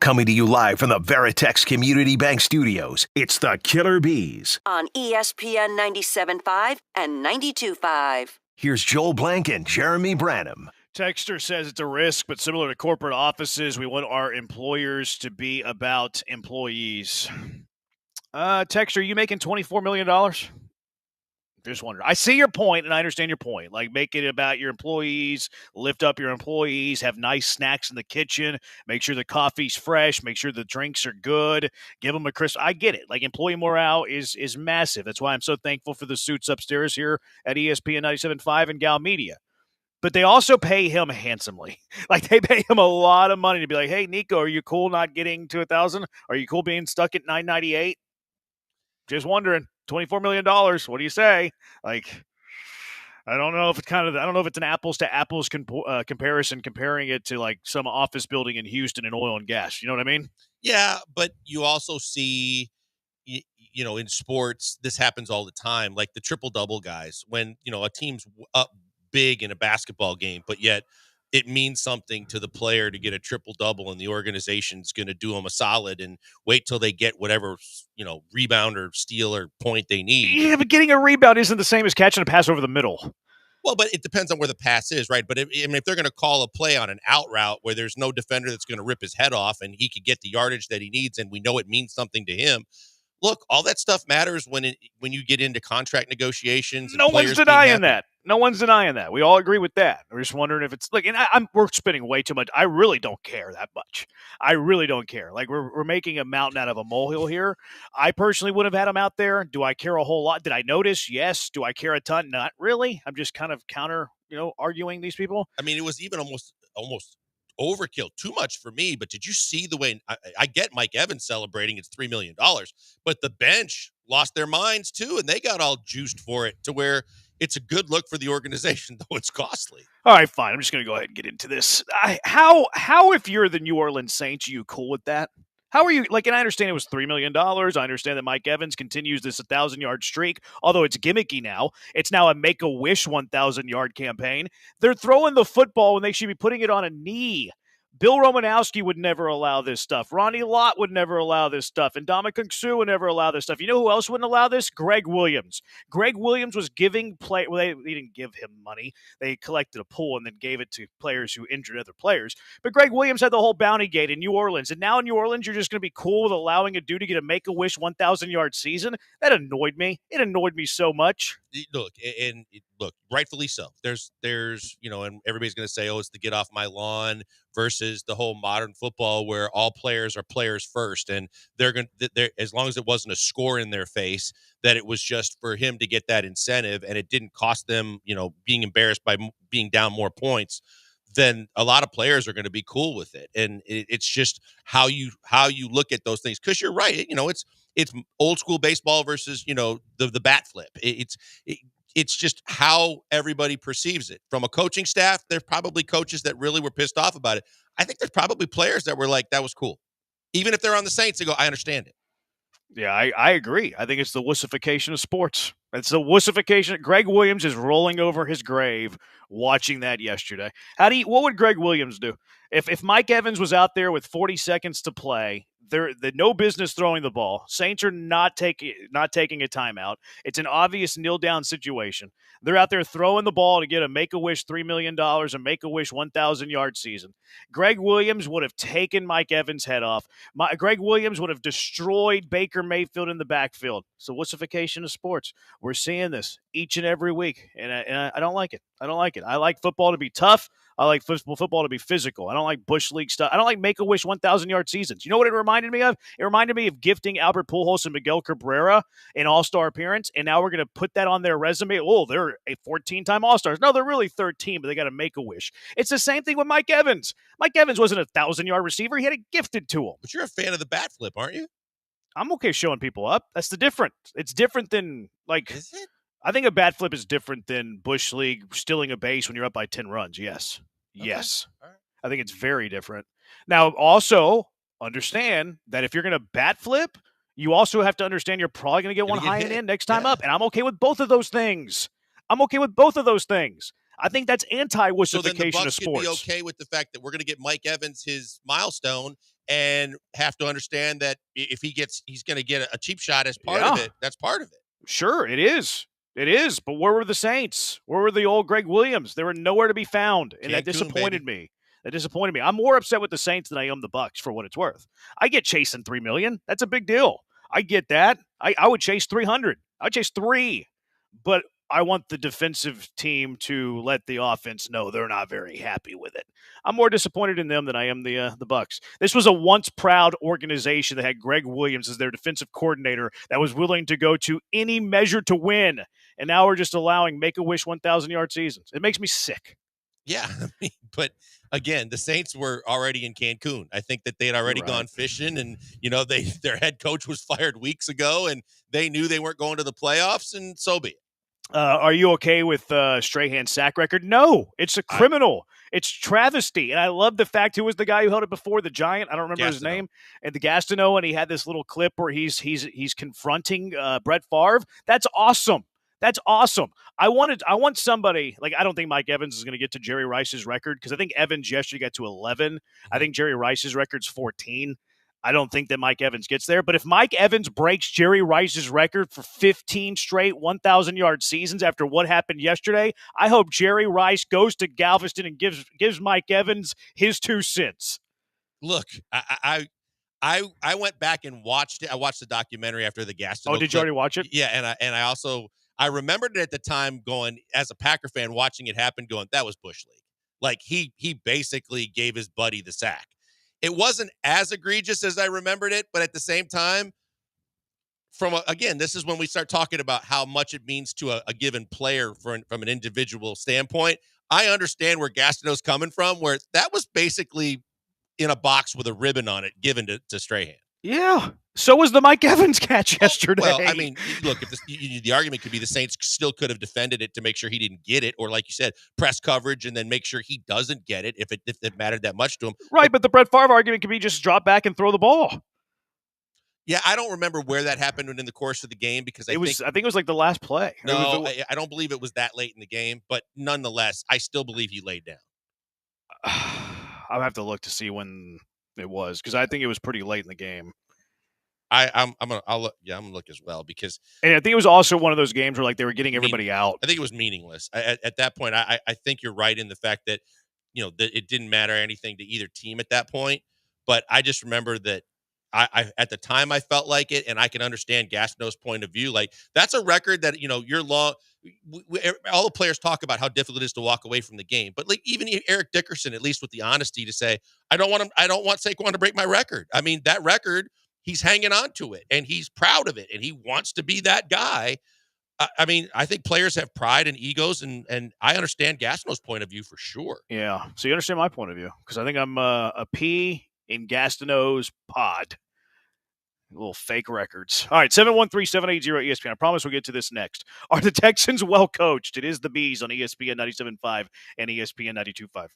Coming to you live from the Veritex Community Bank Studios, it's the Killer Bees. On ESPN 97.5 and 92.5. Here's Joel Blank and Jeremy Branham. Texter says it's a risk, but similar to corporate offices, we want our employers to be about employees. Texter, are you making $24 million? Just wondering. I see your point, and I understand your point. Like, make it about your employees, lift up your employees, have nice snacks in the kitchen, make sure the coffee's fresh, make sure the drinks are good, give them a crisp. I get it. Like, employee morale is massive. That's why I'm so thankful for the suits upstairs here at ESPN 97.5 and Gal Media. But they also pay him handsomely. Like, they pay him a lot of money to be like, hey, Nico, are you cool not getting to 1,000? Are you cool being stuck at 998? Just wondering. $24 million. What do you say? Like, I don't know if it's an apples to apples comparison, comparing it to like some office building in Houston in oil and gas. You know what I mean? Yeah, but you also see, in sports, this happens all the time. Like the triple-double guys, when, a team's up big in a basketball game, but yet it means something to the player to get a triple-double, and the organization's going to do them a solid and wait till they get whatever, rebound or steal or point they need. Yeah, but getting a rebound isn't the same as catching a pass over the middle. Well, but it depends on where the pass is, right? But if they're going to call a play on an out route where there's no defender that's going to rip his head off and he could get the yardage that he needs, and we know it means something to him. Look, all that stuff matters when you get into contract negotiations. No one's denying that. No one's denying that. We all agree with that. We're just wondering if it's like, and we're spending way too much. I really don't care that much. I really don't care. Like we're making a mountain out of a molehill here. I personally would have had him out there. Do I care a whole lot? Did I notice? Yes. Do I care a ton? Not really. I'm just kind of arguing these people. I mean, it was even almost overkill, too much for me. But did you see the way I get Mike Evans celebrating? It's $3 million, but the bench lost their minds too, and they got all juiced for it to where it's a good look for the organization, though it's costly. All right, fine. I'm just going to go ahead and get into this. How if you're the New Orleans Saints, are you cool with that? How are you, and I understand it was $3 million. I understand that Mike Evans continues this 1,000-yard streak, although it's gimmicky now. It's now a Make-A-Wish 1,000-yard campaign. They're throwing the football when they should be putting it on a knee. Bill Romanowski would never allow this stuff. Ronnie Lott would never allow this stuff. And Ndamukong Suh would never allow this stuff. You know who else wouldn't allow this? Greg Williams. Greg Williams was giving they didn't give him money. They collected a pool and then gave it to players who injured other players. But Greg Williams had the whole bounty gate in New Orleans. And now in New Orleans, you're just going to be cool with allowing a dude to get a Make-A-Wish 1,000-yard season? That annoyed me. It annoyed me so much. Look, rightfully so. There's, and everybody's going to say, oh, it's the get off my lawn versus the whole modern football where all players are players first. And they're as long as it wasn't a score in their face, that it was just for him to get that incentive and it didn't cost them, being embarrassed by being down more points, then a lot of players are going to be cool with it. And it's just how you look at those things. Cause you're right. It's old school baseball versus, the bat flip. It's just how everybody perceives it. From a coaching staff, there's probably coaches that really were pissed off about it. I think there's probably players that were like, that was cool. Even if they're on the Saints, they go, I understand it. Yeah, I agree. I think it's the wussification of sports. It's the wussification. Greg Williams is rolling over his grave watching that yesterday. What would Greg Williams do? If Mike Evans was out there with 40 seconds to play, they're no business throwing the ball. Saints are not taking a timeout. It's an obvious kneel-down situation. They're out there throwing the ball to get a Make-A-Wish $3 million, a Make-A-Wish 1,000-yard season. Greg Williams would have taken Mike Evans' head off. Greg Williams would have destroyed Baker Mayfield in the backfield. It's the wussification of sports. We're seeing this each and every week, and I don't like it. I don't like it. I like football to be tough. I like football to be physical. I don't like Bush League stuff. I don't like Make-A-Wish 1,000-yard seasons. You know what it reminded me of? It reminded me of gifting Albert Pujols and Miguel Cabrera an all-star appearance, and now we're going to put that on their resume. Oh, they're a 14-time all-stars. No, they're really 13, but they got to Make-A-Wish. It's the same thing with Mike Evans. Mike Evans wasn't a 1,000-yard receiver. He had it gifted to him. But you're a fan of the bat flip, aren't you? I'm okay showing people up. That's the difference. It's different than, Is it? I think a bat flip is different than Bush League stealing a base when you're up by 10 runs. Yes. Okay. Yes. All right. I think it's very different. Now, also understand that if you're going to bat flip, you also have to understand you're probably going to get one high and in next time up. And I'm okay with both of those things. I think that's anti-wussification of sports. So then the Bucs could be okay with the fact that we're going to get Mike Evans his milestone, and have to understand that if he's going to get a cheap shot as part of it. That's part of it. Sure, it is. It is. But where were the Saints? Where were the old Greg Williams? They were nowhere to be found, and that disappointed me. That disappointed me. I'm more upset with the Saints than I am the Bucks, for what it's worth. I get chasing $3 million. That's a big deal. I get that. I would chase 300. I would chase 3, but I want the defensive team to let the offense know they're not very happy with it. I'm more disappointed in them than I am the Bucks. This was a once proud organization that had Greg Williams as their defensive coordinator that was willing to go to any measure to win, and now we're just allowing Make-A-Wish 1,000-yard seasons. It makes me sick. Yeah, but again, the Saints were already in Cancun. I think that they had already gone fishing, and their head coach was fired weeks ago, and they knew they weren't going to the playoffs, and so be it. Are you okay with Strahan's sack record? No, it's a criminal. It's travesty. And I love the fact who was the guy who held it before, the Giant. I don't remember his name. And the Gastineau, and he had this little clip where he's confronting Brett Favre. That's awesome. That's awesome. I want somebody, like, I don't think Mike Evans is going to get to Jerry Rice's record, because I think Evans yesterday got to 11. I think Jerry Rice's record's 14. I don't think that Mike Evans gets there. But if Mike Evans breaks Jerry Rice's record for 15 straight 1,000-yard seasons after what happened yesterday, I hope Jerry Rice goes to Galveston and gives Mike Evans his 2 cents. Look, I went back and watched it. I watched the documentary after the Gastineau. Oh, did you already watch it? Yeah, and I also remembered it at the time, going, as a Packer fan watching it happen, going, that was Bush League. Like, he basically gave his buddy the sack. It wasn't as egregious as I remembered it, but at the same time, again, this is when we start talking about how much it means to a given player from an individual standpoint. I understand where Gastineau's coming from, where that was basically in a box with a ribbon on it given to Strahan. Yeah. So was the Mike Evans catch yesterday. Well, I mean, look, if the argument could be the Saints still could have defended it to make sure he didn't get it, or like you said, press coverage and then make sure he doesn't get it if it mattered that much to him. Right, but the Brett Favre argument could be just drop back and throw the ball. Yeah, I don't remember where that happened in the course of the game, because I think it was like the last play. No, I don't believe it was that late in the game, but nonetheless, I still believe he laid down. I'll have to look to see when it was, because I think it was pretty late in the game. I'm gonna look as well, because, and I think it was also one of those games where, like, they were getting everybody out. I think it was meaningless at that point. I think you're right in the fact that that it didn't matter anything to either team at that point. But I just remember that I at the time I felt like it, and I can understand Gastineau's point of view. Like, that's a record that you're long. All the players talk about how difficult it is to walk away from the game, but like even Eric Dickerson, at least with the honesty to say, I don't want Saquon to break my record. I mean, that record, he's hanging on to it, and he's proud of it, and he wants to be that guy. I mean, I think players have pride and egos, and I understand Gastineau's point of view for sure. Yeah, so you understand my point of view, because I think I'm a P in Gastineau's pod. Little fake records. All right, 713-780 ESPN. I promise we'll get to this next. Are the Texans well coached? It is the Bees on ESPN 97.5 and ESPN 92.5.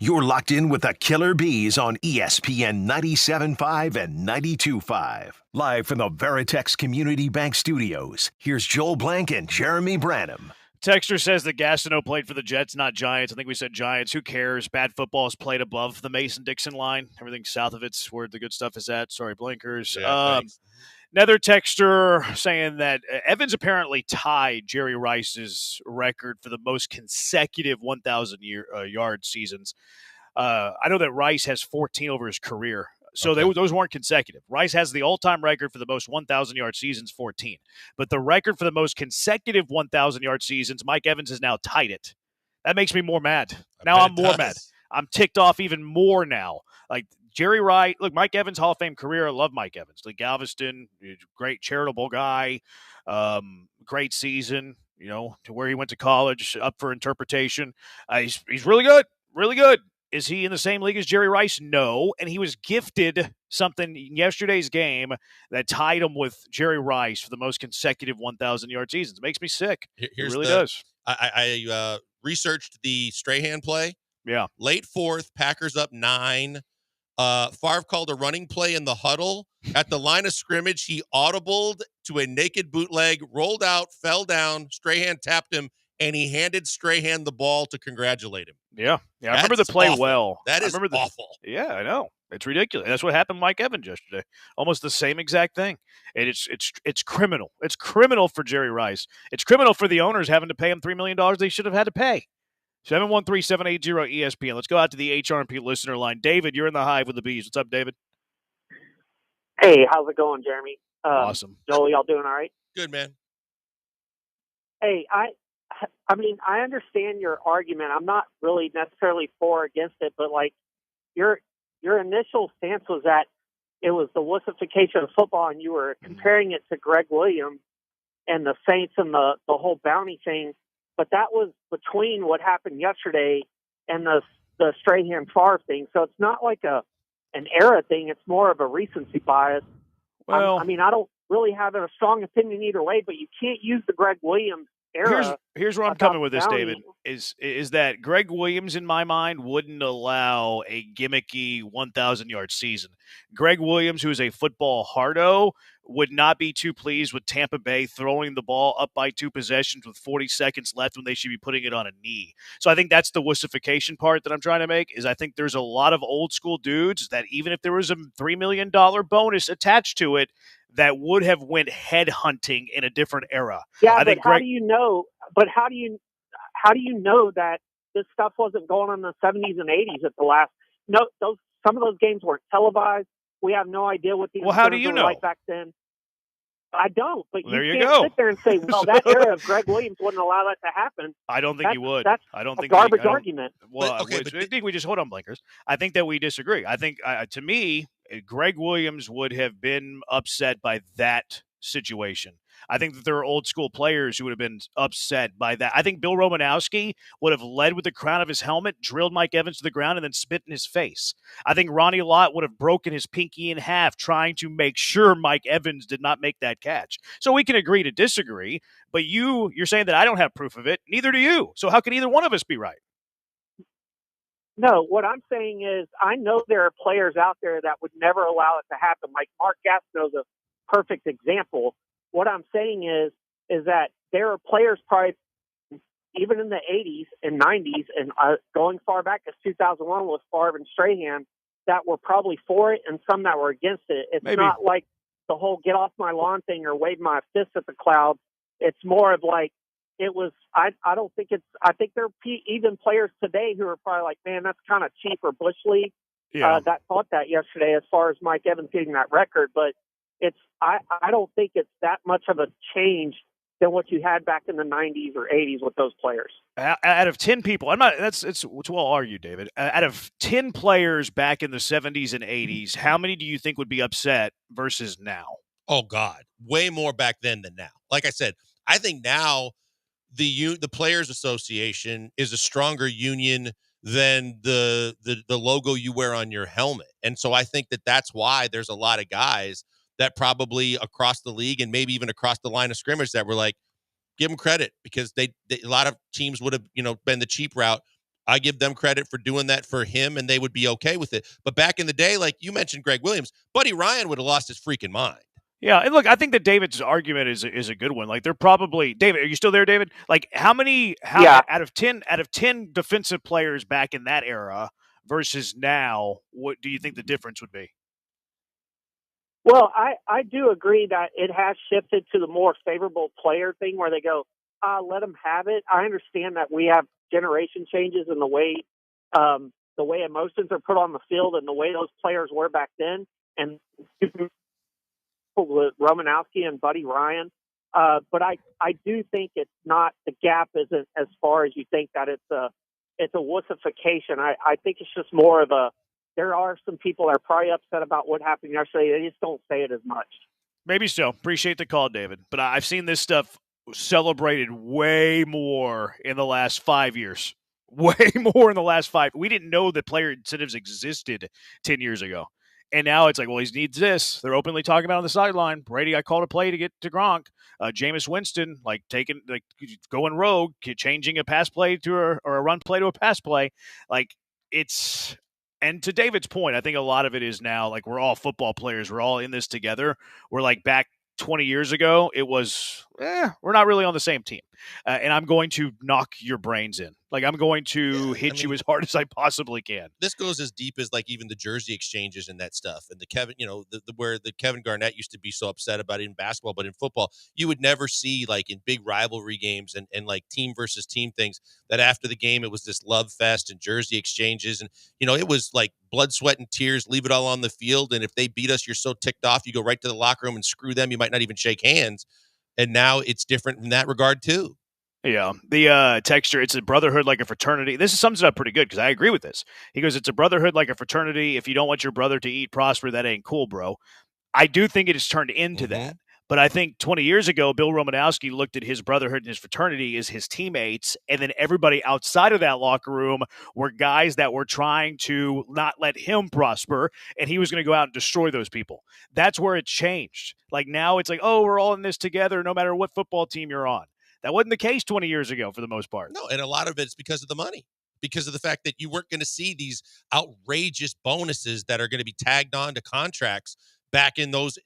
You're locked in with the Killer Bees on ESPN 97.5 and 92.5. Live from the Veritex Community Bank Studios, here's Joel Blank and Jeremy Branham. Texter says that Gastineau played for the Jets, not Giants. I think we said Giants. Who cares? Bad football is played above the Mason-Dixon line. Everything south of it's where the good stuff is at. Sorry, blinkers. Yeah, thanks. Another texter saying that Evans apparently tied Jerry Rice's record for the most consecutive 1,000-yard seasons. I know that Rice has 14 over his career. So those weren't consecutive. Rice has the all-time record for the most 1,000-yard seasons, 14. But the record for the most consecutive 1,000-yard seasons, Mike Evans has now tied it. That makes me more mad. Now I'm more mad. I'm ticked off even more now. Like Jerry Rice, look, Mike Evans, Hall of Fame career. I love Mike Evans. Like Galveston, great charitable guy, great season, to where he went to college, up for interpretation. He's really good, really good. Is he in the same league as Jerry Rice? No. And he was gifted something in yesterday's game that tied him with Jerry Rice for the most consecutive 1,000-yard seasons. It makes me sick. It really does. I researched the Strahan play. Yeah. Late fourth, Packers up 9. Favre called a running play in the huddle. At the line of scrimmage, he audibled to a naked bootleg, rolled out, fell down. Strahan tapped him, and he handed Strahan the ball to congratulate him. Yeah. I remember the play awful. well. That is awful. Yeah, I know. It's ridiculous. That's what happened to Mike Evans yesterday. Almost the same exact thing. And it's criminal. It's criminal for Jerry Rice. It's criminal for the owners having to pay him $3 million they should have had to pay. 713-780-ESPN. Let's go out to the HRP listener line. David, you're in the Hive with the Bees. What's up, David? Hey, how's it going, Jeremy? Awesome. Joel, y'all doing all right? Good, man. Hey, I mean, I understand your argument. I'm not really necessarily for or against it, but like your initial stance was that it was the wussification of football, and you were comparing it to Greg Williams and the Saints and the whole bounty thing. But that was between what happened yesterday and the Strahan Favre thing. So it's not like an era thing. It's more of a recency bias. Well, I mean, I don't really have a strong opinion either way, but you can't use the Greg Williams era. Here's where I'm coming with this, David, is that Greg Williams, in my mind, wouldn't allow a gimmicky 1,000-yard season. Greg Williams, who is a football hardo, would not be too pleased with Tampa Bay throwing the ball up by 2 possessions with 40 seconds left when they should be putting it on a knee. So I think that's the wussification part that I'm trying to make, is I think there's a lot of old school dudes that even if there was a $3 million bonus attached to it, that would have went head hunting in a different era. Yeah, but how do you know? But how do you know that this stuff wasn't going on in the 70s and 80s at the last? No, some of those games weren't televised. We have no idea what the how do you were know? Like back then. I don't. But there you you can't go. sit there and say, "Well, that era of Greg Williams wouldn't allow that to happen." I don't think you would. That's I don't think garbage argument. Well, I think we just hold on, blinkers. I think that we disagree. I think, to me, Greg Williams would have been upset by that situation. I think that there are old school players who would have been upset by that. I think Bill Romanowski would have led with the crown of his helmet, drilled Mike Evans to the ground, and then spit in his face. I think Ronnie Lott would have broken his pinky in half trying to make sure Mike Evans did not make that catch. So we can agree to disagree, but you're saying that I don't have proof of it. Neither do you. So how can either one of us be right? No, what I'm saying is I know there are players out there that would never allow it to happen. Like Mark Gastineau's a perfect example. What I'm saying is that there are players probably even in the 80s and 90s and going far back as 2001 with Favre and Strahan that were probably for it and some that were against it. It's not like the whole get off my lawn thing or wave my fist at the clouds. It's more of like it was I don't think it's – I think there are even players today who are probably like, man, that's kind of cheap or Bush League. Yeah. That thought that yesterday as far as Mike Evans getting that record. But it's I don't think it's that much of a change than what you had back in the 90s or 80s with those players. Out of 10 people, it's well argued, David. Out of 10 players back in the 70s and 80s, how many do you think would be upset versus now? Oh, God. Way more back then than now. Like I said, I think now the Players Association is a stronger union than the logo you wear on your helmet. And so I think that's why there's a lot of guys that probably across the league and maybe even across the line of scrimmage that were like, give them credit because they a lot of teams would have, been the cheap route. I give them credit for doing that for him, and they would be okay with it. But back in the day, like you mentioned, Greg Williams, Buddy Ryan would have lost his freaking mind. Yeah, and look, I think that David's argument is a good one. Like they're probably David. Are you still there, David? Like how Yeah. out of 10 defensive players back in that era versus now, what do you think the difference would be? Well, I do agree that it has shifted to the more favorable player thing where they go, let them have it. I understand that we have generation changes in the way emotions are put on the field and the way those players were back then. And with Romanowski and Buddy Ryan. But I do think it's not, the gap isn't as far as you think that it's a wussification. I think it's just more of there are some people that are probably upset about what happened yesterday. They just don't say it as much. Maybe so. Appreciate the call, David. But I've seen this stuff celebrated way more in the last 5 years. Way more in the last 5. We didn't know that player incentives existed 10 years ago. And now it's like, well, he needs this. They're openly talking about it on the sideline. Brady, I called a play to get to Gronk. Jameis Winston, going rogue, changing a pass play or a run play to a pass play. And to David's point, I think a lot of it is now like we're all football players. We're all in this together. We're like back 20 years ago, it was, we're not really on the same team. And I'm going to knock your brains in. Like, I'm going to hit you as hard as I possibly can. This goes as deep as like even the jersey exchanges and that stuff. And the Kevin, where the Kevin Garnett used to be so upset about it in basketball, but in football, you would never see like in big rivalry games and like team versus team things that after the game, it was this love fest and jersey exchanges. And, it was like blood, sweat, and tears, leave it all on the field. And if they beat us, you're so ticked off, you go right to the locker room and screw them. You might not even shake hands. And now it's different in that regard too. Yeah. The texture, it's a brotherhood like a fraternity. This sums it up pretty good because I agree with this. He goes, it's a brotherhood like a fraternity. If you don't want your brother to eat, prosper, that ain't cool, bro. I do think it has turned into that. But I think 20 years ago, Bill Romanowski looked at his brotherhood and his fraternity as his teammates, and then everybody outside of that locker room were guys that were trying to not let him prosper, and he was going to go out and destroy those people. That's where it changed. Like now it's like, oh, we're all in this together no matter what football team you're on. That wasn't the case 20 years ago for the most part. No, and a lot of it's because of the money, because of the fact that you weren't going to see these outrageous bonuses that are going to be tagged on to contracts back in those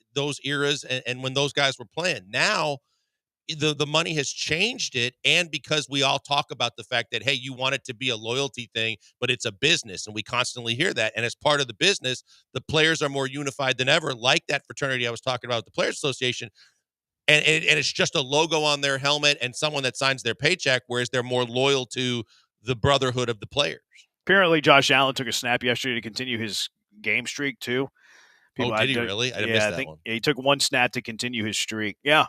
eras and when those guys were playing. Now, the money has changed it, and because we all talk about the fact that, hey, you want it to be a loyalty thing, but it's a business, and we constantly hear that. And as part of the business, the players are more unified than ever, like that fraternity I was talking about with the Players Association. And it's just a logo on their helmet and someone that signs their paycheck, whereas they're more loyal to the brotherhood of the players. Apparently, Josh Allen took a snap yesterday to continue his game streak, too. Did he really? I missed that one. Yeah, he took one snap to continue his streak. Yeah.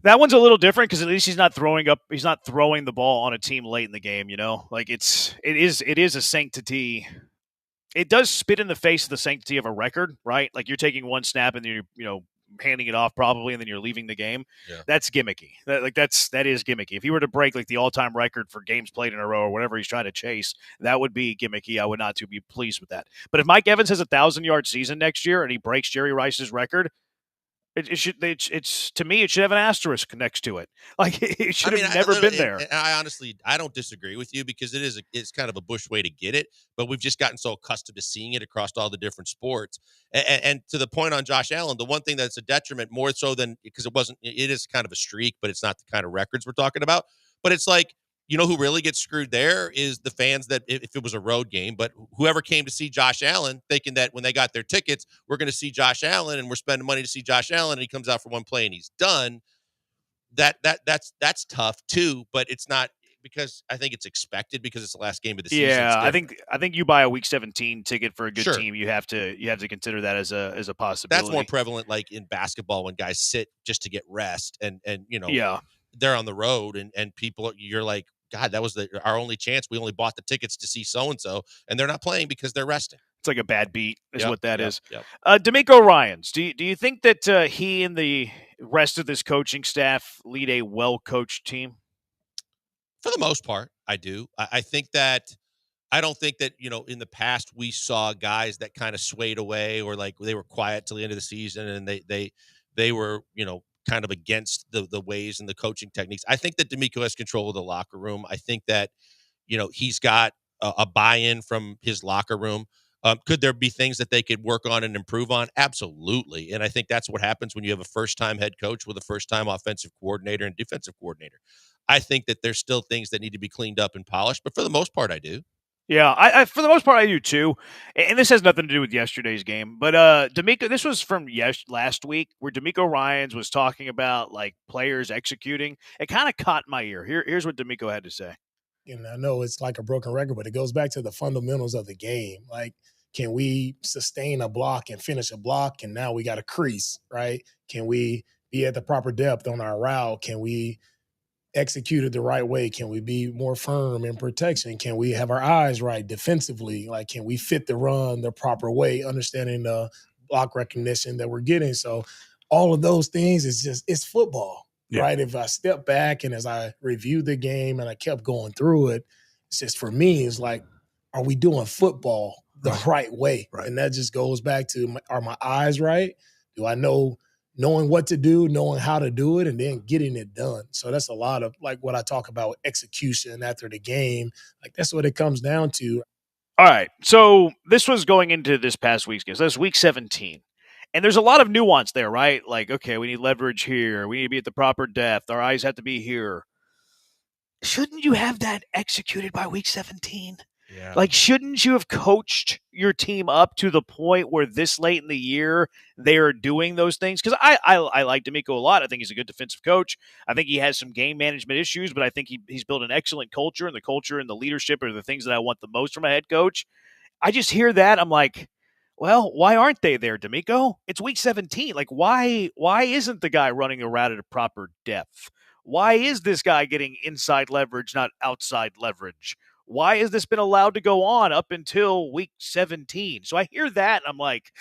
That one's a little different because at least he's not throwing the ball on a team late in the game, Like it is a sanctity. It does spit in the face of the sanctity of a record, right? Like you're taking one snap and then you're, handing it off probably, and then you're leaving the game. Yeah. That's gimmicky. That is gimmicky. If he were to break like the all-time record for games played in a row or whatever he's trying to chase, that would be gimmicky. I would not be pleased with that. But if Mike Evans has 1,000-yard season next year and he breaks Jerry Rice's record, it's to me, it should have an asterisk next to it. Like it should have never been there. And I don't disagree with you because it's kind of a Bush way to get it, but we've just gotten so accustomed to seeing it across all the different sports. And to the point on Josh Allen, the one thing that's a detriment more so than because it is kind of a streak, but it's not the kind of records we're talking about. But it's like, who really gets screwed there is the fans that if it was a road game, but whoever came to see Josh Allen thinking that when they got their tickets, we're going to see Josh Allen and we're spending money to see Josh Allen and he comes out for one play and he's done. That's tough too, but it's not because I think it's expected because it's the last game of the season. Yeah, I think you buy a Week 17 ticket for a good team, you have to consider that as a possibility. That's more prevalent like in basketball when guys sit just to get rest and they're on the road and people you're like, God, that was our only chance. We only bought the tickets to see so-and-so, and they're not playing because they're resting. It's like a bad beat is what that is. Yep. D'Amico Ryans, do you think that he and the rest of this coaching staff lead a well-coached team? For the most part, I do. I think that I don't think that, in the past we saw guys that kind of swayed away or like they were quiet till the end of the season and they were, kind of against the ways and the coaching techniques. I think that D'Amico has control of the locker room. I think that, he's got a buy-in from his locker room. Could there be things that they could work on and improve on? Absolutely. And I think that's what happens when you have a first-time head coach with a first-time offensive coordinator and defensive coordinator. I think that there's still things that need to be cleaned up and polished, but for the most part, I do. Yeah, I for the most part I do too, and this has nothing to do with yesterday's game. But D'Amico, this was from last week where D'Amico Ryans was talking about like players executing. It kind of caught my ear. Here's what D'Amico had to say. And I know it's like a broken record, but it goes back to the fundamentals of the game. Like, can we sustain a block and finish a block? And now we got a crease, right? Can we be at the proper depth on our route? Can we execute it the right way? Can we be more firm in protection? Can we have our eyes right defensively? Like, can we fit the run the proper way, understanding the block recognition that we're getting? So all of those things it's football, right? If I step back and as I reviewed the game and I kept going through it, it's just for me, it's like, are we doing football the right way? Right. And that just goes back to, are my eyes right? Do I knowing what to do, knowing how to do it, and then getting it done. So that's a lot of like what I talk about execution after the game. Like that's what it comes down to. All right. So this was going into this past week's game. So that's week 17. And there's a lot of nuance there, right? Like, okay, we need leverage here. We need to be at the proper depth. Our eyes have to be here. Shouldn't you have that executed by week 17? Yeah. Like, shouldn't you have coached your team up to the point where this late in the year they are doing those things? Because I like D'Amico a lot. I think he's a good defensive coach. I think he has some game management issues, but I think he's built an excellent culture, and the culture and the leadership are the things that I want the most from a head coach. I just hear that. I'm like, well, why aren't they there, D'Amico? It's week 17. Like, why isn't the guy running around at a proper depth? Why is this guy getting inside leverage, not outside leverage? Why has this been allowed to go on up until week 17? So I hear that, and I'm like,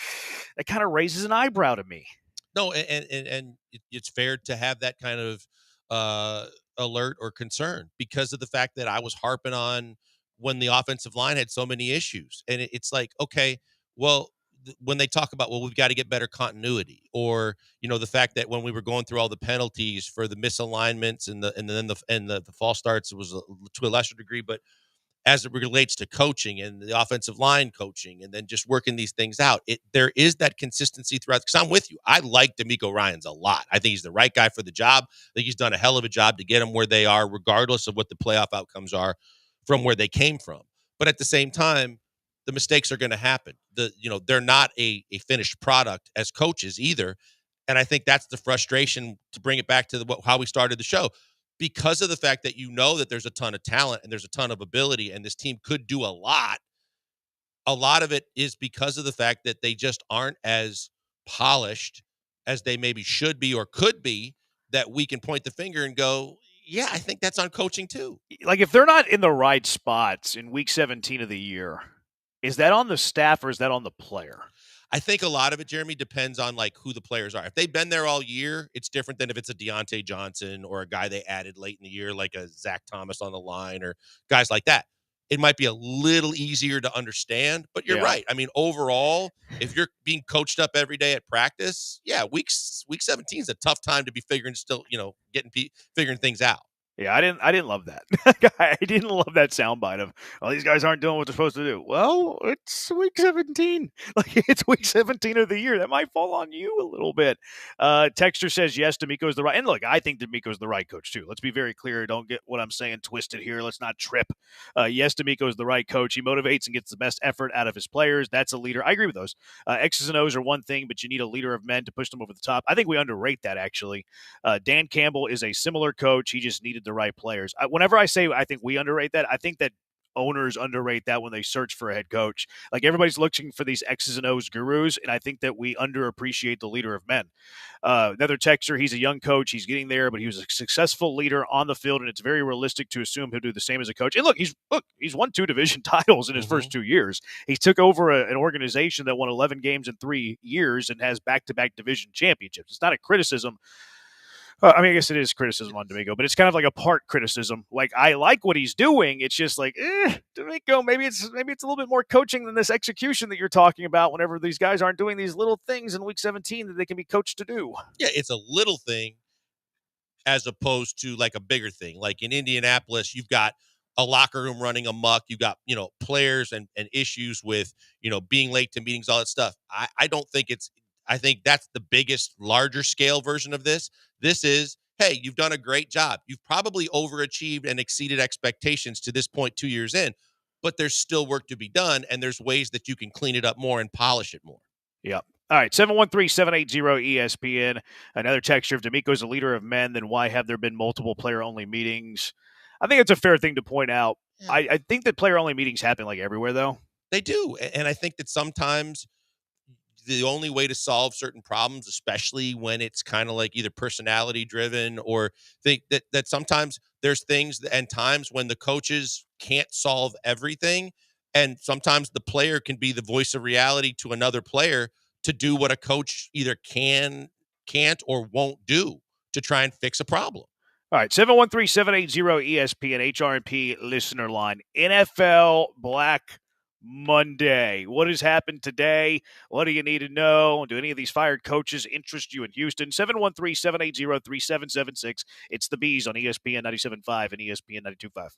that kind of raises an eyebrow to me. No, and it's fair to have that kind of alert or concern because of the fact that I was harping on when the offensive line had so many issues. And it's like, okay, well, when they talk about, well, we've got to get better continuity, or the fact that when we were going through all the penalties for the misalignments and the false starts, it was to a lesser degree, but as it relates to coaching and the offensive line coaching and then just working these things out, there is that consistency throughout. Because I'm with you. I like D'Amico Ryans a lot. I think he's the right guy for the job. I think he's done a hell of a job to get them where they are, regardless of what the playoff outcomes are from where they came from. But at the same time, the mistakes are going to happen. They're not a finished product as coaches either. And I think that's the frustration, to bring it back to how we started the show. Because of the fact that that there's a ton of talent and there's a ton of ability and this team could do a lot of it is because of the fact that they just aren't as polished as they maybe should be or could be, that we can point the finger and go, yeah, I think that's on coaching too. Like, if they're not in the right spots in week 17 of the year, is that on the staff or is that on the player? I think a lot of it, Jeremy, depends on like who the players are. If they've been there all year, it's different than if it's a Deontay Johnson or a guy they added late in the year, like a Zach Thomas on the line or guys like that. It might be a little easier to understand, but you're right. I mean, overall, if you're being coached up every day at practice, week 17 is a tough time to be figuring things out. Yeah, I didn't love that. I didn't love that soundbite of, well, these guys aren't doing what they're supposed to do. Well, it's week 17. Like, it's week 17 of the year. That might fall on you a little bit. Texter says, yes, D'Amico's the right. And look, I think D'Amico's the right coach too. Let's be very clear. Don't get what I'm saying twisted here. Let's not trip. Yes, D'Amico's the right coach. He motivates and gets the best effort out of his players. That's a leader. I agree with those. X's and O's are one thing, but you need a leader of men to push them over the top. I think we underrate that, actually. Dan Campbell is a similar coach. He just needed the right players. Whenever I say I think we underrate that, I think that owners underrate that when they search for a head coach. Like, everybody's looking for these X's and O's gurus, and I think that we underappreciate the leader of men. Another texter, he's a young coach. He's getting there, but he was a successful leader on the field, and it's very realistic to assume he'll do the same as a coach. And look, he's won 2 division titles in his first 2 years. He took over an organization that won 11 games in 3 years and has back-to-back division championships. It's not a criticism. I mean, I guess it is criticism on D'Amico, but it's kind of like a part criticism. Like, I like what he's doing. It's just like, D'Amico, maybe it's a little bit more coaching than this execution that you're talking about whenever these guys aren't doing these little things in week 17 that they can be coached to do. Yeah, it's a little thing as opposed to like a bigger thing. Like in Indianapolis, you've got a locker room running amok. You got, players and issues with, being late to meetings, all that stuff. I don't think I think that's the biggest, larger scale version of this. This is, hey, you've done a great job. You've probably overachieved and exceeded expectations to this point 2 years in, but there's still work to be done, and there's ways that you can clean it up more and polish it more. Yep. All right, 713-780-ESPN. Another texture, if D'Amico's a leader of men, then why have there been multiple player-only meetings? I think it's a fair thing to point out. Yeah. I think that player-only meetings happen like everywhere, though. They do, and I think that sometimes the only way to solve certain problems, especially when it's kind of like either personality driven or think that sometimes there's things and times when the coaches can't solve everything. And sometimes the player can be the voice of reality to another player to do what a coach either can't, or won't do to try and fix a problem. All right, 713-780-ESPN, HRP listener line. NFL Black Monday. What has happened today? What do you need to know? Do any of these fired coaches interest you in Houston? 713-780-3776. It's the Bees on ESPN 97.5 and ESPN 92.5.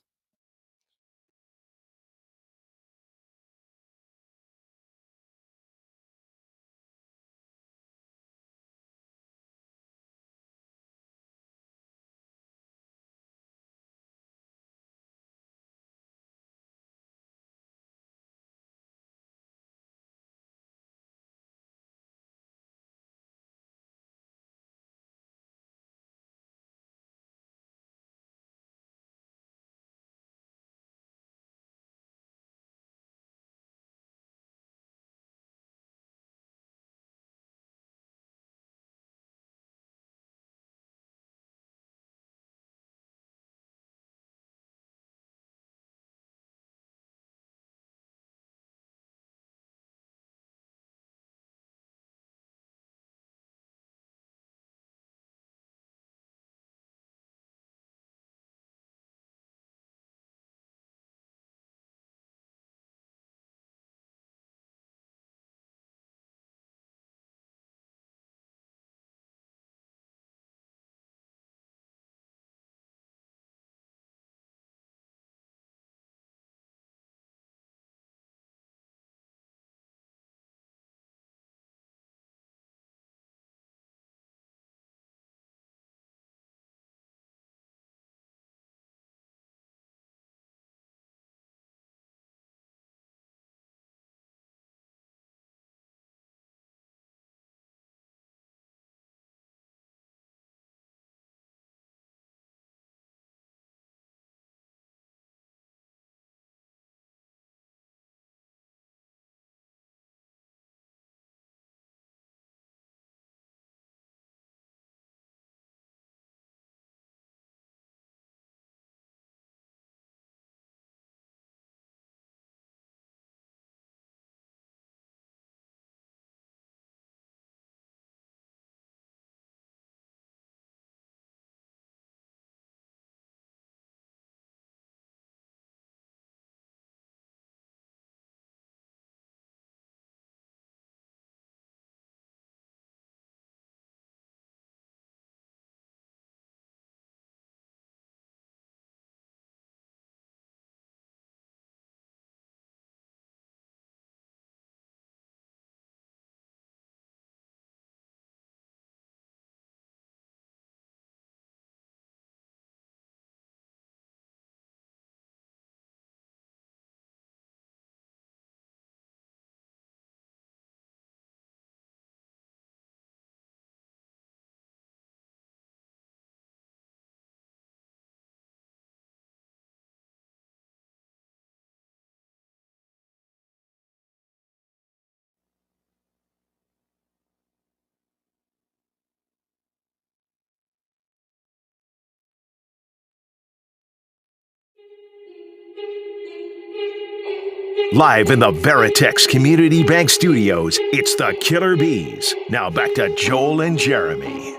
Live in the Veritex Community Bank Studios, it's the Killer Bees. Now back to Joel and Jeremy.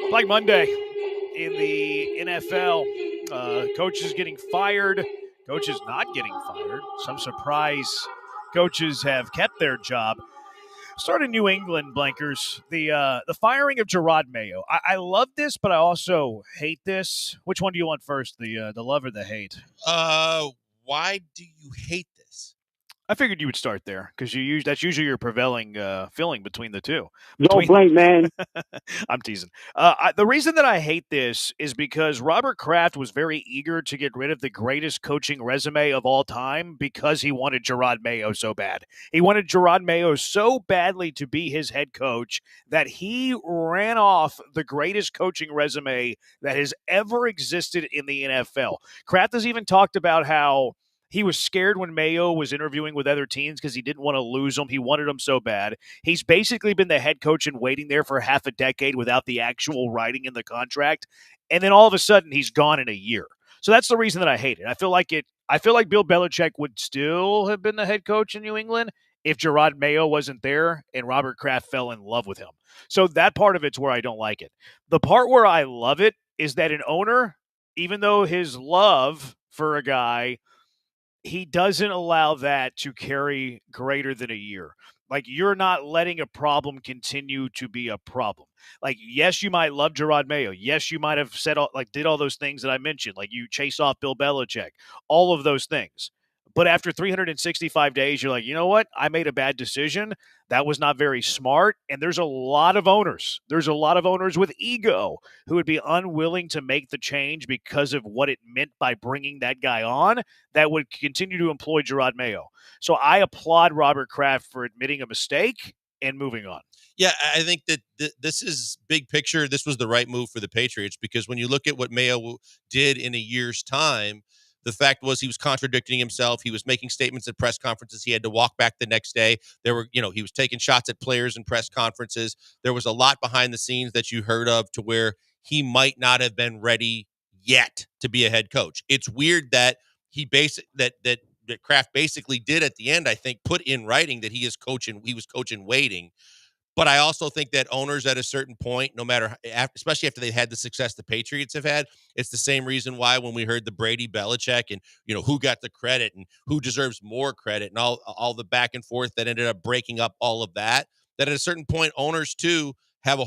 Black Monday in the NFL. Coaches getting fired. Coaches not getting fired. Some surprise coaches have kept their job. Start in New England, Blankers. The firing of Gerard Mayo. I love this, but I also hate this. Which one do you want first, the love or the hate? Why do you hate this? I figured you would start there because that's usually your prevailing feeling between the two. Don't blink, man. I'm teasing. The reason that I hate this is because Robert Kraft was very eager to get rid of the greatest coaching resume of all time because he wanted Gerard Mayo so bad. He wanted Gerard Mayo so badly to be his head coach that he ran off the greatest coaching resume that has ever existed in the NFL. Kraft has even talked about how he was scared when Mayo was interviewing with other teams because he didn't want to lose them. He wanted them so bad. He's basically been the head coach and waiting there for half a decade without the actual writing in the contract. And then all of a sudden he's gone in a year. So that's the reason that I hate it. I feel like Bill Belichick would still have been the head coach in New England if Gerard Mayo wasn't there and Robert Kraft fell in love with him. So that part of it's where I don't like it. The part where I love it is that an owner, even though his love for a guy, he doesn't allow that to carry greater than a year. Like, you're not letting a problem continue to be a problem. Like, yes, you might love Gerard Mayo. Yes, you might have did all those things that I mentioned. Like, you chase off Bill Belichick, all of those things. But after 365 days, you're like, you know what? I made a bad decision. That was not very smart. And there's a lot of owners. There's a lot of owners with ego who would be unwilling to make the change because of what it meant by bringing that guy on that would continue to employ Gerard Mayo. So I applaud Robert Kraft for admitting a mistake and moving on. Yeah, I think that this is big picture. This was the right move for the Patriots because when you look at what Mayo did in a year's time, the fact was he was contradicting himself. He was making statements at press conferences. He had to walk back the next day. He was taking shots at players in press conferences. There was a lot behind the scenes that you heard of to where he might not have been ready yet to be a head coach. It's weird that that Kraft basically did at the end, I think, put in writing that he was coaching waiting. But I also think that owners at a certain point, no matter, especially after they've had the success the Patriots have had, it's the same reason why when we heard the Brady Belichick and, who got the credit and who deserves more credit and all the back and forth that ended up breaking up all of that at a certain point, owners too have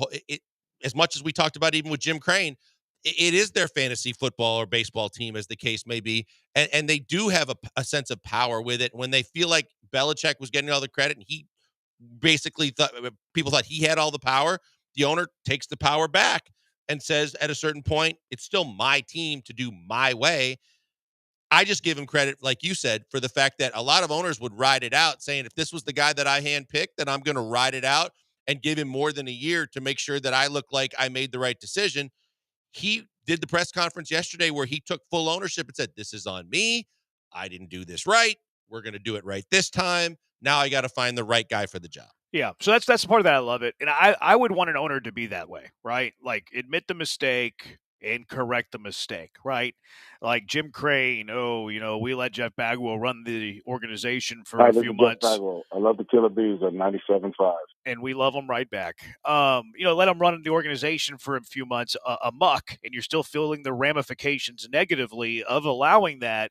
as much as we talked about even with Jim Crane, it is their fantasy football or baseball team as the case may be. And they do have a sense of power with it. When they feel like Belichick was getting all the credit and he basically people thought he had all the power, the owner takes the power back and says at a certain point, it's still my team to do my way. I just give him credit, like you said, for the fact that a lot of owners would ride it out saying, if this was the guy that I handpicked, then I'm going to ride it out and give him more than a year to make sure that I look like I made the right decision. He did the press conference yesterday where he took full ownership and said, this is on me. I didn't do this right. We're going to do it right this time. Now I got to find the right guy for the job. Yeah, so that's the part of that I love it. And I would want an owner to be that way, right? Like, admit the mistake and correct the mistake, right? Like Jim Crane, we let Jeff Bagwell run the organization for a few months. I love the Killer Bees at 97.5. And we love them right back. Let them run the organization for a few months amok, and you're still feeling the ramifications negatively of allowing that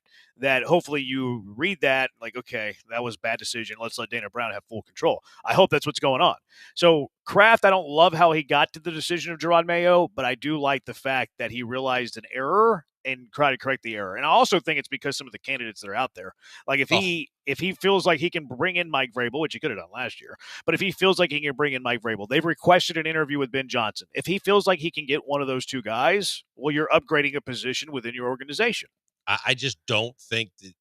hopefully you read that like, okay, that was a bad decision. Let's let Dana Brown have full control. I hope that's what's going on. So Kraft, I don't love how he got to the decision of Gerard Mayo, but I do like the fact that he realized an error and try to correct the error. And I also think it's because some of the candidates that are out there, like if he feels like he can bring in Mike Vrabel, which he could have done last year, but if he feels like he can bring in Mike Vrabel, they've requested an interview with Ben Johnson. If he feels like he can get one of those two guys, well, you're upgrading a position within your organization. I just don't think that,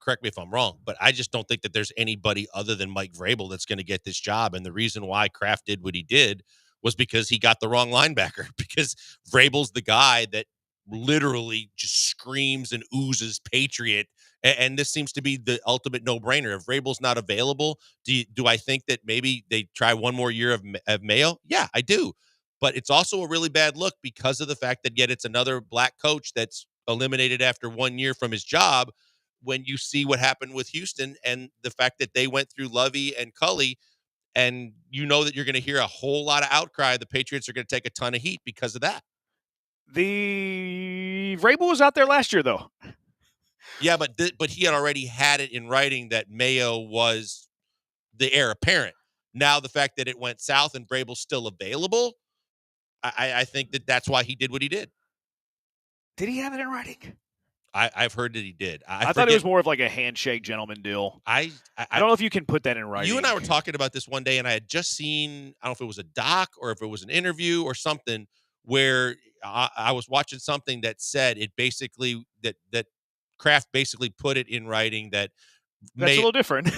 correct me if I'm wrong, but I just don't think that there's anybody other than Mike Vrabel that's going to get this job. And the reason why Kraft did what he did was because he got the wrong linebacker, because Vrabel's the guy that literally just screams and oozes Patriot. And this seems to be the ultimate no-brainer. If Vrabel's not available, do I think that maybe they try one more year of Mayo? Yeah, I do. But it's also a really bad look because of the fact that yet it's another black coach that's eliminated after 1 year from his job. When you see what happened with Houston and the fact that they went through Lovey and Culley, and you know that you're going to hear a whole lot of outcry, the Patriots are going to take a ton of heat because of that. The Vrabel was out there last year, though. Yeah, but he had already had it in writing that Mayo was the heir apparent. Now the fact that it went south and Vrabel's still available, I think that's why he did what he did. Did he have it in writing? I've heard that he did. I thought it was more of like a handshake gentleman deal. I don't know if you can put that in writing. You and I were talking about this one day, and I had just seen, I don't know if it was a doc or if it was an interview or something, where I was watching something that said it basically, that Kraft basically put it in writing that That's a little different.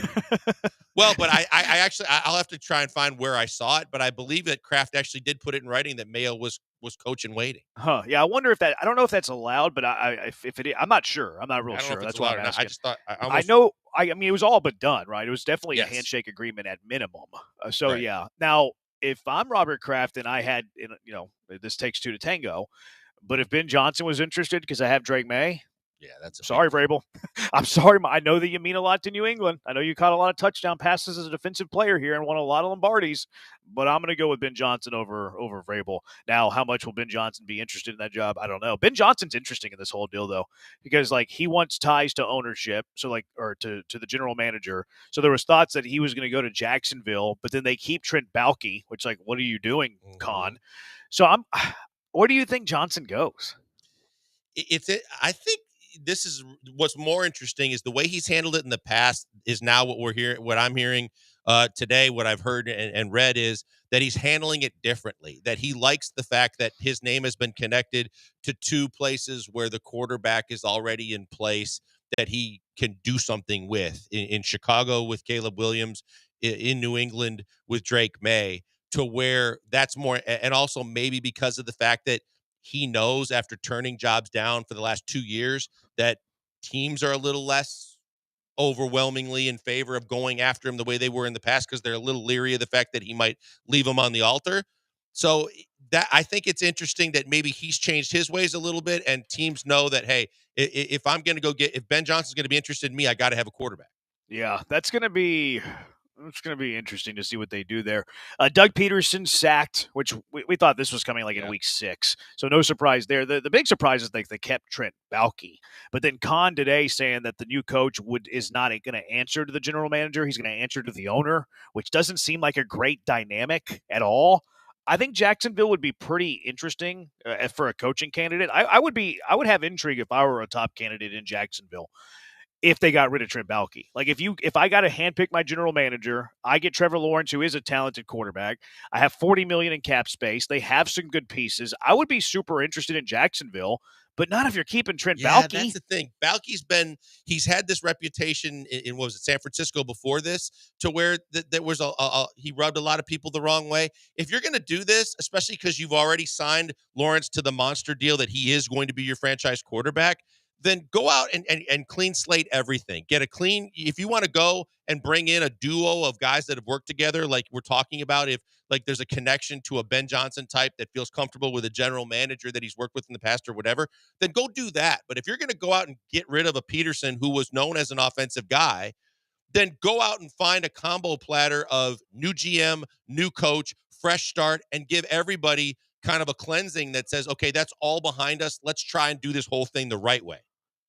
Well, but I actually, I'll have to try and find where I saw it, but I believe that Kraft actually did put it in writing that Mayo was coach in waiting. Huh. Yeah, I wonder if that, I don't know if that's allowed, but if it is, I'm not sure. I'm not real sure. That's why I'm asking. I just thought, I mean, it was all but done, right? It was definitely a handshake agreement at minimum. Right. Yeah. Now, if I'm Robert Kraft and I had, this takes two to tango, but if Ben Johnson was interested because I have Drake May, yeah, that's sorry, Vrabel. I'm sorry. I know that you mean a lot to New England. I know you caught a lot of touchdown passes as a defensive player here and won a lot of Lombardis, but I'm going to go with Ben Johnson over Vrabel. Now, how much will Ben Johnson be interested in that job? I don't know. Ben Johnson's interesting in this whole deal, though, because he wants ties to ownership, or to the general manager. So there was thoughts that he was going to go to Jacksonville, but then they keep Trent Baalke, which, what are you doing, Con? So where do you think Johnson goes? I think this is what's more interesting is the way he's handled it in the past is now what I'm hearing today, what I've heard and read is that he's handling it differently, that he likes the fact that his name has been connected to two places where the quarterback is already in place that he can do something with in Chicago with Caleb Williams, in New England with Drake May, to where that's more, and also maybe because of the fact that he knows after turning jobs down for the last 2 years that teams are a little less overwhelmingly in favor of going after him the way they were in the past because they're a little leery of the fact that he might leave them on the altar. So that I think it's interesting that maybe he's changed his ways a little bit, and teams know that, hey, if Ben Johnson's going to be interested in me, I got to have a quarterback. Yeah, it's going to be interesting to see what they do there. Doug Peterson sacked, which we thought this was coming in week 6. So no surprise there. The big surprise is they kept Trent Baalke. But then Khan today saying that the new coach is not going to answer to the general manager. He's going to answer to the owner, which doesn't seem like a great dynamic at all. I think Jacksonville would be pretty interesting for a coaching candidate. I would have intrigue if I were a top candidate in Jacksonville. If they got rid of Trent Baalke. If I got to handpick my general manager, I get Trevor Lawrence, who is a talented quarterback. I have $40 million in cap space. They have some good pieces. I would be super interested in Jacksonville, but not if you're keeping Trent Baalke. That's the thing. He's had this reputation in what was it, San Francisco before this, to where there was he rubbed a lot of people the wrong way. If you're going to do this, especially because you've already signed Lawrence to the monster deal that he is going to be your franchise quarterback, then go out and clean slate everything. If you want to go and bring in a duo of guys that have worked together, like we're talking about, if there's a connection to a Ben Johnson type that feels comfortable with a general manager that he's worked with in the past or whatever, then go do that. But if you're going to go out and get rid of a Peterson who was known as an offensive guy, then go out and find a combo platter of new GM, new coach, fresh start, and give everybody kind of a cleansing that says, okay, that's all behind us. Let's try and do this whole thing the right way.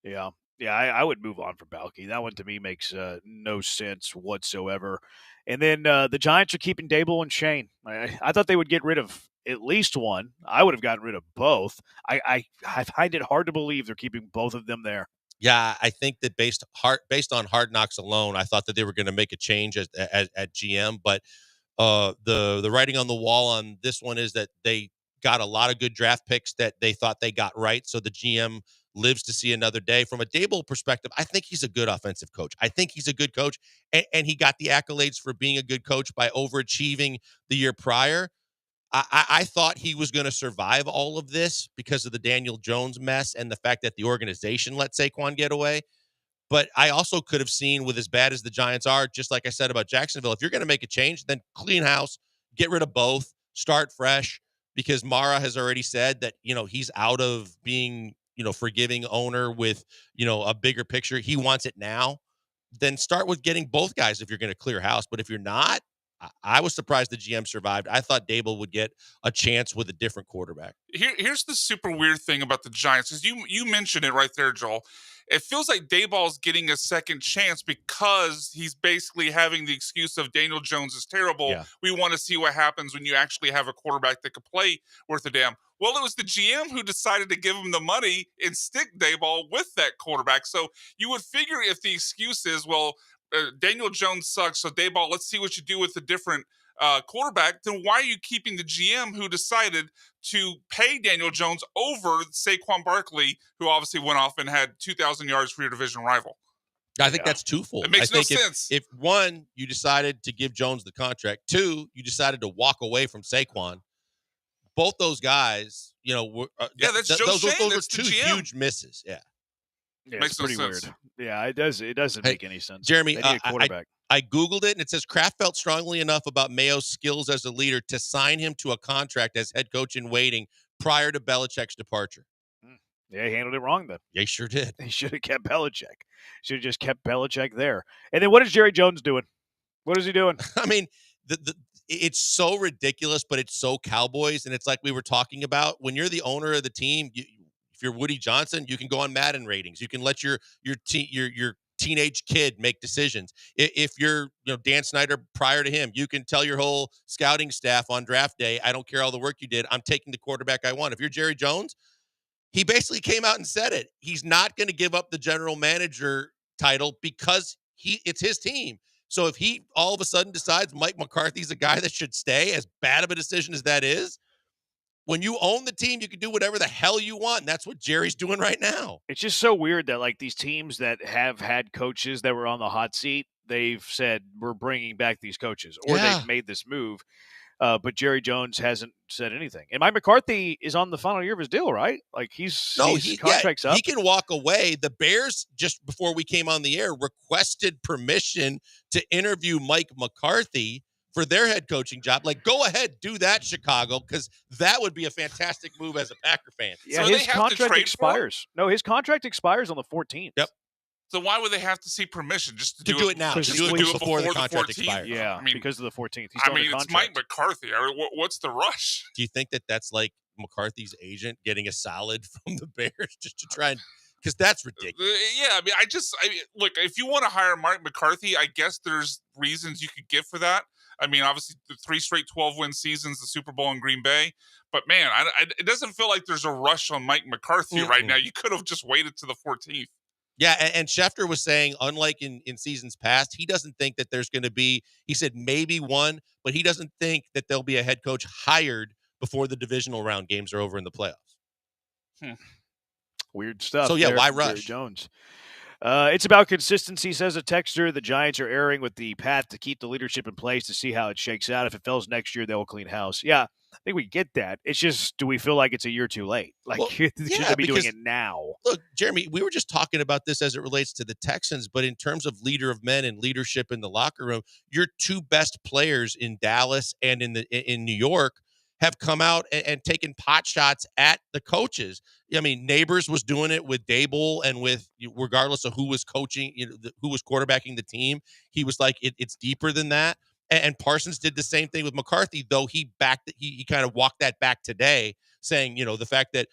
Yeah. Yeah, I would move on from Baalke. That one to me makes no sense whatsoever. And then the Giants are keeping Dable and Shane. I thought they would get rid of at least one. I would have gotten rid of both. I find it hard to believe they're keeping both of them there. Yeah, I think that based on Hard Knocks alone, I thought that they were going to make a change at GM. But the writing on the wall on this one is that they got a lot of good draft picks that they thought they got right. So the GM lives to see another day. From a Dable perspective, I think he's a good offensive coach. I think he's a good coach, and he got the accolades for being a good coach by overachieving the year prior. I thought he was going to survive all of this because of the Daniel Jones mess and the fact that the organization let Saquon get away. But I also could have seen, with as bad as the Giants are, just like I said about Jacksonville, if you're going to make a change, then clean house, get rid of both, start fresh, because Mara has already said that, he's out of being, forgiving owner with, a bigger picture. He wants it now. Then start with getting both guys if you're going to clear house. But if you're not, I was surprised the GM survived. I thought Dable would get a chance with a different quarterback. Here's the super weird thing about the Giants, because you mentioned it right there, Joel. It feels like Dayball's getting a second chance because he's basically having the excuse of Daniel Jones is terrible. Yeah. We want to see what happens when you actually have a quarterback that could play worth a damn. Well, it was the GM who decided to give him the money and stick Dayball with that quarterback. So you would figure if the excuse is, well, Daniel Jones sucks, so Dayball, let's see what you do with a different quarterback, then why are you keeping the GM who decided to pay Daniel Jones over Saquon Barkley, who obviously went off and had 2,000 yards for your division rival? I think that's twofold. It makes I think no sense. If one, you decided to give Jones the contract, two, you decided to walk away from Saquon, both those guys, were, that's Joe those Schoen, are that's the two GM. huge misses. Yeah. Yeah, Makes it's no pretty sense. weird. Yeah, it does. It doesn't Hey, make any sense. Jeremy, They need a quarterback. I Googled it, and it says Kraft felt strongly enough about Mayo's skills as a leader to sign him to a contract as head coach in waiting prior to Belichick's departure. Yeah, he handled it wrong then. They sure did. He should have kept Belichick. Should have just kept Belichick there. And then what is Jerry Jones doing? What is he doing? I mean, it's so ridiculous, but it's so Cowboys, and it's like we were talking about. When you're the owner of the team, if you're Woody Johnson, you can go on Madden ratings. You can let your teenage kid make decisions. If you're Dan Snyder prior to him, you can tell your whole scouting staff on draft day, I don't care all the work you did, I'm taking the quarterback I want. If you're Jerry Jones, he basically came out and said it. He's not going to give up the general manager title because it's his team. So if he all of a sudden decides Mike McCarthy's a guy that should stay, as bad of a decision as that is, when you own the team, you can do whatever the hell you want. And that's what Jerry's doing right now. It's just so weird that like these teams that have had coaches that were on the hot seat, they've said we're bringing back these coaches, or they've made this move. But Jerry Jones hasn't said anything. And Mike McCarthy is on the final year of his deal, right? Like his contract's up. He can walk away. The Bears, just before we came on the air, requested permission to interview Mike McCarthy for their head coaching job. Like, go ahead, do that, Chicago, because that would be a fantastic move as a Packer fan. Yeah, So his contract expires. No, his contract expires on the 14th. Yep. So why would they have to see permission just to do it now? Just Do it before the 14th? contract expires. Yeah, I mean, because of the 14th. He's I still mean, under it's contract. Mike McCarthy. What's the rush? Do you think that that's like McCarthy's agent getting a salad from the Bears just to try and – because that's ridiculous. Yeah, I mean, look, if you want to hire Mike McCarthy, I guess there's reasons you could give for that. I mean, obviously, the 3 straight 12-win seasons, the Super Bowl in Green Bay. But, man, it doesn't feel like there's a rush on Mike McCarthy right now. You could have just waited to the 14th. Yeah, and Schefter was saying, unlike in seasons past, he doesn't think that there's going to be – he said maybe one, but he doesn't think that there'll be a head coach hired before the divisional round games are over in the playoffs. Weird stuff. So, yeah, there why from Jerry rush? Jones. It's about consistency, says a texter. The Giants are erring with the path to keep the leadership in place to see how it shakes out. If it fails next year, they will clean house. Yeah, I think we get that. It's just, do we feel like it's a year too late? Like, should they be doing it now? Look, Jeremy, we were just talking about this as it relates to the Texans, but in terms of leader of men and leadership in the locker room, your two best players in Dallas and in New York have come out and taken pot shots at the coaches. I mean, Neighbors was doing it with Dable and with, regardless of who was coaching, who was quarterbacking the team. He was like, it's deeper than that. And Parsons did the same thing with McCarthy, though he kind of walked that back today, saying, the fact that,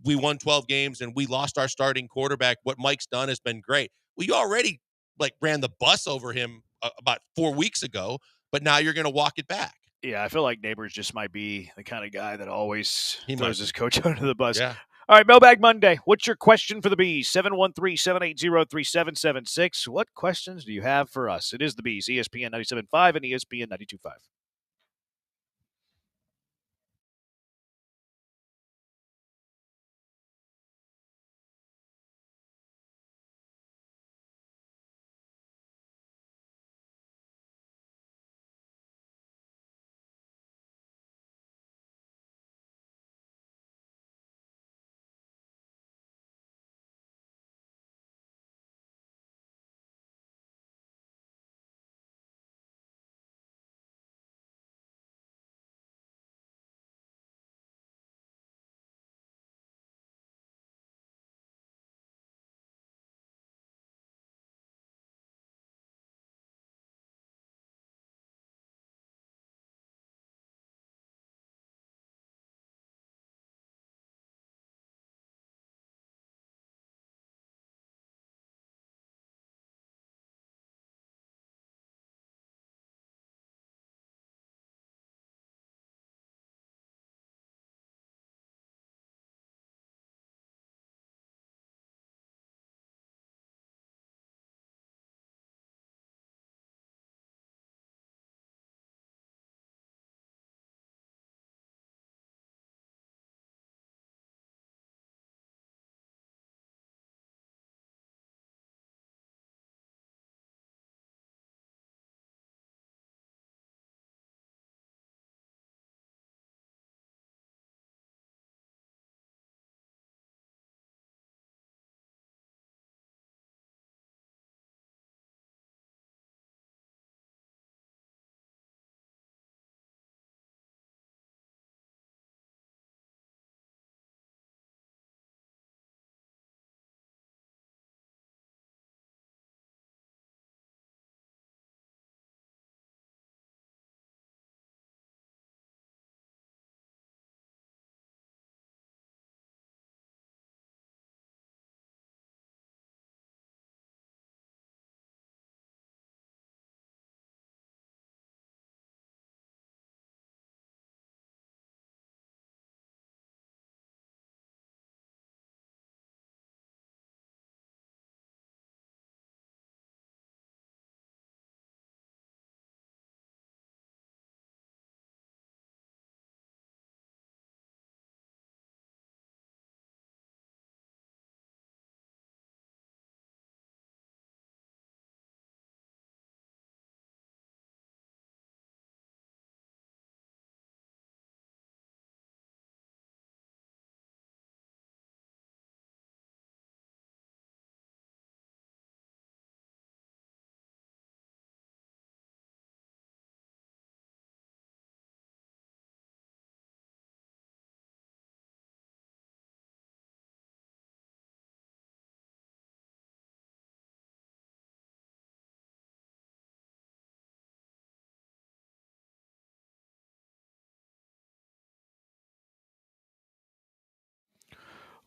we won 12 games and we lost our starting quarterback. What Mike's done has been great. Well, you already ran the bus over him about 4 weeks ago, but now you're going to walk it back. Yeah, I feel like Neighbors just might be the kind of guy that always He throws might his coach under the bus. Yeah. All right, Mailbag Monday. What's your question for the Bees? 713-780-3776. What questions do you have for us? It is the Bees, ESPN 97.5 and ESPN 92.5.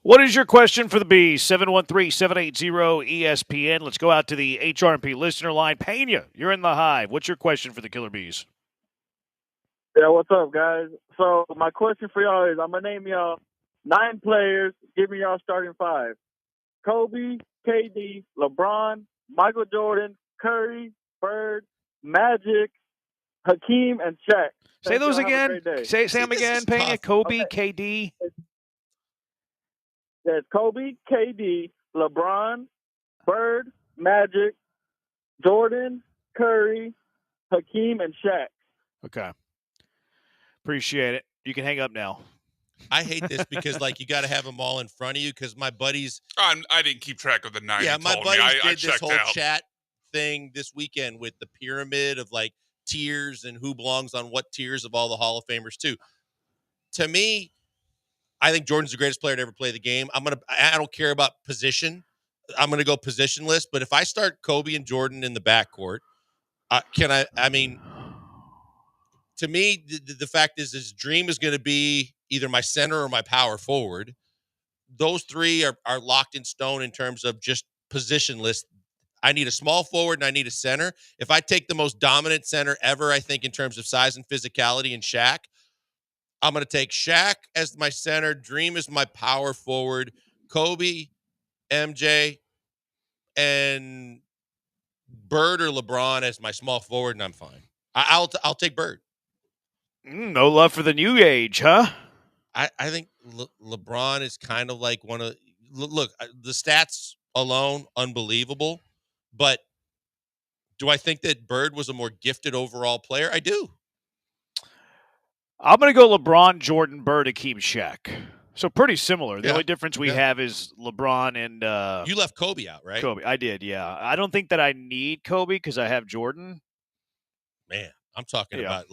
What is your question for the Bees? 713-780-ESPN. Let's go out to the HRP listener line. Pena, you're in the Hive. What's your question for the Killer Bees? Yeah, what's up, guys? So my question for y'all is, I'm going to name y'all 9 players. Give me y'all starting 5. Kobe, KD, LeBron, Michael Jordan, Curry, Bird, Magic, Hakeem, and Shaq. Say those y'all. Have a again. great day. Say them again, Pena. Kobe, Okay. KD. There's Kobe, KD, LeBron, Bird, Magic, Jordan, Curry, Hakeem, and Shaq. Okay. Appreciate it. You can hang up now. I hate this because you got to have them all in front of you because my buddies. I didn't keep track of the 9. Yeah, you my told buddies me. I did this checked whole out. chat thing this weekend with the pyramid of tiers and who belongs on what tiers of all the Hall of Famers too. To me, I think Jordan's the greatest player to ever play the game. I don't care about position. I'm gonna go positionless. But if I start Kobe and Jordan in the backcourt, to me, the fact is his dream is going to be either my center or my power forward. Those 3 are locked in stone in terms of just positionless. I need a small forward and I need a center. If I take the most dominant center ever, I think in terms of size and physicality, and Shaq, I'm going to take Shaq as my center. Dream is my power forward. Kobe, MJ, and Bird or LeBron as my small forward, and I'm fine. I'll take Bird. No love for the new age, huh? I think LeBron is kind of like one of look, the stats alone unbelievable, but do I think that Bird was a more gifted overall player? I do. I'm going to go LeBron, Jordan, Bird, Hakeem, Shaq. So pretty similar. The only difference we have is LeBron and you left Kobe out, right? Kobe. I did, yeah. I don't think that I need Kobe because I have Jordan. Man, I'm talking about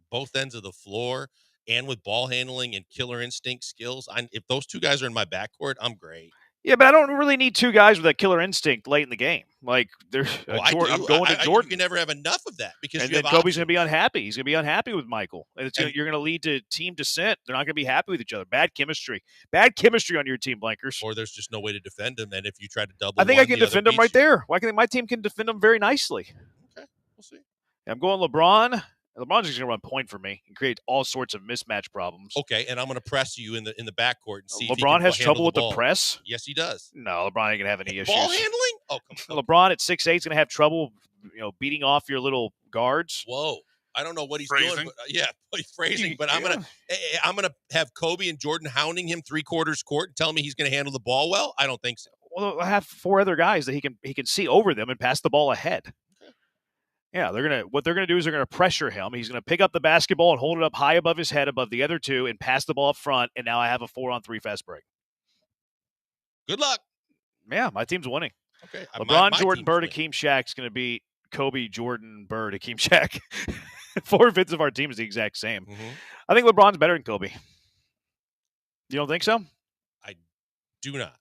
both ends of the floor and with ball handling and killer instinct skills. If those 2 guys are in my backcourt, I'm great. Yeah, but I don't really need 2 guys with that killer instinct late in the game. There's I'm going to Jordan. You can never have enough of that because and you then have Kobe's going to be unhappy. He's going to be unhappy with Michael, and you're going to lead to team dissent. They're not going to be happy with each other. Bad chemistry on your team, Blankers. Or there's just no way to defend him. And if you try to double, I think I can defend him right there. Why can't my team can defend him very nicely? Okay, we'll see. I'm going LeBron. LeBron's just going to run point for me and create all sorts of mismatch problems. Okay, and I'm going to press you in the backcourt and see. LeBron if has trouble with the press. Yes, he does. No, LeBron ain't going to have any issues. Ball handling? Oh, come on. LeBron at 6'8" is going to have trouble, beating off your little guards. Whoa. I don't know what he's doing. But, phrasing. But I'm gonna have Kobe and Jordan hounding him 3/4 court and telling me he's going to handle the ball well. I don't think so. Well, I have 4 other guys that he can see over them and pass the ball ahead. Yeah, what they're gonna do is they're gonna pressure him. He's gonna pick up the basketball and hold it up high above his head, above the other 2, and pass the ball up front. And now I have a 4-on-3 fast break. Good luck. Yeah, my team's winning. Okay, LeBron, Jordan, Bird, Hakeem, Shaq's gonna beat Kobe, Jordan, Bird, Hakeem, Shaq. 4/5 of our team is the exact same. Mm-hmm. I think LeBron's better than Kobe. You don't think so? I do not.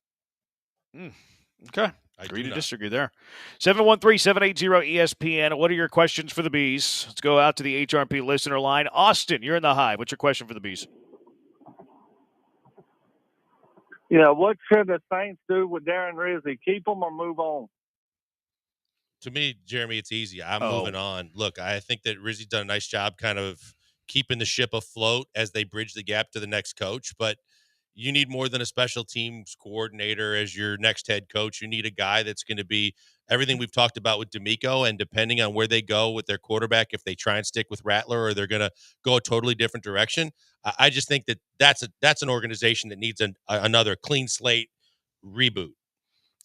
Okay. Agree to disagree there. 713-780-ESPN. What are your questions for the Bees? Let's go out to the HRP listener line. Austin, you're in the Hive. What's your question for the Bees? Yeah, what should the Saints do with Darren Rizzi? Keep him or move on? To me, Jeremy, it's easy. I'm moving on. Look, I think that Rizzi's done a nice job kind of keeping the ship afloat as they bridge the gap to the next coach, but you need more than a special teams coordinator as your next head coach. You need a guy that's going to be everything we've talked about with D'Amico, and depending on where they go with their quarterback, if they try and stick with Rattler or they're going to go a totally different direction. I just think that that's an organization that needs another clean slate reboot.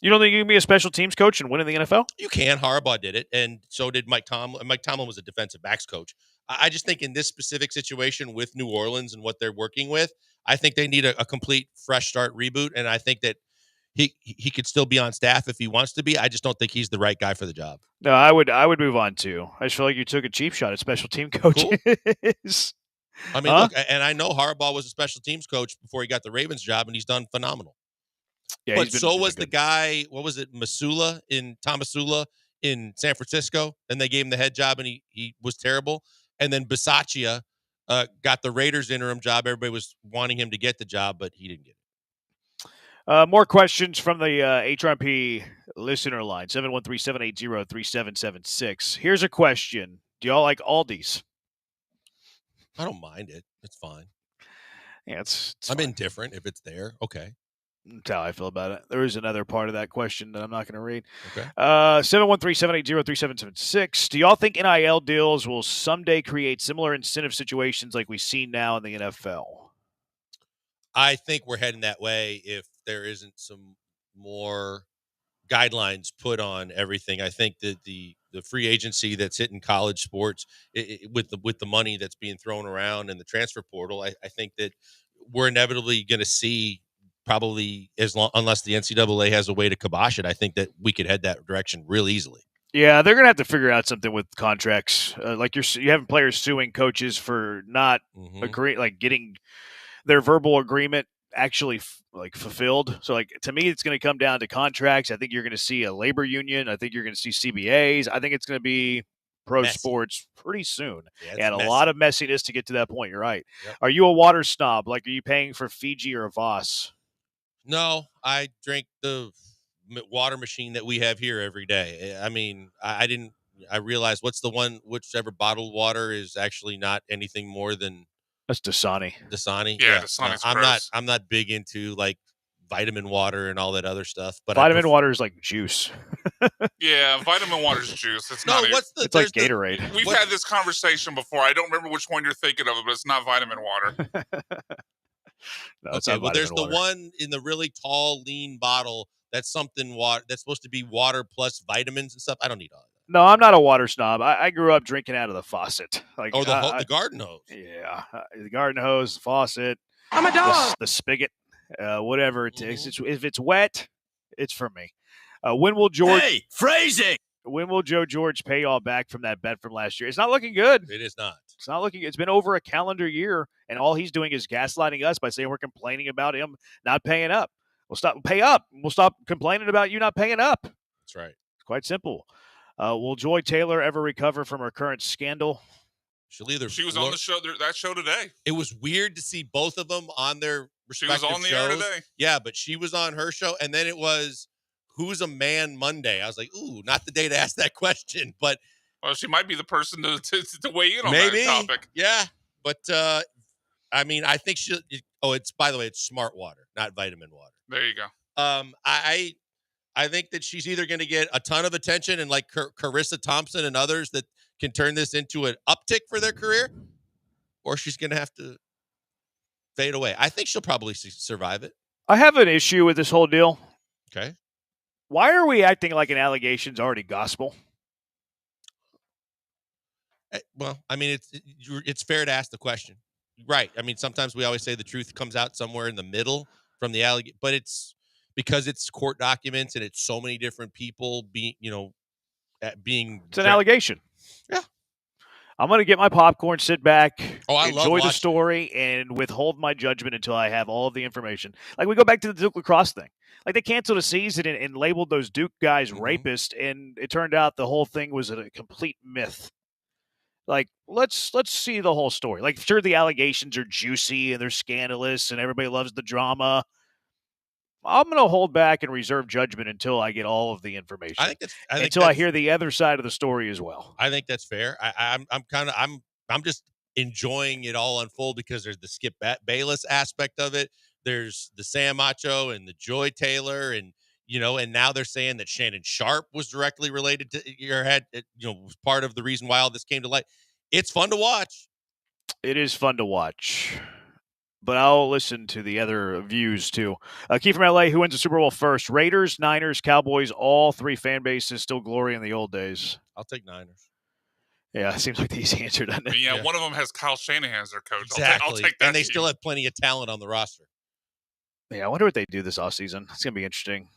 You don't think you can be a special teams coach and win in the NFL? You can. Harbaugh did it, and so did Mike Tomlin. Mike Tomlin was a defensive backs coach. I just think in this specific situation with New Orleans and what they're working with, I think they need a complete fresh start reboot, and I think that he could still be on staff if he wants to be. I just don't think he's the right guy for the job. No, I would move on too. I just feel like you took a cheap shot at special team coaches. Cool. I mean, look, and I know Harbaugh was a special teams coach before he got the Ravens job, and he's done phenomenal. Yeah, but so was the guy, what was it, Tomasula in San Francisco, and they gave him the head job, and he was terrible. And then Bisaccia got the Raiders interim job. Everybody was wanting him to get the job, but he didn't get it. More questions from the HRP listener line, 713-780-3776. Here's a question. Do y'all like Aldi's? I don't mind it. It's fine. Yeah, it's I'm fine. indifferent if it's there. Okay. That's how I feel about it. There is another part of that question that I'm not going to read. Okay. 713-780-3776. Do y'all think NIL deals will someday create similar incentive situations like we see now in the NFL? I think we're heading that way if there isn't some more guidelines put on everything. I think that the free agency that's hitting college sports with the money that's being thrown around in the transfer portal, I think that we're inevitably going to see, probably unless the NCAA has a way to kibosh it, I think that we could head that direction real easily. Yeah, they're going to have to figure out something with contracts. Like you having players suing coaches for not agreeing, like getting their verbal agreement actually fulfilled. So to me, it's going to come down to contracts. I think you're going to see a labor union. I think you're going to see CBAs. I think it's going to be pro sports pretty soon. Yeah, and a lot of messiness to get to that point. You're right. Yep. Are you a water snob? Like, are you paying for Fiji or a Voss? No, I drink the water machine that we have here every day. I mean, I realized whichever bottled water is actually not anything more than that's Dasani. Yeah, Dasani's I'm not big into like vitamin water and all that other stuff. But vitamin water is like juice. Yeah, vitamin water's juice. It's no, not. It's like Gatorade. We've had this conversation before. I don't remember which one you're thinking of, but it's not vitamin water. No, it's okay, not well, there's vitamin the water. one in the really tall, lean bottle. That's something water. That's supposed to be water plus vitamins and stuff. I don't need all that. No, I'm not a water snob. I grew up drinking out of the faucet. Like the garden hose. Yeah, the garden hose, the faucet. I'm a dog. The spigot, whatever it takes. If it's wet, it's for me. When will George? Hey, phrasing. When will Joe George pay y'all back from that bet from last year? It's not looking good. It is not. It's not looking. It's been over a calendar year, and all he's doing is gaslighting us by saying we're complaining about him not paying up. Pay up. We'll stop complaining about you not paying up. That's right. It's quite simple. Will Joy Taylor ever recover from her current scandal? She was on the show. That show today. It was weird to see both of them on their respective She was on the shows. air today. Yeah, but she was on her show, and then it was Who's a Man Monday. I was like, ooh, not the day to ask that question, but well, she might be the person to weigh in on maybe that topic. Yeah, but I mean, I think she. Oh, by the way, it's smart water, not vitamin water. There you go. I think that she's either going to get a ton of attention and like Carissa Thompson and others that can turn this into an uptick for their career, or she's going to have to fade away. I think she'll probably survive it. I have an issue with this whole deal. Okay. Why are we acting like an allegation's already gospel? Well, I mean, it's fair to ask the question. Right. I mean, sometimes we always say the truth comes out somewhere in the middle from the allegation, but it's because it's court documents and it's so many different people being. It's an allegation. Yeah. I'm going to get my popcorn, sit back, enjoy the watching story, and withhold my judgment until I have all of the information. Like, we go back to the Duke lacrosse thing. Like, they canceled a season and labeled those Duke guys rapists, and it turned out the whole thing was a complete myth. Like, let's see the whole story. Like, sure, the allegations are juicy and they're scandalous and everybody loves the drama. I'm going to hold back and reserve judgment until I get all of the information. Until I hear the other side of the story as well. I think that's fair. I'm just enjoying it all unfold because there's the Skip Bayless aspect of it. There's the Sam Macho and the Joy Taylor and now they're saying that Shannon Sharp was directly related to your head. Was part of the reason why all this came to light. It's fun to watch. It is fun to watch. But I'll listen to the other views, too. Keith from LA, who wins the Super Bowl first? Raiders, Niners, Cowboys, all three fan bases still glory in the old days. I'll take Niners. Yeah, it seems like the easy answer, doesn't it? Yeah, one of them has Kyle Shanahan as their coach. Exactly. I'll take that. And they still have plenty of talent on the roster. Yeah, I wonder what they do this offseason. It's going to be interesting.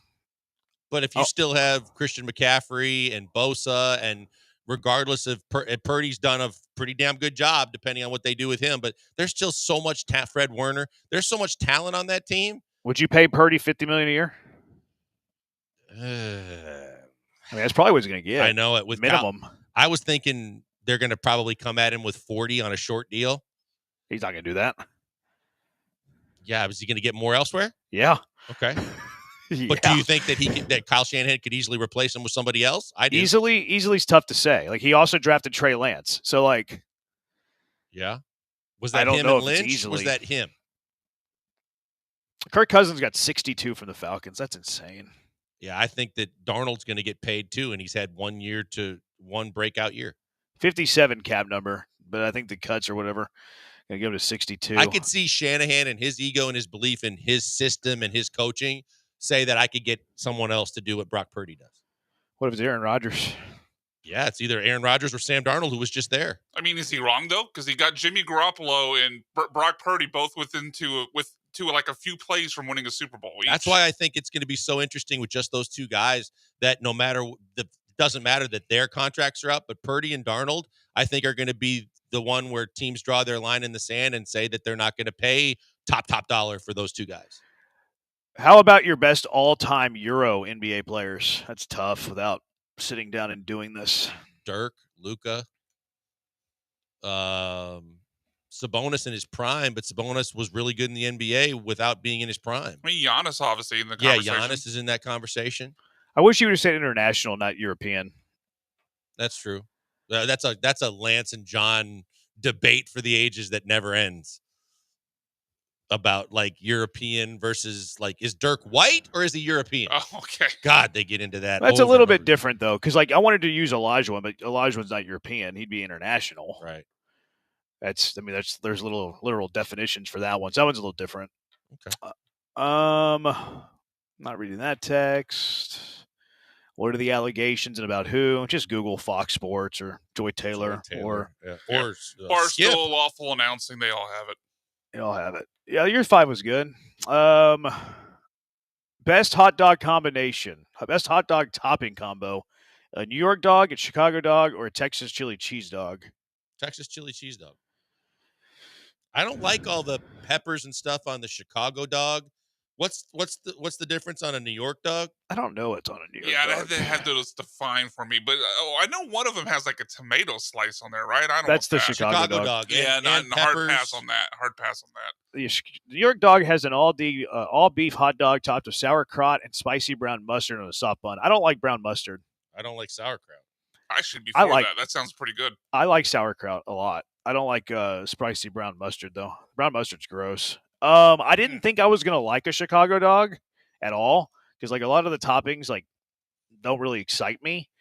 But if you still have Christian McCaffrey and Bosa, and regardless of Purdy's done a pretty damn good job, depending on what they do with him, but there's still so much Fred Warner. There's so much talent on that team. Would you pay Purdy $50 million a year? I mean, that's probably what he's going to get. I know it with minimum. I was thinking they're going to probably come at him with 40 on a short deal. He's not going to do that. Yeah, is he going to get more elsewhere? Yeah. Okay. But do you think that that Kyle Shanahan could easily replace him with somebody else? I do. Easily's tough to say. Like, he also drafted Trey Lance. So, like, Yeah. Was I that don't him know and if it's Lynch? easily. Was that him? Kirk Cousins got 62 from the Falcons. That's insane. Yeah, I think that Darnold's going to get paid too, and he's had 1 year to one breakout year. 57 cap number, but I think the cuts or whatever going to give it a 62. I could see Shanahan and his ego and his belief in his system and his coaching say that I could get someone else to do what Brock Purdy does. What if it's Aaron Rodgers? Yeah, it's either Aaron Rodgers or Sam Darnold, who was just there. I mean, is he wrong though? Because he got Jimmy Garoppolo and Brock Purdy both to like a few plays from winning a Super Bowl each. That's why I think it's going to be so interesting with just those two guys that no matter doesn't matter that their contracts are up, but Purdy and Darnold, I think, are going to be the one where teams draw their line in the sand and say that they're not going to pay top dollar for those two guys. How about your best all-time Euro NBA players? That's tough without sitting down and doing this. Dirk, Luka, Sabonis in his prime, but Sabonis was really good in the NBA without being in his prime. I mean, Giannis obviously in the conversation. Yeah, Giannis is in that conversation. I wish you would have said international, not European. That's true. That's a Lance and John debate for the ages that never ends about like European versus like, is Dirk white or is he European? Oh, okay. God, they get into that. That's a little bit different though, because like I wanted to use Olajuwon, but Olajuwon's not European; he'd be international. Right. There's little literal definitions for that one. So that one's a little different. Okay. Not reading that text. What are the allegations and about who? Just Google Fox Sports or Joy Taylor. Or Barstool, Awful Announcing. They all have it. They all have it. Yeah, your 5 was good. Best hot dog combination. Best hot dog topping combo. A New York dog, a Chicago dog, or a Texas chili cheese dog. Texas chili cheese dog. I don't like all the peppers and stuff on the Chicago dog. What's the difference on a New York dog? I don't know what's on a New York dog. Yeah, they had those defined for me. But I know one of them has like a tomato slice on there, right? I don't. That's the Chicago dog. Yeah, and hard pass on that. Hard pass on that. The New York dog has an all beef hot dog topped with sauerkraut and spicy brown mustard on a soft bun. I don't like brown mustard. I don't like sauerkraut. I should be for that. That sounds pretty good. I like sauerkraut a lot. I don't like spicy brown mustard though. Brown mustard's gross. I didn't think I was gonna like a Chicago dog at all because like a lot of the toppings like don't really excite me.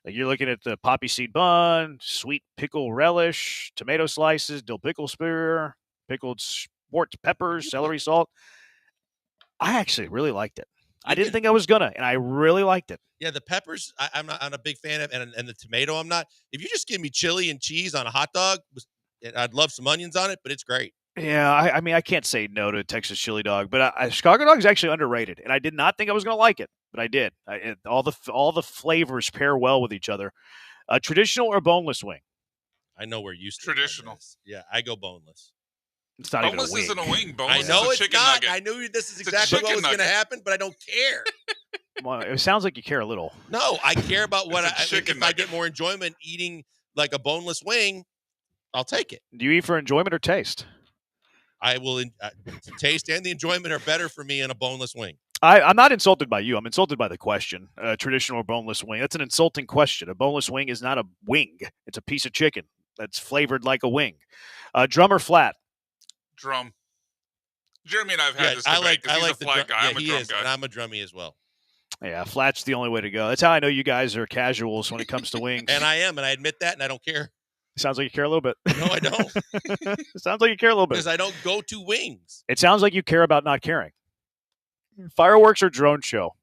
Like you're looking at the poppy seed bun, sweet pickle relish, tomato slices, dill pickle spear, pickled sport peppers, celery salt. I actually really liked it. I didn't think I was gonna, and I really liked it. Yeah, the peppers I'm a big fan of, and the tomato I'm not. If you just give me chili and cheese on a hot dog, I'd love some onions on it, but it's great. Yeah, I mean, I can't say no to a Texas chili dog, but Chicago dog is actually underrated, and I did not think I was going to like it, but I did. All the flavors pair well with each other. Traditional or boneless wing? I know we're used to traditional. Yeah, I go boneless. It's not boneless even a wing. Isn't a wing. Boneless I know is a it's chicken not. nugget. I knew this is exactly what was going to happen, but I don't care. Well, it sounds like you care a little. No, I care about what if I get more enjoyment eating like a boneless wing, I'll take it. Do you eat for enjoyment or taste? I will. The taste and the enjoyment are better for me in a boneless wing. I'm not insulted by you. I'm insulted by the question. Traditional or boneless wing? That's an insulting question. A boneless wing is not a wing. It's a piece of chicken that's flavored like a wing. Drum or flat? Drum. Jeremy and I have had this debate because he's a flat guy. I'm a drum guy. And I'm a drummy as well. Yeah, flat's the only way to go. That's how I know you guys are casuals when it comes to wings. And I am, and I admit that, and I don't care. Sounds like you care a little bit. No, I don't. Sounds like you care a little bit. Because I don't go to wings. It sounds like you care about not caring. Fireworks or drone show?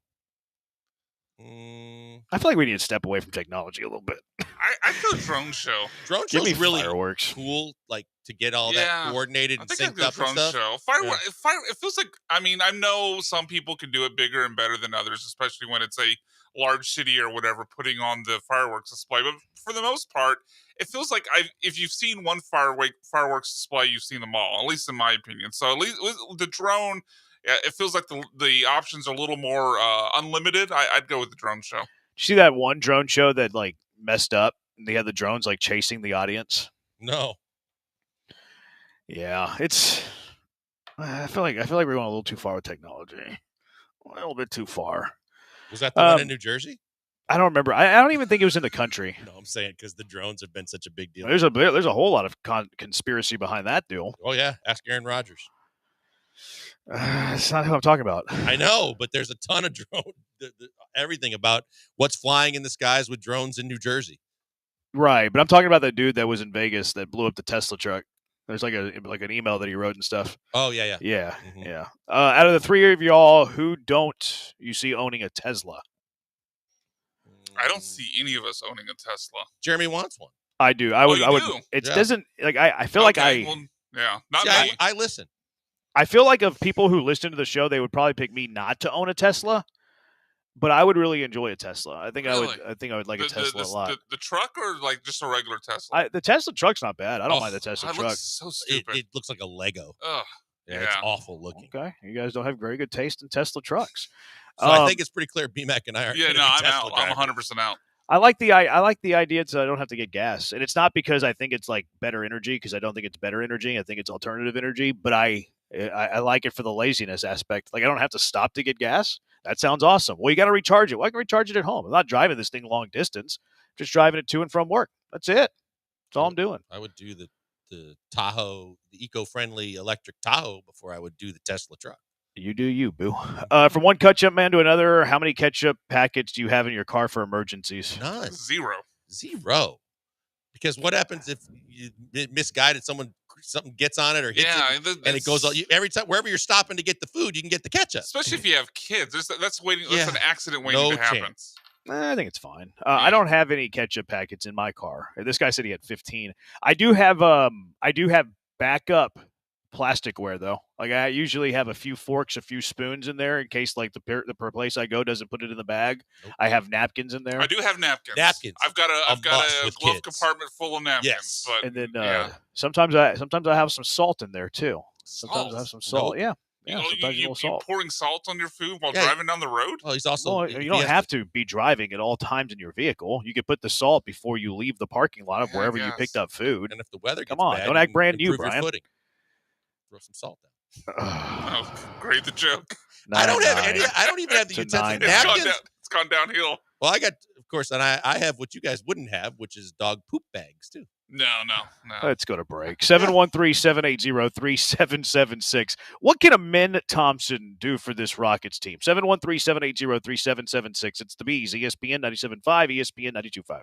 I feel like we need to step away from technology a little bit. I go drone show. Drone Give show's me really fireworks. cool, like to get all that coordinated and synced up and stuff. Show. It feels like, I mean, I know some people can do it bigger and better than others, especially when it's a large city or whatever putting on the fireworks display. But for the most part, it feels like if you've seen one fireworks display, you've seen them all, at least in my opinion. So at least with the drone, it feels like the options are a little more unlimited. I'd go with the drone show. Did you see that one drone show that like messed up? They had the drones like chasing the audience. No. Yeah, it's. I feel like we're going a little too far with technology. a little bit too far. Was that the one in New Jersey? I don't remember. I don't even think it was in the country. No, I'm saying because the drones have been such a big deal. There's a whole lot of conspiracy behind that deal. Oh yeah, ask Aaron Rodgers. It's not who I'm talking about. I know, but there's a ton of drone. Everything about what's flying in the skies with drones in New Jersey. Right, but I'm talking about that dude that was in Vegas that blew up the Tesla truck. There's like an email that he wrote and stuff. Oh yeah. Yeah. Out of the three of y'all, who don't you see owning a Tesla? I don't see any of us owning a Tesla. Jeremy wants one. I do. I would. you I would. do? It Yeah. doesn't like. I feel like Okay, yeah, not See, me. I listen. I feel like of people who listen to the show, they would probably pick me not to own a Tesla. But I would really enjoy a Tesla. I think I would. Really? I think I would like a Tesla a lot. The truck or like just a regular Tesla? The Tesla truck's not bad. I don't Oh, mind the Tesla It truck. looks so stupid. It looks like a Lego. Ugh. Yeah, it's awful looking. Okay, you guys don't have very good taste in Tesla trucks. So I think it's pretty clear BMAC and I are. Yeah, gonna no, be I'm Tesla out. I'm drivers. 100% out. I like the idea so I don't have to get gas, and it's not because I think it's like better energy because I don't think it's better energy. I think it's alternative energy, but I like it for the laziness aspect. Like I don't have to stop to get gas. That sounds awesome. Well, you got to recharge it. Well, I can recharge it at home. I'm not driving this thing long distance. I'm just driving it to and from work. That's it. That's all I'm doing. I would do the Tahoe, the eco-friendly electric Tahoe before I would do the Tesla truck. You do you, boo. From one ketchup man to another, how many ketchup packets do you have in your car for emergencies? None. Zero. Because what happens if you misguided something gets on it or hits Yeah, it and it goes all, every time wherever you're stopping to get the food, you can get the ketchup. Especially if you have kids. That's waiting. Yeah. That's an accident waiting to happen. chance. I think it's fine. I don't have any ketchup packets in my car. This guy said he had 15. I do have backup plasticware though. Like I usually have a few forks, a few spoons in there in case like the place I go doesn't put it in the bag. I have napkins in there. I do have napkins. Napkins. I've got a must with glove kids. compartment full of napkins. Yes. But And then yeah. sometimes I have some salt in there too. Sometimes I have some salt. Nope. Yeah. You, Sometimes a you little salt. pouring salt on your food while Yeah. driving down the road? Oh, he's also. Well, you don't have to be driving at all times in your vehicle. You could put the salt before you leave the parking lot of Yeah, I wherever you guess. picked up food. And if the weather gets Come on, bad, don't you act can brand new, improve your Brian. footing. Throw some salt down. Oh, great, the joke. I don't have any. I don't even have the To utensils. 9. Napkins. It's gone downhill. Well, I got, of course, and I have what you guys wouldn't have, which is dog poop bags too. No. Let's go to break. 713-780-3776. What can Amin Thompson do for this Rockets team? 713-780-3776. It's the Bees, ESPN 97.5, ESPN 92.5.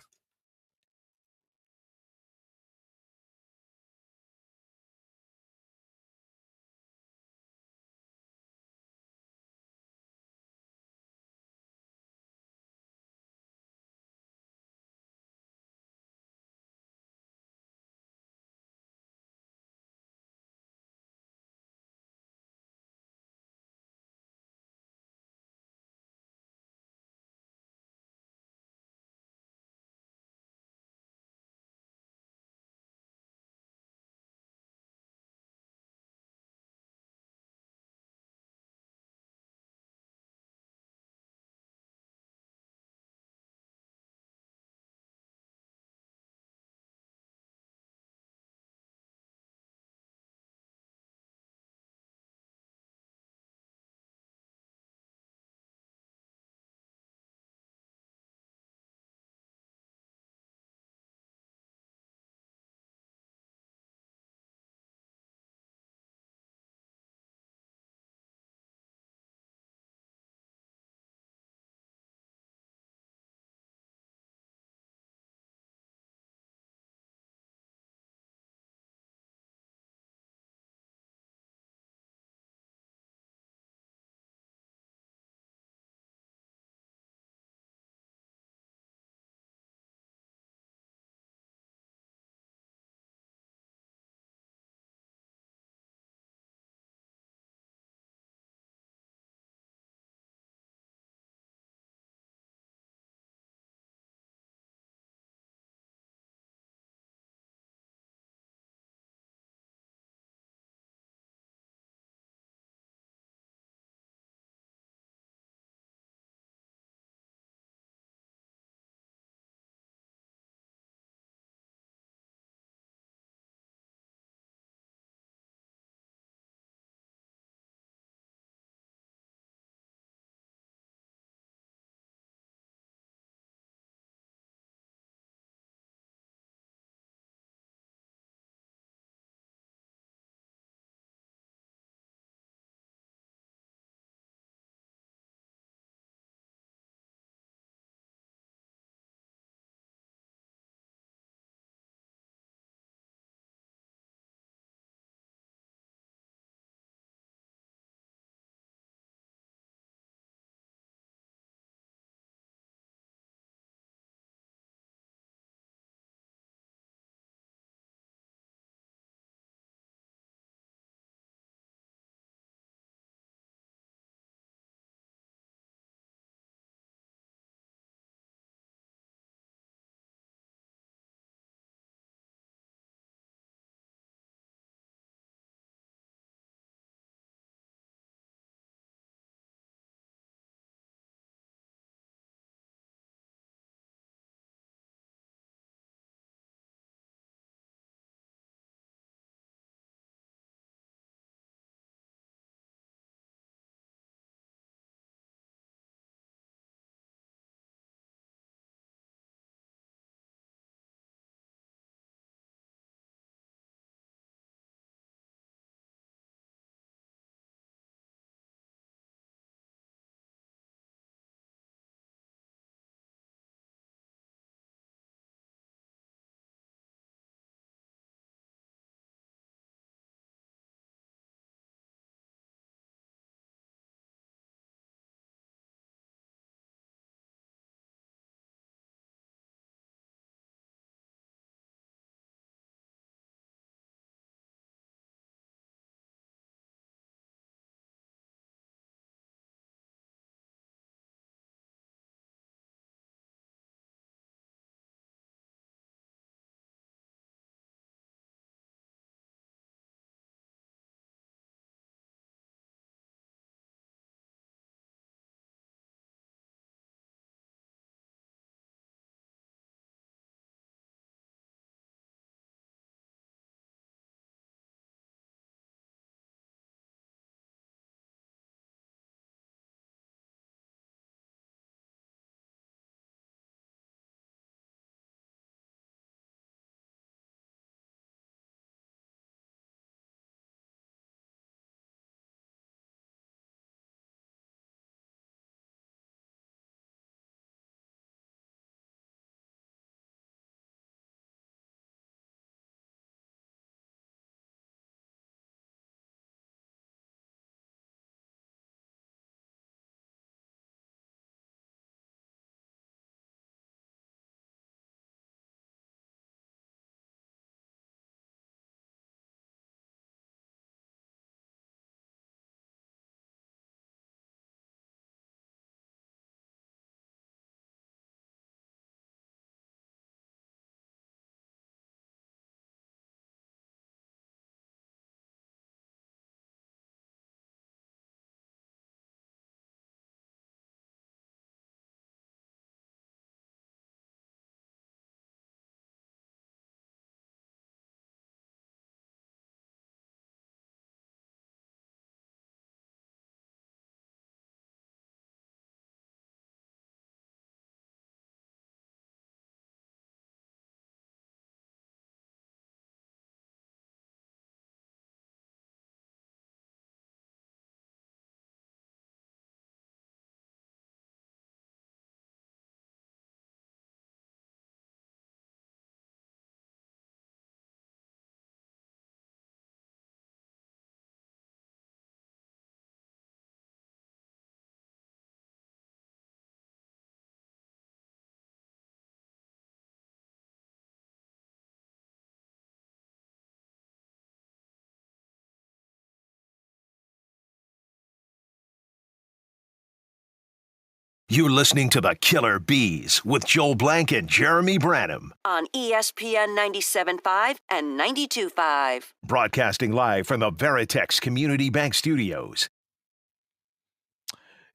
You're listening to the Killer Bees with Joel Blank and Jeremy Branham. On ESPN 97.5 and 92.5. Broadcasting live from the Veritex Community Bank Studios.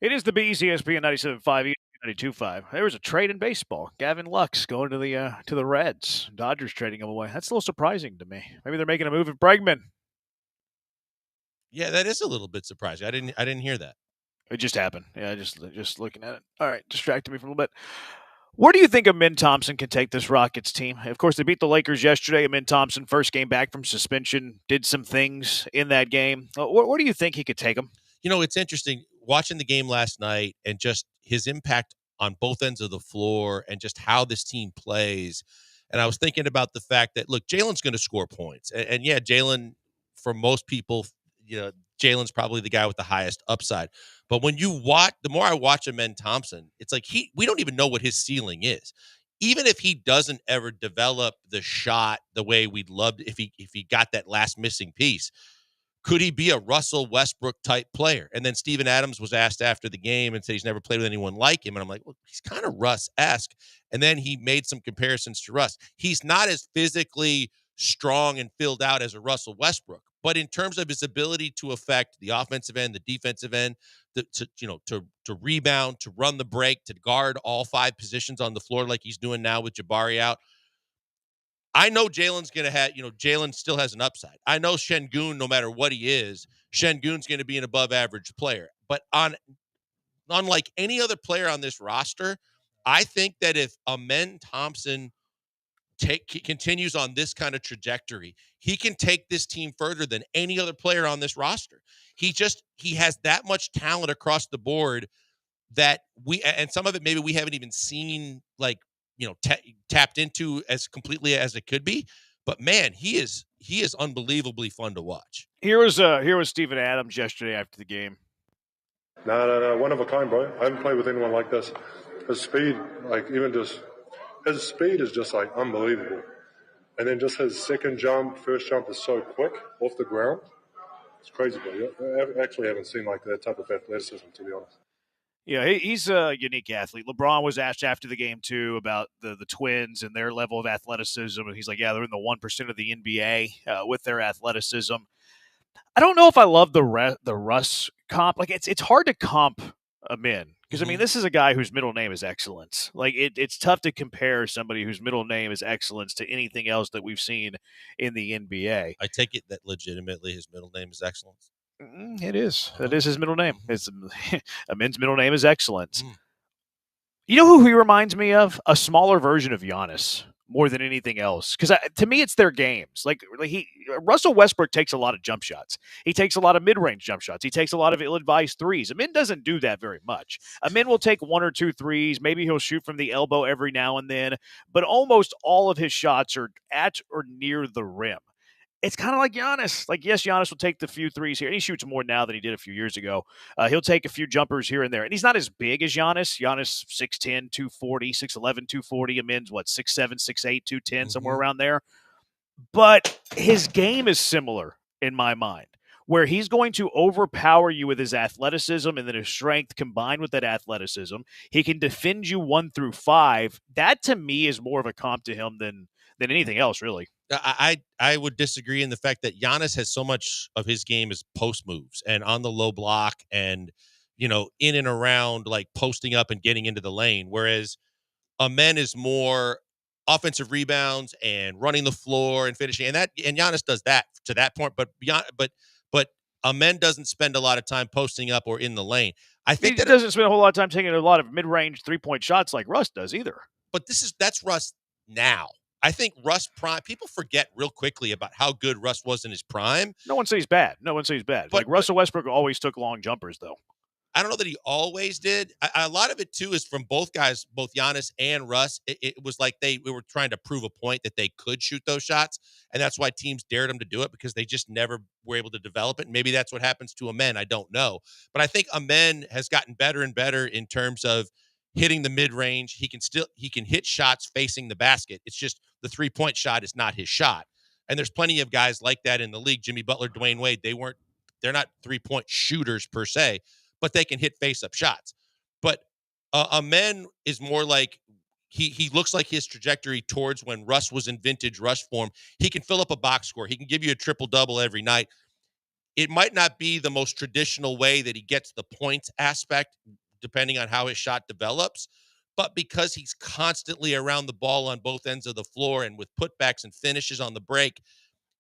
It is the Bees, ESPN 97.5, ESPN 92.5. There was a trade in baseball. Gavin Lux going to the Reds. Dodgers trading him away. That's a little surprising to me. Maybe they're making a move at Bregman. Yeah, that is a little bit surprising. I didn't hear that. It just happened. Yeah, just looking at it. All right, distracted me for a little bit. Where do you think Amin Thompson can take this Rockets team? Of course, they beat the Lakers yesterday. Amin Thompson, first game back from suspension, did some things in that game. Where do you think he could take them? You know, it's interesting watching the game last night and just his impact on both ends of the floor and just how this team plays. And I was thinking about the fact that, look, Jalen's going to score points. And yeah, Jalen, for most people, you know, Jalen's probably the guy with the highest upside. But when you watch, the more I watch Amin Thompson, it's like we don't even know what his ceiling is. Even if he doesn't ever develop the shot the way we'd love if he got that last missing piece, could he be a Russell Westbrook type player? And then Steven Adams was asked after the game and said he's never played with anyone like him. And I'm like, well, he's kind of Russ-esque. And then he made some comparisons to Russ. He's not as physically strong and filled out as a Russell Westbrook. But in terms of his ability to affect the offensive end, the defensive end, to rebound, to run the break, to guard all five positions on the floor like he's doing now with Jabari out, I know Jalen's going to have, Jalen still has an upside. I know Şengün, no matter what he is, Şengün's going to be an above average player. But unlike any other player on this roster, I think that if Amin Thompson continues on this kind of trajectory, he can take this team further than any other player on this roster. He has that much talent across the board that and some of it maybe we haven't even seen, tapped into as completely as it could be. But man, he is unbelievably fun to watch. Here was Steven Adams yesterday after the game. No, one of a kind, bro. I haven't played with anyone like this. His speed, his speed is just unbelievable. And then just his first jump is so quick off the ground. It's crazy, bro. I actually haven't seen that type of athleticism, to be honest. Yeah, he's a unique athlete. LeBron was asked after the game, too, about the Twins and their level of athleticism. And he's like, yeah, they're in the 1% of the NBA with their athleticism. I don't know if I love the Russ comp. It's hard to comp Amin. Because, this is a guy whose middle name is excellence. It's tough to compare somebody whose middle name is excellence to anything else that we've seen in the NBA. I take it that legitimately his middle name is excellence. It is. That is his middle name. Amin's middle name is excellence. You know who he reminds me of? A smaller version of Giannis, more than anything else. Because to me, it's their games. Russell Westbrook takes a lot of jump shots. He takes a lot of mid-range jump shots. He takes a lot of ill-advised threes. Amin doesn't do that very much. Amin will take one or two threes. Maybe he'll shoot from the elbow every now and then. But almost all of his shots are at or near the rim. It's kind of like Giannis. Yes, Giannis will take the few threes here. And he shoots more now than he did a few years ago. He'll take a few jumpers here and there. And he's not as big as Giannis. Giannis, 6'10", 240, 6'11", 240. Amin's, 6'7", 6'8", 210, somewhere around there. But his game is similar in my mind, where he's going to overpower you with his athleticism and then his strength combined with that athleticism. He can defend you 1 through 5. That, to me, is more of a comp to him than anything else, really. I would disagree in the fact that Giannis has so much of his game is post moves and on the low block and, in and around posting up and getting into the lane. Whereas Amin is more offensive rebounds and running the floor and finishing. And Giannis does that to that point. But Amin doesn't spend a lot of time posting up or in the lane. I think he doesn't spend a whole lot of time taking a lot of mid-range 3-point shots like Russ does either. But that's Russ now. I think Russ prime. People forget real quickly about how good Russ was in his prime. No one says bad. But Russell Westbrook always took long jumpers, though. I don't know that he always did. A lot of it too is from both guys, both Giannis and Russ. It was like we were trying to prove a point that they could shoot those shots, and that's why teams dared them to do it because they just never were able to develop it. And maybe that's what happens to Amin. I don't know, but I think Amin has gotten better and better in terms of hitting the mid-range. He can hit shots facing the basket. It's just the 3-point shot is not his shot. And there's plenty of guys like that in the league. Jimmy Butler, Dwayne Wade, they're not 3-point shooters per se, but they can hit face-up shots. But Amen is more like he looks like his trajectory towards when Russ was in vintage Russ form. He can fill up a box score. He can give you a triple double every night. It might not be the most traditional way that he gets the points aspect, depending on how his shot develops. But because he's constantly around the ball on both ends of the floor and with putbacks and finishes on the break,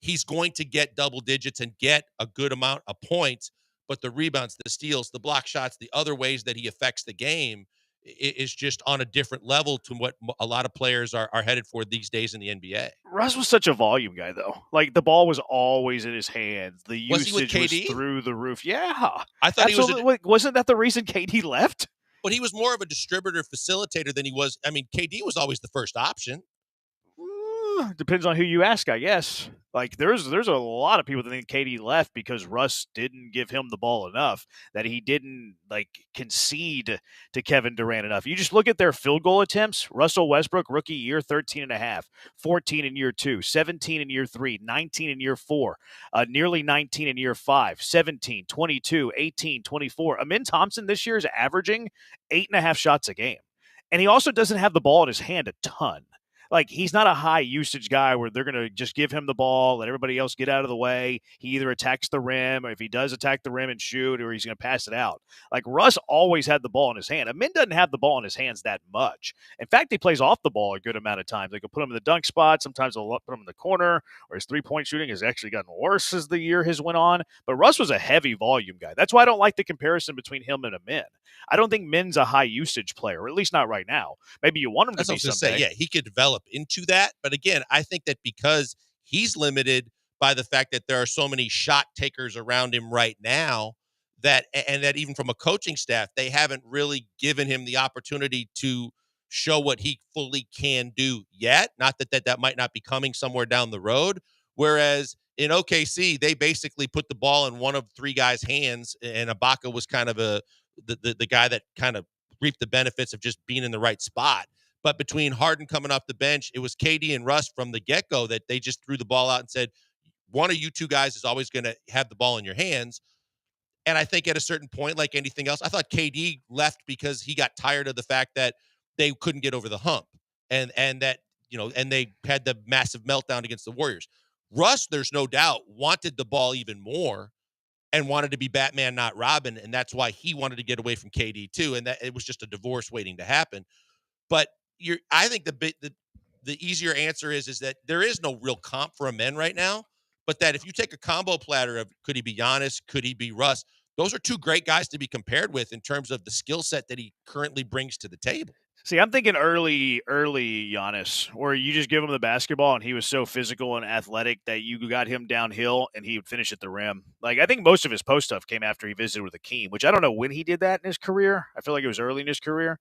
he's going to get double digits and get a good amount of points. But the rebounds, the steals, the block shots, the other ways that he affects the game is just on a different level to what a lot of players are headed for these days in the NBA. Russ was such a volume guy, though. Like, the ball was always in his hands. The Was he with usage was KD? through the roof. Yeah. I thought Absolutely. he was Wasn't that the reason KD left? but he was more of a distributor facilitator than he was. I mean, KD was always the first option. Depends on who you ask, I guess. Like, there's a lot of people that think KD left because Russ didn't give him the ball enough, that he didn't, like, concede to Kevin Durant enough. You just look at their field goal attempts. Russell Westbrook, rookie year, 13.5, 14 in year 2, 17 in year 3, 19 in year 4, nearly 19 in year 5, 17, 22, 18, 24. Amin Thompson this year is averaging 8.5 shots a game. And he also doesn't have the ball in his hand a ton. Like, he's not a high usage guy where they're going to just give him the ball, let everybody else get out of the way. He either attacks the rim, or if he does attack the rim and shoot, or he's going to pass it out. Like, Russ always had the ball in his hand. Amin doesn't have the ball in his hands that much. In fact, he plays off the ball a good amount of times. They could put him in the dunk spot. Sometimes they'll put him in the corner, or his three-point shooting has actually gotten worse as the year has went on. But Russ was a heavy volume guy. That's why I don't like the comparison between him and Amin. I don't think Min's a high usage player, or at least not right now. Maybe you want him to That's be what I was gonna someday. say. Yeah, he could develop into that. But again, I think that because he's limited by the fact that there are so many shot takers around him right now, that and that even from a coaching staff, they haven't really given him the opportunity to show what he fully can do yet. Not that might not be coming somewhere down the road. Whereas in OKC, they basically put the ball in one of three guys' hands, and Ibaka was kind of the guy that kind of reaped the benefits of just being in the right spot. But between Harden coming off the bench, it was KD and Russ from the get-go that they just threw the ball out and said, one of you two guys is always going to have the ball in your hands. And I think at a certain point, like anything else, I thought KD left because he got tired of the fact that they couldn't get over the hump, and that, and they had the massive meltdown against the Warriors. Russ, there's no doubt, wanted the ball even more and wanted to be Batman, not Robin, and that's why he wanted to get away from KD too, and that it was just a divorce waiting to happen. But I think the easier answer is that there is no real comp for a men right now, but that if you take a combo platter of could he be Giannis, could he be Russ, those are two great guys to be compared with in terms of the skill set that he currently brings to the table. See, I'm thinking early Giannis, where you just give him the basketball and he was so physical and athletic that you got him downhill and he would finish at the rim. Like, I think most of his post stuff came after he visited with Akeem, which I don't know when he did that in his career. I feel like it was early in his career.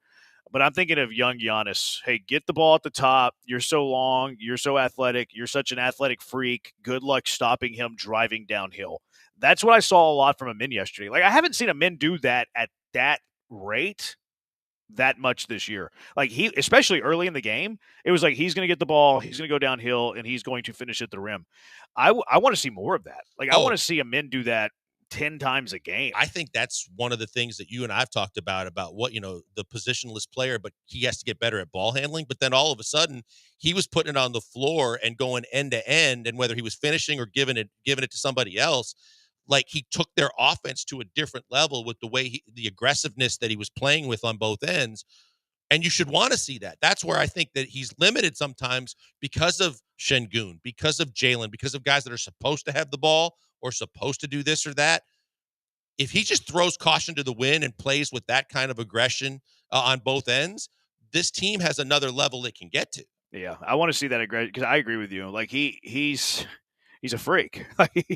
But I'm thinking of young Giannis. Hey, get the ball at the top. You're so long. You're so athletic. You're such an athletic freak. Good luck stopping him driving downhill. That's what I saw a lot from Amin yesterday. Like, I haven't seen Amin do that at that rate that much this year. Like, he, especially early in the game, it was like he's going to get the ball, he's going to go downhill, and he's going to finish at the rim. I want to see more of that. Like, I want to see Amin do that 10 times a game. I think that's one of the things that you and I've talked about what, the positionless player, but he has to get better at ball handling. But then all of a sudden he was putting it on the floor and going end to end. And whether he was finishing or giving it to somebody else, like he took their offense to a different level with the way the aggressiveness that he was playing with on both ends. And you should want to see that. That's where I think that he's limited sometimes because of Şengün, because of Jalen, because of guys that are supposed to have the ball or supposed to do this or that. If he just throws caution to the wind and plays with that kind of aggression on both ends, this team has another level it can get to. Yeah, I want to see that aggression because I agree with you. Like he's a freak.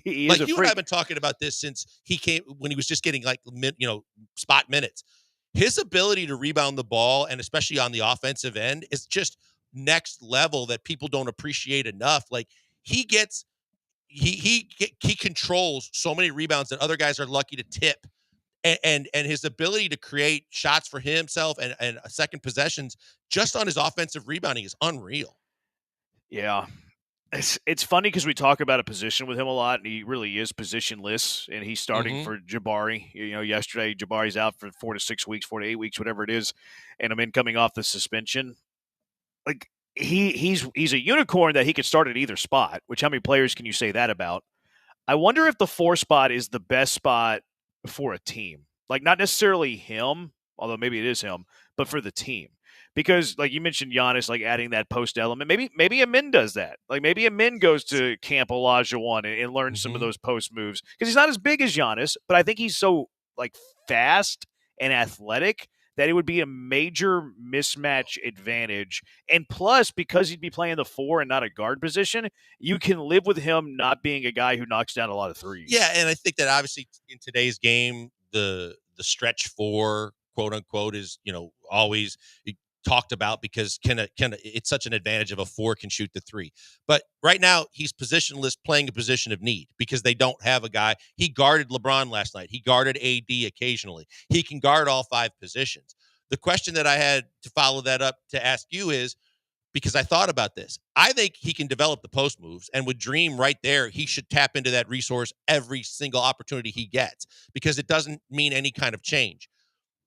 He like is a you freak. and I've been talking about this since he came when he was just getting spot minutes. His ability to rebound the ball, and especially on the offensive end, is just next level that people don't appreciate enough. Like he controls so many rebounds that other guys are lucky to tip, and his ability to create shots for himself and second possessions just on his offensive rebounding is unreal. Yeah. It's funny because we talk about a position with him a lot, and he really is positionless. And he's starting Mhm. for Jabari. Yesterday Jabari's out for 4 to 6 weeks, 4 to 8 weeks, whatever it is, and I'm coming off the suspension. Like he's a unicorn that he could start at either spot. Which how many players can you say that about? I wonder if the 4 spot is the best spot for a team. Like not necessarily him, although maybe it is him, but for the team. Because like you mentioned Giannis like adding that post element. Maybe Amin does that. Like maybe Amin goes to Camp Olajuwon and learns some of those post moves. Because he's not as big as Giannis, but I think he's so like fast and athletic that it would be a major mismatch advantage. And plus, because he'd be playing the 4 and not a guard position, you can live with him not being a guy who knocks down a lot of threes. Yeah, and I think that obviously in today's game, the stretch 4, quote unquote, is always talked about because it's such an advantage of a 4 can shoot the 3. But right now he's positionless, playing a position of need because they don't have a guy. He guarded LeBron last night. He guarded AD occasionally. He can guard all 5 positions. The question that I had to follow that up to ask you is, because I thought about this. I think he can develop the post moves, and with Dream right there, he should tap into that resource every single opportunity he gets because it doesn't mean any kind of change.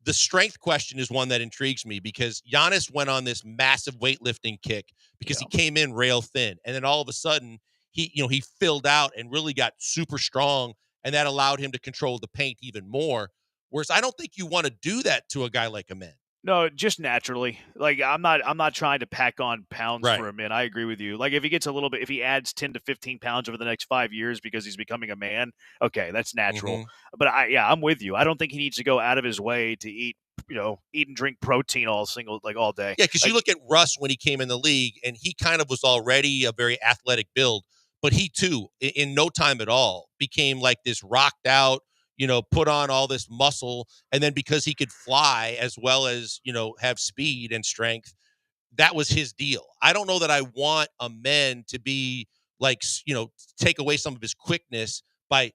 The strength question is one that intrigues me because Giannis went on this massive weightlifting kick because he came in rail thin, and then all of a sudden he filled out and really got super strong, and that allowed him to control the paint even more. Whereas I don't think you want to do that to a guy like Amin. No, just naturally. Like I'm not trying to pack on pounds Right. for him. I agree with you. Like if he gets a little bit, if he adds 10 to 15 pounds over the next 5 years because he's becoming a man, okay, that's natural. Mhm. But I'm with you. I don't think he needs to go out of his way to eat and drink protein all day. Yeah, because you look at Russ when he came in the league, and he kind of was already a very athletic build, but he too, in no time at all, became like this rocked out, put on all this muscle, and then because he could fly as well as have speed and strength, that was his deal. I don't know that I want a man to be like take away some of his quickness by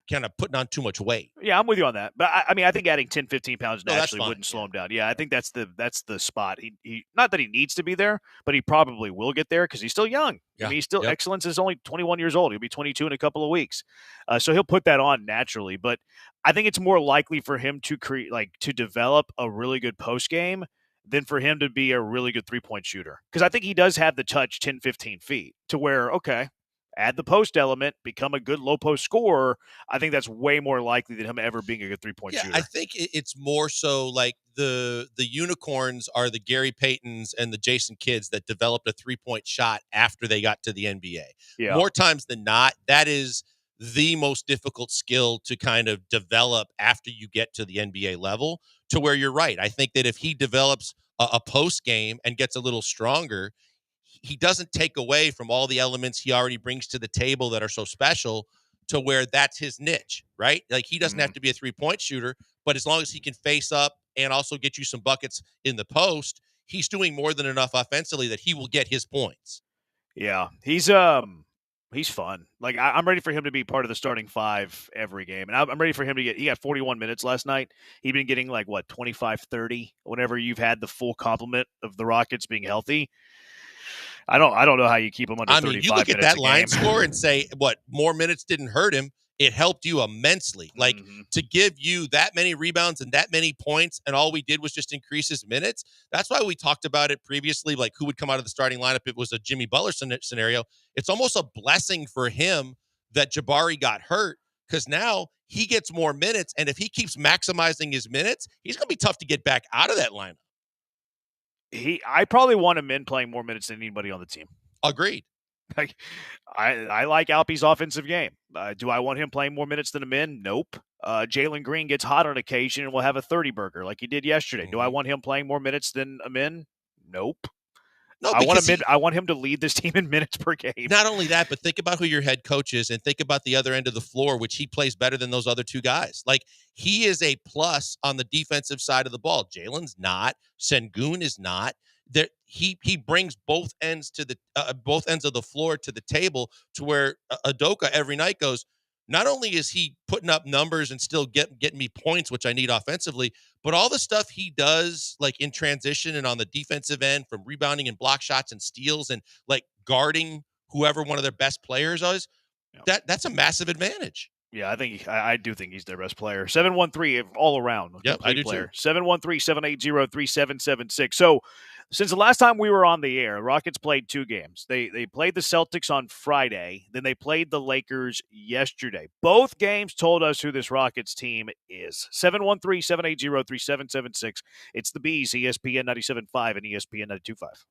kind of putting on too much weight. Yeah, I'm with you on that. But I think adding 10, 15 pounds No, that's naturally fine, wouldn't slow him down. Yeah, I think that's the spot. He not that he needs to be there, but he probably will get there because he's still young. Yeah. I mean, he's still Yep. Excellence is only 21 years old. He'll be 22 in a couple of weeks. So he'll put that on naturally. But I think it's more likely for him to to develop a really good post game than for him to be a really good 3-point shooter. Because I think he does have the touch 10, 15 feet to where, okay, add the post element, become a good low post scorer. I think that's way more likely than him ever being a good 3-point Yeah, shooter. I think it's more so like the unicorns are the Gary Paytons and the Jason Kidds that developed a 3-point shot after they got to the NBA. Yeah. More times than not, that is the most difficult skill to kind of develop after you get to the NBA level, to where you're right. I think that if he develops a post game and gets a little stronger, he doesn't take away from all the elements he already brings to the table that are so special, to where that's his niche, right? Like he doesn't have to be a 3-point shooter, but as long as he can face up and also get you some buckets in the post, he's doing more than enough offensively that he will get his points. Yeah, he's fun. Like I'm ready for him to be part of the starting 5 every game. And I'm ready for him to he got 41 minutes last night. He'd been getting 25, 30 whenever you've had the full complement of the Rockets being healthy. I don't know how you keep him under 35 you look at minutes that a line game. score and say, what, more minutes didn't hurt him. It helped you immensely. Like to give you that many rebounds and that many points, and all we did was just increase his minutes. That's why we talked about it previously, like who would come out of the starting lineup. It was a Jimmy Butler scenario. It's almost a blessing for him that Jabari got hurt, because now he gets more minutes, and if he keeps maximizing his minutes, he's going to be tough to get back out of that lineup. I probably want him in playing more minutes than anybody on the team. Agreed. Like, I like Alpe's offensive game. Do I want him playing more minutes than him in? Nope. Jalen Green gets hot on occasion and will have a 30 burger like he did yesterday. Do I want him playing more minutes than Amin? Nope. No, I want him to lead this team in minutes per game. Not only that, but think about who your head coach is, and think about the other end of the floor, which he plays better than those other 2 guys. Like he is a plus on the defensive side of the ball. Jalen's not. Sengun is not. That he brings both ends of the floor to the table, to where Udoka every night goes, not only is he putting up numbers and still getting me points, which I need offensively, but all the stuff he does like in transition and on the defensive end, from rebounding and block shots and steals and like guarding whoever one of their best players is, that's a massive advantage. Yeah, I do think he's their best player. 713 all around. Yep, I do player. too. 713-780-3776. So, since the last time we were on the air, Rockets played 2 games. They played the Celtics on Friday, then they played the Lakers yesterday. Both games told us who this Rockets team is. 713-780-3776. It's the Bees, ESPN 97.5 and ESPN 92.5.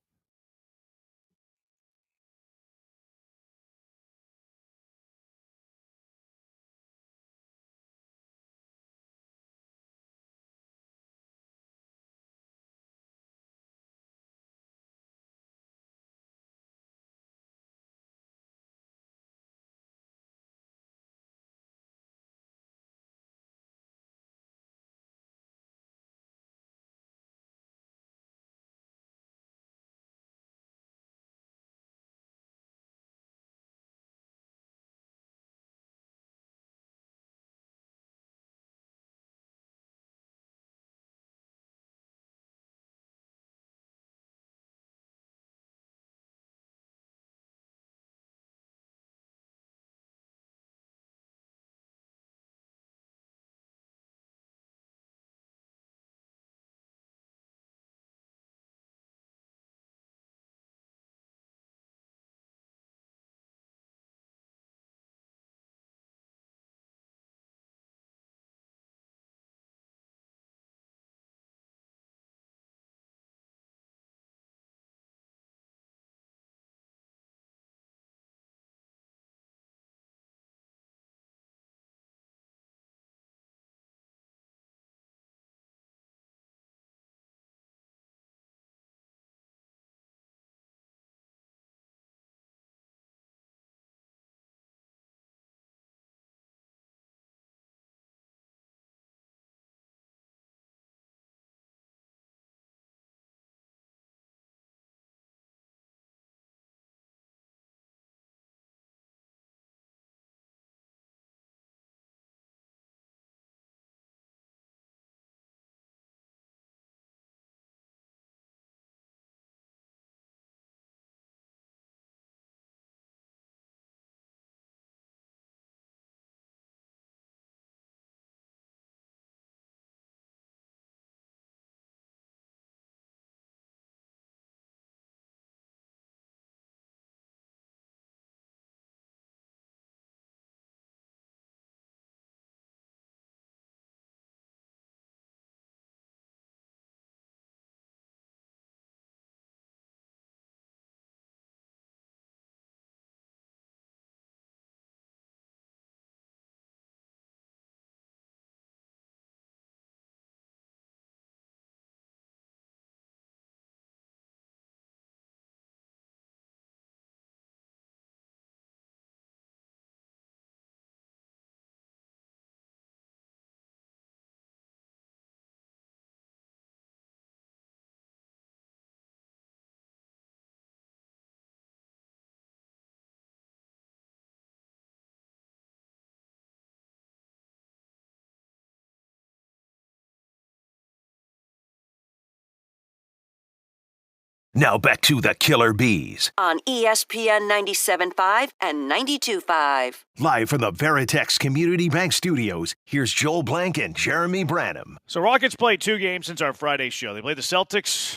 Now back to the Killer Bees. On ESPN 97.5 and 92.5. Live from the Veritex Community Bank Studios, here's Joel Blank and Jeremy Branham. So Rockets played 2 games since our Friday show. They played the Celtics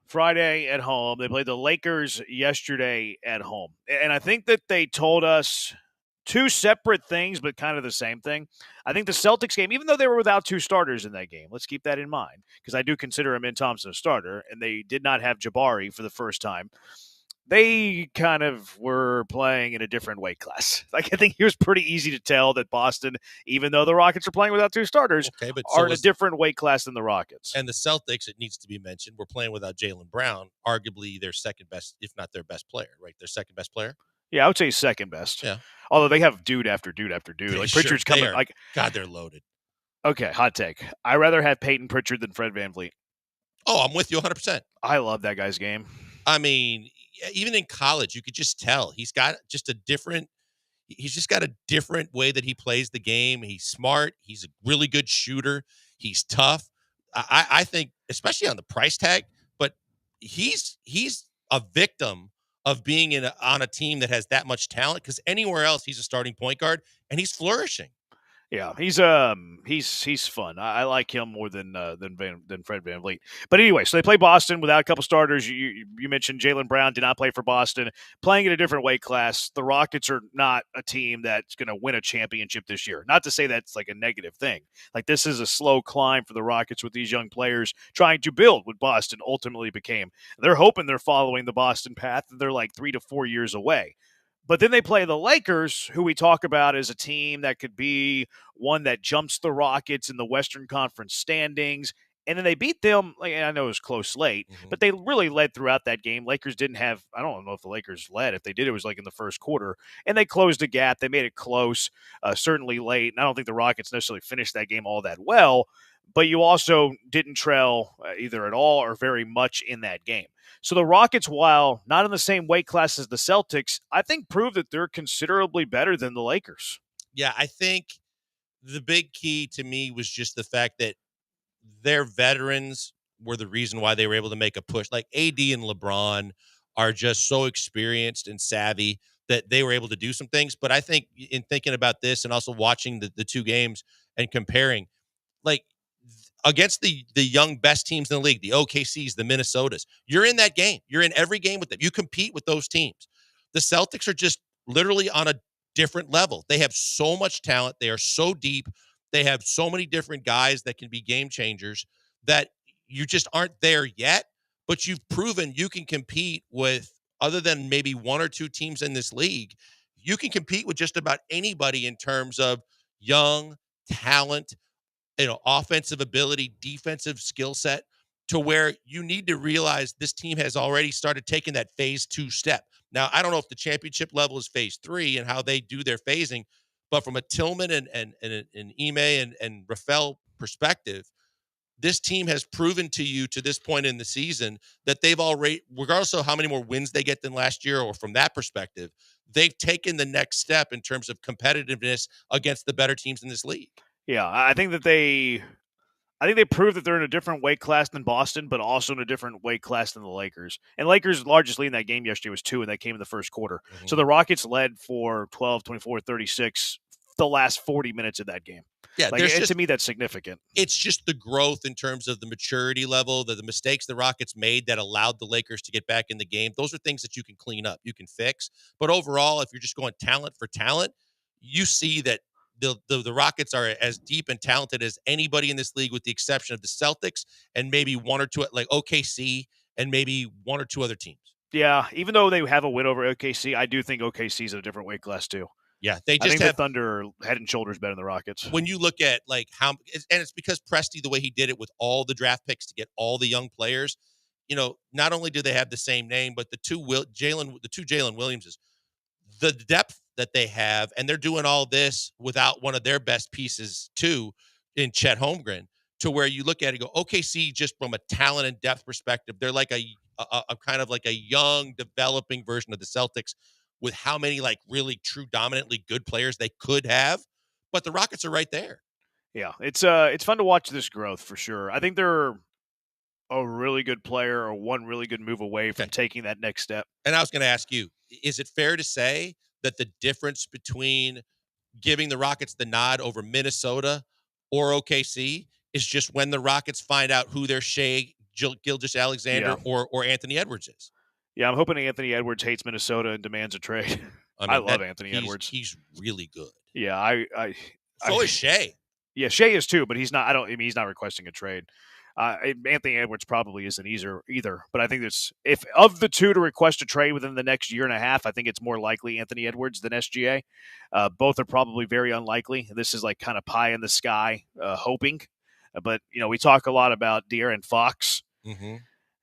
Friday at home. They played the Lakers yesterday at home. And I think that they told us 2 separate things, but kind of the same thing. I think the Celtics game, even though they were without 2 starters in that game, let's keep that in mind, because I do consider Amin Thompson a starter, and they did not have Jabari for the first time. They kind of were playing in a different weight class. Like, I think it was pretty easy to tell that Boston, even though the Rockets are playing without 2 starters, are in a different weight class than the Rockets. And the Celtics, it needs to be mentioned, were playing without Jaylen Brown, arguably their second best, if not their best player, right? Their second best player. Yeah, I would say second best. Yeah. Although they have dude after dude after dude. Like Pritchard's coming. Like, God, they're loaded. Okay, hot take. I'd rather have Peyton Pritchard than Fred VanVleet. Oh, I'm with you 100%. I love that guy's game. I mean, even in college, you could just tell he's got just a different way that he plays the game. He's smart. He's a really good shooter. He's tough. I think, especially on the price tag, but he's a victim of being on a team that has that much talent, because anywhere else he's a starting point guard and he's flourishing. Yeah, he's fun. I like him more than Fred VanVleet. But anyway, so they play Boston without a couple starters. You mentioned Jaylen Brown did not play for Boston, playing in a different weight class. The Rockets are not a team that's going to win a championship this year. Not to say that's like a negative thing. Like, this is a slow climb for the Rockets with these young players trying to build what Boston ultimately became. They're hoping they're following the Boston path. They're like 3 to 4 years away. But then they play the Lakers, who we talk about as a team that could be one that jumps the Rockets in the Western Conference standings. And then they beat them. Like, I know it was close late, but they really led throughout that game. Lakers didn't have, I don't know if the Lakers led. If they did, it was like in the first quarter. And they closed the gap. They made it close, certainly late. And I don't think the Rockets necessarily finished that game all that well. But you also didn't trail either at all or very much in that game. So the Rockets, while not in the same weight class as the Celtics, I think prove that they're considerably better than the Lakers. Yeah, I think the big key to me was just the fact that their veterans were the reason why they were able to make a push. Like AD and LeBron are just so experienced and savvy that they were able to do some things. But I think in thinking about this and also watching the two games and comparing, like, against the young best teams in the league, the OKCs, the Minnesotas, you're in that game. You're in every game with them. You compete with those teams. The Celtics are just literally on a different level. They have so much talent. They are so deep. They have so many different guys that can be game changers that you just aren't there yet, but you've proven you can compete with, other than maybe one or two teams in this league, you can compete with just about anybody in terms of young talent, offensive ability, defensive skill set, to where you need to realize this team has already started taking that phase 2 step. Now, I don't know if the championship level is phase 3 and how they do their phasing, but from a Tillman and Ime and Rafael perspective, this team has proven to you to this point in the season that they've already, regardless of how many more wins they get than last year, or from that perspective, they've taken the next step in terms of competitiveness against the better teams in this league. Yeah, I think they proved that they're in a different weight class than Boston, but also in a different weight class than the Lakers. And Lakers' largest lead in that game yesterday was 2, and that came in the first quarter. Mm-hmm. So the Rockets led for 12, 24, 36 the last 40 minutes of that game. Yeah, to me, that's significant. It's just the growth in terms of the maturity level, the mistakes the Rockets made that allowed the Lakers to get back in the game. Those are things that you can clean up, you can fix. But overall, if you're just going talent for talent, you see that the Rockets are as deep and talented as anybody in this league, with the exception of the Celtics and maybe one or two, like OKC, and maybe one or two other teams. Yeah, even though they have a win over OKC, I do think OKC's in a different weight class too. Yeah, they just I think have the Thunder head and shoulders better than the Rockets. When you look at like how, and it's because Presti, the way he did it with all the draft picks to get all the young players, not only do they have the same name, but the two Jalen Williamses, the depth that they have, and they're doing all this without one of their best pieces too, in Chet Holmgren, to where you look at it and go, OKC, just from a talent and depth perspective, they're like a kind of like a young, developing version of the Celtics, with how many like really true dominantly good players they could have. But the Rockets are right there. Yeah, it's fun to watch this growth for sure. I think they're a really good player, or one really good move away from taking that next step. And I was going to ask you, is it fair to say that the difference between giving the Rockets the nod over Minnesota or OKC is just when the Rockets find out who their Shai Gilgeous-Alexander or Anthony Edwards is? Yeah, I'm hoping Anthony Edwards hates Minnesota and demands a trade. I love Anthony Edwards. He's really good. Yeah, so is Shai. Yeah, Shai is too, but he's not. He's not requesting a trade. Anthony Edwards probably isn't either. But I think if of the two to request a trade within the next year and a half, I think it's more likely Anthony Edwards than SGA. Both are probably very unlikely. This is like kind of pie in the sky, hoping. But we talk a lot about De'Aaron Fox. Mm-hmm.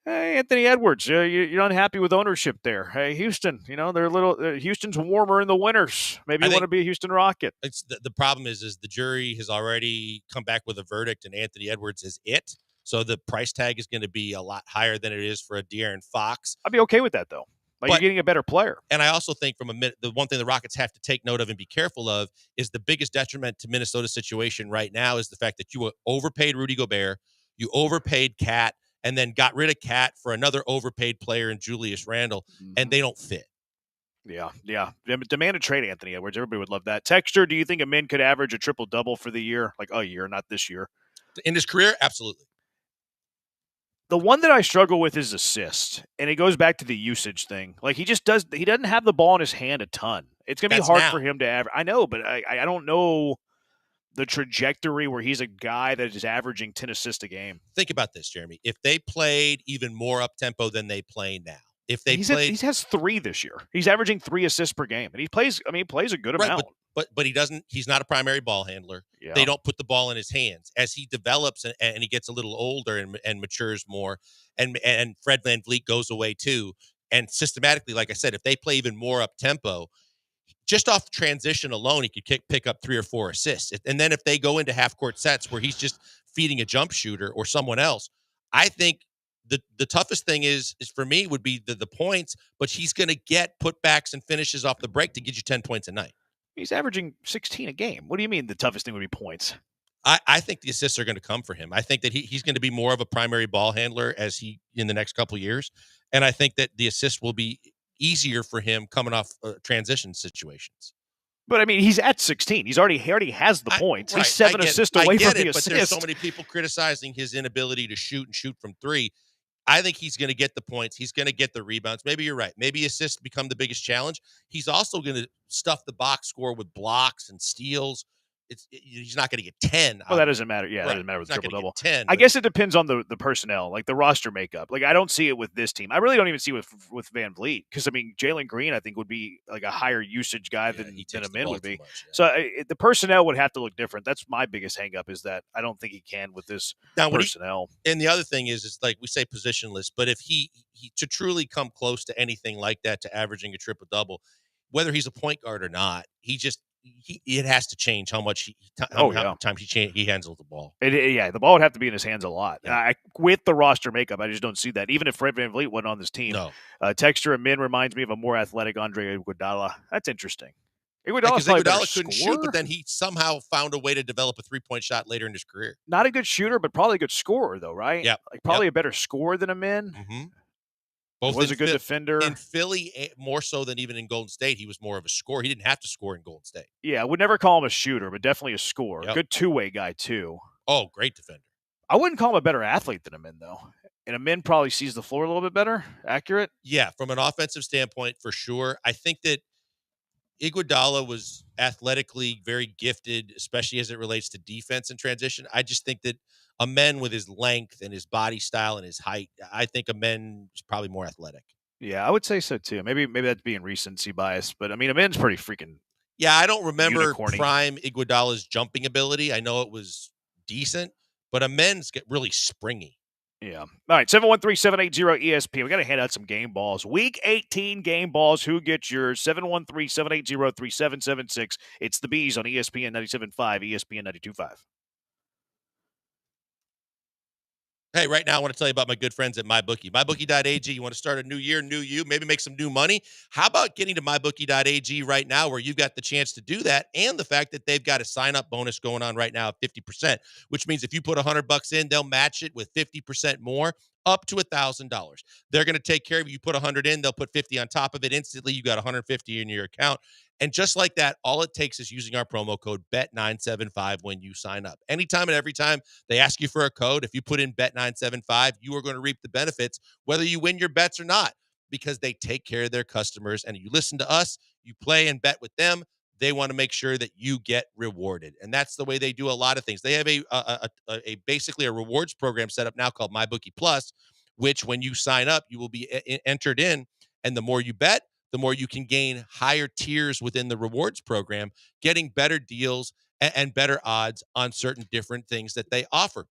Hey, Anthony Edwards, you're unhappy with ownership there. Hey, Houston, they're Houston's warmer in the winters. Maybe you want to be a Houston Rocket. It's the problem is the jury has already come back with a verdict, and Anthony Edwards is it. So the price tag is going to be a lot higher than it is for a De'Aaron Fox. I'd be okay with that, though. But you're getting a better player. And I also think the one thing the Rockets have to take note of and be careful of is the biggest detriment to Minnesota's situation right now is the fact that you overpaid Rudy Gobert, you overpaid Cat, and then got rid of Cat for another overpaid player in Julius Randle, and they don't fit. Yeah. Demand a trade, Anthony Edwards. Everybody would love that. Texture, do you think Amin could average a triple-double for the year? Like a year, not this year. In his career, absolutely. The one that I struggle with is assist, and it goes back to the usage thing. Like he doesn't have the ball in his hand a ton. It's going to be hard for him to average. I know, but I don't know the trajectory where he's a guy that is averaging 10 assists a game. Think about this, Jeremy. If they played even more up-tempo than they play now, if they he has 3 this year. He's averaging 3 assists per game, and he plays a good amount. But he's not a primary ball handler. Yeah. They don't put the ball in his hands. As he develops and he gets a little older and matures more, and Fred VanVleet goes away too, and systematically, like I said, if they play even more up-tempo, just off transition alone, he could pick up 3 or 4 assists. And then if they go into half-court sets where he's just feeding a jump shooter or someone else, I think the toughest thing is for me would be the points, but he's going to get putbacks and finishes off the break to get you 10 points a night. He's averaging 16 a game. What do you mean the toughest thing would be points? I think the assists are going to come for him. I think that he's going to be more of a primary ball handler in the next couple of years. And I think that the assists will be easier for him coming off transition situations. But I mean, he's at 16. He already has the points. He's 7 assists away from the assist. But there's so many people criticizing his inability to shoot from 3. I think he's going to get the points. He's going to get the rebounds. Maybe you're right. Maybe assists become the biggest challenge. He's also going to stuff the box score with blocks and steals. He's not going to get 10. Well, that doesn't matter. Yeah, right. that doesn't matter with He's not triple-double. 10. I guess it depends on the personnel, like the roster makeup. Like I don't see it with this team. I really don't even see it with Van Vliet because, I mean, Jalen Green, I think, would be like a higher usage guy than Amin would be. Much, yeah. So the personnel would have to look different. That's my biggest hang-up is that I don't think he can with this personnel. And the other thing is like we say positionless, but if he to truly come close to anything like that, to averaging a triple-double, whether he's a point guard or not, it has to change how much how much time he handles the ball. The ball would have to be in his hands a lot. Yeah. With the roster makeup, I just don't see that. Even if Fred VanVleet wasn't on this team, Texture Amin reminds me of a more athletic Andre Iguodala. That's interesting. Iguodala couldn't shoot, but then he somehow found a way to develop a 3-point shot later in his career. Not a good shooter, but probably a good scorer, though, right? Yeah, like probably a better scorer than Amin. Mm-hmm. Was a good defender. In Philly, more so than even in Golden State, he was more of a scorer. He didn't have to score in Golden State. Yeah, I would never call him a shooter, but definitely a scorer. Yep. Good two-way guy, too. Oh, great defender. I wouldn't call him a better athlete than Amin, though. And Amin probably sees the floor a little bit better. Accurate? Yeah, from an offensive standpoint, for sure. I think that Iguodala was athletically very gifted, especially as it relates to defense and transition. I just think that Amin, with his length and his body style and his height, I think Amin is probably more athletic. Yeah, I would say so too. Maybe that's being recency bias, but I mean, Amin's pretty freaking. Yeah, I don't remember prime Iguodala's jumping ability. I know it was decent, but Amin's get really springy. Yeah. All right, 713-780-ESPN. We got to hand out some game balls. Week 18 game balls. Who gets yours? 713-780-3776. It's the Bees on ESPN 97.5, ESPN 92.5. Hey, right now I want to tell you about my good friends at MyBookie. MyBookie.ag. You want to start a new year, new you, maybe make some new money? How about getting to MyBookie.ag right now where you've got the chance to do that, and the fact that they've got a sign-up bonus going on right now of 50%, which means if you put $100 in, they'll match it with 50% more, up to $1,000. They're going to take care of you. You put 100 in, they'll put 50 on top of it. Instantly, you got 150 in your account. And just like that, all it takes is using our promo code BET975 when you sign up. Anytime and every time they ask you for a code, if you put in BET975, you are going to reap the benefits, whether you win your bets or not, because they take care of their customers. And you listen to us, you play and bet with them. They want to make sure that you get rewarded. And that's the way they do a lot of things. They have a basically a rewards program set up now called MyBookie Plus, which when you sign up, you will be entered in. And the more you bet, the more you can gain higher tiers within the rewards program, getting better deals and better odds on certain different things that they offer.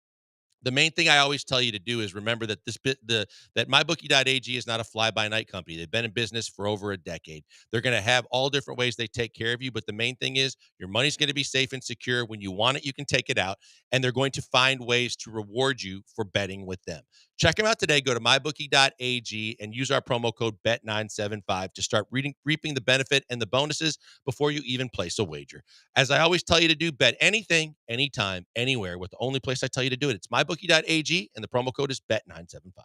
The main thing I always tell you to do is remember that that MyBookie.ag is not a fly-by-night company. They've been in business for over a decade. They're going to have all different ways they take care of you, but the main thing is your money's going to be safe and secure. When you want it, you can take it out, and they're going to find ways to reward you for betting with them. Check them out today. Go to mybookie.ag and use our promo code BET975 to start reaping the benefit and the bonuses before you even place a wager. As I always tell you to do, bet anything, anytime, anywhere with the only place I tell you to do it. It's mybookie.ag and the promo code is BET975.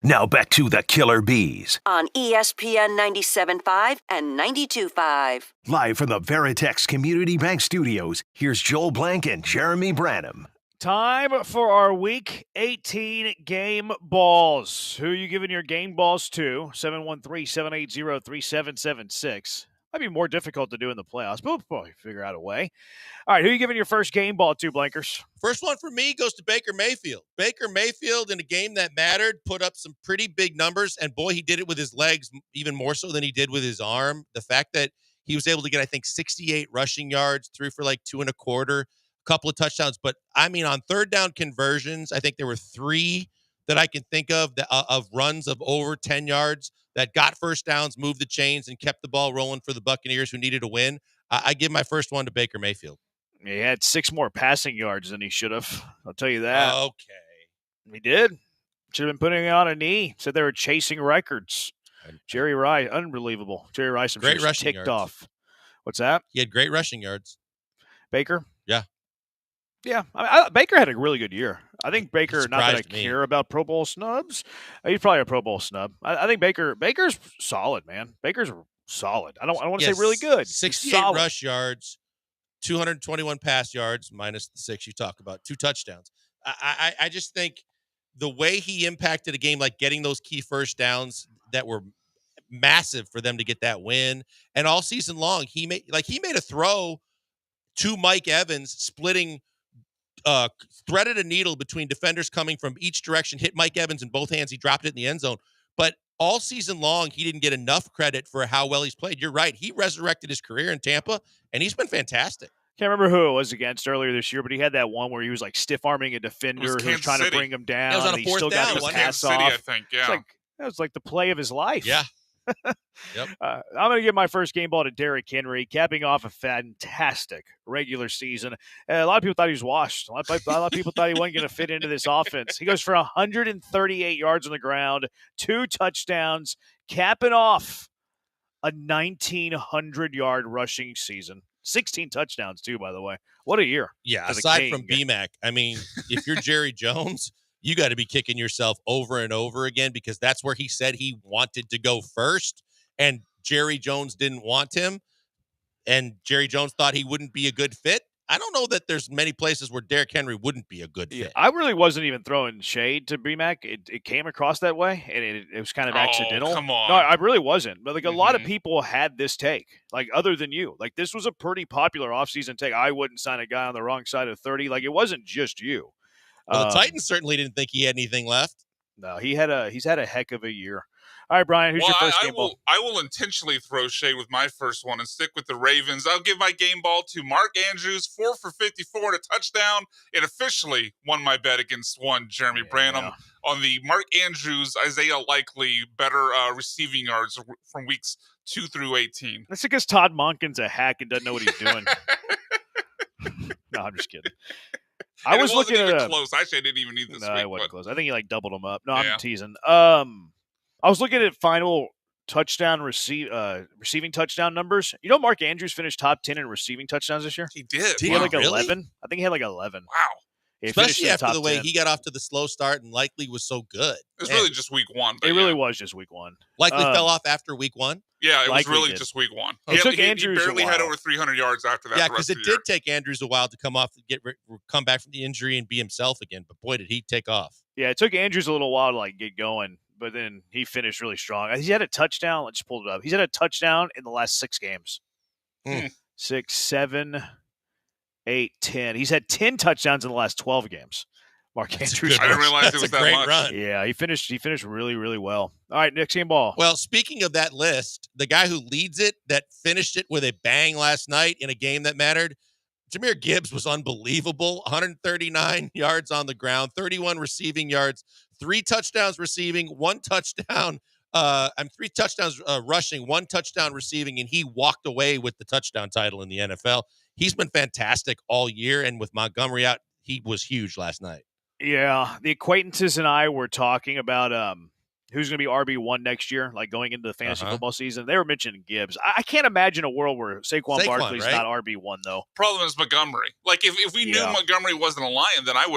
Now back to the Killer Bees. On ESPN 97.5 and 92.5. Live from the Veritex Community Bank Studios, here's Joel Blank and Jeremy Branham. Time for our Week 18 game balls. Who are you giving your game balls to? 713-780-3776. Might be more difficult to do in the playoffs, but we'll probably figure out a way. All right, who are you giving your first game ball to, Blankers? First one for me goes to Baker Mayfield. Baker Mayfield, in a game that mattered, put up some pretty big numbers, and boy, he did it with his legs even more so than he did with his arm. The fact that he was able to get, I think, 68 rushing yards, threw for like 2.25, a couple of touchdowns. But, I mean, on third down conversions, I think there were 3 that I can think of of runs of over 10 yards that got first downs, moved the chains, and kept the ball rolling for the Buccaneers who needed a win. I give my first one to Baker Mayfield. He had 6 more passing yards than he should have. I'll tell you that. Okay. He did. Should have been putting it on a knee. Said they were chasing records. Jerry Rice, unbelievable. Jerry Rice, I'm Great sure, rushing ticked yards. off. What's that? He had great rushing yards. Baker? Yeah. Yeah. Baker had a really good year. I think Baker, not that I surprised me. care about Pro Bowl snubs. He's probably a Pro Bowl snub. I think Baker's solid, man. Baker's solid. I don't want to say really good. 68 rush yards, 221 pass yards, minus the 6 you talk about, 2 touchdowns. I just think the way he impacted a game, like getting those key first downs that were massive for them to get that win, and all season long he made a throw to Mike Evans, splitting, threaded a needle between defenders coming from each direction, hit Mike Evans in both hands. He dropped it in the end zone, but all season long he didn't get enough credit for how well he's played. You're right, he resurrected his career in Tampa, and he's been fantastic. Can't remember who it was against earlier this year, but he had that one where he was like stiff arming a defender who was trying to bring him down. It was on a and he fourth still down. got his One pass Kansas City, off. I think. It's Yeah. that was like the play of his life. Yeah. Yep. I'm going to give my first game ball to Derrick Henry, capping off a fantastic regular season. A lot of people thought he was washed. A lot of people thought he wasn't going to fit into this offense. He goes for 138 yards on the ground, 2 touchdowns, capping off a 1,900-yard rushing season. 16 touchdowns, too, by the way. What a year. Yeah, for the aside from King. BMAC, I mean, if you're Jerry Jones, you got to be kicking yourself over and over again because that's where he said he wanted to go first, and Jerry Jones didn't want him, and Jerry Jones thought he wouldn't be a good fit. I don't know that there's many places where Derrick Henry wouldn't be a good fit. I really wasn't even throwing shade to BMAC. It came across that way, and it was kind of accidental. Come on. No, I really wasn't. But like a lot of people had this take, like other than you. Like this was a pretty popular offseason take. I wouldn't sign a guy on the wrong side of 30. Like it wasn't just you. Well, the Titans certainly didn't think he had anything left. No, he's had a heck of a year. All right, Brian, who's your first game ball? I will intentionally throw shade with my first one and stick with the Ravens. I'll give my game ball to Mark Andrews, 4 for 54 and a touchdown, and officially won my bet against one Jeremy Branham on the Mark Andrews, Isaiah Likely better receiving yards from weeks 2 through 18. That's because Todd Monken's a hack and doesn't know what he's doing. No, I'm just kidding. I was looking at close. Actually, I didn't even need this week. I wasn't close. I think he like doubled them up. No, Yeah. I'm teasing. I was looking at final touchdown receiving touchdown numbers. You know, Mark Andrews finished top 10 in receiving touchdowns this year. He did. He had like 11. I think he had like 11. Wow. He Especially finished in after the way 10. he got off to the slow start and Likely was so good. It was really just week one. It really was just week one. Likely fell off after week one. Yeah, it was Likely really did. just week one. It took he Andrews a barely had while. over 300 yards after that. Yeah, the rest because it of the year. did take Andrews a while to come off and come back from the injury and be himself again. But boy, did he take off. Yeah, it took Andrews a little while to like get going, but then he finished really strong. He had a touchdown. Let's pull it up. He's had a touchdown in the last 6 games. 6, 7, 8, 10. He's had 10 touchdowns in the last 12 games. Mark Andrews. I didn't realize it was that great much. run. Yeah, he finished really, really well. All right, next game ball. Well, speaking of that list, the guy who leads it, that finished it with a bang last night in a game that mattered, Jahmyr Gibbs was unbelievable. 139 yards on the ground, 31 receiving yards, 3 touchdowns receiving, 1 touchdown. 3 touchdowns rushing, 1 touchdown receiving, and he walked away with the touchdown title in the NFL. He's been fantastic all year, and with Montgomery out, he was huge last night. Yeah, the acquaintances and I were talking about who's going to be RB1 next year, like going into the fantasy football season. They were mentioning Gibbs. I can't imagine a world where Saquon Barkley's right? not RB1 though. Problem is Montgomery. Like if we knew Montgomery wasn't a Lion, then I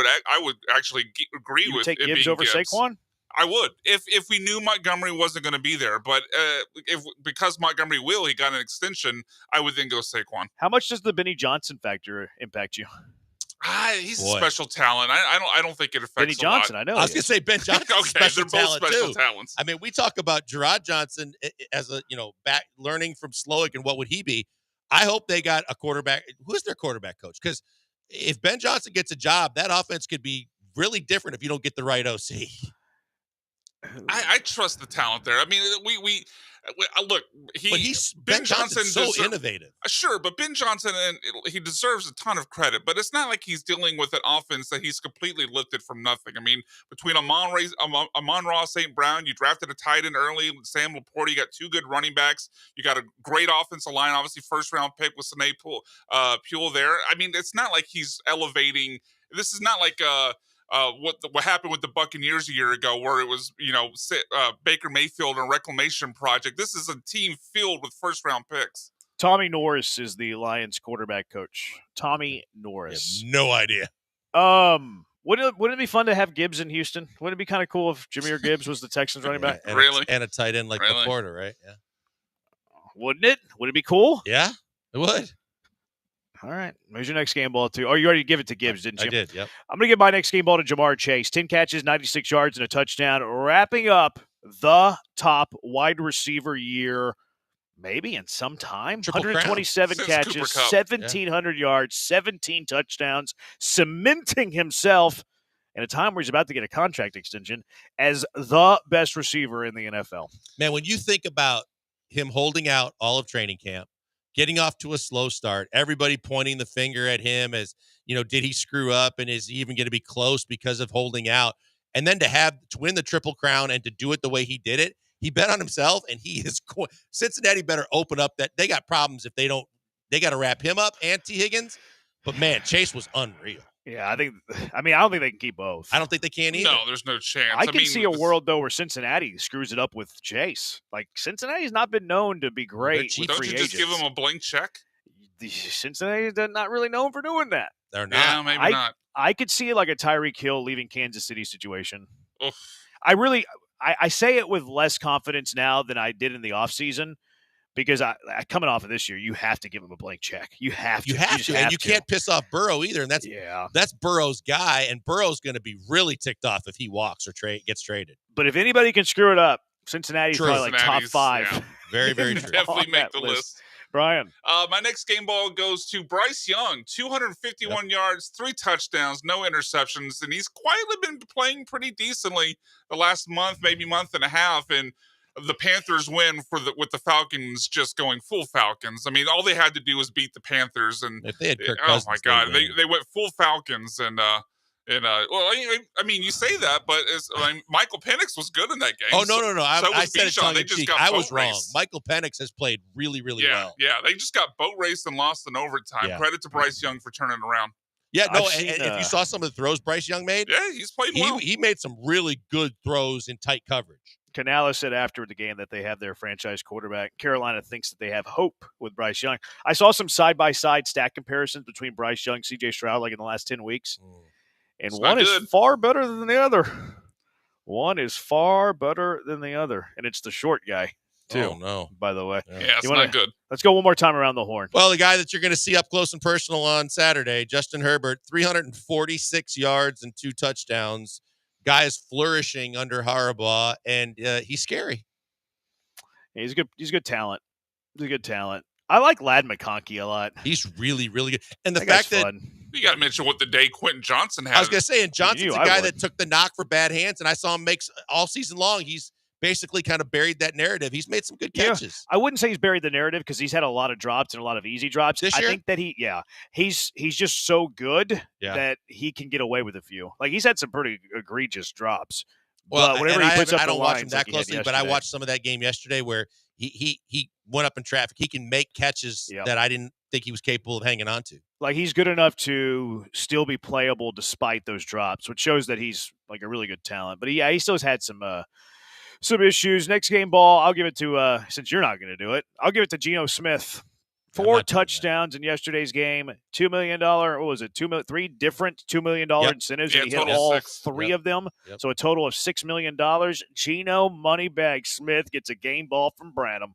would actually agree You with take it Gibbs being over Gibbs. Saquon? I would if we knew Montgomery wasn't going to be there, but because Montgomery he got an extension, I would then go Saquon. How much does the Benny Johnson factor impact you? He's a special talent. I don't think it affects Benny Johnson. a lot. I know. I was going to say Ben Johnson. Okay, special they're both talent special too. talents. I mean, we talk about Gerard Johnson as a back learning from Slowick and what would he be. I hope they got a quarterback. Who's their quarterback coach? Because if Ben Johnson gets a job, that offense could be really different if you don't get the right OC. I trust the talent there. I mean, we look. Ben Johnson's so innovative. Sure, but Ben Johnson he deserves a ton of credit. But it's not like he's dealing with an offense that he's completely lifted from nothing. I mean, between Amon-Ra St. Brown, you drafted a tight end early. Sam Laporte, you got 2 good running backs. You got a great offensive line. Obviously, first round pick with Sine Puel there. I mean, it's not like he's elevating. This is not like what happened with the Buccaneers a year ago, where it was Baker Mayfield and a reclamation project. This is a team filled with first round picks. Tommy Norris is the Lions quarterback coach. Tommy Norris. No idea. Wouldn't it be fun to have Gibbs in Houston? Wouldn't it be kind of cool if Jahmyr Gibbs was the Texans running back? And and a tight end like Laporta, right? Yeah. Wouldn't it? Would it be cool? Yeah, it would. All right. Here's your next game ball, too. Oh, you already give it to Gibbs, didn't you? I did, yep. I'm going to give my next game ball to Jamar Chase. 10 catches, 96 yards, and a touchdown, wrapping up the top wide receiver year maybe in some time. Triple 127 crown. catches, 1,700 yards, 17 touchdowns, cementing himself in a time where he's about to get a contract extension as the best receiver in the NFL. Man, when you think about him holding out all of training camp, getting off to a slow start, everybody pointing the finger at him as, did he screw up and is he even going to be close because of holding out? And then to win the Triple Crown and to do it the way he did it, he bet on himself, and he is Cincinnati better open up that they got problems if they don't. They got to wrap him up and T. Higgins. But man, Chase was unreal. Yeah, I don't think they can keep both. I don't think they can either. No, there's no chance. I can see a world, though, where Cincinnati screws it up with Chase. Like, Cincinnati's not been known to be great with Don't free you just give agents. them a blank check? Cincinnati's not really known for doing that. They're not. Yeah, maybe not. I could see like a Tyreek Hill leaving Kansas City situation. Oof. I say it with less confidence now than I did in the offseason because I coming off of this year, you have to give him a blank check. You have to. And you can't piss off Burrow either. And that's Burrow's guy, and Burrow's going to be really ticked off if he walks or gets traded. But if anybody can screw it up, Cincinnati's True. probably like top 5. Yeah. Very, very true. Definitely make the list. Brian. My next game ball goes to Bryce Young, 251 yards, 3 touchdowns, no interceptions, and he's quietly been playing pretty decently the last month, maybe month and a half, and the Panthers win with the Falcons just going full Falcons. I mean, all they had to do was beat the Panthers, and if they had Kirk oh Cousins, my God, they went full Falcons, and well, I mean, you say that, but Michael Penix was good in that game. Oh no! So I was said it Bijan. tongue They in just cheek. got I was boat wrong. raced. Michael Penix has played really, really well. Yeah, they just got boat raced and lost in overtime. Yeah. Credit to Bryce Young for turning around. Yeah, no, and if you saw some of the throws Bryce Young made, yeah, he's played well. He made some really good throws in tight coverage. Canales said after the game that they have their franchise quarterback. Carolina thinks that they have hope with Bryce Young. I saw some side-by-side stat comparisons between Bryce Young and C.J. Stroud like in the last 10 weeks. And It's one not is good. far better than the other. One is far better than the other. And it's the short guy, too. Oh, no. By the way. Yeah, it's not good. Let's go one more time around the horn. Well, the guy that you're going to see up close and personal on Saturday, Justin Herbert, 346 yards and 2 touchdowns. Guy is flourishing under Harbaugh, and he's scary. Yeah, he's good. He's good talent. He's a good talent. I like Lad McConkey a lot. He's really, really good. And the That fact guy's that fun. You got to mention what the day Quentin Johnson had. I was going to say, and Johnson's knew a I guy would. that took the knock for bad hands, and I saw him make all season long. He's basically kind of buried that narrative. He's made some good catches. I wouldn't say he's buried the narrative because he's had a lot of drops and a lot of easy drops. This I year? think that he's just so good that he can get away with a few. Like he's had some pretty egregious drops. Well, but whenever and he puts up I the don't watch him lines that like he had closely, but I yesterday. watched some of that game yesterday where he went up in traffic. He can make catches that I didn't think he was capable of hanging on to. Like he's good enough to still be playable despite those drops, which shows that he's like a really good talent. But he still has had some issues. Next game ball, I'll give it to since you're not going to do it, I'll give it to Geno Smith. 4 touchdowns in yesterday's game. $2 million. What was it? 3 different $2 million incentives, Yeah, and he hit total all 6. 3 of them. So a total of $6 million. Geno Moneybag Smith gets a game ball from Branham.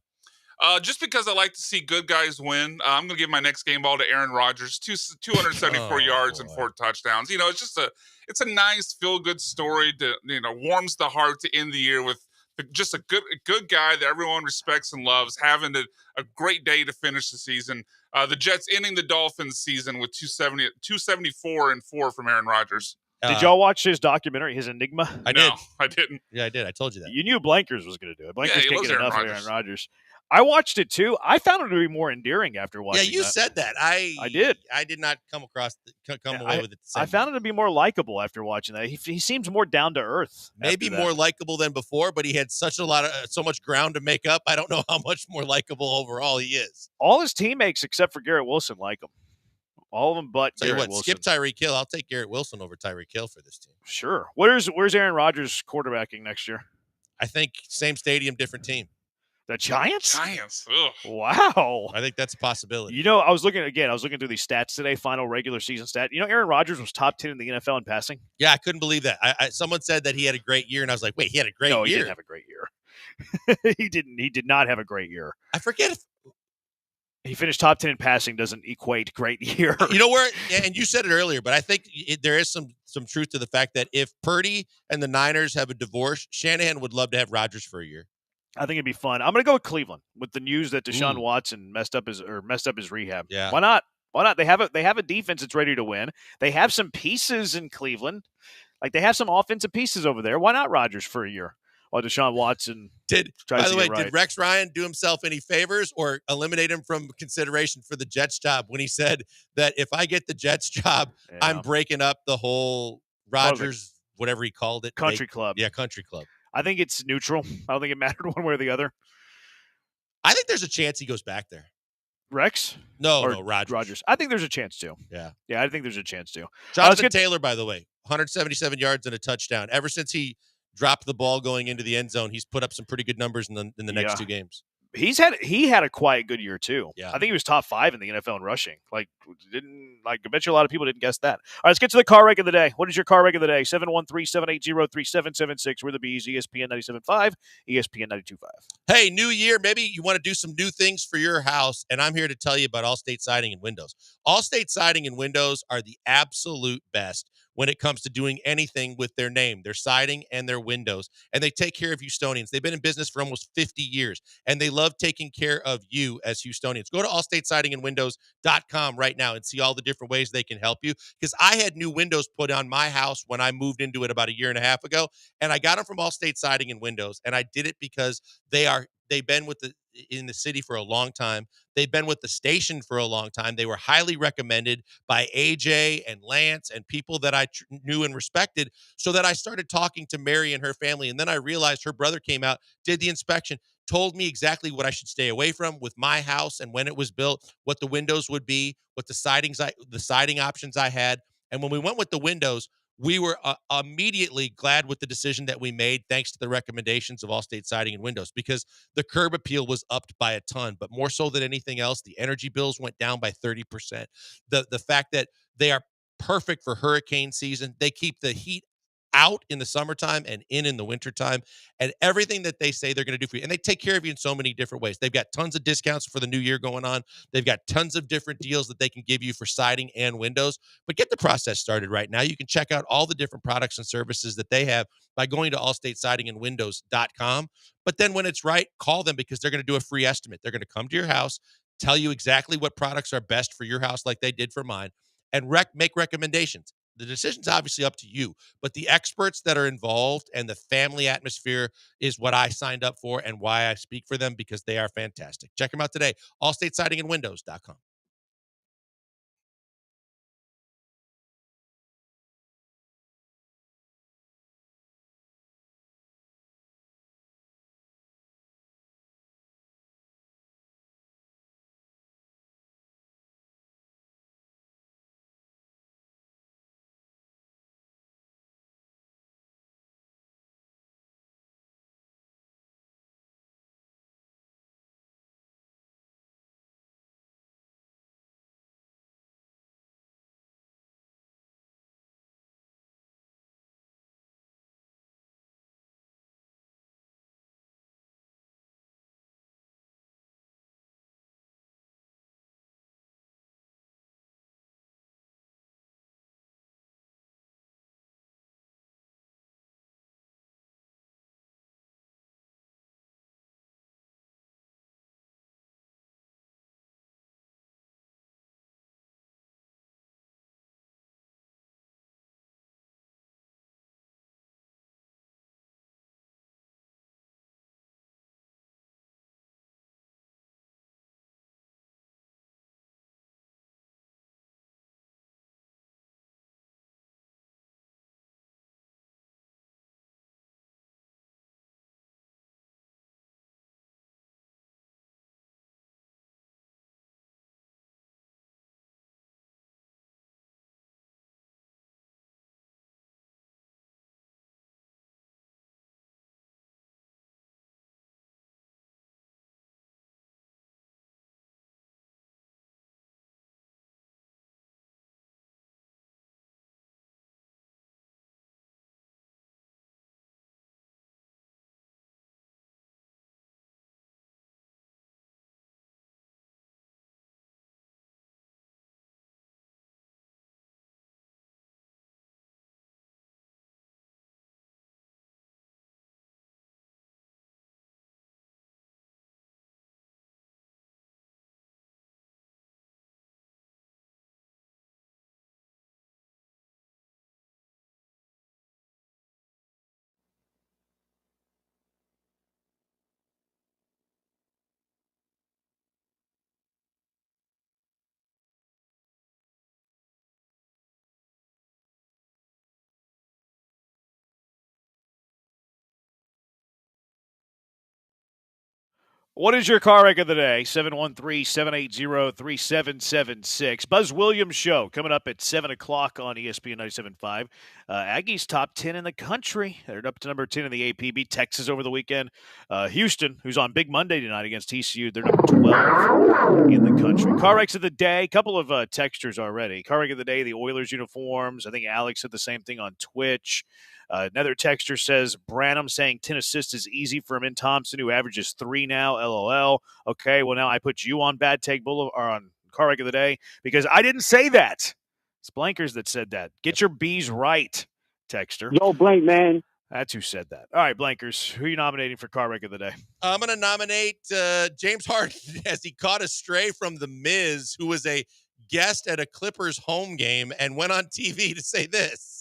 Just because I like to see good guys win, I'm going to give my next game ball to Aaron Rodgers. 274 yards and 4 touchdowns. You know, it's a nice feel-good story that, warms the heart to end the year with just a good guy that everyone respects and loves, having a great day to finish the season. The Jets ending the Dolphins season with 274 and 4 from Aaron Rodgers. Did y'all watch his documentary, his Enigma? I did. I didn't. Yeah, I did. I told you that. You knew Blankers was going to do it. Blankers he can't loves get Aaron enough of Rodgers. Aaron Rodgers. I watched it too. I found him to be more endearing after watching. Yeah, you that. said that. I did. I did not come away with it. The same I found him to be more likable after watching that. He seems more down to earth. Maybe after that. more likable than before, but he had so much ground to make up. I don't know how much more likable overall he is. All his teammates except for Garrett Wilson like him. All of them but Tell you Garrett what, Wilson. skip Tyreek Hill. I'll take Garrett Wilson over Tyreek Hill for this team. Sure. Where's Aaron Rodgers quarterbacking next year? I think same stadium, different team. The Giants? Giants. Ugh. Wow. I think that's a possibility. I was looking through these stats today, final regular season stat. Aaron Rodgers was top 10 in the NFL in passing. Yeah, I couldn't believe that. Someone said that he had a great year, and I was like, wait, he had a great No, year? he didn't have a great year. He didn't. He did not have a great year. I forget if he finished top 10 in passing doesn't equate great year. You know where, and you said it earlier, but I think there is some truth to the fact that if Purdy and the Niners have a divorce, Shanahan would love to have Rodgers for a year. I think it'd be fun. I'm going to go with Cleveland with the news that Deshaun Watson messed up his rehab. Yeah. Why not? Why not? They have a defense that's ready to win. They have some pieces in Cleveland. Like they have some offensive pieces over there. Why not Rodgers for a year? While Deshaun Watson did right. Rex Ryan do himself any favors or eliminate him from consideration for the Jets job when he said that if I get the Jets job, I'm breaking up the whole Rodgers, whatever he called it. Country club. Yeah, country club. I think it's neutral. I don't think it mattered one way or the other. I think there's a chance he goes back there. Rex? No, Or no, Rodgers. I think there's a chance to. Yeah. Yeah, I think there's a chance to. Jonathan Taylor, by the way, 177 yards and a touchdown. Ever since he dropped the ball going into the end zone, he's put up some pretty good numbers in the next two games. He had a quiet good year too. Yeah. I think he was top 5 in the NFL in rushing. I bet you a lot of people didn't guess that. All right, let's get to the car rank of the day. What is your car rank of the day? 713-780-3776. We're the Bees, ESPN 97.5, ESPN 92.5. Hey, new year. Maybe you want to do some new things for your house, and I'm here to tell you about Allstate Siding and Windows. Allstate Siding and Windows are the absolute best when it comes to doing anything with their name, their siding, and their windows. And they take care of Houstonians. They've been in business for almost 50 years, and they love taking care of you as Houstonians. Go to allstatesidingandwindows.com right now and see all the different ways they can help you. Because I had new windows put on my house when I moved into it about a year and a half ago, and I got them from Allstate Siding and Windows, and I did it because they've been in the city for a long time. They've been with the station for a long time. They were highly recommended by AJ and Lance and people that I knew and respected, so that I started talking to Mary and her family. And then I realized her brother came out, did the inspection, told me exactly what I should stay away from with my house and when it was built, what the windows would be, what the siding options I had. And when we went with the windows, we were immediately glad with the decision that we made, thanks to the recommendations of Allstate Siding and Windows, because the curb appeal was upped by a ton. But more so than anything else, the energy bills went down by 30%. The fact that they are perfect for hurricane season. They keep the heat out in the summertime and in the wintertime, and everything that they say they're going to do for you. And they take care of you in so many different ways. They've got tons of discounts for the new year going on. They've got tons of different deals that they can give you for siding and windows. But get the process started right now. You can check out all the different products and services that they have by going to allstatesidingandwindows.com. But then when it's right, call them, because they're going to do a free estimate. They're going to come to your house, tell you exactly what products are best for your house, like they did for mine, and make recommendations. The decision's obviously up to you, but the experts that are involved and the family atmosphere is what I signed up for and why I speak for them, because they are fantastic. Check them out today. allstatesidingandwindows.com. What is your car wreck of the day? 713-780-3776. Buzz Williams Show coming up at 7 o'clock on ESPN 97.5. Aggies top 10 in the country. They're up to number 10 in the AP. Beat Texas over the weekend. Houston, who's on Big Monday tonight against TCU, they're number 12 in the country. Car wrecks of the day. Couple of textures already. Car wreck of the day, the Oilers uniforms. I think Alex said the same thing on Twitch. Another texter says, Branham saying 10 assists is easy for Amin Thompson, who averages 3 now, LOL. Okay, well, now I put you on Bad Take Boulevard, or on Car Wreck of the Day, because I didn't say that. It's Blankers that said that. Get your B's right, texter. Yo, Blank, man. That's who said that. All right, Blankers, who are you nominating for Car Wreck of the Day? I'm going to nominate James Harden as he caught a stray from The Miz, who was a guest at a Clippers home game and went on TV to say this.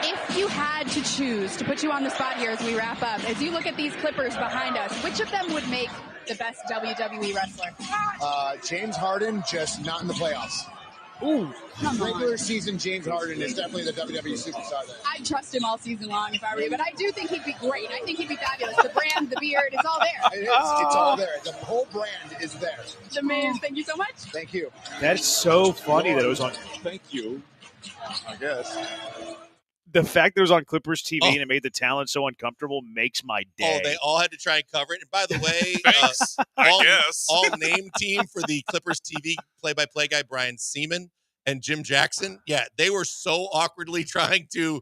If you had to choose, to put you on the spot here as we wrap up, as you look at these Clippers behind us, which of them would make the best WWE wrestler? James Harden, just not in the playoffs. Ooh, Regular season James Harden is definitely the WWE superstar there. I'd trust him all season long if I were you, but I do think he'd be great. I think he'd be fabulous. The brand, the beard, it's all there. It's all there. The whole brand is there. The Miz, thank you so much. Thank you. That's so funny that it was on. Thank you. I guess. The fact that it was on Clippers TV and it made the talent so uncomfortable makes my day. Oh, they all had to try and cover it. And by the way, all name team for the Clippers TV play-by-play guy, Brian Seaman and Jim Jackson. Yeah, they were so awkwardly trying to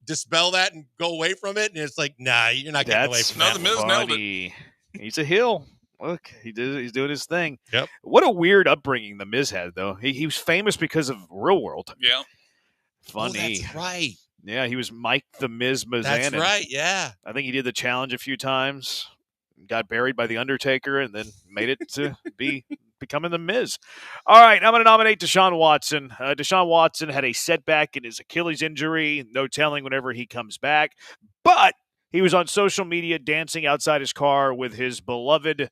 dispel that and go away from it. And it's like, nah, you're not getting away from that. The Miz nailed it. He's a heel. Look, he's doing his thing. Yep. What a weird upbringing the Miz had, though. He was famous because of Real World. Yeah. Funny. Oh, that's right. Yeah, he was Mike the Miz Mizanin. That's right, yeah. I think he did the challenge a few times, got buried by The Undertaker, and then made it to becoming the Miz. All right, I'm going to nominate Deshaun Watson. Deshaun Watson had a setback in his Achilles injury. No telling whenever he comes back. But he was on social media dancing outside his car with his beloved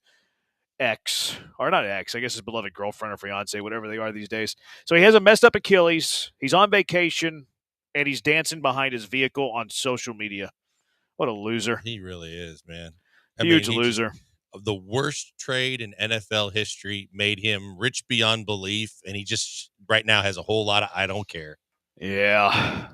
ex, or not ex, I guess his beloved girlfriend or fiance, whatever they are these days. So he has a messed up Achilles. He's on vacation, and he's dancing behind his vehicle on social media. What a loser. He really is, man. Huge loser. The worst trade in NFL history made him rich beyond belief, and he just right now has a whole lot of I don't care. Yeah.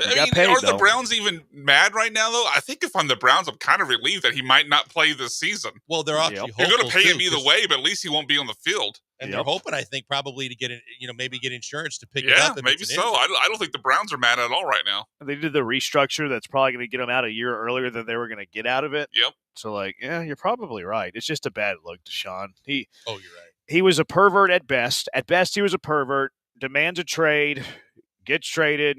I mean, are the Browns even mad right now, though? I think if I'm the Browns, I'm kind of relieved that he might not play this season. Well, they're actually You're going to pay him either way, but at least he won't be on the field. And they're hoping, I think, probably to get maybe get insurance to pick it up. Yeah, maybe so. I don't think the Browns are mad at all right now. They did the restructure that's probably going to get them out a year earlier than they were going to get out of it. Yep. So, yeah, you're probably right. It's just a bad look, Deshaun. Oh, you're right. He was a pervert at best. At best, he was a pervert. Demands a trade, gets traded,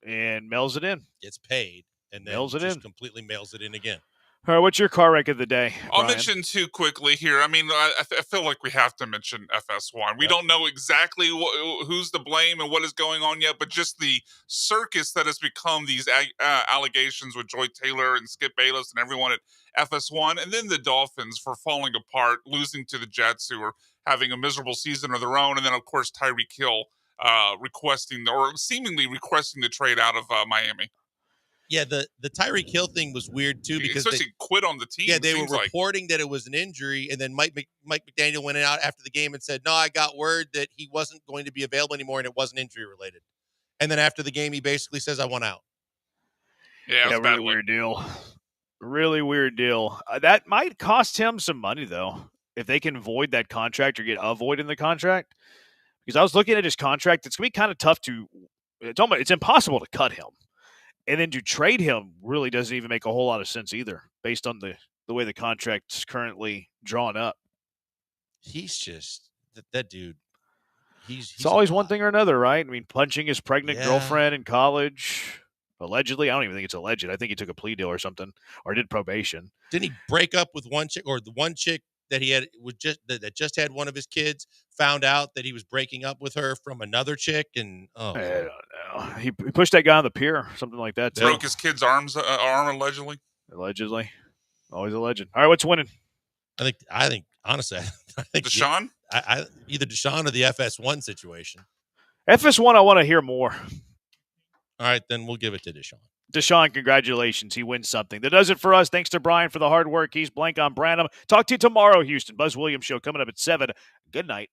and mails it in. Gets paid, and then mails it just in. Completely mails it in again. All right, what's your car wreck of the day, I'll Brian? mention two quickly here. I mean, I feel like we have to mention FS1. We don't know exactly who's to blame and what is going on yet, but just the circus that has become these allegations with Joy Taylor and Skip Bayless and everyone at FS1, and then the Dolphins for falling apart, losing to the Jets, who are having a miserable season of their own, and then, of course, Tyreek Hill seemingly requesting the trade out of Miami. Yeah, the Tyreek Hill thing was weird too because they quit on the team. Yeah, they were reporting that it was an injury, and then Mike McDaniel went out after the game and said, "No, I got word that he wasn't going to be available anymore, and it wasn't injury related." And then after the game, he basically says, "I want out." Yeah, really weird deal. Really weird deal. That might cost him some money though, if they can void that contract or get a void in the contract. Because I was looking at his contract, it's gonna be kind of tough to. It's impossible to cut him. And then to trade him really doesn't even make a whole lot of sense either, based on the way the contract's currently drawn up. He's just that dude. It's always one thing or another, right? I mean, punching his pregnant girlfriend in college, allegedly. I don't even think it's alleged. I think he took a plea deal or something, or did probation. Didn't he break up with one chick, or the one chick that he had was that just had one of his kids? Found out that he was breaking up with her from another chick, and I don't know. He pushed that guy on the pier, something like that. Broke his kid's arm allegedly. Allegedly, always a legend. All right, what's winning? I think honestly, I think Deshaun. I either Deshaun or the FS1 situation. FS1, I want to hear more. All right, then we'll give it to Deshaun. Deshaun, congratulations. He wins something. That does it for us. Thanks to Brian for the hard work. He's Blank on Branham. Talk to you tomorrow, Houston. Buzz Williams Show coming up at 7. Good night.